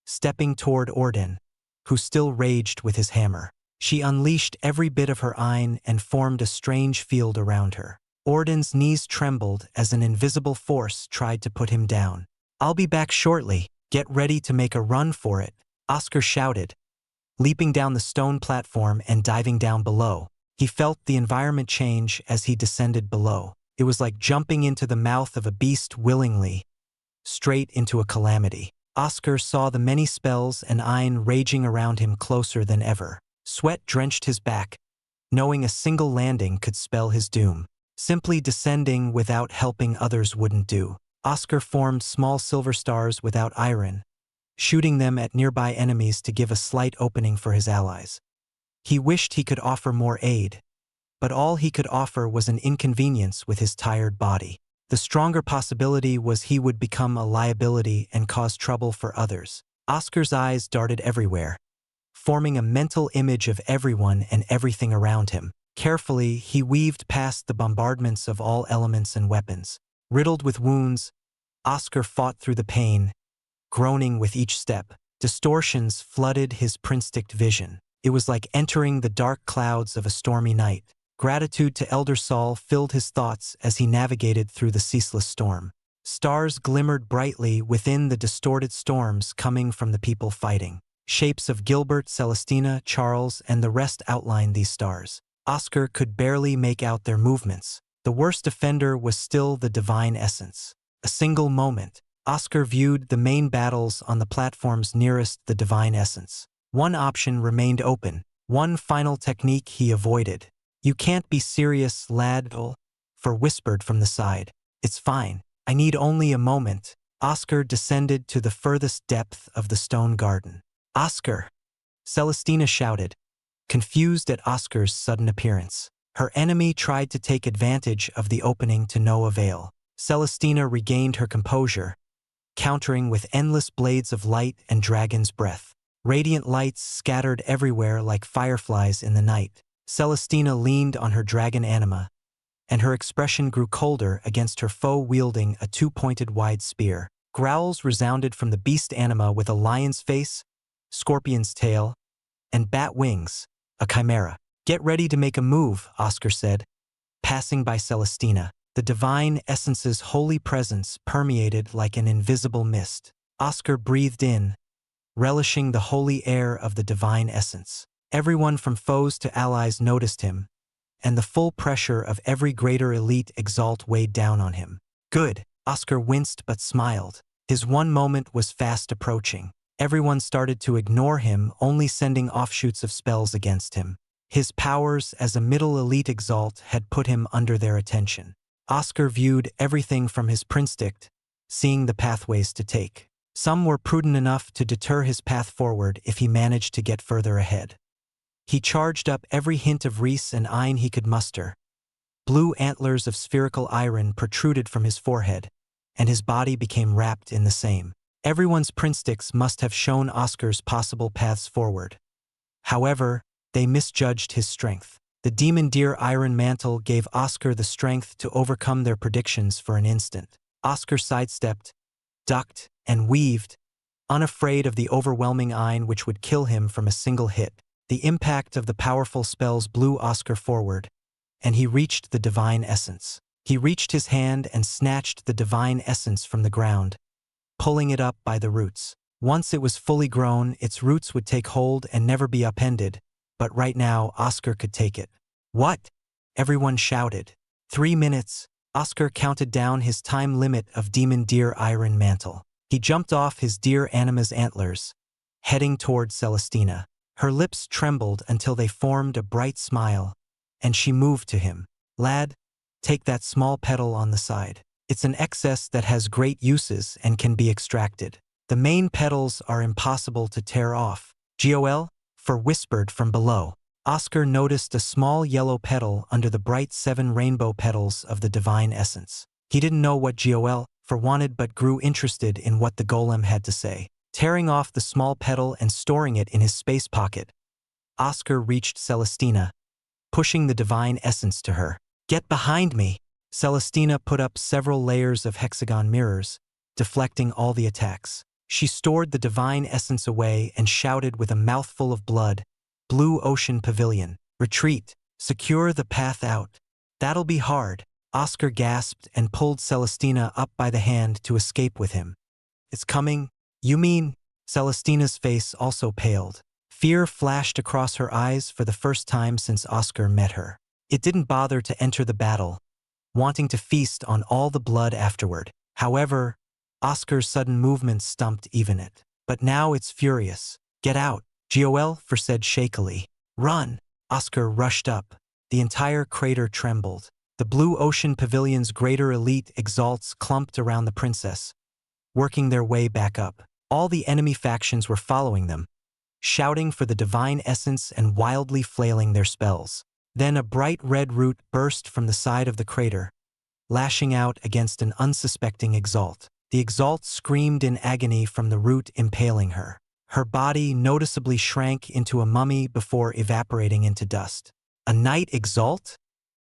stepping toward Orden, who still raged with his hammer. She unleashed every bit of her Ein and formed a strange field around her. Orden's knees trembled as an invisible force tried to put him down. "I'll be back shortly. Get ready to make a run for it," Oscar shouted, leaping down the stone platform and diving down below. He felt the environment change as he descended below. It was like jumping into the mouth of a beast willingly, straight into a calamity. Oscar saw the many spells and Ein raging around him closer than ever. Sweat drenched his back, knowing a single landing could spell his doom. Simply descending without helping others wouldn't do. Oscar formed small silver stars without iron, shooting them at nearby enemies to give a slight opening for his allies. He wished he could offer more aid, but all he could offer was an inconvenience with his tired body. The stronger possibility was he would become a liability and cause trouble for others. Oscar's eyes darted everywhere, forming a mental image of everyone and everything around him. Carefully, he weaved past the bombardments of all elements and weapons. Riddled with wounds, Oscar fought through the pain, groaning with each step. Distortions flooded his prinstic vision. It was like entering the dark clouds of a stormy night. Gratitude to Elder Saul filled his thoughts as he navigated through the ceaseless storm. Stars glimmered brightly within the distorted storms coming from the people fighting. Shapes of Gilbert, Celestina, Charles, and the rest outlined these stars. Oscar could barely make out their movements. The worst offender was still the divine essence. A single moment, Oscar viewed the main battles on the platforms nearest the divine essence. One option remained open, one final technique he avoided. "You can't be serious, lad," For whispered from the side. "It's fine. I need only a moment. Oscar descended to the furthest depth of the stone garden. Oscar! Celestina shouted, confused at Oscar's sudden appearance. Her enemy tried to take advantage of the opening to no avail. Celestina regained her composure, countering with endless blades of light and dragon's breath. Radiant lights scattered everywhere like fireflies in the night. Celestina leaned on her dragon anima, and her expression grew colder against her foe wielding a two-pointed wide spear. Growls resounded from the beast anima with a lion's face, scorpion's tail, and bat wings, a chimera. Get ready to make a move, Oscar said, passing by Celestina. The divine essence's holy presence permeated like an invisible mist. Oscar breathed in, relishing the holy air of the divine essence. Everyone from foes to allies noticed him, and the full pressure of every greater elite Exalt weighed down on him. Good. Oscar winced but smiled. His one moment was fast approaching. Everyone started to ignore him, only sending offshoots of spells against him. His powers as a middle elite Exalt had put him under their attention. Oscar viewed everything from his prinstict, seeing the pathways to take. Some were prudent enough to deter his path forward if he managed to get further ahead. He charged up every hint of Reese and Ein he could muster. Blue antlers of spherical iron protruded from his forehead, and his body became wrapped in the same. Everyone's prinsticks must have shown Oscar's possible paths forward. However, they misjudged his strength. The demon deer iron mantle gave Oscar the strength to overcome their predictions for an instant. Oscar sidestepped, ducked, and weaved, unafraid of the overwhelming Ein which would kill him from a single hit. The impact of the powerful spells blew Oscar forward, and he reached the divine essence. He reached his hand and snatched the divine essence from the ground, pulling it up by the roots. Once it was fully grown, its roots would take hold and never be upended, but right now Oscar could take it. What? Everyone shouted. 3 minutes. Oscar counted down his time limit of demon deer iron mantle. He jumped off his deer anima's antlers, heading toward Celestina. Her lips trembled until they formed a bright smile, and she moved to him. Lad, take that small petal on the side. It's an excess that has great uses and can be extracted. The main petals are impossible to tear off. Duel? For whispered from below. Oscar noticed a small yellow petal under the bright 7 rainbow petals of the divine essence. He didn't know what Duel for wanted but grew interested in what the golem had to say. Tearing off the small petal and storing it in his space pocket, Oscar reached Celestina, pushing the divine essence to her. Get behind me! Celestina put up several layers of hexagon mirrors, deflecting all the attacks. She stored the divine essence away and shouted with a mouthful of blood, Blue Ocean Pavilion, retreat, secure the path out. That'll be hard. Oscar gasped and pulled Celestina up by the hand to escape with him. It's coming. You mean? Celestina's face also paled. Fear flashed across her eyes for the first time since Oscar met her. It didn't bother to enter the battle, wanting to feast on all the blood afterward. However, Oscar's sudden movement stumped even it. But now it's furious. Get out, Duel said shakily. Run! Oscar rushed up. The entire crater trembled. The Blue Ocean Pavilion's greater elite Exalts clumped around the princess, working their way back up. All the enemy factions were following them, shouting for the divine essence and wildly flailing their spells. Then a bright red root burst from the side of the crater, lashing out against an unsuspecting Exalt. The Exalt screamed in agony from the root impaling her. Her body noticeably shrank into a mummy before evaporating into dust. A knight Exalt?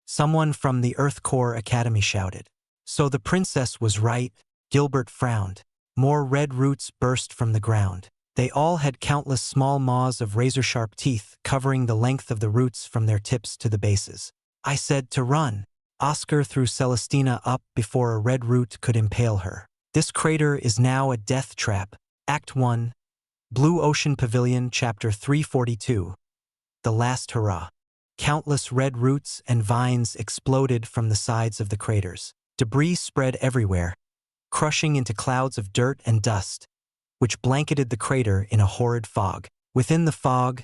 Someone from the Earth Core Academy shouted. So the princess was right, Gilbert frowned. More red roots burst from the ground. They all had countless small maws of razor-sharp teeth covering the length of the roots from their tips to the bases. I said to run. Oscar threw Celestina up before a red root could impale her. This crater is now a death trap. Act 1. Blue Ocean Pavilion, Chapter 342. The Last Hurrah. Countless red roots and vines exploded from the sides of the craters. Debris spread everywhere, crushing into clouds of dirt and dust, which blanketed the crater in a horrid fog. Within the fog,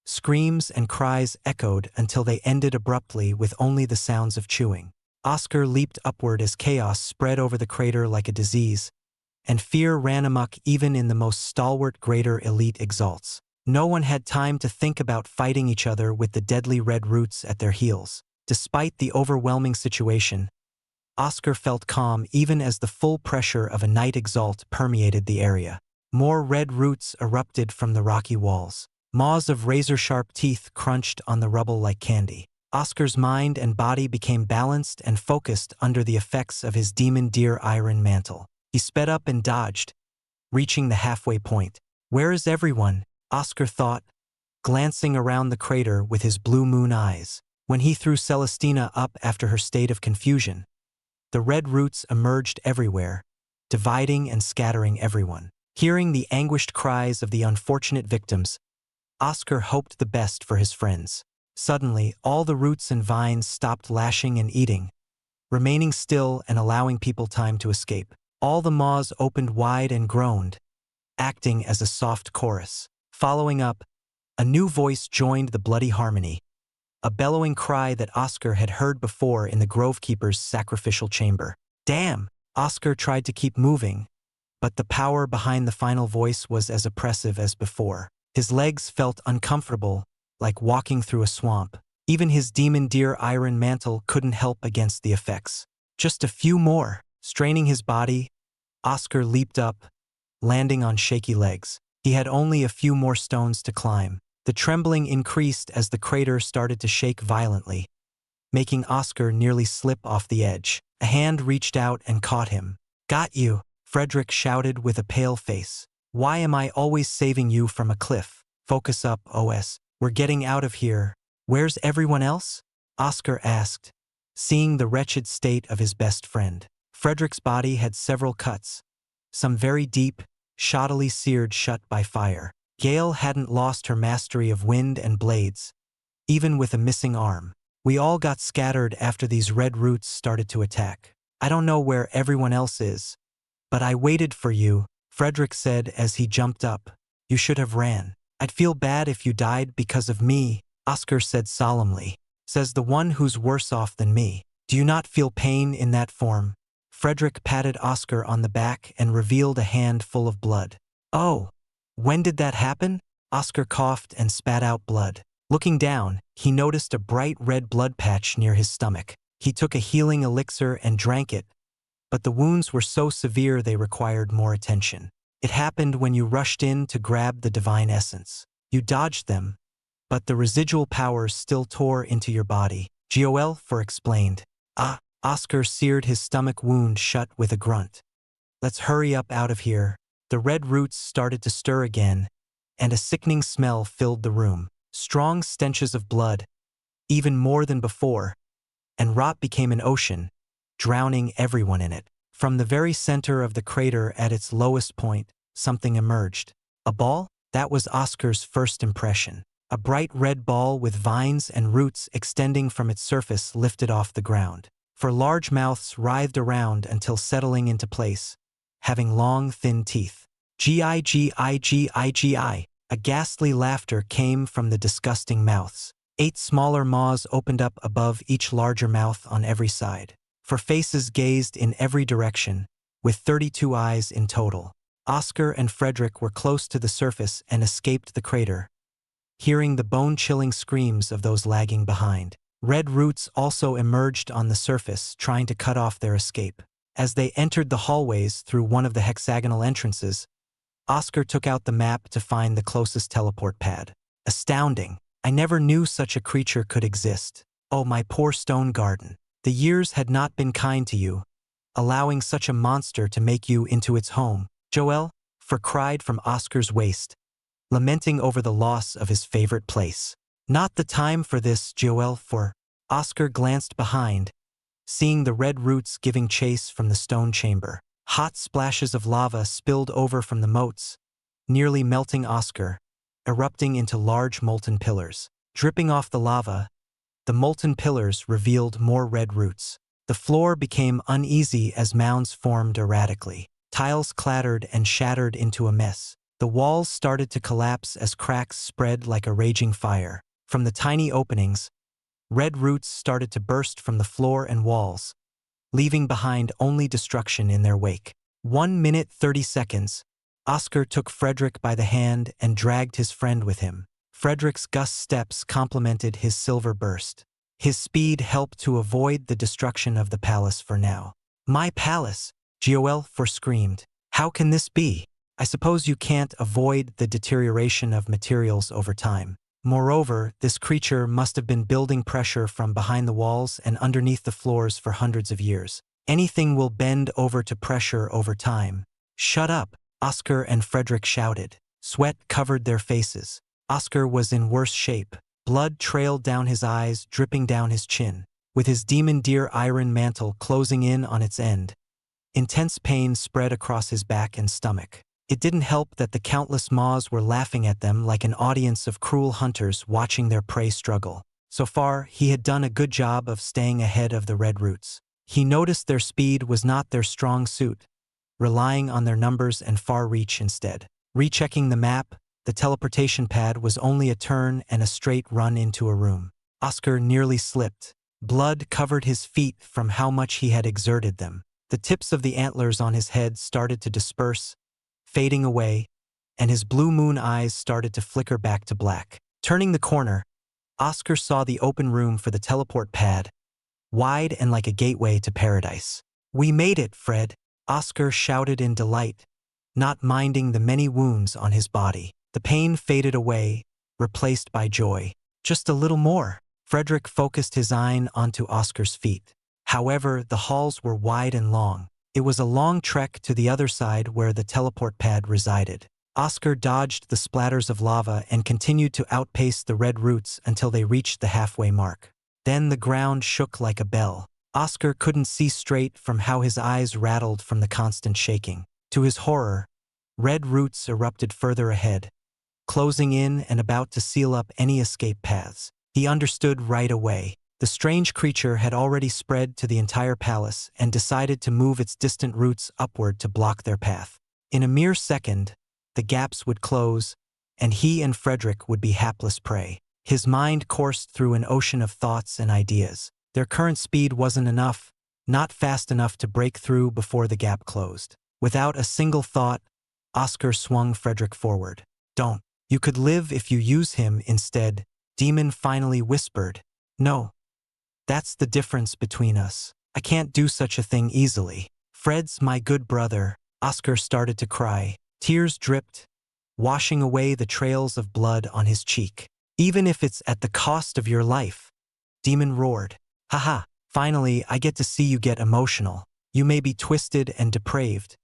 screams and cries echoed until they ended abruptly with only the sounds of chewing. Oscar leaped upward as chaos spread over the crater like a disease, and fear ran amok even in the most stalwart greater elite exalts. No one had time to think about fighting each other with the deadly red roots at their heels. Despite the overwhelming situation, Oscar felt calm even as the full pressure of a night exalt permeated the area. More red roots erupted from the rocky walls. Maws of razor-sharp teeth crunched on the rubble like candy. Oscar's mind and body became balanced and focused under the effects of his demon deer iron mantle. He sped up and dodged, reaching the halfway point. Where is everyone? Oscar thought, glancing around the crater with his blue moon eyes. When he threw Celestina up after her state of confusion, the red roots emerged everywhere, dividing and scattering everyone. Hearing the anguished cries of the unfortunate victims, Oscar hoped the best for his friends. Suddenly, all the roots and vines stopped lashing and eating, remaining still and allowing people time to escape. All the maws opened wide and groaned, acting as a soft chorus. Following up, a new voice joined the bloody harmony, a bellowing cry that Oscar had heard before in the Grovekeeper's sacrificial chamber. Damn! Oscar tried to keep moving, but the power behind the final voice was as oppressive as before. His legs felt uncomfortable, like walking through a swamp. Even his demon deer iron mantle couldn't help against the effects. Just a few more. Straining his body, Oscar leaped up, landing on shaky legs. He had only a few more stones to climb. The trembling increased as the crater started to shake violently, making Oscar nearly slip off the edge. A hand reached out and caught him. Got you, Frederick shouted with a pale face. Why am I always saving you from a cliff? Focus up, OS. We're getting out of here. Where's everyone else? Oscar asked, seeing the wretched state of his best friend. Frederick's body had several cuts, some very deep, shoddily seared shut by fire. Gale hadn't lost her mastery of wind and blades, even with a missing arm. We all got scattered after these red roots started to attack. I don't know where everyone else is, but I waited for you, Frederick said as he jumped up. You should have ran. I'd feel bad if you died because of me, Oscar said solemnly. Says the one who's worse off than me. Do you not feel pain in that form? Frederick patted Oscar on the back and revealed a hand full of blood. Oh, when did that happen? Oscar coughed and spat out blood. Looking down, he noticed a bright red blood patch near his stomach. He took a healing elixir and drank it, but the wounds were so severe they required more attention. It happened when you rushed in to grab the divine essence. You dodged them, but the residual powers still tore into your body. Hellfire explained. Oscar seared his stomach wound shut with a grunt. Let's hurry up out of here. The red roots started to stir again, and a sickening smell filled the room. Strong stenches of blood, even more than before, and rot became an ocean, drowning everyone in it. From the very center of the crater at its lowest point, something emerged. A ball? That was Oscar's first impression. A bright red ball with vines and roots extending from its surface lifted off the ground. For large mouths writhed around until settling into place, having long, thin teeth. Gigigigi. A ghastly laughter came from the disgusting mouths. 8 smaller maws opened up above each larger mouth on every side. For faces gazed in every direction, with 32 eyes in total. Oscar and Frederick were close to the surface and escaped the crater, hearing the bone-chilling screams of those lagging behind. Red roots also emerged on the surface, trying to cut off their escape. As they entered the hallways through one of the hexagonal entrances, Oscar took out the map to find the closest teleport pad. Astounding! I never knew such a creature could exist. Oh, my poor stone garden. The years had not been kind to you, allowing such a monster to make you into its home. Joel, cried from Oscar's waist, lamenting over the loss of his favorite place. Not the time for this, Joel, for Oscar glanced behind, seeing the red roots giving chase from the stone chamber. Hot splashes of lava spilled over from the moats, nearly melting Oscar, erupting into large molten pillars. Dripping off the lava, the molten pillars revealed more red roots. The floor became uneasy as mounds formed erratically. Tiles clattered and shattered into a mess. The walls started to collapse as cracks spread like a raging fire. From the tiny openings, Red roots started to burst from the floor and walls, leaving behind only destruction in their wake. 1 minute 30 seconds. Oscar took Frederick by the hand and dragged his friend with him. Frederick's gust steps complemented his silver burst. His speed helped to avoid the destruction of the palace for now. My palace, Hellfire screamed. How can this be? I suppose you can't avoid the deterioration of materials over time. Moreover, this creature must have been building pressure from behind the walls and underneath the floors for hundreds of years. Anything will bend over to pressure over time. Shut up, Oscar and Frederick shouted. Sweat covered their faces. Oscar was in worse shape. Blood trailed down his eyes, dripping down his chin. With his demon deer iron mantle closing in on its end, intense pain spread across his back and stomach. It didn't help that the countless maws were laughing at them like an audience of cruel hunters watching their prey struggle. So far, he had done a good job of staying ahead of the red roots. He noticed their speed was not their strong suit, relying on their numbers and far reach instead. Rechecking the map, the teleportation pad was only a turn and a straight run into a room. Oscar nearly slipped. Blood covered his feet from how much he had exerted them. The tips of the antlers on his head started to disperse, fading away, and his blue moon eyes started to flicker back to black. Turning the corner, Oscar saw the open room for the teleport pad, wide and like a gateway to paradise. We made it, Fred, Oscar shouted in delight, not minding the many wounds on his body. The pain faded away, replaced by joy. Just a little more. Frederick focused his eye onto Oscar's feet. However, the halls were wide and long. It was a long trek to the other side where the teleport pad resided. Oscar dodged the splatters of lava and continued to outpace the red roots until they reached the halfway mark. Then the ground shook like a bell. Oscar couldn't see straight from how his eyes rattled from the constant shaking. To his horror, red roots erupted further ahead, closing in and about to seal up any escape paths. He understood right away. The strange creature had already spread to the entire palace and decided to move its distant roots upward to block their path. In a mere second, the gaps would close, and he and Frederick would be hapless prey. His mind coursed through an ocean of thoughts and ideas. Their current speed wasn't enough, not fast enough to break through before the gap closed. Without a single thought, Oscar swung Frederick forward. Don't. You could live if you use him instead, Demon finally whispered. No. That's the difference between us. I can't do such a thing easily. Fred's my good brother. Oscar started to cry. Tears dripped, washing away the trails of blood on his cheek. Even if it's at the cost of your life. Demon roared. Haha, finally I get to see you get emotional. You may be twisted and depraved,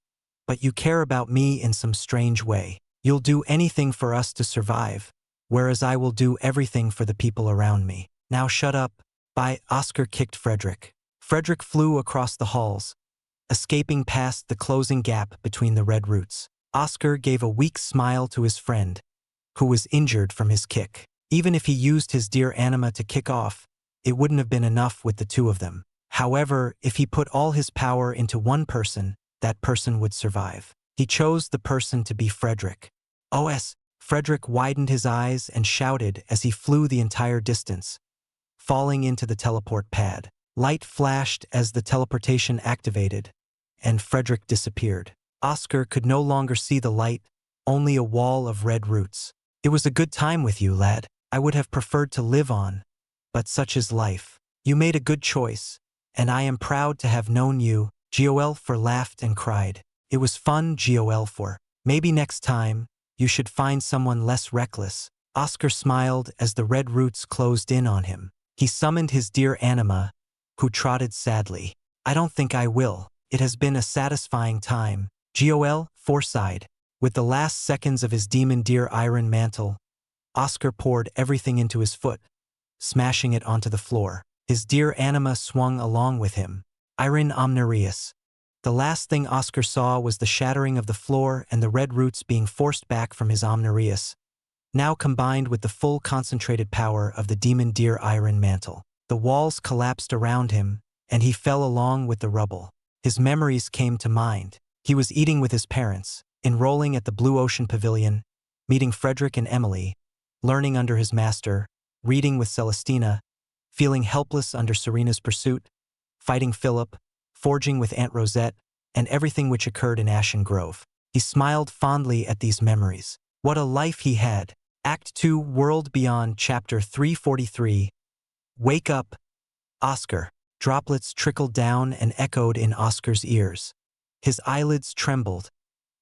but you care about me in some strange way. You'll do anything for us to survive, whereas I will do everything for the people around me. Now shut up. Bye. Oscar kicked Frederick. Frederick flew across the halls, escaping past the closing gap between the red roots. Oscar gave a weak smile to his friend, who was injured from his kick. Even if he used his dear anima to kick off, it wouldn't have been enough with the two of them. However, if he put all his power into one person, that person would survive. He chose the person to be Frederick. OS. Frederick widened his eyes and shouted as he flew the entire distance, falling into the teleport pad. Light flashed as the teleportation activated, and Frederick disappeared. Oscar could no longer see the light, only a wall of red roots. It was a good time with you, lad. I would have preferred to live on, but such is life. You made a good choice, and I am proud to have known you. Hellfire laughed and cried. It was fun, Hellfire. Maybe next time, you should find someone less reckless. Oscar smiled as the red roots closed in on him. He summoned his dear anima, who trotted sadly. I don't think I will. It has been a satisfying time. Hellfire sighed. With the last seconds of his demon deer iron mantle, Oscar poured everything into his foot, smashing it onto the floor. His dear anima swung along with him. Iron omnirius. The last thing Oscar saw was the shattering of the floor and the red roots being forced back from his omnirius, now combined with the full concentrated power of the demon deer iron mantle. The walls collapsed around him, and he fell along with the rubble. His memories came to mind. He was eating with his parents, enrolling at the Blue Ocean Pavilion, meeting Frederick and Emily, learning under his master, reading with Celestina, feeling helpless under Serena's pursuit, fighting Philip, forging with Aunt Rosette, and everything which occurred in Ashen Grove. He smiled fondly at these memories. What a life he had! Act 2, World Beyond, Chapter 343. Wake up, Oscar. Droplets trickled down and echoed in Oscar's ears. His eyelids trembled,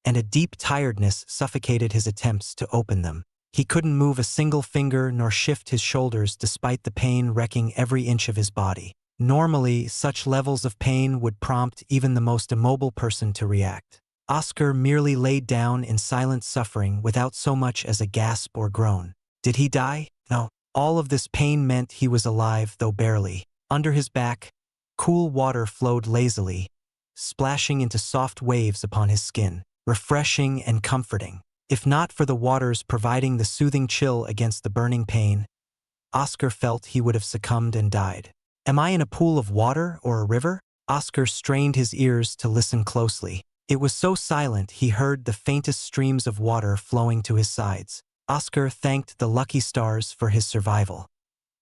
and a deep tiredness suffocated his attempts to open them. He couldn't move a single finger nor shift his shoulders despite the pain wrecking every inch of his body. Normally, such levels of pain would prompt even the most immobile person to react. Oscar merely laid down in silent suffering without so much as a gasp or groan. Did he die? No. All of this pain meant he was alive, though barely. Under his back, cool water flowed lazily, splashing into soft waves upon his skin, refreshing and comforting. If not for the waters providing the soothing chill against the burning pain, Oscar felt he would have succumbed and died. Am I in a pool of water or a river? Oscar strained his ears to listen closely. It was so silent he heard the faintest streams of water flowing to his sides. Oscar thanked the lucky stars for his survival.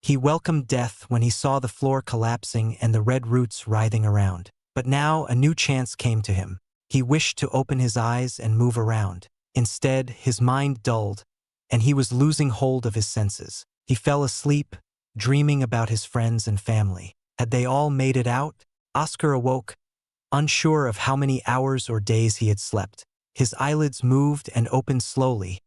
He welcomed death when he saw the floor collapsing and the red roots writhing around. But now a new chance came to him. He wished to open his eyes and move around. Instead, his mind dulled, and he was losing hold of his senses. He fell asleep, dreaming about his friends and family. Had they all made it out? Oscar awoke, unsure of how many hours or days he had slept. His eyelids moved and opened slowly,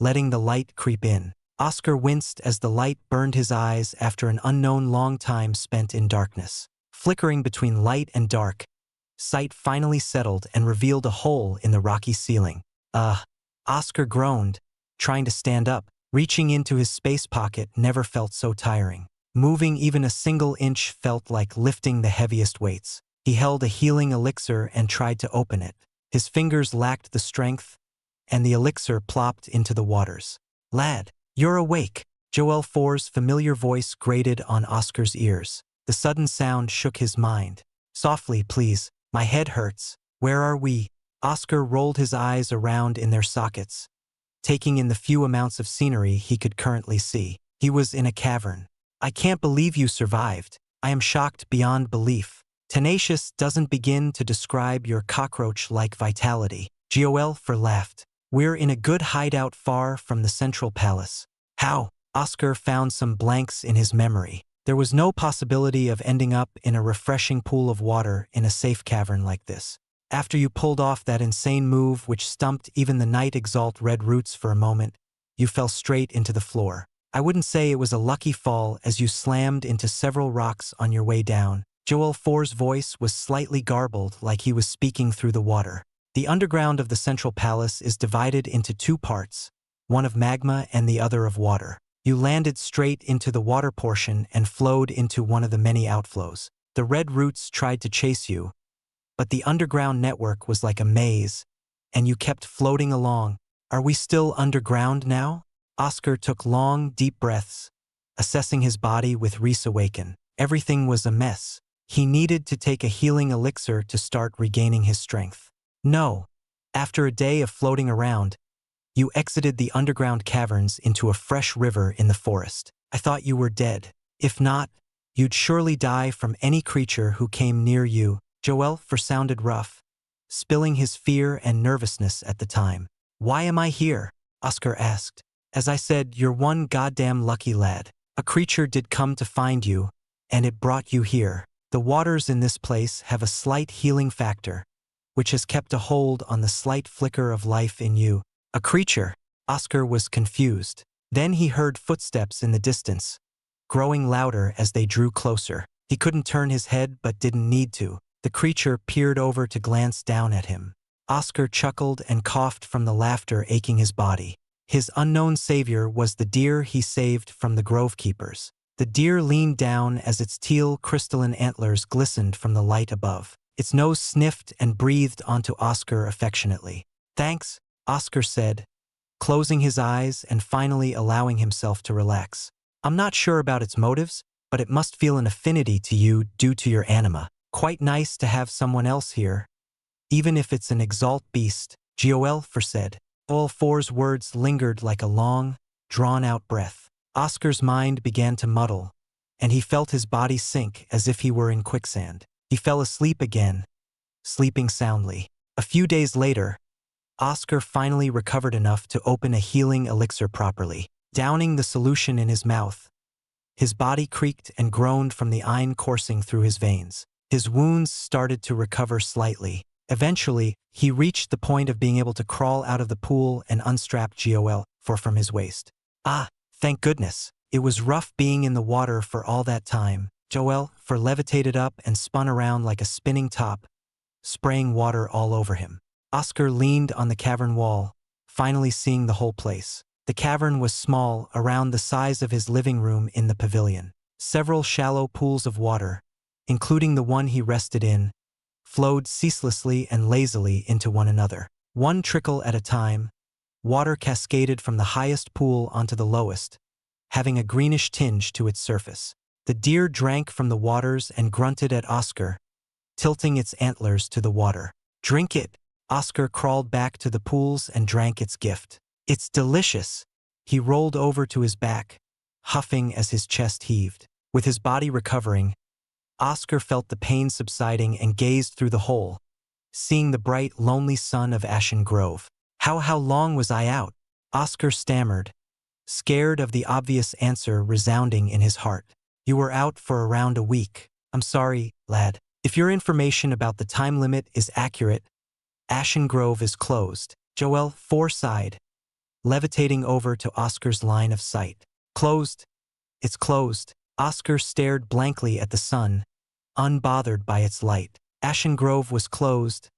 letting the light creep in. Oscar winced as the light burned his eyes after an unknown long time spent in darkness. Flickering between light and dark, sight finally settled and revealed a hole in the rocky ceiling. Oscar groaned, trying to stand up. Reaching into his space pocket never felt so tiring. Moving even a single inch felt like lifting the heaviest weights. He held a healing elixir and tried to open it. His fingers lacked the strength, and the elixir plopped into the waters. Lad, you're awake. Joel 4's familiar voice grated on Oscar's ears. The sudden sound shook his mind. Softly, please. My head hurts. Where are we? Oscar rolled his eyes around in their sockets, taking in the few amounts of scenery he could currently see. He was in a cavern. I can't believe you survived. I am shocked beyond belief. Tenacious doesn't begin to describe your cockroach-like vitality. Joel 4 laughed. We're in a good hideout far from the central palace. How? Oscar found some blanks in his memory. There was no possibility of ending up in a refreshing pool of water in a safe cavern like this. After you pulled off that insane move which stumped even the Night Exalt red roots for a moment, you fell straight into the floor. I wouldn't say it was a lucky fall as you slammed into several rocks on your way down. Joel 4's voice was slightly garbled, like he was speaking through the water. The underground of the central palace is divided into two parts, one of magma and the other of water. You landed straight into the water portion and flowed into one of the many outflows. The red roots tried to chase you, but the underground network was like a maze, and you kept floating along. Are we still underground now? Oscar took long, deep breaths, assessing his body with Reese awaken. Everything was a mess. He needed to take a healing elixir to start regaining his strength. No. After a day of floating around, you exited the underground caverns into a fresh river in the forest. I thought you were dead. If not, you'd surely die from any creature who came near you. Joel 4 sounded rough, spilling his fear and nervousness at the time. Why am I here? Oscar asked. As I said, you're one goddamn lucky lad. A creature did come to find you, and it brought you here. The waters in this place have a slight healing factor, which has kept a hold on the slight flicker of life in you. A creature? Oscar was confused. Then he heard footsteps in the distance, growing louder as they drew closer. He couldn't turn his head but didn't need to. The creature peered over to glance down at him. Oscar chuckled and coughed from the laughter aching his body. His unknown savior was the deer he saved from the grove keepers. The deer leaned down as its teal crystalline antlers glistened from the light above. Its nose sniffed and breathed onto Oscar affectionately. Thanks, Oscar said, closing his eyes and finally allowing himself to relax. I'm not sure about its motives, but it must feel an affinity to you due to your anima. Quite nice to have someone else here, even if it's an Exalt beast, Joel 4 said. Joel 4's words lingered like a long, drawn-out breath. Oscar's mind began to muddle, and he felt his body sink as if he were in quicksand. He fell asleep again, sleeping soundly. A few days later, Oscar finally recovered enough to open a healing elixir properly. Downing the solution in his mouth, his body creaked and groaned from the iron coursing through his veins. His wounds started to recover slightly. Eventually, he reached the point of being able to crawl out of the pool and unstrap Joel from his waist. Ah, thank goodness. It was rough being in the water for all that time. Joel levitated up and spun around like a spinning top, spraying water all over him. Oscar leaned on the cavern wall, finally seeing the whole place. The cavern was small, around the size of his living room in the pavilion. Several shallow pools of water, including the one he rested in, flowed ceaselessly and lazily into one another. One trickle at a time, water cascaded from the highest pool onto the lowest, having a greenish tinge to its surface. The deer drank from the waters and grunted at Oscar, tilting its antlers to the water. "Drink it." Oscar crawled back to the pools and drank its gift. "It's delicious." He rolled over to his back, huffing as his chest heaved. With his body recovering, Oscar felt the pain subsiding and gazed through the hole, seeing the bright, lonely sun of Ashen Grove. How long was I out?" Oscar stammered, scared of the obvious answer resounding in his heart. "You were out for around a week. I'm sorry, lad. If your information about the time limit is accurate, Ashen Grove is closed." Joel sighed, levitating over to Oscar's line of sight. "Closed? It's closed." Oscar stared blankly at the sun, unbothered by its light. Ashen Grove was closed,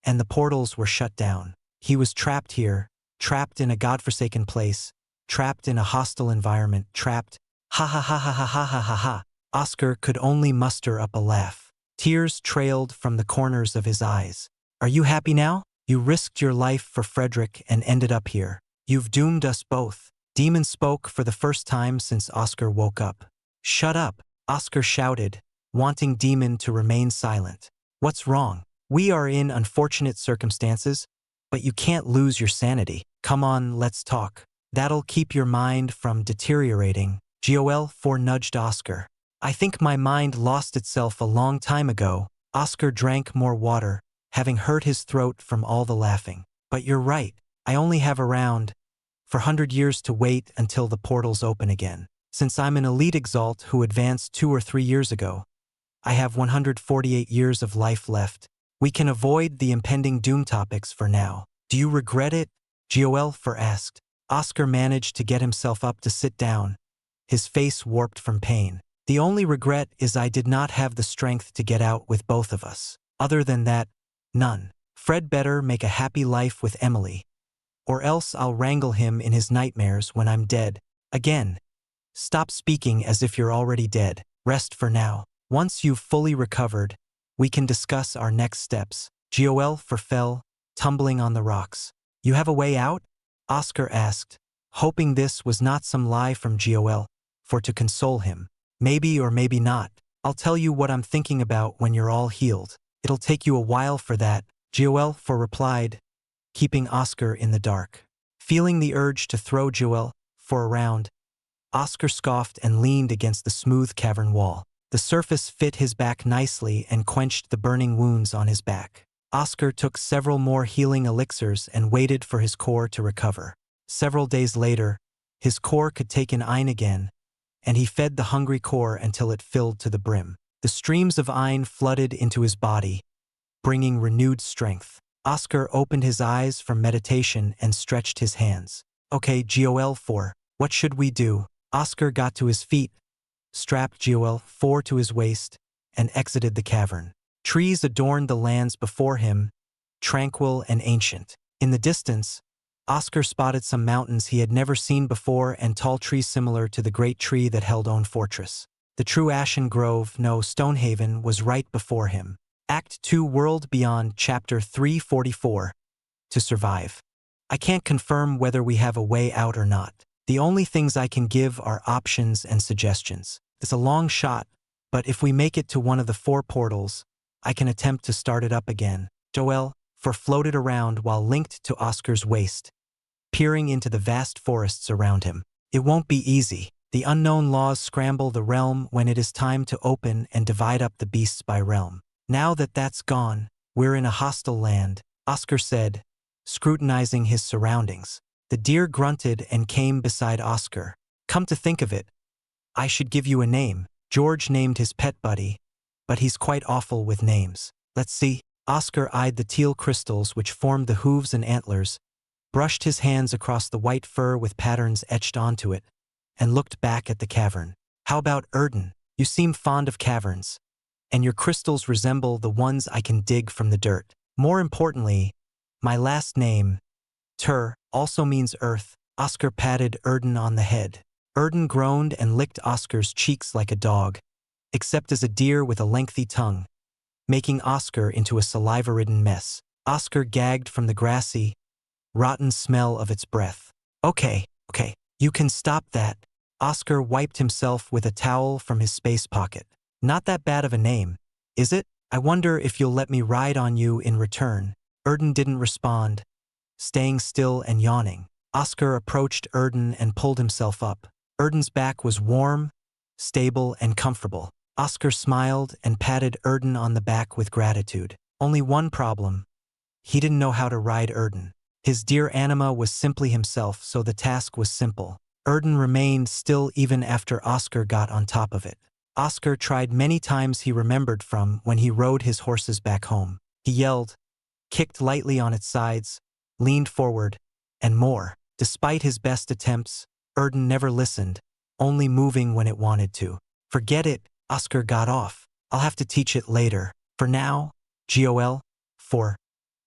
and the portals were shut down. He was trapped here, trapped in a godforsaken place, trapped in a hostile environment, trapped. Ha ha ha ha ha ha ha ha ha. Oscar could only muster up a laugh. Tears trailed from the corners of his eyes. "Are you happy now? You risked your life for Frederick and ended up here. You've doomed us both." Demon spoke for the first time since Oscar woke up. "Shut up," Oscar shouted, wanting Demon to remain silent. "What's wrong? We are in unfortunate circumstances, but you can't lose your sanity. Come on, let's talk. That'll keep your mind from deteriorating." Joel nudged Oscar. "I think my mind lost itself a long time ago." Oscar drank more water, having hurt his throat from all the laughing. "But you're right. I only have around 400 years to wait until the portals open again. Since I'm an elite Exalt who advanced 2 or 3 years ago, I have 148 years of life left. We can avoid the impending doom topics for now." "Do you regret it?" Joel asked. Oscar managed to get himself up to sit down, his face warped from pain. "The only regret is I did not have the strength to get out with both of us. Other than that, none. Fred better make a happy life with Emily, or else I'll wrangle him in his nightmares when I'm dead. Again. Stop speaking as if you're already dead. Rest for now. Once you've fully recovered, we can discuss our next steps." Joel fell, tumbling on the rocks. "You have a way out?" Oscar asked, hoping this was not some lie from Joel, to console him. "Maybe or maybe not. I'll tell you what I'm thinking about when you're all healed. It'll take you a while for that," Joel replied, keeping Oscar in the dark. Feeling the urge to throw Joel around, Oscar scoffed and leaned against the smooth cavern wall. The surface fit his back nicely and quenched the burning wounds on his back. Oscar took several more healing elixirs and waited for his core to recover. Several days later, his core could take in Ein again, and he fed the hungry core until it filled to the brim. The streams of Ein flooded into his body, bringing renewed strength. Oscar opened his eyes from meditation and stretched his hands. "Okay, Joel what should we do?" Oscar got to his feet, strapped Joel to his waist, and exited the cavern. Trees adorned the lands before him, tranquil and ancient. In the distance, Oscar spotted some mountains he had never seen before and tall trees similar to the great tree that held Own Fortress. The true Ashen Grove, no Stonehaven, was right before him. Act 2 World Beyond Chapter 344. To survive. I can't confirm whether we have a way out or not. The only things I can give are options and suggestions. It's a long shot, but if we make it to one of the 4 portals, I can attempt to start it up again. Joel floated around while linked to Oscar's waist, peering into the vast forests around him. "It won't be easy." The unknown laws scramble the realm when it is time to open and divide up the beasts by realm. Now that that's gone, we're in a hostile land, Oscar said, scrutinizing his surroundings. The deer grunted and came beside Oscar. Come to think of it, I should give you a name. George named his pet buddy, but he's quite awful with names. Let's see. Oscar eyed the teal crystals which formed the hooves and antlers, brushed his hands across the white fur with patterns etched onto it, and looked back at the cavern. How about Erden? You seem fond of caverns, and your crystals resemble the ones I can dig from the dirt. More importantly, my last name, Tur, also means earth. Oscar patted Erden on the head. Erden groaned and licked Oscar's cheeks like a dog, except as a deer with a lengthy tongue, making Oscar into a saliva-ridden mess. Oscar gagged from the grassy, rotten smell of its breath. Okay, you can stop that. Oscar wiped himself with a towel from his space pocket. Not that bad of a name, is it? I wonder if you'll let me ride on you in return. Erden didn't respond, staying still and yawning. Oscar approached Erden and pulled himself up. Erden's back was warm, stable, and comfortable. Oscar smiled and patted Erden on the back with gratitude. Only one problem. He didn't know how to ride Erden. His dear anima was simply himself, so the task was simple. Erden remained still even after Oscar got on top of it. Oscar tried many times he remembered from when he rode his horses back home. He yelled, kicked lightly on its sides, leaned forward, and more. Despite his best attempts, Erden never listened, only moving when it wanted to. Forget it, Oscar got off. I'll have to teach it later. For now, GOL, 4.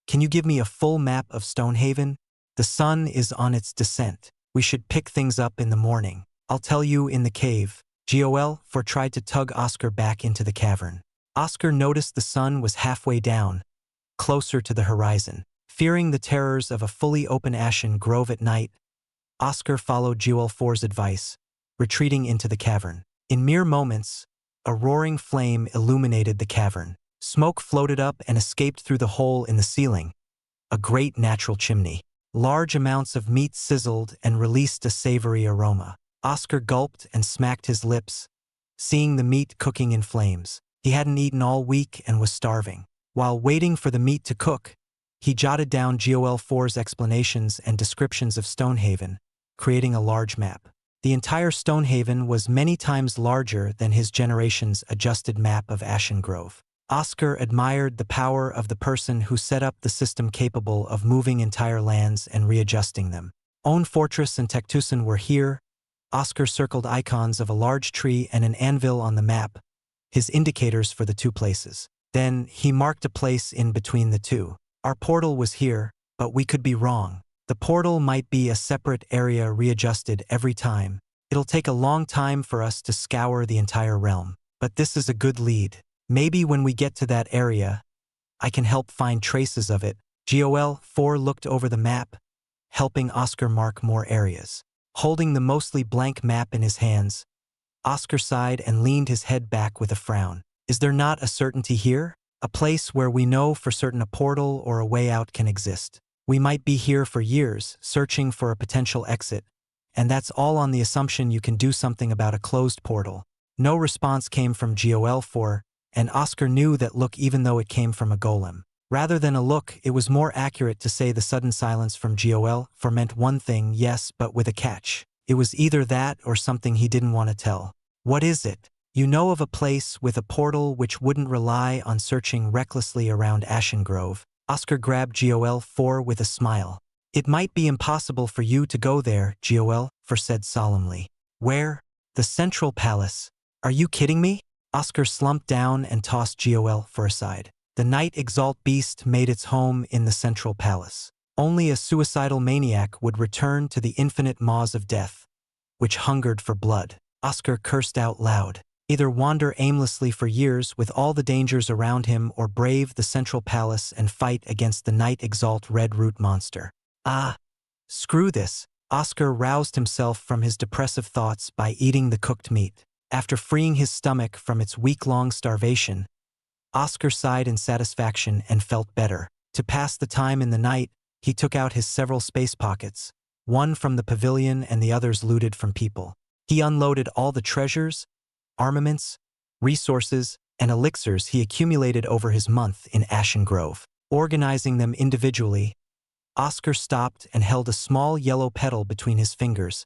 Can you give me a full map of Stonehaven? The sun is on its descent. We should pick things up in the morning. I'll tell you in the cave. GOL, 4 tried to tug Oscar back into the cavern. Oscar noticed the sun was halfway down, closer to the horizon. Fearing the terrors of a fully open ashen grove at night, Oscar followed GOL 4's advice, retreating into the cavern. In mere moments, a roaring flame illuminated the cavern. Smoke floated up and escaped through the hole in the ceiling, a great natural chimney. Large amounts of meat sizzled and released a savory aroma. Oscar gulped and smacked his lips, seeing the meat cooking in flames. He hadn't eaten all week and was starving. While waiting for the meat to cook, he jotted down GOL 4's explanations and descriptions of Stonehaven, creating a large map. The entire Stonehaven was many times larger than his generation's adjusted map of Ashen Grove. Oscar admired the power of the person who set up the system capable of moving entire lands and readjusting them. Own Fortress and Cactusan were here. Oscar circled icons of a large tree and an anvil on the map, his indicators for the two places. Then he marked a place in between the two. Our portal was here, but we could be wrong. The portal might be a separate area readjusted every time. It'll take a long time for us to scour the entire realm, but this is a good lead. Maybe when we get to that area, I can help find traces of it. GOL 4 looked over the map, helping Oscar mark more areas. Holding the mostly blank map in his hands, Oscar sighed and leaned his head back with a frown. Is there not a certainty here? A place where we know for certain a portal or a way out can exist. We might be here for years, searching for a potential exit, and that's all on the assumption you can do something about a closed portal. No response came from GOL 4, and Oscar knew that look even though it came from a golem. Rather than a look, it was more accurate to say the sudden silence from GOL 4 meant one thing, yes, but with a catch. It was either that or something he didn't want to tell. What is it? You know of a place with a portal which wouldn't rely on searching recklessly around Ashen Grove. Oscar grabbed GOL 4 with a smile. It might be impossible for you to go there, GOL 4 said solemnly. Where? The Central Palace. Are you kidding me? Oscar slumped down and tossed GOL 4 aside. The night Exalt beast made its home in the Central Palace. Only a suicidal maniac would return to the infinite maws of death, which hungered for blood. Oscar cursed out loud. Either wander aimlessly for years with all the dangers around him or brave the Central Palace and fight against the Night Exalt Red Root monster. Ah, screw this. Oscar roused himself from his depressive thoughts by eating the cooked meat. After freeing his stomach from its week-long starvation, Oscar sighed in satisfaction and felt better. To pass the time in the night, he took out his several space pockets, one from the pavilion and the others looted from people. He unloaded all the treasures, armaments, resources, and elixirs he accumulated over his month in Ashen Grove. Organizing them individually, Oscar stopped and held a small yellow petal between his fingers,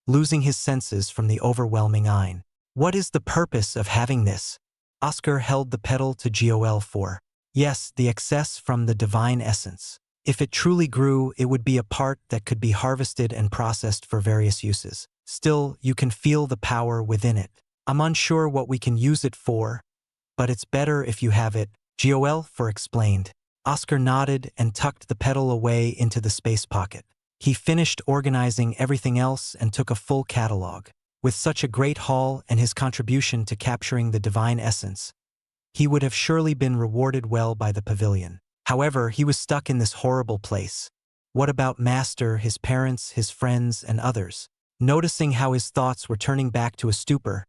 losing his senses from the overwhelming Ein. What is the purpose of having this? Oscar held the petal to Goel for. Yes, the excess from the divine essence. If it truly grew, it would be a part that could be harvested and processed for various uses. Still, you can feel the power within it. I'm unsure what we can use it for, but it's better if you have it, Goel for explained. Oscar nodded and tucked the petal away into the space pocket. He finished organizing everything else and took a full catalog. With such a great haul and his contribution to capturing the divine essence, he would have surely been rewarded well by the pavilion. However, he was stuck in this horrible place. What about Master, his parents, his friends, and others? Noticing how his thoughts were turning back to a stupor,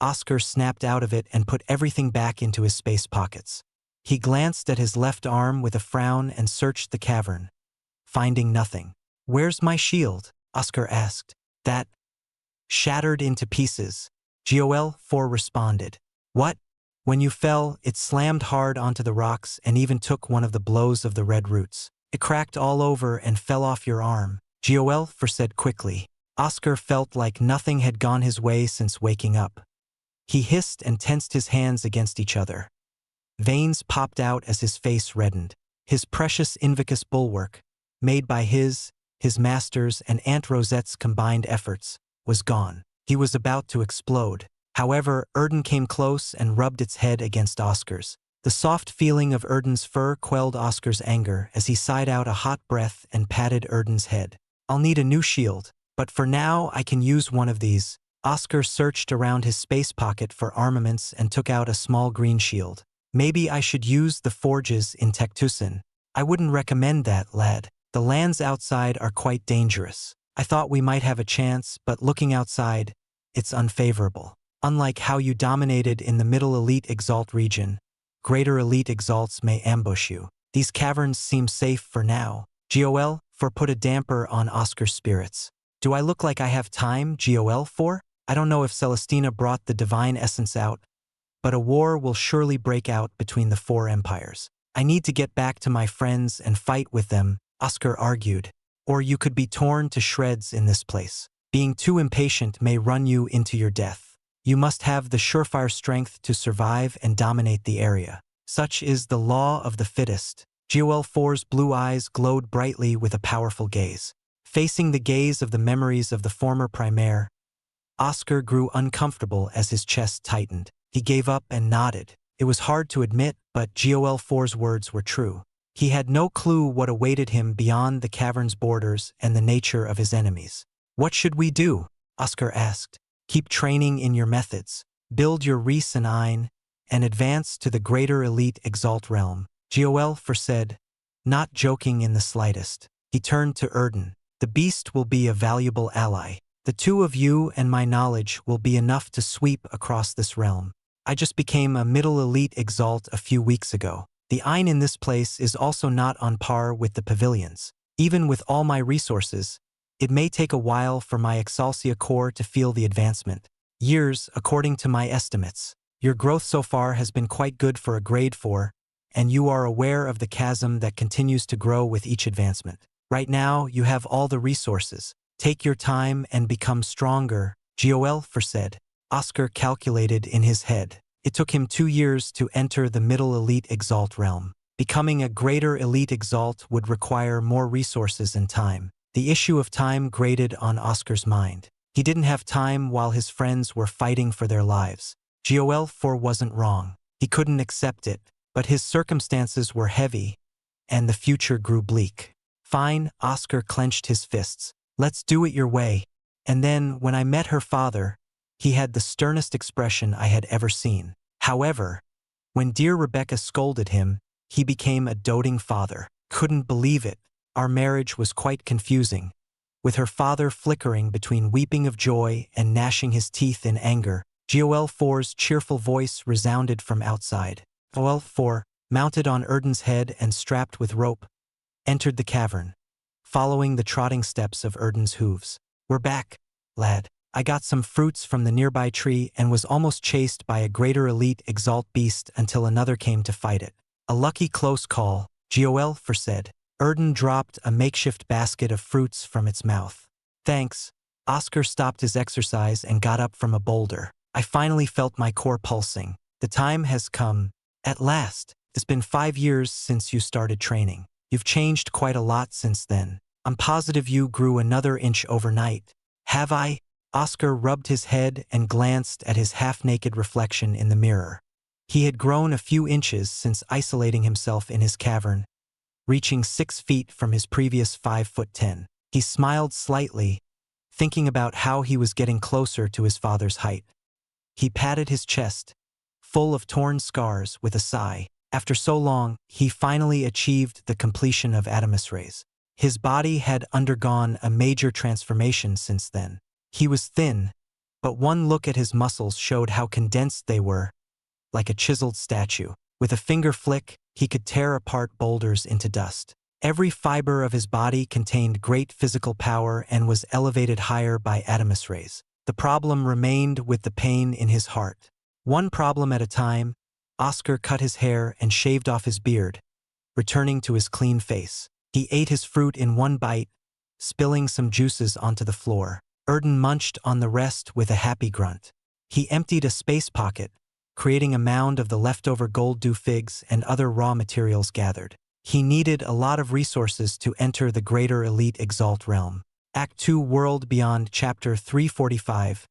Oscar snapped out of it and put everything back into his space pockets. He glanced at his left arm with a frown and searched the cavern, finding nothing. "Where's my shield?" Oscar asked. "That shattered into pieces," Goel 4 responded. "What? When you fell, it slammed hard onto the rocks and even took one of the blows of the red roots. It cracked all over and fell off your arm," Goel 4 said quickly. Oscar felt like nothing had gone his way since waking up. He hissed and tensed his hands against each other. Veins popped out as his face reddened. His precious Invicus bulwark, made by his master's, and Aunt Rosette's combined efforts, was gone. He was about to explode. However, Erden came close and rubbed its head against Oscar's. The soft feeling of Erden's fur quelled Oscar's anger as he sighed out a hot breath and patted Erden's head. "I'll need a new shield, but for now I can use one of these." Oscar searched around his space pocket for armaments and took out a small green shield. "Maybe I should use the forges in Tectusin." "I wouldn't recommend that, lad. The lands outside are quite dangerous. I thought we might have a chance, but looking outside, it's unfavorable. Unlike how you dominated in the Middle Elite Exalt region, Greater Elite Exalts may ambush you. These caverns seem safe for now." Goel 4 put a damper on Oscar's spirits. "Do I look like I have time, Goel 4? I don't know if Celestina brought the divine essence out, but a war will surely break out between the 4 empires. I need to get back to my friends and fight with them," Oscar argued. "Or you could be torn to shreds in this place. Being too impatient may run you into your death. You must have the surefire strength to survive and dominate the area. Such is the law of the fittest." Goel 4's blue eyes glowed brightly with a powerful gaze. Facing the gaze of the memories of the former Primaire, Oscar grew uncomfortable as his chest tightened. He gave up and nodded. It was hard to admit, but Goel 4's words were true. He had no clue what awaited him beyond the cavern's borders and the nature of his enemies. "What should we do?" Oscar asked. "Keep training in your methods, build your Reese and Ein, and advance to the Greater Elite Exalt realm," Goel 4 said, not joking in the slightest. He turned to Erden. "The beast will be a valuable ally. The 2 of you and my knowledge will be enough to sweep across this realm. I just became a Middle Elite Exalt a few weeks ago. The Ein in this place is also not on par with the pavilions. Even with all my resources, it may take a while for my Xianxia core to feel the advancement. Years, according to my estimates. Your growth so far has been quite good for a grade 4, and you are aware of the chasm that continues to grow with each advancement. Right now, you have all the resources. Take your time and become stronger," Goel 4 said. Oscar calculated in his head. It took him 2 years to enter the Middle Elite Exalt realm. Becoming a Greater Elite Exalt would require more resources and time. The issue of time grated on Oscar's mind. He didn't have time while his friends were fighting for their lives. Goel 4 wasn't wrong. He couldn't accept it, but his circumstances were heavy, and the future grew bleak. "Fine," Oscar clenched his fists. "Let's do it your way." And then, when I met her father, he had the sternest expression I had ever seen. However, when dear Rebecca scolded him, he became a doting father. Couldn't believe it. Our marriage was quite confusing, with her father flickering between weeping of joy and gnashing his teeth in anger. Goel 4's cheerful voice resounded from outside. Goel 4, mounted on Erden's head and strapped with rope, entered the cavern, following the trotting steps of Erden's hooves. "We're back, lad." I got some fruits from the nearby tree and was almost chased by a greater elite Exalt beast until another came to fight it. A lucky close call, Joel said. Erden dropped a makeshift basket of fruits from its mouth. Thanks. Oscar stopped his exercise and got up from a boulder. I finally felt my core pulsing. The time has come. At last. It's been 5 years since you started training. You've changed quite a lot since then. I'm positive you grew another inch overnight. Have I? Oscar rubbed his head and glanced at his half-naked reflection in the mirror. He had grown a few inches since isolating himself in his cavern, reaching 6 feet from his previous 5'10". He smiled slightly, thinking about how he was getting closer to his father's height. He patted his chest, full of torn scars, with a sigh. After so long, he finally achieved the completion of Adamus rays. His body had undergone a major transformation since then. He was thin, but one look at his muscles showed how condensed they were, like a chiseled statue. With a finger flick, he could tear apart boulders into dust. Every fiber of his body contained great physical power and was elevated higher by Adamus rays. The problem remained with the pain in his heart. One problem at a time, Oscar cut his hair and shaved off his beard, returning to his clean face. He ate his fruit in one bite, spilling some juices onto the floor. Erden munched on the rest with a happy grunt. He emptied a space pocket, creating a mound of the leftover gold dew figs and other raw materials gathered. He needed a lot of resources to enter the greater elite Exalt realm. Act 2 World Beyond Chapter 345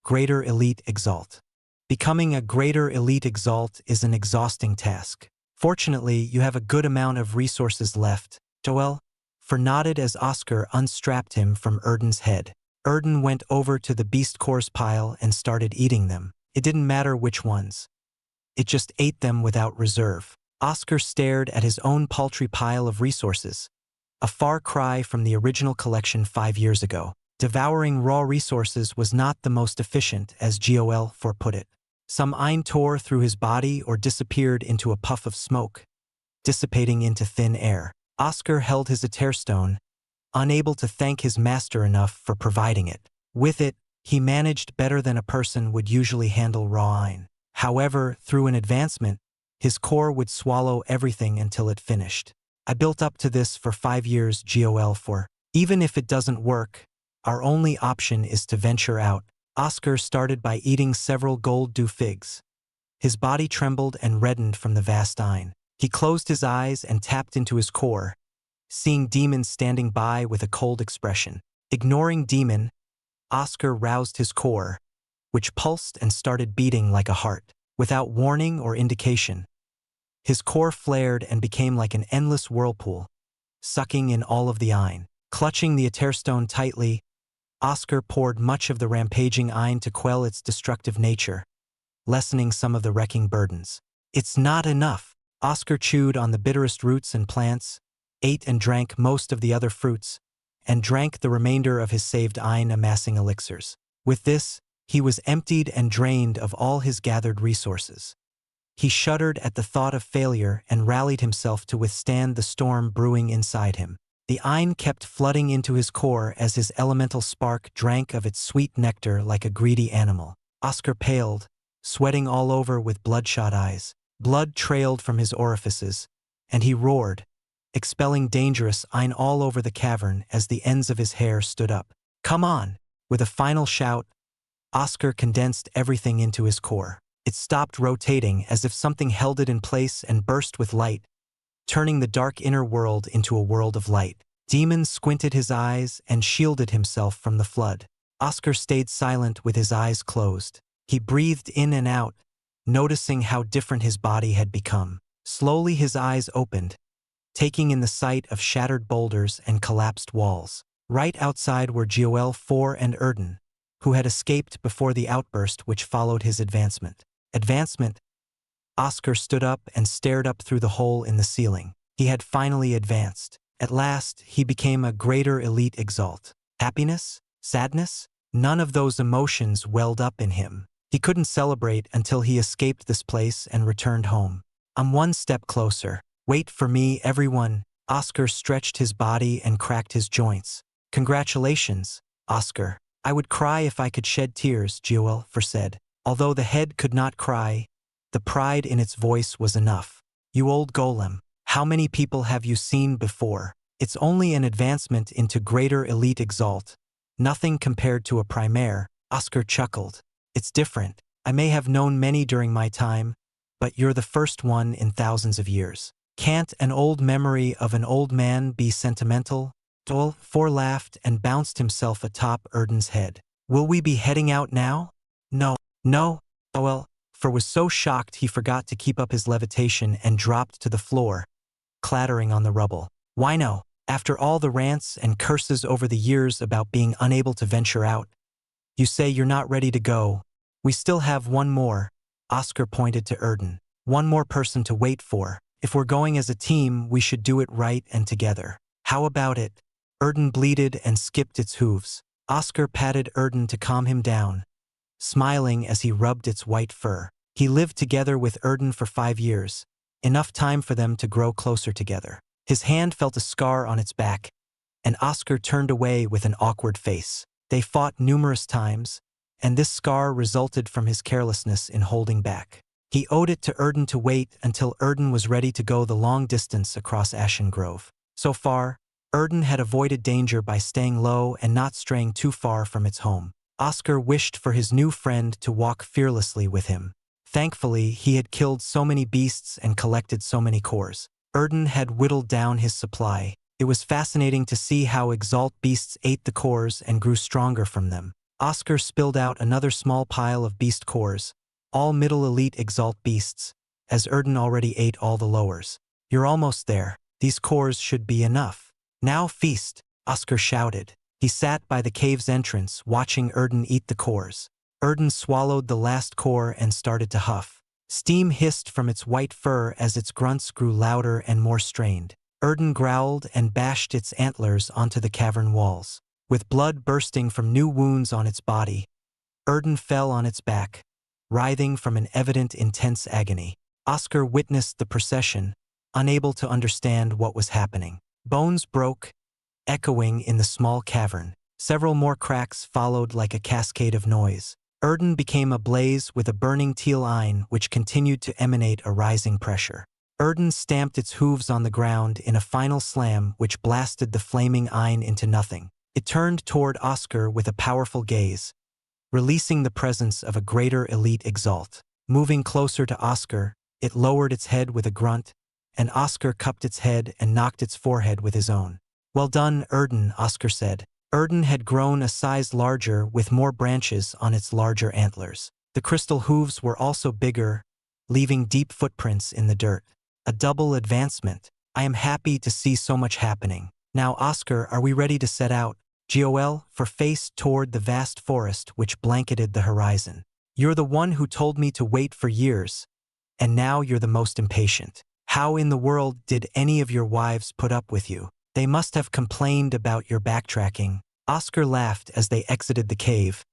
Greater Elite Exalt. Becoming a greater elite Exalt is an exhausting task. Fortunately, you have a good amount of resources left. Joel nodded as Oscar unstrapped him from Erden's head. Erden went over to the beast cores pile and started eating them. It didn't matter which ones. It just ate them without reserve. Oscar stared at his own paltry pile of resources, a far cry from the original collection 5 years ago. Devouring raw resources was not the most efficient, as Joel put it. Some Ein tore through his body or disappeared into a puff of smoke, dissipating into thin air. Oscar held his Aetherstone, unable to thank his master enough for providing it. With it, he managed better than a person would usually handle raw Ein. However, through an advancement, his core would swallow everything until it finished. I built up to this for 5 years, Joel. Even if it doesn't work, our only option is to venture out. Oscar started by eating several gold dew figs. His body trembled and reddened from the vast Ein. He closed his eyes and tapped into his core, seeing Demon standing by with a cold expression. Ignoring Demon, Oscar roused his core, which pulsed and started beating like a heart. Without warning or indication, his core flared and became like an endless whirlpool, sucking in all of the Ein. Clutching the Aetherstone tightly, Oscar poured much of the rampaging Ein to quell its destructive nature, lessening some of the wrecking burdens. It's not enough. Oscar chewed on the bitterest roots and plants, ate and drank most of the other fruits, and drank the remainder of his saved Ein amassing elixirs. With this, he was emptied and drained of all his gathered resources. He shuddered at the thought of failure and rallied himself to withstand the storm brewing inside him. The Ein kept flooding into his core as his elemental spark drank of its sweet nectar like a greedy animal. Oscar paled, sweating all over with bloodshot eyes. Blood trailed from his orifices, and he roared, expelling dangerous Ein all over the cavern as the ends of his hair stood up. Come on! With a final shout, Oscar condensed everything into his core. It stopped rotating as if something held it in place and burst with light, turning the dark inner world into a world of light. Demon squinted his eyes and shielded himself from the flood. Oscar stayed silent with his eyes closed. He breathed in and out, noticing how different his body had become. Slowly his eyes opened, taking in the sight of shattered boulders and collapsed walls. Right outside were Joel and Erden, who had escaped before the outburst which followed his advancement. Oscar stood up and stared up through the hole in the ceiling. He had finally advanced. At last, he became a greater elite Exalt. Happiness? Sadness? None of those emotions welled up in him. He couldn't celebrate until he escaped this place and returned home. I'm one step closer. Wait for me, everyone. Oscar stretched his body and cracked his joints. Congratulations, Oscar. I would cry if I could shed tears, Duel said. Although the head could not cry, the pride in its voice was enough. You old golem, how many people have you seen before? It's only an advancement into greater elite Exalt. Nothing compared to a primaire, Oscar chuckled. It's different. I may have known many during my time, but you're the first one in thousands of years. Can't an old memory of an old man be sentimental? Duel laughed and bounced himself atop Erden's head. Will we be heading out now? No, Duel was so shocked he forgot to keep up his levitation and dropped to the floor, clattering on the rubble. Why no? After all the rants and curses over the years about being unable to venture out, you say you're not ready to go. We still have one more. Oscar pointed to Erden. One more person to wait for. If we're going as a team, we should do it right and together. How about it? Erden bleated and skipped its hooves. Oscar patted Erden to calm him down, smiling as he rubbed its white fur. He lived together with Erden for 5 years, enough time for them to grow closer together. His hand felt a scar on its back, and Oscar turned away with an awkward face. They fought numerous times, and this scar resulted from his carelessness in holding back. He owed it to Erden to wait until Erden was ready to go the long distance across Ashen Grove. So far, Erden had avoided danger by staying low and not straying too far from its home. Oscar wished for his new friend to walk fearlessly with him. Thankfully, he had killed so many beasts and collected so many cores. Erden had whittled down his supply. It was fascinating to see how Exalt beasts ate the cores and grew stronger from them. Oscar spilled out another small pile of beast cores, all middle elite Exalt beasts, as Erden already ate all the lowers. You're almost there. These cores should be enough. Now feast, Oscar shouted. He sat by the cave's entrance, watching Erden eat the cores. Erden swallowed the last core and started to huff. Steam hissed from its white fur as its grunts grew louder and more strained. Erden growled and bashed its antlers onto the cavern walls. With blood bursting from new wounds on its body, Erden fell on its back, writhing from an evident intense agony. Oscar witnessed the procession, unable to understand what was happening. Bones broke, echoing in the small cavern. Several more cracks followed like a cascade of noise. Erden became ablaze with a burning teal eye which continued to emanate a rising pressure. Erden stamped its hooves on the ground in a final slam which blasted the flaming eye into nothing. It turned toward Oscar with a powerful gaze, releasing the presence of a greater elite Exalt. Moving closer to Oscar, it lowered its head with a grunt, and Oscar cupped its head and knocked its forehead with his own. Well done, Erden, Oscar said. Erden had grown a size larger with more branches on its larger antlers. The crystal hooves were also bigger, leaving deep footprints in the dirt. A double advancement. I am happy to see so much happening. Now, Oscar, are we ready to set out? Duel faced toward the vast forest which blanketed the horizon. You're the one who told me to wait for years, and now you're the most impatient. How in the world did any of your wives put up with you? They must have complained about your backtracking. Oscar laughed as they exited the cave,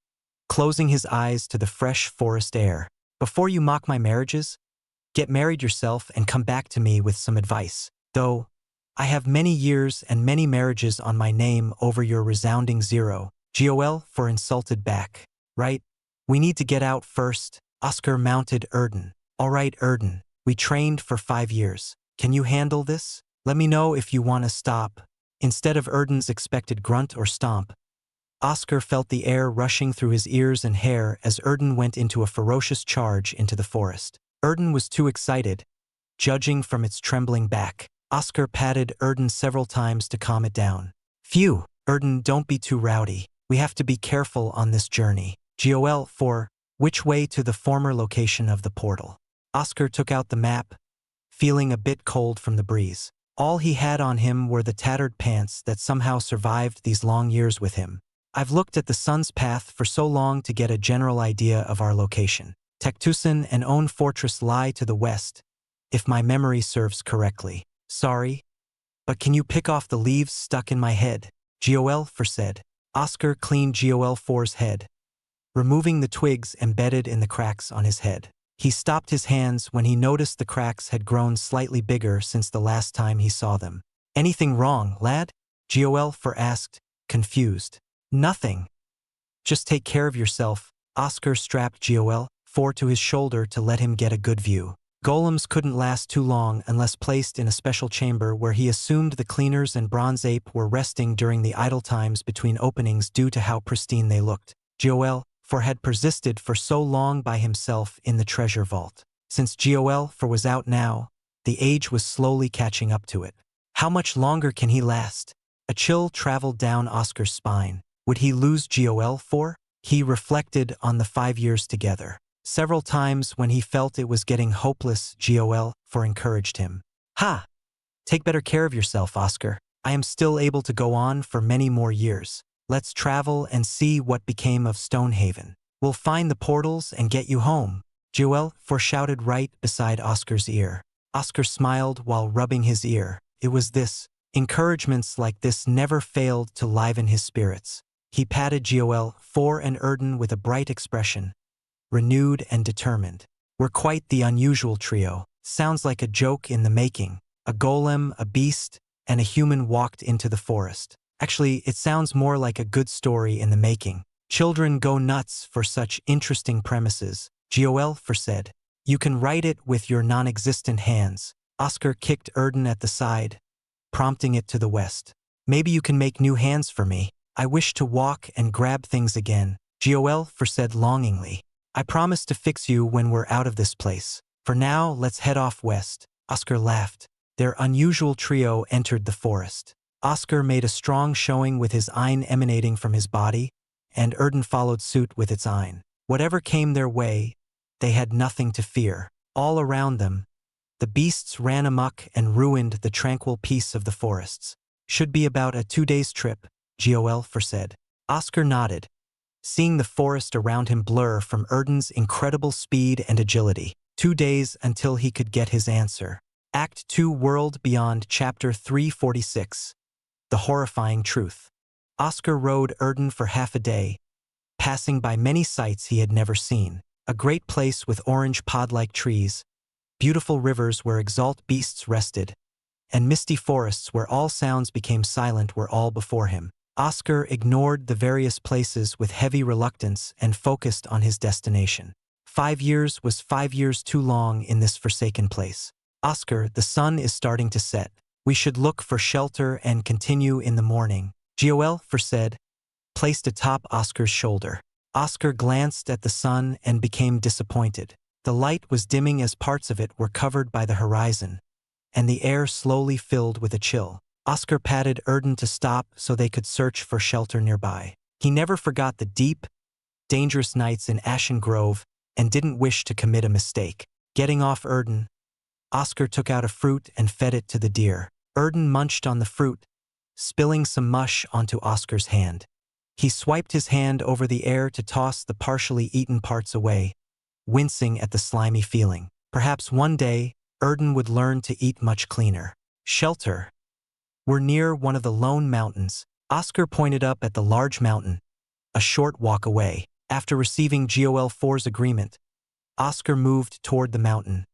closing his eyes to the fresh forest air. Before you mock my marriages, get married yourself and come back to me with some advice. Though, I have many years and many marriages on my name over your resounding zero. Duel insulted back. Right? We need to get out first. Oscar mounted Erden. All right, Erden. We trained for 5 years. Can you handle this? Let me know if you want to stop. Instead of Erden's expected grunt or stomp, Oscar felt the air rushing through his ears and hair as Erden went into a ferocious charge into the forest. Erden was too excited, judging from its trembling back. Oscar patted Erden several times to calm it down. Phew, Erden, don't be too rowdy. We have to be careful on this journey. Duel which way to the former location of the portal? Oscar took out the map, feeling a bit cold from the breeze. All he had on him were the tattered pants that somehow survived these long years with him. I've looked at the sun's path for so long to get a general idea of our location. Cactusan and own fortress lie to the west, if my memory serves correctly. Sorry, but can you pick off the leaves stuck in my head? Duel said. Oscar cleaned Duel-4's head, removing the twigs embedded in the cracks on his head. He stopped his hands when he noticed the cracks had grown slightly bigger since the last time he saw them. Anything wrong, lad? Duel asked, confused. Nothing. Just take care of yourself. Oscar strapped Joel to his shoulder to let him get a good view. Golems couldn't last too long unless placed in a special chamber where he assumed the cleaners and bronze ape were resting during the idle times between openings due to how pristine they looked. Joel had persisted for so long by himself in the treasure vault. Since Joel was out now, the age was slowly catching up to it. How much longer can he last? A chill traveled down Oscar's spine. Would he lose Joel? He reflected on the 5 years together. Several times when he felt it was getting hopeless, Joel encouraged him. Ha! Take better care of yourself, Oscar. I am still able to go on for many more years. Let's travel and see what became of Stonehaven. We'll find the portals and get you home. Joel shouted right beside Oscar's ear. Oscar smiled while rubbing his ear. It was this. Encouragements like this never failed to liven his spirits. He patted Joel and Erden with a bright expression, renewed and determined. We're quite the unusual trio. Sounds like a joke in the making. A golem, a beast, and a human walked into the forest. Actually, it sounds more like a good story in the making. Children go nuts for such interesting premises, Joel said. You can write it with your non-existent hands. Oscar kicked Erden at the side, prompting it to the west. Maybe you can make new hands for me. I wish to walk and grab things again, Joel said longingly. I promise to fix you when we're out of this place. For now, let's head off west. Oscar laughed. Their unusual trio entered the forest. Oscar made a strong showing with his Ein emanating from his body, and Erden followed suit with its Ein. Whatever came their way, they had nothing to fear. All around them, the beasts ran amok and ruined the tranquil peace of the forests. Should be about a 2 days trip, Joel said. Oscar nodded, seeing the forest around him blur from Erden's incredible speed and agility. 2 days until he could get his answer. Act 2 World Beyond Chapter 346. The Horrifying Truth. Oscar rode Erden for half a day, passing by many sights he had never seen. A great place with orange pod-like trees, beautiful rivers where Exalt beasts rested, and misty forests where all sounds became silent were all before him. Oscar ignored the various places with heavy reluctance and focused on his destination. 5 years was 5 years too long in this forsaken place. Oscar, the sun is starting to set. We should look for shelter and continue in the morning, Joel said, placed atop Oscar's shoulder. Oscar glanced at the sun and became disappointed. The light was dimming as parts of it were covered by the horizon, and the air slowly filled with a chill. Oscar patted Erden to stop so they could search for shelter nearby. He never forgot the deep, dangerous nights in Ashen Grove and didn't wish to commit a mistake. Getting off Erden, Oscar took out a fruit and fed it to the deer. Erden munched on the fruit, spilling some mush onto Oscar's hand. He swiped his hand over the air to toss the partially eaten parts away, wincing at the slimy feeling. Perhaps one day, Erden would learn to eat much cleaner. Shelter. We're near one of the lone mountains. Oscar pointed up at the large mountain, a short walk away. After receiving Joel 4's agreement, Oscar moved toward the mountain,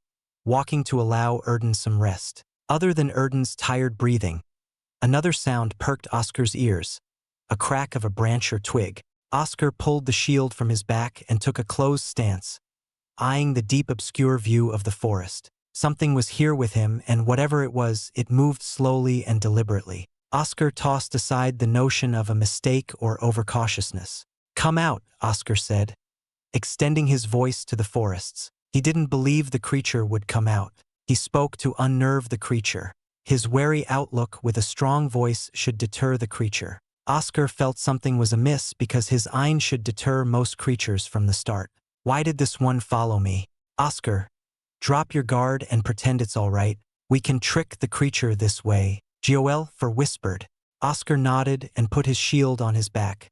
walking to allow Erden some rest. Other than Erden's tired breathing, another sound perked Oscar's ears, a crack of a branch or twig. Oscar pulled the shield from his back and took a closed stance, eyeing the deep obscure view of the forest. Something was here with him, and whatever it was, it moved slowly and deliberately. Oscar tossed aside the notion of a mistake or overcautiousness. Come out, Oscar said, extending his voice to the forests. He didn't believe the creature would come out. He spoke to unnerve the creature. His wary outlook with a strong voice should deter the creature. Oscar felt something was amiss because his Ein should deter most creatures from the start. Why did this one follow me? Oscar, drop your guard and pretend it's all right. We can trick the creature this way, Joel whispered. Oscar nodded and put his shield on his back,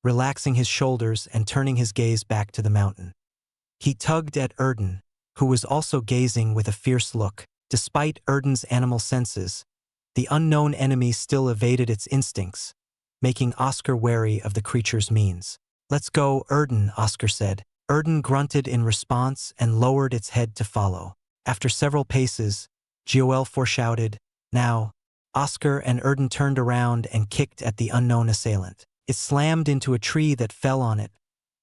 relaxing his shoulders and turning his gaze back to the mountain. He tugged at Erden, who was also gazing with a fierce look. Despite Erden's animal senses, the unknown enemy still evaded its instincts, making Oscar wary of the creature's means. Let's go, Erden, Oscar said. Erden grunted in response and lowered its head to follow. After several paces, Joel shouted, now. Oscar and Erden turned around and kicked at the unknown assailant. It slammed into a tree that fell on it,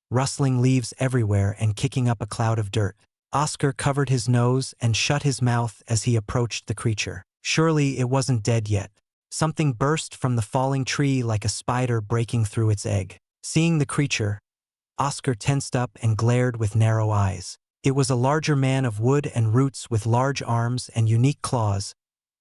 rustling leaves everywhere and kicking up a cloud of dirt. Oscar covered his nose and shut his mouth as he approached the creature. Surely it wasn't dead yet. Something burst from the falling tree like a spider breaking through its egg. Seeing the creature, Oscar tensed up and glared with narrow eyes. It was a larger man of wood and roots with large arms and unique claws,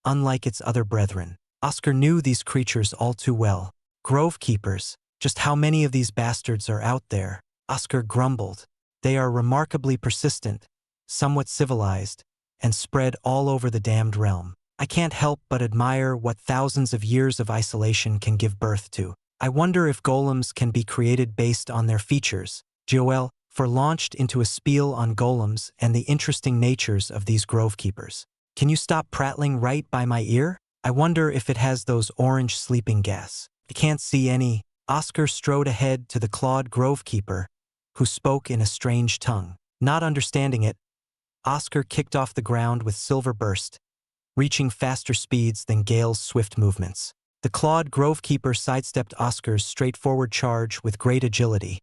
unlike its other brethren. Oscar knew these creatures all too well. Grove keepers. Just how many of these bastards are out there? Oscar grumbled. They are remarkably persistent, somewhat civilized, and spread all over the damned realm. I can't help but admire what thousands of years of isolation can give birth to. I wonder if golems can be created based on their features. Duel launched into a spiel on golems and the interesting natures of these grove keepers. Can you stop prattling right by my ear? I wonder if it has those orange sleeping gas. I can't see any. Oscar strode ahead to the clawed grove keeper, who spoke in a strange tongue. Not understanding it, Oscar kicked off the ground with silver burst, reaching faster speeds than Gale's swift movements. The clawed grove keeper sidestepped Oscar's straightforward charge with great agility.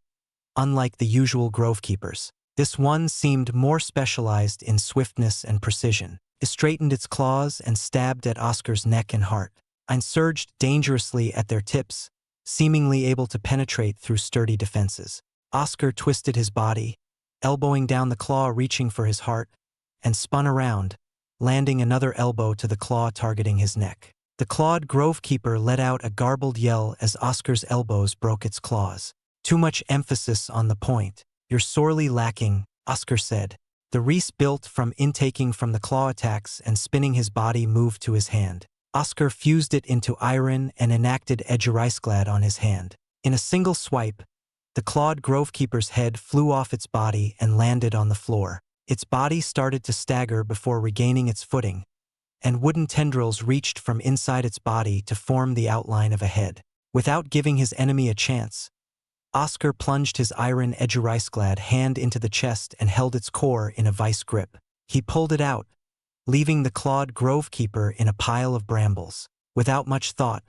Unlike the usual grove keepers, this one seemed more specialized in swiftness and precision. It straightened its claws and stabbed at Oscar's neck and heart, and surged dangerously at their tips, seemingly able to penetrate through sturdy defenses. Oscar twisted his body, elbowing down the claw reaching for his heart, and spun around, landing another elbow to the claw targeting his neck. The clawed grove keeper let out a garbled yell as Oscar's elbows broke its claws. Too much emphasis on the point. You're sorely lacking, Oscar said. The wreath built from intaking from the claw attacks and spinning his body moved to his hand. Oscar fused it into iron and enacted Edgericeglad on his hand. In a single swipe, the clawed grove keeper's head flew off its body and landed on the floor. Its body started to stagger before regaining its footing, and wooden tendrils reached from inside its body to form the outline of a head. Without giving his enemy a chance, Oscar plunged his iron Edgericeglad hand into the chest and held its core in a vice grip. He pulled it out, leaving the clawed grove keeper in a pile of brambles. Without much thought,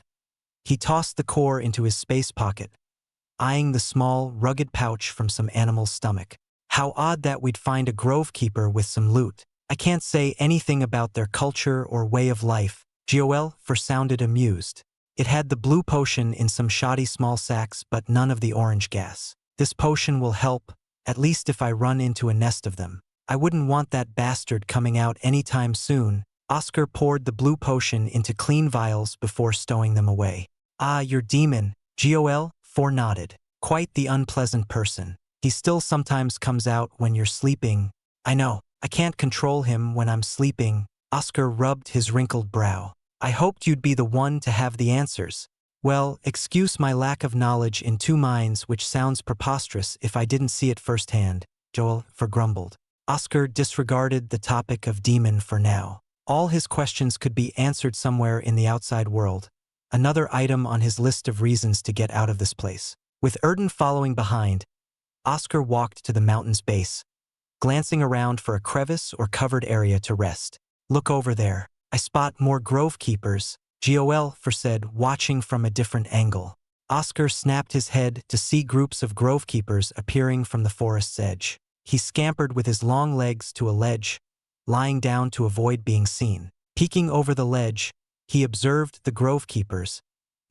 he tossed the core into his space pocket, eyeing the small, rugged pouch from some animal's stomach. How odd that we'd find a grove keeper with some loot. I can't say anything about their culture or way of life. Joel sounded amused. It had the blue potion in some shoddy small sacks but none of the orange gas. This potion will help, at least if I run into a nest of them. I wouldn't want that bastard coming out anytime soon. Oscar poured the blue potion into clean vials before stowing them away. Ah, your demon, Joel nodded. Quite the unpleasant person. He still sometimes comes out when you're sleeping. I know, I can't control him when I'm sleeping. Oscar rubbed his wrinkled brow. I hoped you'd be the one to have the answers. Well, excuse my lack of knowledge in two minds, which sounds preposterous if I didn't see it firsthand, Joel grumbled. Oscar disregarded the topic of demon for now. All his questions could be answered somewhere in the outside world. Another item on his list of reasons to get out of this place. With Erden following behind, Oscar walked to the mountain's base, glancing around for a crevice or covered area to rest. Look over there. I spot more grove keepers, Joel said, watching from a different angle. Oscar snapped his head to see groups of grove keepers appearing from the forest's edge. He scampered with his long legs to a ledge, lying down to avoid being seen. Peeking over the ledge, he observed the grove keepers,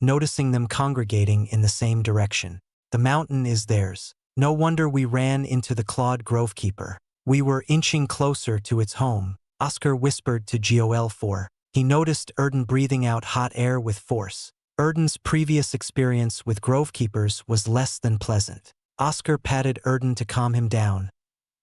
noticing them congregating in the same direction. The mountain is theirs. No wonder we ran into the clawed grove keeper. We were inching closer to its home, Oscar whispered to Joel. He noticed Erden breathing out hot air with force. Erden's previous experience with grove keepers was less than pleasant. Oscar patted Erden to calm him down,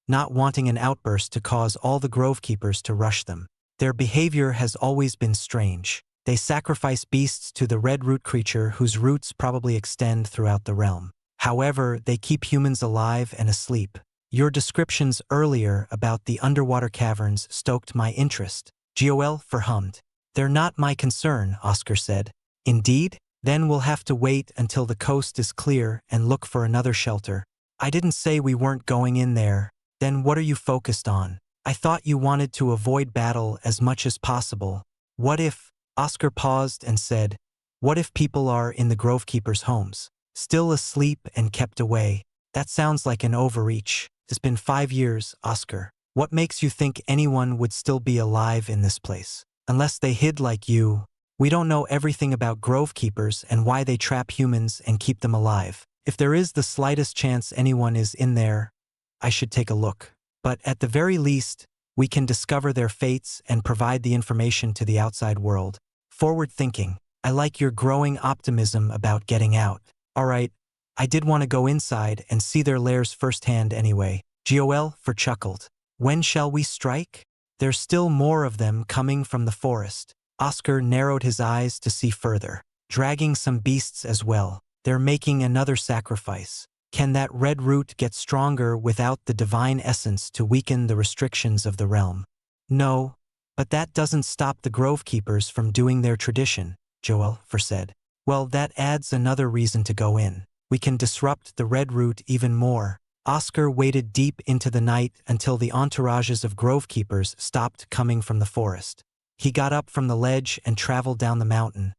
not wanting an outburst to cause all the grove keepers to rush them. Their behavior has always been strange. They sacrifice beasts to the red root creature whose roots probably extend throughout the realm. However, they keep humans alive and asleep. Your descriptions earlier about the underwater caverns stoked my interest, Joel hummed. They're not my concern, Oscar said. Indeed? Then we'll have to wait until the coast is clear and look for another shelter. I didn't say we weren't going in there. Then what are you focused on? I thought you wanted to avoid battle as much as possible. What if? Oscar paused and said, what if people are in the grove keepers' homes? Still asleep and kept away. That sounds like an overreach. It's been 5 years, Oscar. What makes you think anyone would still be alive in this place? Unless they hid like you. We don't know everything about grove keepers and why they trap humans and keep them alive. If there is the slightest chance anyone is in there, I should take a look. But at the very least, we can discover their fates and provide the information to the outside world. Forward thinking. I like your growing optimism about getting out. Alright, I did want to go inside and see their lairs firsthand anyway. Duel chuckled. When shall we strike? There's still more of them coming from the forest. Oscar narrowed his eyes to see further. Dragging some beasts as well. They're making another sacrifice. Can that red root get stronger without the divine essence to weaken the restrictions of the realm? No, but that doesn't stop the grove keepers from doing their tradition, Duel said. Well, that adds another reason to go in. We can disrupt the red root even more. Oscar waited deep into the night until the entourages of grove keepers stopped coming from the forest. He got up from the ledge and traveled down the mountain,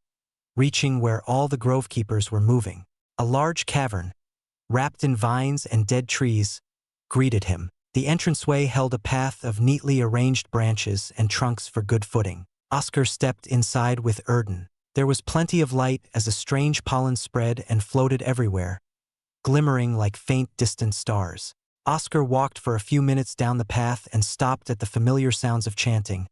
reaching where all the grove keepers were moving. A large cavern, wrapped in vines and dead trees, greeted him. The entranceway held a path of neatly arranged branches and trunks for good footing. Oscar stepped inside with Erden. There was plenty of light as a strange pollen spread and floated everywhere, glimmering like faint distant stars. Oscar walked for a few minutes down the path and stopped at the familiar sounds of chanting.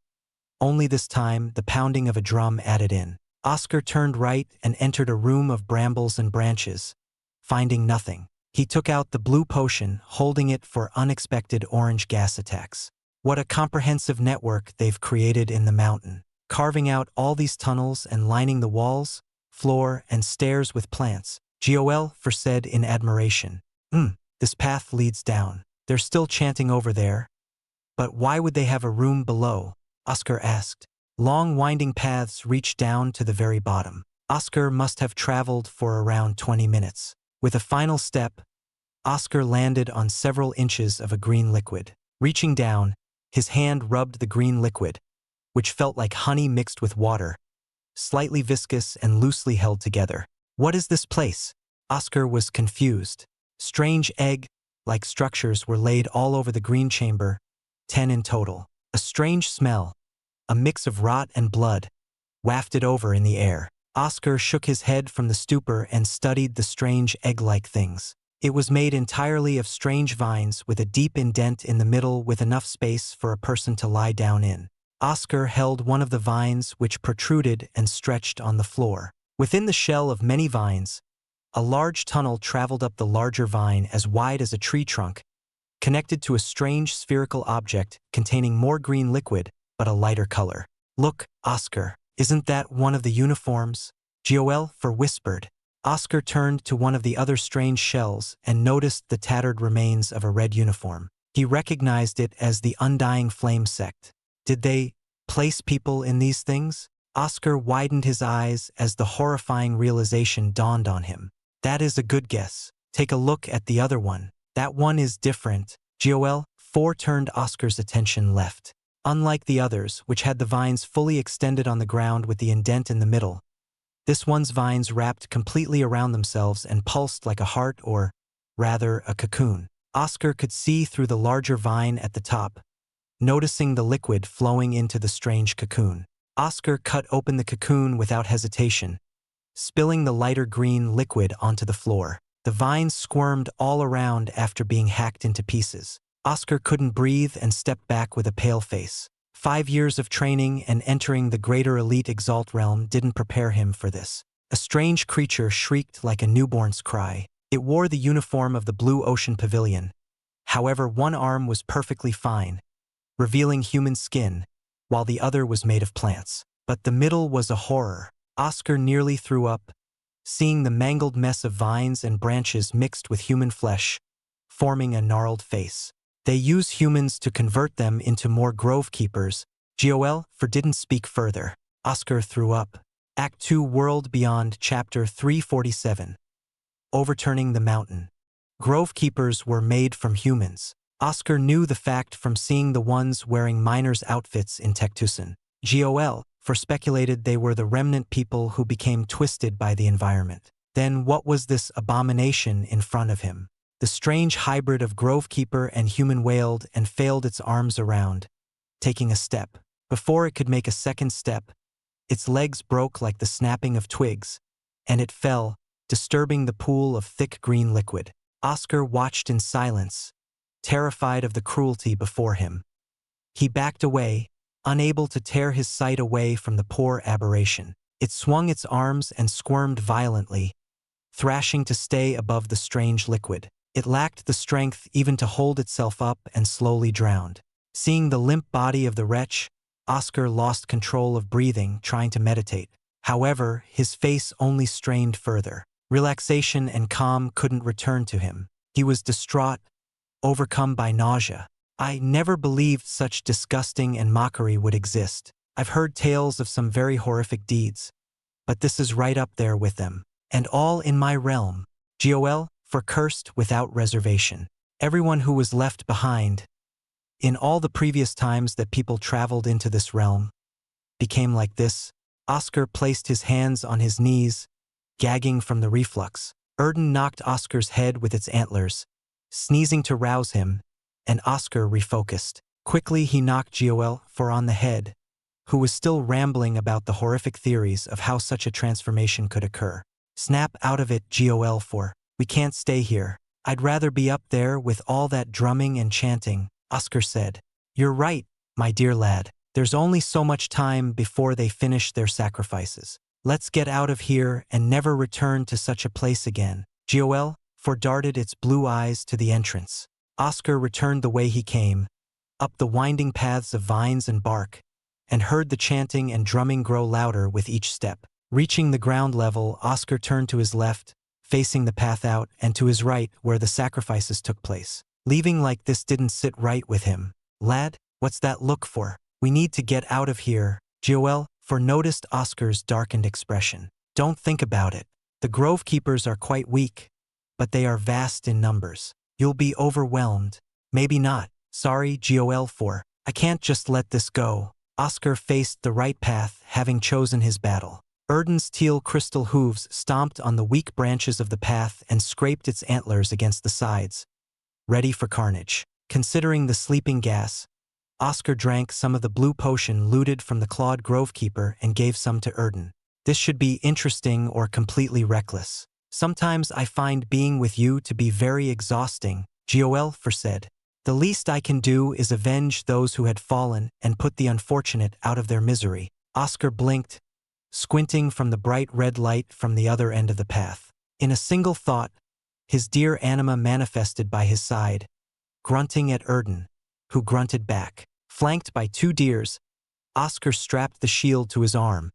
Only this time, the pounding of a drum added in. Oscar turned right and entered a room of brambles and branches. Finding nothing, he took out the blue potion, holding it for unexpected orange gas attacks. What a comprehensive network they've created in the mountain, carving out all these tunnels and lining the walls, floor, and stairs with plants. Duel said in admiration. This path leads down. They're still chanting over there. But why would they have a room below? Oscar asked. Long winding paths reach down to the very bottom. Oscar must have traveled for around 20 minutes. With a final step, Oscar landed on several inches of a green liquid. Reaching down, his hand rubbed the green liquid, which felt like honey mixed with water, slightly viscous and loosely held together. What is this place? Oscar was confused. Strange egg-like structures were laid all over the green chamber, 10 in total. A strange smell, a mix of rot and blood, wafted over in the air. Oscar shook his head from the stupor and studied the strange egg-like things. It was made entirely of strange vines with a deep indent in the middle with enough space for a person to lie down in. Oscar held one of the vines which protruded and stretched on the floor. Within the shell of many vines, a large tunnel traveled up the larger vine as wide as a tree trunk, connected to a strange spherical object containing more green liquid, but a lighter color. Look, Oscar, isn't that one of the uniforms? Duel whispered. Oscar turned to one of the other strange shells and noticed the tattered remains of a red uniform. He recognized it as the Undying Flame sect. Did they place people in these things? Oscar widened his eyes as the horrifying realization dawned on him. That is a good guess. Take a look at the other one. That one is different. Duel turned Oscar's attention left. Unlike the others, which had the vines fully extended on the ground with the indent in the middle, this one's vines wrapped completely around themselves and pulsed like a heart or, rather, a cocoon. Oscar could see through the larger vine at the top, noticing the liquid flowing into the strange cocoon. Oscar cut open the cocoon without hesitation, spilling the lighter green liquid onto the floor. The vines squirmed all around after being hacked into pieces. Oscar couldn't breathe and stepped back with a pale face. 5 years of training and entering the greater elite Exalt realm didn't prepare him for this. A strange creature shrieked like a newborn's cry. It wore the uniform of the Blue Ocean Pavilion. However, one arm was perfectly fine, revealing human skin, while the other was made of plants. But the middle was a horror. Oscar nearly threw up, seeing the mangled mess of vines and branches mixed with human flesh, forming a gnarled face. They use humans to convert them into more grove keepers. Duel didn't speak further. Oscar threw up. Act 2 World Beyond Chapter 347. Overturning the Mountain. Grove keepers were made from humans. Oscar knew the fact from seeing the ones wearing miners' outfits in Cactus. Duel speculated they were the remnant people who became twisted by the environment. Then what was this abomination in front of him? The strange hybrid of grovekeeper and human wailed and failed its arms around, taking a step. Before it could make a second step, its legs broke like the snapping of twigs, and it fell, disturbing the pool of thick green liquid. Oscar watched in silence, terrified of the cruelty before him. He backed away, unable to tear his sight away from the poor aberration. It swung its arms and squirmed violently, thrashing to stay above the strange liquid. It lacked the strength even to hold itself up and slowly drowned. Seeing the limp body of the wretch, Oscar lost control of breathing, trying to meditate. However, his face only strained further. Relaxation and calm couldn't return to him. He was distraught, overcome by nausea. I never believed such disgusting and mockery would exist. I've heard tales of some very horrific deeds, but this is right up there with them. And all in my realm. Duel, for cursed without reservation. Everyone who was left behind, in all the previous times that people traveled into this realm, became like this. Oscar placed his hands on his knees, gagging from the reflux. Erden knocked Oscar's head with its antlers, sneezing to rouse him, and Oscar refocused. Quickly he knocked Duel on the head, who was still rambling about the horrific theories of how such a transformation could occur. Snap out of it, Duel. We can't stay here. I'd rather be up there with all that drumming and chanting, Oscar said. You're right, my dear lad. There's only so much time before they finish their sacrifices. Let's get out of here and never return to such a place again. Duel darted its blue eyes to the entrance. Oscar returned the way he came, up the winding paths of vines and bark, and heard the chanting and drumming grow louder with each step. Reaching the ground level, Oscar turned to his left, facing the path out, and to his right, where the sacrifices took place. Leaving like this didn't sit right with him. Lad, what's that look for? We need to get out of here. Duel noticed Oscar's darkened expression. Don't think about it. The grove keepers are quite weak, but they are vast in numbers. You'll be overwhelmed. Maybe not. Sorry, Duel. I can't just let this go. Oscar faced the right path, having chosen his battle. Erden's teal crystal hooves stomped on the weak branches of the path and scraped its antlers against the sides, ready for carnage. Considering the sleeping gas, Oscar drank some of the blue potion looted from the clawed grovekeeper and gave some to Erden. This should be interesting or completely reckless. Sometimes I find being with you to be very exhausting, Duel said. The least I can do is avenge those who had fallen and put the unfortunate out of their misery. Oscar blinked, squinting from the bright red light from the other end of the path. In a single thought, his dear anima manifested by his side, grunting at Erden, who grunted back. Flanked by two deers, Oscar strapped the shield to his arm,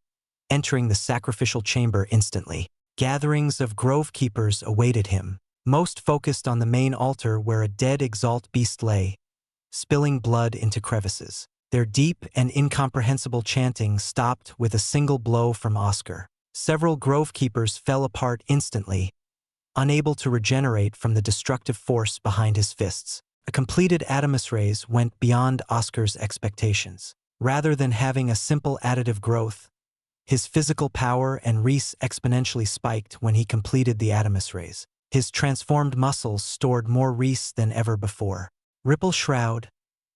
entering the sacrificial chamber instantly. Gatherings of grove keepers awaited him, most focused on the main altar where a dead Exalt beast lay, spilling blood into crevices. Their deep and incomprehensible chanting stopped with a single blow from Oscar. Several grove keepers fell apart instantly, unable to regenerate from the destructive force behind his fists. A completed Adamus raise went beyond Oscar's expectations. Rather than having a simple additive growth, his physical power and res exponentially spiked when he completed the Adamus raise. His transformed muscles stored more res than ever before. Ripple shroud,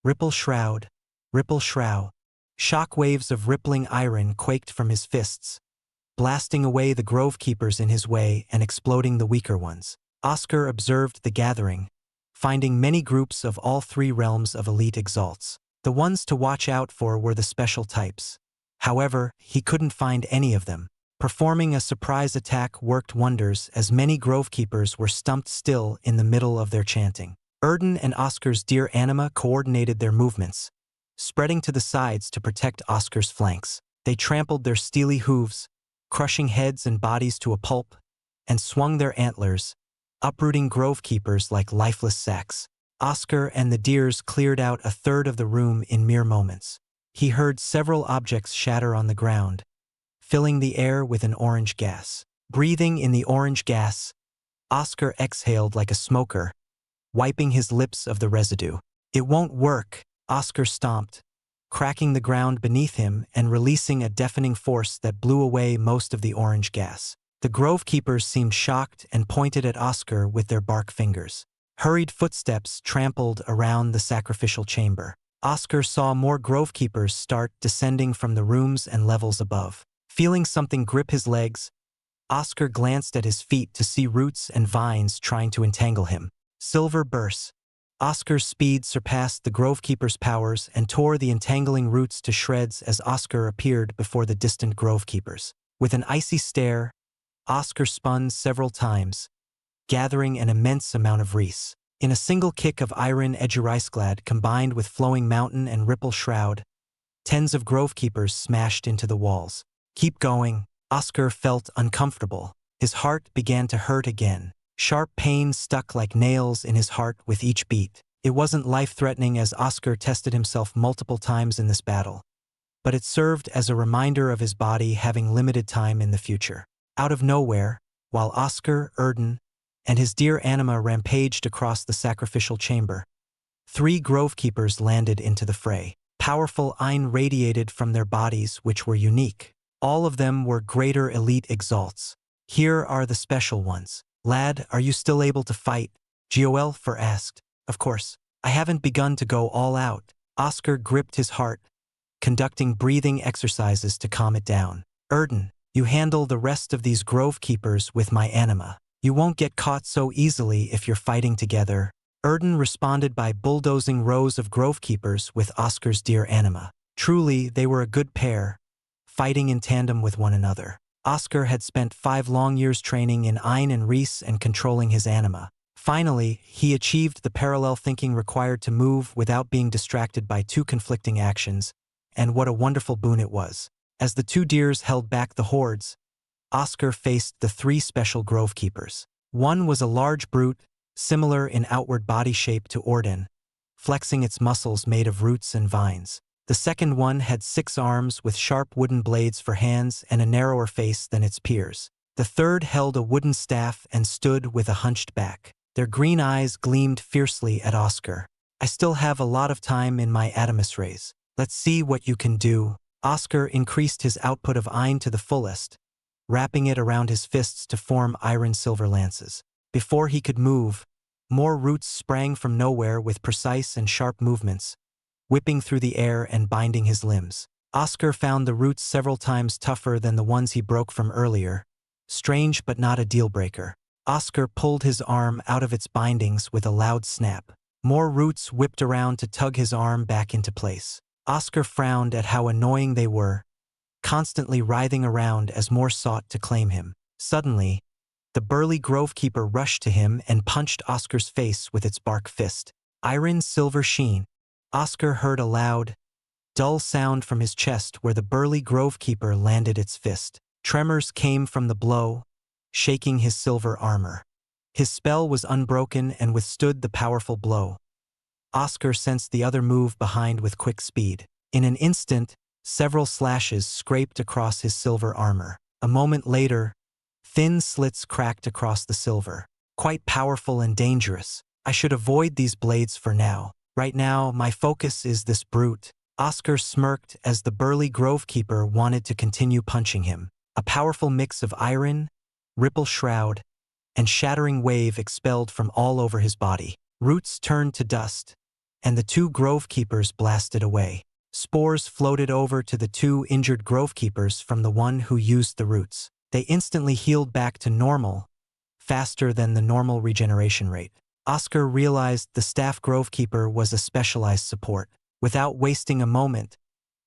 ripple shroud, ripple shroud. Shock waves of rippling iron quaked from his fists, blasting away the grove keepers in his way and exploding the weaker ones. Oscar observed the gathering, finding many groups of all three realms of elite Exalts. The ones to watch out for were the special types. However, he couldn't find any of them. Performing a surprise attack worked wonders as many grove keepers were stumped still in the middle of their chanting. Erden and Oscar's dear anima coordinated their movements, spreading to the sides to protect Oscar's flanks. They trampled their steely hooves, crushing heads and bodies to a pulp, and swung their antlers, uprooting grove keepers like lifeless sacks. Oscar and the deers cleared out a third of the room in mere moments. He heard several objects shatter on the ground, filling the air with an orange gas. Breathing in the orange gas, Oscar exhaled like a smoker, wiping his lips of the residue. It won't work, Oscar stomped, cracking the ground beneath him and releasing a deafening force that blew away most of the orange gas. The grove keepers seemed shocked and pointed at Oscar with their bark fingers. Hurried footsteps trampled around the sacrificial chamber. Oscar saw more grove keepers start descending from the rooms and levels above. Feeling something grip his legs, Oscar glanced at his feet to see roots and vines trying to entangle him. Silver bursts. Oscar's speed surpassed the grove keeper's powers and tore the entangling roots to shreds as Oscar appeared before the distant grove keepers. With an icy stare, Oscar spun several times, gathering an immense amount of reese. In a single kick of iron edgericeglad combined with flowing mountain and ripple shroud, tens of grove keepers smashed into the walls. Keep going. Oscar felt uncomfortable. His heart began to hurt again. Sharp pain stuck like nails in his heart with each beat. It wasn't life-threatening as Oscar tested himself multiple times in this battle, but it served as a reminder of his body having limited time in the future. Out of nowhere, while Oscar, Erden, and his dear anima rampaged across the sacrificial chamber, 3 grove keepers landed into the fray. Powerful Ein radiated from their bodies, which were unique. All of them were greater elite exalts. Here are the special ones. Lad, are you still able to fight? Hellfire asked. Of course. I haven't begun to go all out. Oscar gripped his heart, conducting breathing exercises to calm it down. Erden, you handle the rest of these grove keepers with my anima. You won't get caught so easily if you're fighting together. Erden responded by bulldozing rows of grove keepers with Oscar's dear anima. Truly, they were a good pair, fighting in tandem with one another. Oscar had spent 5 long years training in Ein and Reese and controlling his anima. Finally, he achieved the parallel thinking required to move without being distracted by 2 conflicting actions, and what a wonderful boon it was. As the 2 deers held back the hordes, Oscar faced the 3 special grove keepers. One was a large brute, similar in outward body shape to Orden, flexing its muscles made of roots and vines. The second one had 6 arms with sharp wooden blades for hands and a narrower face than its peers. The third held a wooden staff and stood with a hunched back. Their green eyes gleamed fiercely at Oscar. I still have a lot of time in my Adamus rays. Let's see what you can do. Oscar increased his output of Ein to the fullest, wrapping it around his fists to form iron-silver lances. Before he could move, more roots sprang from nowhere with precise and sharp movements, whipping through the air and binding his limbs. Oscar found the roots several times tougher than the ones he broke from earlier. Strange but not a deal-breaker. Oscar pulled his arm out of its bindings with a loud snap. More roots whipped around to tug his arm back into place. Oscar frowned at how annoying they were, constantly writhing around as more sought to claim him. Suddenly, the burly grove keeper rushed to him and punched Oscar's face with its bark fist. Iron silver sheen. Oscar heard a loud, dull sound from his chest where the burly grove keeper landed its fist. Tremors came from the blow, shaking his silver armor. His spell was unbroken and withstood the powerful blow. Oscar sensed the other move behind with quick speed. In an instant, several slashes scraped across his silver armor. A moment later, thin slits cracked across the silver. Quite powerful and dangerous. I should avoid these blades for now. Right now, my focus is this brute. Oscar smirked as the burly grove keeper wanted to continue punching him. A powerful mix of iron, ripple shroud, and shattering wave expelled from all over his body. Roots turned to dust, and the 2 grove keepers blasted away. Spores floated over to the 2 injured grove keepers from the one who used the roots. They instantly healed back to normal, faster than the normal regeneration rate. Oscar realized the staff grove keeper was a specialized support. Without wasting a moment,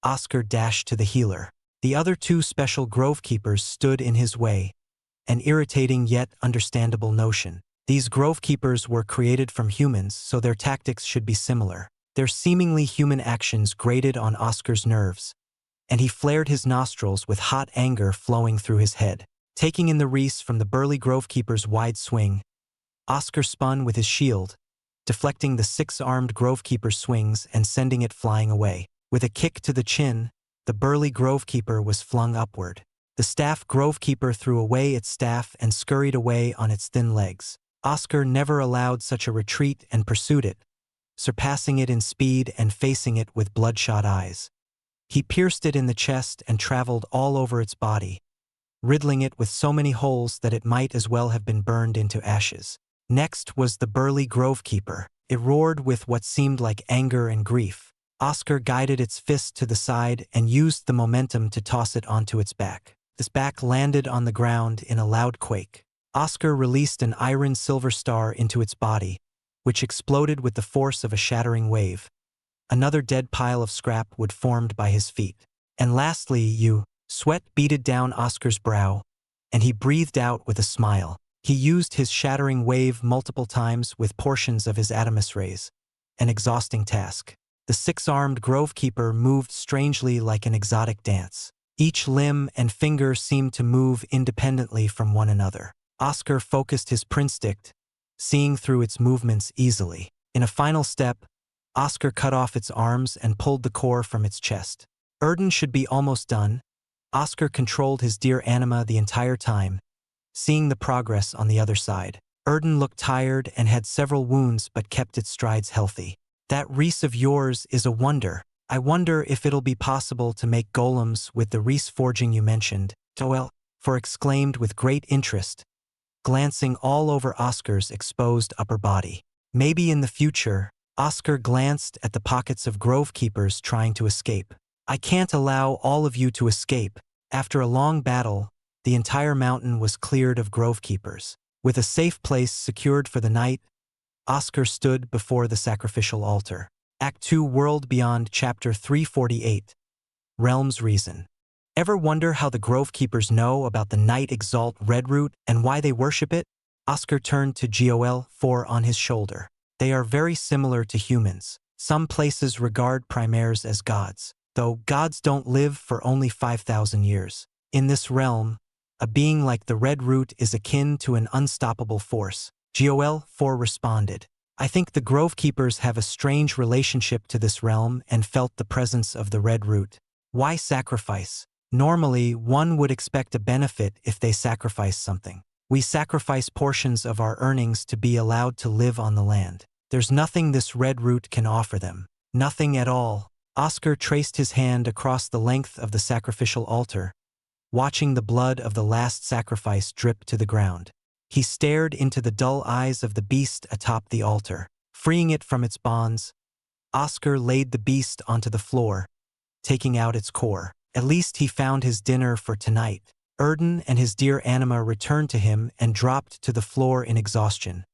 Oscar dashed to the healer. The other 2 special grove keepers stood in his way, an irritating yet understandable notion. These grove keepers were created from humans, so their tactics should be similar. Their seemingly human actions grated on Oscar's nerves, and he flared his nostrils with hot anger flowing through his head. Taking in the reese from the burly grove keeper's wide swing, Oscar spun with his shield, deflecting the 6-armed grove keeper's swings and sending it flying away. With a kick to the chin, the burly grove keeper was flung upward. The staff grove keeper threw away its staff and scurried away on its thin legs. Oscar never allowed such a retreat and pursued it, surpassing it in speed and facing it with bloodshot eyes. He pierced it in the chest and traveled all over its body, riddling it with so many holes that it might as well have been burned into ashes. Next was the burly grovekeeper. It roared with what seemed like anger and grief. Oscar guided its fist to the side and used the momentum to toss it onto its back. This back landed on the ground in a loud quake. Oscar released an iron silver star into its body, which exploded with the force of a shattering wave. Another dead pile of scrap would formed by his feet. And lastly, sweat beaded down Oscar's brow, and he breathed out with a smile. He used his shattering wave multiple times with portions of his Adamus rays, an exhausting task. The six-armed grovekeeper moved strangely like an exotic dance. Each limb and finger seemed to move independently from one another. Oscar focused his prinstick, seeing through its movements easily. In a final step, Oscar cut off its arms and pulled the core from its chest. Erden should be almost done. Oscar controlled his dear anima the entire time, seeing the progress on the other side. Erden looked tired and had several wounds but kept its strides healthy. That wreath of yours is a wonder. I wonder if it'll be possible to make golems with the wreath forging you mentioned. Duel, for exclaimed with great interest, glancing all over Oscar's exposed upper body. Maybe in the future. Oscar glanced at the pockets of grovekeepers trying to escape. I can't allow all of you to escape. After a long battle, the entire mountain was cleared of grovekeepers. With a safe place secured for the night, Oscar stood before the sacrificial altar. Act 2 World Beyond Chapter 348 Realm's Reason. Ever wonder how the grovekeepers know about the night Exalt Redroot and why they worship it? Oscar turned to Goel 4 on his shoulder. They are very similar to humans. Some places regard primaires as gods, though gods don't live for only 5,000 years. In this realm, a being like the Red Root is akin to an unstoppable force. Goel 4 responded. I think the grovekeepers have a strange relationship to this realm and felt the presence of the Red Root. Why sacrifice? Normally, one would expect a benefit if they sacrifice something. We sacrifice portions of our earnings to be allowed to live on the land. There's nothing this Red Root can offer them. Nothing at all. Oscar traced his hand across the length of the sacrificial altar, watching the blood of the last sacrifice drip to the ground. He stared into the dull eyes of the beast atop the altar. Freeing it from its bonds, Oscar laid the beast onto the floor, taking out its core. At least he found his dinner for tonight. Erden and his dear anima returned to him and dropped to the floor in exhaustion,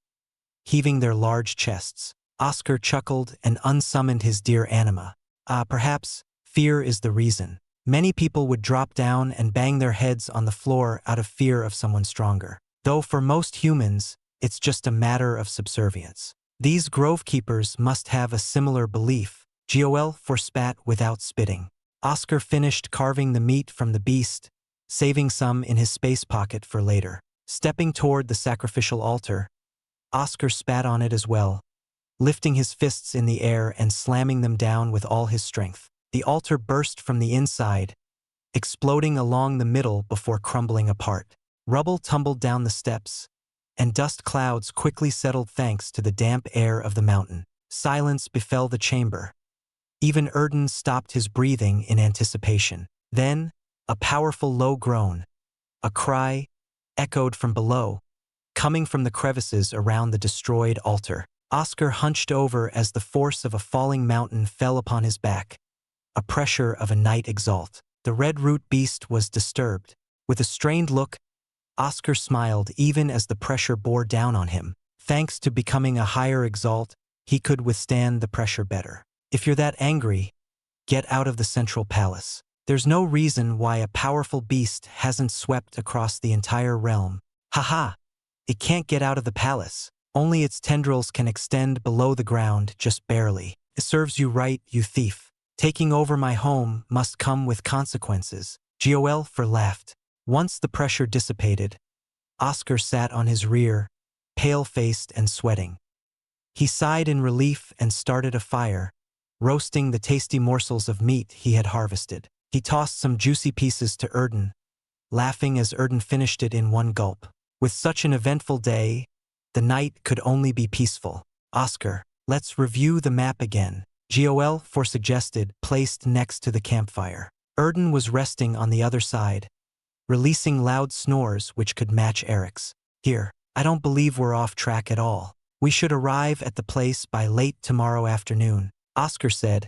heaving their large chests. Oscar chuckled and unsummoned his dear anima. Perhaps fear is the reason. Many people would drop down and bang their heads on the floor out of fear of someone stronger. Though for most humans, it's just a matter of subservience. These grovekeepers must have a similar belief. Goel forspat without spitting. Oscar finished carving the meat from the beast, saving some in his space pocket for later. Stepping toward the sacrificial altar, Oscar spat on it as well, lifting his fists in the air and slamming them down with all his strength. The altar burst from the inside, exploding along the middle before crumbling apart. Rubble tumbled down the steps, and dust clouds quickly settled thanks to the damp air of the mountain. Silence befell the chamber. Even Erden stopped his breathing in anticipation. Then, a powerful low groan, a cry, echoed from below, coming from the crevices around the destroyed altar. Oscar hunched over as the force of a falling mountain fell upon his back, a pressure of a night exalt. The Red Root beast was disturbed. With a strained look, Oscar smiled even as the pressure bore down on him. Thanks to becoming a higher exalt, he could withstand the pressure better. If you're that angry, get out of the central palace. There's no reason why a powerful beast hasn't swept across the entire realm. Haha! It can't get out of the palace. Only its tendrils can extend below the ground just barely. It serves you right, you thief. Taking over my home must come with consequences. Goel laughed. Once the pressure dissipated, Oscar sat on his rear, pale-faced and sweating. He sighed in relief and started a fire, roasting the tasty morsels of meat he had harvested. He tossed some juicy pieces to Erden, laughing as Erden finished it in one gulp. With such an eventful day, the night could only be peaceful. Oscar, let's review the map again, Goel suggested, placed next to the campfire. Erden was resting on the other side, releasing loud snores which could match Eric's. Here, I don't believe we're off track at all. We should arrive at the place by late tomorrow afternoon, Oscar said,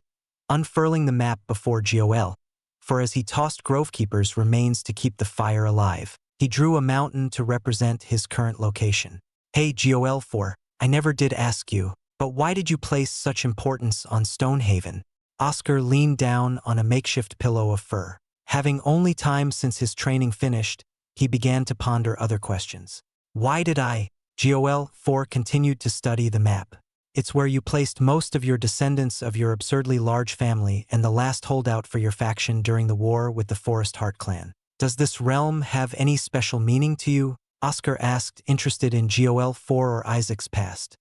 unfurling the map before Joel, for as he tossed Grovekeeper's remains to keep the fire alive, he drew a mountain to represent his current location. Hey Joel 4, I never did ask you, but why did you place such importance on Stonehaven? Oscar leaned down on a makeshift pillow of fur. Having only time since his training finished, he began to ponder other questions. Why did I? Joel 4 continued to study the map. It's where you placed most of your descendants of your absurdly large family and the last holdout for your faction during the war with the Forest Heart clan. Does this realm have any special meaning to you? Oscar asked, interested in Joel 4 or Isaac's past.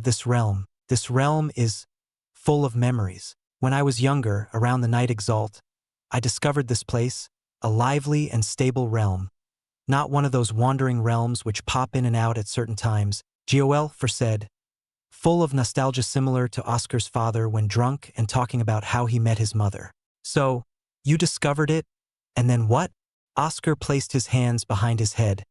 This realm is full of memories. When I was younger, around the night Exalt, I discovered this place, a lively and stable realm. Not one of those wandering realms which pop in and out at certain times, Joel 4 said, full of nostalgia similar to Oscar's father when drunk and talking about how he met his mother. So, you discovered it? And then what? Oscar placed his hands behind his head,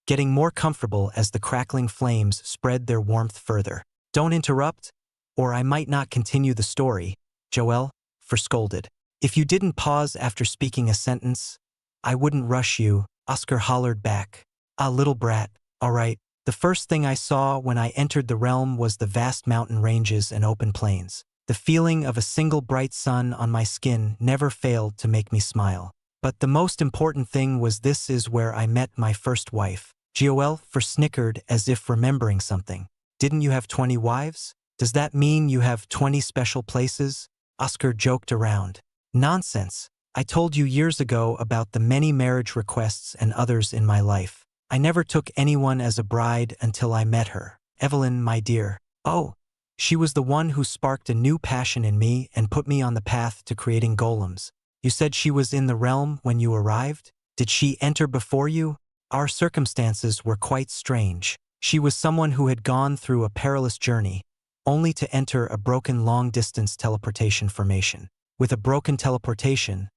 getting more comfortable as the crackling flames spread their warmth further. Don't interrupt, or I might not continue the story, Joel 4 scolded. If you didn't pause after speaking a sentence, I wouldn't rush you, Oscar hollered back. Little brat, all right. The first thing I saw when I entered the realm was the vast mountain ranges and open plains. The feeling of a single bright sun on my skin never failed to make me smile. But the most important thing was this is where I met my first wife. Joel 4 snickered as if remembering something. Didn't you have 20 wives? Does that mean you have 20 special places? Oscar joked around. Nonsense. I told you years ago about the many marriage requests and others in my life. I never took anyone as a bride until I met her. Evelyn, my dear. Oh, she was the one who sparked a new passion in me and put me on the path to creating golems. You said she was in the realm when you arrived? Did she enter before you? Our circumstances were quite strange. She was someone who had gone through a perilous journey, only to enter a broken long-distance teleportation formation. With a broken teleportation,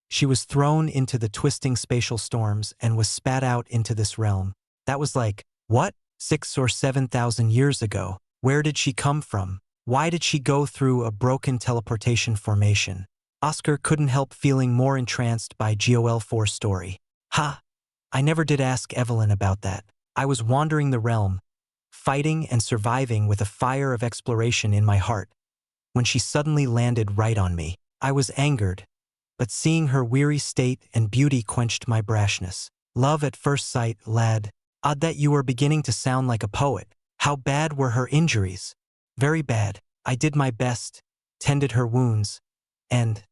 she was thrown into the twisting spatial storms and was spat out into this realm. That was like, what? 6,000 or 7,000 years ago. Where did she come from? Why did she go through a broken teleportation formation? Oscar couldn't help feeling more entranced by Joel 4's story. I never did ask Evelyn about that. I was wandering the realm, fighting and surviving with a fire of exploration in my heart, when she suddenly landed right on me. I was angered, but seeing her weary state and beauty quenched my brashness. Love at first sight, lad. Odd that you are beginning to sound like a poet. How bad were her injuries? Very bad. I did my best, tended her wounds, and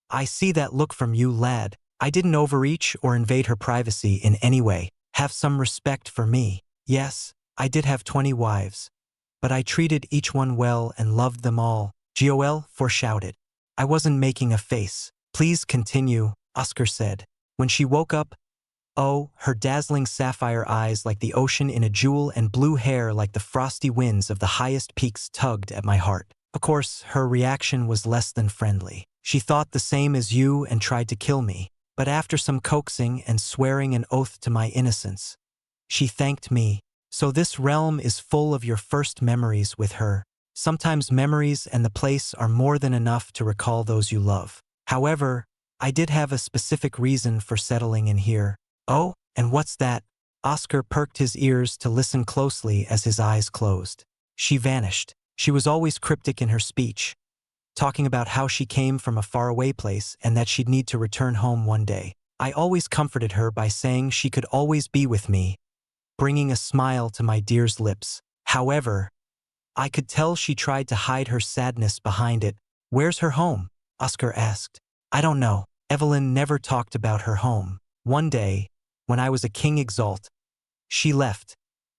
I see that look from you, lad. I didn't overreach or invade her privacy in any way. Have some respect for me. Yes, I did have 20 wives, but I treated each one well and loved them all, Joel 4 shouted. I wasn't making a face. Please continue, Oscar said. When she woke up, oh, her dazzling sapphire eyes like the ocean in a jewel and blue hair like the frosty winds of the highest peaks tugged at my heart. Of course, her reaction was less than friendly. She thought the same as you and tried to kill me, but after some coaxing and swearing an oath to my innocence, she thanked me. So this realm is full of your first memories with her. Sometimes memories and the place are more than enough to recall those you love. However, I did have a specific reason for settling in here. Oh, and what's that? Oscar perked his ears to listen closely as his eyes closed. She vanished. She was always cryptic in her speech, talking about how she came from a faraway place and that she'd need to return home one day. I always comforted her by saying she could always be with me, bringing a smile to my dear's lips. However, I could tell she tried to hide her sadness behind it. Where's her home? Oscar asked. I don't know. Evelyn never talked about her home. One day, when I was a King Exalt, she left,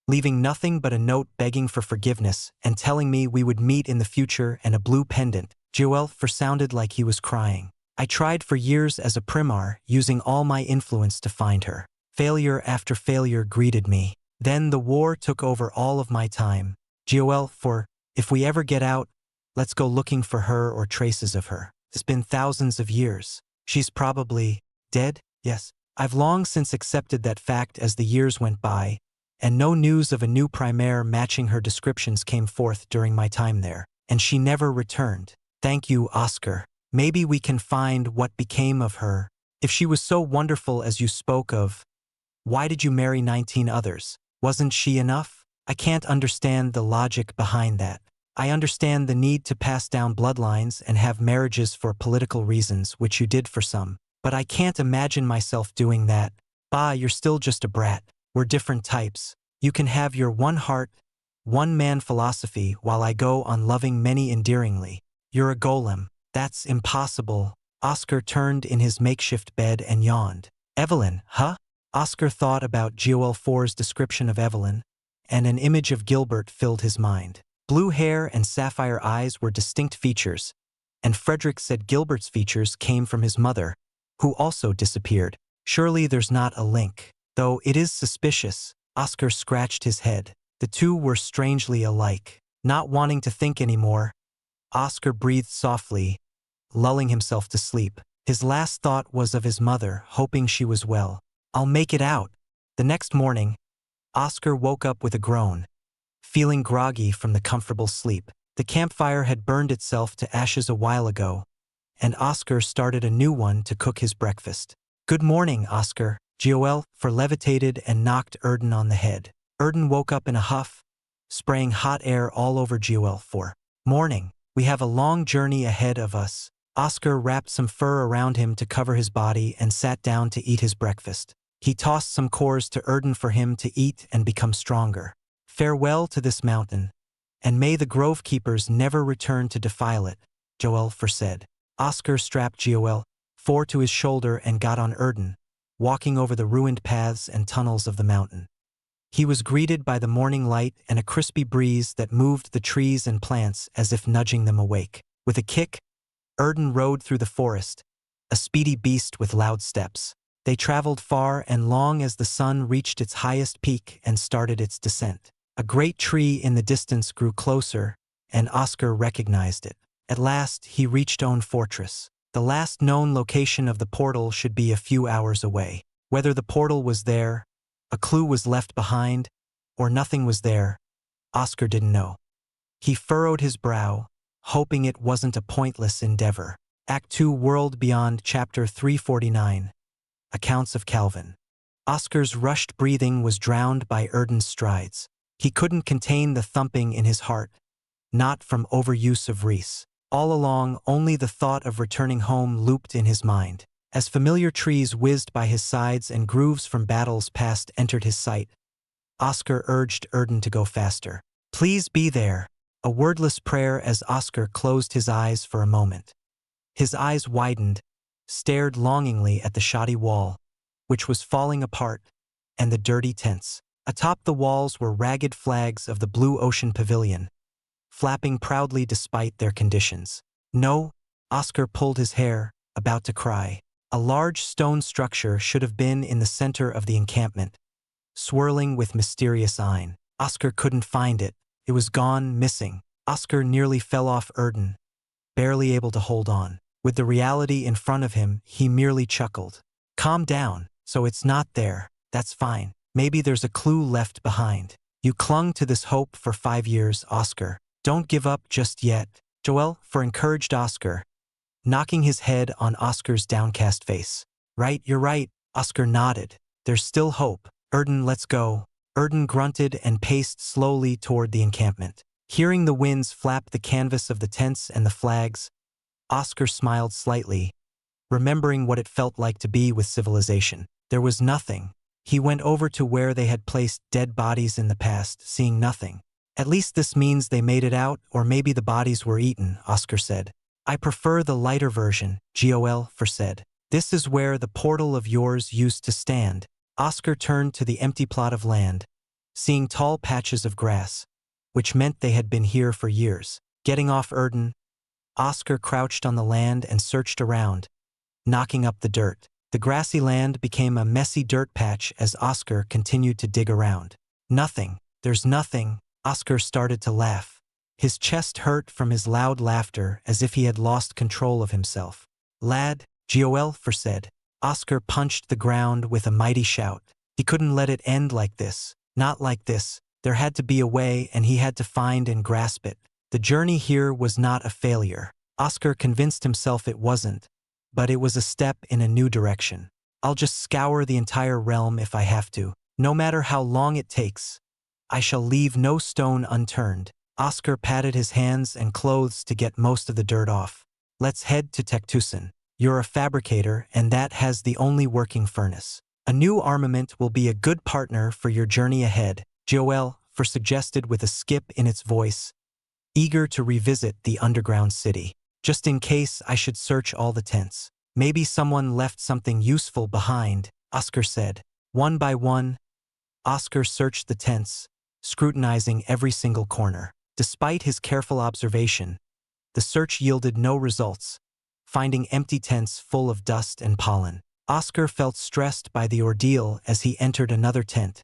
leaving nothing but a note begging for forgiveness and telling me we would meet in the future and a blue pendant. Joel 4 sounded like he was crying. I tried for years as a primar, using all my influence to find her. Failure after failure greeted me. Then the war took over all of my time. Joel 4, if we ever get out, let's go looking for her or traces of her. It's been thousands of years. She's probably dead? Yes. I've long since accepted that fact as the years went by, and no news of a new primaire matching her descriptions came forth during my time there, and she never returned. Thank you, Oscar. Maybe we can find what became of her. If she was so wonderful as you spoke of, why did you marry 19 others? Wasn't she enough? I can't understand the logic behind that. I understand the need to pass down bloodlines and have marriages for political reasons, which you did for some, but I can't imagine myself doing that. Bah, you're still just a brat. We're different types. You can have your one heart, one man philosophy while I go on loving many endearingly. You're a golem. That's impossible. Oscar turned in his makeshift bed and yawned. Evelyn, huh? Oscar thought about Joel 4's description of Evelyn, and an image of Gilbert filled his mind. Blue hair and sapphire eyes were distinct features, and Frederick said Gilbert's features came from his mother, who also disappeared. Surely there's not a link. Though it is suspicious. Oscar scratched his head. The two were strangely alike. Not wanting to think anymore, Oscar breathed softly, lulling himself to sleep. His last thought was of his mother, hoping she was well. I'll make it out. The next morning, Oscar woke up with a groan, feeling groggy from the comfortable sleep. The campfire had burned itself to ashes a while ago, and Oscar started a new one to cook his breakfast. Good morning, Oscar. Joel levitated and knocked Erden on the head. Erden woke up in a huff, spraying hot air all over Joel 4. Morning. We have a long journey ahead of us. Oscar wrapped some fur around him to cover his body and sat down to eat his breakfast. He tossed some cores to Erden for him to eat and become stronger. Farewell to this mountain, and may the grove keepers never return to defile it, Joel 4 said. Oscar strapped Joel 4 to his shoulder and got on Erden, walking over the ruined paths and tunnels of the mountain. He was greeted by the morning light and a crispy breeze that moved the trees and plants as if nudging them awake. With a kick, Erden rode through the forest, a speedy beast with loud steps. They traveled far and long as the sun reached its highest peak and started its descent. A great tree in the distance grew closer, and Oscar recognized it. At last, he reached Own Fortress. The last known location of the portal should be a few hours away. Whether the portal was there, a clue was left behind, or nothing was there, Oscar didn't know. He furrowed his brow, hoping it wasn't a pointless endeavor. Act 2 World Beyond Chapter 349 Accounts of Calvin. Oscar's rushed breathing was drowned by Erden's strides. He couldn't contain the thumping in his heart, not from overuse of Reese. All along, only the thought of returning home looped in his mind. As familiar trees whizzed by his sides and grooves from battles past entered his sight, Oscar urged Erden to go faster. Please be there. A wordless prayer as Oscar closed his eyes for a moment. His eyes widened, stared longingly at the shoddy wall, which was falling apart, and the dirty tents. Atop the walls were ragged flags of the Blue Ocean Pavilion, flapping proudly despite their conditions. No, Oscar pulled his hair, about to cry. A large stone structure should have been in the center of the encampment, swirling with mysterious eyne. Oscar couldn't find it. It was gone, missing. Oscar nearly fell off Erden, barely able to hold on. With the reality in front of him, he merely chuckled. Calm down. So it's not there. That's fine. Maybe there's a clue left behind. You clung to this hope for 5 years, Oscar. Don't give up just yet. Joel 4 encouraged Oscar, knocking his head on Oscar's downcast face. Right, you're right. Oscar nodded. There's still hope. Erden, let's go. Erden grunted and paced slowly toward the encampment. Hearing the winds flap the canvas of the tents and the flags, Oscar smiled slightly, remembering what it felt like to be with civilization. There was nothing. He went over to where they had placed dead bodies in the past, seeing nothing. At least this means they made it out, or maybe the bodies were eaten, Oscar said. I prefer the lighter version, Joel 4 said. This is where the portal of yours used to stand. Oscar turned to the empty plot of land, seeing tall patches of grass, which meant they had been here for years. Getting off Erden, Oscar crouched on the land and searched around, knocking up the dirt. The grassy land became a messy dirt patch as Oscar continued to dig around. Nothing. There's nothing. Oscar started to laugh. His chest hurt from his loud laughter as if he had lost control of himself. Lad, Joel 4 said. Oscar punched the ground with a mighty shout. He couldn't let it end like this. Not like this. There had to be a way, and he had to find and grasp it. The journey here was not a failure. Oscar convinced himself it wasn't, but it was a step in a new direction. I'll just scour the entire realm if I have to. No matter how long it takes, I shall leave no stone unturned. Oscar patted his hands and clothes to get most of the dirt off. Let's head to Cactusin. You're a fabricator, and that has the only working furnace. A new armament will be a good partner for your journey ahead, Joel suggested with a skip in its voice, eager to revisit the underground city. Just in case I should search all the tents. Maybe someone left something useful behind, Oscar said. One by one, Oscar searched the tents, scrutinizing every single corner. Despite his careful observation, the search yielded no results, finding empty tents full of dust and pollen. Oscar felt stressed by the ordeal as he entered another tent,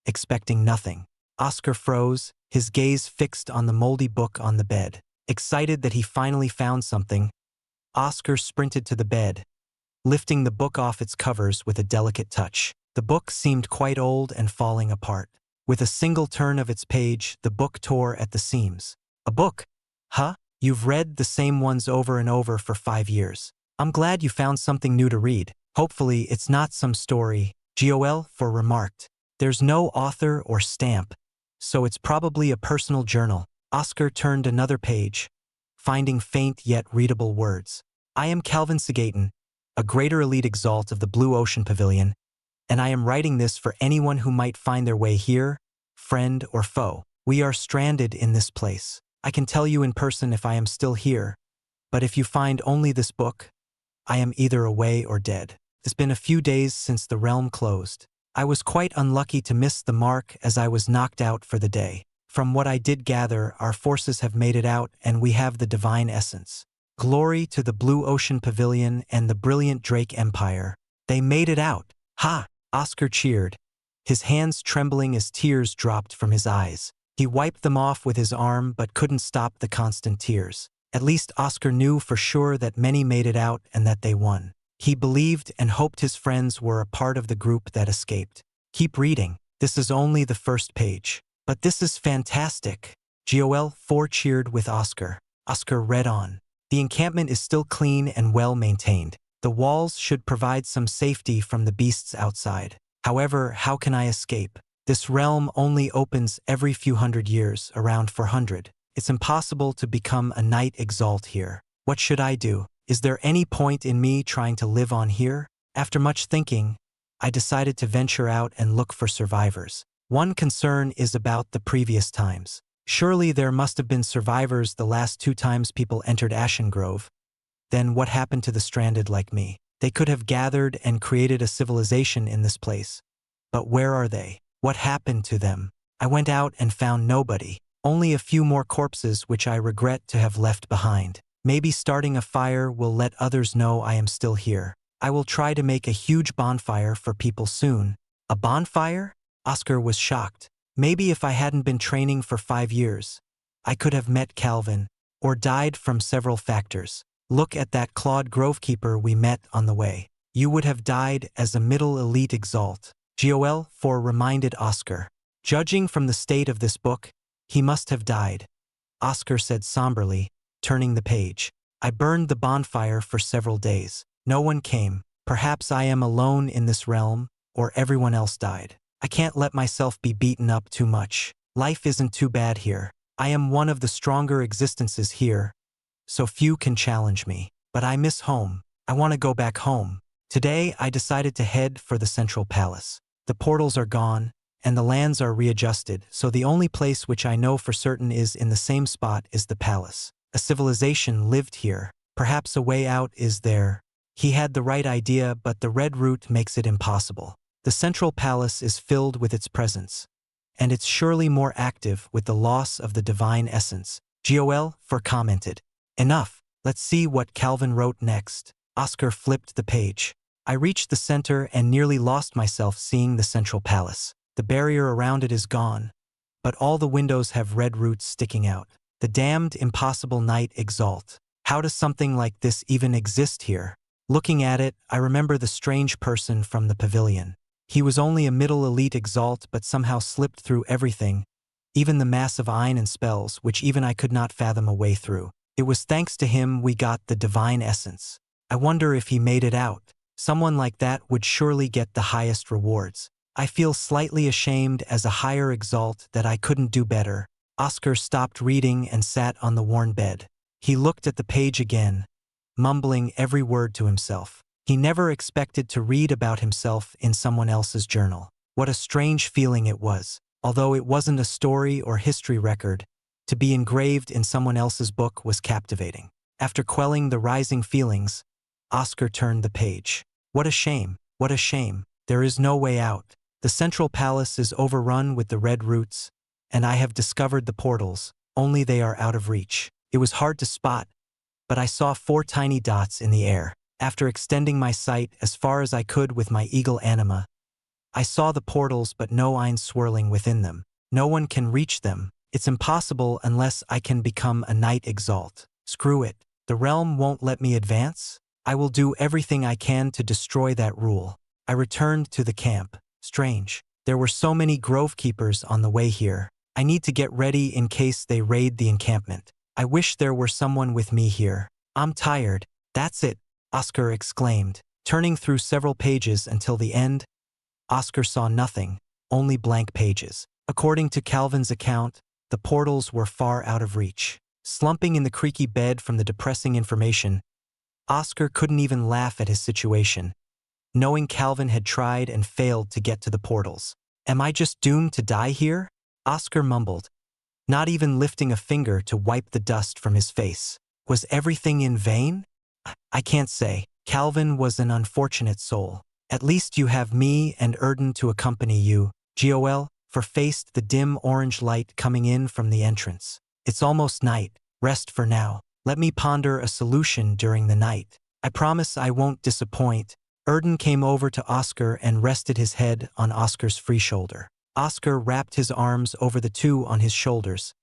expecting nothing. Oscar froze, his gaze fixed on the moldy book on the bed. Excited that he finally found something, Oscar sprinted to the bed, lifting the book off its covers with a delicate touch. The book seemed quite old and falling apart. With a single turn of its page, the book tore at the seams. A book? Huh? You've read the same ones over and over for 5 years. I'm glad you found something new to read. Hopefully it's not some story, Joel remarked. There's no author or stamp, so it's probably a personal journal. Oscar turned another page, finding faint yet readable words. I am Calvin Sigaton, a greater elite Exalt of the Blue Ocean Pavilion, and I am writing this for anyone who might find their way here, friend or foe. We are stranded in this place. I can tell you in person if I am still here, but if you find only this book, I am either away or dead. It's been a few days since the realm closed. I was quite unlucky to miss the mark as I was knocked out for the day. From what I did gather, our forces have made it out and we have the divine essence. Glory to the Blue Ocean Pavilion and the brilliant Drake Empire. They made it out. Ha! Oscar cheered, his hands trembling as tears dropped from his eyes. He wiped them off with his arm but couldn't stop the constant tears. At least Oscar knew for sure that many made it out and that they won. He believed and hoped his friends were a part of the group that escaped. Keep reading. This is only the first page. But this is fantastic. Joel cheered with Oscar. Oscar read on. The encampment is still clean and well maintained. The walls should provide some safety from the beasts outside. However, how can I escape? This realm only opens every few hundred years, around 400. It's impossible to become a knight Exalt here. What should I do? Is there any point in me trying to live on here? After much thinking, I decided to venture out and look for survivors. One concern is about the previous times. Surely there must have been survivors the last 2 times people entered Ashen Grove. Then what happened to the stranded like me? They could have gathered and created a civilization in this place. But where are they? What happened to them? I went out and found nobody. Only a few more corpses which I regret to have left behind. Maybe starting a fire will let others know I am still here. I will try to make a huge bonfire for people soon. A bonfire? Oscar was shocked. Maybe if I hadn't been training for 5 years, I could have met Calvin, or died from several factors. Look at that clawed grovekeeper we met on the way. You would have died as a middle elite Exalt. Joel reminded Oscar. Judging from the state of this book, he must have died. Oscar said somberly, turning the page. I burned the bonfire for several days. No one came. Perhaps I am alone in this realm, or everyone else died. I can't let myself be beaten up too much. Life isn't too bad here. I am one of the stronger existences here, so few can challenge me. But I miss home. I want to go back home. Today I decided to head for the Central Palace. The portals are gone, and the lands are readjusted, so the only place which I know for certain is in the same spot is the palace. A civilization lived here. Perhaps a way out is there. He had the right idea, but the red route makes it impossible. The Central Palace is filled with its presence, and it's surely more active with the loss of the divine essence. Joel commented. Enough. Let's see what Calvin wrote next. Oscar flipped the page. I reached the center and nearly lost myself seeing the Central Palace. The barrier around it is gone, but all the windows have red roots sticking out. The damned impossible knight Exalt. How does something like this even exist here? Looking at it, I remember the strange person from the pavilion. He was only a middle elite Exalt but somehow slipped through everything, even the massive Ein and spells which even I could not fathom a way through. It was thanks to him we got the divine essence. I wonder if he made it out. Someone like that would surely get the highest rewards. I feel slightly ashamed as a higher Exalt that I couldn't do better. Oscar stopped reading and sat on the worn bed. He looked at the page again, mumbling every word to himself. He never expected to read about himself in someone else's journal. What a strange feeling it was. Although it wasn't a story or history record, to be engraved in someone else's book was captivating. After quelling the rising feelings, Oscar turned the page. What a shame, what a shame. There is no way out. The central palace is overrun with the red roots, and I have discovered the portals, only they are out of reach. It was hard to spot, but I saw 4 tiny dots in the air. After extending my sight as far as I could with my eagle anima, I saw the portals but no Ein swirling within them. No one can reach them. It's impossible unless I can become a Knight Exalt. Screw it. The realm won't let me advance? I will do everything I can to destroy that rule. I returned to the camp. Strange. There were so many grove keepers on the way here. I need to get ready in case they raid the encampment. I wish there were someone with me here. I'm tired. That's it, Oscar exclaimed. Turning through several pages until the end, Oscar saw nothing, only blank pages. According to Calvin's account, the portals were far out of reach. Slumping in the creaky bed from the depressing information, Oscar couldn't even laugh at his situation, knowing Calvin had tried and failed to get to the portals. Am I just doomed to die here? Oscar mumbled, not even lifting a finger to wipe the dust from his face. Was everything in vain? I can't say. Calvin was an unfortunate soul. At least you have me and Erden to accompany you, Joel, for faced the dim orange light coming in from the entrance. It's almost night. Rest for now. Let me ponder a solution during the night. I promise I won't disappoint. Erden came over to Oscar and rested his head on Oscar's free shoulder. Oscar wrapped his arms over the two on his shoulders,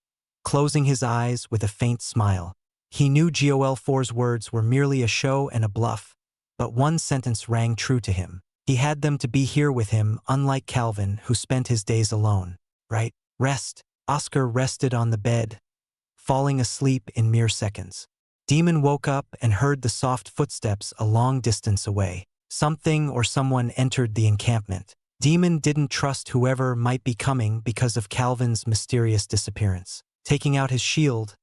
closing his eyes with a faint smile. He knew Joel 4's words were merely a show and a bluff, but one sentence rang true to him. He had them to be here with him, unlike Calvin, who spent his days alone. Right? Rest. Oscar rested on the bed, falling asleep in mere seconds. Demon woke up and heard the soft footsteps a long distance away. Something or someone entered the encampment. Demon didn't trust whoever might be coming because of Calvin's mysterious disappearance. Taking out his shield,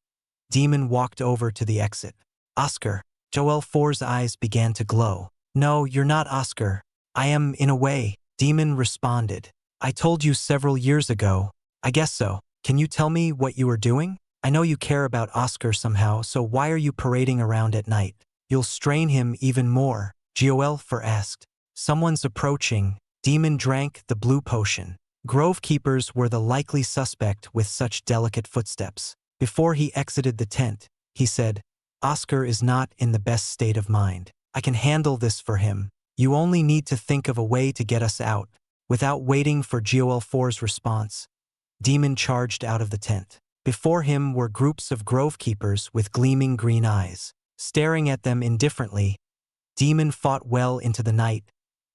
Demon walked over to the exit. Oscar. Joel 4's eyes began to glow. No, you're not Oscar. I am, in a way, Demon responded. I told you several years ago. I guess so. Can you tell me what you are doing? I know you care about Oscar somehow, so why are you parading around at night? You'll strain him even more, Joel 4 asked. Someone's approaching. Demon drank the blue potion. Grove keepers were the likely suspect with such delicate footsteps. Before he exited the tent, he said, Oscar is not in the best state of mind. I can handle this for him. You only need to think of a way to get us out. Without waiting for Joel 4's response, Demon charged out of the tent. Before him were groups of grove keepers with gleaming green eyes. Staring at them indifferently, Demon fought well into the night,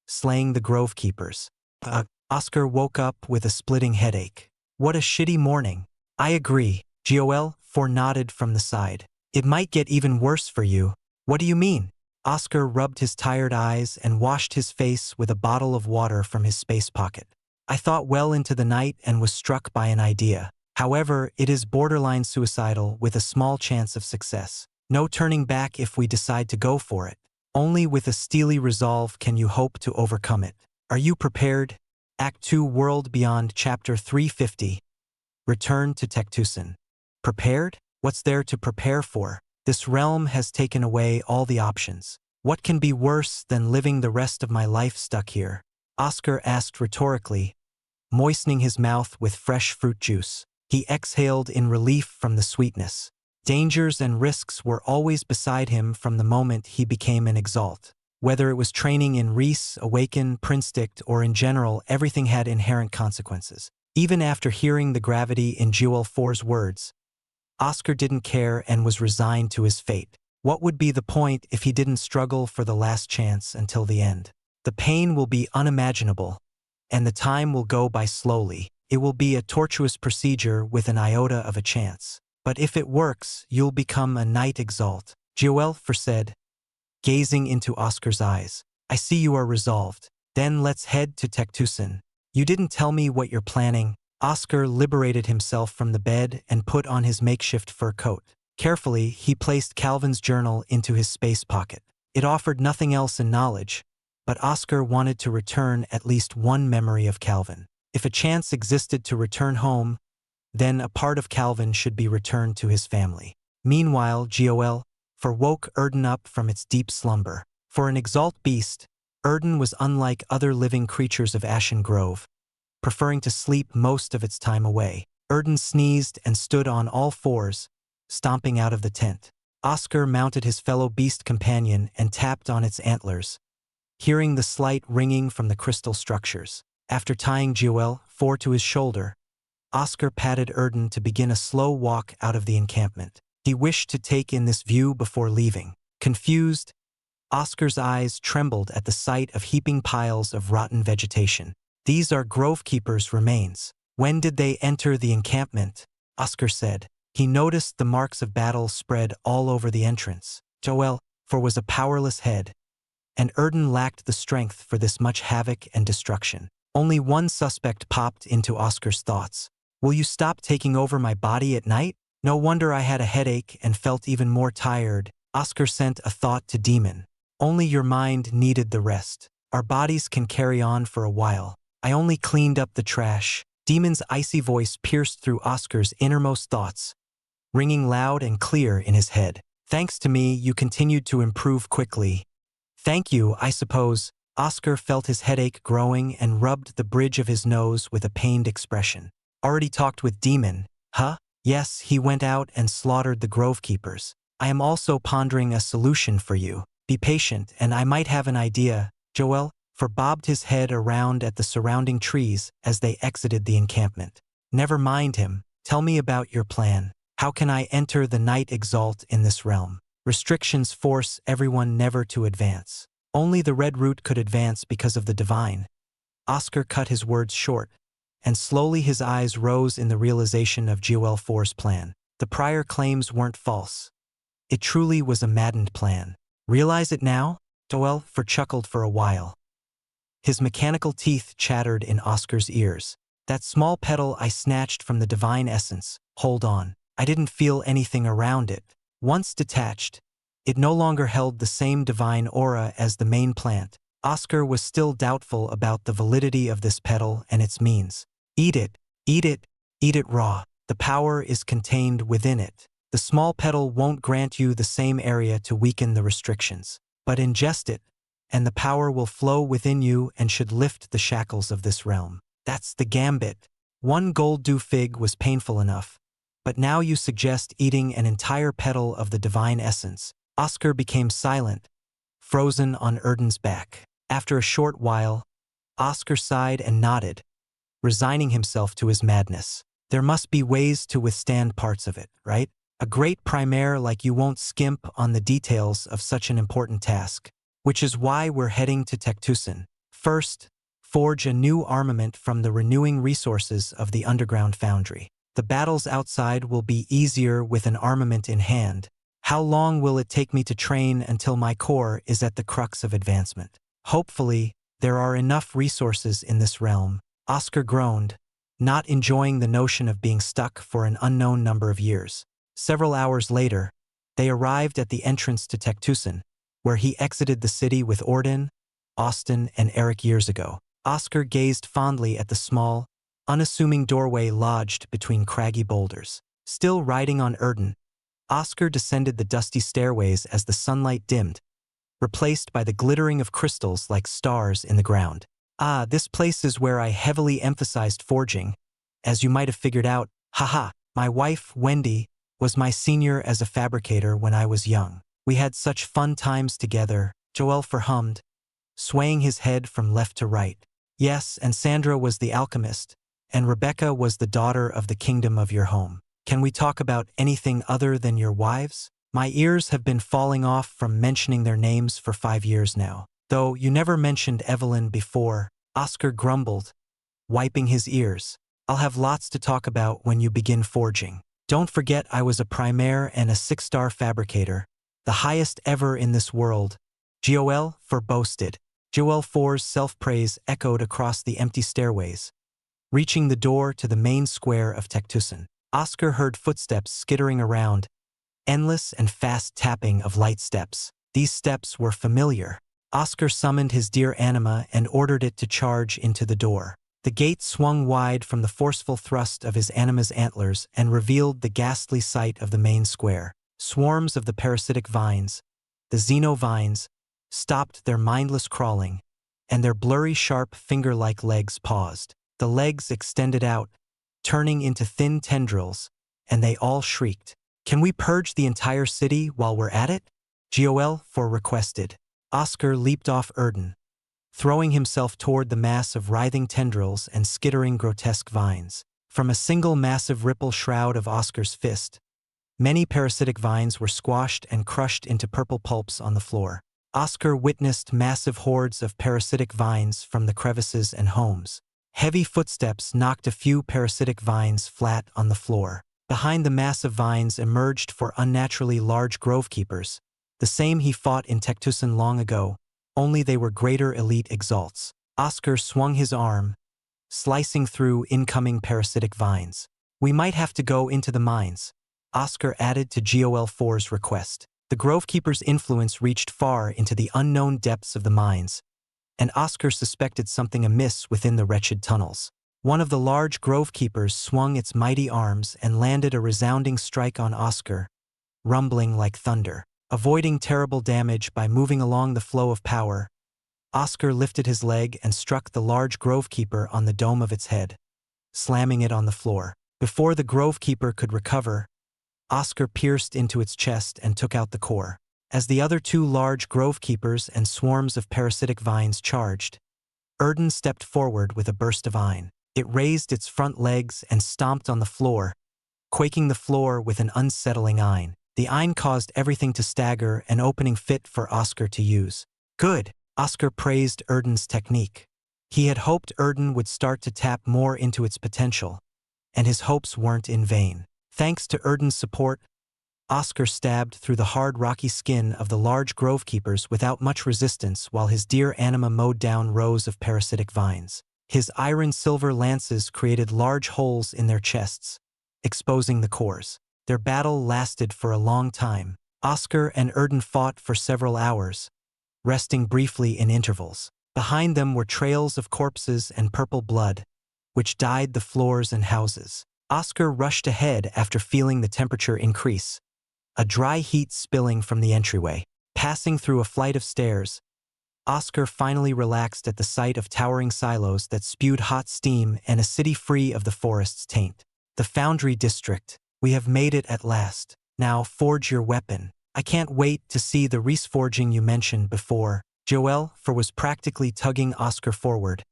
slaying the grove keepers. Oscar woke up with a splitting headache. What a shitty morning. I agree, Joel 4 nodded from the side. It might get even worse for you. What do you mean? Oscar rubbed his tired eyes and washed his face with a bottle of water from his space pocket. I thought well into the night and was struck by an idea. However, it is borderline suicidal with a small chance of success. No turning back if we decide to go for it. Only with a steely resolve can you hope to overcome it. Are you prepared? Act 2 World Beyond Chapter 350. Return to Tectusan. Prepared? What's there to prepare for? This realm has taken away all the options. What can be worse than living the rest of my life stuck here? Oscar asked rhetorically, moistening his mouth with fresh fruit juice. He exhaled in relief from the sweetness. Dangers and risks were always beside him from the moment he became an Exalt. Whether it was training in Reese, Awaken, Prince-Dict, or in general, everything had inherent consequences. Even after hearing the gravity in Joel 4's words, Oscar didn't care and was resigned to his fate. What would be the point if he didn't struggle for the last chance until the end? The pain will be unimaginable, and the time will go by slowly. It will be a tortuous procedure with an iota of a chance. But if it works, you'll become a knight Exalt, Duel said, gazing into Oscar's eyes. I see you are resolved. Then let's head to Tectusan. You didn't tell me what you're planning. Oscar liberated himself from the bed and put on his makeshift fur coat. Carefully, he placed Calvin's journal into his space pocket. It offered nothing else in knowledge, but Oscar wanted to return at least one memory of Calvin. If a chance existed to return home, then a part of Calvin should be returned to his family. Meanwhile, Joel woke Erden up from its deep slumber. For an Exalt beast, Erden was unlike other living creatures of Ashen Grove, preferring to sleep most of its time away. Erden sneezed and stood on all fours, stomping out of the tent. Oscar mounted his fellow beast companion and tapped on its antlers, hearing the slight ringing from the crystal structures. After tying Joel to his shoulder, Oscar patted Erden to begin a slow walk out of the encampment. He wished to take in this view before leaving. Confused, Oscar's eyes trembled at the sight of heaping piles of rotten vegetation. These are Grovekeeper's remains. When did they enter the encampment? Oscar said. He noticed the marks of battle spread all over the entrance. Joel was a powerless head, and Erden lacked the strength for this much havoc and destruction. Only one suspect popped into Oscar's thoughts. Will you stop taking over my body at night? No wonder I had a headache and felt even more tired. Oscar sent a thought to Demon. Only your mind needed the rest. Our bodies can carry on for a while. I only cleaned up the trash. Demon's icy voice pierced through Oscar's innermost thoughts, ringing loud and clear in his head. Thanks to me, you continued to improve quickly. Thank you, I suppose. Oscar felt his headache growing and rubbed the bridge of his nose with a pained expression. Already talked with Demon, huh? Yes, he went out and slaughtered the Grovekeepers. I am also pondering a solution for you. Be patient, and I might have an idea. Joel bobbed his head around at the surrounding trees as they exited the encampment. Never mind him. Tell me about your plan. How can I enter the Knight Exalt in this realm? Restrictions force everyone never to advance. Only the Red Root could advance because of the divine. Oscar cut his words short, and slowly his eyes rose in the realization of Joel 4's plan. The prior claims weren't false. It truly was a maddened plan. Realize it now? Joel chuckled for a while. His mechanical teeth chattered in Oscar's ears. That small petal I snatched from the divine essence. Hold on. I didn't feel anything around it. Once detached, it no longer held the same divine aura as the main plant. Oscar was still doubtful about the validity of this petal and its means. Eat it, eat it, eat it raw. The power is contained within it. The small petal won't grant you the same area to weaken the restrictions. But ingest it, and the power will flow within you and should lift the shackles of this realm. That's the gambit. One gold dew fig was painful enough, but now you suggest eating an entire petal of the divine essence. Oscar became silent, frozen on Erden's back. After a short while, Oscar sighed and nodded, resigning himself to his madness. There must be ways to withstand parts of it, right? A great primaire like you won't skimp on the details of such an important task, which is why we're heading to Tectusan. First, forge a new armament from the renewing resources of the underground foundry. The battles outside will be easier with an armament in hand. How long will it take me to train until my core is at the crux of advancement? Hopefully, there are enough resources in this realm. Oscar groaned, not enjoying the notion of being stuck for an unknown number of years. Several hours later, they arrived at the entrance to Tectusan, where he exited the city with Orden, Austin, and Eric years ago. Oscar gazed fondly at the small, unassuming doorway lodged between craggy boulders. Still riding on Erden, Oscar descended the dusty stairways as the sunlight dimmed, replaced by the glittering of crystals like stars in the ground. Ah, this place is where I heavily emphasized forging. As you might have figured out, haha, my wife, Wendy, was my senior as a fabricator when I was young. We had such fun times together, Joel hummed, swaying his head from left to right. Yes, and Sandra was the alchemist, and Rebecca was the daughter of the kingdom of your home. Can we talk about anything other than your wives? My ears have been falling off from mentioning their names for 5 years now. Though you never mentioned Evelyn before, Oscar grumbled, wiping his ears. I'll have lots to talk about when you begin forging. Don't forget I was a primaire and a 6-star fabricator, the highest ever in this world. Duel for boasted. Duel 4's self-praise echoed across the empty stairways. Reaching the door to the main square of Cactus, Oscar heard footsteps skittering around, endless and fast tapping of light steps. These steps were familiar. Oscar summoned his dear anima and ordered it to charge into the door. The gate swung wide from the forceful thrust of his anima's antlers and revealed the ghastly sight of the main square. Swarms of the parasitic vines, the xenovines, stopped their mindless crawling, and their blurry sharp finger-like legs paused. The legs extended out, turning into thin tendrils, and they all shrieked. Can we purge the entire city while we're at it? Duel 4 requested. Oscar leaped off Erden, throwing himself toward the mass of writhing tendrils and skittering grotesque vines. From a single massive ripple shroud of Oscar's fist, many parasitic vines were squashed and crushed into purple pulps on the floor. Oscar witnessed massive hordes of parasitic vines from the crevices and homes. Heavy footsteps knocked a few parasitic vines flat on the floor. Behind the massive vines emerged four unnaturally large grovekeepers, the same he fought in Cactusan long ago, only they were greater elite exalts. Oscar swung his arm, slicing through incoming parasitic vines. We might have to go into the mines, Oscar added to Duel 4's request. The grovekeeper's influence reached far into the unknown depths of the mines, and Oscar suspected something amiss within the wretched tunnels. One of the large grovekeepers swung its mighty arms and landed a resounding strike on Oscar, rumbling like thunder. Avoiding terrible damage by moving along the flow of power, Oscar lifted his leg and struck the large grovekeeper on the dome of its head, slamming it on the floor. Before the grovekeeper could recover, Oscar pierced into its chest and took out the core. As the other two large grovekeepers and swarms of parasitic vines charged, Erden stepped forward with a burst of ine. It raised its front legs and stomped on the floor, quaking the floor with an unsettling ine. The ine caused everything to stagger, an opening fit for Oscar to use. Good, Oscar praised Erden's technique. He had hoped Erden would start to tap more into its potential, and his hopes weren't in vain. Thanks to Erden's support, Oscar stabbed through the hard rocky skin of the large grovekeepers without much resistance while his dear anima mowed down rows of parasitic vines. His iron-silver lances created large holes in their chests, exposing the cores. Their battle lasted for a long time. Oscar and Erden fought for several hours, resting briefly in intervals. Behind them were trails of corpses and purple blood, which dyed the floors and houses. Oscar rushed ahead after feeling the temperature increase, a dry heat spilling from the entryway. Passing through a flight of stairs, Oscar finally relaxed at the sight of towering silos that spewed hot steam and a city free of the forest's taint. The Foundry District. We have made it at last. Now forge your weapon. I can't wait to see the reforging you mentioned before. Duel 4 was practically tugging Oscar forward,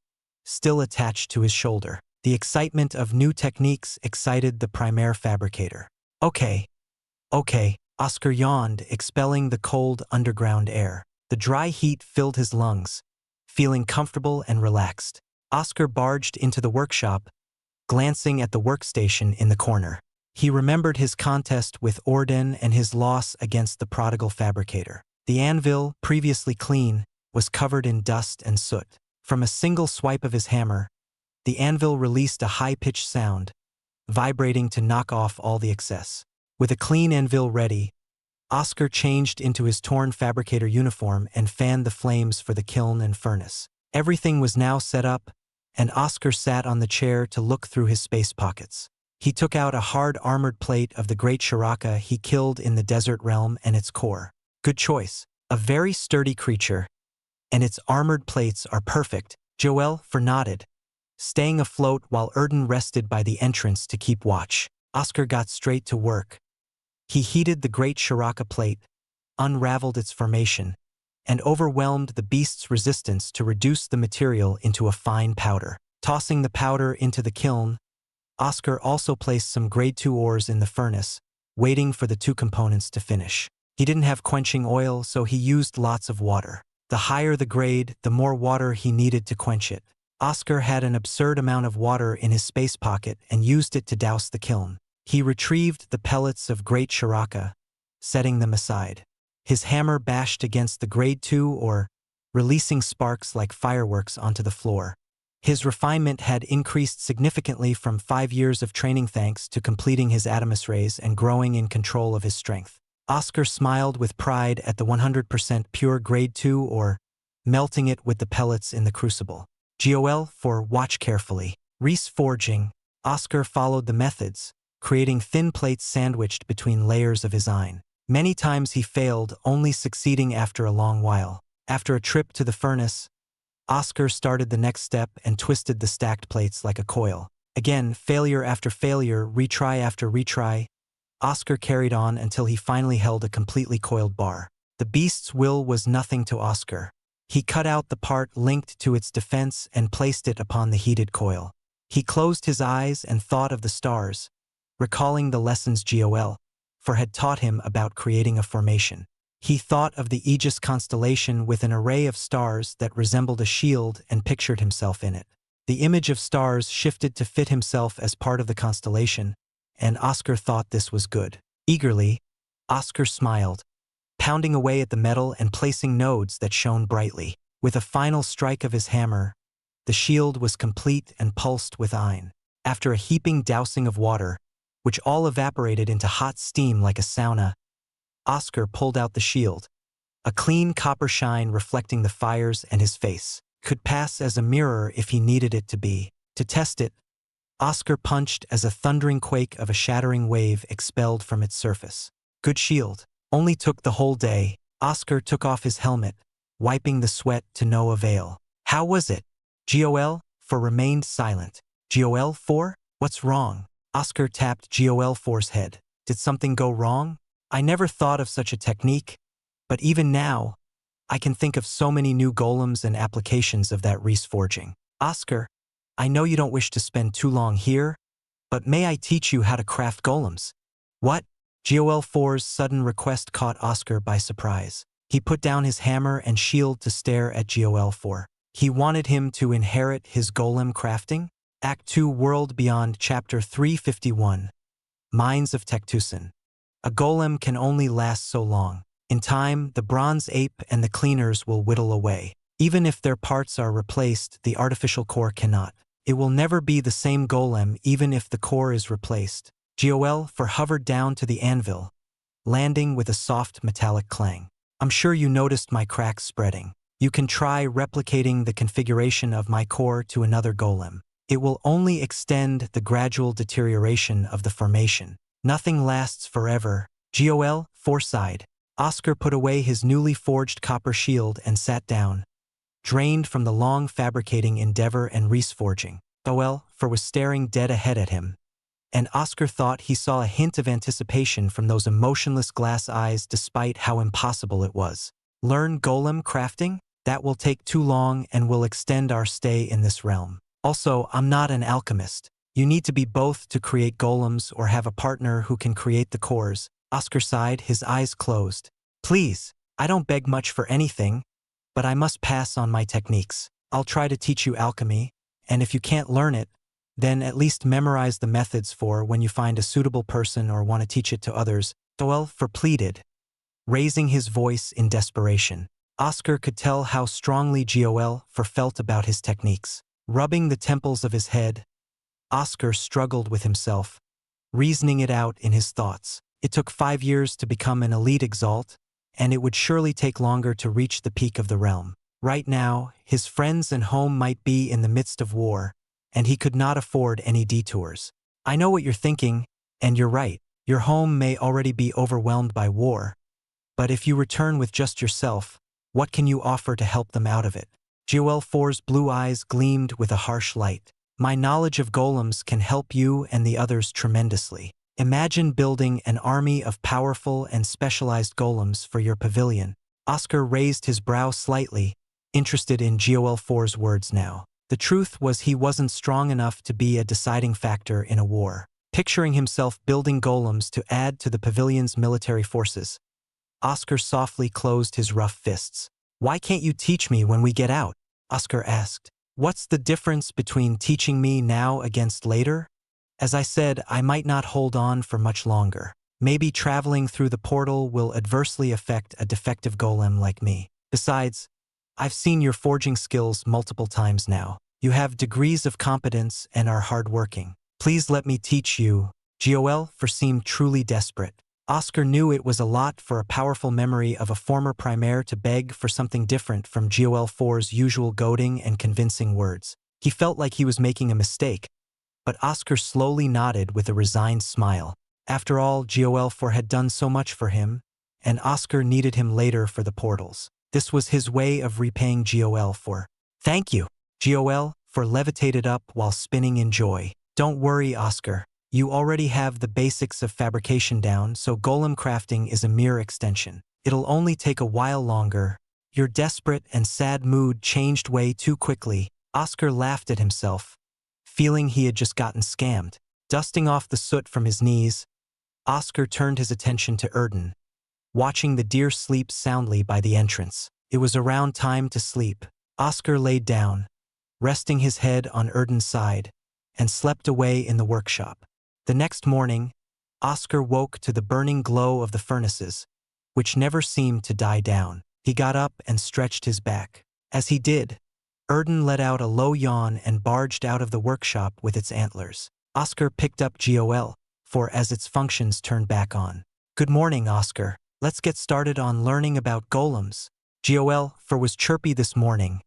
still attached to his shoulder. The excitement of new techniques excited the primaire fabricator. Okay, Oscar yawned, expelling the cold underground air. The dry heat filled his lungs. Feeling comfortable and relaxed, Oscar barged into the workshop, glancing at the workstation in the corner. He remembered his contest with Orden and his loss against the prodigal fabricator. The anvil, previously clean, was covered in dust and soot. From a single swipe of his hammer, the anvil released a high-pitched sound, vibrating to knock off all the excess. With a clean anvil ready, Oscar changed into his torn fabricator uniform and fanned the flames for the kiln and furnace. Everything was now set up, and Oscar sat on the chair to look through his space pockets. He took out a hard armored plate of the great shortcoming he killed in the desert realm and its core. Good choice. A very sturdy creature, and its armored plates are perfect. Duel 4 nodded, staying afloat while Erden rested by the entrance to keep watch. Oscar got straight to work. He heated the great shortcoming plate, unraveled its formation, and overwhelmed the beast's resistance to reduce the material into a fine powder. Tossing the powder into the kiln, Oscar also placed some grade 2 ores in the furnace, waiting for the two components to finish. He didn't have quenching oil, so he used lots of water. The higher the grade, the more water he needed to quench it. Oscar had an absurd amount of water in his space pocket and used it to douse the kiln. He retrieved the pellets of great shortcoming, setting them aside. His hammer bashed against the grade 2 ore, releasing sparks like fireworks onto the floor. His refinement had increased significantly from 5 years of training thanks to completing his atomus rays and growing in control of his strength. Oscar smiled with pride at the 100% pure grade 2 ore, melting it with the pellets in the crucible. GOL for watch carefully. Reese forging. Oscar followed the methods, creating thin plates sandwiched between layers of his iron. Many times he failed, only succeeding after a long while. After a trip to the furnace, Oscar started the next step and twisted the stacked plates like a coil. Again, failure after failure, retry after retry, Oscar carried on until he finally held a completely coiled bar. The beast's will was nothing to Oscar. He cut out the part linked to its defense and placed it upon the heated coil. He closed his eyes and thought of the stars, recalling the lessons GOL had taught him about creating a formation. He thought of the Aegis constellation with an array of stars that resembled a shield and pictured himself in it. The image of stars shifted to fit himself as part of the constellation, and Oscar thought this was good. Eagerly, Oscar smiled, pounding away at the metal and placing nodes that shone brightly. With a final strike of his hammer, the shield was complete and pulsed with iron. After a heaping dousing of water, which all evaporated into hot steam like a sauna, Oscar pulled out the shield. A clean copper shine reflecting the fires and his face could pass as a mirror if he needed it to be. To test it, Oscar punched as a thundering quake of a shattering wave expelled from its surface. Good shield. Only took the whole day. Oscar took off his helmet, wiping the sweat to no avail. How was it? GOL remained silent. GOL? What's wrong? Oscar tapped GOL4's head. Did something go wrong? I never thought of such a technique, but even now, I can think of so many new golems and applications of that Reese forging. Oscar, I know you don't wish to spend too long here, but may I teach you how to craft golems? What? GOL4's sudden request caught Oscar by surprise. He put down his hammer and shield to stare at GOL4. He wanted him to inherit his golem crafting? Act 2 World Beyond Chapter 351 Mines of Cactus. A golem can only last so long. In time, the bronze ape and the cleaners will whittle away. Even if their parts are replaced, the artificial core cannot. It will never be the same golem even if the core is replaced. GOL hovered down to the anvil, landing with a soft metallic clang. I'm sure you noticed my cracks spreading. You can try replicating the configuration of my core to another golem. It will only extend the gradual deterioration of the formation. Nothing lasts forever. GOL sighed. Oscar put away his newly forged copper shield and sat down, drained from the long fabricating endeavor and Reese forging. GOL was staring dead ahead at him, and Oscar thought he saw a hint of anticipation from those emotionless glass eyes despite how impossible it was. Learn golem crafting? That will take too long and will extend our stay in this realm. Also, I'm not an alchemist. You need to be both to create golems or have a partner who can create the cores. Oscar sighed, his eyes closed. Please, I don't beg much for anything, but I must pass on my techniques. I'll try to teach you alchemy, and if you can't learn it, then at least memorize the methods for when you find a suitable person or want to teach it to others. GOL pleaded, raising his voice in desperation. Oscar could tell how strongly GOL felt about his techniques. Rubbing the temples of his head, Oscar struggled with himself, reasoning it out in his thoughts. It took 5 years to become an elite Exalt, and it would surely take longer to reach the peak of the realm. Right now, his friends and home might be in the midst of war, and he could not afford any detours. I know what you're thinking, and you're right. Your home may already be overwhelmed by war, but if you return with just yourself, what can you offer to help them out of it? GOL4's blue eyes gleamed with a harsh light. My knowledge of golems can help you and the others tremendously. Imagine building an army of powerful and specialized golems for your pavilion. Oscar raised his brow slightly, interested in GOL4's words now. The truth was he wasn't strong enough to be a deciding factor in a war. Picturing himself building golems to add to the pavilion's military forces, Oscar softly closed his rough fists. "Why can't you teach me when we get out?" Oscar asked. "What's the difference between teaching me now against later? As I said, I might not hold on for much longer. Maybe traveling through the portal will adversely affect a defective golem like me. Besides, I've seen your forging skills multiple times now. You have degrees of competence and are hardworking. Please let me teach you." Joel seemed truly desperate. Oscar knew it was a lot for a powerful memory of a former primaire to beg for something different from Joel IV's usual goading and convincing words. He felt like he was making a mistake, but Oscar slowly nodded with a resigned smile. After all, Joel IV had done so much for him, and Oscar needed him later for the portals. This was his way of repaying Joel IV. "Thank you." Joel IV levitated up while spinning in joy. "Don't worry, Oscar. You already have the basics of fabrication down, so golem crafting is a mere extension. It'll only take a while longer." Your desperate and sad mood changed way too quickly. Oscar laughed at himself, feeling he had just gotten scammed. Dusting off the soot from his knees, Oscar turned his attention to Erden, watching the deer sleep soundly by the entrance. It was around time to sleep. Oscar laid down, resting his head on Erden's side, and slept away in the workshop. The next morning, Oscar woke to the burning glow of the furnaces, which never seemed to die down. He got up and stretched his back. As he did, Erden let out a low yawn and barged out of the workshop with its antlers. Oscar picked up Joel IV as its functions turned back on. "Good morning, Oscar. Let's get started on learning about golems." Joel IV was chirpy this morning,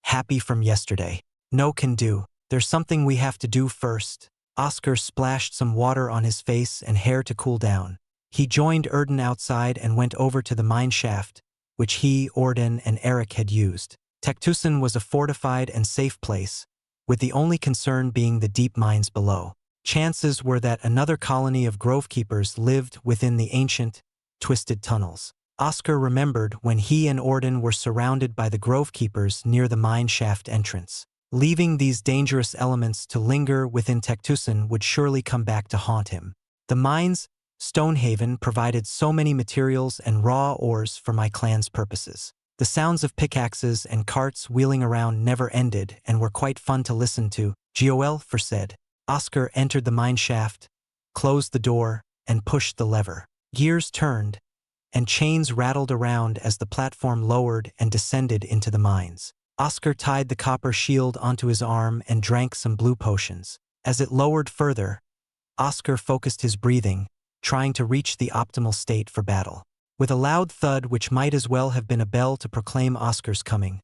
happy from yesterday. "No can do. There's something we have to do first." Oscar splashed some water on his face and hair to cool down. He joined Erden outside and went over to the mine shaft, which he, Orden, and Eric had used. Cactus was a fortified and safe place, with the only concern being the deep mines below. Chances were that another colony of grovekeepers lived within the ancient, twisted tunnels. Oscar remembered when he and Orden were surrounded by the grovekeepers near the mine shaft entrance. Leaving these dangerous elements to linger within Cactus would surely come back to haunt him. The mines, Stonehaven, provided so many materials and raw ores for my clan's purposes. The sounds of pickaxes and carts wheeling around never ended and were quite fun to listen to, Joel IV said. Oscar entered the mine shaft, closed the door, and pushed the lever. Gears turned, and chains rattled around as the platform lowered and descended into the mines. Oscar tied the copper shield onto his arm and drank some blue potions. As it lowered further, Oscar focused his breathing, trying to reach the optimal state for battle. With a loud thud which might as well have been a bell to proclaim Oscar's coming,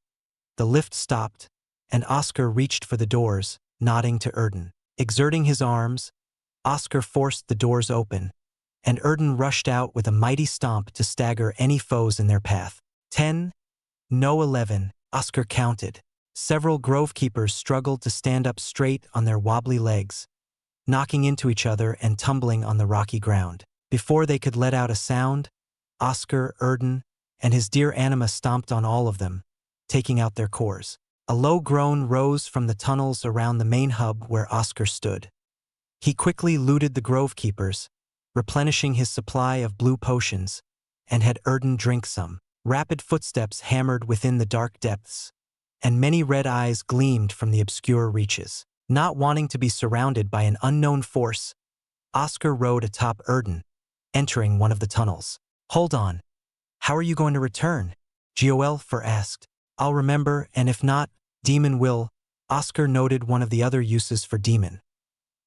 the lift stopped, and Oscar reached for the doors, nodding to Erden. Exerting his arms, Oscar forced the doors open, and Erden rushed out with a mighty stomp to stagger any foes in their path. 10, no 11, Oscar counted. Several grovekeepers struggled to stand up straight on their wobbly legs, knocking into each other and tumbling on the rocky ground. Before they could let out a sound, Oscar, Erden, and his dear Anima stomped on all of them, taking out their cores. A low groan rose from the tunnels around the main hub where Oscar stood. He quickly looted the grovekeepers, replenishing his supply of blue potions, and had Erden drink some. Rapid footsteps hammered within the dark depths, and many red eyes gleamed from the obscure reaches. Not wanting to be surrounded by an unknown force, Oscar rode atop Erden, entering one of the tunnels. "Hold on. How are you going to return?" Joel IV asked. "I'll remember, and if not, Demon will." Oscar noted one of the other uses for demon.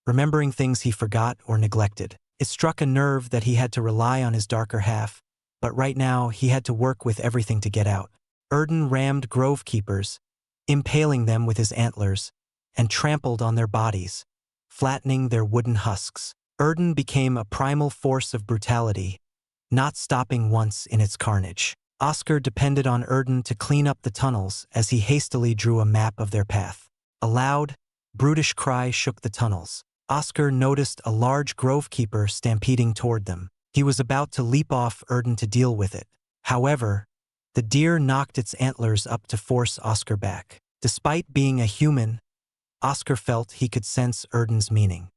Remembering things he forgot or neglected. It struck a nerve that he had to rely on his darker half, but right now he had to work with everything to get out. Erden rammed grovekeepers, impaling them with his antlers, and trampled on their bodies, flattening their wooden husks. Erden became a primal force of brutality, not stopping once in its carnage. Oscar depended on Erden to clean up the tunnels as he hastily drew a map of their path. A loud, brutish cry shook the tunnels. Oscar noticed a large grovekeeper stampeding toward them. He was about to leap off Erden to deal with it. However, the deer knocked its antlers up to force Oscar back. Despite being a human, Oscar felt he could sense Erden's meaning.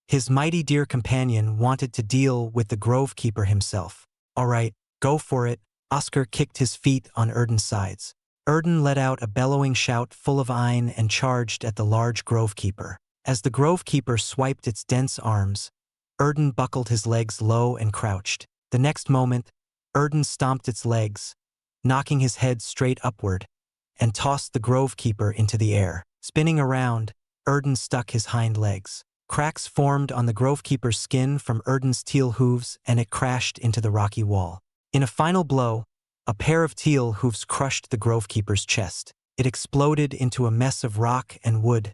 His mighty deer companion wanted to deal with the grovekeeper himself. "All right, Go for it. Oscar kicked his feet on Erden's sides. Erden let out a bellowing shout full of iron and charged at the large grovekeeper. As the grovekeeper swiped its dense arms, Erden buckled his legs low and crouched. The next moment, Erden stomped its legs, knocking his head straight upward, and tossed the grovekeeper into the air. Spinning around, Erden stuck his hind legs. Cracks formed on the grovekeeper's skin from Erden's teal hooves, and it crashed into the rocky wall. In a final blow, a pair of teal hooves crushed the grovekeeper's chest. It exploded into a mess of rock and wood,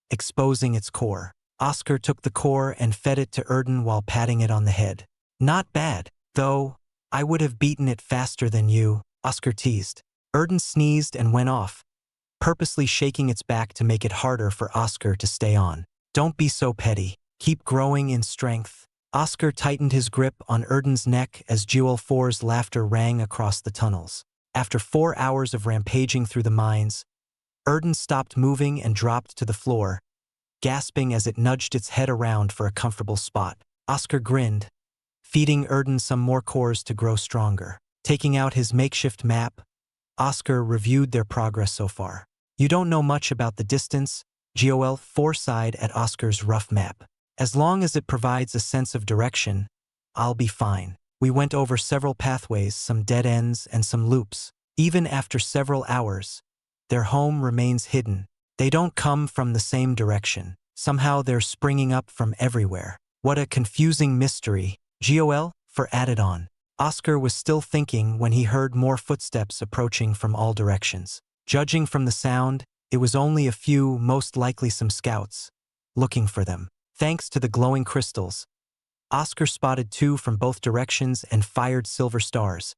exposing its core. Oscar took the core and fed it to Erden while patting it on the head. Not bad, though. I would have beaten it faster than you, Oscar teased. Erden sneezed and went off, purposely shaking its back to make it harder for Oscar to stay on. Don't be so petty. Keep growing in strength. Oscar tightened his grip on Erden's neck as Duel 4's laughter rang across the tunnels. After 4 hours of rampaging through the mines, Erden stopped moving and dropped to the floor, gasping as it nudged its head around for a comfortable spot. Oscar grinned, feeding Erden some more cores to grow stronger. Taking out his makeshift map, Oscar reviewed their progress so far. You don't know much about the distance, Duel 4 sighed at Oscar's rough map. As long as it provides a sense of direction, I'll be fine. We went over several pathways, some dead ends, and some loops. Even after several hours, their home remains hidden. They don't come from the same direction. Somehow they're springing up from everywhere. What a confusing mystery, Duel 4 added on. Oscar was still thinking when he heard more footsteps approaching from all directions. Judging from the sound, it was only a few, most likely some scouts, looking for them. Thanks to the glowing crystals, Oscar spotted 2 from both directions and fired silver stars,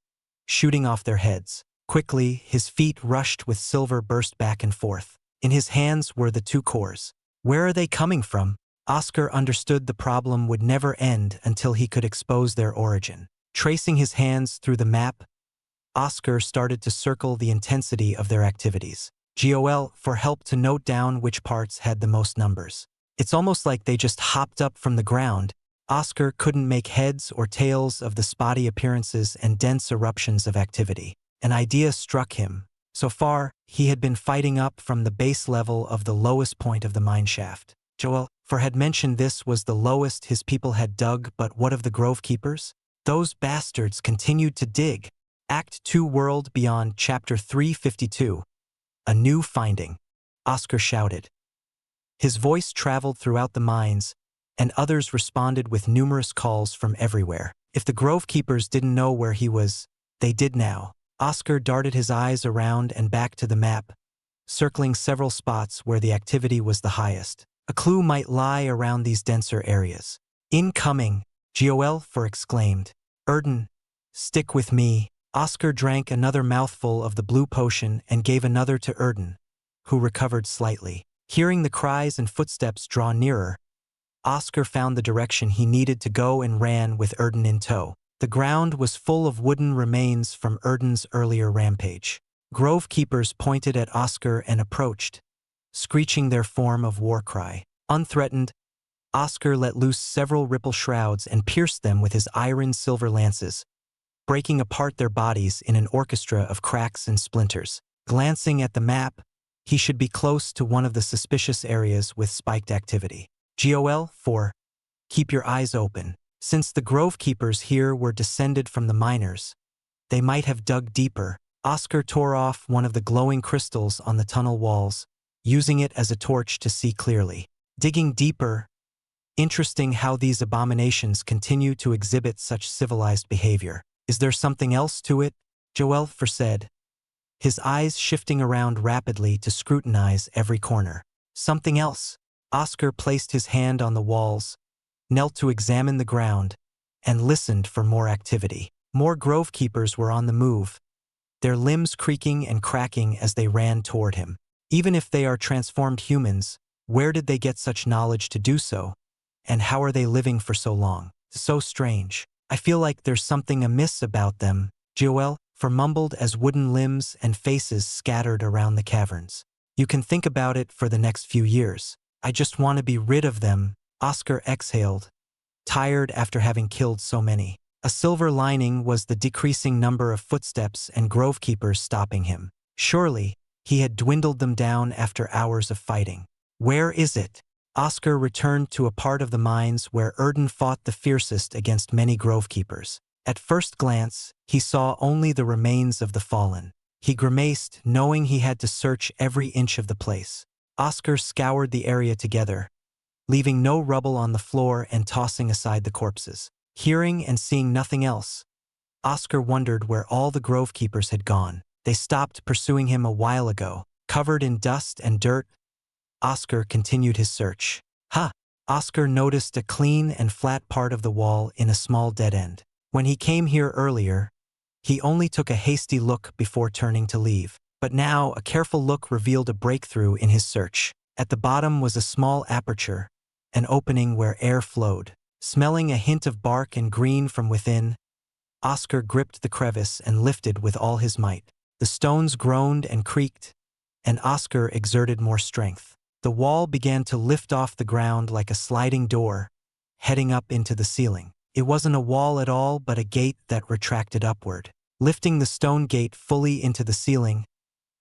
shooting off their heads. Quickly, his feet rushed with silver burst back and forth. In his hands were the 2 cores. Where are they coming from? Oscar understood the problem would never end until he could expose their origin. Tracing his hands through the map, Oscar started to circle the intensity of their activities. Duel 4 helped to note down which parts had the most numbers. It's almost like they just hopped up from the ground. Oscar couldn't make heads or tails of the spotty appearances and dense eruptions of activity. An idea struck him. So far, he had been fighting up from the base level of the lowest point of the mineshaft. Duel 4 had mentioned this was the lowest his people had dug, but what of the grovekeepers? Those bastards continued to dig. Act 2 World Beyond Chapter 352. A new finding. Oscar shouted. His voice traveled throughout the mines, and others responded with numerous calls from everywhere. If the grovekeepers didn't know where he was, they did now. Oscar darted his eyes around and back to the map, circling several spots where the activity was the highest. A clue might lie around these denser areas. Incoming, Duel 4 exclaimed. Erden, stick with me. Oscar drank another mouthful of the blue potion and gave another to Erden, who recovered slightly. Hearing the cries and footsteps draw nearer, Oscar found the direction he needed to go and ran with Erden in tow. The ground was full of wooden remains from Erden's earlier rampage. Grovekeepers pointed at Oscar and approached, screeching their form of war cry. Unthreatened, Oscar let loose several ripple shrouds and pierced them with his iron-silver lances, breaking apart their bodies in an orchestra of cracks and splinters. Glancing at the map, he should be close to one of the suspicious areas with spiked activity. Duel 4, keep your eyes open. Since the grovekeepers here were descended from the miners, they might have dug deeper. Oscar tore off one of the glowing crystals on the tunnel walls, using it as a torch to see clearly. Digging deeper. Interesting how these abominations continue to exhibit such civilized behavior. Is there something else to it? Duel 4 said, his eyes shifting around rapidly to scrutinize every corner. Something else. Oscar placed his hand on the walls, knelt to examine the ground, and listened for more activity. More grovekeepers were on the move, their limbs creaking and cracking as they ran toward him. Even if they are transformed humans, where did they get such knowledge to do so? And how are they living for so long? So strange. I feel like there's something amiss about them, Duel 4 mumbled as wooden limbs and faces scattered around the caverns. You can think about it for the next few years. I just want to be rid of them, Oscar exhaled, tired after having killed so many. A silver lining was the decreasing number of footsteps and grovekeepers stopping him. Surely, he had dwindled them down after hours of fighting. Where is it? Oscar returned to a part of the mines where Erden fought the fiercest against many grovekeepers. At first glance, he saw only the remains of the fallen. He grimaced, knowing he had to search every inch of the place. Oscar scoured the area together, leaving no rubble on the floor and tossing aside the corpses. Hearing and seeing nothing else, Oscar wondered where all the grovekeepers had gone. They stopped pursuing him a while ago. Covered in dust and dirt, Oscar continued his search. Oscar noticed a clean and flat part of the wall in a small dead end. When he came here earlier, he only took a hasty look before turning to leave. But now a careful look revealed a breakthrough in his search. At the bottom was a small aperture, an opening where air flowed. Smelling a hint of bark and green from within, Oscar gripped the crevice and lifted with all his might. The stones groaned and creaked, and Oscar exerted more strength. The wall began to lift off the ground like a sliding door, heading up into the ceiling. It wasn't a wall at all, but a gate that retracted upward. Lifting the stone gate fully into the ceiling,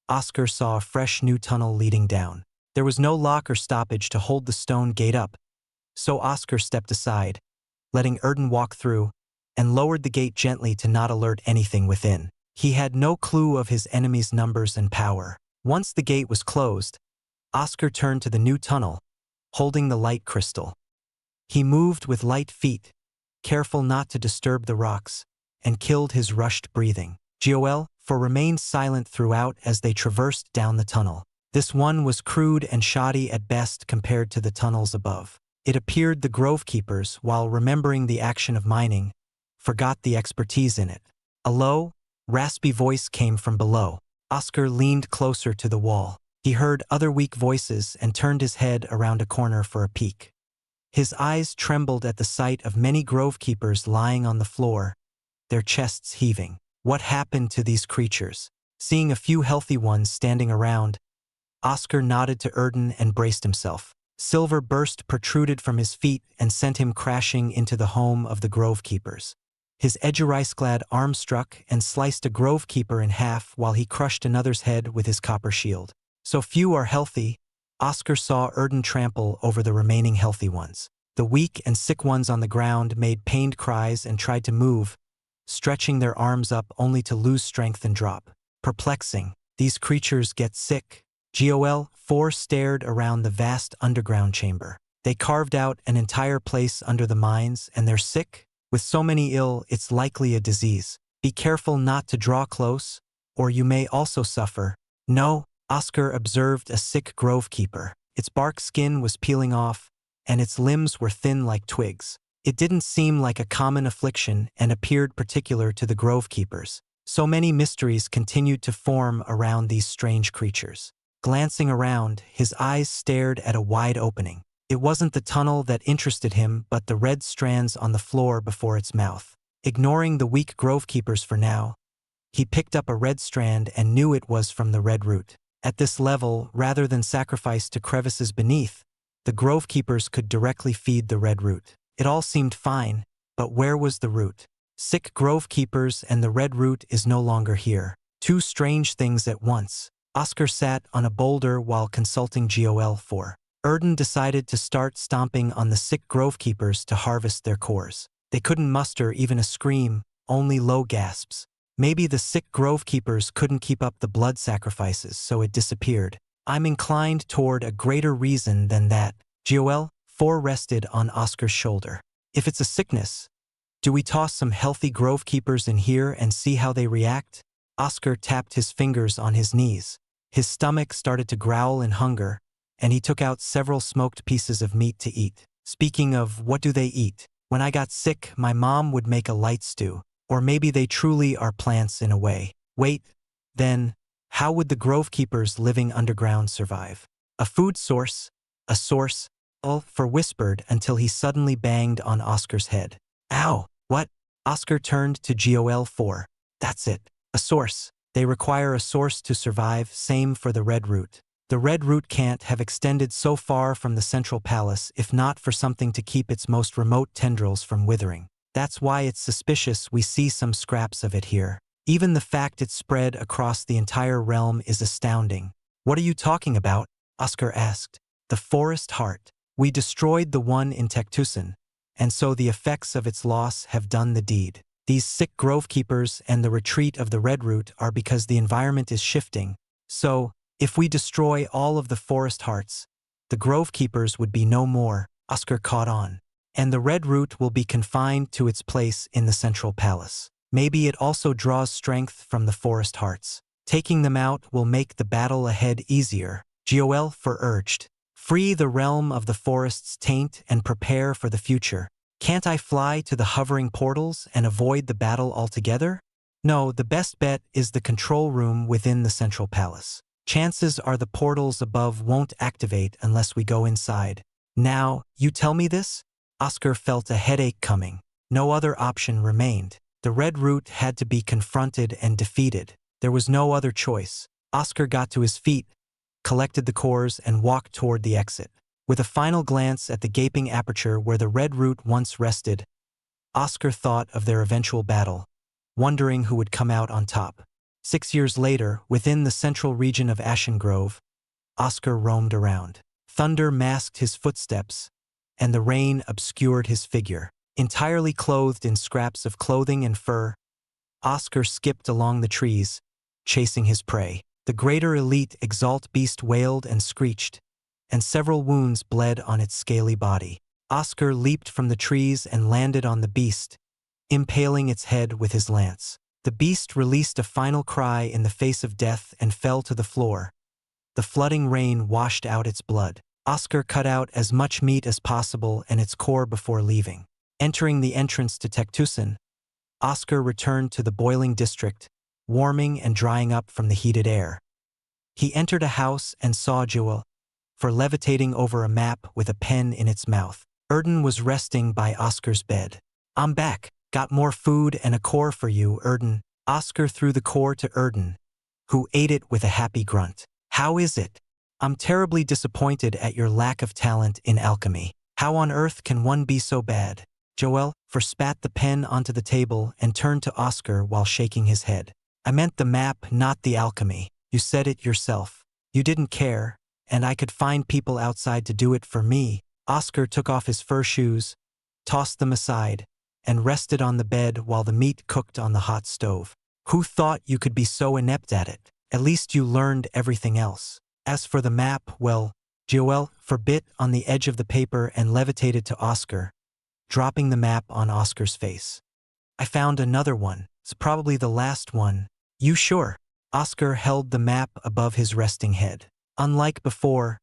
Oscar saw a fresh new tunnel leading down. There was no lock or stoppage to hold the stone gate up, so Oscar stepped aside, letting Erden walk through, and lowered the gate gently to not alert anything within. He had no clue of his enemy's numbers and power. Once the gate was closed, Oscar turned to the new tunnel, holding the light crystal. He moved with light feet, careful not to disturb the rocks, and killed his rushed breathing. Duel remained silent throughout as they traversed down the tunnel. This one was crude and shoddy at best compared to the tunnels above. It appeared the grovekeepers, while remembering the action of mining, forgot the expertise in it. A low, raspy voice came from below. Oscar leaned closer to the wall. He heard other weak voices and turned his head around a corner for a peek. His eyes trembled at the sight of many grovekeepers lying on the floor, their chests heaving. What happened to these creatures? Seeing a few healthy ones standing around, Oscar nodded to Erden and braced himself. Silver burst protruded from his feet and sent him crashing into the home of the grovekeepers. His edgerice-clad arm struck and sliced a grovekeeper in half while he crushed another's head with his copper shield. So few are healthy, Oscar saw Erden trample over the remaining healthy ones. The weak and sick ones on the ground made pained cries and tried to move, stretching their arms up only to lose strength and drop. Perplexing, these creatures get sick. Duel stared around the vast underground chamber. They carved out an entire place under the mines, and they're sick? With so many ill, it's likely a disease. Be careful not to draw close, or you may also suffer. No, Oscar observed a sick grovekeeper. Its bark skin was peeling off, and its limbs were thin like twigs. It didn't seem like a common affliction and appeared particular to the grovekeepers. So many mysteries continued to form around these strange creatures. Glancing around, his eyes stared at a wide opening. It wasn't the tunnel that interested him, but the red strands on the floor before its mouth. Ignoring the weak grovekeepers for now, he picked up a red strand and knew it was from the red root. At this level, rather than sacrifice to crevices beneath, the grovekeepers could directly feed the red root. It all seemed fine, but where was the root? Sick grovekeepers and the red root is no longer here. Two strange things at once. Oscar sat on a boulder while consulting Duel. Erden decided to start stomping on the sick grovekeepers to harvest their cores. They couldn't muster even a scream, only low gasps. Maybe the sick grovekeepers couldn't keep up the blood sacrifices, so it disappeared. I'm inclined toward a greater reason than that. Duel rested on Oscar's shoulder. If it's a sickness, do we toss some healthy grovekeepers in here and see how they react? Oscar tapped his fingers on his knees. His stomach started to growl in hunger, and he took out several smoked pieces of meat to eat. Speaking of what do they eat? When I got sick, my mom would make a light stew. Or maybe they truly are plants in a way. Wait, then, how would the grovekeepers living underground survive? A food source? A source? Whispered until he suddenly banged on Oscar's head. Ow! What? Oscar turned to Duel. That's it. A source. They require a source to survive, same for the red root. The red root can't have extended so far from the central palace if not for something to keep its most remote tendrils from withering. That's why it's suspicious we see some scraps of it here. Even the fact it spread across the entire realm is astounding. What are you talking about? Oscar asked. The forest heart. We destroyed the one in Cactus, and so the effects of its loss have done the deed. These sick grove keepers and the retreat of the redroot are because the environment is shifting. So, if we destroy all of the forest hearts, the grove keepers would be no more, Oscar caught on. And the redroot will be confined to its place in the central palace. Maybe it also draws strength from the forest hearts. Taking them out will make the battle ahead easier, Duel urged. Free the realm of the forest's taint and prepare for the future. Can't I fly to the hovering portals and avoid the battle altogether? No, the best bet is the control room within the central palace. Chances are the portals above won't activate unless we go inside. Now, you tell me this? Oscar felt a headache coming. No other option remained. The redroot had to be confronted and defeated. There was no other choice. Oscar got to his feet, collected the cores, and walked toward the exit. With a final glance at the gaping aperture where the redroot once rested, Oscar thought of their eventual battle, wondering who would come out on top. 6 years later, within the central region of Ashen Grove, Oscar roamed around. Thunder masked his footsteps, and the rain obscured his figure. Entirely clothed in scraps of clothing and fur, Oscar skipped along the trees, chasing his prey. The greater elite Exalt beast wailed and screeched, and several wounds bled on its scaly body. Oscar leaped from the trees and landed on the beast, impaling its head with his lance. The beast released a final cry in the face of death and fell to the floor. The flooding rain washed out its blood. Oscar cut out as much meat as possible and its core before leaving. Entering the entrance to Cactus, Oscar returned to the boiling district, warming and drying up from the heated air. He entered a house and saw Duel levitating over a map with a pen in its mouth. Erden was resting by Oscar's bed. I'm back. Got more food and a core for you, Erden. Oscar threw the core to Erden, who ate it with a happy grunt. How is it? I'm terribly disappointed at your lack of talent in alchemy. How on earth can one be so bad? Duel spat the pen onto the table and turned to Oscar while shaking his head. I meant the map, not the alchemy. You said it yourself. You didn't care, and I could find people outside to do it for me. Oscar took off his fur shoes, tossed them aside, and rested on the bed while the meat cooked on the hot stove. Who thought you could be so inept at it? At least you learned everything else. As for the map, well, Duel bit on the edge of the paper and levitated to Oscar, dropping the map on Oscar's face. I found another one. It's probably the last one. You sure? Oscar held the map above his resting head. Unlike before,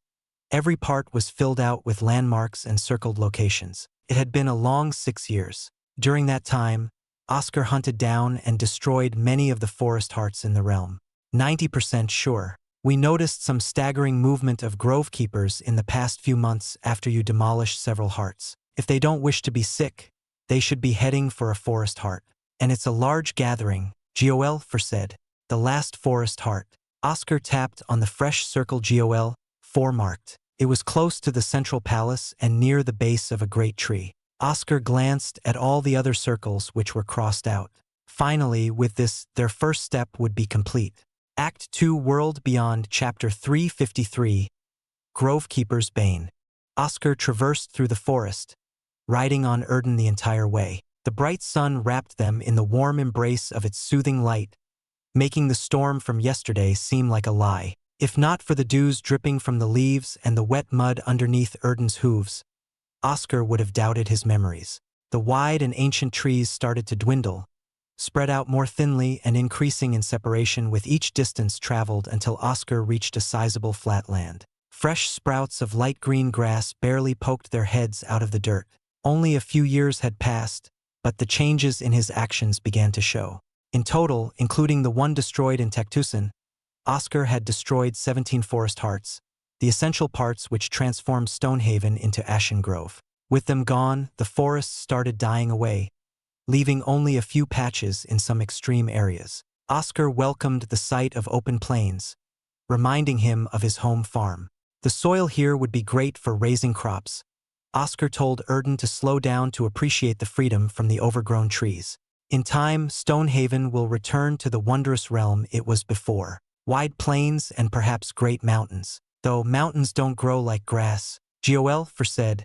every part was filled out with landmarks and circled locations. It had been a long 6 years. During that time, Oscar hunted down and destroyed many of the forest hearts in the realm. 90% sure. We noticed some staggering movement of grove keepers in the past few months after you demolished several hearts. If they don't wish to be sick, they should be heading for a forest heart. And it's a large gathering, Duel said. The last forest heart. Oscar tapped on the fresh circle Duel marked. It was close to the central palace and near the base of a great tree. Oscar glanced at all the other circles which were crossed out. Finally, with this, their first step would be complete. Act 2 World Beyond Chapter 353 Grovekeeper's Bane. Oscar traversed through the forest, riding on Erden the entire way. The bright sun wrapped them in the warm embrace of its soothing light, making the storm from yesterday seem like a lie. If not for the dews dripping from the leaves and the wet mud underneath Erden's hooves, Oscar would have doubted his memories. The wide and ancient trees started to dwindle, spread out more thinly and increasing in separation with each distance traveled until Oscar reached a sizable flat land. Fresh sprouts of light green grass barely poked their heads out of the dirt. Only a few years had passed, but the changes in his actions began to show. In total, including the one destroyed in Cactus, Oscar had destroyed 17 forest hearts, the essential parts which transformed Stonehaven into Ashen Grove. With them gone, the forests started dying away, leaving only a few patches in some extreme areas. Oscar welcomed the sight of open plains, reminding him of his home farm. The soil here would be great for raising crops, Oscar told Erden to slow down to appreciate the freedom from the overgrown trees. In time, Stonehaven will return to the wondrous realm it was before. Wide plains and perhaps great mountains. Though mountains don't grow like grass, Duel said,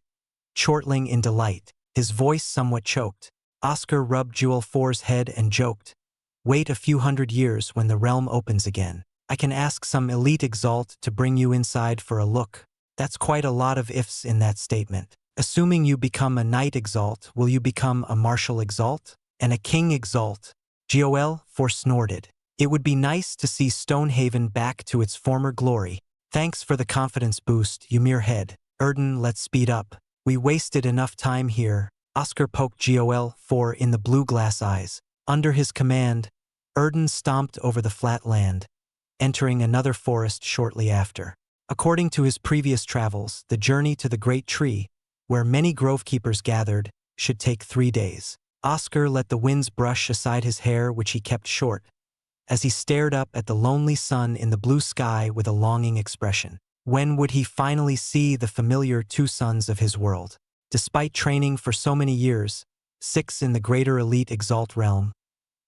chortling in delight, his voice somewhat choked. Oscar rubbed Jewel 4's head and joked, "Wait a few hundred years when the realm opens again. I can ask some elite Exalt to bring you inside for a look." That's quite a lot of ifs in that statement. Assuming you become a knight Exalt, will you become a martial Exalt? And a king Exalt? Duel snorted. It would be nice to see Stonehaven back to its former glory. Thanks for the confidence boost, you mere head. Erden, let's speed up. We wasted enough time here. Oscar poked Duel 4 in the blue glass eyes. Under his command, Erden stomped over the flat land, entering another forest shortly after. According to his previous travels, the journey to the Great Tree, where many grovekeepers gathered, should take 3 days. Oscar let the winds brush aside his hair, which he kept short, as he stared up at the lonely sun in the blue sky with a longing expression. When would he finally see the familiar two suns of his world? Despite training for so many years, 6 in the greater elite Exalt realm,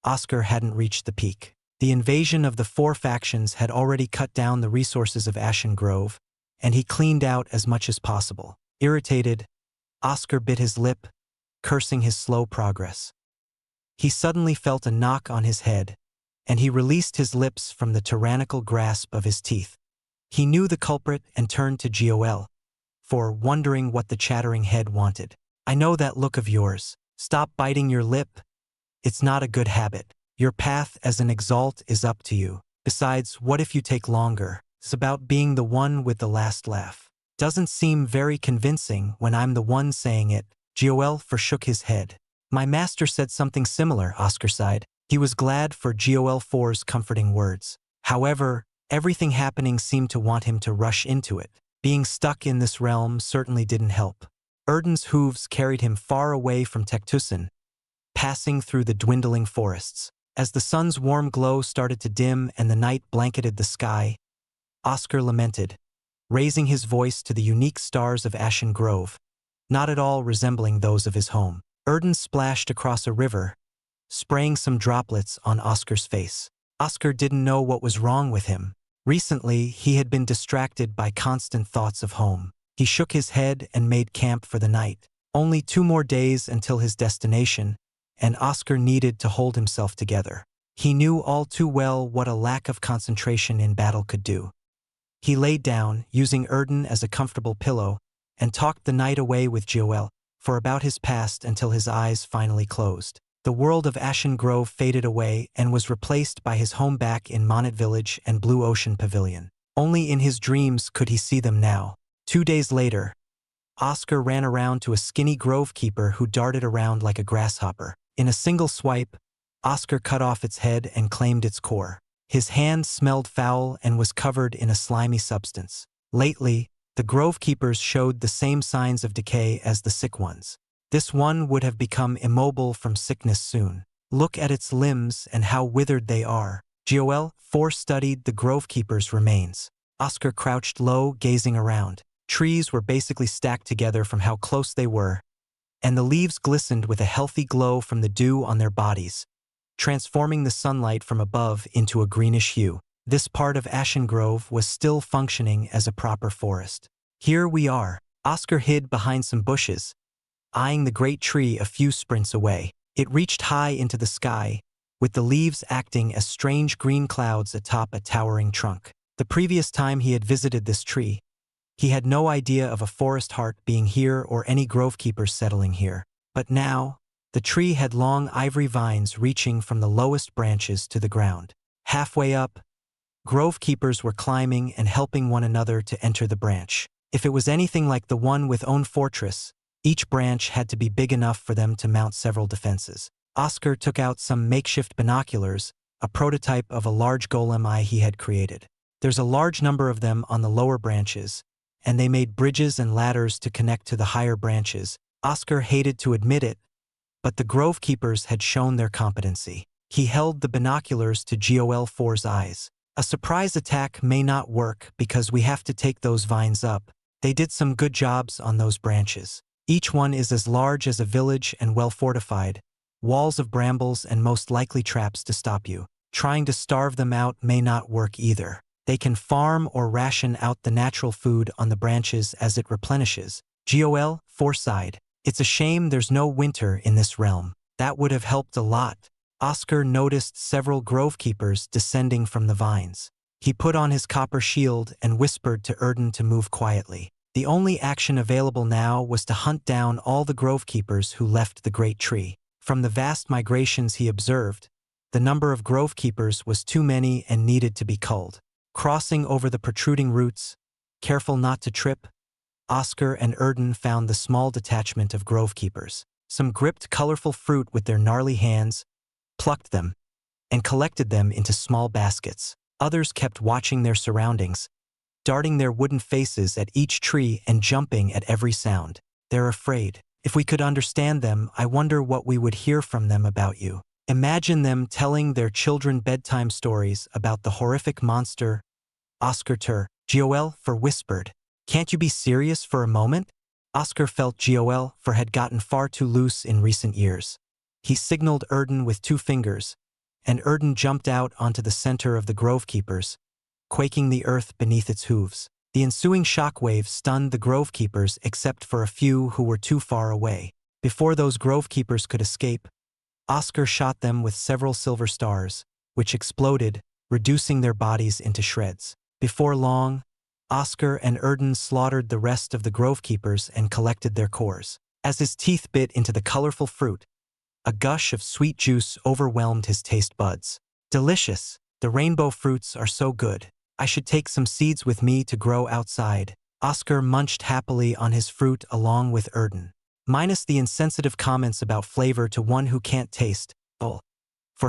Oscar hadn't reached the peak. The invasion of the 4 factions had already cut down the resources of Ashen Grove, and he cleaned out as much as possible. Irritated, Oscar bit his lip, cursing his slow progress. He suddenly felt a knock on his head, and he released his lips from the tyrannical grasp of his teeth. He knew the culprit and turned to Duel, wondering what the chattering head wanted. "I know that look of yours. Stop biting your lip. It's not a good habit. Your path as an Exalt is up to you. Besides, what if you take longer? It's about being the one with the last laugh. Doesn't seem very convincing when I'm the one saying it." Duel shook his head. "My master said something similar," Oscar sighed. He was glad for Duel 4's comforting words. However, everything happening seemed to want him to rush into it. Being stuck in this realm certainly didn't help. Erden's hooves carried him far away from Cactusin, passing through the dwindling forests. As the sun's warm glow started to dim and the night blanketed the sky, Oscar lamented, raising his voice to the unique stars of Ashen Grove, not at all resembling those of his home. Erden splashed across a river, spraying some droplets on Oscar's face. Oscar didn't know what was wrong with him. Recently, he had been distracted by constant thoughts of home. He shook his head and made camp for the night. Only 2 more days until his destination, and Oscar needed to hold himself together. He knew all too well what a lack of concentration in battle could do. He laid down, using Erden as a comfortable pillow, and talked the night away with Duel about his past until his eyes finally closed. The world of Ashen Grove faded away and was replaced by his home back in Monet Village and Blue Ocean Pavilion. Only in his dreams could he see them now. 2 days later, Oscar ran around to a skinny grovekeeper who darted around like a grasshopper. In a single swipe, Oscar cut off its head and claimed its core. His hand smelled foul and was covered in a slimy substance. Lately, the grovekeepers showed the same signs of decay as the sick ones. This one would have become immobile from sickness soon. Look at its limbs and how withered they are. Duel studied the grovekeeper's remains. Oscar crouched low, gazing around. Trees were basically stacked together from how close they were, and the leaves glistened with a healthy glow from the dew on their bodies, transforming the sunlight from above into a greenish hue. This part of Ashen Grove was still functioning as a proper forest. "Here we are." Oscar hid behind some bushes, eyeing the great tree a few sprints away. It reached high into the sky, with the leaves acting as strange green clouds atop a towering trunk. The previous time he had visited this tree, he had no idea of a forest heart being here or any grovekeepers settling here. But now, the tree had long ivory vines reaching from the lowest branches to the ground. Halfway up, grovekeepers were climbing and helping one another to enter the branch. If it was anything like the one with own fortress, each branch had to be big enough for them to mount several defenses. Oscar took out some makeshift binoculars, a prototype of a large golem eye he had created. There's a large number of them on the lower branches, and they made bridges and ladders to connect to the higher branches. Oscar hated to admit it, but the grovekeepers had shown their competency. He held the binoculars to Duel 4's eyes. "A surprise attack may not work because we have to take those vines up. They did some good jobs on those branches." Each one is as large as a village and well fortified, walls of brambles and most likely traps to stop you. Trying to starve them out may not work either. They can farm or ration out the natural food on the branches as it replenishes. Goel, Foreside. It's a shame there's no winter in this realm. That would have helped a lot. Oscar noticed several grove keepers descending from the vines. He put on his copper shield and whispered to Erden to move quietly. The only action available now was to hunt down all the grove keepers who left the great tree. From the vast migrations he observed, the number of grove keepers was too many and needed to be culled. Crossing over the protruding roots, careful not to trip, Oscar and Erden found the small detachment of grove keepers. Some gripped colorful fruit with their gnarly hands, plucked them, and collected them into small baskets. Others kept watching their surroundings, darting their wooden faces at each tree and jumping at every sound. They're afraid. If we could understand them, I wonder what we would hear from them about you. Imagine them telling their children bedtime stories about the horrific monster. Oscar Goel whispered. Can't you be serious for a moment? Oscar felt Goel had gotten far too loose in recent years. He signaled Erden with 2 fingers, and Erden jumped out onto the center of the grove keepers, quaking the earth beneath its hooves. The ensuing shockwave stunned the grove keepers except for a few who were too far away. Before those grove keepers could escape, Oscar shot them with several silver stars, which exploded, reducing their bodies into shreds. Before long, Oscar and Erden slaughtered the rest of the grove keepers and collected their cores. As his teeth bit into the colorful fruit, a gush of sweet juice overwhelmed his taste buds. Delicious! The rainbow fruits are so good. I should take some seeds with me to grow outside. Oscar munched happily on his fruit along with Erden. Minus the insensitive comments about flavor to one who can't taste.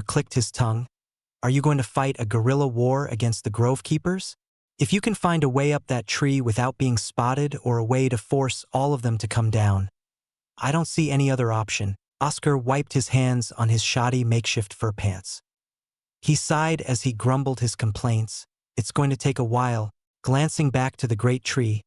Clicked his tongue. Are you going to fight a guerrilla war against the grove keepers? If you can find a way up that tree without being spotted or a way to force all of them to come down, I don't see any other option. Oscar wiped his hands on his shoddy makeshift fur pants. He sighed as he grumbled his complaints. It's going to take a while. Glancing back to the great tree,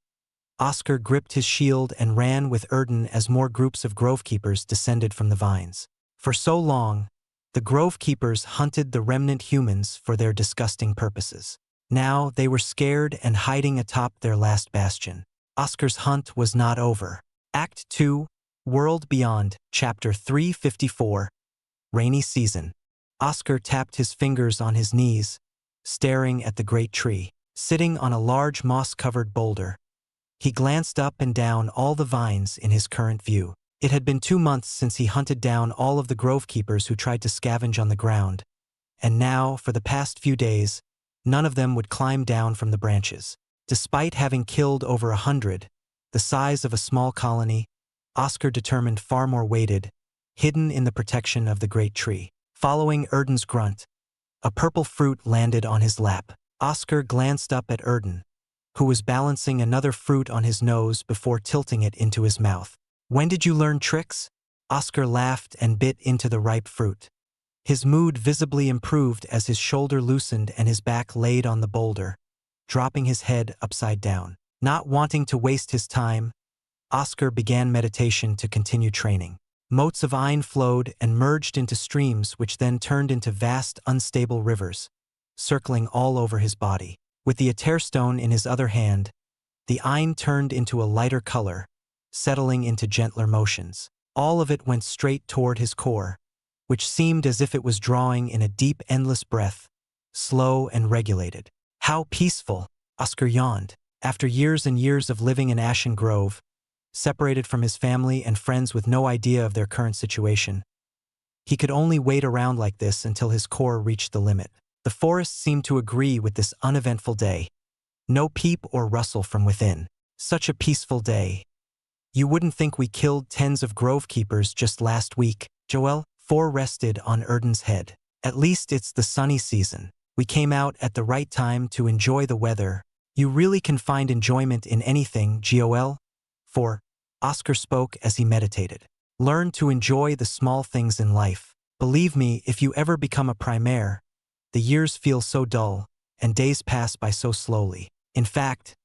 Oscar gripped his shield and ran with Erden as more groups of grove keepers descended from the vines. For so long, the grove keepers hunted the remnant humans for their disgusting purposes. Now they were scared and hiding atop their last bastion. Oscar's hunt was not over. Act 2, World Beyond, Chapter 354, Rainy Season. Oscar tapped his fingers on his knees, staring at the great tree. Sitting on a large moss-covered boulder, he glanced up and down all the vines in his current view. It had been 2 months since he hunted down all of the grove keepers who tried to scavenge on the ground, and now, for the past few days, none of them would climb down from the branches. Despite having killed over 100, the size of a small colony, Oscar determined far more waited, hidden in the protection of the great tree. Following Erden's grunt, a purple fruit landed on his lap. Oscar glanced up at Erden, who was balancing another fruit on his nose before tilting it into his mouth. When did you learn tricks? Oscar laughed and bit into the ripe fruit. His mood visibly improved as his shoulder loosened and his back laid on the boulder, dropping his head upside down. Not wanting to waste his time, Oscar began meditation to continue training. Motes of Ain flowed and merged into streams which then turned into vast, unstable rivers, circling all over his body. With the Aether stone in his other hand, the Ain turned into a lighter color, settling into gentler motions. All of it went straight toward his core, which seemed as if it was drawing in a deep, endless breath, slow and regulated. How peaceful, Oscar yawned. After years and years of living in Ashen Grove, separated from his family and friends with no idea of their current situation, he could only wait around like this until his core reached the limit. The forest seemed to agree with this uneventful day. No peep or rustle from within. Such a peaceful day. You wouldn't think we killed tens of grove keepers just last week. Joel, 4 rested on Erden's head. At least it's the sunny season. We came out at the right time to enjoy the weather. You really can find enjoyment in anything, Joel. 4. Oscar spoke as he meditated. Learn to enjoy the small things in life. Believe me, if you ever become a primaire, the years feel so dull, and days pass by so slowly. In fact,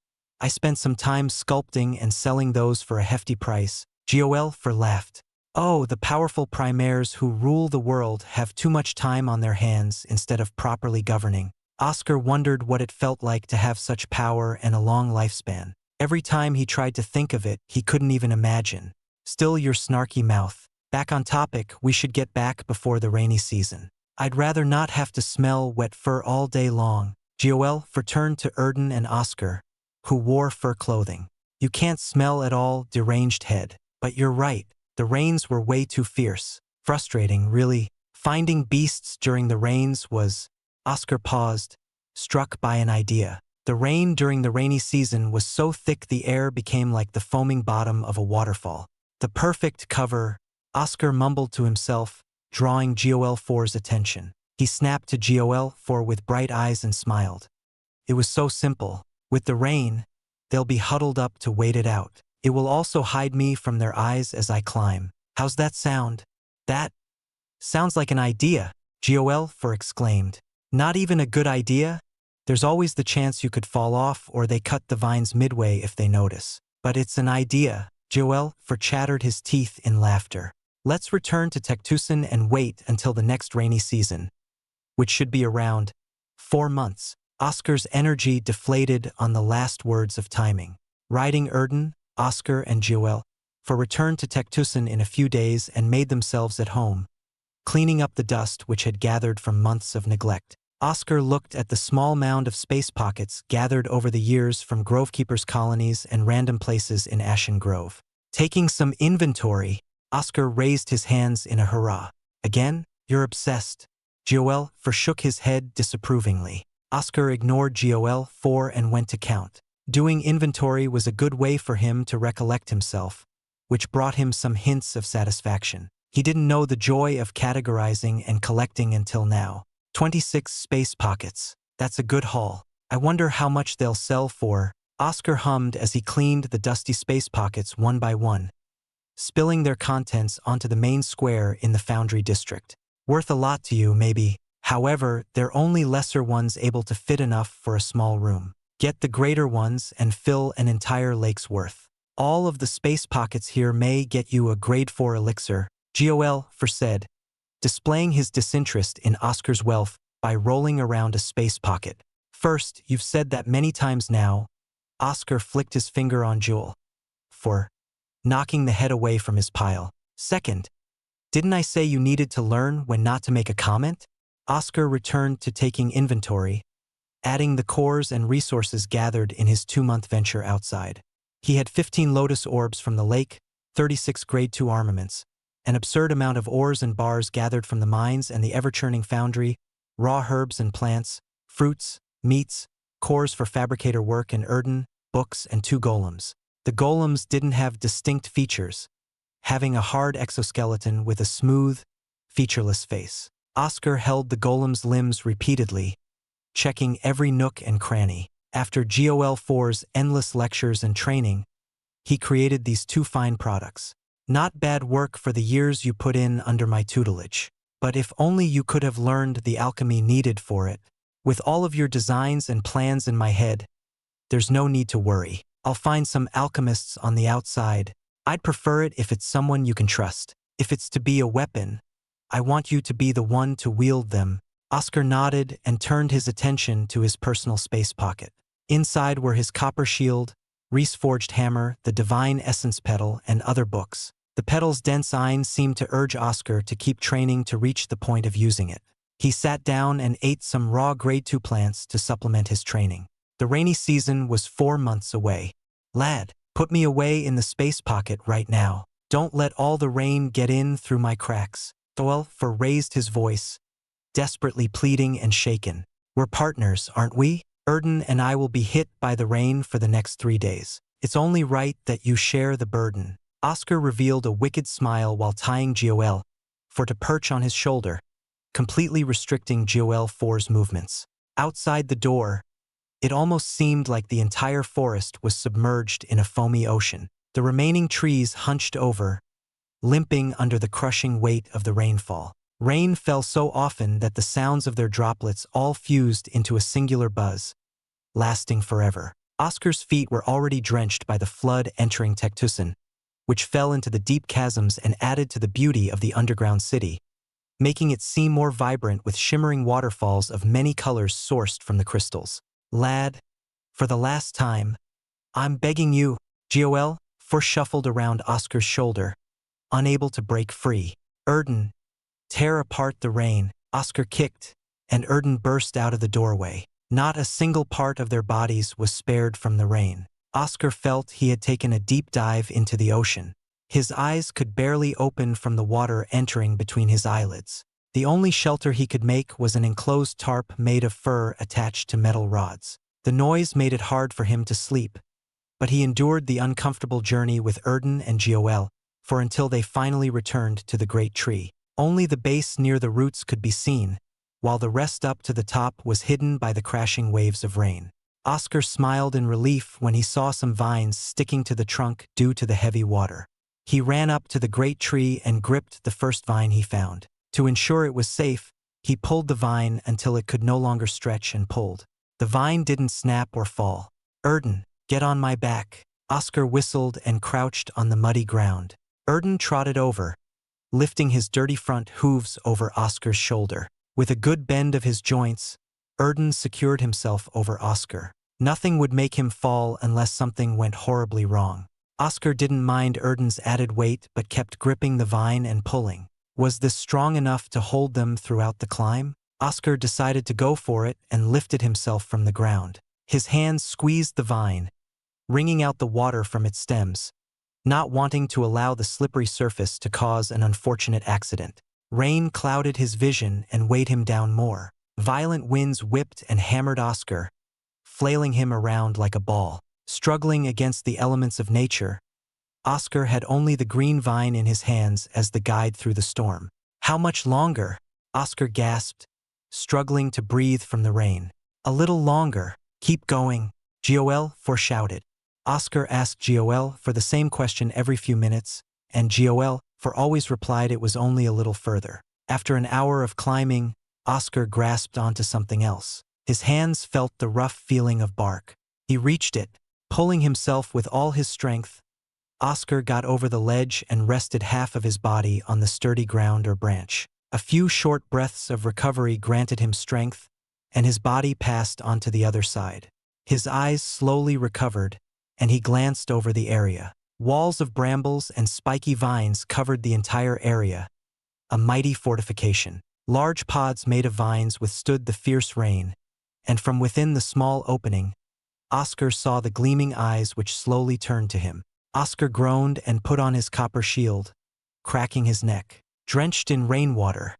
I spent some time sculpting and selling those for a hefty price. Giolfer laughed. Oh, the powerful primaires who rule the world have too much time on their hands instead of properly governing. Oscar wondered what it felt like to have such power and a long lifespan. Every time he tried to think of it, he couldn't even imagine. Still your snarky mouth. Back on topic, we should get back before the rainy season. I'd rather not have to smell wet fur all day long. Giolfer turned to Erden and Oscar, who wore fur clothing. You can't smell at all, deranged head. But you're right, the rains were way too fierce. Frustrating, really. Finding beasts during the rains was… Oscar paused, struck by an idea. The rain during the rainy season was so thick the air became like the foaming bottom of a waterfall. The perfect cover, Oscar mumbled to himself, drawing Giolfer's attention. He snapped to Giolfer with bright eyes and smiled. It was so simple. With the rain, they'll be huddled up to wait it out. It will also hide me from their eyes as I climb. How's that sound? That sounds like an idea, Giolfer exclaimed. Not even a good idea? There's always the chance you could fall off or they cut the vines midway if they notice. But it's an idea, Giolfer chattered his teeth in laughter. Let's return to Cactusin and wait until the next rainy season, which should be around 4 months. Oscar's energy deflated on the last words of timing. Riding Erden, Oscar and Giolfer returned to Cactusin in a few days and made themselves at home, cleaning up the dust which had gathered from months of neglect. Oscar looked at the small mound of space pockets gathered over the years from Grovekeeper's colonies and random places in Ashen Grove. Taking some inventory, Oscar raised his hands in a hurrah. Again? You're obsessed. Giolfer shook his head disapprovingly. Oscar ignored Giolfer and went to count. Doing inventory was a good way for him to recollect himself, which brought him some hints of satisfaction. He didn't know the joy of categorizing and collecting until now. 26 space pockets. That's a good haul. I wonder how much they'll sell for. Oscar hummed as he cleaned the dusty space pockets one by one, spilling their contents onto the main square in the Foundry district. Worth a lot to you, maybe. However, they're only lesser ones able to fit enough for a small room. Get the greater ones and fill an entire lake's worth. All of the space pockets here may get you a grade 4 elixir, Giolfer said, displaying his disinterest in Oscar's wealth by rolling around a space pocket. First, you've said that many times now. Oscar flicked his finger on Giolfer, knocking the head away from his pile. Second, didn't I say you needed to learn when not to make a comment? Oscar returned to taking inventory, adding the cores and resources gathered in his 2-month venture outside. He had 15 lotus orbs from the lake, 36 grade 2 armaments, an absurd amount of ores and bars gathered from the mines and the ever-churning foundry, raw herbs and plants, fruits, meats, cores for fabricator work in Erden, books, and 2 golems. The golems didn't have distinct features, having a hard exoskeleton with a smooth, featureless face. Oscar held the golem's limbs repeatedly, checking every nook and cranny. After Giolfer's endless lectures and training, he created these 2 fine products. Not bad work for the years you put in under my tutelage. But if only you could have learned the alchemy needed for it. With all of your designs and plans in my head, there's no need to worry. I'll find some alchemists on the outside. I'd prefer it if it's someone you can trust. If it's to be a weapon, I want you to be the one to wield them. Oscar nodded and turned his attention to his personal space pocket. Inside were his copper shield, Reese-forged hammer, the divine essence petal, and other books. The petal's dense iron seemed to urge Oscar to keep training to reach the point of using it. He sat down and ate some raw grade 2 plants to supplement his training. The rainy season was 4 months away. Lad, put me away in the space pocket right now. Don't let all the rain get in through my cracks. Giolfer raised his voice, desperately pleading and shaken. We're partners, aren't we? Erden and I will be hit by the rain for the next 3 days. It's only right that you share the burden. Oscar revealed a wicked smile while tying Giolfer to perch on his shoulder, completely restricting Giolfer's movements. Outside the door, it almost seemed like the entire forest was submerged in a foamy ocean. The remaining trees hunched over, limping under the crushing weight of the rainfall. Rain fell so often that the sounds of their droplets all fused into a singular buzz, lasting forever. Oscar's feet were already drenched by the flood entering Cactusin, which fell into the deep chasms and added to the beauty of the underground city, making it seem more vibrant with shimmering waterfalls of many colors sourced from the crystals. Lad, for the last time, I'm begging you. Joel shuffled around Oscar's shoulder, unable to break free. Erden, tear apart the rain. Oscar kicked, and Erden burst out of the doorway. Not a single part of their bodies was spared from the rain. Oscar felt he had taken a deep dive into the ocean. His eyes could barely open from the water entering between his eyelids. The only shelter he could make was an enclosed tarp made of fur attached to metal rods. The noise made it hard for him to sleep, but he endured the uncomfortable journey with Erden and Joel, for until they finally returned to the great tree. Only the base near the roots could be seen, while the rest up to the top was hidden by the crashing waves of rain. Oscar smiled in relief when he saw some vines sticking to the trunk due to the heavy water. He ran up to the great tree and gripped the first vine he found. To ensure it was safe, he pulled the vine until it could no longer stretch and pulled. The vine didn't snap or fall. Erden, get on my back. Oscar whistled and crouched on the muddy ground. Erden trotted over, lifting his dirty front hooves over Oscar's shoulder. With a good bend of his joints, Erden secured himself over Oscar. Nothing would make him fall unless something went horribly wrong. Oscar didn't mind Erden's added weight but kept gripping the vine and pulling. Was this strong enough to hold them throughout the climb? Oscar decided to go for it and lifted himself from the ground. His hands squeezed the vine, wringing out the water from its stems, not wanting to allow the slippery surface to cause an unfortunate accident. Rain clouded his vision and weighed him down more. Violent winds whipped and hammered Oscar, flailing him around like a ball. Struggling against the elements of nature, Oscar had only the green vine in his hands as the guide through the storm. How much longer? Oscar gasped, struggling to breathe from the rain. A little longer. Keep going, Joel shouted. Oscar asked Joel for the same question every few minutes, and Joel always replied it was only a little further. After an hour of climbing, Oscar grasped onto something else. His hands felt the rough feeling of bark. He reached it, pulling himself with all his strength. Oscar got over the ledge and rested half of his body on the sturdy ground or branch. A few short breaths of recovery granted him strength, and his body passed onto the other side. His eyes slowly recovered, and he glanced over the area. Walls of brambles and spiky vines covered the entire area, a mighty fortification. Large pods made of vines withstood the fierce rain, and from within the small opening, Oscar saw the gleaming eyes which slowly turned to him. Oscar groaned and put on his copper shield, cracking his neck. Drenched in rainwater,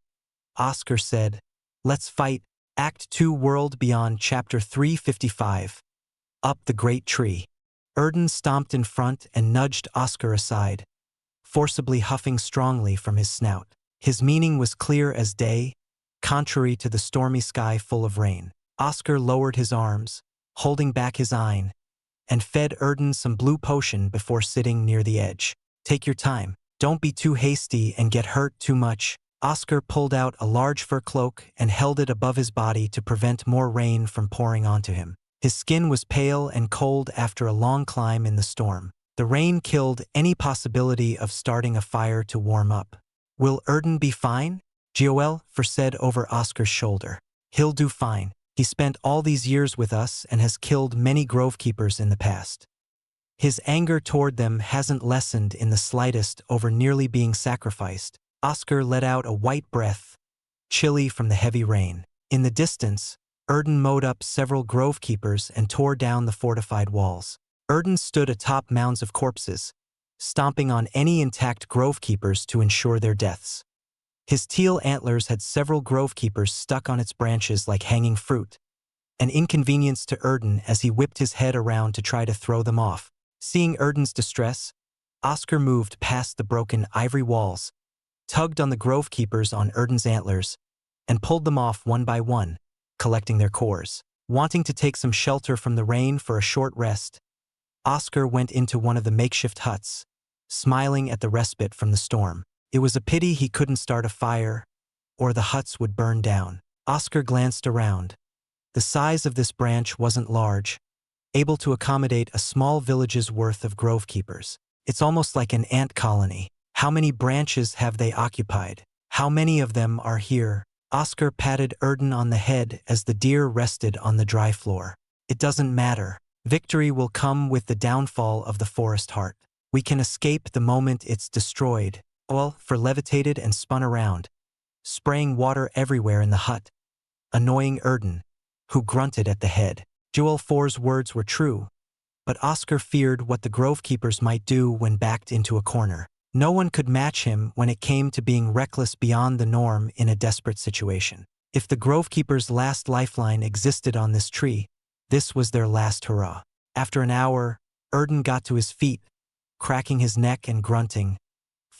Oscar said, "Let's fight." Act 2 World Beyond Chapter 355. Up the Great Tree. Erden stomped in front and nudged Oscar aside, forcibly huffing strongly from his snout. His meaning was clear as day, contrary to the stormy sky full of rain. Oscar lowered his arms, holding back his eyne, and fed Erden some blue potion before sitting near the edge. Take your time. Don't be too hasty and get hurt too much. Oscar pulled out a large fur cloak and held it above his body to prevent more rain from pouring onto him. His skin was pale and cold after a long climb in the storm. The rain killed any possibility of starting a fire to warm up. Will Erden be fine? Joel said over Oscar's shoulder. He'll do fine. He spent all these years with us and has killed many grovekeepers in the past. His anger toward them hasn't lessened in the slightest over nearly being sacrificed. Oscar let out a white breath, chilly from the heavy rain. In the distance, Erden mowed up several grovekeepers and tore down the fortified walls. Erden stood atop mounds of corpses, stomping on any intact grovekeepers to ensure their deaths. His teal antlers had several grovekeepers stuck on its branches like hanging fruit, an inconvenience to Erden as he whipped his head around to try to throw them off. Seeing Erden's distress, Oscar moved past the broken ivory walls, tugged on the grovekeepers on Erden's antlers, and pulled them off one by one, collecting their cores. Wanting to take some shelter from the rain for a short rest, Oscar went into one of the makeshift huts, smiling at the respite from the storm. It was a pity he couldn't start a fire, or the huts would burn down. Oscar glanced around. The size of this branch wasn't large, able to accommodate a small village's worth of grovekeepers. It's almost like an ant colony. How many branches have they occupied? How many of them are here? Oscar patted Erden on the head as the deer rested on the dry floor. It doesn't matter. Victory will come with the downfall of the forest heart. We can escape the moment it's destroyed. Well, for levitated and spun around, spraying water everywhere in the hut, annoying Erden, who grunted at the head. Duel 4's words were true, but Oscar feared what the Grovekeepers might do when backed into a corner. No one could match him when it came to being reckless beyond the norm in a desperate situation. If the Grovekeepers' last lifeline existed on this tree, this was their last hurrah. After an hour, Erden got to his feet, cracking his neck and grunting,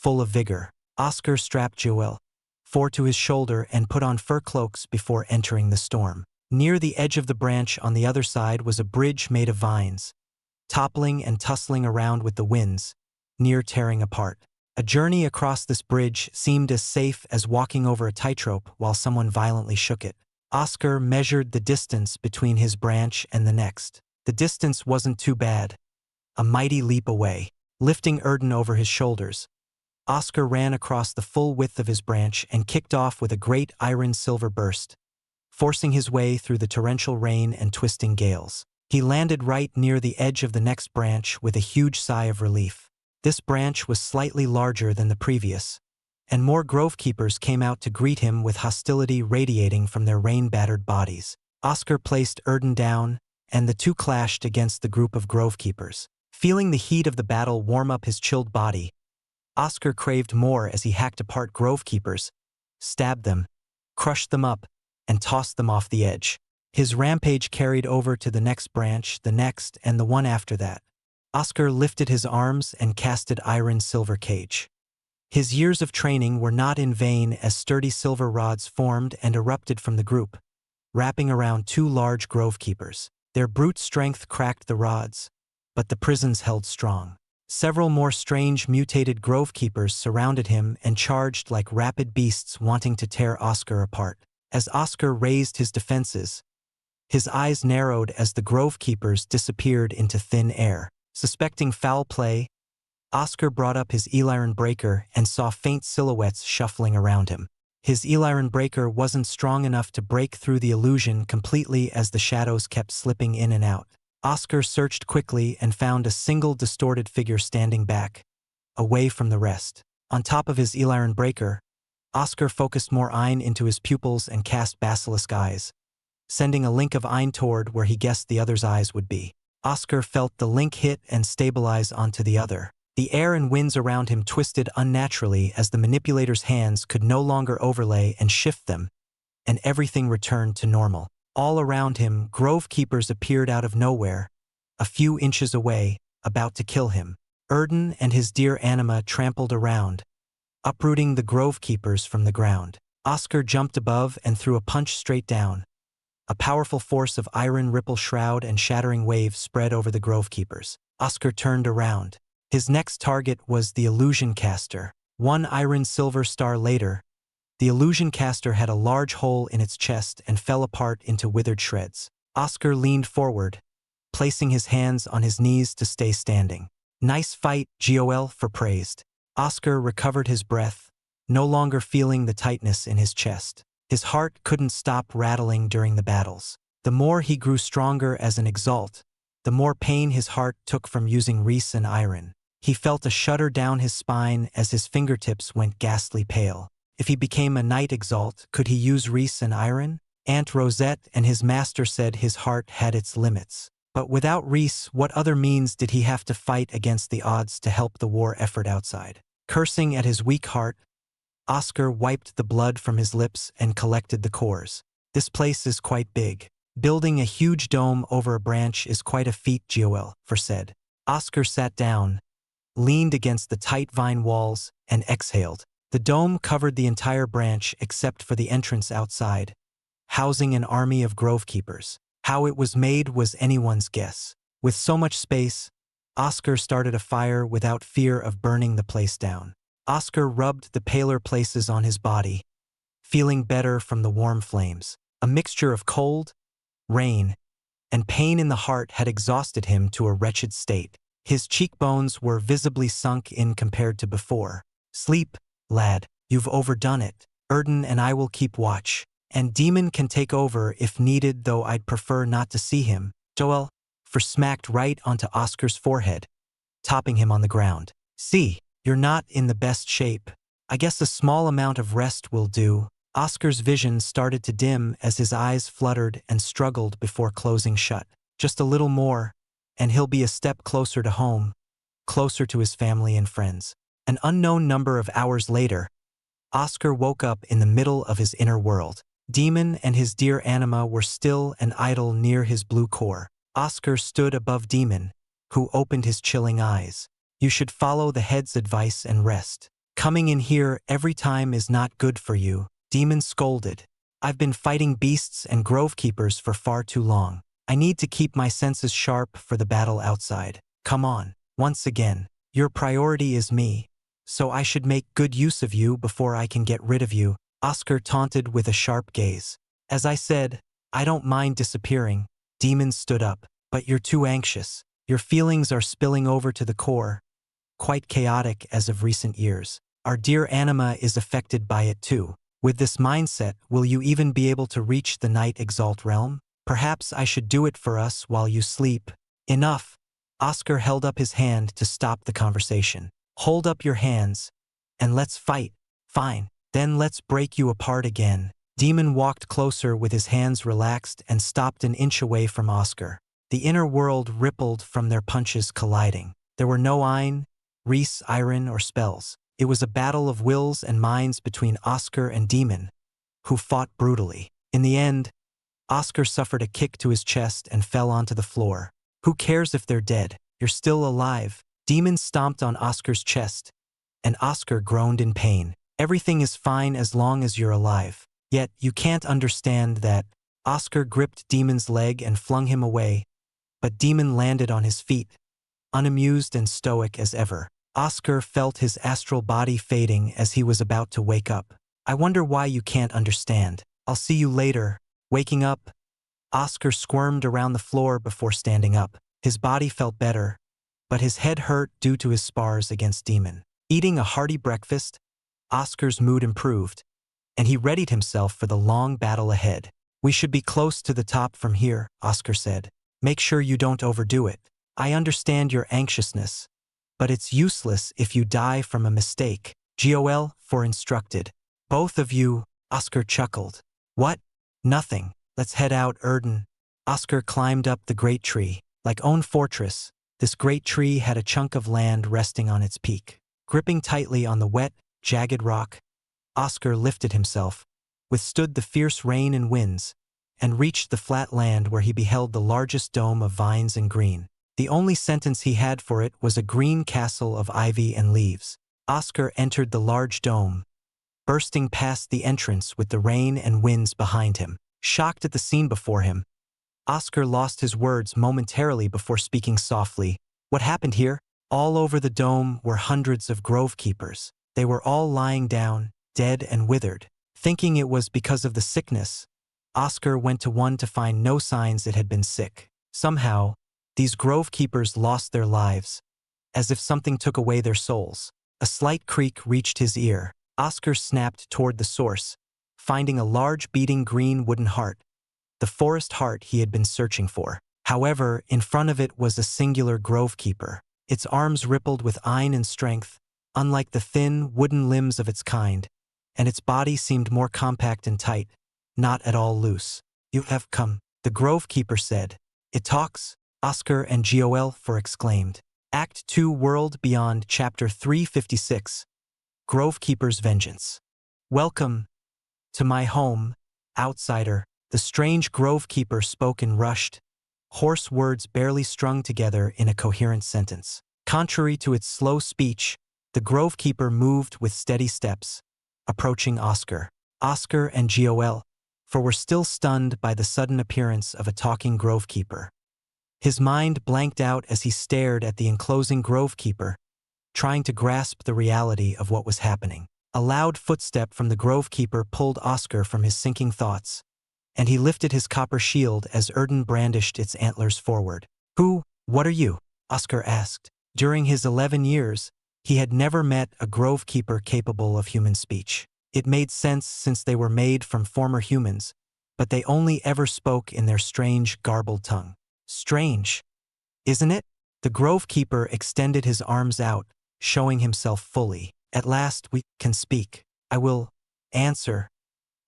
full of vigor. Oscar strapped Duel 4 to his shoulder and put on fur cloaks before entering the storm. Near the edge of the branch on the other side was a bridge made of vines, toppling and tussling around with the winds, near tearing apart. A journey across this bridge seemed as safe as walking over a tightrope while someone violently shook it. Oscar measured the distance between his branch and the next. The distance wasn't too bad. A mighty leap away. Lifting Erden over his shoulders, Oscar ran across the full width of his branch and kicked off with a great iron-silver burst, forcing his way through the torrential rain and twisting gales. He landed right near the edge of the next branch with a huge sigh of relief. This branch was slightly larger than the previous, and more Grovekeepers came out to greet him with hostility radiating from their rain-battered bodies. Oscar placed Erden down, and the two clashed against the group of Grovekeepers. Feeling the heat of the battle warm up his chilled body, Oscar craved more as he hacked apart Grovekeepers, stabbed them, crushed them up, and tossed them off the edge. His rampage carried over to the next branch, the next, and the one after that. Oscar lifted his arms and casted iron-silver cage. His years of training were not in vain as sturdy silver rods formed and erupted from the group, wrapping around two large Grovekeepers. Their brute strength cracked the rods, but the prisons held strong. Several more strange mutated Grovekeepers surrounded him and charged like rabid beasts wanting to tear Oscar apart. As Oscar raised his defenses, his eyes narrowed as the Grovekeepers disappeared into thin air. Suspecting foul play, Oscar brought up his Eliran breaker and saw faint silhouettes shuffling around him. His Eliran breaker wasn't strong enough to break through the illusion completely as the shadows kept slipping in and out. Oscar searched quickly and found a single distorted figure standing back, away from the rest. On top of his Eliran breaker, Oscar focused more Ein into his pupils and cast basilisk eyes, sending a link of Ein toward where he guessed the other's eyes would be. Oscar felt the link hit and stabilize onto the other. The air and winds around him twisted unnaturally as the manipulator's hands could no longer overlay and shift them, and everything returned to normal. All around him, Grovekeepers appeared out of nowhere, a few inches away, about to kill him. Erden and his dear anima trampled around, uprooting the Grovekeepers from the ground. Oscar jumped above and threw a punch straight down. A powerful force of iron ripple shroud and shattering waves spread over the Grovekeepers. Oscar turned around. His next target was the illusion caster. One iron-silver star later, the illusion caster had a large hole in its chest and fell apart into withered shreds. Oscar leaned forward, placing his hands on his knees to stay standing. Nice fight, Duel 4 praised. Oscar recovered his breath, no longer feeling the tightness in his chest. His heart couldn't stop rattling during the battles. The more he grew stronger as an Exalt, the more pain his heart took from using Reese and iron. He felt a shudder down his spine as his fingertips went ghastly pale. If he became a Knight Exalt, could he use Reese and iron? Aunt Rosette and his master said his heart had its limits. But without Reese, what other means did he have to fight against the odds to help the war effort outside? Cursing at his weak heart, Oscar wiped the blood from his lips and collected the cores. This place is quite big. Building a huge dome over a branch is quite a feat, Duel 4 said. Oscar sat down, leaned against the tight vine walls, and exhaled. The dome covered the entire branch except for the entrance outside, housing an army of Grovekeepers. How it was made was anyone's guess. With so much space, Oscar started a fire without fear of burning the place down. Oscar rubbed the paler places on his body, feeling better from the warm flames. A mixture of cold, rain, and pain in the heart had exhausted him to a wretched state. His cheekbones were visibly sunk in compared to before. "Sleep, lad, you've overdone it. Erden and I will keep watch. And Demon can take over if needed, though I'd prefer not to see him." Duel, for smacked right onto Oscar's forehead, topping him on the ground. "See, you're not in the best shape. I guess a small amount of rest will do." Oscar's vision started to dim as his eyes fluttered and struggled before closing shut. Just a little more, and he'll be a step closer to home, closer to his family and friends. An unknown number of hours later, Oscar woke up in the middle of his inner world. Demon and his dear anima were still and idle near his blue core. Oscar stood above Demon, who opened his chilling eyes. "You should follow the head's advice and rest. Coming in here every time is not good for you," Demon scolded. "I've been fighting beasts and grove keepers for far too long. I need to keep my senses sharp for the battle outside. Come on, once again. Your priority is me, so I should make good use of you before I can get rid of you," Oscar taunted with a sharp gaze. "As I said, I don't mind disappearing." Demon stood up. "But you're too anxious. Your feelings are spilling over to the core, quite chaotic as of recent years. Our dear anima is affected by it too. With this mindset, will you even be able to reach the Night Exalt realm? Perhaps I should do it for us while you sleep." "Enough." Oscar held up his hand to stop the conversation. "Hold up your hands, and let's fight." "Fine, then let's break you apart again." Demon walked closer with his hands relaxed and stopped an inch away from Oscar. The inner world rippled from their punches colliding. There were no Ein, Reese, Iron, or spells. It was a battle of wills and minds between Oscar and Demon, who fought brutally. In the end, Oscar suffered a kick to his chest and fell onto the floor. "Who cares if they're dead? You're still alive." Demon stomped on Oscar's chest, and Oscar groaned in pain. "Everything is fine as long as you're alive. Yet you can't understand that." Oscar gripped Demon's leg and flung him away, but Demon landed on his feet, unamused and stoic as ever. Oscar felt his astral body fading as he was about to wake up. "I wonder why you can't understand. I'll see you later." Waking up, Oscar squirmed around the floor before standing up. His body felt better, but his head hurt due to his spars against Demon. Eating a hearty breakfast, Oscar's mood improved, and he readied himself for the long battle ahead. "We should be close to the top from here," Oscar said. "Make sure you don't overdo it. I understand your anxiousness, but it's useless if you die from a mistake." "Gol, for instructed." "Both of you," Oscar chuckled. "What? Nothing. Let's head out, Erden." Oscar climbed up the great tree. Like own fortress, this great tree had a chunk of land resting on its peak. Gripping tightly on the wet, jagged rock, Oscar lifted himself, withstood the fierce rain and winds, and reached the flat land where he beheld the largest dome of vines and green. The only sentence he had for it was a green castle of ivy and leaves. Oscar entered the large dome, bursting past the entrance with the rain and winds behind him. Shocked at the scene before him, Oscar lost his words momentarily before speaking softly. "What happened here?" All over the dome were hundreds of grove keepers. They were all lying down, dead and withered. Thinking it was because of the sickness, Oscar went to one to find no signs it had been sick. Somehow, these grove keepers lost their lives, as if something took away their souls. A slight creak reached his ear. Oscar snapped toward the source, finding a large beating green wooden heart, the forest heart he had been searching for. However, in front of it was a singular grove keeper. Its arms rippled with Ein and strength, unlike the thin, wooden limbs of its kind, and its body seemed more compact and tight, not at all loose. "You have come," the grove keeper said. "It talks?" Oscar and Gol exclaimed. Act 2 World Beyond Chapter 356 Grove Keeper's Vengeance. "Welcome to my home, outsider," the strange grove keeper spoke in rushed, hoarse words barely strung together in a coherent sentence. Contrary to its slow speech, the grove keeper moved with steady steps, approaching Oscar. Oscar and Gol, for were still stunned by the sudden appearance of a talking grove keeper. His mind blanked out as he stared at the enclosing grove keeper, trying to grasp the reality of what was happening. A loud footstep from the grove keeper pulled Oscar from his sinking thoughts, and he lifted his copper shield as Erden brandished its antlers forward. "Who? What are you?" Oscar asked. During his 11 years, he had never met a grovekeeper capable of human speech. It made sense since they were made from former humans, but they only ever spoke in their strange, garbled tongue. Strange, isn't it? The grovekeeper extended his arms out, showing himself fully. At last we can speak. I will answer.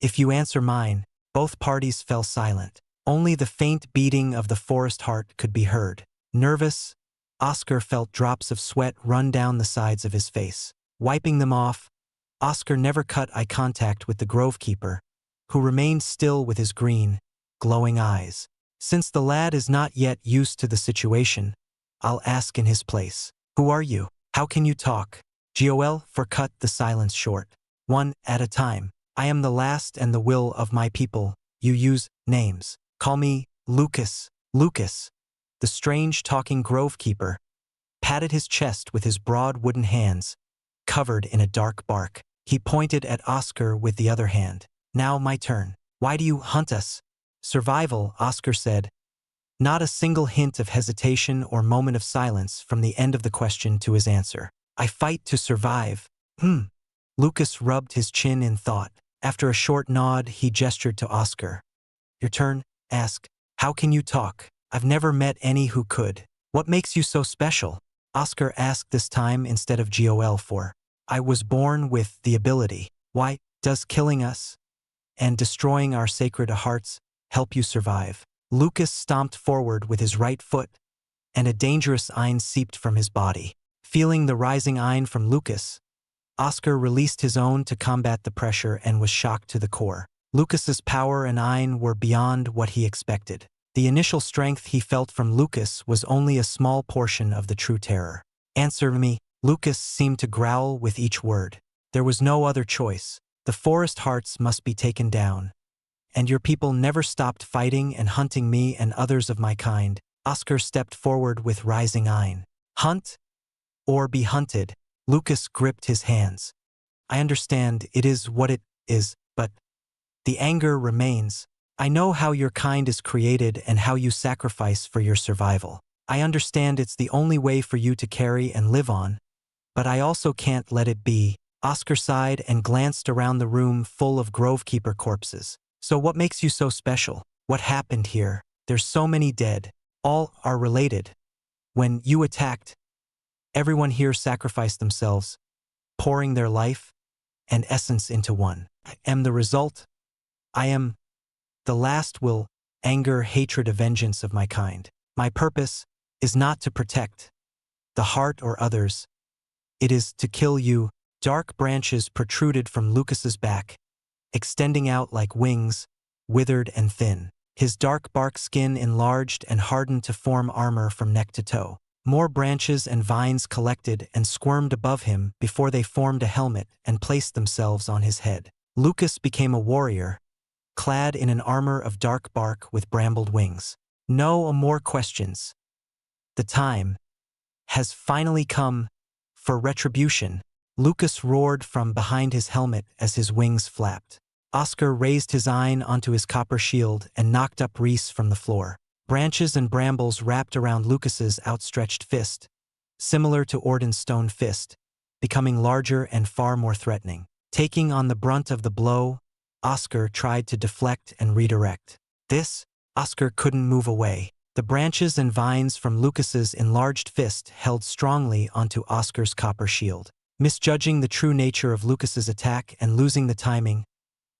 If you answer mine. Both parties fell silent. Only the faint beating of the forest heart could be heard. Nervous, Oscar felt drops of sweat run down the sides of his face. Wiping them off, Oscar never cut eye contact with the grovekeeper, who remained still with his green, glowing eyes. Since the lad is not yet used to the situation, I'll ask in his place. Who are you? How can you talk? Joel cut the silence short. One at a time. I am the last and the will of my people. You use names. Call me Lucas. Lucas, the strange talking grovekeeper, patted his chest with his broad wooden hands, covered in a dark bark. He pointed at Oscar with the other hand. Now my turn. Why do you hunt us? Survival, Oscar said. Not a single hint of hesitation or moment of silence from the end of the question to his answer. I fight to survive. Lucas rubbed his chin in thought. After a short nod, he gestured to Oscar. Your turn, ask. How can you talk? I've never met any who could. What makes you so special? Oscar asked this time instead of Joel for. I was born with the ability. Why does killing us and destroying our sacred hearts help you survive? Lucas stomped forward with his right foot, and a dangerous ein seeped from his body. Feeling the rising ein from Lucas, Oscar released his own to combat the pressure and was shocked to the core. Lucas's power and ein were beyond what he expected. The initial strength he felt from Lucas was only a small portion of the true terror. Answer me. Lucas seemed to growl with each word. There was no other choice. The forest hearts must be taken down. And your people never stopped fighting and hunting me and others of my kind. Oscar stepped forward with rising ein. Hunt or be hunted. Lucas gripped his hands. I understand it is what it is, but the anger remains. I know how your kind is created and how you sacrifice for your survival. I understand it's the only way for you to carry and live on, but I also can't let it be. Oscar sighed and glanced around the room full of grovekeeper corpses. So what makes you so special? What happened here? There's so many dead. All are related. When you attacked, everyone here sacrificed themselves, pouring their life and essence into one. I am the result. I am the last will, anger, hatred, a vengeance of my kind. My purpose is not to protect the heart or others. It is to kill you. Dark branches protruded from Lucas's back, extending out like wings, withered and thin. His dark bark skin enlarged and hardened to form armor from neck to toe. More branches and vines collected and squirmed above him before they formed a helmet and placed themselves on his head. Lucas became a warrior, clad in an armor of dark bark with brambled wings. No more questions. The time has finally come for retribution. Lucas roared from behind his helmet as his wings flapped. Oscar raised his ein onto his copper shield and knocked up Reese from the floor. Branches and brambles wrapped around Lucas's outstretched fist, similar to Orden's stone fist, becoming larger and far more threatening. Taking on the brunt of the blow, Oscar tried to deflect and redirect. Oscar couldn't move away. The branches and vines from Lucas's enlarged fist held strongly onto Oscar's copper shield. Misjudging the true nature of Lucas's attack and losing the timing,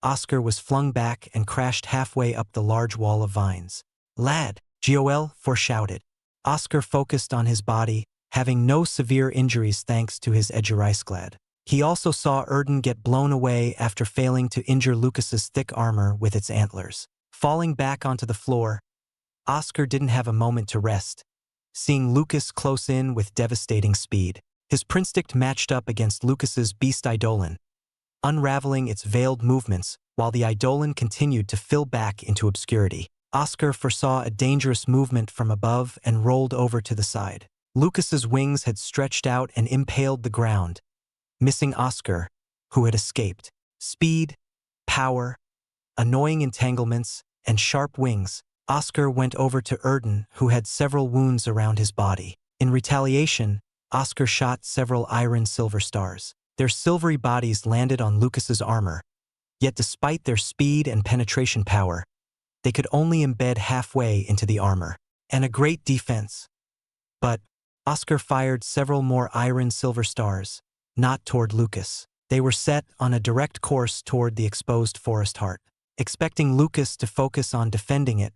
Oscar was flung back and crashed halfway up the large wall of vines. Lad, Joel shouted. Oscar focused on his body, having no severe injuries thanks to his Edgerisklad. He also saw Erden get blown away after failing to injure Lucas's thick armor with its antlers. Falling back onto the floor, Oscar didn't have a moment to rest, seeing Lucas close in with devastating speed. His Prinstick matched up against Lucas's beast Eidolon, unraveling its veiled movements while the Eidolon continued to fill back into obscurity. Oscar foresaw a dangerous movement from above and rolled over to the side. Lucas's wings had stretched out and impaled the ground, missing Oscar, who had escaped. Speed, power, annoying entanglements, and sharp wings. Oscar went over to Erden, who had several wounds around his body. In retaliation, Oscar shot several iron silver stars. Their silvery bodies landed on Lucas's armor, yet despite their speed and penetration power, they could only embed halfway into the armor. And a great defense. But Oscar fired several more iron silver stars, not toward Lucas. They were set on a direct course toward the exposed forest heart. Expecting Lucas to focus on defending it,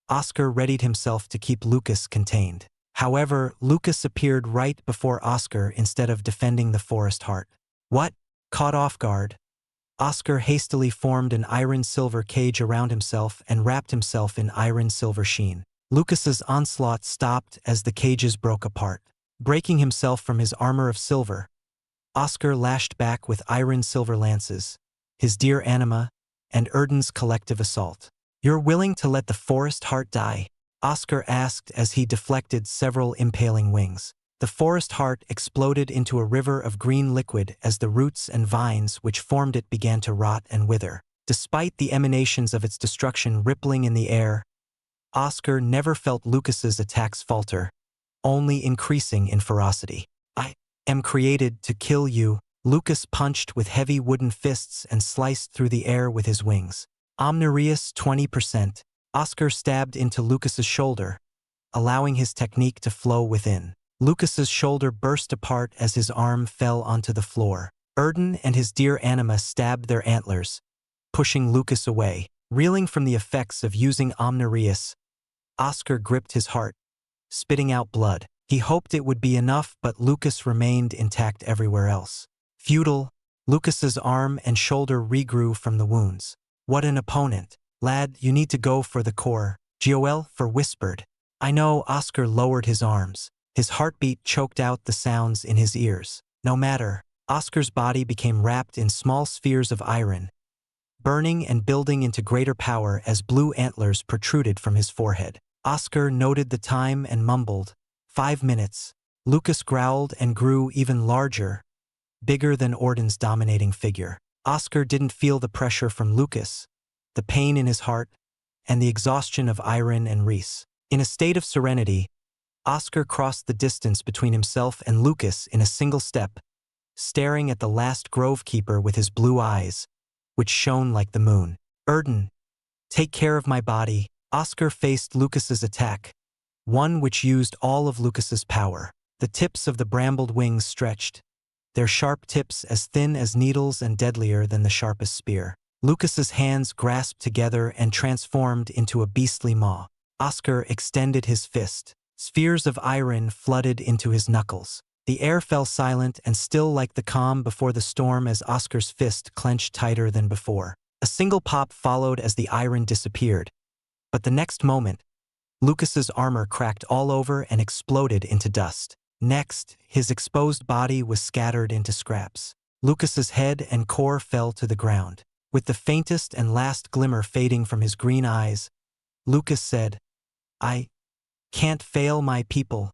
Oscar readied himself to keep Lucas contained. However, Lucas appeared right before Oscar instead of defending the forest heart. What? Caught off guard, Oscar hastily formed an iron-silver cage around himself and wrapped himself in iron-silver sheen. Lucas's onslaught stopped as the cages broke apart. Breaking himself from his armor of silver, Oscar lashed back with iron-silver lances, his dear anima, and Erden's collective assault. "You're willing to let the forest heart die?" Oscar asked as he deflected several impaling wings. The forest heart exploded into a river of green liquid as the roots and vines which formed it began to rot and wither. Despite the emanations of its destruction rippling in the air, Oscar never felt Lucas's attacks falter, only increasing in ferocity. "I am created to kill you," Lucas punched with heavy wooden fists and sliced through the air with his wings. Omnirius 20%. Oscar stabbed into Lucas's shoulder, allowing his technique to flow within. Lucas's shoulder burst apart as his arm fell onto the floor. Erden and his dear anima stabbed their antlers, pushing Lucas away. Reeling from the effects of using Omnirius, Oscar gripped his heart, spitting out blood. He hoped it would be enough, but Lucas remained intact everywhere else. Futile, Lucas's arm and shoulder regrew from the wounds. "What an opponent. Lad, you need to go for the core," Joel whispered. "I know." Oscar lowered his arms. His heartbeat choked out the sounds in his ears. No matter. Oscar's body became wrapped in small spheres of iron, burning and building into greater power as blue antlers protruded from his forehead. Oscar noted the time and mumbled, 5 minutes. Lucas growled and grew even larger, bigger than Orden's dominating figure. Oscar didn't feel the pressure from Lucas, the pain in his heart, and the exhaustion of iron and Reese. In a state of serenity, Oscar crossed the distance between himself and Lucas in a single step, staring at the last grovekeeper with his blue eyes, which shone like the moon. "Erden, take care of my body." Oscar faced Lucas's attack, one which used all of Lucas's power. The tips of the brambled wings stretched, their sharp tips as thin as needles and deadlier than the sharpest spear. Lucas's hands grasped together and transformed into a beastly maw. Oscar extended his fist. Spheres of iron flooded into his knuckles. The air fell silent and still like the calm before the storm as Oscar's fist clenched tighter than before. A single pop followed as the iron disappeared. But the next moment, Lucas's armor cracked all over and exploded into dust. Next, his exposed body was scattered into scraps. Lucas's head and core fell to the ground. With the faintest and last glimmer fading from his green eyes, Lucas said, "I can't fail my people.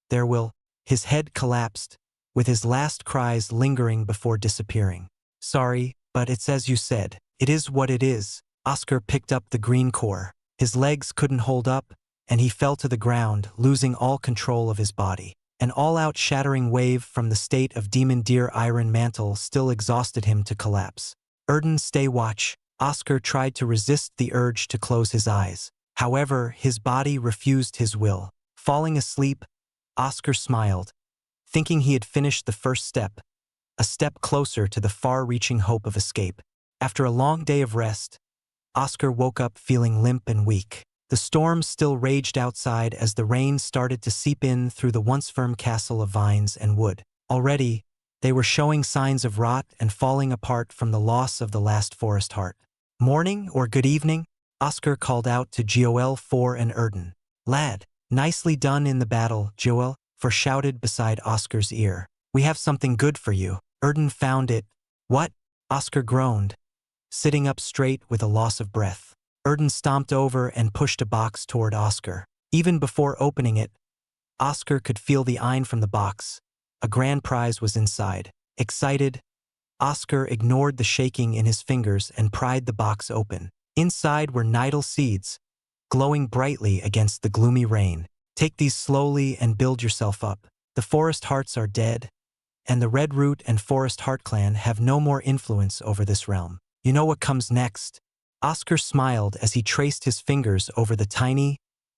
There will." His head collapsed, with his last cries lingering before disappearing. "Sorry, but it's as you said. It is what it is." Oscar picked up the green core. His legs couldn't hold up, and he fell to the ground, losing all control of his body. An all-out shattering wave from the state of demon deer iron mantle still exhausted him to collapse. "Erden, stay watch." Oscar tried to resist the urge to close his eyes. However, his body refused his will. Falling asleep, Oscar smiled, thinking he had finished the first step, a step closer to the far-reaching hope of escape. After a long day of rest, Oscar woke up feeling limp and weak. The storm still raged outside as the rain started to seep in through the once-firm castle of vines and wood. Already, they were showing signs of rot and falling apart from the loss of the last forest heart. "Morning or good evening?" Oscar called out to Joel and Erden. "Lad, nicely done in the battle," Joel shouted beside Oscar's ear. "We have something good for you." Erden found it. "What?" Oscar groaned, sitting up straight with a loss of breath. Erden stomped over and pushed a box toward Oscar. Even before opening it, Oscar could feel the iron from the box. A grand prize was inside. Excited, Oscar ignored the shaking in his fingers and pried the box open. Inside were nidal seeds, glowing brightly against the gloomy rain. Take these slowly and build yourself up. The forest hearts are dead, and the Red Root and Forest Heart clan have no more influence over this realm. You know what comes next? Oscar smiled as he traced his fingers over the tiny,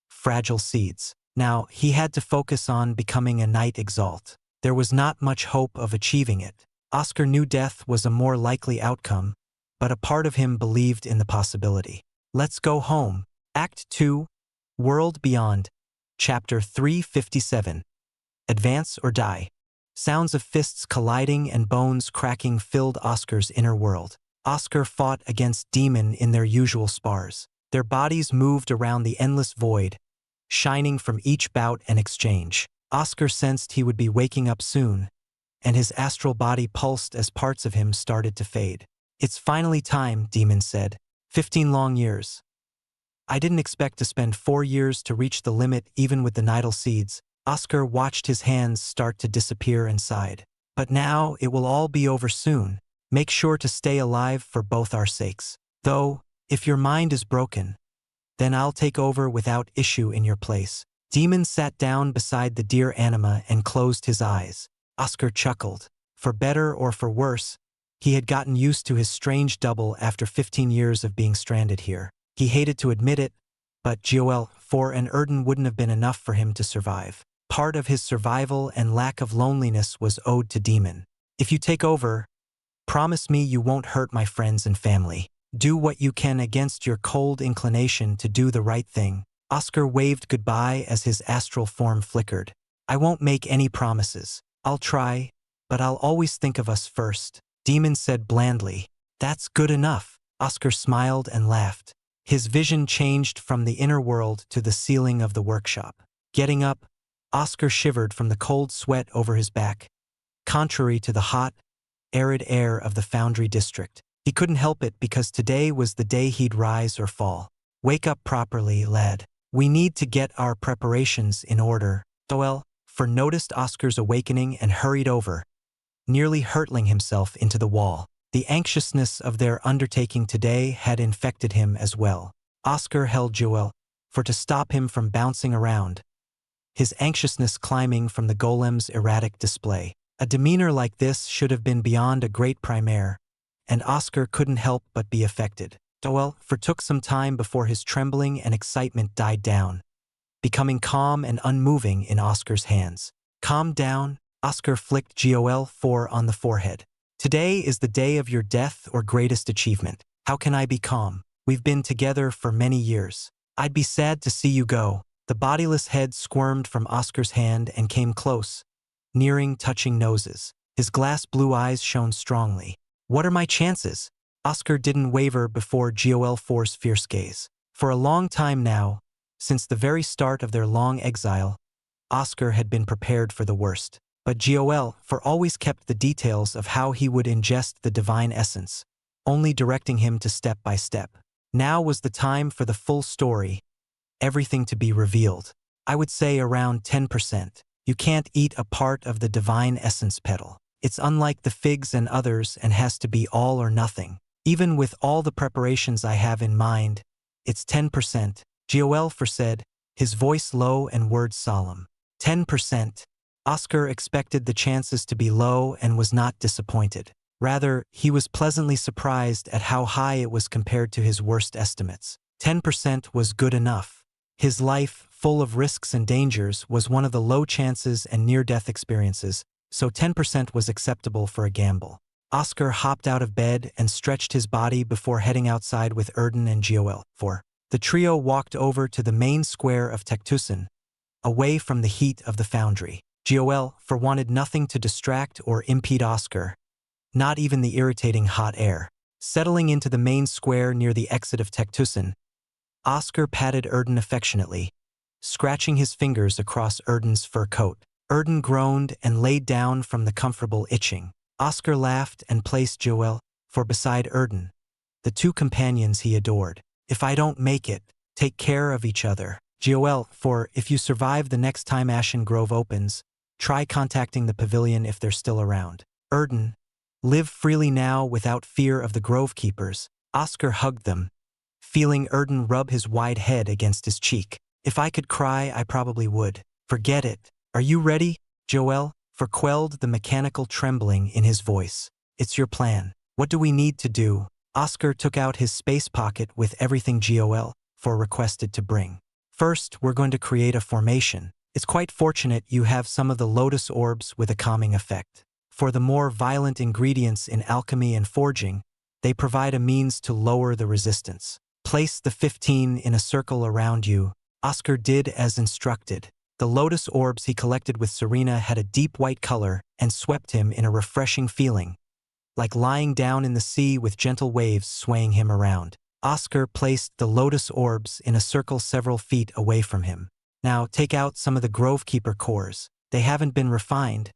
fragile seeds. Now, he had to focus on becoming a Knight Exalt. There was not much hope of achieving it. Oscar knew death was a more likely outcome, but a part of him believed in the possibility. Let's go home. Act 2, World Beyond, Chapter 357. Advance or Die. Sounds of fists colliding and bones cracking filled Oscar's inner world. Oscar fought against Demon in their usual spars. Their bodies moved around the endless void, shining from each bout and exchange. Oscar sensed he would be waking up soon, and his astral body pulsed as parts of him started to fade. It's finally time, Demon said. 15 long years. I didn't expect to spend 4 years to reach the limit even with the Nidal seeds. Oscar watched his hands start to disappear and sighed. But now it will all be over soon. Make sure to stay alive for both our sakes. Though, if your mind is broken, then I'll take over without issue in your place. Demon sat down beside the deer anima and closed his eyes. Oscar chuckled. For better or for worse, he had gotten used to his strange double after 15 years of being stranded here. He hated to admit it, but duel for an Erden wouldn't have been enough for him to survive. Part of his survival and lack of loneliness was owed to Demon. If you take over, promise me you won't hurt my friends and family. Do what you can against your cold inclination to do the right thing. Oscar waved goodbye as his astral form flickered. I won't make any promises. I'll try, but I'll always think of us first. Demon said blandly. That's good enough. Oscar smiled and laughed. His vision changed from the inner world to the ceiling of the workshop. Getting up, Oscar shivered from the cold sweat over his back. Contrary to the hot, arid air of the Foundry district, he couldn't help it because today was the day he'd rise or fall. Wake up properly, lad. We need to get our preparations in order. Duel for noticed Oscar's awakening and hurried over, nearly hurtling himself into the wall. The anxiousness of their undertaking today had infected him as well. Oscar held duel for to stop him from bouncing around, his anxiousness climbing from the golem's erratic display. A demeanor like this should have been beyond a great primaire, and Oscar couldn't help but be affected. Duel for took some time before his trembling and excitement died down, becoming calm and unmoving in Oscar's hands. Calm down, Oscar flicked Gol 4 on the forehead. Today is the day of your death or greatest achievement. How can I be calm? We've been together for many years. I'd be sad to see you go. The bodiless head squirmed from Oscar's hand and came close, nearing touching noses. His glass blue eyes shone strongly. What are my chances? Oscar didn't waver before Gol 4's fierce gaze. For a long time now, since the very start of their long exile, Oscar had been prepared for the worst. But Gol 4 always kept the details of how he would ingest the divine essence, only directing him to step by step. Now was the time for the full story, everything to be revealed. I would say around 10%. You can't eat a part of the divine essence petal. It's unlike the figs and others and has to be all or nothing. Even with all the preparations I have in mind, it's 10%, Gol 4 said, his voice low and words solemn. 10%. Oscar expected the chances to be low and was not disappointed. Rather, he was pleasantly surprised at how high it was compared to his worst estimates. 10% was good enough. His life, full of risks and dangers, was one of the low chances and near-death experiences, so 10% was acceptable for a gamble. Oscar hopped out of bed and stretched his body before heading outside with Erden and Gol 4. The trio walked over to the main square of Cactus, away from the heat of the Foundry. Gol 4 wanted nothing to distract or impede Oscar, not even the irritating hot air. Settling into the main square near the exit of Cactus, Oscar patted Erden affectionately, scratching his fingers across Erden's fur coat. Erden groaned and laid down from the comfortable itching. Oscar laughed and placed Gol 4 beside Erden, the two companions he adored. If I don't make it, take care of each other. Gol 4, if you survive the next time Ashen Grove opens, try contacting the pavilion if they're still around. Erden, live freely now without fear of the Grove Keepers. Oscar hugged them, feeling Erden rub his wide head against his cheek. If I could cry, I probably would. Forget it. Are you ready, Joel? For quelled the mechanical trembling in his voice. It's your plan. What do we need to do? Oscar took out his space pocket with everything Joel for requested to bring. First, we're going to create a formation. It's quite fortunate you have some of the lotus orbs with a calming effect. For the more violent ingredients in alchemy and forging, they provide a means to lower the resistance. Place the 15 in a circle around you. Oscar did as instructed. The lotus orbs he collected with Serena had a deep white color and swept him in a refreshing feeling, like lying down in the sea with gentle waves swaying him around. Oscar placed the lotus orbs in a circle several feet away from him. Now take out some of the Grovekeeper cores. They haven't been refined,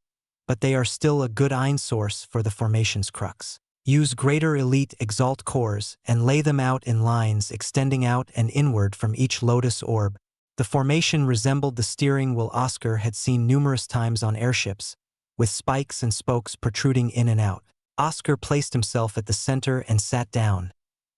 but they are still a good iron source for the formation's crux. Use greater elite Exalt cores and lay them out in lines extending out and inward from each lotus orb. The formation resembled the steering wheel Oscar had seen numerous times on airships, with spikes and spokes protruding in and out. Oscar placed himself at the center and sat down,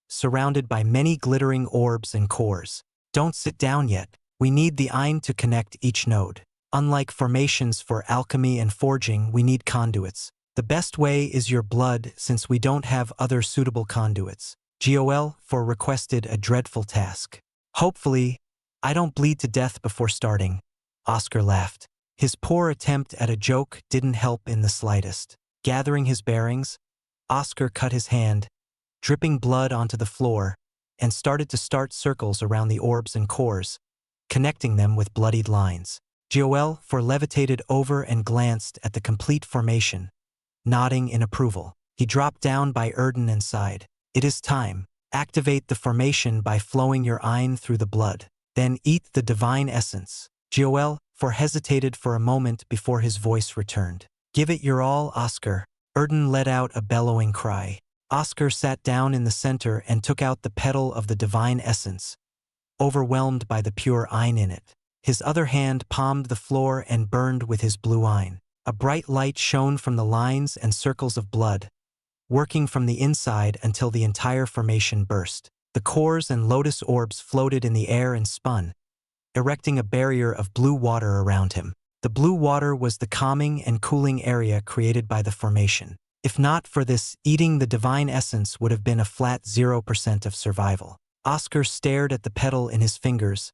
surrounded by many glittering orbs and cores. Don't sit down yet. We need the iron to connect each node. Unlike formations for alchemy and forging, we need conduits. The best way is your blood, since we don't have other suitable conduits. Joel for requested a dreadful task. Hopefully, I don't bleed to death before starting. Oscar laughed. His poor attempt at a joke didn't help in the slightest. Gathering his bearings, Oscar cut his hand, dripping blood onto the floor, and started to start circles around the orbs and cores, connecting them with bloodied lines. Joel for levitated over and glanced at the complete formation, nodding in approval. He dropped down by Erden and sighed. It is time. Activate the formation by flowing your iron through the blood. Then eat the divine essence. Joel for hesitated for a moment before his voice returned. Give it your all, Oscar. Erden let out a bellowing cry. Oscar sat down in the center and took out the petal of the divine essence, overwhelmed by the pure iron in it. His other hand palmed the floor and burned with his blue iron. A bright light shone from the lines and circles of blood, working from the inside until the entire formation burst. The cores and lotus orbs floated in the air and spun, erecting a barrier of blue water around him. The blue water was the calming and cooling area created by the formation. If not for this, eating the divine essence would have been a flat 0% of survival. Oscar stared at the petal in his fingers,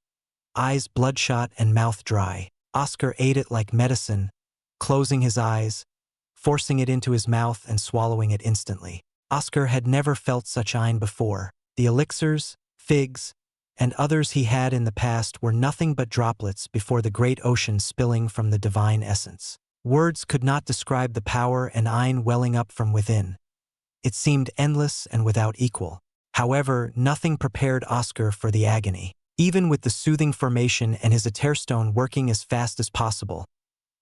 eyes bloodshot and mouth dry. Oscar ate it like medicine, closing his eyes, forcing it into his mouth and swallowing it instantly. Oscar had never felt such iron before. The elixirs, figs, and others he had in the past were nothing but droplets before the great ocean spilling from the divine essence. Words could not describe the power and iron welling up from within. It seemed endless and without equal. However, nothing prepared Oscar for the agony. Even with the soothing formation and his Aterstone working as fast as possible,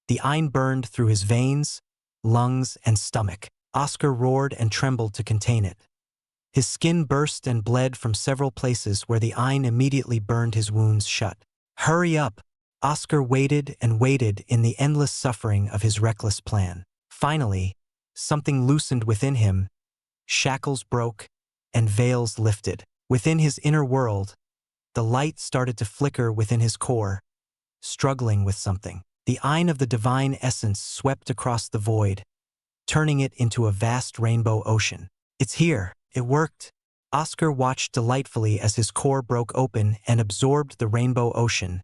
the iron burned through his veins, lungs, and stomach. Oscar roared and trembled to contain it. His skin burst and bled from several places where the iron immediately burned his wounds shut. Hurry up! Oscar waited and waited in the endless suffering of his reckless plan. Finally, something loosened within him. Shackles broke, and veils lifted. Within his inner world, the light started to flicker within his core, struggling with something. The iron of the divine essence swept across the void, turning it into a vast rainbow ocean. It's here. It worked. Oscar watched delightfully as his core broke open and absorbed the rainbow ocean,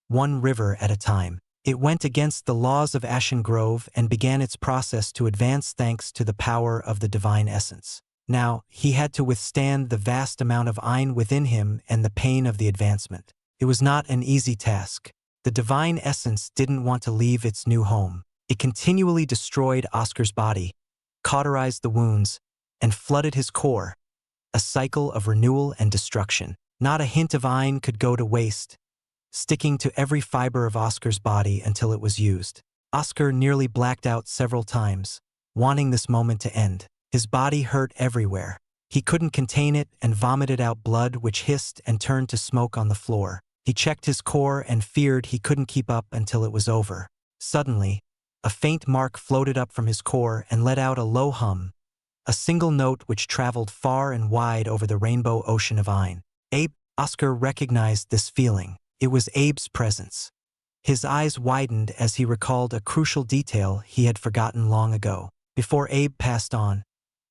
one river at a time. It went against the laws of Ashen Grove and began its process to advance thanks to the power of the divine essence. Now, he had to withstand the vast amount of iron within him and the pain of the advancement. It was not an easy task. The divine essence didn't want to leave its new home. It continually destroyed Oscar's body, cauterized the wounds, and flooded his core, a cycle of renewal and destruction. Not a hint of iron could go to waste, sticking to every fiber of Oscar's body until it was used. Oscar nearly blacked out several times, wanting this moment to end. His body hurt everywhere. He couldn't contain it and vomited out blood which hissed and turned to smoke on the floor. He checked his core and feared he couldn't keep up until it was over. Suddenly, a faint mark floated up from his core and let out a low hum, a single note which traveled far and wide over the rainbow ocean of iron. Oscar recognized this feeling. It was Abe's presence. His eyes widened as he recalled a crucial detail he had forgotten long ago. Before Abe passed on,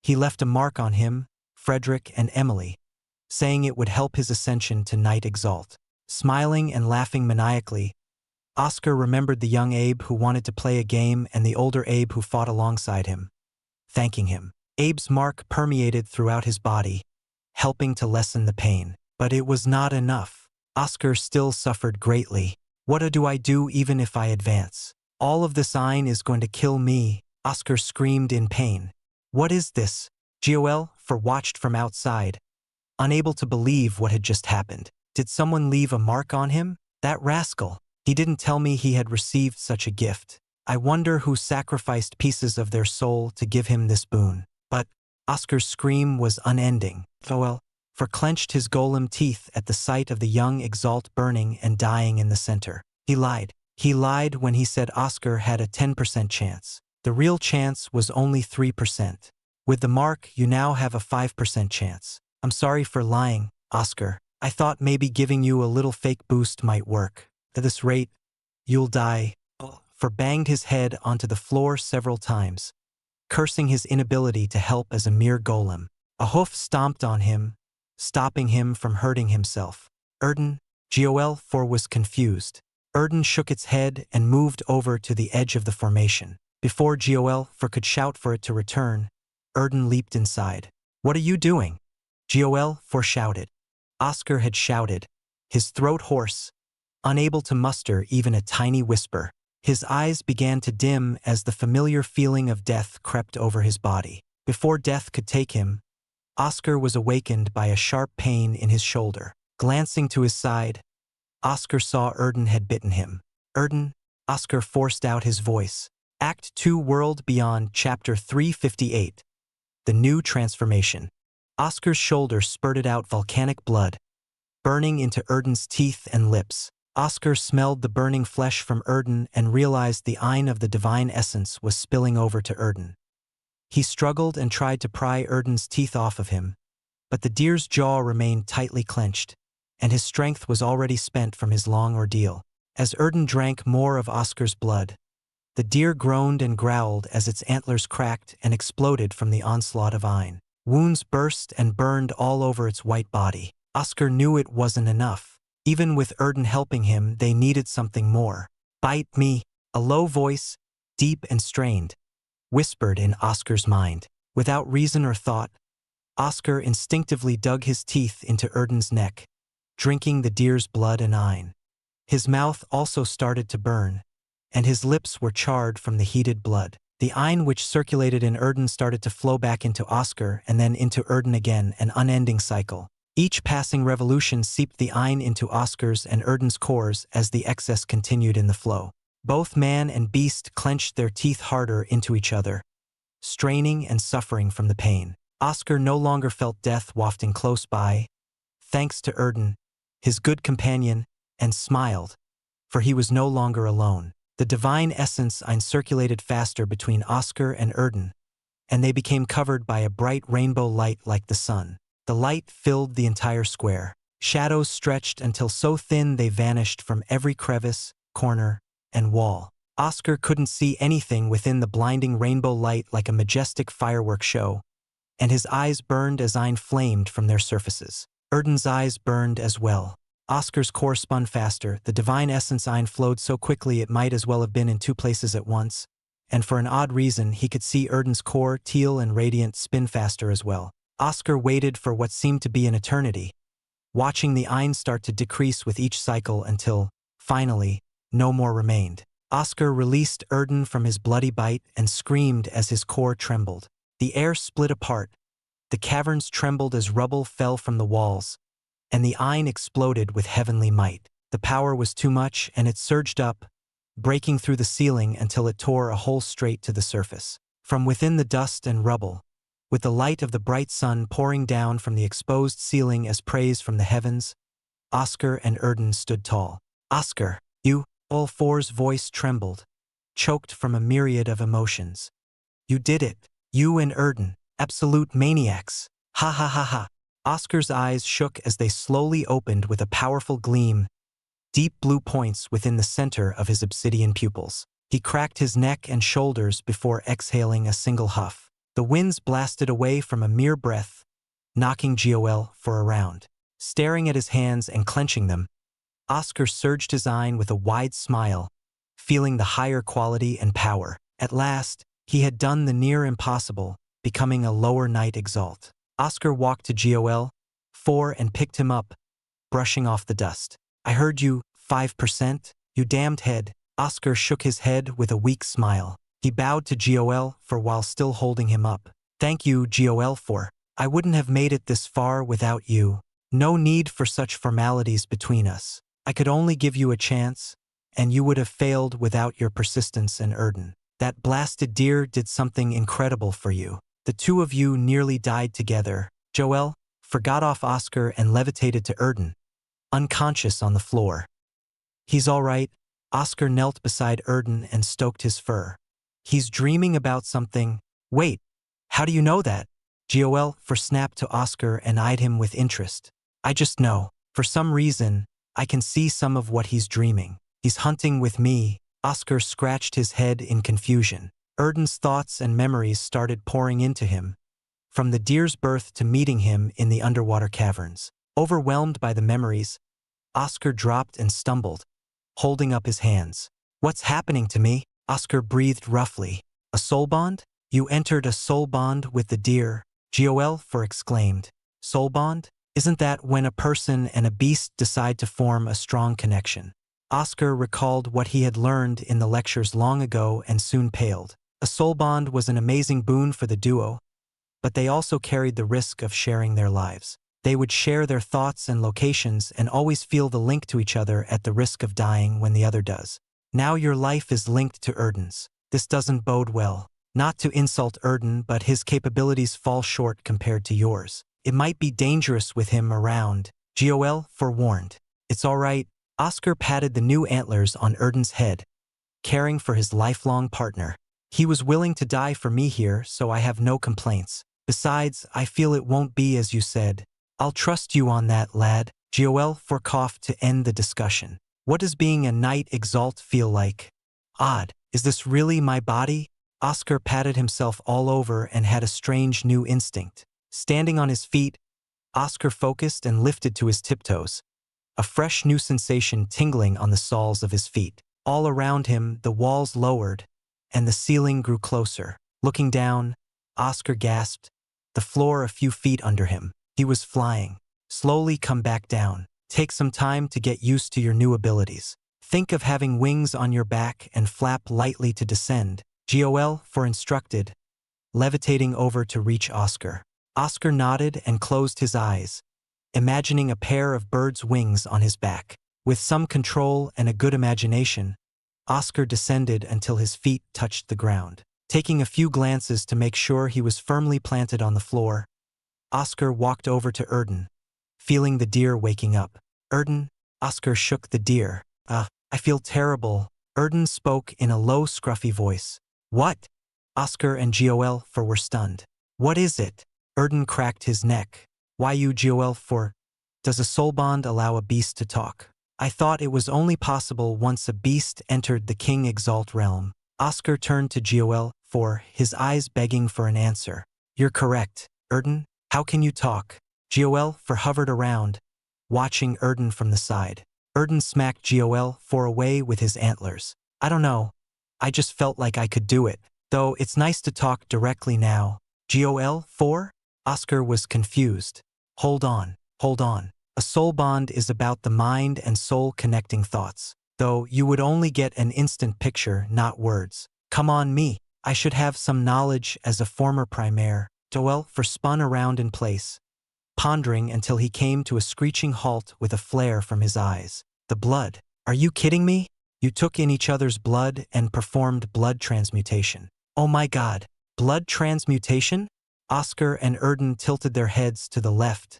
he left a mark on him, Frederick and Emily, saying it would help his ascension to Knight Exalt. Smiling and laughing maniacally, Oscar remembered the young Abe who wanted to play a game and the older Abe who fought alongside him, thanking him. Abe's mark permeated throughout his body, helping to lessen the pain. But it was not enough. Oscar still suffered greatly. What do I do even if I advance? All of this Ein is going to kill me, Oscar screamed in pain. What is this? Joel watched from outside, unable to believe what had just happened. Did someone leave a mark on him? That rascal. He didn't tell me he had received such a gift. I wonder who sacrificed pieces of their soul to give him this boon. But Oscar's scream was unending. Joel clenched his golem teeth at the sight of the young Exalt burning and dying in the center. He lied. He lied when he said Oscar had a 10% chance. The real chance was only 3%. With the mark, you now have a 5% chance. I'm sorry for lying, Oscar. I thought maybe giving you a little fake boost might work. At this rate, you'll die. Banged his head onto the floor several times, cursing his inability to help as a mere golem. A hoof stomped on him, stopping him from hurting himself. Joel was confused. Erden shook its head and moved over to the edge of the formation. Before Joel could shout for it to return, Erden leaped inside. What are you doing? Joel shouted. Oscar had shouted, his throat hoarse, unable to muster even a tiny whisper. His eyes began to dim as the familiar feeling of death crept over his body. Before death could take him, Oscar was awakened by a sharp pain in his shoulder. Glancing to his side, Oscar saw Erden had bitten him. Erden, Oscar forced out his voice. Act 2 World Beyond Chapter 358. The New Transformation. Oscar's shoulder spurted out volcanic blood, burning into Erden's teeth and lips. Oscar smelled the burning flesh from Erden and realized the Ein of the divine essence was spilling over to Erden. He struggled and tried to pry Erden's teeth off of him, but the deer's jaw remained tightly clenched, and his strength was already spent from his long ordeal. As Erden drank more of Oscar's blood, the deer groaned and growled as its antlers cracked and exploded from the onslaught of Ein. Wounds burst and burned all over its white body. Oscar knew it wasn't enough. Even with Erden helping him, they needed something more. Bite me, a low voice, deep and strained, whispered in Oscar's mind. Without reason or thought, Oscar instinctively dug his teeth into Erden's neck, drinking the deer's blood and Ein. His mouth also started to burn, and his lips were charred from the heated blood. The Ein which circulated in Erden started to flow back into Oscar and then into Erden again, an unending cycle. Each passing revolution seeped the Ein into Oscar's and Erden's cores as the excess continued in the flow. Both man and beast clenched their teeth harder into each other, straining and suffering from the pain. Oscar no longer felt death wafting close by, thanks to Erden, his good companion, and smiled, for he was no longer alone. The divine essence Ein circulated faster between Oscar and Erden, and they became covered by a bright rainbow light like the sun. The light filled the entire square. Shadows stretched until so thin they vanished from every crevice, corner, and wall. Oscar couldn't see anything within the blinding rainbow light like a majestic firework show, and his eyes burned as Ein flamed from their surfaces. Erden's eyes burned as well. Oscar's core spun faster. The divine essence Ein flowed so quickly it might as well have been in two places at once, and for an odd reason he could see Erden's core, teal and radiant, spin faster as well. Oscar waited for what seemed to be an eternity, watching the Ein start to decrease with each cycle until, finally, no more remained. Oscar released Erden from his bloody bite and screamed as his core trembled. The air split apart, the caverns trembled as rubble fell from the walls, and the Ein exploded with heavenly might. The power was too much, and it surged up, breaking through the ceiling until it tore a hole straight to the surface. From within the dust and rubble, with the light of the bright sun pouring down from the exposed ceiling as praise from the heavens, Oscar and Erden stood tall. Oscar, you, all four's voice trembled, choked from a myriad of emotions. You did it. You and Erden, absolute maniacs. Ha ha ha ha. Oscar's eyes shook as they slowly opened with a powerful gleam, deep blue points within the center of his obsidian pupils. He cracked his neck and shoulders before exhaling a single huff. The winds blasted away from a mere breath, knocking Joel for a round. Staring at his hands and clenching them, Oscar surged his eye with a wide smile, feeling the higher quality and power. At last, he had done the near impossible, becoming a lower knight Exalt. Oscar walked to Joel, 4 and picked him up, brushing off the dust. I heard you, 5%, you damned head. Oscar shook his head with a weak smile. He bowed to Joel for while still holding him up. Thank you, Joel, for. I wouldn't have made it this far without you. No need for such formalities between us. I could only give you a chance, and you would have failed without your persistence and Erden. That blasted deer did something incredible for you. The two of you nearly died together. Joel forgot off Oscar and levitated to Erden, unconscious on the floor. He's all right. Oscar knelt beside Erden and stroked his fur. He's dreaming about something. Wait, how do you know that? Joel snapped to Oscar and eyed him with interest. I just know. For some reason, I can see some of what he's dreaming. He's hunting with me. Oscar scratched his head in confusion. Erden's thoughts and memories started pouring into him, from the deer's birth to meeting him in the underwater caverns. Overwhelmed by the memories, Oscar dropped and stumbled, holding up his hands. What's happening to me? Oscar breathed roughly. A soul bond? You entered a soul bond with the deer, Joel exclaimed. Soul bond? Isn't that when a person and a beast decide to form a strong connection? Oscar recalled what he had learned in the lectures long ago and soon paled. A soul bond was an amazing boon for the duo, but they also carried the risk of sharing their lives. They would share their thoughts and locations and always feel the link to each other at the risk of dying when the other does. Now your life is linked to Erden's. This doesn't bode well. Not to insult Erden, but his capabilities fall short compared to yours. It might be dangerous with him around, Joel forewarned. It's all right. Oscar patted the new antlers on Erden's head, caring for his lifelong partner. He was willing to die for me here, so I have no complaints. Besides, I feel it won't be as you said. I'll trust you on that, lad. Joel coughed to end the discussion. What does being a knight Exalt feel like? Odd. Is this really my body? Oscar patted himself all over and had a strange new instinct. Standing on his feet, Oscar focused and lifted to his tiptoes, a fresh new sensation tingling on the soles of his feet. All around him, the walls lowered, and the ceiling grew closer. Looking down, Oscar gasped, the floor a few feet under him. He was flying. Slowly come back down. Take some time to get used to your new abilities. Think of having wings on your back and flap lightly to descend. Joel instructed, levitating over to reach Oscar. Oscar nodded and closed his eyes, imagining a pair of bird's wings on his back. With some control and a good imagination, Oscar descended until his feet touched the ground. Taking a few glances to make sure he was firmly planted on the floor, Oscar walked over to Erden, feeling the deer waking up. Erden, Oscar shook the deer. I feel terrible. Erden spoke in a low, scruffy voice. What? Oscar and Joel were stunned. What is it? Erden cracked his neck. Why you, Joel? Does a soul bond allow a beast to talk? I thought it was only possible once a beast entered the King Exalt realm. Oscar turned to Joel, his eyes begging for an answer. You're correct, Erden. How can you talk? Joel hovered around, watching Erden from the side. Erden smacked Joel away with his antlers. I don't know. I just felt like I could do it. Though it's nice to talk directly now. Joel? Oscar was confused. Hold on. A soul bond is about the mind and soul connecting thoughts. Though you would only get an instant picture, not words. Come on me. I should have some knowledge as a former primaire. Joel spun around in place, pondering until he came to a screeching halt with a flare from his eyes. The blood. Are you kidding me? You took in each other's blood and performed blood transmutation. Oh my god. Blood transmutation? Oscar and Erden tilted their heads to the left,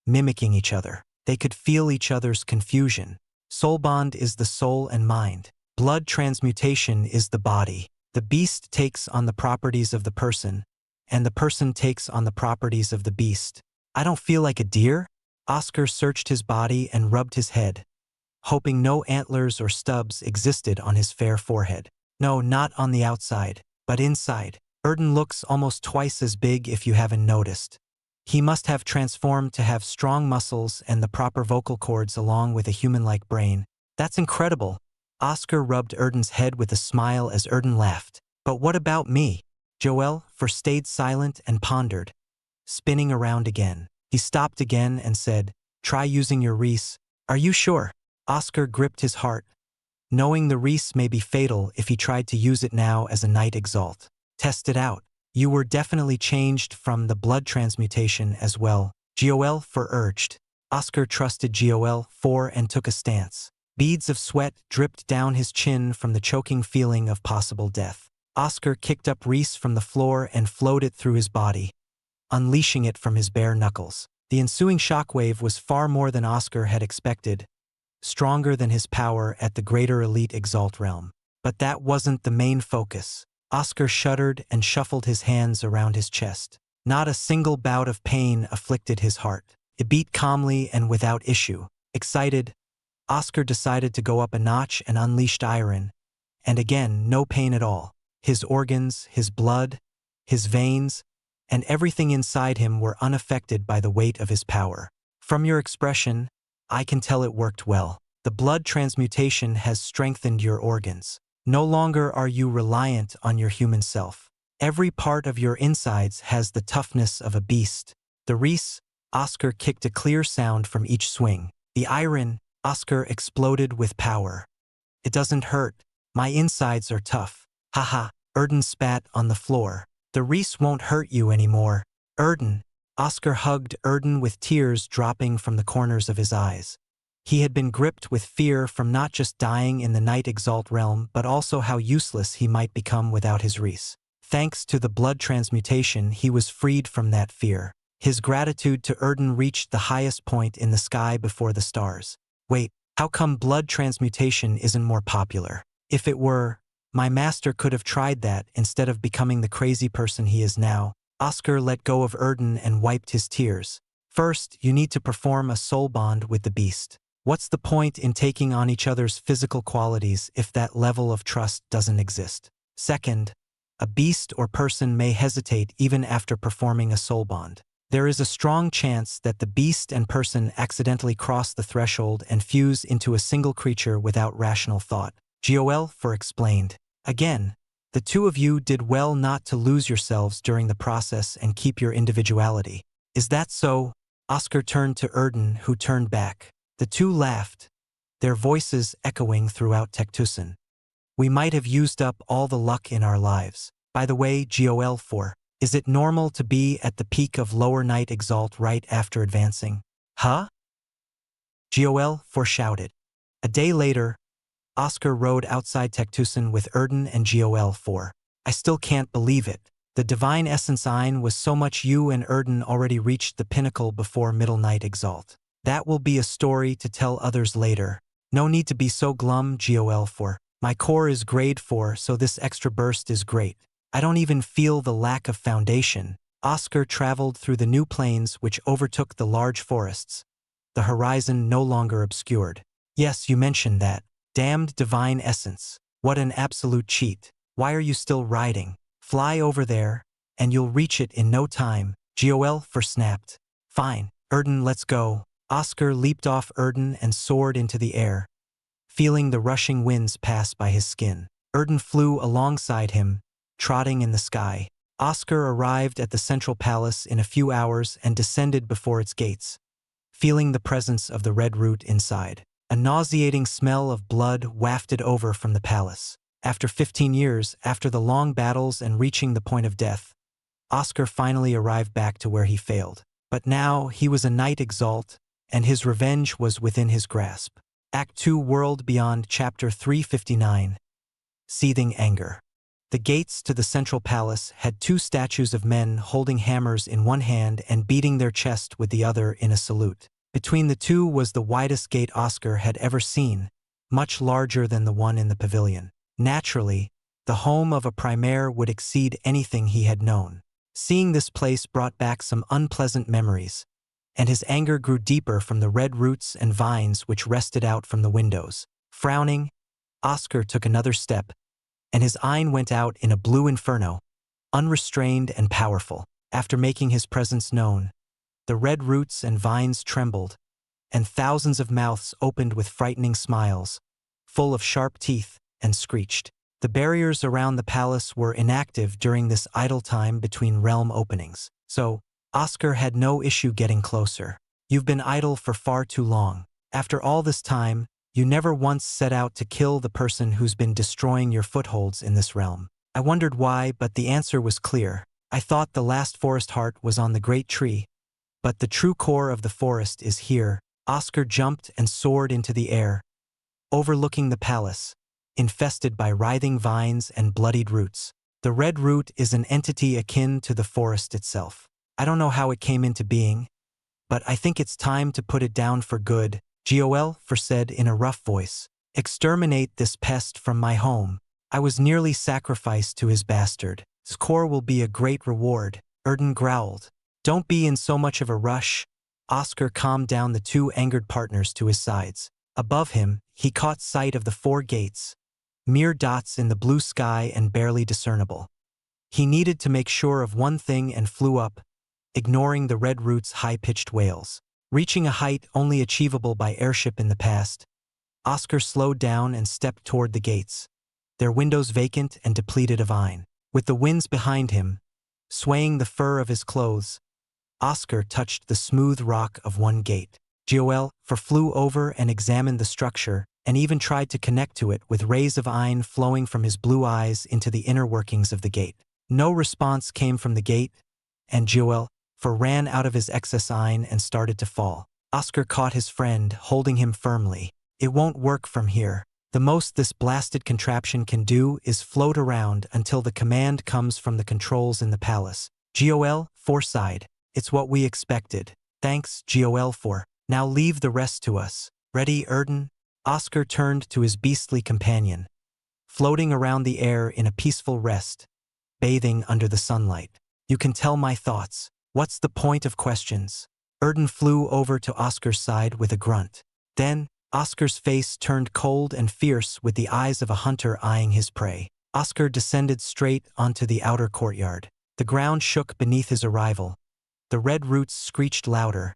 mimicking each other. They could feel each other's confusion. Soul bond is the soul and mind. Blood transmutation is the body. The beast takes on the properties of the person, and the person takes on the properties of the beast. I don't feel like a deer? Oscar searched his body and rubbed his head, hoping no antlers or stubs existed on his fair forehead. No, not on the outside, but inside. Erden looks almost twice as big if you haven't noticed. He must have transformed to have strong muscles and the proper vocal cords along with a human-like brain. That's incredible. Oscar rubbed Erden's head with a smile as Erden laughed. But what about me? Joel stayed silent and pondered, spinning around again. He stopped again and said, "Try using your Reese." "Are you sure?" Oscar gripped his heart, knowing the Reese may be fatal if he tried to use it now as a Knight Exalt. "Test it out. You were definitely changed from the blood transmutation as well," Joel urged. Oscar trusted Joel and took a stance. Beads of sweat dripped down his chin from the choking feeling of possible death. Oscar kicked up Reese from the floor and flowed it through his body, unleashing it from his bare knuckles. The ensuing shockwave was far more than Oscar had expected, stronger than his power at the greater elite Exalt realm. But that wasn't the main focus. Oscar shuddered and shuffled his hands around his chest. Not a single bout of pain afflicted his heart. It beat calmly and without issue. Excited, Oscar decided to go up a notch and unleashed iron. And again, no pain at all. His organs, his blood, his veins, and everything inside him were unaffected by the weight of his power. "From your expression, I can tell it worked well. The blood transmutation has strengthened your organs. No longer are you reliant on your human self. Every part of your insides has the toughness of a beast." The Reese, Oscar kicked a clear sound from each swing. The iron, Oscar exploded with power. "It doesn't hurt. My insides are tough." "Haha," Erden spat on the floor. "The Reese won't hurt you anymore." "Erden." Oscar hugged Erden with tears dropping from the corners of his eyes. He had been gripped with fear from not just dying in the Knight Exalt realm but also how useless he might become without his Reese. Thanks to the blood transmutation, he was freed from that fear. His gratitude to Erden reached the highest point in the sky before the stars. "Wait, how come blood transmutation isn't more popular? If it were, my master could have tried that instead of becoming the crazy person he is now." Oscar let go of Erden and wiped his tears. "First, you need to perform a soul bond with the beast. What's the point in taking on each other's physical qualities if that level of trust doesn't exist? Second, a beast or person may hesitate even after performing a soul bond. There is a strong chance that the beast and person accidentally cross the threshold and fuse into a single creature without rational thought." Joel explained. "Again, the two of you did well not to lose yourselves during the process and keep your individuality." "Is that so?" Oscar turned to Erden, who turned back. The two laughed, their voices echoing throughout Tectusan. "We might have used up all the luck in our lives. By the way, Joel, is it normal to be at the peak of lower Knight Exalt right after advancing?" "Huh?" Joel shouted. A day later, Oscar rode outside Tectusan with Erden and Joel. "I still can't believe it. The divine essence Ein was so much you and Erden already reached the pinnacle before Middle Knight Exalt. That will be a story to tell others later. No need to be so glum, Joel. My core is grade 4, so this extra burst is great. I don't even feel the lack of foundation." Oscar traveled through the new plains which overtook the large forests, the horizon no longer obscured. "Yes, you mentioned that. Damned divine essence. What an absolute cheat. Why are you still riding? Fly over there, and you'll reach it in no time," Joel snapped. "Fine, Erden, let's go." Oscar leaped off Erden and soared into the air, feeling the rushing winds pass by his skin. Erden flew alongside him, trotting in the sky. Oscar arrived at the central palace in a few hours and descended before its gates, feeling the presence of the red root inside. A nauseating smell of blood wafted over from the palace. After 15 years, after the long battles and reaching the point of death, Oscar finally arrived back to where he failed. But now he was a Knight Exalt, and his revenge was within his grasp. Act 2, World Beyond, Chapter 359. Seething Anger. The gates to the central palace had two statues of men holding hammers in one hand and beating their chest with the other in a salute. Between the two was the widest gate Oscar had ever seen, much larger than the one in the pavilion. Naturally, the home of a primaire would exceed anything he had known. Seeing this place brought back some unpleasant memories, and his anger grew deeper from the red roots and vines which rested out from the windows. Frowning, Oscar took another step, and his eye went out in a blue inferno, unrestrained and powerful. After making his presence known, the red roots and vines trembled, and thousands of mouths opened with frightening smiles, full of sharp teeth, and screeched. The barriers around the palace were inactive during this idle time between realm openings, so Oscar had no issue getting closer. You've been idle for far too long. After all this time, you never once set out to kill the person who's been destroying your footholds in this realm. I wondered why, but the answer was clear. I thought the last forest heart was on the great tree, but the true core of the forest is here. Oscar jumped and soared into the air, overlooking the palace, infested by writhing vines and bloodied roots. The red root is an entity akin to the forest itself. I don't know how it came into being, but I think it's time to put it down for good, Joel said in a rough voice. Exterminate this pest from my home. I was nearly sacrificed to his bastard. His core will be a great reward, Erden growled. Don't be in so much of a rush. Oscar calmed down the two angered partners to his sides. Above him, he caught sight of the 4 gates, mere dots in the blue sky and barely discernible. He needed to make sure of one thing and flew up, ignoring the red root's high-pitched wails. Reaching a height only achievable by airship in the past, Oscar slowed down and stepped toward the gates, their windows vacant and depleted of iron. With the winds behind him, swaying the fur of his clothes, Oscar touched the smooth rock of one gate. Joel flew over and examined the structure, and even tried to connect to it with rays of iron flowing from his blue eyes into the inner workings of the gate. No response came from the gate, and Joel ran out of his excess iron and started to fall. Oscar caught his friend, holding him firmly. It won't work from here. The most this blasted contraption can do is float around until the command comes from the controls in the palace. Joel sighed. It's what we expected. Thanks, Joel. Now leave the rest to us. Ready, Erden? Oscar turned to his beastly companion, floating around the air in a peaceful rest, bathing under the sunlight. You can tell my thoughts. What's the point of questions? Erden flew over to Oscar's side with a grunt. Then, Oscar's face turned cold and fierce with the eyes of a hunter eyeing his prey. Oscar descended straight onto the outer courtyard. The ground shook beneath his arrival. The red roots screeched louder,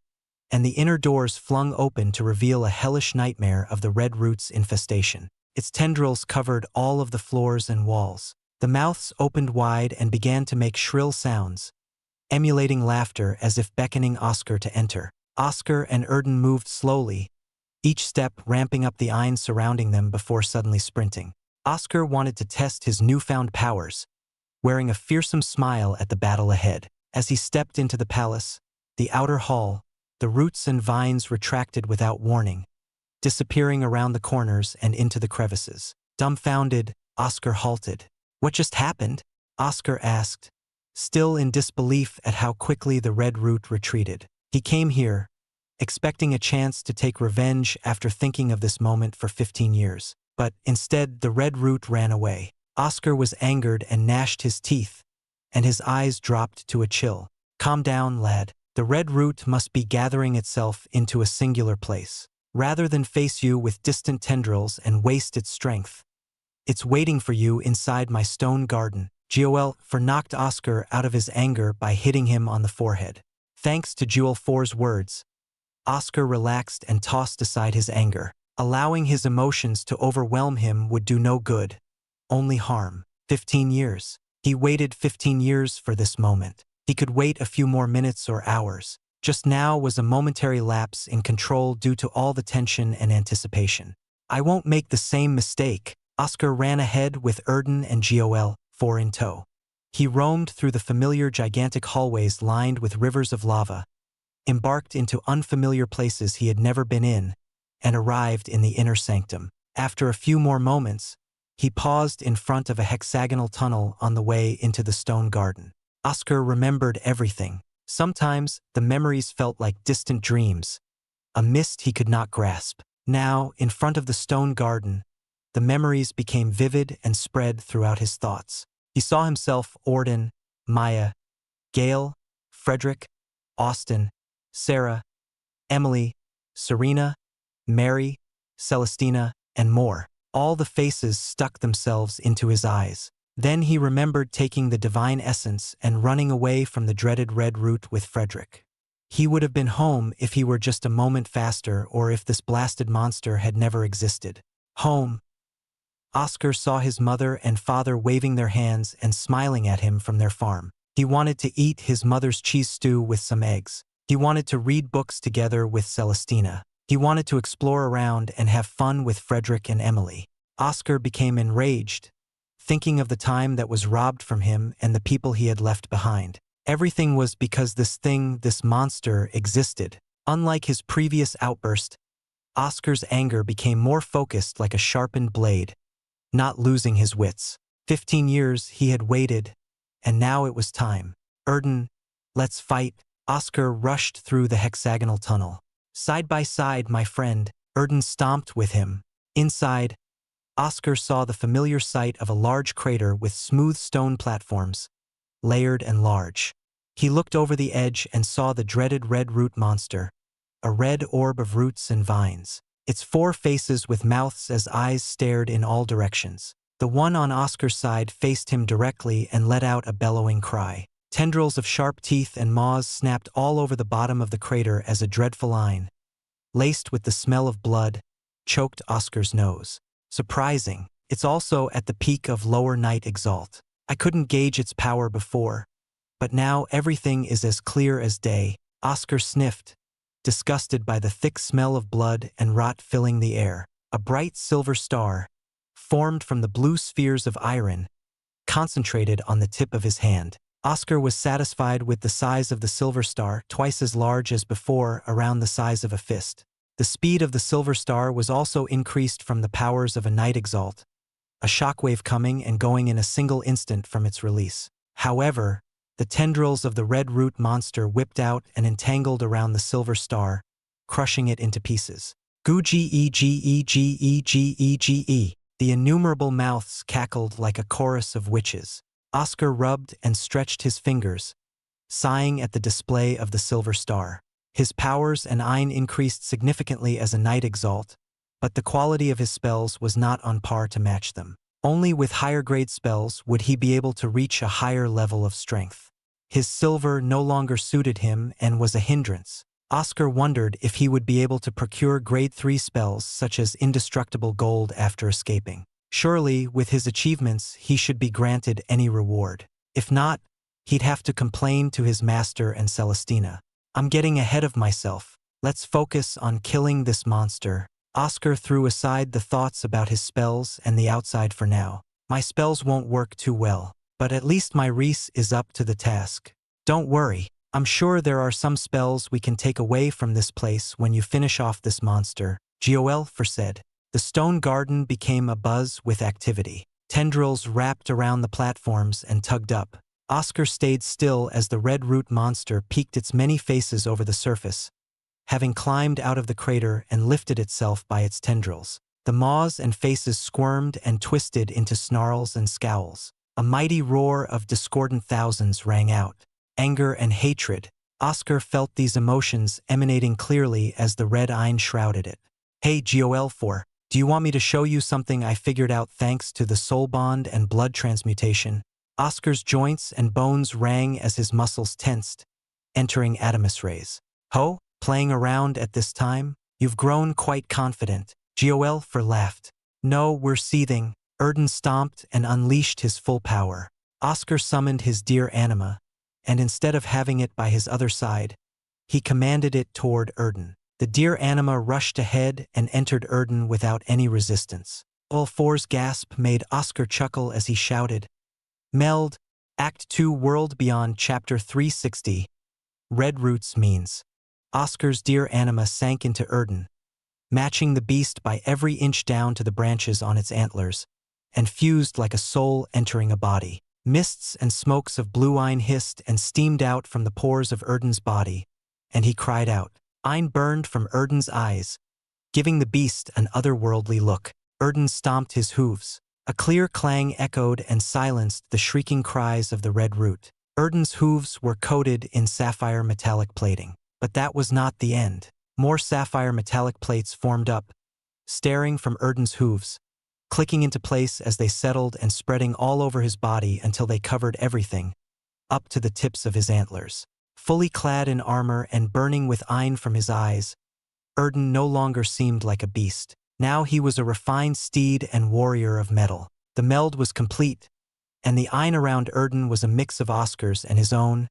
and the inner doors flung open to reveal a hellish nightmare of the red roots' infestation. Its tendrils covered all of the floors and walls. The mouths opened wide and began to make shrill sounds, emulating laughter as if beckoning Oscar to enter. Oscar and Erden moved slowly, each step ramping up the iron surrounding them before suddenly sprinting. Oscar wanted to test his newfound powers, wearing a fearsome smile at the battle ahead. As he stepped into the palace, the outer hall, the roots and vines retracted without warning, disappearing around the corners and into the crevices. Dumbfounded, Oscar halted. What just happened? Oscar asked, still in disbelief at how quickly the red root retreated. He came here, expecting a chance to take revenge after thinking of this moment for 15 years. But instead, the red root ran away. Oscar was angered and gnashed his teeth, and his eyes dropped to a chill. Calm down, lad. The red root must be gathering itself into a singular place. Rather than face you with distant tendrils and waste its strength, it's waiting for you inside my stone garden. Joel knocked Oscar out of his anger by hitting him on the forehead. Thanks to Joel 4's words, Oscar relaxed and tossed aside his anger. Allowing his emotions to overwhelm him would do no good, only harm. 15 years. He waited 15 years for this moment. He could wait a few more minutes or hours. Just now was a momentary lapse in control due to all the tension and anticipation. I won't make the same mistake. Oscar ran ahead with Erden and Joel 4 in tow. He roamed through the familiar gigantic hallways lined with rivers of lava, embarked into unfamiliar places he had never been in, and arrived in the inner sanctum. After a few more moments, he paused in front of a hexagonal tunnel on the way into the stone garden. Oscar remembered everything. Sometimes the memories felt like distant dreams, a mist he could not grasp. Now, in front of the stone garden, the memories became vivid and spread throughout his thoughts. He saw himself Orden, Maya, Gale, Frederick, Austin, Sarah, Emily, Serena, Mary, Celestina, and more. All the faces stuck themselves into his eyes. Then he remembered taking the divine essence and running away from the dreaded red root with Frederick. He would have been home if he were just a moment faster, or if this blasted monster had never existed. Home. Oscar saw his mother and father waving their hands and smiling at him from their farm. He wanted to eat his mother's cheese stew with some eggs. He wanted to read books together with Celestina. He wanted to explore around and have fun with Frederick and Emily. Oscar became enraged, thinking of the time that was robbed from him and the people he had left behind. Everything was because this monster, existed. Unlike his previous outburst, Oscar's anger became more focused, like a sharpened blade, not losing his wits. 15 years he had waited, and now it was time. Erden, let's fight. Oscar rushed through the hexagonal tunnel. Side by side, my friend, Erden stomped with him. Inside, Oscar saw the familiar sight of a large crater with smooth stone platforms, layered and large. He looked over the edge and saw the dreaded red root monster, a red orb of roots and vines. Its 4 faces with mouths as eyes stared in all directions. The one on Oscar's side faced him directly and let out a bellowing cry. Tendrils of sharp teeth and maws snapped all over the bottom of the crater as a dreadful line, laced with the smell of blood, choked Oscar's nose. Surprising, it's also at the peak of lower night Exalt. I couldn't gauge its power before, but now everything is as clear as day. Oscar sniffed, disgusted by the thick smell of blood and rot filling the air. A bright silver star, formed from the blue spheres of iron, concentrated on the tip of his hand. Oscar was satisfied with the size of the silver star, twice as large as before, around the size of a fist. The speed of the silver star was also increased from the powers of a night Exalt, a shockwave coming and going in a single instant from its release. However, the tendrils of the red root monster whipped out and entangled around the silver star, crushing it into pieces. Gee. The innumerable mouths cackled like a chorus of witches. Oscar rubbed and stretched his fingers, sighing at the display of the silver star. His powers and Ein increased significantly as a night Exalt, but the quality of his spells was not on par to match them. Only with higher grade spells would he be able to reach a higher level of strength. His silver no longer suited him and was a hindrance. Oscar wondered if he would be able to procure grade 3 spells such as indestructible gold after escaping. Surely, with his achievements, he should be granted any reward. If not, he'd have to complain to his master and Celestina. I'm getting ahead of myself. Let's focus on killing this monster. Oscar threw aside the thoughts about his spells and the outside for now. My spells won't work too well, but at least my Reese is up to the task. Don't worry, I'm sure there are some spells we can take away from this place when you finish off this monster, Joel said. The stone garden became abuzz with activity. Tendrils wrapped around the platforms and tugged up. Oscar stayed still as the red root monster peeked its many faces over the surface, having climbed out of the crater and lifted itself by its tendrils. The maws and faces squirmed and twisted into snarls and scowls. A mighty roar of discordant thousands rang out. Anger and hatred. Oscar felt these emotions emanating clearly as the red Ein shrouded it. Hey Joel, do you want me to show you something I figured out thanks to the soul bond and blood transmutation? Oscar's joints and bones rang as his muscles tensed, entering Adamus rays. Ho, playing around at this time? You've grown quite confident. Joel laughed. No, we're seething. Erden stomped and unleashed his full power. Oscar summoned his dear anima, and instead of having it by his other side, he commanded it toward Erden. The dear anima rushed ahead and entered Erden without any resistance. All four's gasp made Oscar chuckle as he shouted, Meld, Act 2 World Beyond Chapter 360. Red Roots means. Oscar's dear anima sank into Erden, matching the beast by every inch down to the branches on its antlers, and fused like a soul entering a body. Mists and smokes of blue Ein hissed and steamed out from the pores of Erden's body, and he cried out. Ein burned from Erden's eyes, giving the beast an otherworldly look. Erden stomped his hooves. A clear clang echoed and silenced the shrieking cries of the red root. Erden's hooves were coated in sapphire metallic plating. But that was not the end. More sapphire metallic plates formed up, staring from Erden's hooves, clicking into place as they settled and spreading all over his body until they covered everything, up to the tips of his antlers. Fully clad in armor and burning with iron from his eyes, Erden no longer seemed like a beast. Now he was a refined steed and warrior of metal. The meld was complete, and the iron around Erden was a mix of Oscar's and his own,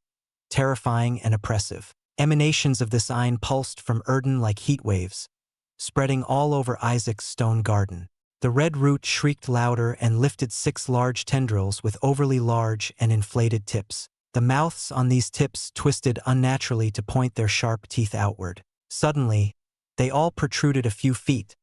terrifying and oppressive. Emanations of this iron pulsed from Erden like heat waves, spreading all over Isaac's stone garden. The red root shrieked louder and lifted 6 large tendrils with overly large and inflated tips. The mouths on these tips twisted unnaturally to point their sharp teeth outward. Suddenly, they all protruded a few feet,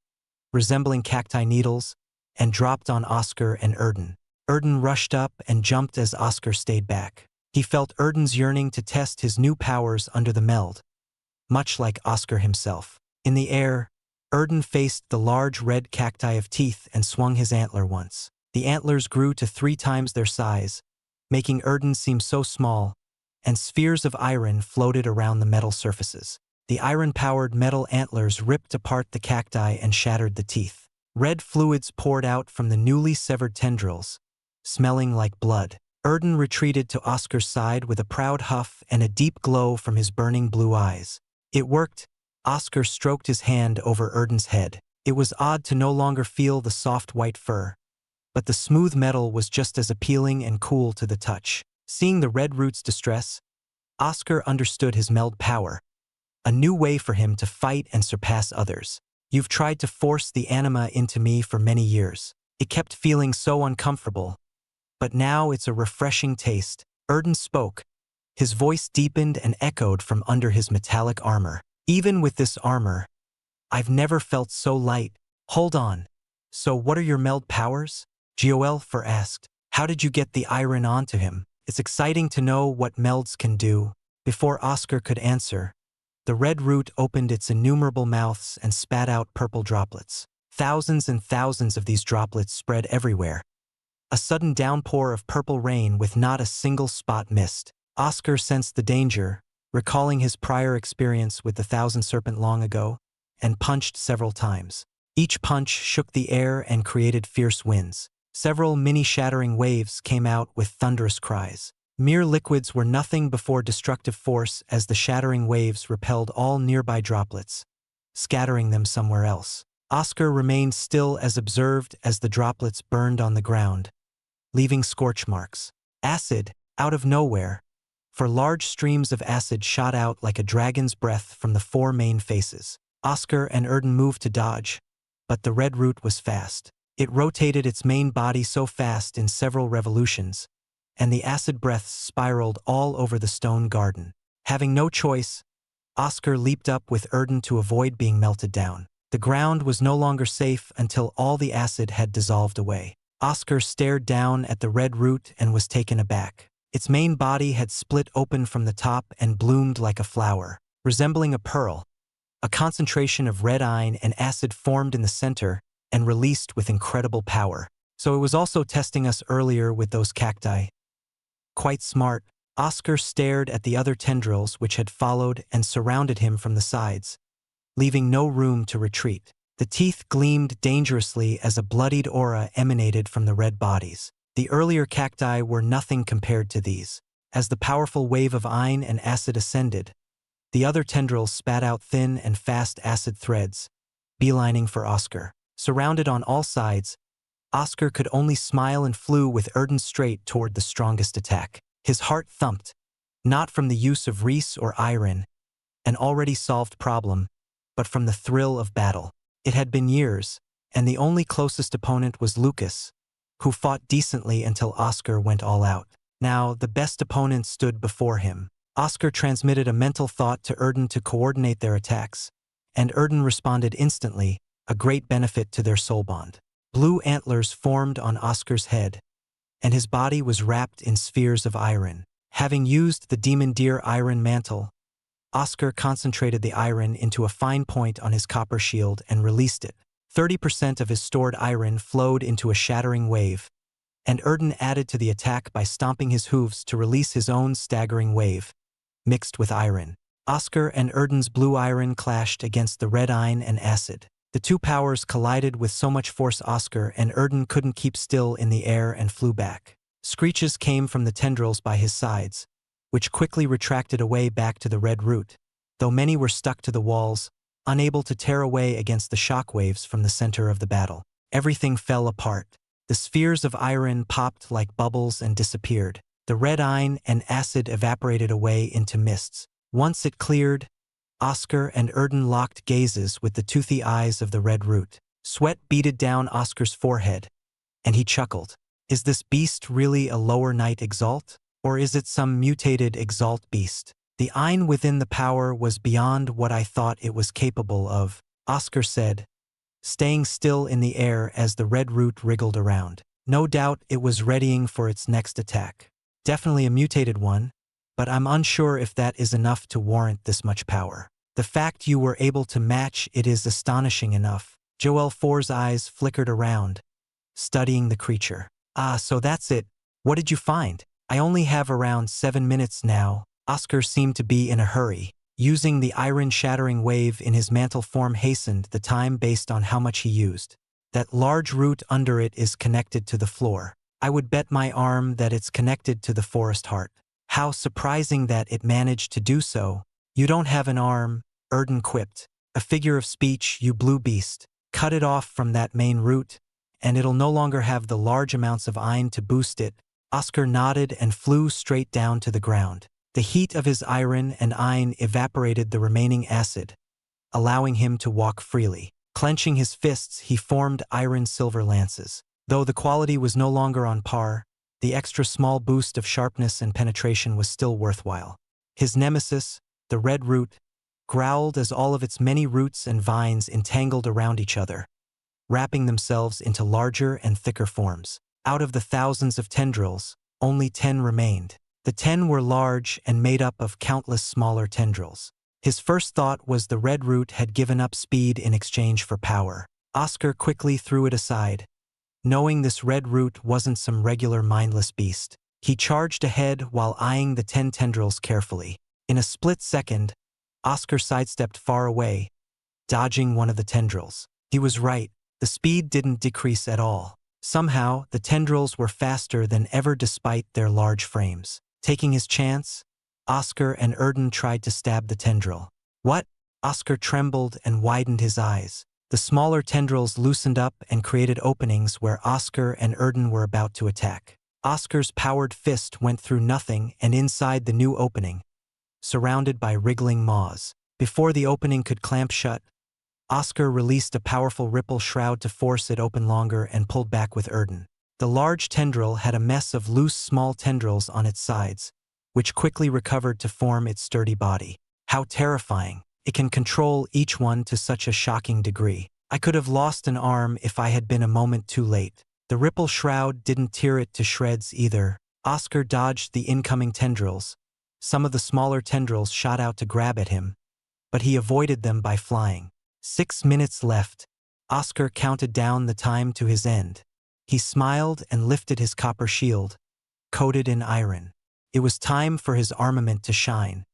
resembling cacti needles, and dropped on Oscar and Erden. Erden rushed up and jumped as Oscar stayed back. He felt Erden's yearning to test his new powers under the meld, much like Oscar himself. In the air, Erden faced the large red cacti of teeth and swung his antler once. The antlers grew to 3 times their size, making Erden seem so small, and spheres of iron floated around the metal surfaces. The iron-powered metal antlers ripped apart the cacti and shattered the teeth. Red fluids poured out from the newly severed tendrils, smelling like blood. Erden retreated to Oscar's side with a proud huff and a deep glow from his burning blue eyes. It worked. Oscar stroked his hand over Erden's head. It was odd to no longer feel the soft white fur, but the smooth metal was just as appealing and cool to the touch. Seeing the red root's distress, Oscar understood his meld power, a new way for him to fight and surpass others. You've tried to force the anima into me for many years. It kept feeling so uncomfortable, but now it's a refreshing taste. Erden spoke. His voice deepened and echoed from under his metallic armor. Even with this armor, I've never felt so light. Hold on. So what are your meld powers? Hellfire asked. How did you get the iron onto him? It's exciting to know what melds can do. Before Oscar could answer, the red root opened its innumerable mouths and spat out purple droplets. Thousands and thousands of these droplets spread everywhere. A sudden downpour of purple rain with not a single spot missed. Oscar sensed the danger, recalling his prior experience with the thousand serpent long ago, and punched several times. Each punch shook the air and created fierce winds. Several mini-shattering waves came out with thunderous cries. Mere liquids were nothing before destructive force as the shattering waves repelled all nearby droplets, scattering them somewhere else. Oscar remained still as observed as the droplets burned on the ground, leaving scorch marks. Acid, out of nowhere, for large streams of acid shot out like a dragon's breath from the 4 main faces. Oscar and Erden moved to dodge, but the red root was fast. It rotated its main body so fast in several revolutions, and the acid breaths spiraled all over the stone garden. Having no choice, Oscar leaped up with Erden to avoid being melted down. The ground was no longer safe until all the acid had dissolved away. Oscar stared down at the red root and was taken aback. Its main body had split open from the top and bloomed like a flower, resembling a pearl. A concentration of red iron and acid formed in the center and released with incredible power. So it was also testing us earlier with those cacti. Quite smart. Oscar stared at the other tendrils which had followed and surrounded him from the sides, leaving no room to retreat. The teeth gleamed dangerously as a bloodied aura emanated from the red bodies. The earlier cacti were nothing compared to these. As the powerful wave of iron and acid ascended, the other tendrils spat out thin and fast acid threads, beelining for Oscar. Surrounded on all sides, Oscar could only smile and flew with Erden straight toward the strongest attack. His heart thumped, not from the use of reese or iron, an already solved problem, but from the thrill of battle. It had been years, and the only closest opponent was Lucas, who fought decently until Oscar went all out. Now, the best opponent stood before him. Oscar transmitted a mental thought to Erden to coordinate their attacks, and Erden responded instantly, a great benefit to their soul bond. Blue antlers formed on Oscar's head, and his body was wrapped in spheres of iron. Having used the demon deer iron mantle, Oscar concentrated the iron into a fine point on his copper shield and released it. 30% of his stored iron flowed into a shattering wave, and Erden added to the attack by stomping his hooves to release his own staggering wave, mixed with iron. Oscar and Erden's blue iron clashed against the red iron and acid. The two powers collided with so much force Oscar and Erden couldn't keep still in the air and flew back. Screeches came from the tendrils by his sides, which quickly retracted away back to the red root, though many were stuck to the walls, unable to tear away against the shockwaves from the center of the battle. Everything fell apart. The spheres of iron popped like bubbles and disappeared. The red iron and acid evaporated away into mists. Once it cleared, Oscar and Erden locked gazes with the toothy eyes of the red root. Sweat beaded down Oscar's forehead, and he chuckled. Is this beast really a lower knight Exalt? Or is it some mutated Exalt beast? The iron within the power was beyond what I thought it was capable of, Oscar said, staying still in the air as the red root wriggled around. No doubt it was readying for its next attack. Definitely a mutated one, but I'm unsure if that is enough to warrant this much power. The fact you were able to match it is astonishing enough. Joel 4's eyes flickered around, studying the creature. Ah, so that's it. What did you find? I only have around 7 minutes now. Oscar seemed to be in a hurry. Using the iron-shattering wave in his mantle form hastened the time based on how much he used. That large root under it is connected to the floor. I would bet my arm that it's connected to the forest heart. How surprising that it managed to do so. You don't have an arm, Erden quipped. A figure of speech, you blue beast. Cut it off from that main root, and it'll no longer have the large amounts of iron to boost it. Oscar nodded and flew straight down to the ground. The heat of his iron and iron evaporated the remaining acid, allowing him to walk freely. Clenching his fists, he formed iron-silver lances. Though the quality was no longer on par, the extra small boost of sharpness and penetration was still worthwhile. His nemesis, the red root, growled as all of its many roots and vines entangled around each other, wrapping themselves into larger and thicker forms. Out of the thousands of tendrils, only 10 remained. The 10 were large and made up of countless smaller tendrils. His first thought was the red root had given up speed in exchange for power. Oscar quickly threw it aside, knowing this red root wasn't some regular mindless beast. He charged ahead while eyeing the 10 tendrils carefully. In a split second, Oscar sidestepped far away, dodging one of the tendrils. He was right. The speed didn't decrease at all. Somehow, the tendrils were faster than ever despite their large frames. Taking his chance, Oscar and Erden tried to stab the tendril. What? Oscar trembled and widened his eyes. The smaller tendrils loosened up and created openings where Oscar and Erden were about to attack. Oscar's powered fist went through nothing and inside the new opening, surrounded by wriggling maws. Before the opening could clamp shut, Oscar released a powerful ripple shroud to force it open longer and pulled back with Erden. The large tendril had a mess of loose small tendrils on its sides, which quickly recovered to form its sturdy body. How terrifying! It can control each one to such a shocking degree. I could have lost an arm if I had been a moment too late. The ripple shroud didn't tear it to shreds either. Oscar dodged the incoming tendrils. Some of the smaller tendrils shot out to grab at him, but he avoided them by flying. 6 minutes left. Oscar counted down the time to his end. He smiled and lifted his copper shield, coated in iron. It was time for his armament to shine.